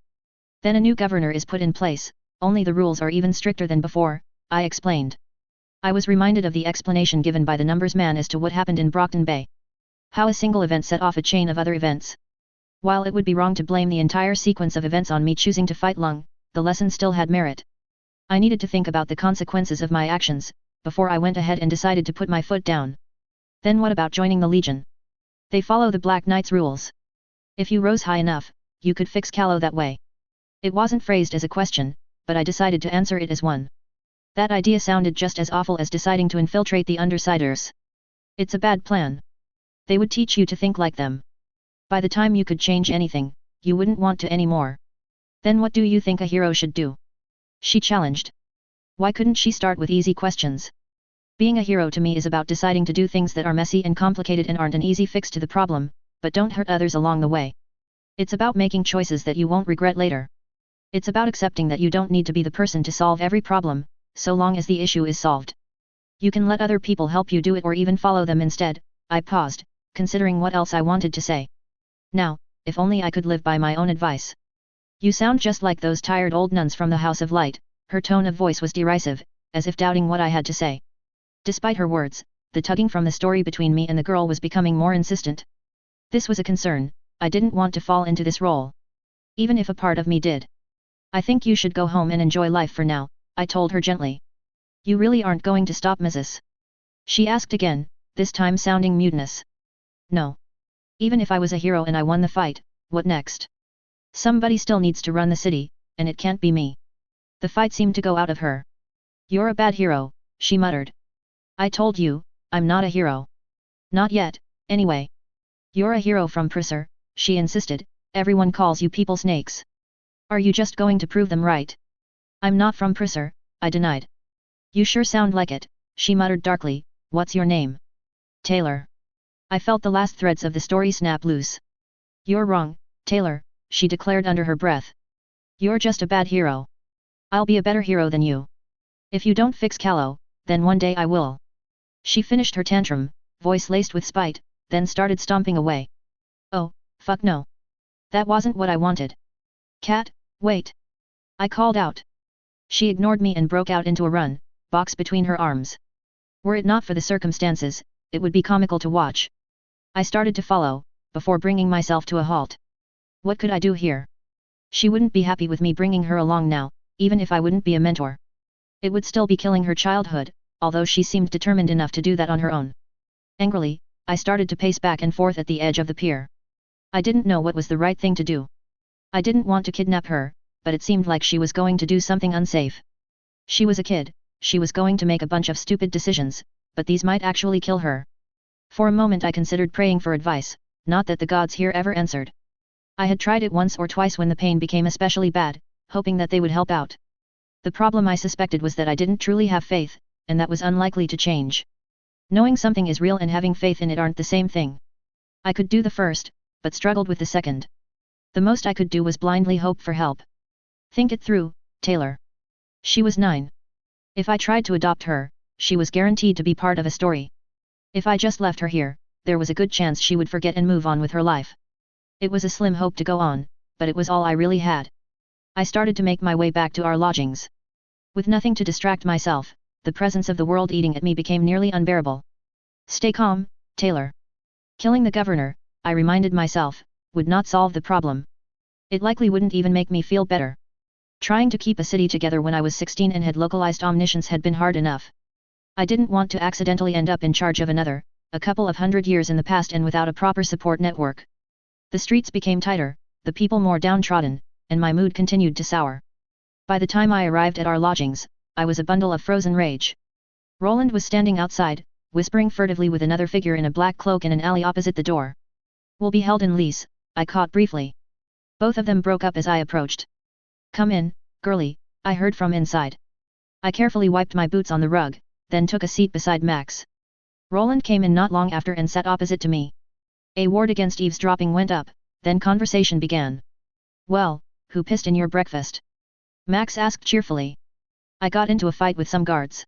Then a new governor is put in place, only the rules are even stricter than before," I explained. I was reminded of the explanation given by the numbers man as to what happened in Brockton Bay. How a single event set off a chain of other events. While it would be wrong to blame the entire sequence of events on me choosing to fight Lung, the lesson still had merit. I needed to think about the consequences of my actions, before I went ahead and decided to put my foot down. Then what about joining the Legion? They follow the Black Knight's rules. If you rose high enough, you could fix Callow that way. It wasn't phrased as a question, but I decided to answer it as one. That idea sounded just as awful as deciding to infiltrate the Undersiders. It's a bad plan. They would teach you to think like them. By the time you could change anything, you wouldn't want to anymore. Then what do you think a hero should do? She challenged. Why couldn't she start with easy questions? Being a hero to me is about deciding to do things that are messy and complicated and aren't an easy fix to the problem, but don't hurt others along the way. It's about making choices that you won't regret later. It's about accepting that you don't need to be the person to solve every problem, so long as the issue is solved. You can let other people help you do it or even follow them instead. I paused, considering what else I wanted to say. Now, if only I could live by my own advice. You sound just like those tired old nuns from the House of Light. Her tone of voice was derisive, as if doubting what I had to say. Despite her words, the tugging from the story between me and the girl was becoming more insistent. This was a concern. I didn't want to fall into this role. Even if a part of me did. I think you should go home and enjoy life for now, I told her gently. You really aren't going to stop Mrs. She asked again, this time sounding mutinous. No. Even if I was a hero and I won the fight, what next? Somebody still needs to run the city, and it can't be me. The fight seemed to go out of her. You're a bad hero, she muttered. I told you, I'm not a hero. Not yet, anyway. You're a hero from Prisser, she insisted, everyone calls you people snakes. Are you just going to prove them right? I'm not from Prisser, I denied. You sure sound like it, she muttered darkly, what's your name? Taylor. I felt the last threads of the story snap loose. You're wrong, Taylor, she declared under her breath. You're just a bad hero. I'll be a better hero than you. If you don't fix Callow, then one day I will. She finished her tantrum, voice laced with spite, then started stomping away. Oh, fuck no. That wasn't what I wanted. Cat, wait. I called out. She ignored me and broke out into a run, box between her arms. Were it not for the circumstances, it would be comical to watch. I started to follow, before bringing myself to a halt. What could I do here? She wouldn't be happy with me bringing her along now, even if I wouldn't be a mentor. It would still be killing her childhood, although she seemed determined enough to do that on her own. Angrily, I started to pace back and forth at the edge of the pier. I didn't know what was the right thing to do. I didn't want to kidnap her, but it seemed like she was going to do something unsafe. She was a kid, she was going to make a bunch of stupid decisions, but these might actually kill her. For a moment I considered praying for advice, not that the gods here ever answered. I had tried it once or twice when the pain became especially bad, hoping that they would help out. The problem I suspected was that I didn't truly have faith, and that was unlikely to change. Knowing something is real and having faith in it aren't the same thing. I could do the first, but struggled with the second. The most I could do was blindly hope for help. Think it through, Taylor. She was 9. If I tried to adopt her, she was guaranteed to be part of a story. If I just left her here, there was a good chance she would forget and move on with her life. It was a slim hope to go on, but it was all I really had. I started to make my way back to our lodgings. With nothing to distract myself, the presence of the world eating at me became nearly unbearable. Stay calm, Taylor. Killing the governor, I reminded myself, would not solve the problem. It likely wouldn't even make me feel better. Trying to keep a city together when I was 16 and had localized omniscience had been hard enough. I didn't want to accidentally end up in charge of another, a couple of 100 years in the past and without a proper support network. The streets became tighter, the people more downtrodden, and my mood continued to sour. By the time I arrived at our lodgings, I was a bundle of frozen rage. Roland was standing outside, whispering furtively with another figure in a black cloak in an alley opposite the door. Will be held in lease, I caught briefly. Both of them broke up as I approached. Come in, girlie, I heard from inside. I carefully wiped my boots on the rug, then took a seat beside Max. Roland came in not long after and sat opposite to me. A ward against eavesdropping went up, then conversation began. Well, who pissed in your breakfast? Max asked cheerfully. I got into a fight with some guards.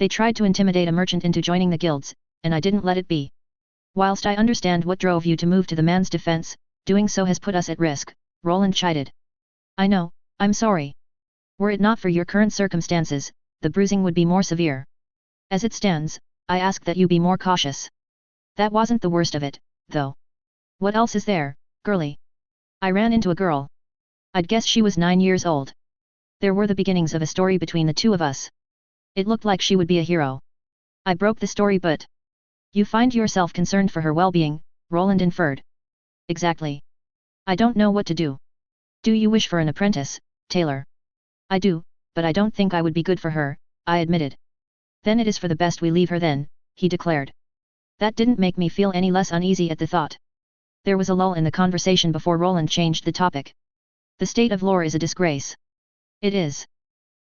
They tried to intimidate a merchant into joining the guilds, and I didn't let it be. Whilst I understand what drove you to move to the man's defense, doing so has put us at risk, Roland chided. I know, I'm sorry. Were it not for your current circumstances, the bruising would be more severe. As it stands, I ask that you be more cautious. That wasn't the worst of it, though. What else is there, girlie? I ran into a girl. I'd guess she was 9 years old. There were the beginnings of a story between the two of us. It looked like she would be a hero. I broke the story but... You find yourself concerned for her well-being, Roland inferred. Exactly. I don't know what to do. Do you wish for an apprentice, Taylor? I do, but I don't think I would be good for her, I admitted. Then it is for the best we leave her then, he declared. That didn't make me feel any less uneasy at the thought. There was a lull in the conversation before Roland changed the topic. The state of lore is a disgrace. It is.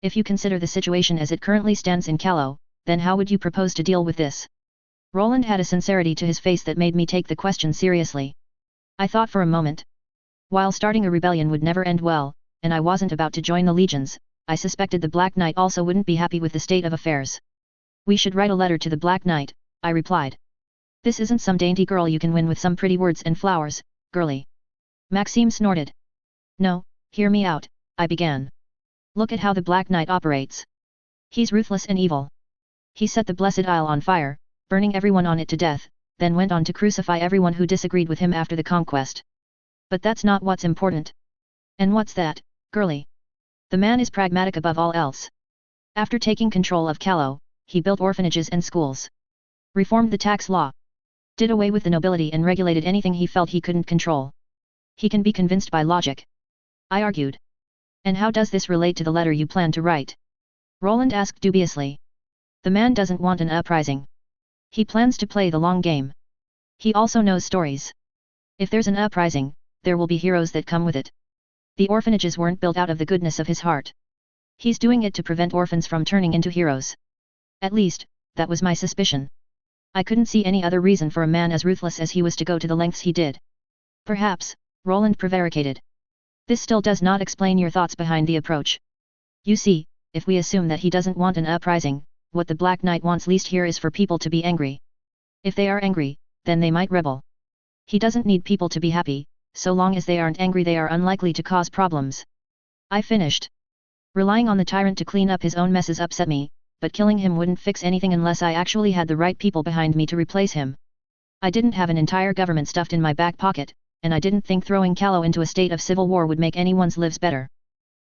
If you consider the situation as it currently stands in Callow, then how would you propose to deal with this? Roland had a sincerity to his face that made me take the question seriously. I thought for a moment. While starting a rebellion would never end well, and I wasn't about to join the legions, I suspected the Black Knight also wouldn't be happy with the state of affairs. We should write a letter to the Black Knight, I replied. This isn't some dainty girl you can win with some pretty words and flowers, girlie. Maxime snorted. No, hear me out, I began. Look at how the Black Knight operates. He's ruthless and evil. He set the Blessed Isle on fire, burning everyone on it to death, then went on to crucify everyone who disagreed with him after the conquest. But that's not what's important. And what's that, girlie? The man is pragmatic above all else. After taking control of Calo, he built orphanages and schools. Reformed the tax law. Did away with the nobility and regulated anything he felt he couldn't control. He can be convinced by logic. I argued. And how does this relate to the letter you plan to write? Roland asked dubiously. The man doesn't want an uprising. He plans to play the long game. He also knows stories. If there's an uprising, there will be heroes that come with it. The orphanages weren't built out of the goodness of his heart. He's doing it to prevent orphans from turning into heroes. At least, that was my suspicion. I couldn't see any other reason for a man as ruthless as he was to go to the lengths he did. Perhaps, Roland prevaricated. This still does not explain your thoughts behind the approach. You see, if we assume that he doesn't want an uprising, what the Black Knight wants least here is for people to be angry. If they are angry, then they might rebel. He doesn't need people to be happy, so long as they aren't angry they are unlikely to cause problems. I finished. Relying on the tyrant to clean up his own messes upset me, but killing him wouldn't fix anything unless I actually had the right people behind me to replace him. I didn't have an entire government stuffed in my back pocket, and I didn't think throwing Calo into a state of civil war would make anyone's lives better.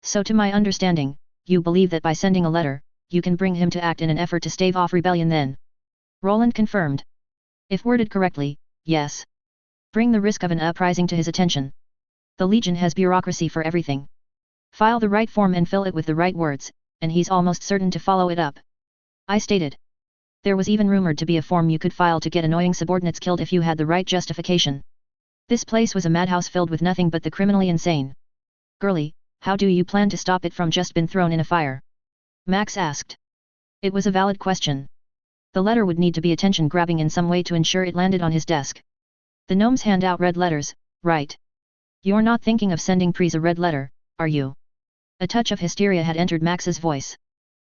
So to my understanding, you believe that by sending a letter, you can bring him to act in an effort to stave off rebellion then? Roland confirmed. If worded correctly, yes. Bring the risk of an uprising to his attention. The Legion has bureaucracy for everything. File the right form and fill it with the right words, and he's almost certain to follow it up. I stated. There was even rumored to be a form you could file to get annoying subordinates killed if you had the right justification. This place was a madhouse filled with nothing but the criminally insane. Girlie, how do you plan to stop it from just being thrown in a fire? Max asked. It was a valid question. The letter would need to be attention-grabbing in some way to ensure it landed on his desk. The gnomes hand out red letters, right? You're not thinking of sending Pries a red letter, are you? A touch of hysteria had entered Max's voice.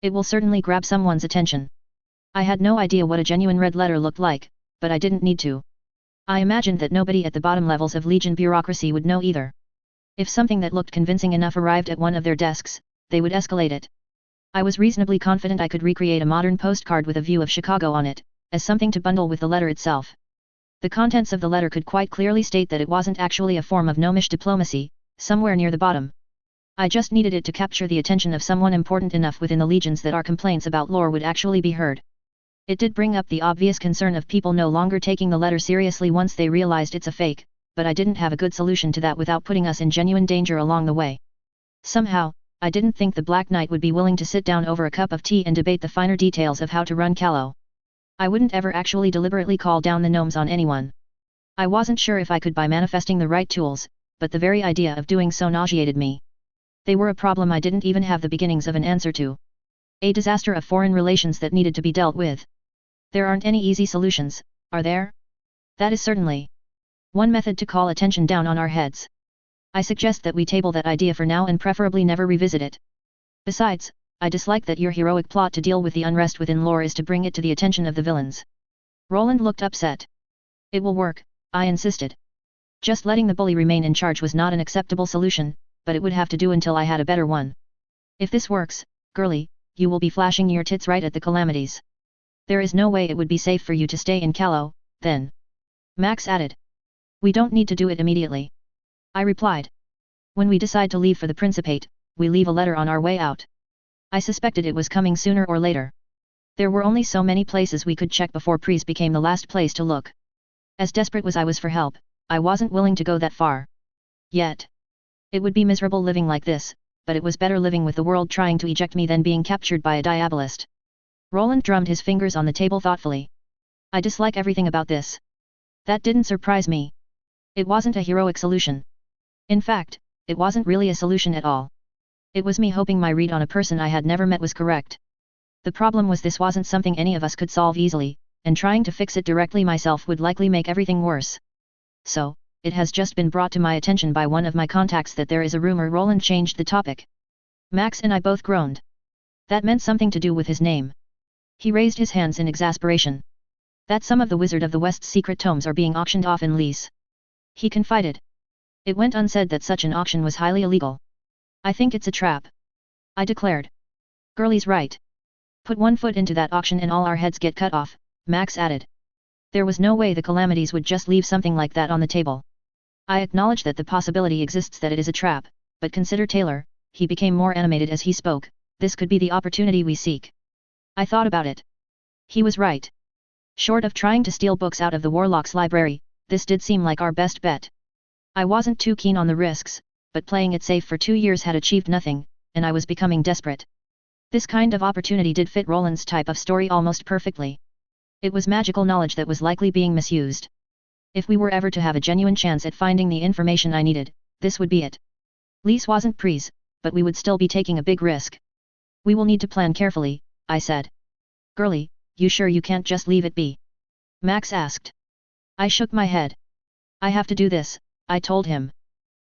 It will certainly grab someone's attention. I had no idea what a genuine red letter looked like, but I didn't need to. I imagined that nobody at the bottom levels of Legion bureaucracy would know either. If something that looked convincing enough arrived at one of their desks, they would escalate it. I was reasonably confident I could recreate a modern postcard with a view of Chicago on it, as something to bundle with the letter itself. The contents of the letter could quite clearly state that it wasn't actually a form of gnomish diplomacy, somewhere near the bottom. I just needed it to capture the attention of someone important enough within the legions that our complaints about lore would actually be heard. It did bring up the obvious concern of people no longer taking the letter seriously once they realized it's a fake, but I didn't have a good solution to that without putting us in genuine danger along the way. Somehow, I didn't think the Black Knight would be willing to sit down over a cup of tea and debate the finer details of how to run Calo. I wouldn't ever actually deliberately call down the gnomes on anyone. I wasn't sure if I could by manifesting the right tools, but the very idea of doing so nauseated me. They were a problem I didn't even have the beginnings of an answer to. A disaster of foreign relations that needed to be dealt with. There aren't any easy solutions, are there? That is certainly one method to call attention down on our heads. I suggest that we table that idea for now and preferably never revisit it. Besides, I dislike that your heroic plot to deal with the unrest within lore is to bring it to the attention of the villains. Roland looked upset. It will work, I insisted. Just letting the bully remain in charge was not an acceptable solution, but it would have to do until I had a better one. If this works, girlie, you will be flashing your tits right at the calamities. There is no way it would be safe for you to stay in Calo, then. Max added. We don't need to do it immediately. I replied. When we decide to leave for the Principate, we leave a letter on our way out. I suspected it was coming sooner or later. There were only so many places we could check before Pries became the last place to look. As desperate as I was for help, I wasn't willing to go that far. Yet. It would be miserable living like this, but it was better living with the world trying to eject me than being captured by a diabolist. Roland drummed his fingers on the table thoughtfully. I dislike everything about this. That didn't surprise me. It wasn't a heroic solution. In fact, it wasn't really a solution at all. It was me hoping my read on a person I had never met was correct. The problem was this wasn't something any of us could solve easily, and trying to fix it directly myself would likely make everything worse. So, it has just been brought to my attention by one of my contacts that there is a rumor. Roland changed the topic. Max and I both groaned. That meant something to do with his name. He raised his hands in exasperation. That some of the Wizard of the West's secret tomes are being auctioned off in lease. He confided. It went unsaid that such an auction was highly illegal. I think it's a trap, I declared. Girlie's right. Put one foot into that auction and all our heads get cut off, Max added. There was no way the Calamities would just leave something like that on the table. I acknowledge that the possibility exists that it is a trap, but consider Taylor, he became more animated as he spoke, this could be the opportunity we seek. I thought about it. He was right. Short of trying to steal books out of the Warlock's library, this did seem like our best bet. I wasn't too keen on the risks, but playing it safe for 2 years had achieved nothing, and I was becoming desperate. This kind of opportunity did fit Roland's type of story almost perfectly. It was magical knowledge that was likely being misused. If we were ever to have a genuine chance at finding the information I needed, this would be it. Lease wasn't prise, but we would still be taking a big risk. We will need to plan carefully, I said. Girlie, you sure you can't just leave it be? Max asked. I shook my head. I have to do this, I told him.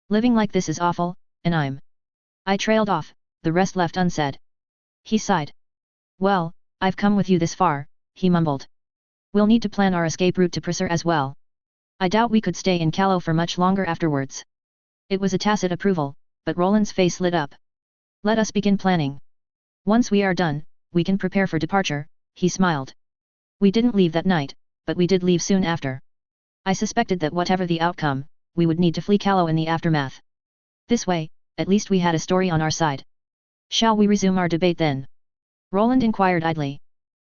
Living like this is awful, and I trailed off, the rest left unsaid. He sighed. Well, I've come with you this far, he mumbled. We'll need to plan our escape route to Prisser as well. I doubt we could stay in Callow for much longer afterwards. It was a tacit approval, but Roland's face lit up. Let us begin planning. Once we are done, we can prepare for departure, he smiled. We didn't leave that night, but we did leave soon after. I suspected that whatever the outcome, we would need to flee Callow in the aftermath. This way, at least we had a story on our side. Shall we resume our debate then? Roland inquired idly.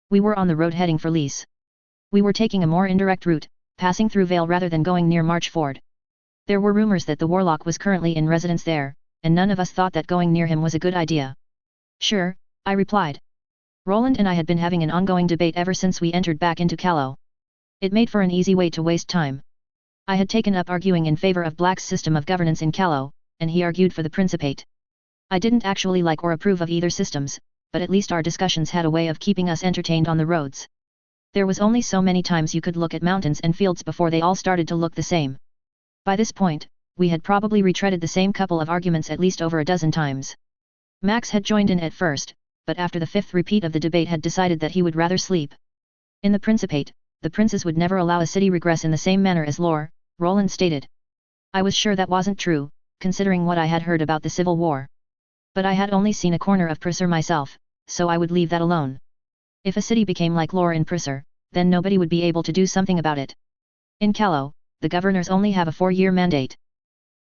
We were on the road heading for Lease. We were taking a more indirect route, passing through Vale rather than going near Marchford. There were rumors that the Warlock was currently in residence there, and none of us thought that going near him was a good idea. Sure, I replied. Roland and I had been having an ongoing debate ever since we entered back into Callow. It made for an easy way to waste time. I had taken up arguing in favor of Black's system of governance in Callow, and he argued for the Principate. I didn't actually like or approve of either systems, but at least our discussions had a way of keeping us entertained on the roads. There was only so many times you could look at mountains and fields before they all started to look the same. By this point, we had probably retreaded the same couple of arguments at least over a dozen times. Max had joined in at first, but after the 5th repeat of the debate had decided that he would rather sleep. In the Principate, the princes would never allow a city regress in the same manner as Lore, Roland stated. I was sure that wasn't true, considering what I had heard about the Civil War. But I had only seen a corner of Prisser myself, so I would leave that alone. If a city became like Lore in Prisser, then nobody would be able to do something about it. In Callow, the governors only have a 4-year mandate.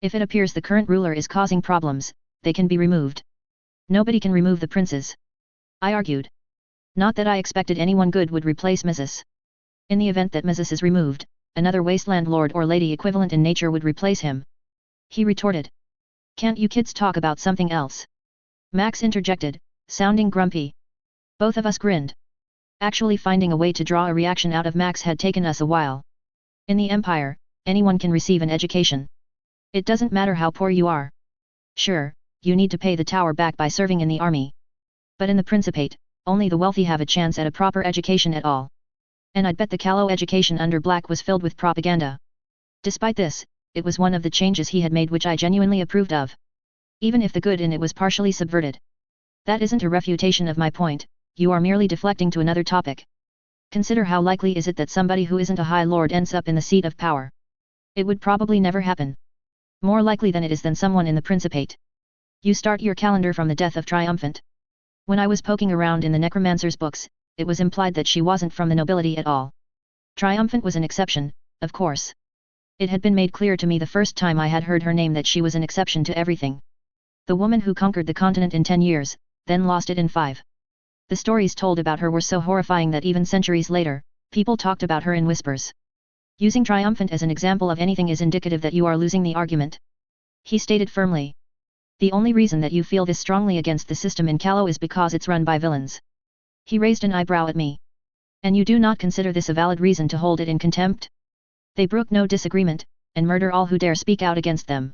If it appears the current ruler is causing problems, they can be removed. Nobody can remove the princes. I argued. Not that I expected anyone good would replace Mrs. In the event that Mrs. is removed, another wasteland lord or lady equivalent in nature would replace him. He retorted. Can't you kids talk about something else? Max interjected, sounding grumpy. Both of us grinned. Actually finding a way to draw a reaction out of Max had taken us a while. In the Empire, anyone can receive an education. It doesn't matter how poor you are. Sure, you need to pay the tower back by serving in the army. But in the Principate, only the wealthy have a chance at a proper education at all. And I'd bet the Callow education under Black was filled with propaganda. Despite this, it was one of the changes he had made which I genuinely approved of. Even if the good in it was partially subverted. That isn't a refutation of my point, you are merely deflecting to another topic. Consider how likely is it that somebody who isn't a High Lord ends up in the seat of power. It would probably never happen. More likely than it is than someone in the Principate. You start your calendar from the death of Triumphant. When I was poking around in the necromancer's books, it was implied that she wasn't from the nobility at all. Triumphant was an exception, of course. It had been made clear to me the first time I had heard her name that she was an exception to everything. The woman who conquered the continent in 10 years, then lost it in 5. The stories told about her were so horrifying that even centuries later, people talked about her in whispers. Using Triumphant as an example of anything is indicative that you are losing the argument. He stated firmly. The only reason that you feel this strongly against the system in Callow is because it's run by villains. He raised an eyebrow at me. And you do not consider this a valid reason to hold it in contempt? They brook no disagreement, and murder all who dare speak out against them.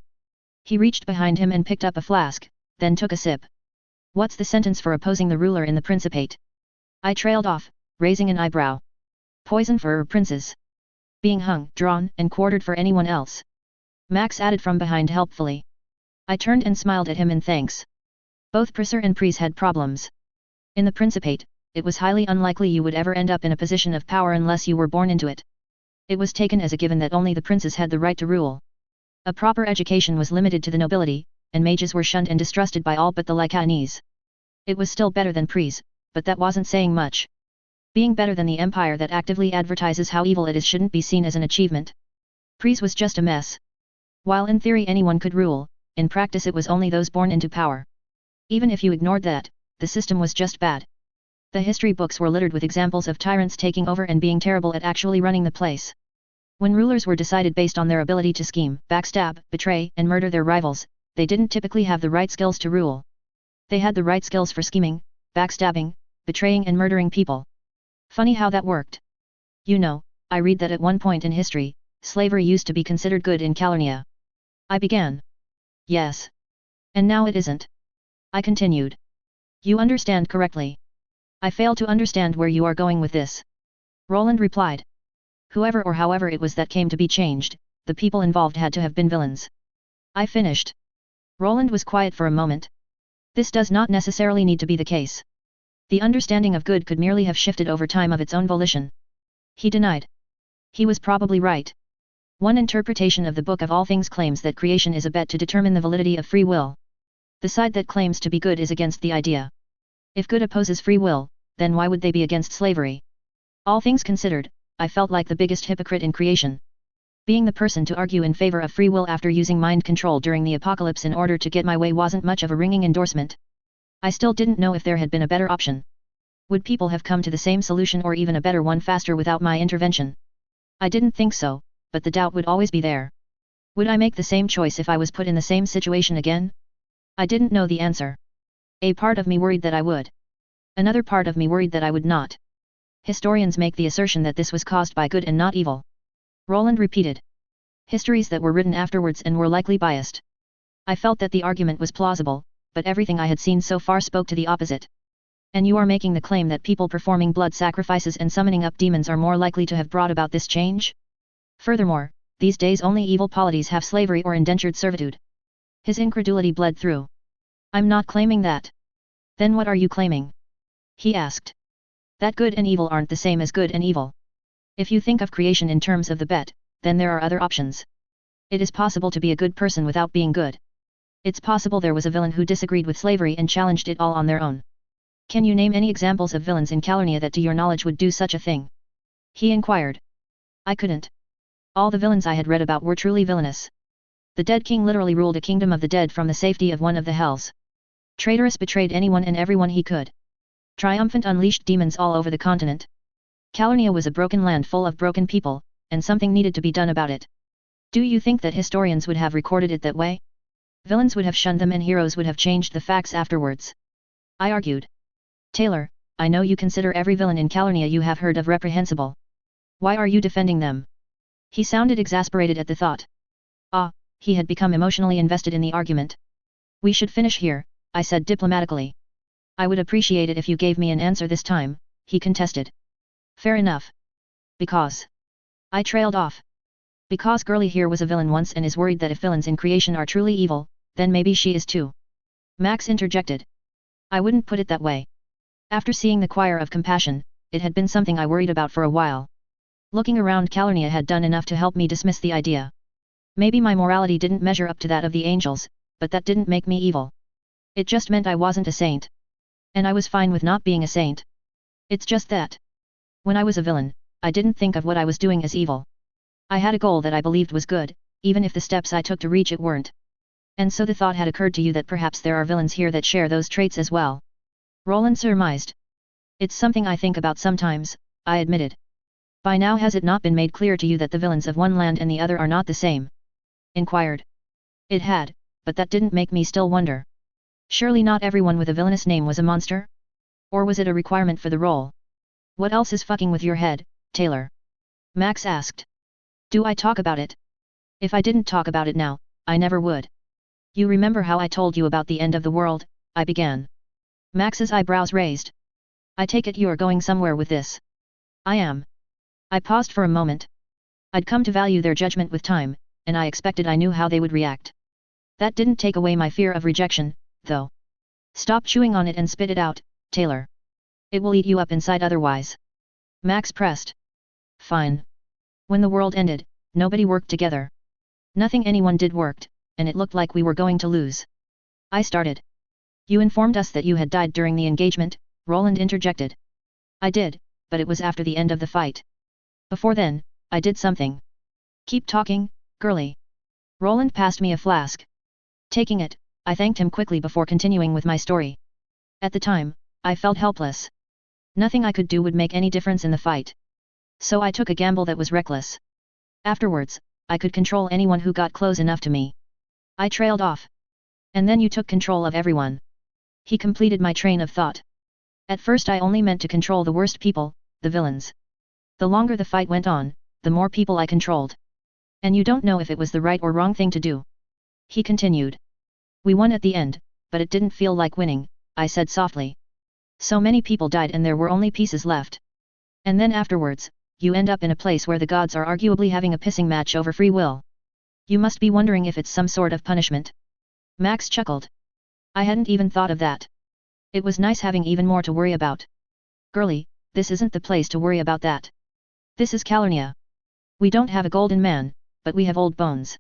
He reached behind him and picked up a flask, then took a sip. What's the sentence for opposing the ruler in the Principate? I trailed off, raising an eyebrow. Poison for princes. Being hung, drawn, and quartered for anyone else. Max added from behind helpfully. I turned and smiled at him in thanks. Both Prisser and Pries had problems. In the Principate, it was highly unlikely you would ever end up in a position of power unless you were born into it. It was taken as a given that only the princes had the right to rule. A proper education was limited to the nobility, and mages were shunned and distrusted by all but the Lycaonese. It was still better than Pries, but that wasn't saying much. Being better than the empire that actively advertises how evil it is shouldn't be seen as an achievement. Pries was just a mess. While in theory anyone could rule, in practice it was only those born into power. Even if you ignored that, the system was just bad. The history books were littered with examples of tyrants taking over and being terrible at actually running the place. When rulers were decided based on their ability to scheme, backstab, betray, and murder their rivals, they didn't typically have the right skills to rule. They had the right skills for scheming, backstabbing, betraying and murdering people. Funny how that worked. You know, I read that at one point in history, slavery used to be considered good in Calernia. I began. Yes. And now it isn't. I continued. You understand correctly. I fail to understand where you are going with this. Roland replied. Whoever or however it was that came to be changed, the people involved had to have been villains. I finished. Roland was quiet for a moment. This does not necessarily need to be the case. The understanding of good could merely have shifted over time of its own volition. He denied. He was probably right. One interpretation of the Book of All Things claims that creation is a bet to determine the validity of free will. The side that claims to be good is against the idea. If good opposes free will, then why would they be against slavery? All things considered, I felt like the biggest hypocrite in creation. Being the person to argue in favor of free will after using mind control during the apocalypse in order to get my way wasn't much of a ringing endorsement. I still didn't know if there had been a better option. Would people have come to the same solution or even a better one faster without my intervention? I didn't think so, but the doubt would always be there. Would I make the same choice if I was put in the same situation again? I didn't know the answer. A part of me worried that I would. Another part of me worried that I would not. Historians make the assertion that this was caused by good and not evil. Roland repeated. Histories that were written afterwards and were likely biased. I felt that the argument was plausible, but everything I had seen so far spoke to the opposite. And you are making the claim that people performing blood sacrifices and summoning up demons are more likely to have brought about this change? Furthermore, these days only evil polities have slavery or indentured servitude. His incredulity bled through. I'm not claiming that. Then what are you claiming? He asked. That good and evil aren't the same as good and evil. If you think of creation in terms of the bet, then there are other options. It is possible to be a good person without being good. It's possible there was a villain who disagreed with slavery and challenged it all on their own. Can you name any examples of villains in Calernia that to your knowledge would do such a thing? He inquired. I couldn't. All the villains I had read about were truly villainous. The dead king literally ruled a kingdom of the dead from the safety of one of the hells. Traitorous betrayed anyone and everyone he could. Triumphant unleashed demons all over the continent. Calernia was a broken land full of broken people, and something needed to be done about it. Do you think that historians would have recorded it that way? Villains would have shunned them and heroes would have changed the facts afterwards. I argued. Taylor, I know you consider every villain in Calernia you have heard of reprehensible. Why are you defending them? He sounded exasperated at the thought. He had become emotionally invested in the argument. We should finish here, I said diplomatically. I would appreciate it if you gave me an answer this time, he contested. Fair enough. Because. I trailed off. Because Girly here was a villain once and is worried that if villains in creation are truly evil, then maybe she is too. Max interjected. I wouldn't put it that way. After seeing the choir of compassion, it had been something I worried about for a while. Looking around Calernia had done enough to help me dismiss the idea. Maybe my morality didn't measure up to that of the angels, but that didn't make me evil. It just meant I wasn't a saint. And I was fine with not being a saint. It's just that. When I was a villain, I didn't think of what I was doing as evil. I had a goal that I believed was good, even if the steps I took to reach it weren't. And so the thought had occurred to you that perhaps there are villains here that share those traits as well. Roland surmised. It's something I think about sometimes, I admitted. By now has it not been made clear to you that the villains of one land and the other are not the same? Inquired. It had, but that didn't make me still wonder. Surely not everyone with a villainous name was a monster? Or was it a requirement for the role? What else is fucking with your head, Taylor? Max asked. Do I talk about it? If I didn't talk about it now, I never would. You remember how I told you about the end of the world, I began. Max's eyebrows raised. I take it you're going somewhere with this. I am. I paused for a moment. I'd come to value their judgment with time, and I expected I knew how they would react. That didn't take away my fear of rejection, though. Stop chewing on it and spit it out, Taylor. It will eat you up inside otherwise. Max pressed. Fine. When the world ended, nobody worked together. Nothing anyone did worked, and it looked like we were going to lose. I started. You informed us that you had died during the engagement, Roland interjected. I did, but it was after the end of the fight. Before then, I did something. Keep talking, girlie. Roland passed me a flask. Taking it, I thanked him quickly before continuing with my story. At the time, I felt helpless. Nothing I could do would make any difference in the fight. So I took a gamble that was reckless. Afterwards, I could control anyone who got close enough to me. I trailed off. And then you took control of everyone. He completed my train of thought. At first I only meant to control the worst people, the villains. The longer the fight went on, the more people I controlled. And you don't know if it was the right or wrong thing to do. He continued. We won at the end, but it didn't feel like winning, I said softly. So many people died and there were only pieces left. And then afterwards, you end up in a place where the gods are arguably having a pissing match over free will. You must be wondering if it's some sort of punishment. Max chuckled. I hadn't even thought of that. It was nice having even more to worry about. Girlie, this isn't the place to worry about that. This is Calernia. We don't have a golden man, but we have old bones.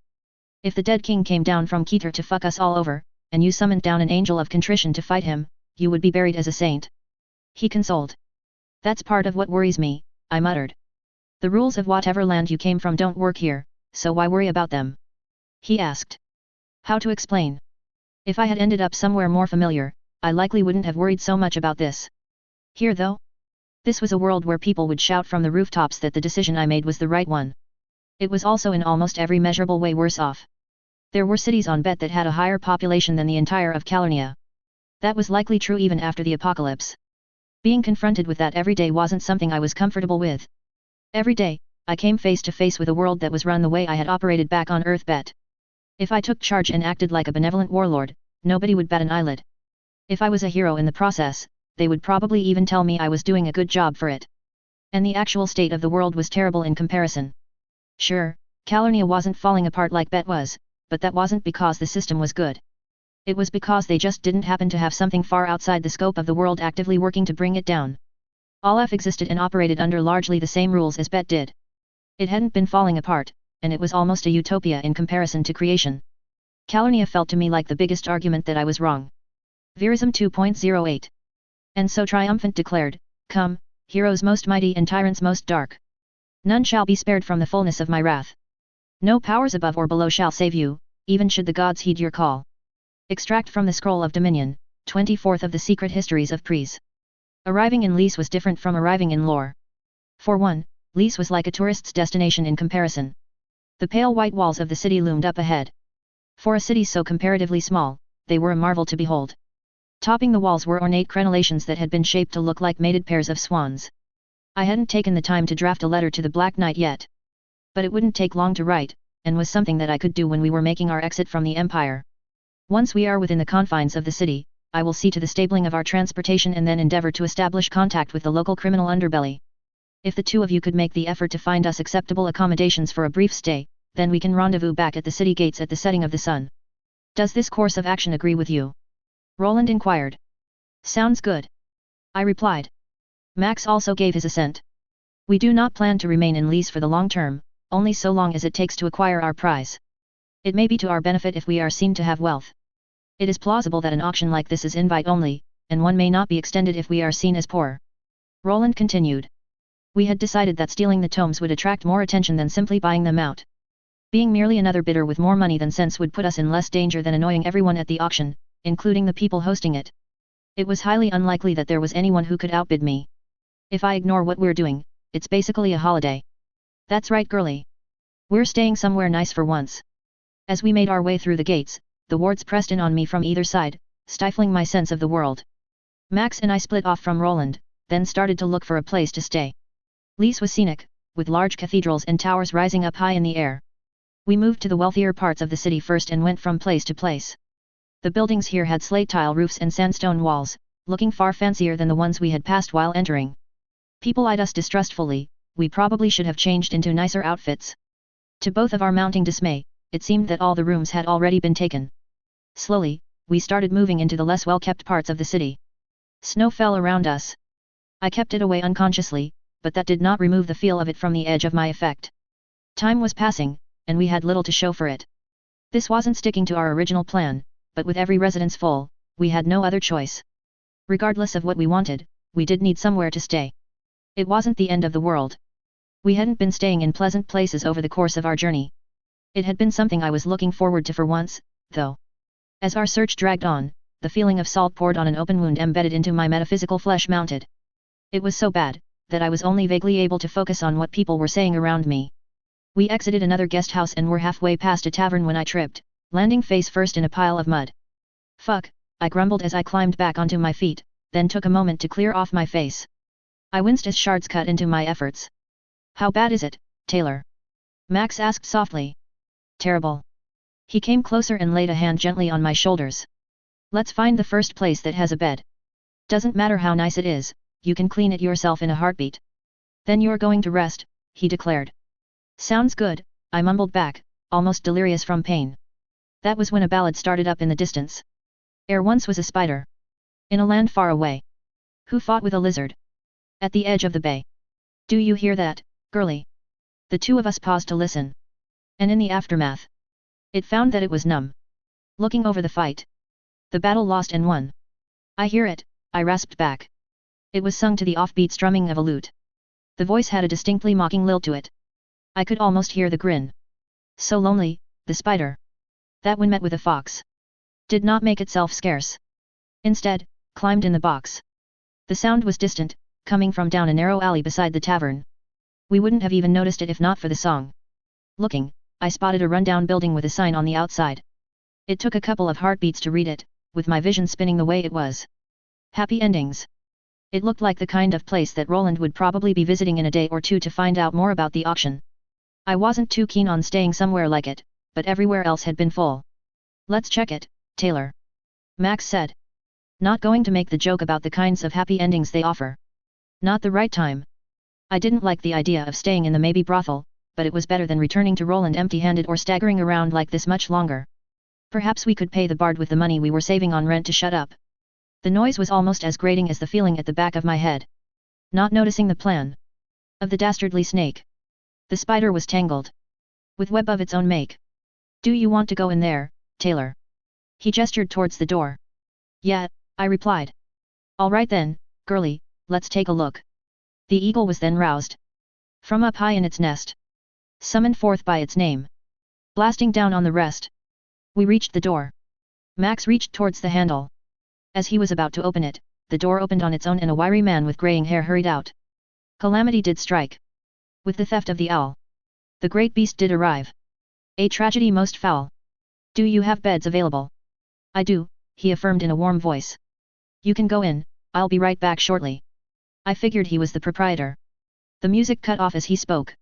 If the dead king came down from Keter to fuck us all over, and you summoned down an angel of contrition to fight him, you would be buried as a saint. He consoled. That's part of what worries me, I muttered. The rules of whatever land you came from don't work here, so why worry about them? He asked. How to explain? If I had ended up somewhere more familiar, I likely wouldn't have worried so much about this. Here though? This was a world where people would shout from the rooftops that the decision I made was the right one. It was also in almost every measurable way worse off. There were cities on Bet that had a higher population than the entire of Calernia. That was likely true even after the apocalypse. Being confronted with that every day wasn't something I was comfortable with. Every day, I came face to face with a world that was run the way I had operated back on Earth Bet. If I took charge and acted like a benevolent warlord, nobody would bat an eyelid. If I was a hero in the process, they would probably even tell me I was doing a good job for it. And the actual state of the world was terrible in comparison. Sure, Calernia wasn't falling apart like Bet was, but that wasn't because the system was good. It was because they just didn't happen to have something far outside the scope of the world actively working to bring it down. All F existed and operated under largely the same rules as Bet did. It hadn't been falling apart, and it was almost a utopia in comparison to creation. Calernia felt to me like the biggest argument that I was wrong. Verism 2.08. And so triumphant declared, Come, heroes most mighty and tyrants most dark. None shall be spared from the fullness of my wrath. No powers above or below shall save you, even should the gods heed your call. Extract from the Scroll of Dominion, 24th of the Secret Histories of Pries. Arriving in Lys was different from arriving in Lore. For one, Lys was like a tourist's destination in comparison. The pale white walls of the city loomed up ahead. For a city so comparatively small, they were a marvel to behold. Topping the walls were ornate crenellations that had been shaped to look like mated pairs of swans. I hadn't taken the time to draft a letter to the Black Knight yet. But it wouldn't take long to write, and was something that I could do when we were making our exit from the Empire. Once we are within the confines of the city, I will see to the stabling of our transportation and then endeavor to establish contact with the local criminal underbelly. If the two of you could make the effort to find us acceptable accommodations for a brief stay, then we can rendezvous back at the city gates at the setting of the sun. Does this course of action agree with you? Roland inquired. Sounds good. I replied. Max also gave his assent. We do not plan to remain in Lys for the long term, only so long as it takes to acquire our prize. It may be to our benefit if we are seen to have wealth. It is plausible that an auction like this is invite only, and one may not be extended if we are seen as poor. Roland continued. We had decided that stealing the tomes would attract more attention than simply buying them out. Being merely another bidder with more money than sense would put us in less danger than annoying everyone at the auction, including the people hosting it. It was highly unlikely that there was anyone who could outbid me. If I ignore what we're doing, it's basically a holiday. That's right, girlie. We're staying somewhere nice for once. As we made our way through the gates, the wards pressed in on me from either side, stifling my sense of the world. Max and I split off from Roland, then started to look for a place to stay. Lys was scenic, with large cathedrals and towers rising up high in the air. We moved to the wealthier parts of the city first and went from place to place. The buildings here had slate tile roofs and sandstone walls, looking far fancier than the ones we had passed while entering. People eyed us distrustfully. We probably should have changed into nicer outfits. To both of our mounting dismay, it seemed that all the rooms had already been taken. Slowly, we started moving into the less well-kept parts of the city. Snow fell around us. I kept it away unconsciously, but that did not remove the feel of it from the edge of my effect. Time was passing, and we had little to show for it. This wasn't sticking to our original plan, but with every residence full, we had no other choice. Regardless of what we wanted, we did need somewhere to stay. It wasn't the end of the world. We hadn't been staying in pleasant places over the course of our journey. It had been something I was looking forward to for once, though. As our search dragged on, the feeling of salt poured on an open wound embedded into my metaphysical flesh mounted. It was so bad, that I was only vaguely able to focus on what people were saying around me. We exited another guest house and were halfway past a tavern when I tripped, landing face first in a pile of mud. Fuck, I grumbled as I climbed back onto my feet, then took a moment to clear off my face. I winced as shards cut into my efforts. How bad is it, Taylor? Max asked softly. Terrible. He came closer and laid a hand gently on my shoulders. Let's find the first place that has a bed. Doesn't matter how nice it is, you can clean it yourself in a heartbeat. Then you're going to rest, he declared. Sounds good, I mumbled back, almost delirious from pain. That was when a ballad started up in the distance. There once was a spider. In a land far away. Who fought with a lizard. At the edge of the bay. Do you hear that, girlie? The two of us paused to listen. And in the aftermath. It found that it was numb. Looking over the fight. The battle lost and won. I hear it, I rasped back. It was sung to the offbeat strumming of a lute. The voice had a distinctly mocking lilt to it. I could almost hear the grin. So lonely, the spider. That when met with a fox. Did not make itself scarce. Instead, climbed in the box. The sound was distant, coming from down a narrow alley beside the tavern. We wouldn't have even noticed it if not for the song. Looking, I spotted a rundown building with a sign on the outside. It took a couple of heartbeats to read it, with my vision spinning the way it was. Happy endings. It looked like the kind of place that Roland would probably be visiting in a day or two to find out more about the auction. I wasn't too keen on staying somewhere like it, but everywhere else had been full. Let's check it, Taylor. Max said. Not going to make the joke about the kinds of happy endings they offer. Not the right time. I didn't like the idea of staying in the maybe brothel, but it was better than returning to Roland empty-handed or staggering around like this much longer. Perhaps we could pay the bard with the money we were saving on rent to shut up. The noise was almost as grating as the feeling at the back of my head. Not noticing the plan of the dastardly snake. The spider was tangled. With web of its own make. Do you want to go in there, Taylor? He gestured towards the door. Yeah, I replied. All right then, girlie, let's take a look. The eagle was then roused. From up high in its nest. Summoned forth by its name. Blasting down on the rest. We reached the door. Max reached towards the handle. As he was about to open it, the door opened on its own and a wiry man with graying hair hurried out. Calamity did strike. With the theft of the owl. The great beast did arrive. A tragedy most foul. Do you have beds available? I do, he affirmed in a warm voice. You can go in, I'll be right back shortly. I figured he was the proprietor. The music cut off as he spoke.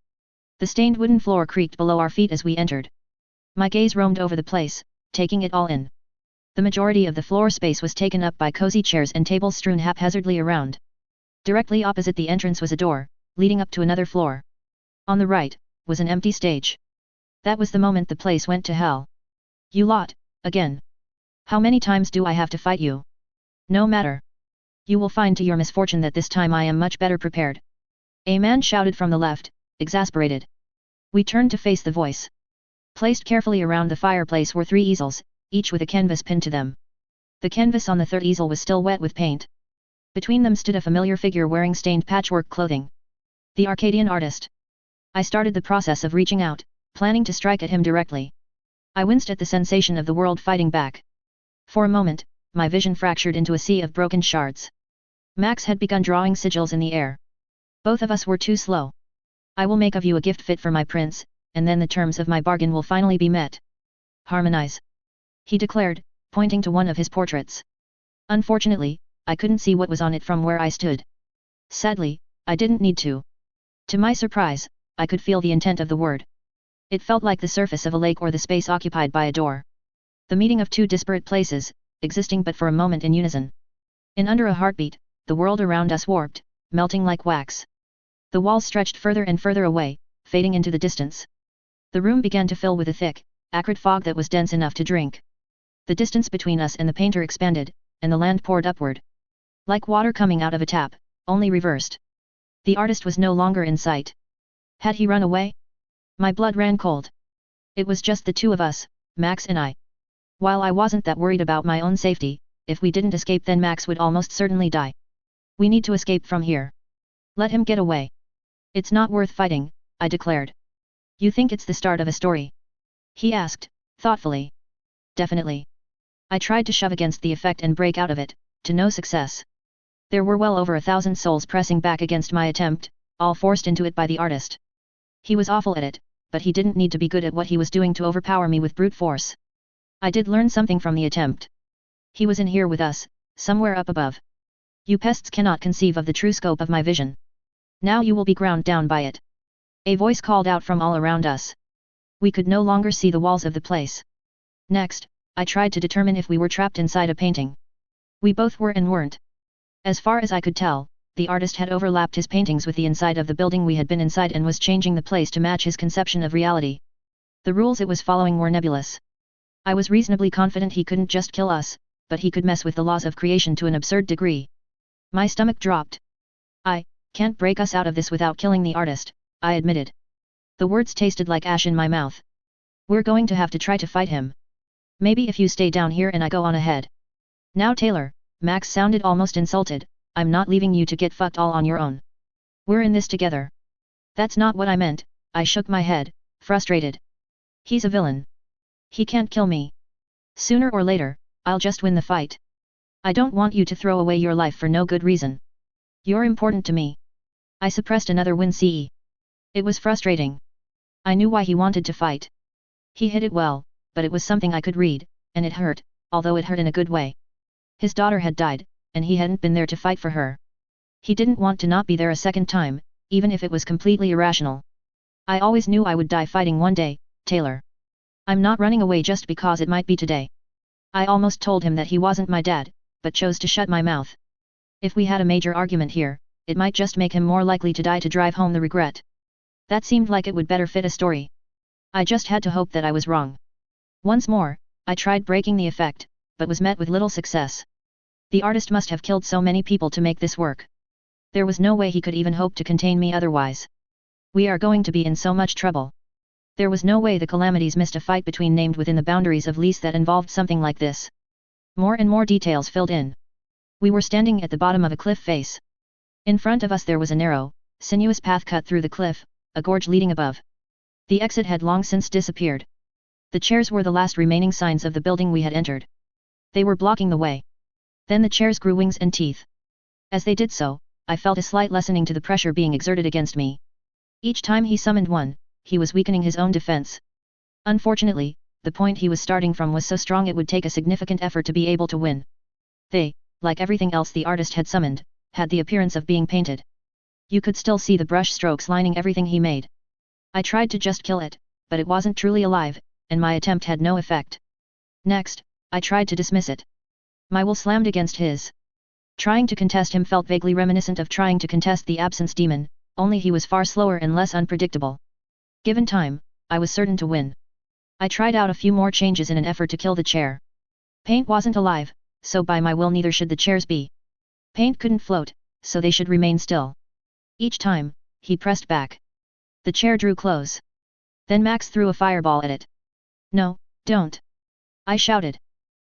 The stained wooden floor creaked below our feet as we entered. My gaze roamed over the place, taking it all in. The majority of the floor space was taken up by cozy chairs and tables strewn haphazardly around. Directly opposite the entrance was a door, leading up to another floor. On the right, was an empty stage. That was the moment the place went to hell. You lot, again. How many times do I have to fight you? No matter. You will find to your misfortune that this time I am much better prepared. A man shouted from the left, exasperated. We turned to face the voice. Placed carefully around the fireplace were 3 easels, each with a canvas pinned to them. The canvas on the third easel was still wet with paint. Between them stood a familiar figure wearing stained patchwork clothing. The Arcadian artist. I started the process of reaching out, planning to strike at him directly. I winced at the sensation of the world fighting back. For a moment, my vision fractured into a sea of broken shards. Max had begun drawing sigils in the air. Both of us were too slow. I will make of you a gift fit for my prince, and then the terms of my bargain will finally be met. Harmonize. He declared, pointing to one of his portraits. Unfortunately, I couldn't see what was on it from where I stood. Sadly, I didn't need to. To my surprise, I could feel the intent of the word. It felt like the surface of a lake or the space occupied by a door. The meeting of 2 disparate places, existing but for a moment in unison. In under a heartbeat, the world around us warped, melting like wax. The walls stretched further and further away, fading into the distance. The room began to fill with a thick, acrid fog that was dense enough to drink. The distance between us and the painter expanded, and the land poured upward. Like water coming out of a tap, only reversed. The artist was no longer in sight. Had he run away? My blood ran cold. It was just the two of us, Max and I. While I wasn't that worried about my own safety, if we didn't escape then Max would almost certainly die. We need to escape from here. Let him get away. It's not worth fighting, I declared. You think it's the start of a story? He asked, thoughtfully. Definitely. I tried to shove against the effect and break out of it, to no success. There were well over 1,000 souls pressing back against my attempt, all forced into it by the artist. He was awful at it, but he didn't need to be good at what he was doing to overpower me with brute force. I did learn something from the attempt. He was in here with us, somewhere up above. You pests cannot conceive of the true scope of my vision. Now you will be ground down by it. A voice called out from all around us. We could no longer see the walls of the place. Next, I tried to determine if we were trapped inside a painting. We both were and weren't. As far as I could tell, the artist had overlapped his paintings with the inside of the building we had been inside and was changing the place to match his conception of reality. The rules it was following were nebulous. I was reasonably confident he couldn't just kill us, but he could mess with the laws of creation to an absurd degree. My stomach dropped. I can't break us out of this without killing the artist, I admitted. The words tasted like ash in my mouth. We're going to have to try to fight him. Maybe if you stay down here and I go on ahead. Now Taylor, Max sounded almost insulted, I'm not leaving you to get fucked all on your own. We're in this together. That's not what I meant, I shook my head, frustrated. He's a villain. He can't kill me. Sooner or later, I'll just win the fight. I don't want you to throw away your life for no good reason. You're important to me. I suppressed another wince. It was frustrating. I knew why he wanted to fight. He hid it well, but it was something I could read, and it hurt, although it hurt in a good way. His daughter had died, and he hadn't been there to fight for her. He didn't want to not be there a second time, even if it was completely irrational. I always knew I would die fighting one day, Taylor. I'm not running away just because it might be today. I almost told him that he wasn't my dad, but chose to shut my mouth. If we had a major argument here, it might just make him more likely to die to drive home the regret. That seemed like it would better fit a story. I just had to hope that I was wrong. Once more, I tried breaking the effect, but was met with little success. The artist must have killed so many people to make this work. There was no way he could even hope to contain me otherwise. We are going to be in so much trouble. There was no way the Calamities missed a fight between named within the boundaries of lease that involved something like this. More and more details filled in. We were standing at the bottom of a cliff face. In front of us there was a narrow, sinuous path cut through the cliff, a gorge leading above. The exit had long since disappeared. The chairs were the last remaining signs of the building we had entered. They were blocking the way. Then the chairs grew wings and teeth. As they did so, I felt a slight lessening to the pressure being exerted against me. Each time he summoned one, he was weakening his own defense. Unfortunately, the point he was starting from was so strong it would take a significant effort to be able to win. They, like everything else the artist had summoned, had the appearance of being painted. You could still see the brush strokes lining everything he made. I tried to just kill it, but it wasn't truly alive, and my attempt had no effect. Next, I tried to dismiss it. My will slammed against his. Trying to contest him felt vaguely reminiscent of trying to contest the absence demon, only he was far slower and less unpredictable. Given time, I was certain to win. I tried out a few more changes in an effort to kill the chair. Paint wasn't alive, so by my will neither should the chairs be. Paint couldn't float, so they should remain still. Each time, he pressed back. The chair drew close. Then Max threw a fireball at it. No, don't! I shouted.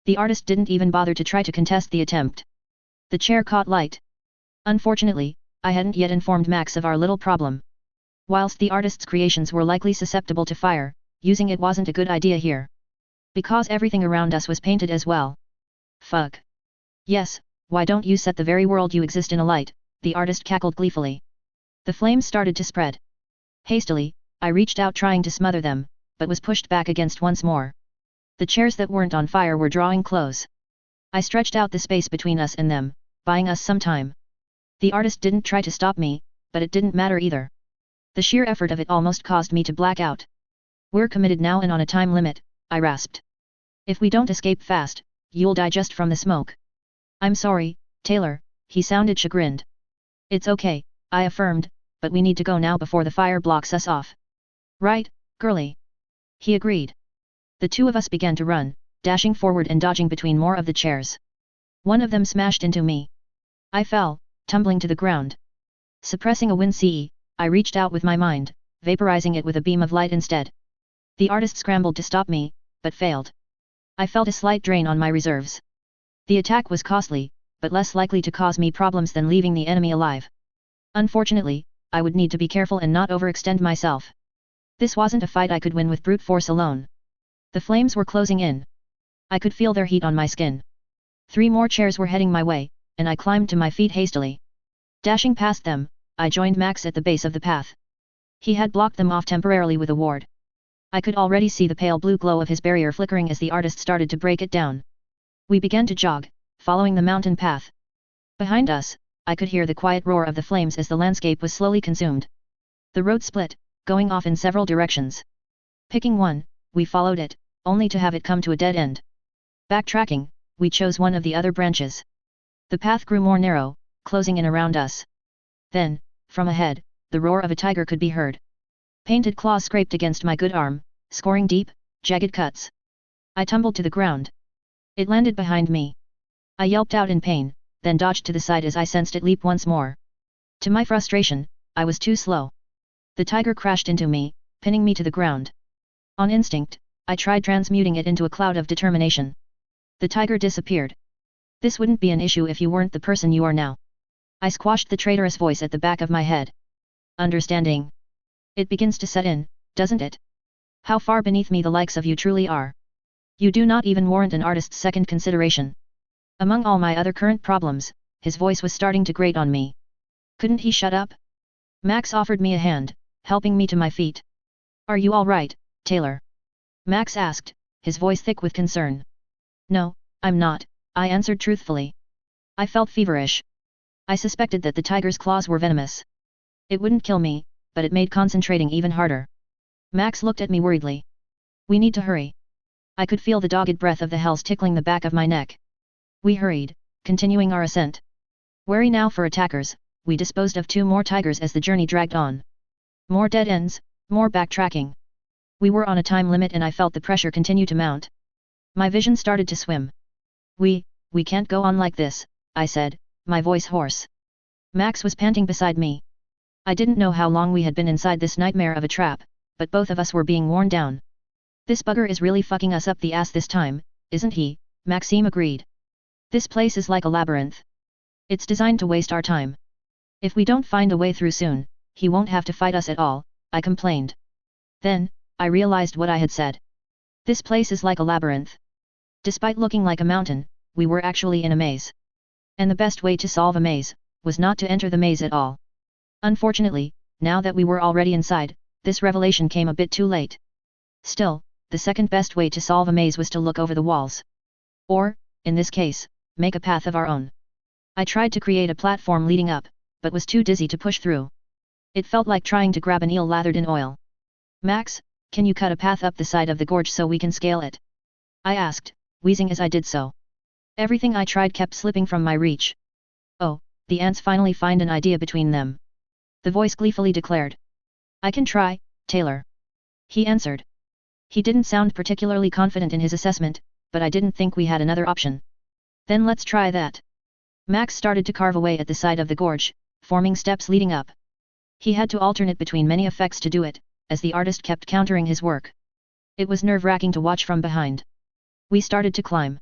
The artist didn't even bother to try to contest the attempt. The chair caught light. Unfortunately, I hadn't yet informed Max of our little problem. Whilst the artist's creations were likely susceptible to fire, using it wasn't a good idea here. Because everything around us was painted as well. Fuck. Yes, why don't you set the very world you exist in alight, the artist cackled gleefully. The flames started to spread. Hastily, I reached out trying to smother them, but was pushed back against once more. The chairs that weren't on fire were drawing close. I stretched out the space between us and them, buying us some time. The artist didn't try to stop me, but it didn't matter either. The sheer effort of it almost caused me to black out. We're committed now and on a time limit, I rasped. If we don't escape fast, you'll die just from the smoke. I'm sorry, Taylor, he sounded chagrined. It's okay, I affirmed, but we need to go now before the fire blocks us off. Right, girlie. He agreed. The two of us began to run, dashing forward and dodging between more of the chairs. One of them smashed into me. I fell, tumbling to the ground. Suppressing a wince, I reached out with my mind, vaporizing it with a beam of light instead. The artist scrambled to stop me, but failed. I felt a slight drain on my reserves. The attack was costly, but less likely to cause me problems than leaving the enemy alive. Unfortunately, I would need to be careful and not overextend myself. This wasn't a fight I could win with brute force alone. The flames were closing in. I could feel their heat on my skin. 3 more chairs were heading my way, and I climbed to my feet hastily. Dashing past them, I joined Max at the base of the path. He had blocked them off temporarily with a ward. I could already see the pale blue glow of his barrier flickering as the artist started to break it down. We began to jog, following the mountain path. Behind us, I could hear the quiet roar of the flames as the landscape was slowly consumed. The road split, going off in several directions. Picking one, we followed it, only to have it come to a dead end. Backtracking, we chose one of the other branches. The path grew more narrow, closing in around us. Then, from ahead, the roar of a tiger could be heard. Painted claws scraped against my good arm, scoring deep, jagged cuts. I tumbled to the ground. It landed behind me. I yelped out in pain, then dodged to the side as I sensed it leap once more. To my frustration, I was too slow. The tiger crashed into me, pinning me to the ground. On instinct, I tried transmuting it into a cloud of determination. The tiger disappeared. This wouldn't be an issue if you weren't the person you are now. I squashed the traitorous voice at the back of my head. Understanding. It begins to set in, doesn't it? How far beneath me the likes of you truly are. You do not even warrant an artist's second consideration. Among all my other current problems, his voice was starting to grate on me. Couldn't he shut up? Max offered me a hand, helping me to my feet. Are you all right, Taylor? Max asked, his voice thick with concern. No, I'm not, I answered truthfully. I felt feverish. I suspected that the tiger's claws were venomous. It wouldn't kill me, but it made concentrating even harder. Max looked at me worriedly. We need to hurry. I could feel the dogged breath of the hells tickling the back of my neck. We hurried, continuing our ascent. Wary now for attackers, we disposed of 2 more tigers as the journey dragged on. More dead ends, more backtracking. We were on a time limit and I felt the pressure continue to mount. My vision started to swim. We can't go on like this, I said, my voice hoarse. Max was panting beside me. I didn't know how long we had been inside this nightmare of a trap, but both of us were being worn down. This bugger is really fucking us up the ass this time, isn't he? Maxime agreed. This place is like a labyrinth. It's designed to waste our time. If we don't find a way through soon, he won't have to fight us at all, I complained. Then, I realized what I had said. This place is like a labyrinth. Despite looking like a mountain, we were actually in a maze. And the best way to solve a maze, was not to enter the maze at all. Unfortunately, now that we were already inside, this revelation came a bit too late. Still, the second best way to solve a maze was to look over the walls. Or, in this case, make a path of our own. I tried to create a platform leading up, but was too dizzy to push through. It felt like trying to grab an eel lathered in oil. Max, can you cut a path up the side of the gorge so we can scale it? I asked, wheezing as I did so. Everything I tried kept slipping from my reach. Oh, the ants finally find an idea between them. The voice gleefully declared. I can try, Taylor. He answered. He didn't sound particularly confident in his assessment, but I didn't think we had another option. Then let's try that. Max started to carve away at the side of the gorge, forming steps leading up. He had to alternate between many effects to do it, as the artist kept countering his work. It was nerve-wracking to watch from behind. We started to climb.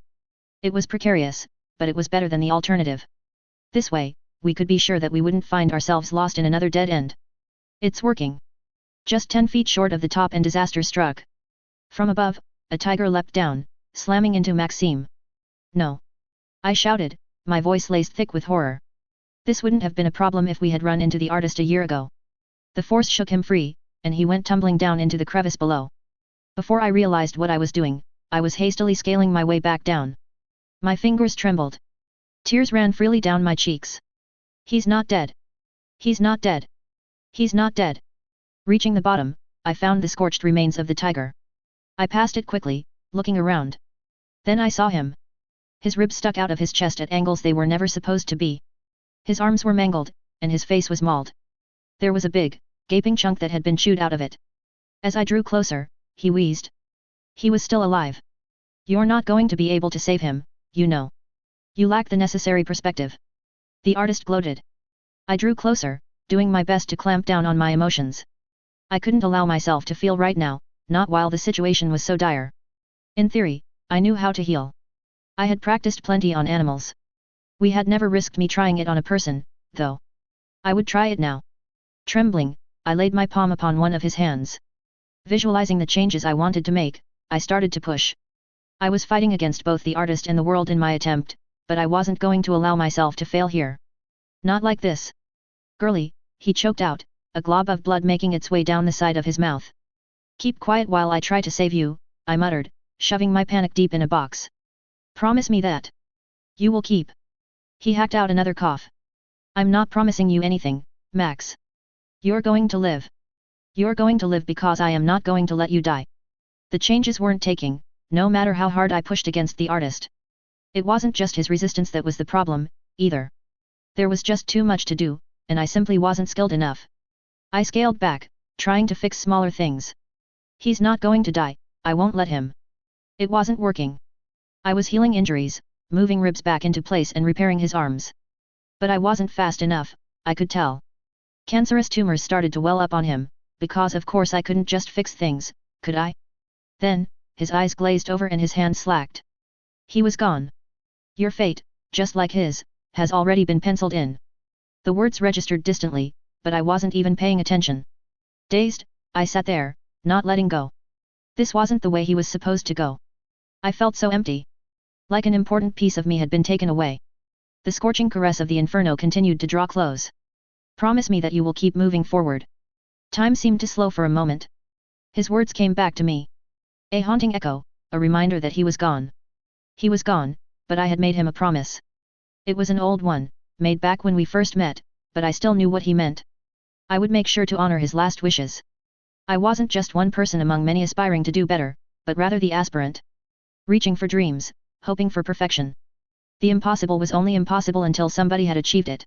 It was precarious, but it was better than the alternative. This way, we could be sure that we wouldn't find ourselves lost in another dead end. It's working. Just 10 feet short of the top and disaster struck. From above, a tiger leapt down, slamming into Maxime. No. I shouted, my voice laced thick with horror. This wouldn't have been a problem if we had run into the artist a year ago. The force shook him free, and he went tumbling down into the crevice below. Before I realized what I was doing, I was hastily scaling my way back down. My fingers trembled. Tears ran freely down my cheeks. He's not dead. He's not dead. He's not dead. Reaching the bottom, I found the scorched remains of the tiger. I passed it quickly, looking around. Then I saw him. His ribs stuck out of his chest at angles they were never supposed to be. His arms were mangled, and his face was mauled. There was a big, gaping chunk that had been chewed out of it. As I drew closer, he wheezed. He was still alive. You're not going to be able to save him, you know. You lack the necessary perspective. The artist gloated. I drew closer, doing my best to clamp down on my emotions. I couldn't allow myself to feel right now, not while the situation was so dire. In theory, I knew how to heal. I had practiced plenty on animals. We had never risked me trying it on a person, though. I would try it now. Trembling, I laid my palm upon one of his hands. Visualizing the changes I wanted to make, I started to push. I was fighting against both the artist and the world in my attempt, but I wasn't going to allow myself to fail here. Not like this. Girlie, he choked out, a glob of blood making its way down the side of his mouth. Keep quiet while I try to save you, I muttered, shoving my panic deep in a box. Promise me that. You will keep. He hacked out another cough. I'm not promising you anything, Max. You're going to live. You're going to live because I am not going to let you die. The changes weren't taking, no matter how hard I pushed against the artist. It wasn't just his resistance that was the problem, either. There was just too much to do, and I simply wasn't skilled enough. I scaled back, trying to fix smaller things. He's not going to die, I won't let him. It wasn't working. I was healing injuries, moving ribs back into place and repairing his arms. But I wasn't fast enough, I could tell. Cancerous tumors started to well up on him, because of course I couldn't just fix things, could I? Then, his eyes glazed over and his hands slacked. He was gone. Your fate, just like his, has already been penciled in. The words registered distantly, but I wasn't even paying attention. Dazed, I sat there, not letting go. This wasn't the way he was supposed to go. I felt so empty. Like an important piece of me had been taken away. The scorching caress of the inferno continued to draw close. Promise me that you will keep moving forward. Time seemed to slow for a moment. His words came back to me. A haunting echo, a reminder that he was gone. He was gone, but I had made him a promise. It was an old one, made back when we first met, but I still knew what he meant. I would make sure to honor his last wishes. I wasn't just one person among many aspiring to do better, but rather the aspirant. Reaching for dreams, hoping for perfection. The impossible was only impossible until somebody had achieved it.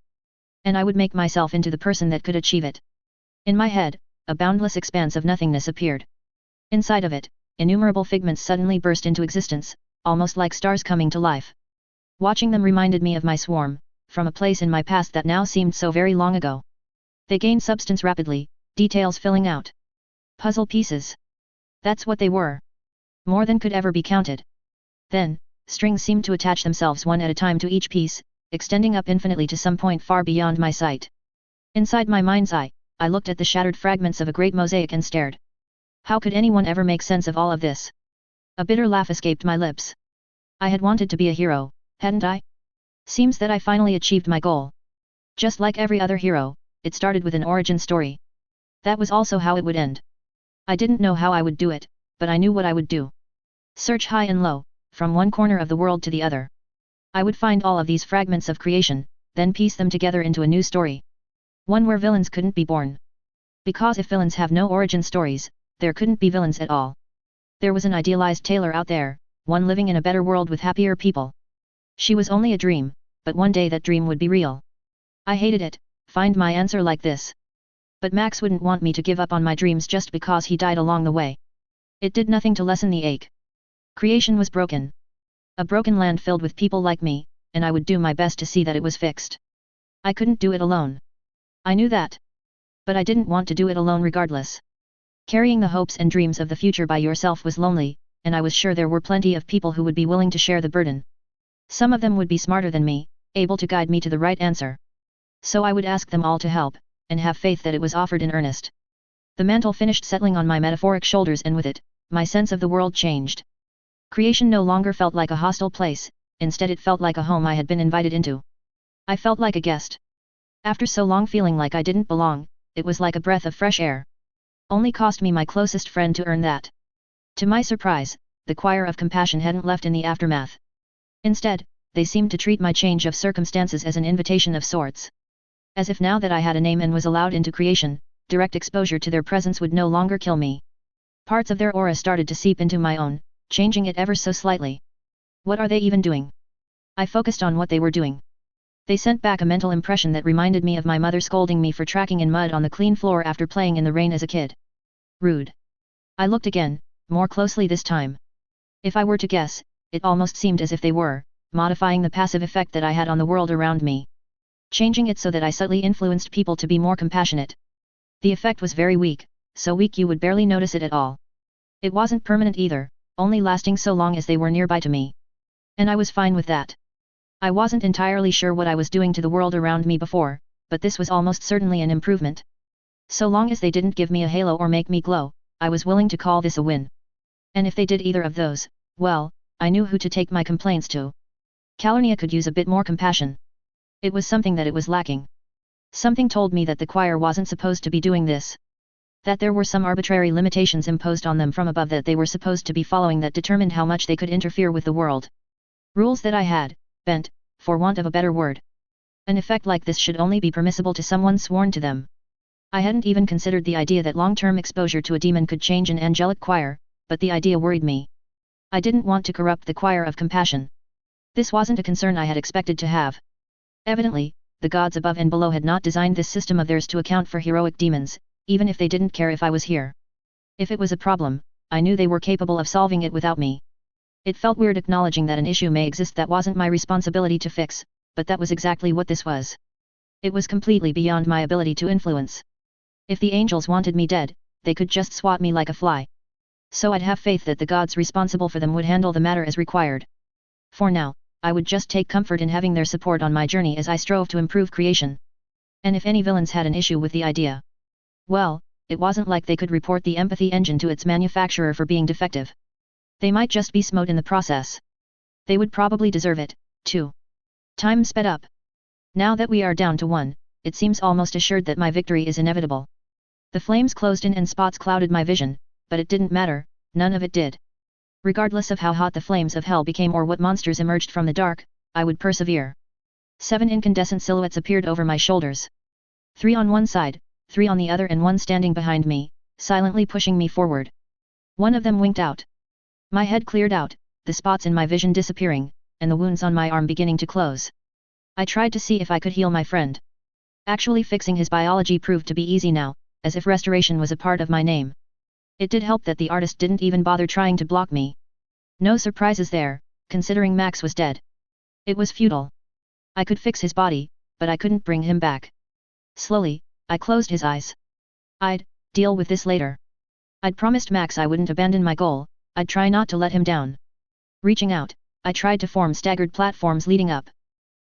And I would make myself into the person that could achieve it. In my head, a boundless expanse of nothingness appeared. Inside of it, innumerable figments suddenly burst into existence, almost like stars coming to life. Watching them reminded me of my swarm, from a place in my past that now seemed so very long ago. They gained substance rapidly, details filling out. Puzzle pieces. That's what they were. More than could ever be counted. Then, strings seemed to attach themselves one at a time to each piece, extending up infinitely to some point far beyond my sight. Inside my mind's eye, I looked at the shattered fragments of a great mosaic and stared. How could anyone ever make sense of all of this? A bitter laugh escaped my lips. I had wanted to be a hero, hadn't I? Seems that I finally achieved my goal. Just like every other hero, it started with an origin story. That was also how it would end. I didn't know how I would do it, but I knew what I would do. Search high and low, from one corner of the world to the other. I would find all of these fragments of creation, then piece them together into a new story. One where villains couldn't be born. Because if villains have no origin stories, there couldn't be villains at all. There was an idealized Taylor out there, one living in a better world with happier people. She was only a dream, but one day that dream would be real. I hated it, find my answer like this. But Max wouldn't want me to give up on my dreams just because he died along the way. It did nothing to lessen the ache. Creation was broken. A broken land filled with people like me, and I would do my best to see that it was fixed. I couldn't do it alone. I knew that. But I didn't want to do it alone regardless. Carrying the hopes and dreams of the future by yourself was lonely, and I was sure there were plenty of people who would be willing to share the burden. Some of them would be smarter than me, able to guide me to the right answer. So I would ask them all to help, and have faith that it was offered in earnest. The mantle finished settling on my metaphoric shoulders, and with it, my sense of the world changed. Creation no longer felt like a hostile place, instead it felt like a home I had been invited into. I felt like a guest. After so long feeling like I didn't belong, it was like a breath of fresh air. Only cost me my closest friend to earn that. To my surprise, the choir of compassion hadn't left in the aftermath. Instead, they seemed to treat my change of circumstances as an invitation of sorts. As if now that I had a name and was allowed into creation, direct exposure to their presence would no longer kill me. Parts of their aura started to seep into my own, changing it ever so slightly. What are they even doing? I focused on what they were doing. They sent back a mental impression that reminded me of my mother scolding me for tracking in mud on the clean floor after playing in the rain as a kid. Rude. I looked again, more closely this time. If I were to guess, it almost seemed as if they were modifying the passive effect that I had on the world around me, changing it so that I subtly influenced people to be more compassionate. The effect was very weak, so weak you would barely notice it at all. It wasn't permanent either, only lasting so long as they were nearby to me. And I was fine with that. I wasn't entirely sure what I was doing to the world around me before, but this was almost certainly an improvement. So long as they didn't give me a halo or make me glow, I was willing to call this a win. And if they did either of those, well, I knew who to take my complaints to. Calernia could use a bit more compassion. It was something that it was lacking. Something told me that the choir wasn't supposed to be doing this. That there were some arbitrary limitations imposed on them from above that they were supposed to be following that determined how much they could interfere with the world. Rules that I had bent, for want of a better word. An effect like this should only be permissible to someone sworn to them. I hadn't even considered the idea that long-term exposure to a demon could change an angelic choir, but the idea worried me. I didn't want to corrupt the choir of compassion. This wasn't a concern I had expected to have. Evidently, the gods above and below had not designed this system of theirs to account for heroic demons, even if they didn't care if I was here. If it was a problem, I knew they were capable of solving it without me. It felt weird acknowledging that an issue may exist that wasn't my responsibility to fix, but that was exactly what this was. It was completely beyond my ability to influence. If the angels wanted me dead, they could just swat me like a fly. So I'd have faith that the gods responsible for them would handle the matter as required. For now, I would just take comfort in having their support on my journey as I strove to improve creation. And if any villains had an issue with the idea, well, it wasn't like they could report the empathy engine to its manufacturer for being defective. They might just be smote in the process. They would probably deserve it, too. Time sped up. Now that we are down to 1, it seems almost assured that my victory is inevitable. The flames closed in and spots clouded my vision, but it didn't matter, none of it did. Regardless of how hot the flames of hell became or what monsters emerged from the dark, I would persevere. 7 incandescent silhouettes appeared over my shoulders. 3 on one side, 3 on the other and 1 standing behind me, silently pushing me forward. One of them winked out. My head cleared out, the spots in my vision disappearing, and the wounds on my arm beginning to close. I tried to see if I could heal my friend. Actually fixing his biology proved to be easy now, as if restoration was a part of my name. It did help that the artist didn't even bother trying to block me. No surprises there, considering Max was dead. It was futile. I could fix his body, but I couldn't bring him back. Slowly, I closed his eyes. I'd deal with this later. I'd promised Max I wouldn't abandon my goal, I'd try not to let him down. Reaching out, I tried to form staggered platforms leading up.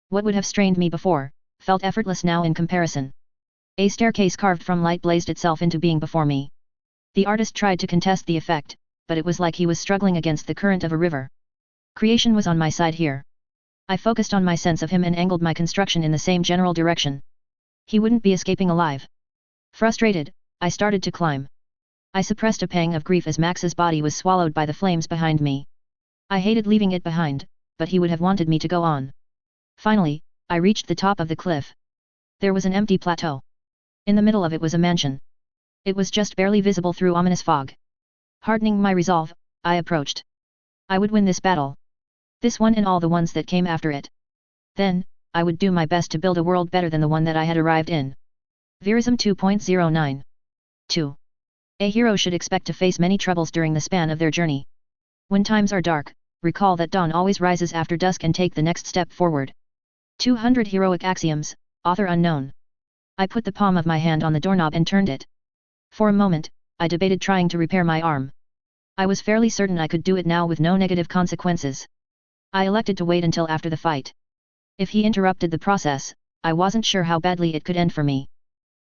What would have strained me before, felt effortless now in comparison. A staircase carved from light blazed itself into being before me. The artist tried to contest the effect, but it was like he was struggling against the current of a river. Creation was on my side here. I focused on my sense of him and angled my construction in the same general direction. He wouldn't be escaping alive. Frustrated, I started to climb. I suppressed a pang of grief as Max's body was swallowed by the flames behind me. I hated leaving it behind, but he would have wanted me to go on. Finally, I reached the top of the cliff. There was an empty plateau. In the middle of it was a mansion. It was just barely visible through ominous fog. Hardening my resolve, I approached. I would win this battle. This one and all the ones that came after it. Then, I would do my best to build a world better than the one that I had arrived in. Verism 2.09. 2. A hero should expect to face many troubles during the span of their journey. When times are dark, recall that dawn always rises after dusk and take the next step forward. 200 Heroic Axioms, author unknown. I put the palm of my hand on the doorknob and turned it. For a moment, I debated trying to repair my arm. I was fairly certain I could do it now with no negative consequences. I elected to wait until after the fight. If he interrupted the process, I wasn't sure how badly it could end for me.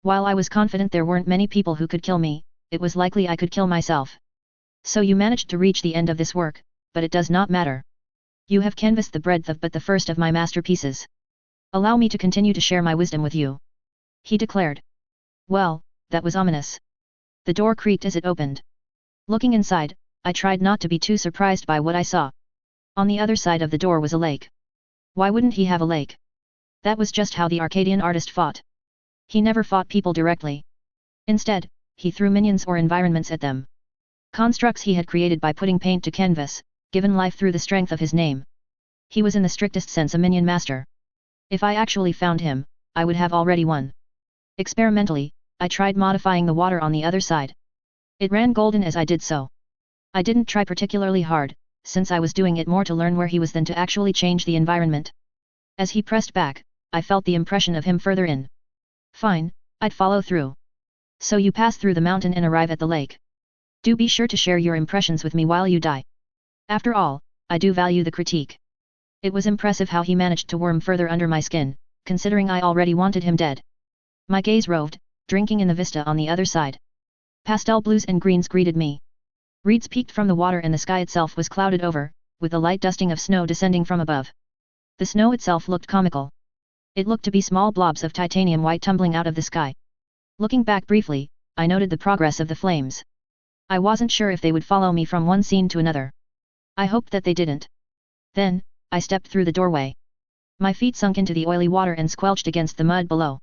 While I was confident there weren't many people who could kill me, it was likely I could kill myself. So you managed to reach the end of this work, but it does not matter. You have canvassed the breadth of but the first of my masterpieces. Allow me to continue to share my wisdom with you. He declared. Well, that was ominous. The door creaked as it opened. Looking inside, I tried not to be too surprised by what I saw. On the other side of the door was a lake. Why wouldn't he have a lake? That was just how the Arcadian artist fought. He never fought people directly. Instead, he threw minions or environments at them. Constructs he had created by putting paint to canvas, given life through the strength of his name. He was in the strictest sense a minion master. If I actually found him, I would have already won. Experimentally, I tried modifying the water on the other side. It ran golden as I did so. I didn't try particularly hard, since I was doing it more to learn where he was than to actually change the environment. As he pressed back, I felt the impression of him further in. Fine, I'd follow through. So you pass through the mountain and arrive at the lake. Do be sure to share your impressions with me while you die. After all, I do value the critique. It was impressive how he managed to worm further under my skin, considering I already wanted him dead. My gaze roved, drinking in the vista on the other side. Pastel blues and greens greeted me. Reeds peeked from the water and the sky itself was clouded over, with a light dusting of snow descending from above. The snow itself looked comical. It looked to be small blobs of titanium white tumbling out of the sky. Looking back briefly, I noted the progress of the flames. I wasn't sure if they would follow me from one scene to another. I hoped that they didn't. Then, I stepped through the doorway. My feet sunk into the oily water and squelched against the mud below.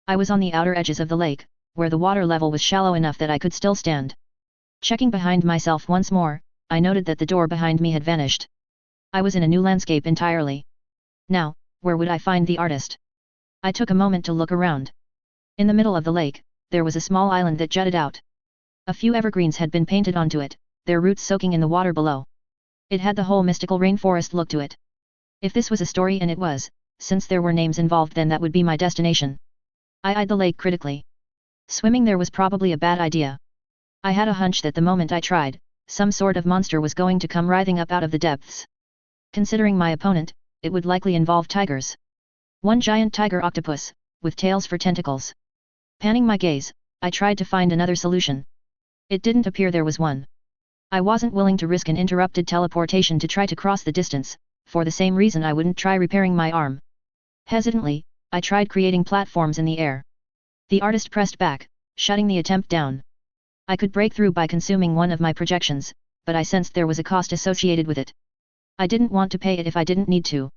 I was on the outer edges of the lake, where the water level was shallow enough that I could still stand. Checking behind myself once more, I noted that the door behind me had vanished. I was in a new landscape entirely. Now, where would I find the artist? I took a moment to look around. In the middle of the lake, there was a small island that jutted out. A few evergreens had been painted onto it, their roots soaking in the water below. It had the whole mystical rainforest look to it. If this was a story, and it was, since there were names involved, then that would be my destination. I eyed the lake critically. Swimming there was probably a bad idea. I had a hunch that the moment I tried, some sort of monster was going to come writhing up out of the depths. Considering my opponent, it would likely involve tigers. One giant tiger octopus, with tails for tentacles. Panning my gaze, I tried to find another solution. It didn't appear there was one. I wasn't willing to risk an interrupted teleportation to try to cross the distance, for the same reason I wouldn't try repairing my arm. Hesitantly, I tried creating platforms in the air. The artist pressed back, shutting the attempt down. I could break through by consuming one of my projections, but I sensed there was a cost associated with it. I didn't want to pay it if I didn't need to.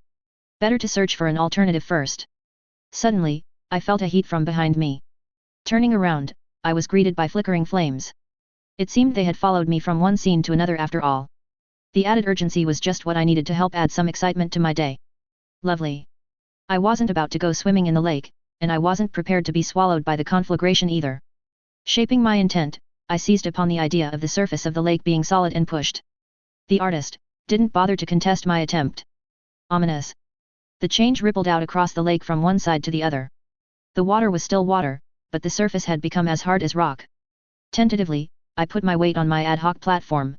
Better to search for an alternative first. Suddenly, I felt a heat from behind me. Turning around, I was greeted by flickering flames. It seemed they had followed me from one scene to another after all. The added urgency was just what I needed to help add some excitement to my day. Lovely. I wasn't about to go swimming in the lake, and I wasn't prepared to be swallowed by the conflagration either. Shaping my intent, I seized upon the idea of the surface of the lake being solid and pushed. The artist didn't bother to contest my attempt. Ominous. The change rippled out across the lake from one side to the other. The water was still water, but the surface had become as hard as rock. Tentatively, I put my weight on my ad hoc platform.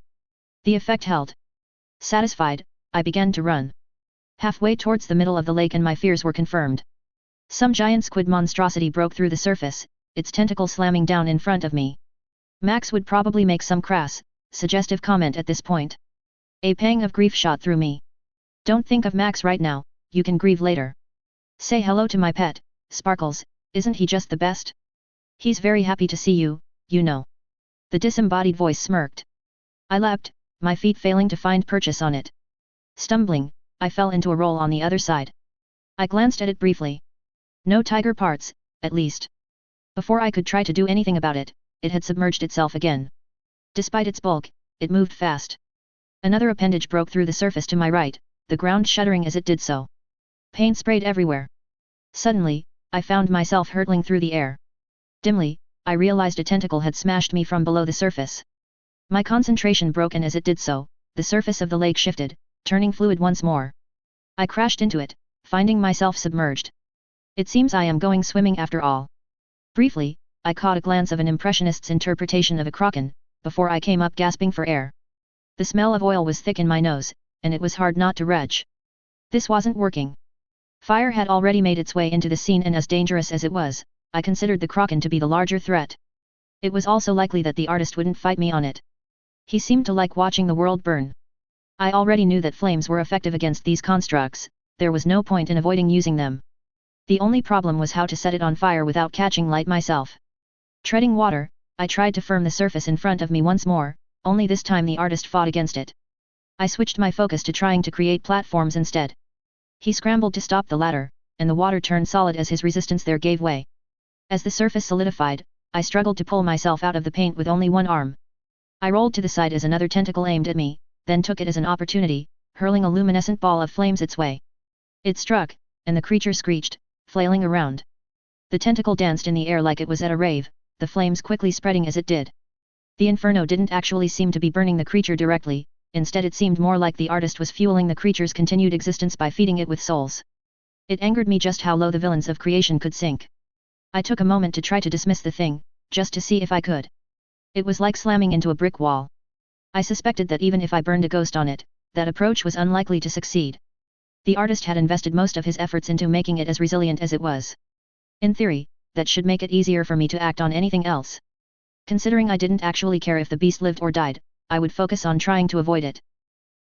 The effect held. Satisfied, I began to run. Halfway towards the middle of the lake and my fears were confirmed. Some giant squid monstrosity broke through the surface, its tentacle slamming down in front of me. Max would probably make some crass, suggestive comment at this point. A pang of grief shot through me. Don't think of Max right now, you can grieve later. Say hello to my pet, Sparkles, isn't he just the best? He's very happy to see you, you know. The disembodied voice smirked. I leapt, my feet failing to find purchase on it. Stumbling, I fell into a roll on the other side. I glanced at it briefly. No tiger parts, at least. Before I could try to do anything about it, it had submerged itself again. Despite its bulk, it moved fast. Another appendage broke through the surface to my right, the ground shuddering as it did so. Paint sprayed everywhere. Suddenly, I found myself hurtling through the air. Dimly, I realized a tentacle had smashed me from below the surface. My concentration broke, and as it did so, the surface of the lake shifted, turning fluid once more. I crashed into it, finding myself submerged. It seems I am going swimming after all. Briefly, I caught a glance of an impressionist's interpretation of a kraken, before I came up gasping for air. The smell of oil was thick in my nose, and it was hard not to retch. This wasn't working. Fire had already made its way into the scene, and as dangerous as it was, I considered the kraken to be the larger threat. It was also likely that the artist wouldn't fight me on it. He seemed to like watching the world burn. I already knew that flames were effective against these constructs, there was no point in avoiding using them. The only problem was how to set it on fire without catching light myself. Treading water, I tried to firm the surface in front of me once more, only this time the artist fought against it. I switched my focus to trying to create platforms instead. He scrambled to stop the ladder, and the water turned solid as his resistance there gave way. As the surface solidified, I struggled to pull myself out of the paint with only one arm. I rolled to the side as another tentacle aimed at me, then took it as an opportunity, hurling a luminescent ball of flames its way. It struck, and the creature screeched, flailing around. The tentacle danced in the air like it was at a rave, the flames quickly spreading as it did. The inferno didn't actually seem to be burning the creature directly, instead it seemed more like the artist was fueling the creature's continued existence by feeding it with souls. It angered me just how low the villains of creation could sink. I took a moment to try to dismiss the thing, just to see if I could. It was like slamming into a brick wall. I suspected that even if I burned a ghost on it, that approach was unlikely to succeed. The artist had invested most of his efforts into making it as resilient as it was. In theory, that should make it easier for me to act on anything else. Considering I didn't actually care if the beast lived or died, I would focus on trying to avoid it.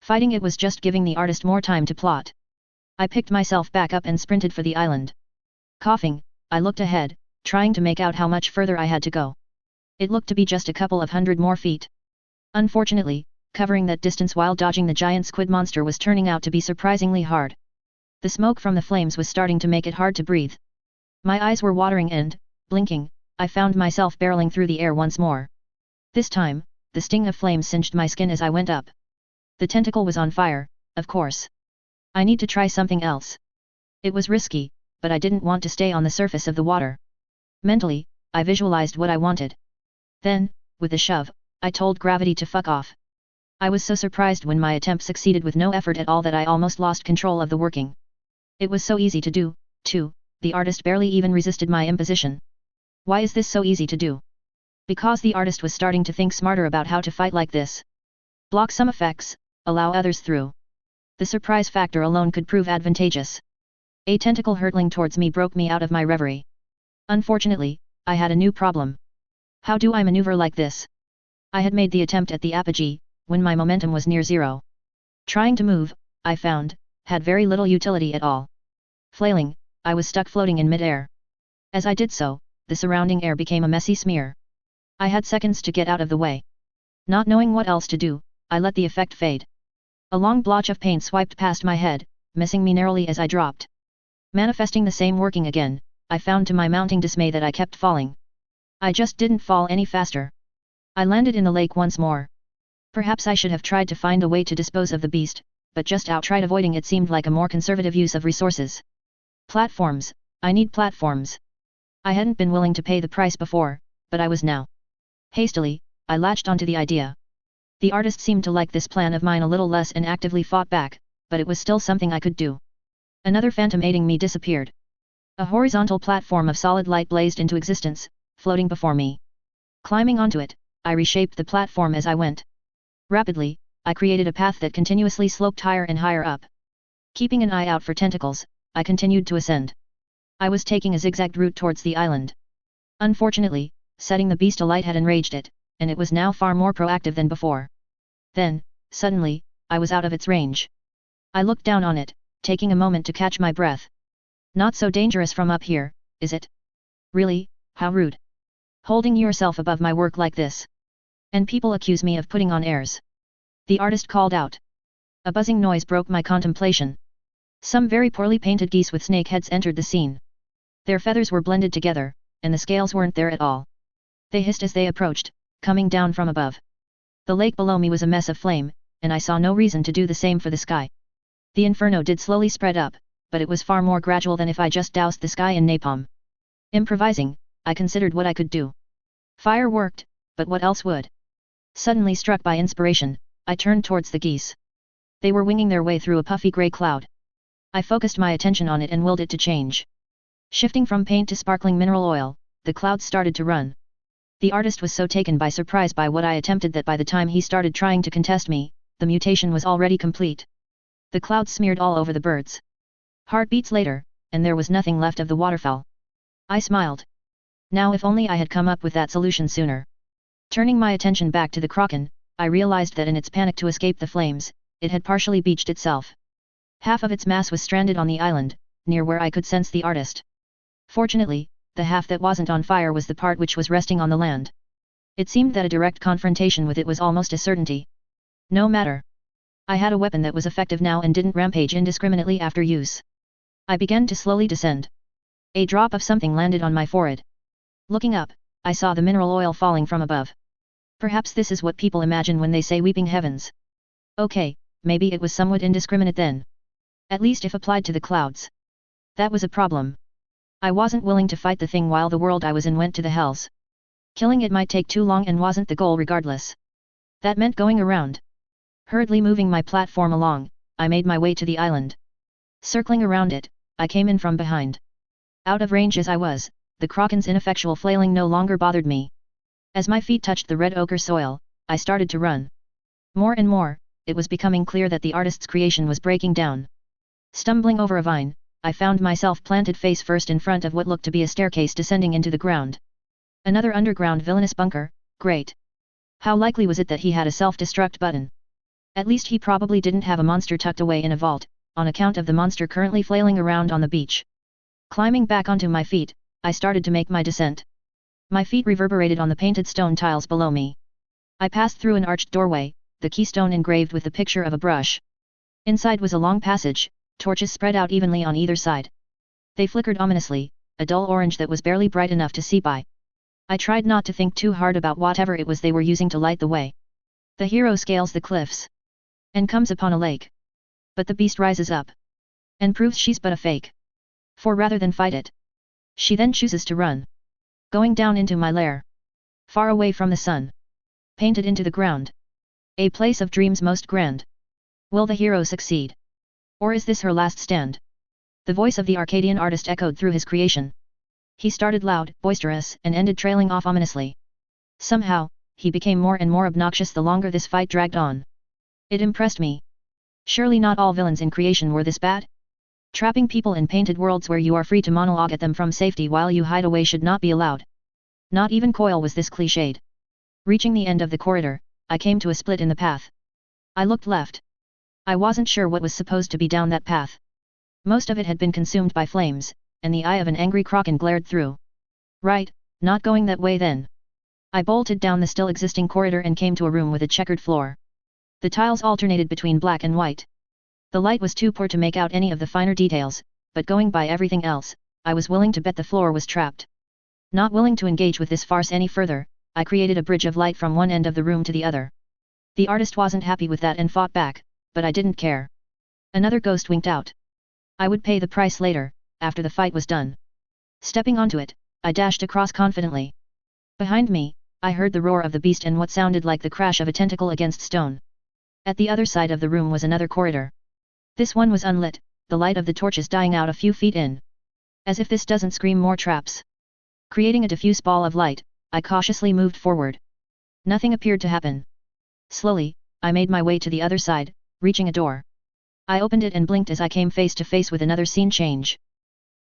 Fighting it was just giving the artist more time to plot. I picked myself back up and sprinted for the island. Coughing, I looked ahead, trying to make out how much further I had to go. It looked to be just a couple of hundred more feet. Unfortunately, covering that distance while dodging the giant squid monster was turning out to be surprisingly hard. The smoke from the flames was starting to make it hard to breathe. My eyes were watering and, blinking, I found myself barreling through the air once more. This time, the sting of flames singed my skin as I went up. The tentacle was on fire, of course. I need to try something else. It was risky, but I didn't want to stay on the surface of the water. Mentally, I visualized what I wanted. Then, with a shove, I told gravity to fuck off. I was so surprised when my attempt succeeded with no effort at all that I almost lost control of the working. It was so easy to do, too, the artist barely even resisted my imposition. Why is this so easy to do? Because the artist was starting to think smarter about how to fight like this. Block some effects, allow others through. The surprise factor alone could prove advantageous. A tentacle hurtling towards me broke me out of my reverie. Unfortunately, I had a new problem. How do I maneuver like this? I had made the attempt at the apogee, when my momentum was near zero. Trying to move, I found, had very little utility at all. Flailing, I was stuck floating in mid-air. As I did so, the surrounding air became a messy smear. I had seconds to get out of the way. Not knowing what else to do, I let the effect fade. A long blotch of paint swiped past my head, missing me narrowly as I dropped. Manifesting the same working again, I found to my mounting dismay that I kept falling. I just didn't fall any faster. I landed in the lake once more. Perhaps I should have tried to find a way to dispose of the beast, but just outright avoiding it seemed like a more conservative use of resources. Platforms, I need platforms. I hadn't been willing to pay the price before, but I was now. Hastily, I latched onto the idea. The artist seemed to like this plan of mine a little less and actively fought back, but it was still something I could do. Another phantom aiding me disappeared. A horizontal platform of solid light blazed into existence, floating before me. Climbing onto it, I reshaped the platform as I went. Rapidly, I created a path that continuously sloped higher and higher up. Keeping an eye out for tentacles, I continued to ascend. I was taking a zigzagged route towards the island. Unfortunately, setting the beast alight had enraged it, and it was now far more proactive than before. Then, suddenly, I was out of its range. I looked down on it, taking a moment to catch my breath. Not so dangerous from up here, is it? Really, how rude. Holding yourself above my work like this. And people accuse me of putting on airs. The artist called out. A buzzing noise broke my contemplation. Some very poorly painted geese with snake heads entered the scene. Their feathers were blended together, and the scales weren't there at all. They hissed as they approached, coming down from above. The lake below me was a mess of flame, and I saw no reason to do the same for the sky. The inferno did slowly spread up, but it was far more gradual than if I just doused the sky in napalm. Improvising, I considered what I could do. Fire worked, but what else would? Suddenly struck by inspiration, I turned towards the geese. They were winging their way through a puffy grey cloud. I focused my attention on it and willed it to change. Shifting from paint to sparkling mineral oil, the clouds started to run. The artist was so taken by surprise by what I attempted that by the time he started trying to contest me, the mutation was already complete. The clouds smeared all over the birds. Heartbeats later, and there was nothing left of the waterfowl. I smiled. Now if only I had come up with that solution sooner. Turning my attention back to the kraken, I realized that in its panic to escape the flames, it had partially beached itself. Half of its mass was stranded on the island, near where I could sense the artist. Fortunately, the half that wasn't on fire was the part which was resting on the land. It seemed that a direct confrontation with it was almost a certainty. No matter. I had a weapon that was effective now and didn't rampage indiscriminately after use. I began to slowly descend. A drop of something landed on my forehead. Looking up, I saw the mineral oil falling from above. Perhaps this is what people imagine when they say weeping heavens. Okay, maybe it was somewhat indiscriminate then. At least if applied to the clouds. That was a problem. I wasn't willing to fight the thing while the world I was in went to the hells. Killing it might take too long and wasn't the goal regardless. That meant going around. Hurriedly moving my platform along, I made my way to the island. Circling around it, I came in from behind. Out of range as I was, the kraken's ineffectual flailing no longer bothered me. As my feet touched the red ochre soil, I started to run. More and more, it was becoming clear that the artist's creation was breaking down. Stumbling over a vine, I found myself planted face first in front of what looked to be a staircase descending into the ground. Another underground villainous bunker, great. How likely was it that he had a self-destruct button? At least he probably didn't have a monster tucked away in a vault, on account of the monster currently flailing around on the beach. Climbing back onto my feet, I started to make my descent. My feet reverberated on the painted stone tiles below me. I passed through an arched doorway, the keystone engraved with the picture of a brush. Inside was a long passage, torches spread out evenly on either side. They flickered ominously, a dull orange that was barely bright enough to see by. I tried not to think too hard about whatever it was they were using to light the way. The hero scales the cliffs and comes upon a lake. But the beast rises up and proves she's but a fake. For rather than fight it, she then chooses to run. Going down into my lair. Far away from the sun. Painted into the ground. A place of dreams most grand. Will the hero succeed? Or is this her last stand? The voice of the Arcadian artist echoed through his creation. He started loud, boisterous, and ended trailing off ominously. Somehow, he became more and more obnoxious the longer this fight dragged on. It impressed me. Surely not all villains in creation were this bad? Trapping people in painted worlds where you are free to monologue at them from safety while you hide away should not be allowed. Not even Coil was this cliched. Reaching the end of the corridor, I came to a split in the path. I looked left. I wasn't sure what was supposed to be down that path. Most of it had been consumed by flames, and the eye of an angry kraken glared through. Right, not going that way then. I bolted down the still existing corridor and came to a room with a checkered floor. The tiles alternated between black and white. The light was too poor to make out any of the finer details, but going by everything else, I was willing to bet the floor was trapped. Not willing to engage with this farce any further, I created a bridge of light from one end of the room to the other. The artist wasn't happy with that and fought back, but I didn't care. Another ghost winked out. I would pay the price later, after the fight was done. Stepping onto it, I dashed across confidently. Behind me, I heard the roar of the beast and what sounded like the crash of a tentacle against stone. At the other side of the room was another corridor. This one was unlit, the light of the torches dying out a few feet in. As if this doesn't scream more traps. Creating a diffuse ball of light, I cautiously moved forward. Nothing appeared to happen. Slowly, I made my way to the other side, reaching a door. I opened it and blinked as I came face to face with another scene change.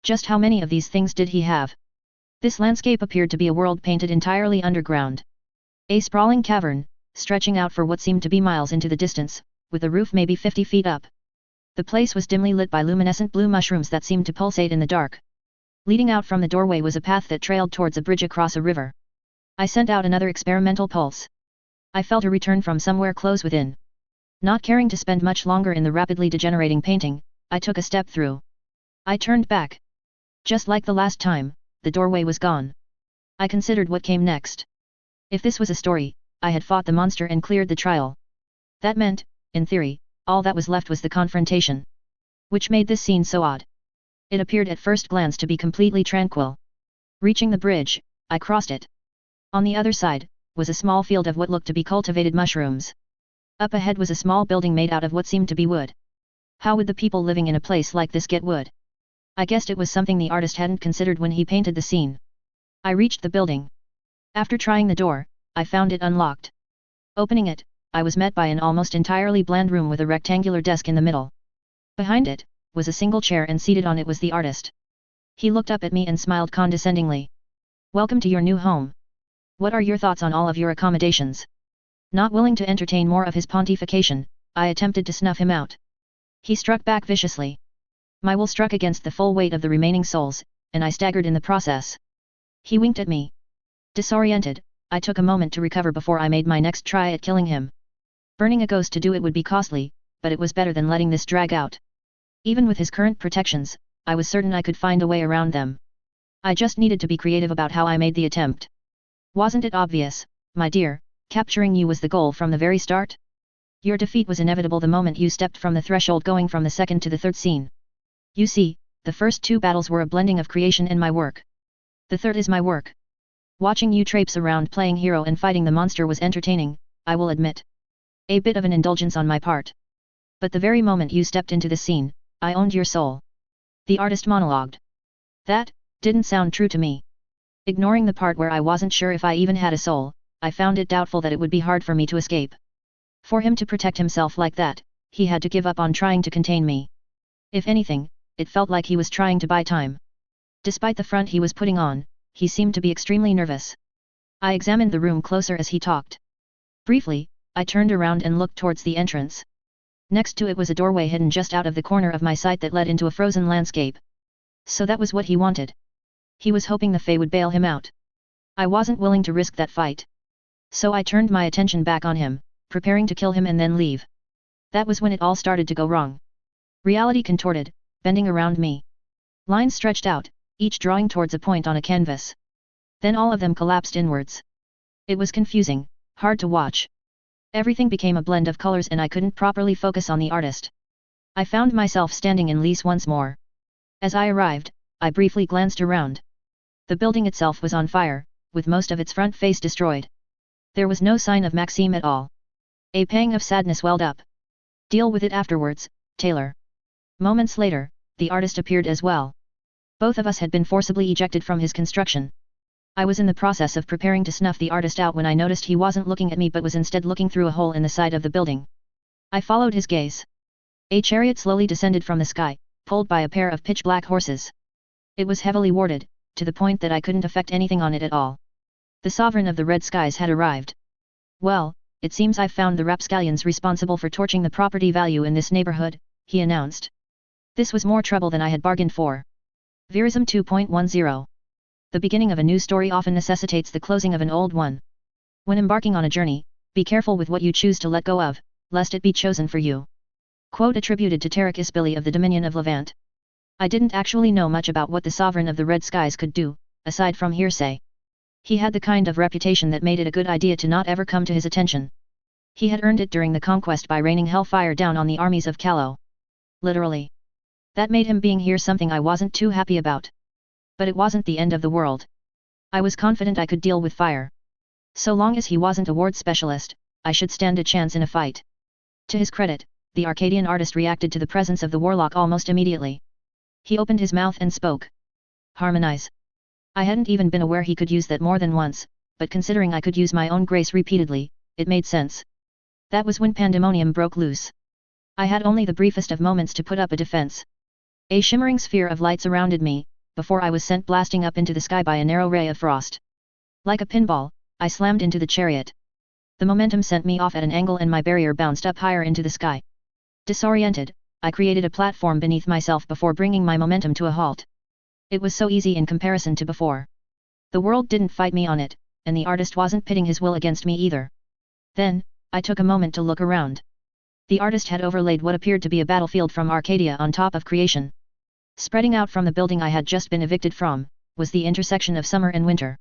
Just how many of these things did he have? This landscape appeared to be a world painted entirely underground. A sprawling cavern, stretching out for what seemed to be miles into the distance, with a roof maybe 50 feet up. The place was dimly lit by luminescent blue mushrooms that seemed to pulsate in the dark. Leading out from the doorway was a path that trailed towards a bridge across a river. I sent out another experimental pulse. I felt a return from somewhere close within. Not caring to spend much longer in the rapidly degenerating painting, I took a step through. I turned back. Just like the last time, the doorway was gone. I considered what came next. If this was a story, I had fought the monster and cleared the trial. That meant, in theory, all that was left was the confrontation. Which made this scene so odd. It appeared at first glance to be completely tranquil. Reaching the bridge, I crossed it. On the other side, was a small field of what looked to be cultivated mushrooms. Up ahead was a small building made out of what seemed to be wood. How would the people living in a place like this get wood? I guessed it was something the artist hadn't considered when he painted the scene. I reached the building. After trying the door, I found it unlocked. Opening it, I was met by an almost entirely bland room with a rectangular desk in the middle. Behind it, was a single chair and seated on it was the artist. He looked up at me and smiled condescendingly. Welcome to your new home. What are your thoughts on all of your accommodations? Not willing to entertain more of his pontification, I attempted to snuff him out. He struck back viciously. My will struck against the full weight of the remaining souls, and I staggered in the process. He winked at me. Disoriented, I took a moment to recover before I made my next try at killing him. Burning a ghost to do it would be costly, but it was better than letting this drag out. Even with his current protections, I was certain I could find a way around them. I just needed to be creative about how I made the attempt. Wasn't it obvious, my dear, capturing you was the goal from the very start? Your defeat was inevitable the moment you stepped from the threshold going from the second to the third scene. You see, the first two battles were a blending of creation and my work. The third is my work. Watching you traipse around playing hero and fighting the monster was entertaining, I will admit. A bit of an indulgence on my part. But the very moment you stepped into the scene, I owned your soul. The artist monologued. That didn't sound true to me. Ignoring the part where I wasn't sure if I even had a soul, I found it doubtful that it would be hard for me to escape. For him to protect himself like that, he had to give up on trying to contain me. If anything, it felt like he was trying to buy time. Despite the front he was putting on, he seemed to be extremely nervous. I examined the room closer as he talked. Briefly, I turned around and looked towards the entrance. Next to it was a doorway hidden just out of the corner of my sight that led into a frozen landscape. So that was what he wanted. He was hoping the Fae would bail him out. I wasn't willing to risk that fight. So I turned my attention back on him, preparing to kill him and then leave. That was when it all started to go wrong. Reality contorted, bending around me. Lines stretched out, each drawing towards a point on a canvas. Then all of them collapsed inwards. It was confusing, hard to watch. Everything became a blend of colors and I couldn't properly focus on the artist. I found myself standing in Lys once more. As I arrived, I briefly glanced around. The building itself was on fire, with most of its front face destroyed. There was no sign of Maxime at all. A pang of sadness welled up. Deal with it afterwards, Taylor. Moments later, the artist appeared as well. Both of us had been forcibly ejected from his construction. I was in the process of preparing to snuff the artist out when I noticed he wasn't looking at me but was instead looking through a hole in the side of the building. I followed his gaze. A chariot slowly descended from the sky, pulled by a pair of pitch-black horses. It was heavily warded, to the point that I couldn't affect anything on it at all. The sovereign of the Red Skies had arrived. Well, it seems I've found the rapscallions responsible for torching the property value in this neighborhood, he announced. This was more trouble than I had bargained for. Verism 2.10. The beginning of a new story often necessitates the closing of an old one. When embarking on a journey, be careful with what you choose to let go of, lest it be chosen for you. Quote attributed to Tarek Isbili of the Dominion of Levant. I didn't actually know much about what the Sovereign of the Red Skies could do, aside from hearsay. He had the kind of reputation that made it a good idea to not ever come to his attention. He had earned it during the conquest by raining hellfire down on the armies of Callow. Literally. That made him being here something I wasn't too happy about. But it wasn't the end of the world. I was confident I could deal with fire. So long as he wasn't a ward specialist, I should stand a chance in a fight. To his credit, the Arcadian artist reacted to the presence of the warlock almost immediately. He opened his mouth and spoke. Harmonize. I hadn't even been aware he could use that more than once, but considering I could use my own grace repeatedly, it made sense. That was when pandemonium broke loose. I had only the briefest of moments to put up a defense. A shimmering sphere of light surrounded me, before I was sent blasting up into the sky by a narrow ray of frost. Like a pinball, I slammed into the chariot. The momentum sent me off at an angle and my barrier bounced up higher into the sky. Disoriented, I created a platform beneath myself before bringing my momentum to a halt. It was so easy in comparison to before. The world didn't fight me on it, and the artist wasn't pitting his will against me either. Then, I took a moment to look around. The artist had overlaid what appeared to be a battlefield from Arcadia on top of creation. Spreading out from the building I had just been evicted from, was the intersection of summer and winter.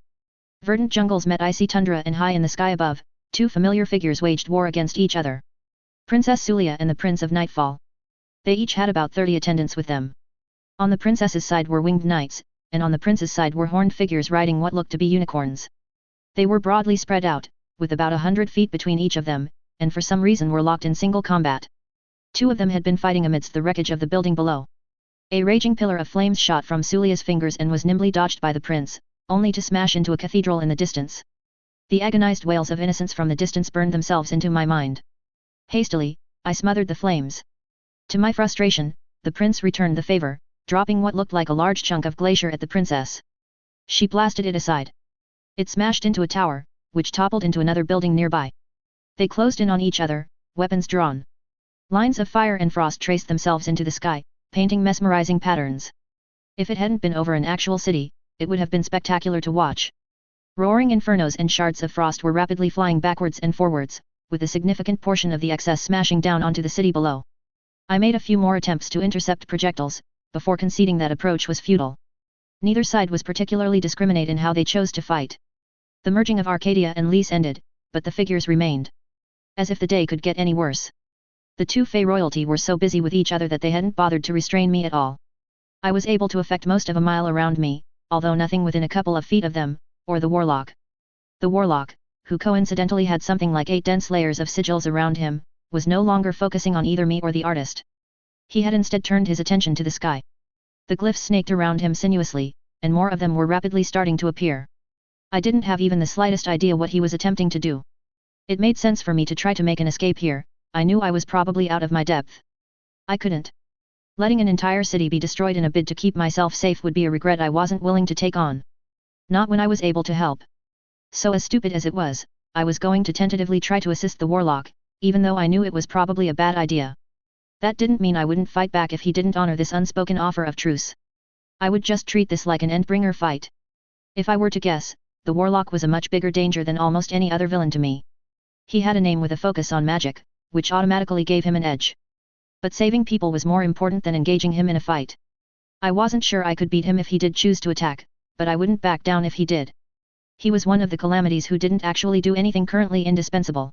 Verdant jungles met icy tundra and high in the sky above, two familiar figures waged war against each other. Princess Sulia and the Prince of Nightfall. They each had about 30 attendants with them. On the princess's side were winged knights, and on the prince's side were horned figures riding what looked to be unicorns. They were broadly spread out, with about 100 feet between each of them, and for some reason were locked in single combat. Two of them had been fighting amidst the wreckage of the building below. A raging pillar of flames shot from Sulia's fingers and was nimbly dodged by the prince, only to smash into a cathedral in the distance. The agonized wails of innocence from the distance burned themselves into my mind. Hastily, I smothered the flames. To my frustration, the prince returned the favor, dropping what looked like a large chunk of glacier at the princess. She blasted it aside. It smashed into a tower, which toppled into another building nearby. They closed in on each other, weapons drawn. Lines of fire and frost traced themselves into the sky, painting mesmerizing patterns. If it hadn't been over an actual city, it would have been spectacular to watch. Roaring infernos and shards of frost were rapidly flying backwards and forwards, with a significant portion of the excess smashing down onto the city below. I made a few more attempts to intercept projectiles, before conceding that approach was futile. Neither side was particularly discriminate in how they chose to fight. The merging of Arcadia and Lys ended, but the figures remained. As if the day could get any worse. The two Fey royalty were so busy with each other that they hadn't bothered to restrain me at all. I was able to affect most of a mile around me, although nothing within a couple of feet of them, or the warlock. The warlock, who coincidentally had something like 8 dense layers of sigils around him, was no longer focusing on either me or the artist. He had instead turned his attention to the sky. The glyphs snaked around him sinuously, and more of them were rapidly starting to appear. I didn't have even the slightest idea what he was attempting to do. It made sense for me to try to make an escape here. I knew I was probably out of my depth. I couldn't. Letting an entire city be destroyed in a bid to keep myself safe would be a regret I wasn't willing to take on. Not when I was able to help. So as stupid as it was, I was going to tentatively try to assist the warlock, even though I knew it was probably a bad idea. That didn't mean I wouldn't fight back if he didn't honor this unspoken offer of truce. I would just treat this like an endbringer fight. If I were to guess, the warlock was a much bigger danger than almost any other villain to me. He had a name with a focus on magic, which automatically gave him an edge. But saving people was more important than engaging him in a fight. I wasn't sure I could beat him if he did choose to attack, but I wouldn't back down if he did. He was one of the calamities who didn't actually do anything currently indispensable.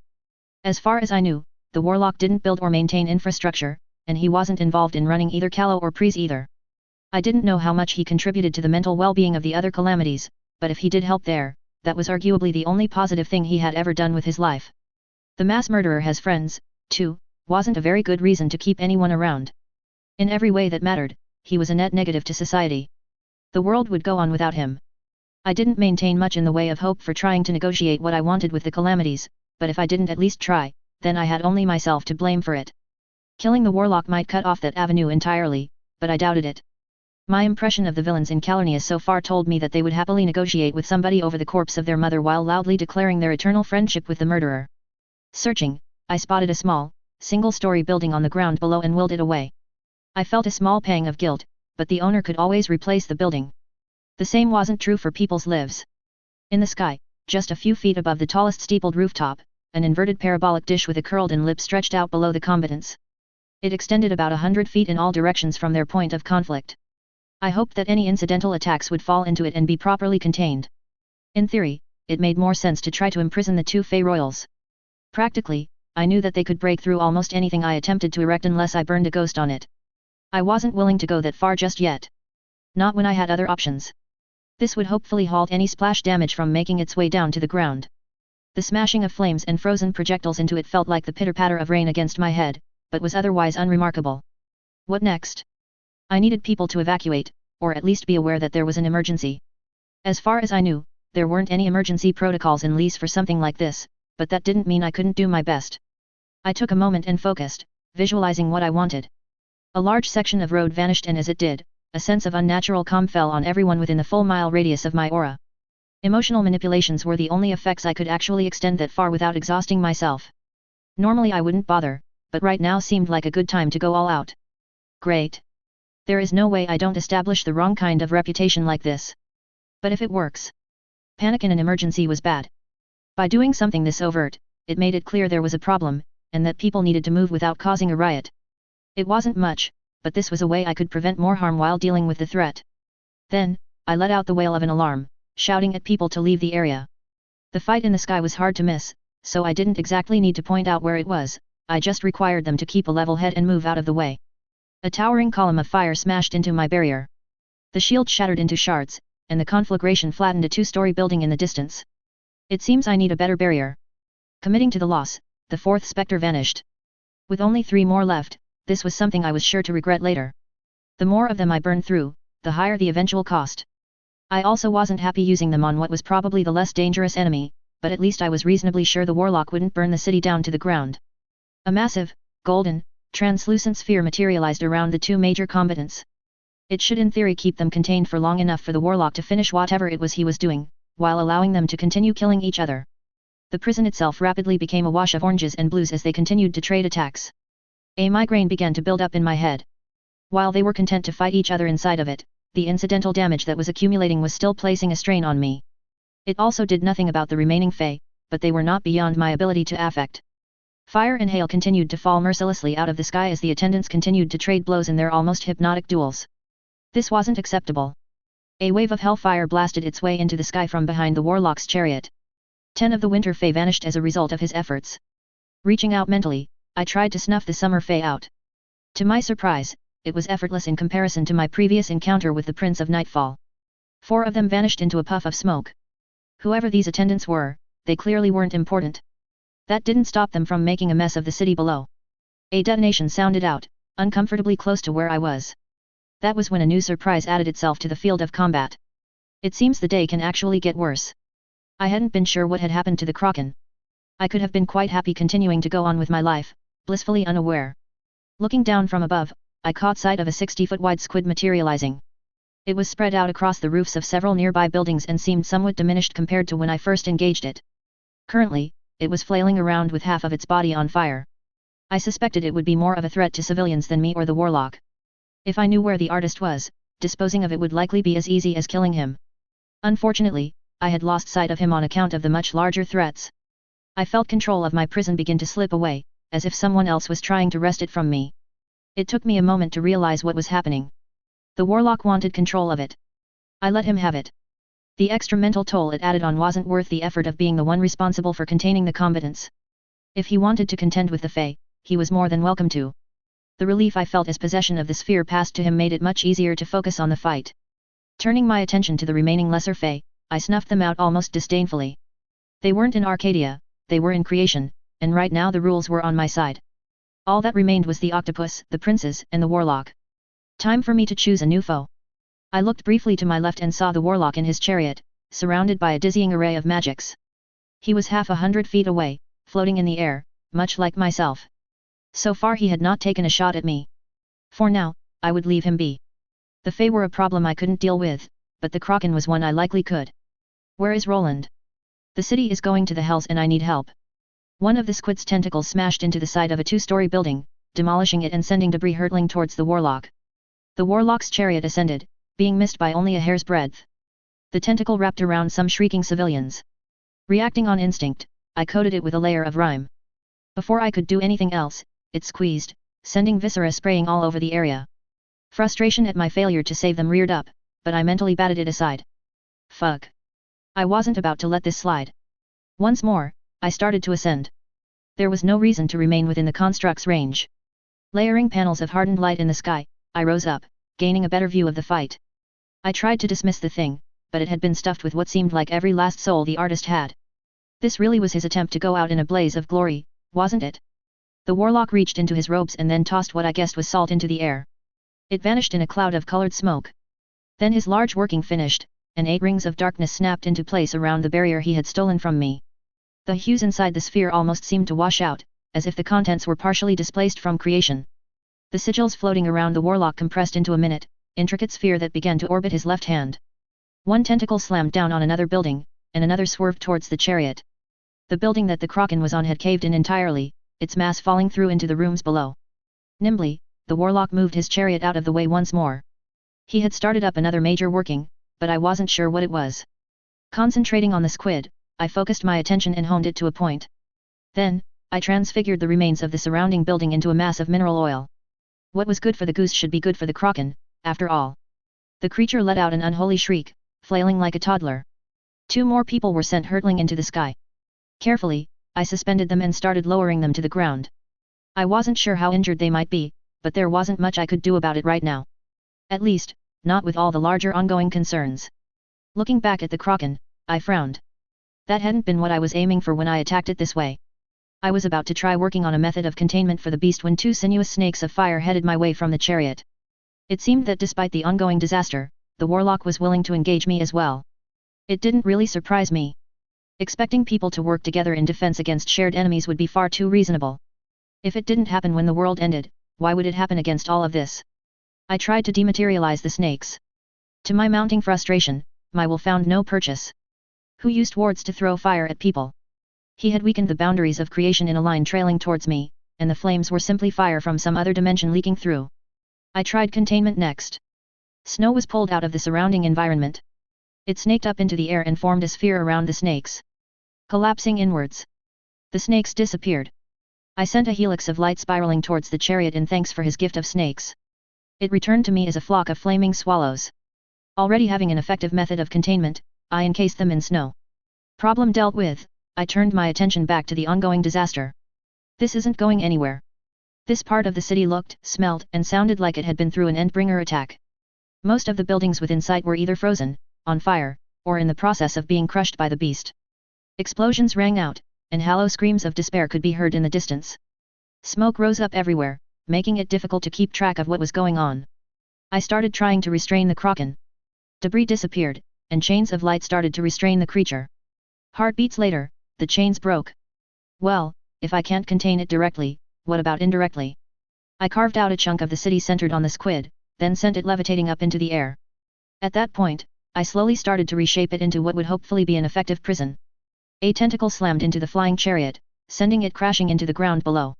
As far as I knew, the warlock didn't build or maintain infrastructure, and he wasn't involved in running either Calo or Pries either. I didn't know how much he contributed to the mental well-being of the other calamities, but if he did help there, that was arguably the only positive thing he had ever done with his life. The mass murderer has friends, too, wasn't a very good reason to keep anyone around. In every way that mattered, he was a net negative to society. The world would go on without him. I didn't maintain much in the way of hope for trying to negotiate what I wanted with the calamities, but if I didn't at least try, then I had only myself to blame for it. Killing the warlock might cut off that avenue entirely, but I doubted it. My impression of the villains in Calernia so far told me that they would happily negotiate with somebody over the corpse of their mother while loudly declaring their eternal friendship with the murderer. Searching, I spotted a small, single-story building on the ground below and willed it away. I felt a small pang of guilt, but the owner could always replace the building. The same wasn't true for people's lives. In the sky, just a few feet above the tallest steepled rooftop, an inverted parabolic dish with a curled-in lip stretched out below the combatants. It extended about 100 feet in all directions from their point of conflict. I hoped that any incidental attacks would fall into it and be properly contained. In theory, it made more sense to try to imprison the two Fey royals. Practically, I knew that they could break through almost anything I attempted to erect unless I burned a ghost on it. I wasn't willing to go that far just yet. Not when I had other options. This would hopefully halt any splash damage from making its way down to the ground. The smashing of flames and frozen projectiles into it felt like the pitter-patter of rain against my head, but was otherwise unremarkable. What next? I needed people to evacuate, or at least be aware that there was an emergency. As far as I knew, there weren't any emergency protocols in Lease for something like this, but that didn't mean I couldn't do my best. I took a moment and focused, visualizing what I wanted. A large section of road vanished, and as it did, a sense of unnatural calm fell on everyone within the full mile radius of my aura. Emotional manipulations were the only effects I could actually extend that far without exhausting myself. Normally I wouldn't bother, but right now seemed like a good time to go all out. Great. There is no way I don't establish the wrong kind of reputation like this. But if it works. Panic in an emergency was bad. By doing something this overt, it made it clear there was a problem, and that people needed to move without causing a riot. It wasn't much, but this was a way I could prevent more harm while dealing with the threat. Then, I let out the wail of an alarm, shouting at people to leave the area. The fight in the sky was hard to miss, so I didn't exactly need to point out where it was, I just required them to keep a level head and move out of the way. A towering column of fire smashed into my barrier. The shield shattered into shards, and the conflagration flattened a two-story building in the distance. It seems I need a better barrier. Committing to the loss, the fourth spectre vanished. With only 3 more left, this was something I was sure to regret later. The more of them I burned through, the higher the eventual cost. I also wasn't happy using them on what was probably the less dangerous enemy, but at least I was reasonably sure the warlock wouldn't burn the city down to the ground. A massive, golden, translucent sphere materialized around the 2 major combatants. It should in theory keep them contained for long enough for the warlock to finish whatever it was he was doing, while allowing them to continue killing each other. The prison itself rapidly became a wash of oranges and blues as they continued to trade attacks. A migraine began to build up in my head. While they were content to fight each other inside of it, the incidental damage that was accumulating was still placing a strain on me. It also did nothing about the remaining Fae, but they were not beyond my ability to affect. Fire and hail continued to fall mercilessly out of the sky as the attendants continued to trade blows in their almost hypnotic duels. This wasn't acceptable. A wave of hellfire blasted its way into the sky from behind the warlock's chariot. 10 of the winter Fae vanished as a result of his efforts. Reaching out mentally, I tried to snuff the summer Fae out. To my surprise, it was effortless in comparison to my previous encounter with the Prince of Nightfall. 4 of them vanished into a puff of smoke. Whoever these attendants were, they clearly weren't important. That didn't stop them from making a mess of the city below. A detonation sounded out, uncomfortably close to where I was. That was when a new surprise added itself to the field of combat. It seems the day can actually get worse. I hadn't been sure what had happened to the Kraken. I could have been quite happy continuing to go on with my life, blissfully unaware. Looking down from above, I caught sight of a 60-foot wide squid materializing. It was spread out across the roofs of several nearby buildings and seemed somewhat diminished compared to when I first engaged it. Currently, it was flailing around with half of its body on fire. I suspected it would be more of a threat to civilians than me or the warlock. If I knew where the artist was, disposing of it would likely be as easy as killing him. Unfortunately, I had lost sight of him on account of the much larger threats. I felt control of my prison begin to slip away, as if someone else was trying to wrest it from me. It took me a moment to realize what was happening. The warlock wanted control of it. I let him have it. The extra mental toll it added on wasn't worth the effort of being the one responsible for containing the combatants. If he wanted to contend with the Fae, he was more than welcome to. The relief I felt as possession of the sphere passed to him made it much easier to focus on the fight. Turning my attention to the remaining lesser Fae, I snuffed them out almost disdainfully. They weren't in Arcadia, they were in creation, and right now the rules were on my side. All that remained was the octopus, the princes, and the warlock. Time for me to choose a new foe. I looked briefly to my left and saw the warlock in his chariot, surrounded by a dizzying array of magics. He was 100 feet away, floating in the air, much like myself. So far he had not taken a shot at me. For now, I would leave him be. The Fae were a problem I couldn't deal with, but the Kraken was one I likely could. Where is Roland? The city is going to the hells and I need help. One of the squid's tentacles smashed into the side of a 2-story building, demolishing it and sending debris hurtling towards the warlock. The warlock's chariot ascended, being missed by only a hair's breadth. The tentacle wrapped around some shrieking civilians. Reacting on instinct, I coated it with a layer of rime. Before I could do anything else, it squeezed, sending viscera spraying all over the area. Frustration at my failure to save them reared up, but I mentally batted it aside. Fuck. I wasn't about to let this slide. Once more, I started to ascend. There was no reason to remain within the construct's range. Layering panels of hardened light in the sky, I rose up, gaining a better view of the fight. I tried to dismiss the thing, but it had been stuffed with what seemed like every last soul the artist had. This really was his attempt to go out in a blaze of glory, wasn't it? The warlock reached into his robes and then tossed what I guessed was salt into the air. It vanished in a cloud of colored smoke. Then his large working finished, and 8 rings of darkness snapped into place around the barrier he had stolen from me. The hues inside the sphere almost seemed to wash out, as if the contents were partially displaced from creation. The sigils floating around the warlock compressed into a intricate sphere that began to orbit his left hand. One tentacle slammed down on another building, and another swerved towards the chariot. The building that the Kraken was on had caved in entirely, its mass falling through into the rooms below. Nimbly, the warlock moved his chariot out of the way once more. He had started up another major working, but I wasn't sure what it was. Concentrating on the squid, I focused my attention and honed it to a point. Then, I transfigured the remains of the surrounding building into a mass of mineral oil. What was good for the goose should be good for the Kraken, after all. The creature let out an unholy shriek, flailing like a toddler. 2 more people were sent hurtling into the sky. Carefully, I suspended them and started lowering them to the ground. I wasn't sure how injured they might be, but there wasn't much I could do about it right now. At least, not with all the larger ongoing concerns. Looking back at the Kraken, I frowned. That hadn't been what I was aiming for when I attacked it this way. I was about to try working on a method of containment for the beast when 2 sinuous snakes of fire headed my way from the chariot. It seemed that despite the ongoing disaster, the warlock was willing to engage me as well. It didn't really surprise me. Expecting people to work together in defense against shared enemies would be far too reasonable. If it didn't happen when the world ended, why would it happen against all of this? I tried to dematerialize the snakes. To my mounting frustration, my will found no purchase. Who used wards to throw fire at people? He had weakened the boundaries of creation in a line trailing towards me, and the flames were simply fire from some other dimension leaking through. I tried containment next. Snow was pulled out of the surrounding environment. It snaked up into the air and formed a sphere around the snakes. Collapsing inwards. The snakes disappeared. I sent a helix of light spiraling towards the chariot in thanks for his gift of snakes. It returned to me as a flock of flaming swallows. Already having an effective method of containment, I encased them in snow. Problem dealt with, I turned my attention back to the ongoing disaster. This isn't going anywhere. This part of the city looked, smelled, and sounded like it had been through an Endbringer attack. Most of the buildings within sight were either frozen, on fire, or in the process of being crushed by the beast. Explosions rang out, and hollow screams of despair could be heard in the distance. Smoke rose up everywhere, making it difficult to keep track of what was going on. I started trying to restrain the kraken. Debris disappeared, and chains of light started to restrain the creature. Heartbeats later, the chains broke. Well, if I can't contain it directly, what about indirectly? I carved out a chunk of the city centered on the squid, then sent it levitating up into the air. At that point, I slowly started to reshape it into what would hopefully be an effective prison. A tentacle slammed into the flying chariot, sending it crashing into the ground below.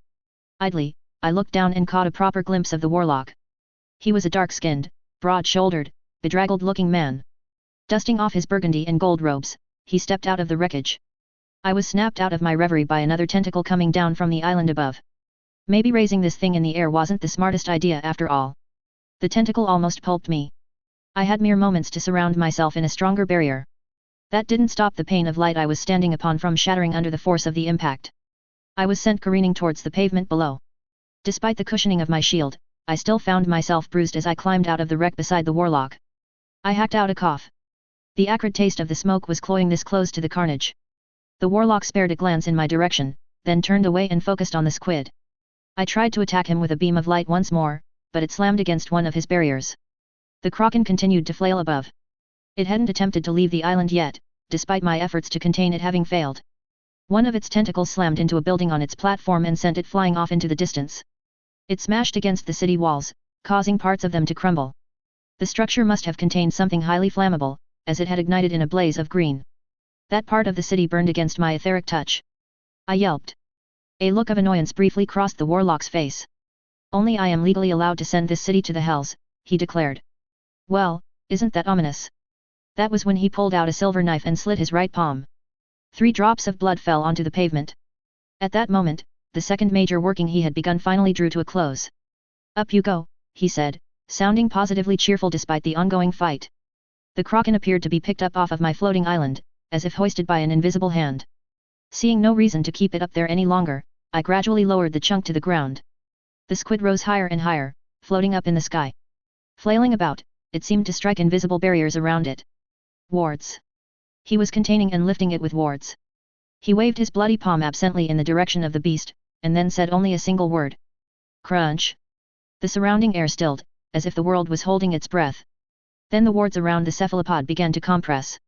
Idly, I looked down and caught a proper glimpse of the warlock. He was a dark-skinned, broad-shouldered, bedraggled-looking man. Dusting off his burgundy and gold robes, he stepped out of the wreckage. I was snapped out of my reverie by another tentacle coming down from the island above. Maybe raising this thing in the air wasn't the smartest idea after all. The tentacle almost pulped me. I had mere moments to surround myself in a stronger barrier. That didn't stop the pane of light I was standing upon from shattering under the force of the impact. I was sent careening towards the pavement below. Despite the cushioning of my shield, I still found myself bruised as I climbed out of the wreck beside the warlock. I hacked out a cough. The acrid taste of the smoke was cloying this close to the carnage. The warlock spared a glance in my direction, then turned away and focused on the squid. I tried to attack him with a beam of light once more, but it slammed against one of his barriers. The kraken continued to flail above. It hadn't attempted to leave the island yet, despite my efforts to contain it having failed. One of its tentacles slammed into a building on its platform and sent it flying off into the distance. It smashed against the city walls, causing parts of them to crumble. The structure must have contained something highly flammable, as it had ignited in a blaze of green. That part of the city burned against my etheric touch. I yelped. A look of annoyance briefly crossed the warlock's face. Only I am legally allowed to send this city to the hells, he declared. Well, isn't that ominous? That was when he pulled out a silver knife and slit his right palm. 3 drops of blood fell onto the pavement. At that moment, the second major working he had begun finally drew to a close. Up you go, he said, sounding positively cheerful despite the ongoing fight. The kraken appeared to be picked up off of my floating island, as if hoisted by an invisible hand. Seeing no reason to keep it up there any longer, I gradually lowered the chunk to the ground. The squid rose higher and higher, floating up in the sky. Flailing about, it seemed to strike invisible barriers around it. Wards. He was containing and lifting it with wards. He waved his bloody palm absently in the direction of the beast, and then said only a single word. Crunch. The surrounding air stilled, as if the world was holding its breath. Then the wards around the cephalopod began to compress.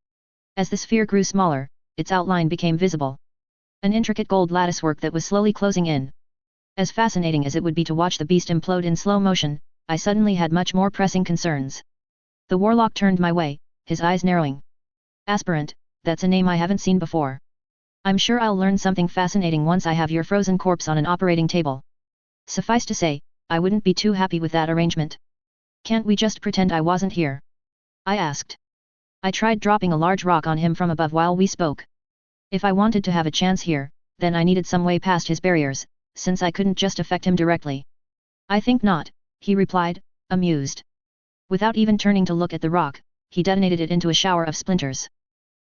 As the sphere grew smaller, its outline became visible. An intricate gold latticework that was slowly closing in. As fascinating as it would be to watch the beast implode in slow motion, I suddenly had much more pressing concerns. The warlock turned my way, his eyes narrowing. Aspirant, that's a name I haven't seen before. I'm sure I'll learn something fascinating once I have your frozen corpse on an operating table. Suffice to say, I wouldn't be too happy with that arrangement. Can't we just pretend I wasn't here? I asked. I tried dropping a large rock on him from above while we spoke. If I wanted to have a chance here, then I needed some way past his barriers, since I couldn't just affect him directly. I think not, he replied, amused. Without even turning to look at the rock, he detonated it into a shower of splinters.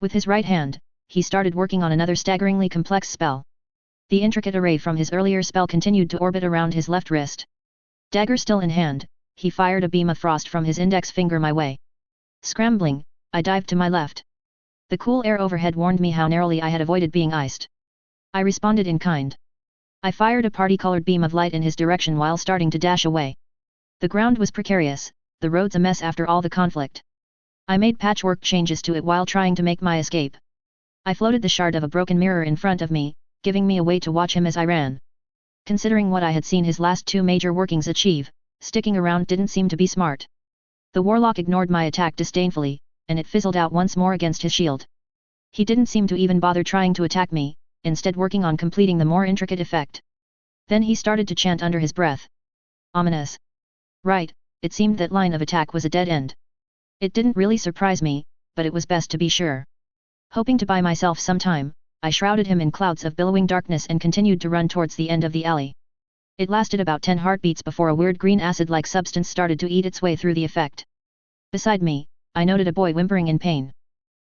With his right hand, he started working on another staggeringly complex spell. The intricate array from his earlier spell continued to orbit around his left wrist. Dagger still in hand, he fired a beam of frost from his index finger my way. Scrambling, I dived to my left. The cool air overhead warned me how narrowly I had avoided being iced. I responded in kind. I fired a party-colored beam of light in his direction while starting to dash away. The ground was precarious, the roads a mess after all the conflict. I made patchwork changes to it while trying to make my escape. I floated the shard of a broken mirror in front of me, giving me a way to watch him as I ran. Considering what I had seen his last 2 major workings achieve, sticking around didn't seem to be smart. The warlock ignored my attack disdainfully, and it fizzled out once more against his shield. He didn't seem to even bother trying to attack me, instead working on completing the more intricate effect. Then he started to chant under his breath. Ominous. Right, it seemed that line of attack was a dead end. It didn't really surprise me, but it was best to be sure. Hoping to buy myself some time, I shrouded him in clouds of billowing darkness and continued to run towards the end of the alley. It lasted about 10 heartbeats before a weird green acid-like substance started to eat its way through the effect. Beside me, I noted a boy whimpering in pain.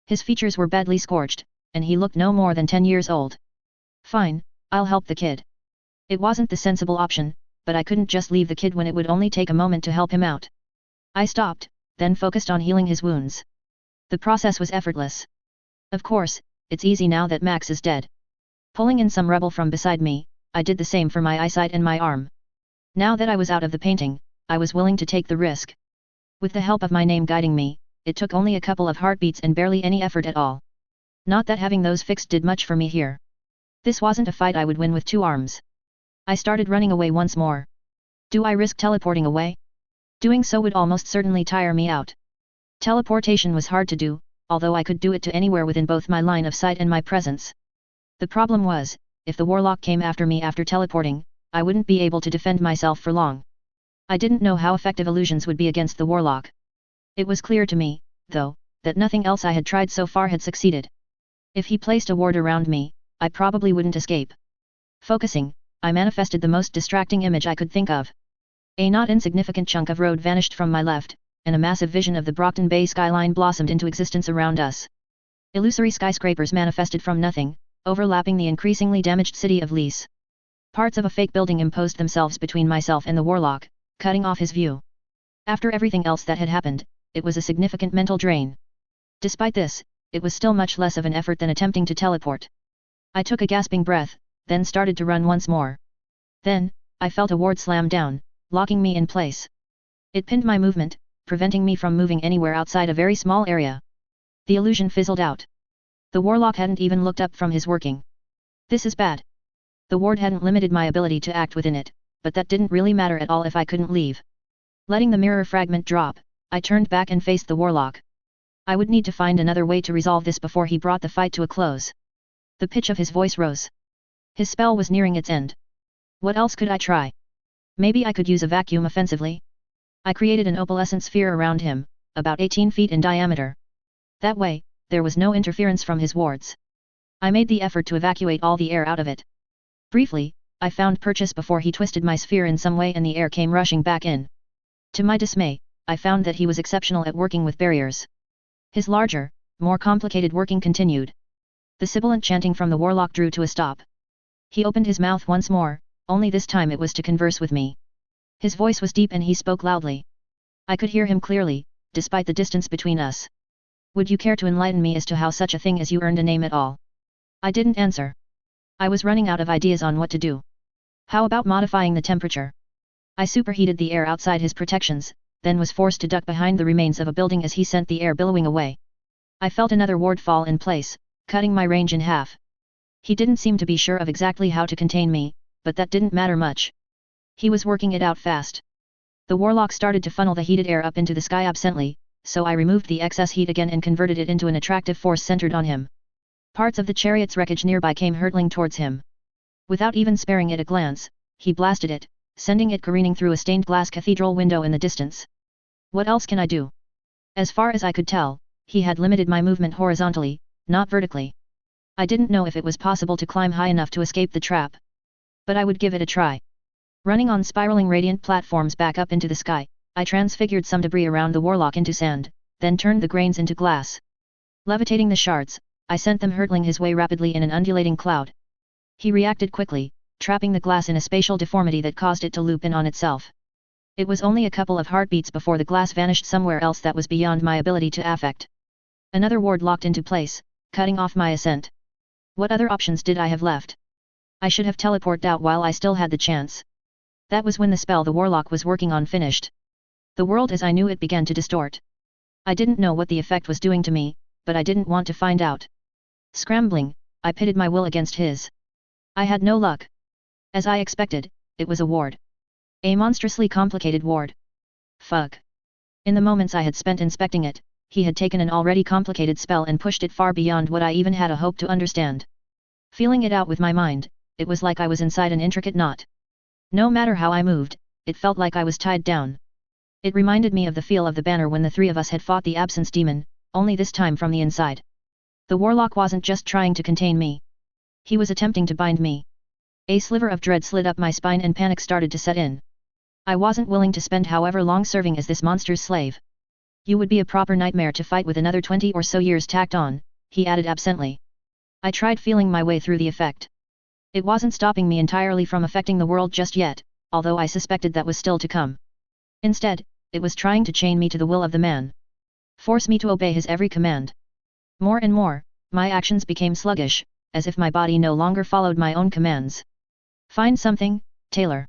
His features were badly scorched, and he looked no more than 10 years old. Fine, I'll help the kid. It wasn't the sensible option, but I couldn't just leave the kid when it would only take a moment to help him out. I stopped, then focused on healing his wounds. The process was effortless. Of course, it's easy now that Max is dead. Pulling in some rubble from beside me, I did the same for my eyesight and my arm. Now that I was out of the painting, I was willing to take the risk. With the help of my name guiding me, it took only a couple of heartbeats and barely any effort at all. Not that having those fixed did much for me here. This wasn't a fight I would win with 2 arms. I started running away once more. Do I risk teleporting away? Doing so would almost certainly tire me out. Teleportation was hard to do, although I could do it to anywhere within both my line of sight and my presence. The problem was, if the warlock came after me after teleporting, I wouldn't be able to defend myself for long. I didn't know how effective illusions would be against the warlock. It was clear to me, though, that nothing else I had tried so far had succeeded. If he placed a ward around me, I probably wouldn't escape. Focusing, I manifested the most distracting image I could think of. A not insignificant chunk of road vanished from my left, and a massive vision of the Brockton Bay skyline blossomed into existence around us. Illusory skyscrapers manifested from nothing, overlapping the increasingly damaged city of Lys. Parts of a fake building imposed themselves between myself and the warlock, cutting off his view. After everything else that had happened, it was a significant mental drain. Despite this, it was still much less of an effort than attempting to teleport. I took a gasping breath, then started to run once more. Then, I felt a ward slam down, locking me in place. It pinned my movement, preventing me from moving anywhere outside a very small area. The illusion fizzled out. The warlock hadn't even looked up from his working. This is bad. The ward hadn't limited my ability to act within it, but that didn't really matter at all if I couldn't leave. Letting the mirror fragment drop, I turned back and faced the warlock. I would need to find another way to resolve this before he brought the fight to a close. The pitch of his voice rose. His spell was nearing its end. What else could I try? Maybe I could use a vacuum offensively? I created an opalescent sphere around him, about 18 feet in diameter. That way, there was no interference from his wards. I made the effort to evacuate all the air out of it. Briefly, I found purchase before he twisted my sphere in some way and the air came rushing back in. To my dismay, I found that he was exceptional at working with barriers. His larger, more complicated working continued. The sibilant chanting from the warlock drew to a stop. He opened his mouth once more, only this time it was to converse with me. His voice was deep and he spoke loudly. I could hear him clearly, despite the distance between us. Would you care to enlighten me as to how such a thing as you earned a name at all? I didn't answer. I was running out of ideas on what to do. How about modifying the temperature? I superheated the air outside his protections, then was forced to duck behind the remains of a building as he sent the air billowing away. I felt another ward fall in place, cutting my range in half. He didn't seem to be sure of exactly how to contain me, but that didn't matter much. He was working it out fast. The warlock started to funnel the heated air up into the sky absently, so I removed the excess heat again and converted it into an attractive force centered on him. Parts of the chariot's wreckage nearby came hurtling towards him. Without even sparing it a glance, he blasted it, sending it careening through a stained glass cathedral window in the distance. What else can I do? As far as I could tell, he had limited my movement horizontally, not vertically. I didn't know if it was possible to climb high enough to escape the trap. But I would give it a try. Running on spiraling radiant platforms back up into the sky, I transfigured some debris around the warlock into sand, then turned the grains into glass. Levitating the shards, I sent them hurtling his way rapidly in an undulating cloud. He reacted quickly, trapping the glass in a spatial deformity that caused it to loop in on itself. It was only a couple of heartbeats before the glass vanished somewhere else that was beyond my ability to affect. Another ward locked into place, cutting off my ascent. What other options did I have left? I should have teleported out while I still had the chance. That was when the spell the warlock was working on finished. The world as I knew it began to distort. I didn't know what the effect was doing to me, but I didn't want to find out. Scrambling, I pitted my will against his. I had no luck. As I expected, it was a ward. A monstrously complicated ward. Fuck. In the moments I had spent inspecting it, he had taken an already complicated spell and pushed it far beyond what I even had a hope to understand. Feeling it out with my mind, it was like I was inside an intricate knot. No matter how I moved, it felt like I was tied down. It reminded me of the feel of the banner when the three of us had fought the absence demon, only this time from the inside. The warlock wasn't just trying to contain me. He was attempting to bind me. A sliver of dread slid up my spine and panic started to set in. I wasn't willing to spend however long serving as this monster's slave. You would be a proper nightmare to fight with another 20 or so years tacked on, he added absently. I tried feeling my way through the effect. It wasn't stopping me entirely from affecting the world just yet, although I suspected that was still to come. Instead, it was trying to chain me to the will of the man. Force me to obey his every command. More and more, my actions became sluggish, as if my body no longer followed my own commands. Find something, Taylor.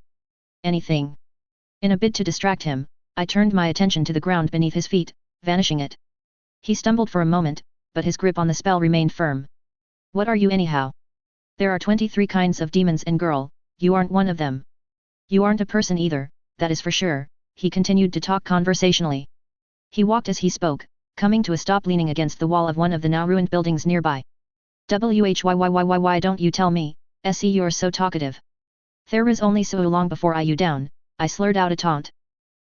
Anything. In a bid to distract him, I turned my attention to the ground beneath his feet, vanishing it. He stumbled for a moment, but his grip on the spell remained firm. What are you anyhow? There are 23 kinds of demons and girl, you aren't one of them. You aren't a person either, that is for sure, he continued to talk conversationally. He walked as he spoke, coming to a stop leaning against the wall of one of the now ruined buildings nearby. Why don't you tell me, se you're so talkative. There was only so long before you down, I slurred out a taunt.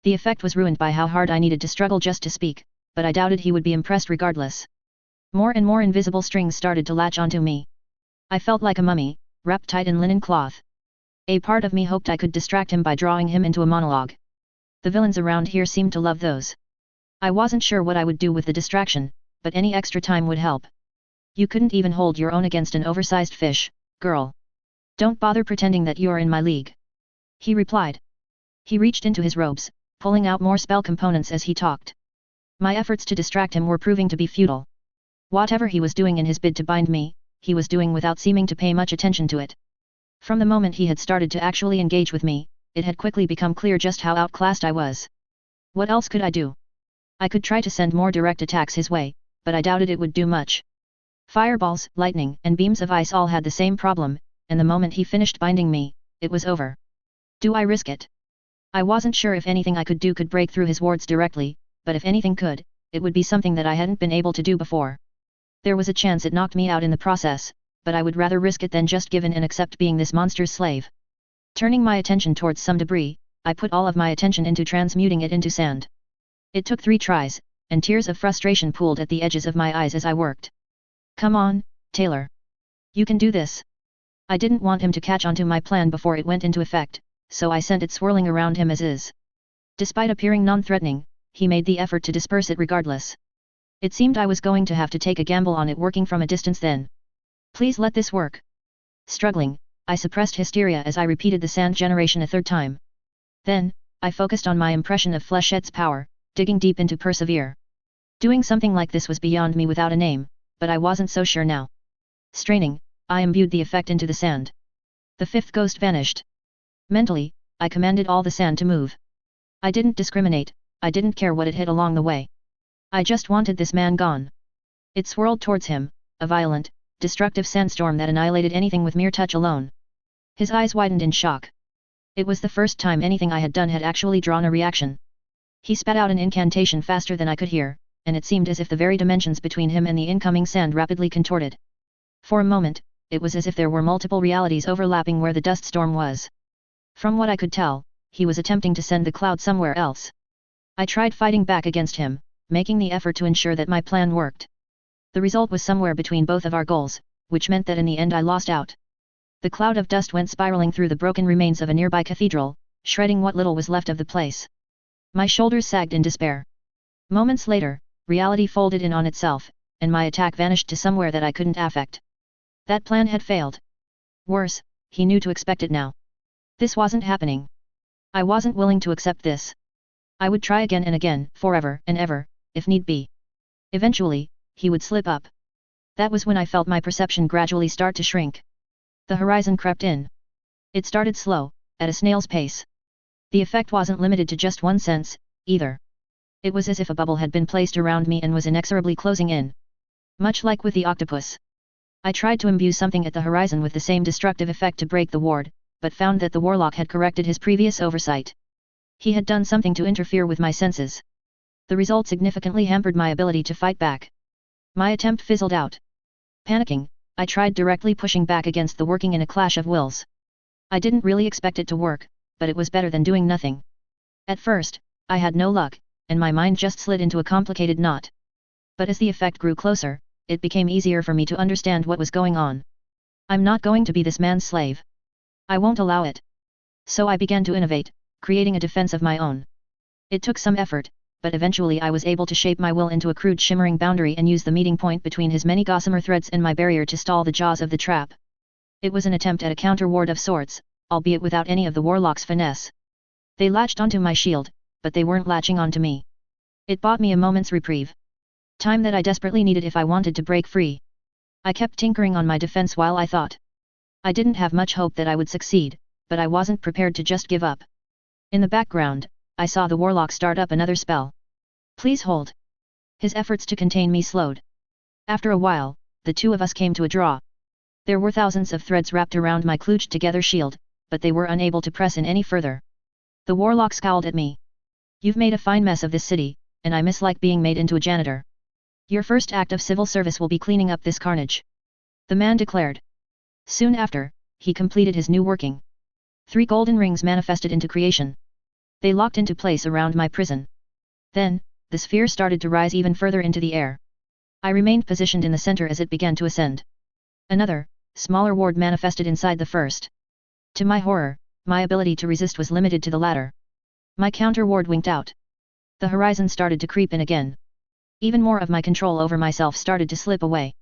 The effect was ruined by how hard I needed to struggle just to speak, but I doubted he would be impressed regardless. More and more invisible strings started to latch onto me. I felt like a mummy, wrapped tight in linen cloth. A part of me hoped I could distract him by drawing him into a monologue. The villains around here seemed to love those. I wasn't sure what I would do with the distraction, but any extra time would help. You couldn't even hold your own against an oversized fish, girl. Don't bother pretending that you're in my league. He replied. He reached into his robes, pulling out more spell components as he talked. My efforts to distract him were proving to be futile. Whatever he was doing in his bid to bind me, he was doing without seeming to pay much attention to it. From the moment he had started to actually engage with me, it had quickly become clear just how outclassed I was. What else could I do? I could try to send more direct attacks his way, but I doubted it would do much. Fireballs, lightning, and beams of ice all had the same problem, and the moment he finished binding me, it was over. Do I risk it? I wasn't sure if anything I could do could break through his wards directly, but if anything could, it would be something that I hadn't been able to do before. There was a chance it knocked me out in the process, but I would rather risk it than just give in and accept being this monster's slave. Turning my attention towards some debris, I put all of my attention into transmuting it into sand. It took 3 tries, and tears of frustration pooled at the edges of my eyes as I worked. Come on, Taylor. You can do this. I didn't want him to catch onto my plan before it went into effect, so I sent it swirling around him as is. Despite appearing non-threatening, he made the effort to disperse it regardless. It seemed I was going to have to take a gamble on it working from a distance then. Please let this work. Struggling, I suppressed hysteria as I repeated the sand generation a 3rd time. Then, I focused on my impression of Fleshette's power, digging deep into persevere. Doing something like this was beyond me without a name, but I wasn't so sure now. Straining, I imbued the effect into the sand. The 5th ghost vanished. Mentally, I commanded all the sand to move. I didn't discriminate, I didn't care what it hit along the way. I just wanted this man gone. It swirled towards him, a violent, destructive sandstorm that annihilated anything with mere touch alone. His eyes widened in shock. It was the first time anything I had done had actually drawn a reaction. He spat out an incantation faster than I could hear, and it seemed as if the very dimensions between him and the incoming sand rapidly contorted. For a moment, it was as if there were multiple realities overlapping where the dust storm was. From what I could tell, he was attempting to send the cloud somewhere else. I tried fighting back against him, making the effort to ensure that my plan worked. The result was somewhere between both of our goals, which meant that in the end I lost out. The cloud of dust went spiraling through the broken remains of a nearby cathedral, shredding what little was left of the place. My shoulders sagged in despair. Moments later, reality folded in on itself, and my attack vanished to somewhere that I couldn't affect. That plan had failed. Worse, he knew to expect it now. This wasn't happening. I wasn't willing to accept this. I would try again and again, forever and ever, if need be. Eventually, he would slip up. That was when I felt my perception gradually start to shrink. The horizon crept in. It started slow, at a snail's pace. The effect wasn't limited to just one sense, either. It was as if a bubble had been placed around me and was inexorably closing in. Much like with the octopus. I tried to imbue something at the horizon with the same destructive effect to break the ward, but found that the warlock had corrected his previous oversight. He had done something to interfere with my senses. The result significantly hampered my ability to fight back. My attempt fizzled out. Panicking, I tried directly pushing back against the working in a clash of wills. I didn't really expect it to work, but it was better than doing nothing. At first, I had no luck, and my mind just slid into a complicated knot. But as the effect grew closer, it became easier for me to understand what was going on. I'm not going to be this man's slave. I won't allow it. So I began to innovate, creating a defense of my own. It took some effort, but eventually I was able to shape my will into a crude shimmering boundary and use the meeting point between his many gossamer threads and my barrier to stall the jaws of the trap. It was an attempt at a counter-ward of sorts, albeit without any of the warlock's finesse. They latched onto my shield, but they weren't latching onto me. It bought me a moment's reprieve, Time that I desperately needed if I wanted to break free. I kept tinkering on my defense while I thought. I didn't have much hope that I would succeed, but I wasn't prepared to just give up. In the background, I saw the warlock start up another spell. Please hold. His efforts to contain me slowed. After a while, the two of us came to a draw. There were thousands of threads wrapped around my kludged together shield, but they were unable to press in any further. The warlock scowled at me. You've made a fine mess of this city, and I mislike being made into a janitor. Your first act of civil service will be cleaning up this carnage. The man declared. Soon after, he completed his new working. 3 golden rings manifested into creation. They locked into place around my prison. Then, the sphere started to rise even further into the air. I remained positioned in the center as it began to ascend. Another, smaller ward manifested inside the first. To my horror, my ability to resist was limited to the latter. My counter ward winked out. The horizon started to creep in again. Even more of my control over myself started to slip away.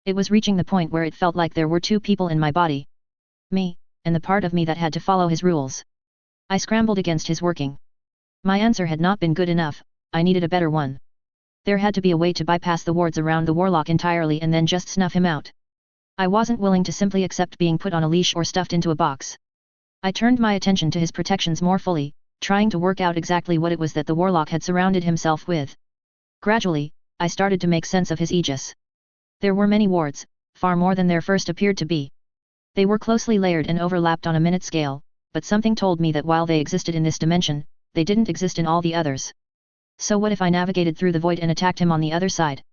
It was reaching the point where it felt like there were 2 people in my body. Me, and the part of me that had to follow his rules. I scrambled against his working. My answer had not been good enough, I needed a better one. There had to be a way to bypass the wards around the warlock entirely and then just snuff him out. I wasn't willing to simply accept being put on a leash or stuffed into a box. I turned my attention to his protections more fully, trying to work out exactly what it was that the warlock had surrounded himself with. Gradually, I started to make sense of his aegis. There were many wards, far more than there first appeared to be. They were closely layered and overlapped on a minute scale, but something told me that while they existed in this dimension, they didn't exist in all the others. So what if I navigated through the void and attacked him on the other side?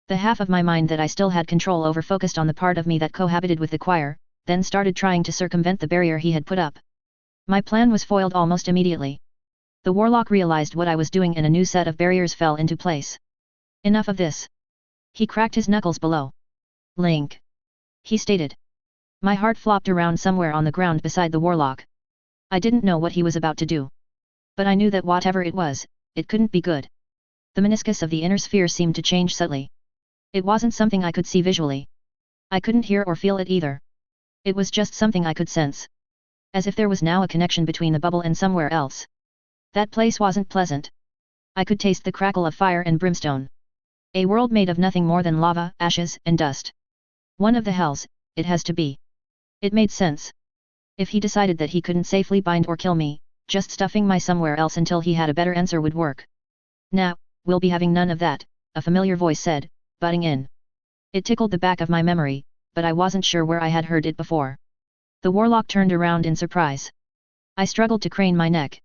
The half of my mind that I still had control over focused on the part of me that cohabited with the choir, then started trying to circumvent the barrier he had put up. My plan was foiled almost immediately. The warlock realized what I was doing and a new set of barriers fell into place. Enough of this. He cracked his knuckles below. Link. He stated. My heart flopped around somewhere on the ground beside the warlock. I didn't know what he was about to do. But I knew that whatever it was, it couldn't be good. The meniscus of the inner sphere seemed to change subtly. It wasn't something I could see visually. I couldn't hear or feel it either. It was just something I could sense. As if there was now a connection between the bubble and somewhere else. That place wasn't pleasant. I could taste the crackle of fire and brimstone. A world made of nothing more than lava, ashes, and dust. One of the hells, it has to be. It made sense. If he decided that he couldn't safely bind or kill me, just stuffing my somewhere else until he had a better answer would work. Now, we'll be having none of that, a familiar voice said, butting in. It tickled the back of my memory, but I wasn't sure where I had heard it before. The warlock turned around in surprise. I struggled to crane my neck.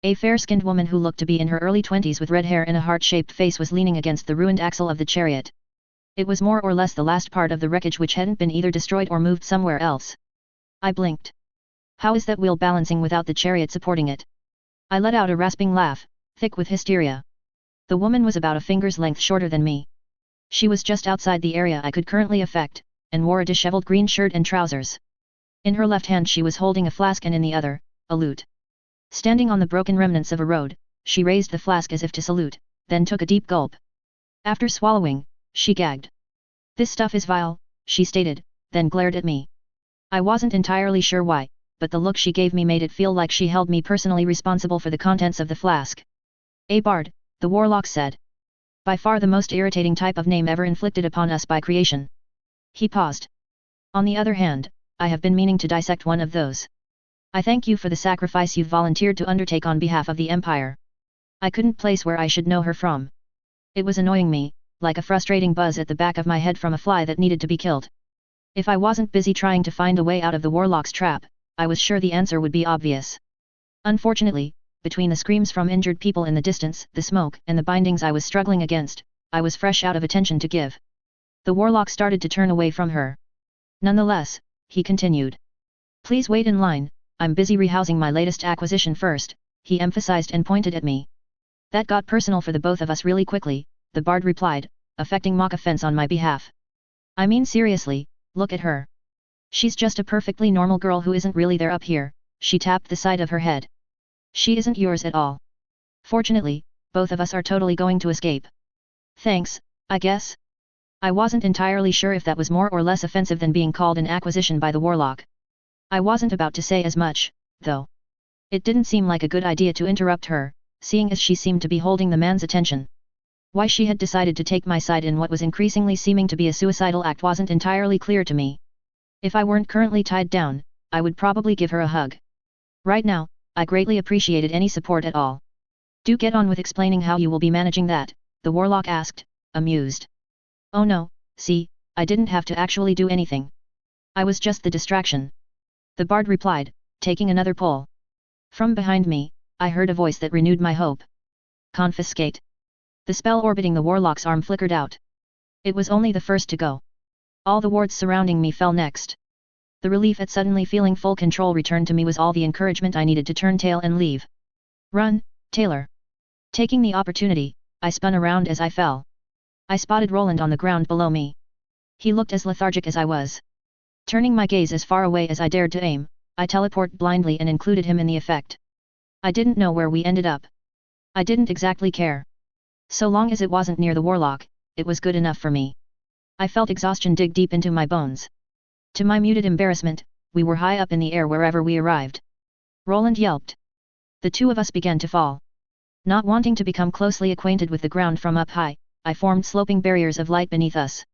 A fair-skinned woman who looked to be in her early 20s with red hair and a heart-shaped face was leaning against the ruined axle of the chariot. It was more or less the last part of the wreckage which hadn't been either destroyed or moved somewhere else. I blinked. How is that wheel balancing without the chariot supporting it? I let out a rasping laugh, thick with hysteria. The woman was about a finger's length shorter than me. She was just outside the area I could currently affect, and wore a disheveled green shirt and trousers. In her left hand she was holding a flask and in the other, a lute. Standing on the broken remnants of a road, she raised the flask as if to salute, then took a deep gulp. After swallowing, she gagged. This stuff is vile, she stated, then glared at me. I wasn't entirely sure why, but the look she gave me made it feel like she held me personally responsible for the contents of the flask. A bard, the warlock said. By far the most irritating type of name ever inflicted upon us by creation. He paused. On the other hand, I have been meaning to dissect one of those. I thank you for the sacrifice you've volunteered to undertake on behalf of the Empire. I couldn't place where I should know her from. It was annoying me, like a frustrating buzz at the back of my head from a fly that needed to be killed. If I wasn't busy trying to find a way out of the warlock's trap, I was sure the answer would be obvious. Unfortunately, between the screams from injured people in the distance, the smoke, and the bindings I was struggling against, I was fresh out of attention to give. The warlock started to turn away from her. Nonetheless, he continued. Please wait in line, I'm busy rehousing my latest acquisition first, he emphasized and pointed at me. That got personal for the both of us really quickly, the bard replied, affecting mock offense on my behalf. I mean seriously, look at her. She's just a perfectly normal girl who isn't really there up here, she tapped the side of her head. She isn't yours at all. Fortunately, both of us are totally going to escape. Thanks, I guess? I wasn't entirely sure if that was more or less offensive than being called an acquisition by the warlock. I wasn't about to say as much, though. It didn't seem like a good idea to interrupt her, seeing as she seemed to be holding the man's attention. Why she had decided to take my side in what was increasingly seeming to be a suicidal act wasn't entirely clear to me. If I weren't currently tied down, I would probably give her a hug. Right now, I greatly appreciated any support at all. Do get on with explaining how you will be managing that, the warlock asked, amused. Oh no, see, I didn't have to actually do anything. I was just the distraction. The bard replied, taking another pull. From behind me, I heard a voice that renewed my hope. Confiscate. The spell orbiting the warlock's arm flickered out. It was only the first to go. All the wards surrounding me fell next. The relief at suddenly feeling full control returned to me was all the encouragement I needed to turn tail and leave. Run, Taylor. Taking the opportunity, I spun around as I fell. I spotted Roland on the ground below me. He looked as lethargic as I was. Turning my gaze as far away as I dared to aim, I teleported blindly and included him in the effect. I didn't know where we ended up. I didn't exactly care. So long as it wasn't near the warlock, it was good enough for me. I felt exhaustion dig deep into my bones. To my muted embarrassment, we were high up in the air wherever we arrived. Roland yelped. The two of us began to fall. Not wanting to become closely acquainted with the ground from up high, I formed sloping barriers of light beneath us.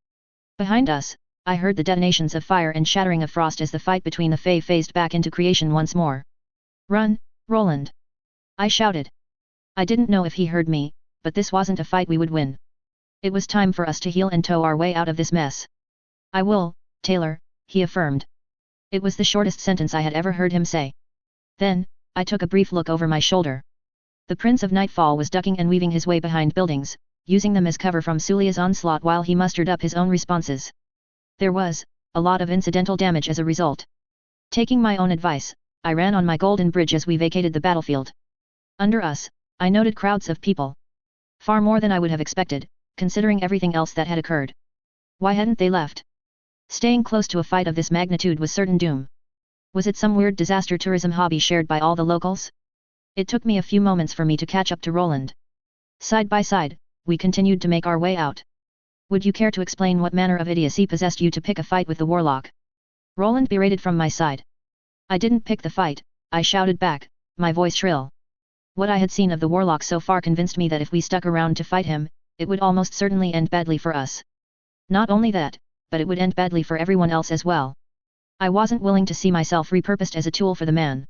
Behind us, I heard the detonations of fire and shattering of frost as the fight between the Fae phased back into creation once more. Run, Roland! I shouted. I didn't know if he heard me, but this wasn't a fight we would win. It was time for us to heal and tow our way out of this mess. I will, Taylor, he affirmed. It was the shortest sentence I had ever heard him say. Then, I took a brief look over my shoulder. The Prince of Nightfall was ducking and weaving his way behind buildings, using them as cover from Sulia's onslaught while he mustered up his own responses. There was a lot of incidental damage as a result. Taking my own advice, I ran on my golden bridge as we vacated the battlefield. Under us, I noted crowds of people. Far more than I would have expected, considering everything else that had occurred. Why hadn't they left? Staying close to a fight of this magnitude was certain doom. Was it some weird disaster tourism hobby shared by all the locals? It took me a few moments for me to catch up to Roland. Side by side, we continued to make our way out. Would you care to explain what manner of idiocy possessed you to pick a fight with the warlock? Roland berated from my side. I didn't pick the fight, I shouted back, my voice shrill. What I had seen of the warlock so far convinced me that if we stuck around to fight him, it would almost certainly end badly for us. Not only that, but it would end badly for everyone else as well. I wasn't willing to see myself repurposed as a tool for the man.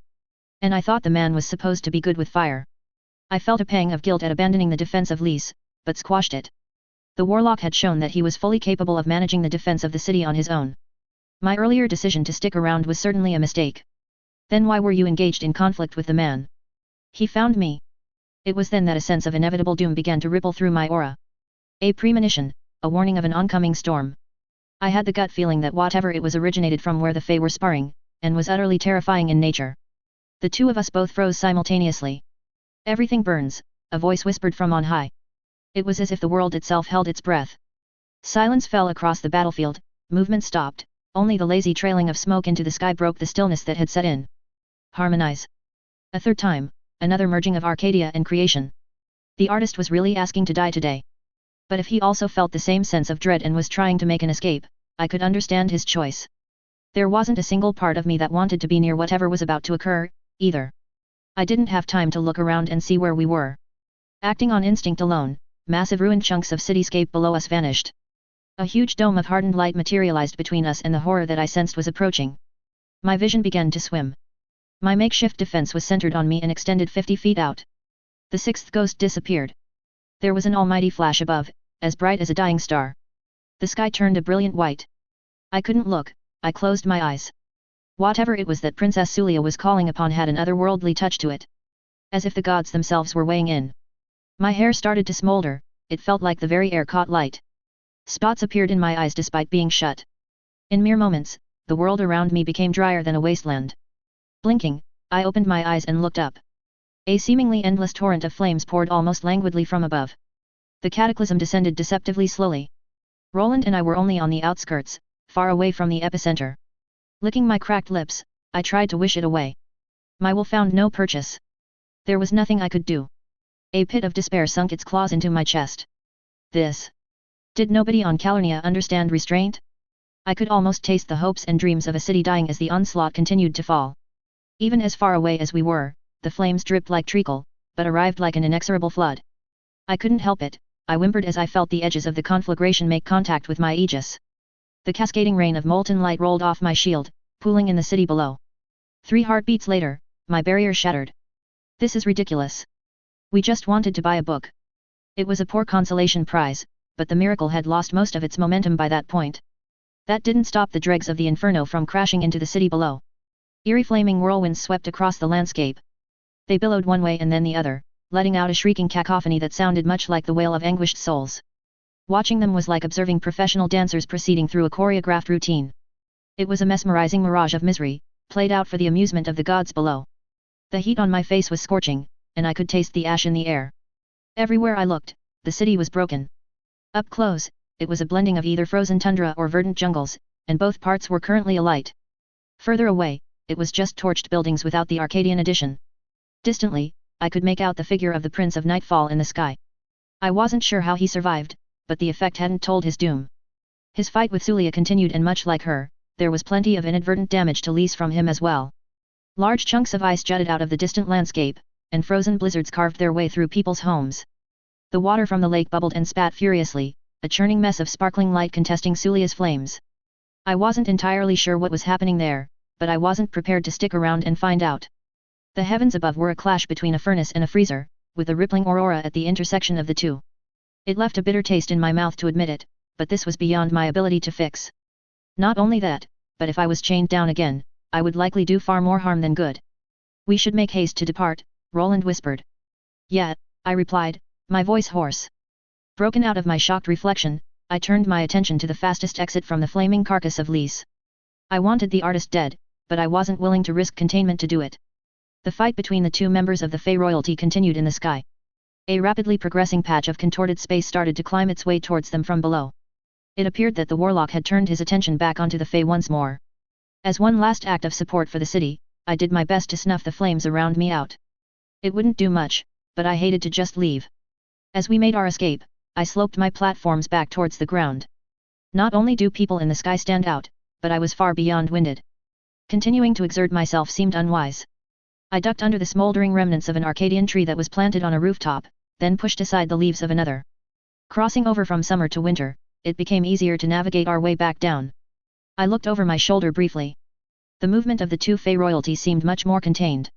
And I thought the man was supposed to be good with fire. I felt a pang of guilt at abandoning the defense of Lys, but squashed it. The warlock had shown that he was fully capable of managing the defense of the city on his own. My earlier decision to stick around was certainly a mistake. Then why were you engaged in conflict with the man? He found me. It was then that a sense of inevitable doom began to ripple through my aura. A premonition, a warning of an oncoming storm. I had the gut feeling that whatever it was originated from where the Fae were sparring, and was utterly terrifying in nature. The two of us both froze simultaneously. Everything burns, a voice whispered from on high. It was as if the world itself held its breath. Silence fell across the battlefield, movement stopped, only the lazy trailing of smoke into the sky broke the stillness that had set in. Harmonize. A third time, another merging of Arcadia and creation. The artist was really asking to die today. But if he also felt the same sense of dread and was trying to make an escape, I could understand his choice. There wasn't a single part of me that wanted to be near whatever was about to occur, either. I didn't have time to look around and see where we were. Acting on instinct alone, massive ruined chunks of cityscape below us vanished. A huge dome of hardened light materialized between us and the horror that I sensed was approaching. My vision began to swim. My makeshift defense was centered on me and extended 50 feet out. The sixth ghost disappeared. There was an almighty flash above, as bright as a dying star. The sky turned a brilliant white. I couldn't look, I closed my eyes. Whatever it was that Princess Sulia was calling upon had an otherworldly touch to it. As if the gods themselves were weighing in. My hair started to smolder, it felt like the very air caught light. Spots appeared in my eyes despite being shut. In mere moments, the world around me became drier than a wasteland. Blinking, I opened my eyes and looked up. A seemingly endless torrent of flames poured almost languidly from above. The cataclysm descended deceptively slowly. Roland and I were only on the outskirts, far away from the epicenter. Licking my cracked lips, I tried to wish it away. My will found no purchase. There was nothing I could do. A pit of despair sunk its claws into my chest. This. Did nobody on Calernia understand restraint? I could almost taste the hopes and dreams of a city dying as the onslaught continued to fall. Even as far away as we were, the flames dripped like treacle, but arrived like an inexorable flood. I couldn't help it, I whimpered as I felt the edges of the conflagration make contact with my aegis. The cascading rain of molten light rolled off my shield, pooling in the city below. 3 heartbeats later, my barrier shattered. This is ridiculous. We just wanted to buy a book. It was a poor consolation prize, but the miracle had lost most of its momentum by that point. That didn't stop the dregs of the inferno from crashing into the city below. Eerie flaming whirlwinds swept across the landscape. They billowed one way and then the other, letting out a shrieking cacophony that sounded much like the wail of anguished souls. Watching them was like observing professional dancers proceeding through a choreographed routine. It was a mesmerizing mirage of misery, played out for the amusement of the gods below. The heat on my face was scorching, and I could taste the ash in the air. Everywhere I looked, the city was broken. Up close, it was a blending of either frozen tundra or verdant jungles, and both parts were currently alight. Further away, it was just torched buildings without the Arcadian addition. Distantly, I could make out the figure of the Prince of Nightfall in the sky. I wasn't sure how he survived, but the effect hadn't told his doom. His fight with Sulia continued, and much like her, there was plenty of inadvertent damage to lease from him as well. Large chunks of ice jutted out of the distant landscape, and frozen blizzards carved their way through people's homes. The water from the lake bubbled and spat furiously, a churning mess of sparkling light contesting Sulia's flames. I wasn't entirely sure what was happening there, but I wasn't prepared to stick around and find out. The heavens above were a clash between a furnace and a freezer, with a rippling aurora at the intersection of the two. It left a bitter taste in my mouth to admit it, but this was beyond my ability to fix. Not only that, but if I was chained down again, I would likely do far more harm than good. We should make haste to depart, Roland whispered. Yeah, I replied, my voice hoarse. Broken out of my shocked reflection, I turned my attention to the fastest exit from the flaming carcass of Lise. I wanted the artist dead, but I wasn't willing to risk containment to do it. The fight between the two members of the Fey royalty continued in the sky. A rapidly progressing patch of contorted space started to climb its way towards them from below. It appeared that the warlock had turned his attention back onto the Fey once more. As one last act of support for the city, I did my best to snuff the flames around me out. It wouldn't do much, but I hated to just leave. As we made our escape, I sloped my platforms back towards the ground. Not only do people in the sky stand out, but I was far beyond winded. Continuing to exert myself seemed unwise. I ducked under the smoldering remnants of an Arcadian tree that was planted on a rooftop, then pushed aside the leaves of another. Crossing over from summer to winter, it became easier to navigate our way back down. I looked over my shoulder briefly. The movement of the two Fey royalty seemed much more contained.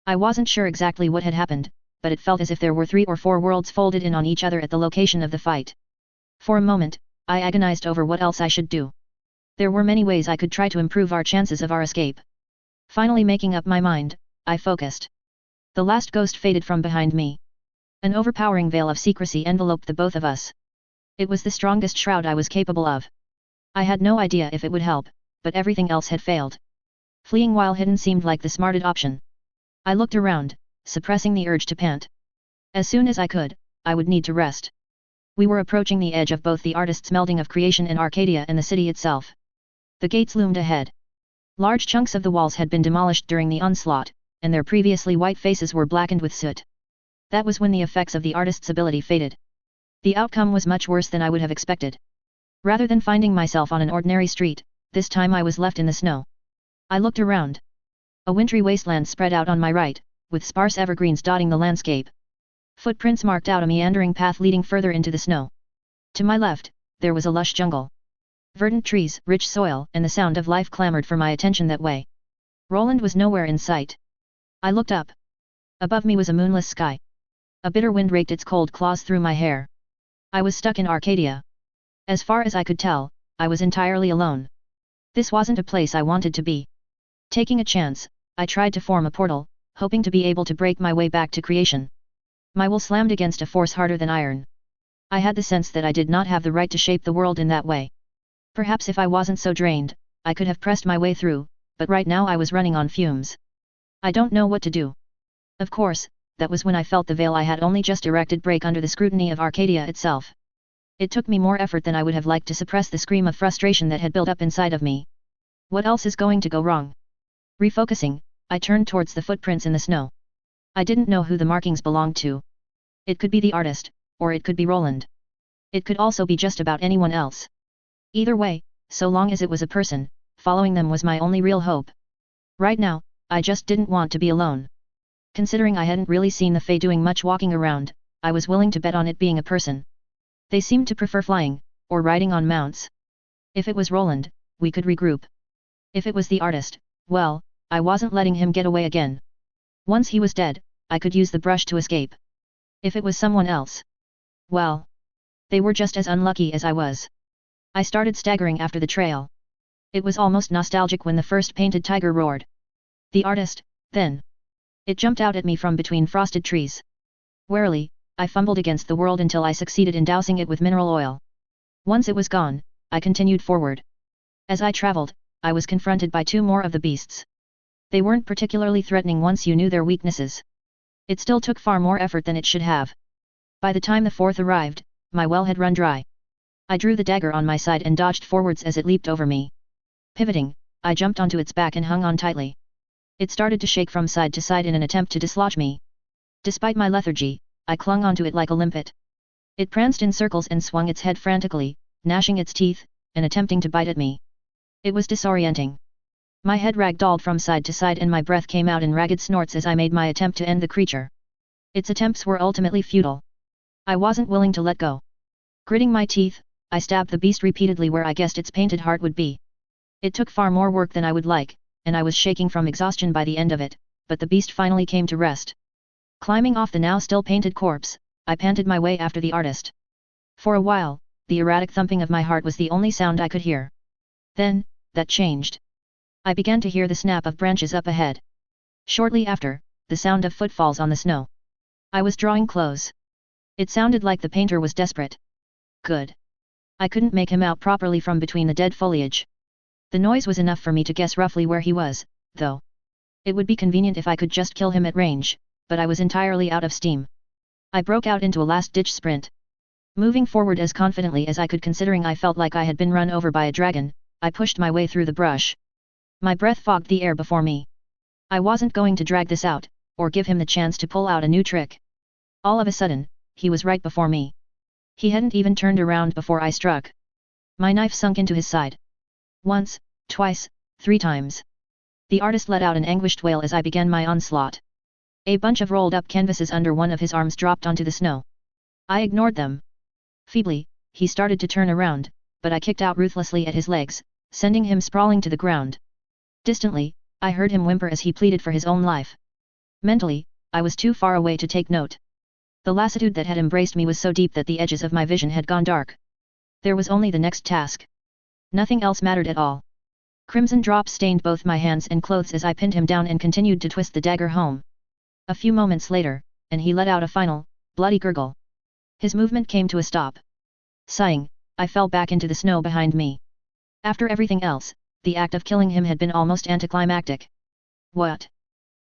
I wasn't sure exactly what had happened, but it felt as if there were 3 or 4 worlds folded in on each other at the location of the fight. For a moment, I agonized over what else I should do. There were many ways I could try to improve our chances of our escape. Finally making up my mind, I focused. The last ghost faded from behind me. An overpowering veil of secrecy enveloped the both of us. It was the strongest shroud I was capable of. I had no idea if it would help, but everything else had failed. Fleeing while hidden seemed like the smarted option. I looked around, suppressing the urge to pant. As soon as I could, I would need to rest. We were approaching the edge of both the artist's melding of creation in Arcadia and the city itself. The gates loomed ahead. Large chunks of the walls had been demolished during the onslaught, and their previously white faces were blackened with soot. That was when the effects of the artist's ability faded. The outcome was much worse than I would have expected. Rather than finding myself on an ordinary street, this time I was left in the snow. I looked around. A wintry wasteland spread out on my right, with sparse evergreens dotting the landscape. Footprints marked out a meandering path leading further into the snow. To my left, there was a lush jungle. Verdant trees, rich soil, and the sound of life clamored for my attention that way. Roland was nowhere in sight. I looked up. Above me was a moonless sky. A bitter wind raked its cold claws through my hair. I was stuck in Arcadia. As far as I could tell, I was entirely alone. This wasn't a place I wanted to be. Taking a chance, I tried to form a portal, hoping to be able to break my way back to creation. My will slammed against a force harder than iron. I had the sense that I did not have the right to shape the world in that way. Perhaps if I wasn't so drained, I could have pressed my way through, but right now I was running on fumes. I don't know what to do. Of course, that was when I felt the veil I had only just erected break under the scrutiny of Arcadia itself. It took me more effort than I would have liked to suppress the scream of frustration that had built up inside of me. What else is going to go wrong? Refocusing, I turned towards the footprints in the snow. I didn't know who the markings belonged to. It could be the artist, or it could be Roland. It could also be just about anyone else. Either way, so long as it was a person, following them was my only real hope. Right now, I just didn't want to be alone. Considering I hadn't really seen the Fae doing much walking around, I was willing to bet on it being a person. They seemed to prefer flying, or riding on mounts. If it was Roland, we could regroup. If it was the artist, well, I wasn't letting him get away again. Once he was dead, I could use the brush to escape. If it was someone else, well, they were just as unlucky as I was. I started staggering after the trail. It was almost nostalgic when the first painted tiger roared. The artist, then. It jumped out at me from between frosted trees. Warily, I fumbled against the world until I succeeded in dousing it with mineral oil. Once it was gone, I continued forward. As I traveled, I was confronted by two more of the beasts. They weren't particularly threatening once you knew their weaknesses. It still took far more effort than it should have. By the time the fourth arrived, my well had run dry. I drew the dagger on my side and dodged forwards as it leaped over me. Pivoting, I jumped onto its back and hung on tightly. It started to shake from side to side in an attempt to dislodge me. Despite my lethargy, I clung onto it like a limpet. It pranced in circles and swung its head frantically, gnashing its teeth, and attempting to bite at me. It was disorienting. My head ragdolled from side to side and my breath came out in ragged snorts as I made my attempt to end the creature. Its attempts were ultimately futile. I wasn't willing to let go. Gritting my teeth, I stabbed the beast repeatedly where I guessed its painted heart would be. It took far more work than I would like, and I was shaking from exhaustion by the end of it, but the beast finally came to rest. Climbing off the now still painted corpse, I panted my way after the artist. For a while, the erratic thumping of my heart was the only sound I could hear. Then, that changed. I began to hear the snap of branches up ahead. Shortly after, the sound of footfalls on the snow. I was drawing close. It sounded like the painter was desperate. Good. I couldn't make him out properly from between the dead foliage. The noise was enough for me to guess roughly where he was, though. It would be convenient if I could just kill him at range, but I was entirely out of steam. I broke out into a last-ditch sprint. Moving forward as confidently as I could considering I felt like I had been run over by a dragon, I pushed my way through the brush. My breath fogged the air before me. I wasn't going to drag this out, or give him the chance to pull out a new trick. All of a sudden, he was right before me. He hadn't even turned around before I struck. My knife sunk into his side. Once, twice, 3 times. The artist let out an anguished wail as I began my onslaught. A bunch of rolled up canvases under one of his arms dropped onto the snow. I ignored them. Feebly, he started to turn around, but I kicked out ruthlessly at his legs, sending him sprawling to the ground. Distantly, I heard him whimper as he pleaded for his own life. Mentally, I was too far away to take note. The lassitude that had embraced me was so deep that the edges of my vision had gone dark. There was only the next task. Nothing else mattered at all. Crimson drops stained both my hands and clothes as I pinned him down and continued to twist the dagger home. A few moments later, and he let out a final, bloody gurgle. His movement came to a stop. Sighing, I fell back into the snow behind me. After everything else, the act of killing him had been almost anticlimactic. What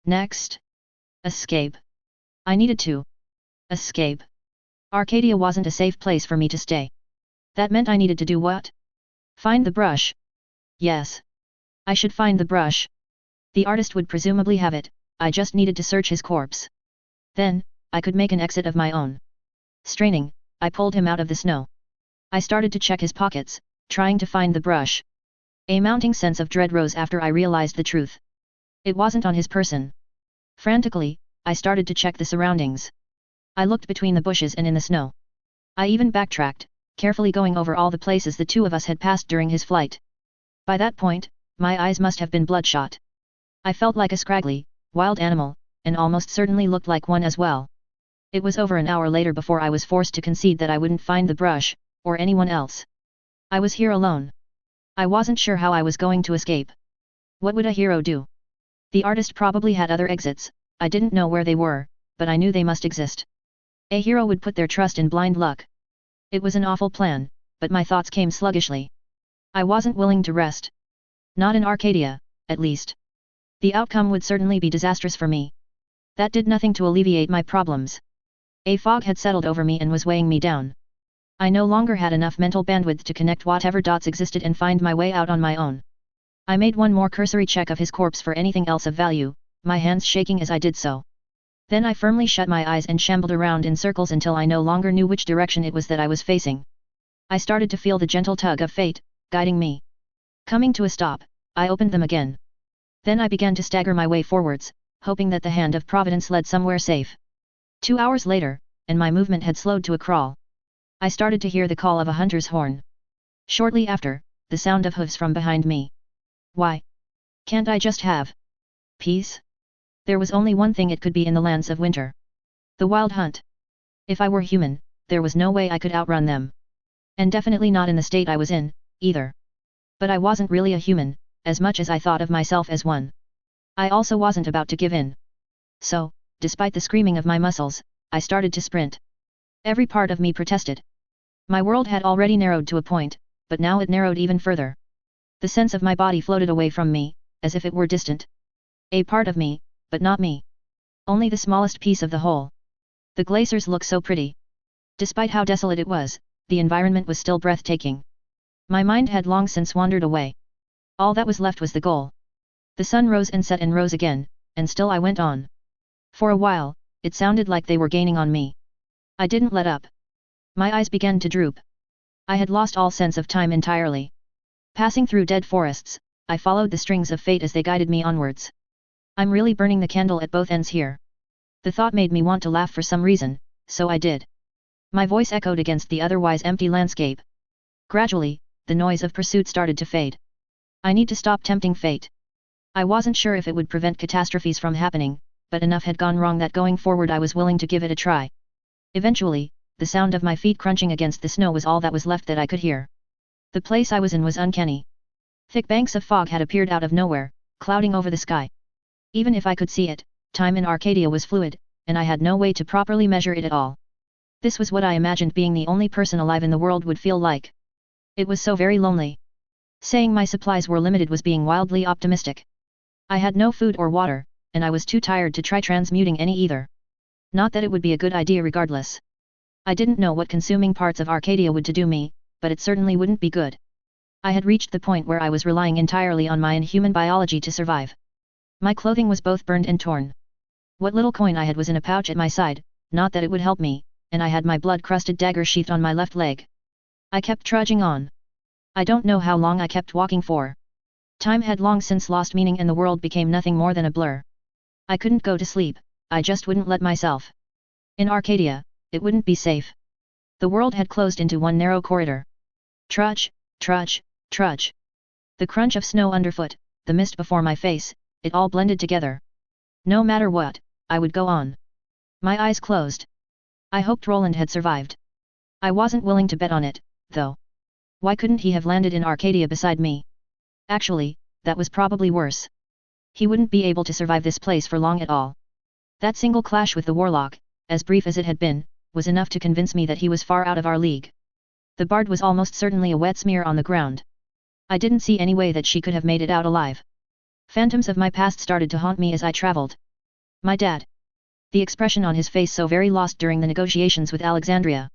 next? Escape. I needed to escape. Arcadia wasn't a safe place for me to stay. That meant I needed to do what? Find the brush. Yes. I should find the brush. The artist would presumably have it, I just needed to search his corpse. Then, I could make an exit of my own. Straining, I pulled him out of the snow. I started to check his pockets, trying to find the brush. A mounting sense of dread rose after I realized the truth. It wasn't on his person. Frantically, I started to check the surroundings. I looked between the bushes and in the snow. I even backtracked, carefully going over all the places the two of us had passed during his flight. By that point, my eyes must have been bloodshot. I felt like a scraggly, wild animal, and almost certainly looked like one as well. It was over an hour later before I was forced to concede that I wouldn't find the brush, or anyone else. I was here alone. I wasn't sure how I was going to escape. What would a hero do? The artist probably had other exits, I didn't know where they were, but I knew they must exist. A hero would put their trust in blind luck. It was an awful plan, but my thoughts came sluggishly. I wasn't willing to rest. Not in Arcadia, at least. The outcome would certainly be disastrous for me. That did nothing to alleviate my problems. A fog had settled over me and was weighing me down. I no longer had enough mental bandwidth to connect whatever dots existed and find my way out on my own. I made one more cursory check of his corpse for anything else of value, my hands shaking as I did so. Then I firmly shut my eyes and shambled around in circles until I no longer knew which direction it was that I was facing. I started to feel the gentle tug of fate, guiding me. Coming to a stop, I opened them again. Then I began to stagger my way forwards, hoping that the hand of Providence led somewhere safe. 2 hours later, and my movement had slowed to a crawl. I started to hear the call of a hunter's horn. Shortly after, the sound of hooves from behind me. Why? Can't I just have peace? There was only one thing it could be in the lands of winter. The wild hunt. If I were human, there was no way I could outrun them. And definitely not in the state I was in, either. But I wasn't really a human, as much as I thought of myself as one. I also wasn't about to give in. So, despite the screaming of my muscles, I started to sprint. Every part of me protested. My world had already narrowed to a point, but now it narrowed even further. The sense of my body floated away from me, as if it were distant. A part of me, but not me. Only the smallest piece of the whole. The glaciers looked so pretty. Despite how desolate it was, the environment was still breathtaking. My mind had long since wandered away. All that was left was the goal. The sun rose and set and rose again, and still I went on. For a while, it sounded like they were gaining on me. I didn't let up. My eyes began to droop. I had lost all sense of time entirely. Passing through dead forests, I followed the strings of fate as they guided me onwards. I'm really burning the candle at both ends here. The thought made me want to laugh for some reason, so I did. My voice echoed against the otherwise empty landscape. Gradually, the noise of pursuit started to fade. I need to stop tempting fate. I wasn't sure if it would prevent catastrophes from happening, but enough had gone wrong that going forward I was willing to give it a try. Eventually, the sound of my feet crunching against the snow was all that was left that I could hear. The place I was in was uncanny. Thick banks of fog had appeared out of nowhere, clouding over the sky. Even if I could see it, time in Arcadia was fluid, and I had no way to properly measure it at all. This was what I imagined being the only person alive in the world would feel like. It was so very lonely. Saying my supplies were limited was being wildly optimistic. I had no food or water, and I was too tired to try transmuting any either. Not that it would be a good idea regardless. I didn't know what consuming parts of Arcadia would do me, but it certainly wouldn't be good. I had reached the point where I was relying entirely on my inhuman biology to survive. My clothing was both burned and torn. What little coin I had was in a pouch at my side, not that it would help me, and I had my blood-crusted dagger sheathed on my left leg. I kept trudging on. I don't know how long I kept walking for. Time had long since lost meaning and the world became nothing more than a blur. I couldn't go to sleep, I just wouldn't let myself. In Arcadia, it wouldn't be safe. The world had closed into one narrow corridor. Trudge, trudge, trudge. The crunch of snow underfoot, the mist before my face, it all blended together. No matter what, I would go on. My eyes closed. I hoped Roland had survived. I wasn't willing to bet on it, though. Why couldn't he have landed in Arcadia beside me? Actually, that was probably worse. He wouldn't be able to survive this place for long at all. That single clash with the warlock, as brief as it had been, was enough to convince me that he was far out of our league. The bard was almost certainly a wet smear on the ground. I didn't see any way that she could have made it out alive. Phantoms of my past started to haunt me as I traveled. My dad. The expression on his face so very lost during the negotiations with Alexandria.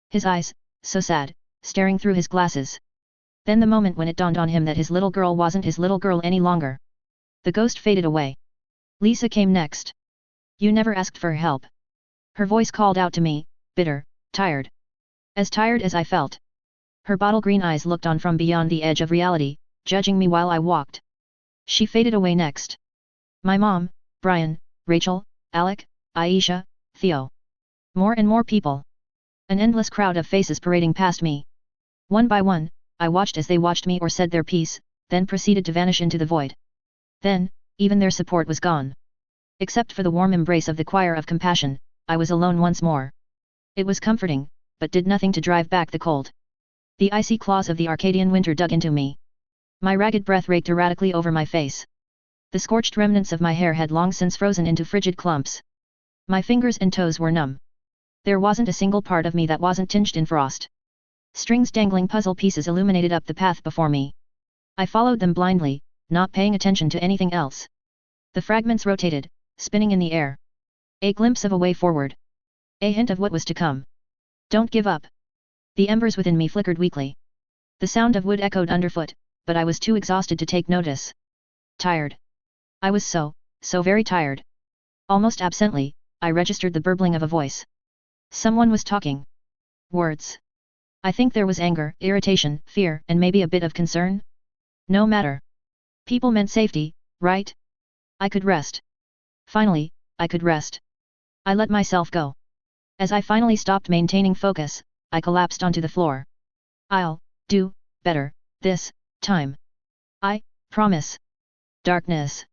His eyes, so sad, staring through his glasses. Then the moment when it dawned on him that his little girl wasn't his little girl any longer. The ghost faded away. Lisa came next. You never asked for help. Her voice called out to me, bitter, tired. As tired as I felt. Her bottle green eyes looked on from beyond the edge of reality, judging me while I walked. She faded away next. My mom, Brian, Rachel, Alec, Aisha, Theo. More and more people. An endless crowd of faces parading past me. One by one, I watched as they watched me or said their piece, then proceeded to vanish into the void. Then, even their support was gone. Except for the warm embrace of the choir of compassion, I was alone once more. It was comforting, but did nothing to drive back the cold. The icy claws of the Arcadian winter dug into me. My ragged breath raked erratically over my face. The scorched remnants of my hair had long since frozen into frigid clumps. My fingers and toes were numb. There wasn't a single part of me that wasn't tinged in frost. Strings dangling puzzle pieces illuminated up the path before me. I followed them blindly, not paying attention to anything else. The fragments rotated, spinning in the air. A glimpse of a way forward. A hint of what was to come. Don't give up. The embers within me flickered weakly. The sound of wood echoed underfoot, but I was too exhausted to take notice. Tired. I was so very tired. Almost absently, I registered the burbling of a voice. Someone was talking. Words. I think there was anger, irritation, fear, and maybe a bit of concern. No matter. People meant safety, right? I could rest. Finally, I could rest. I let myself go. As I finally stopped maintaining focus, I collapsed onto the floor. I'll do better this time. I promise. Darkness.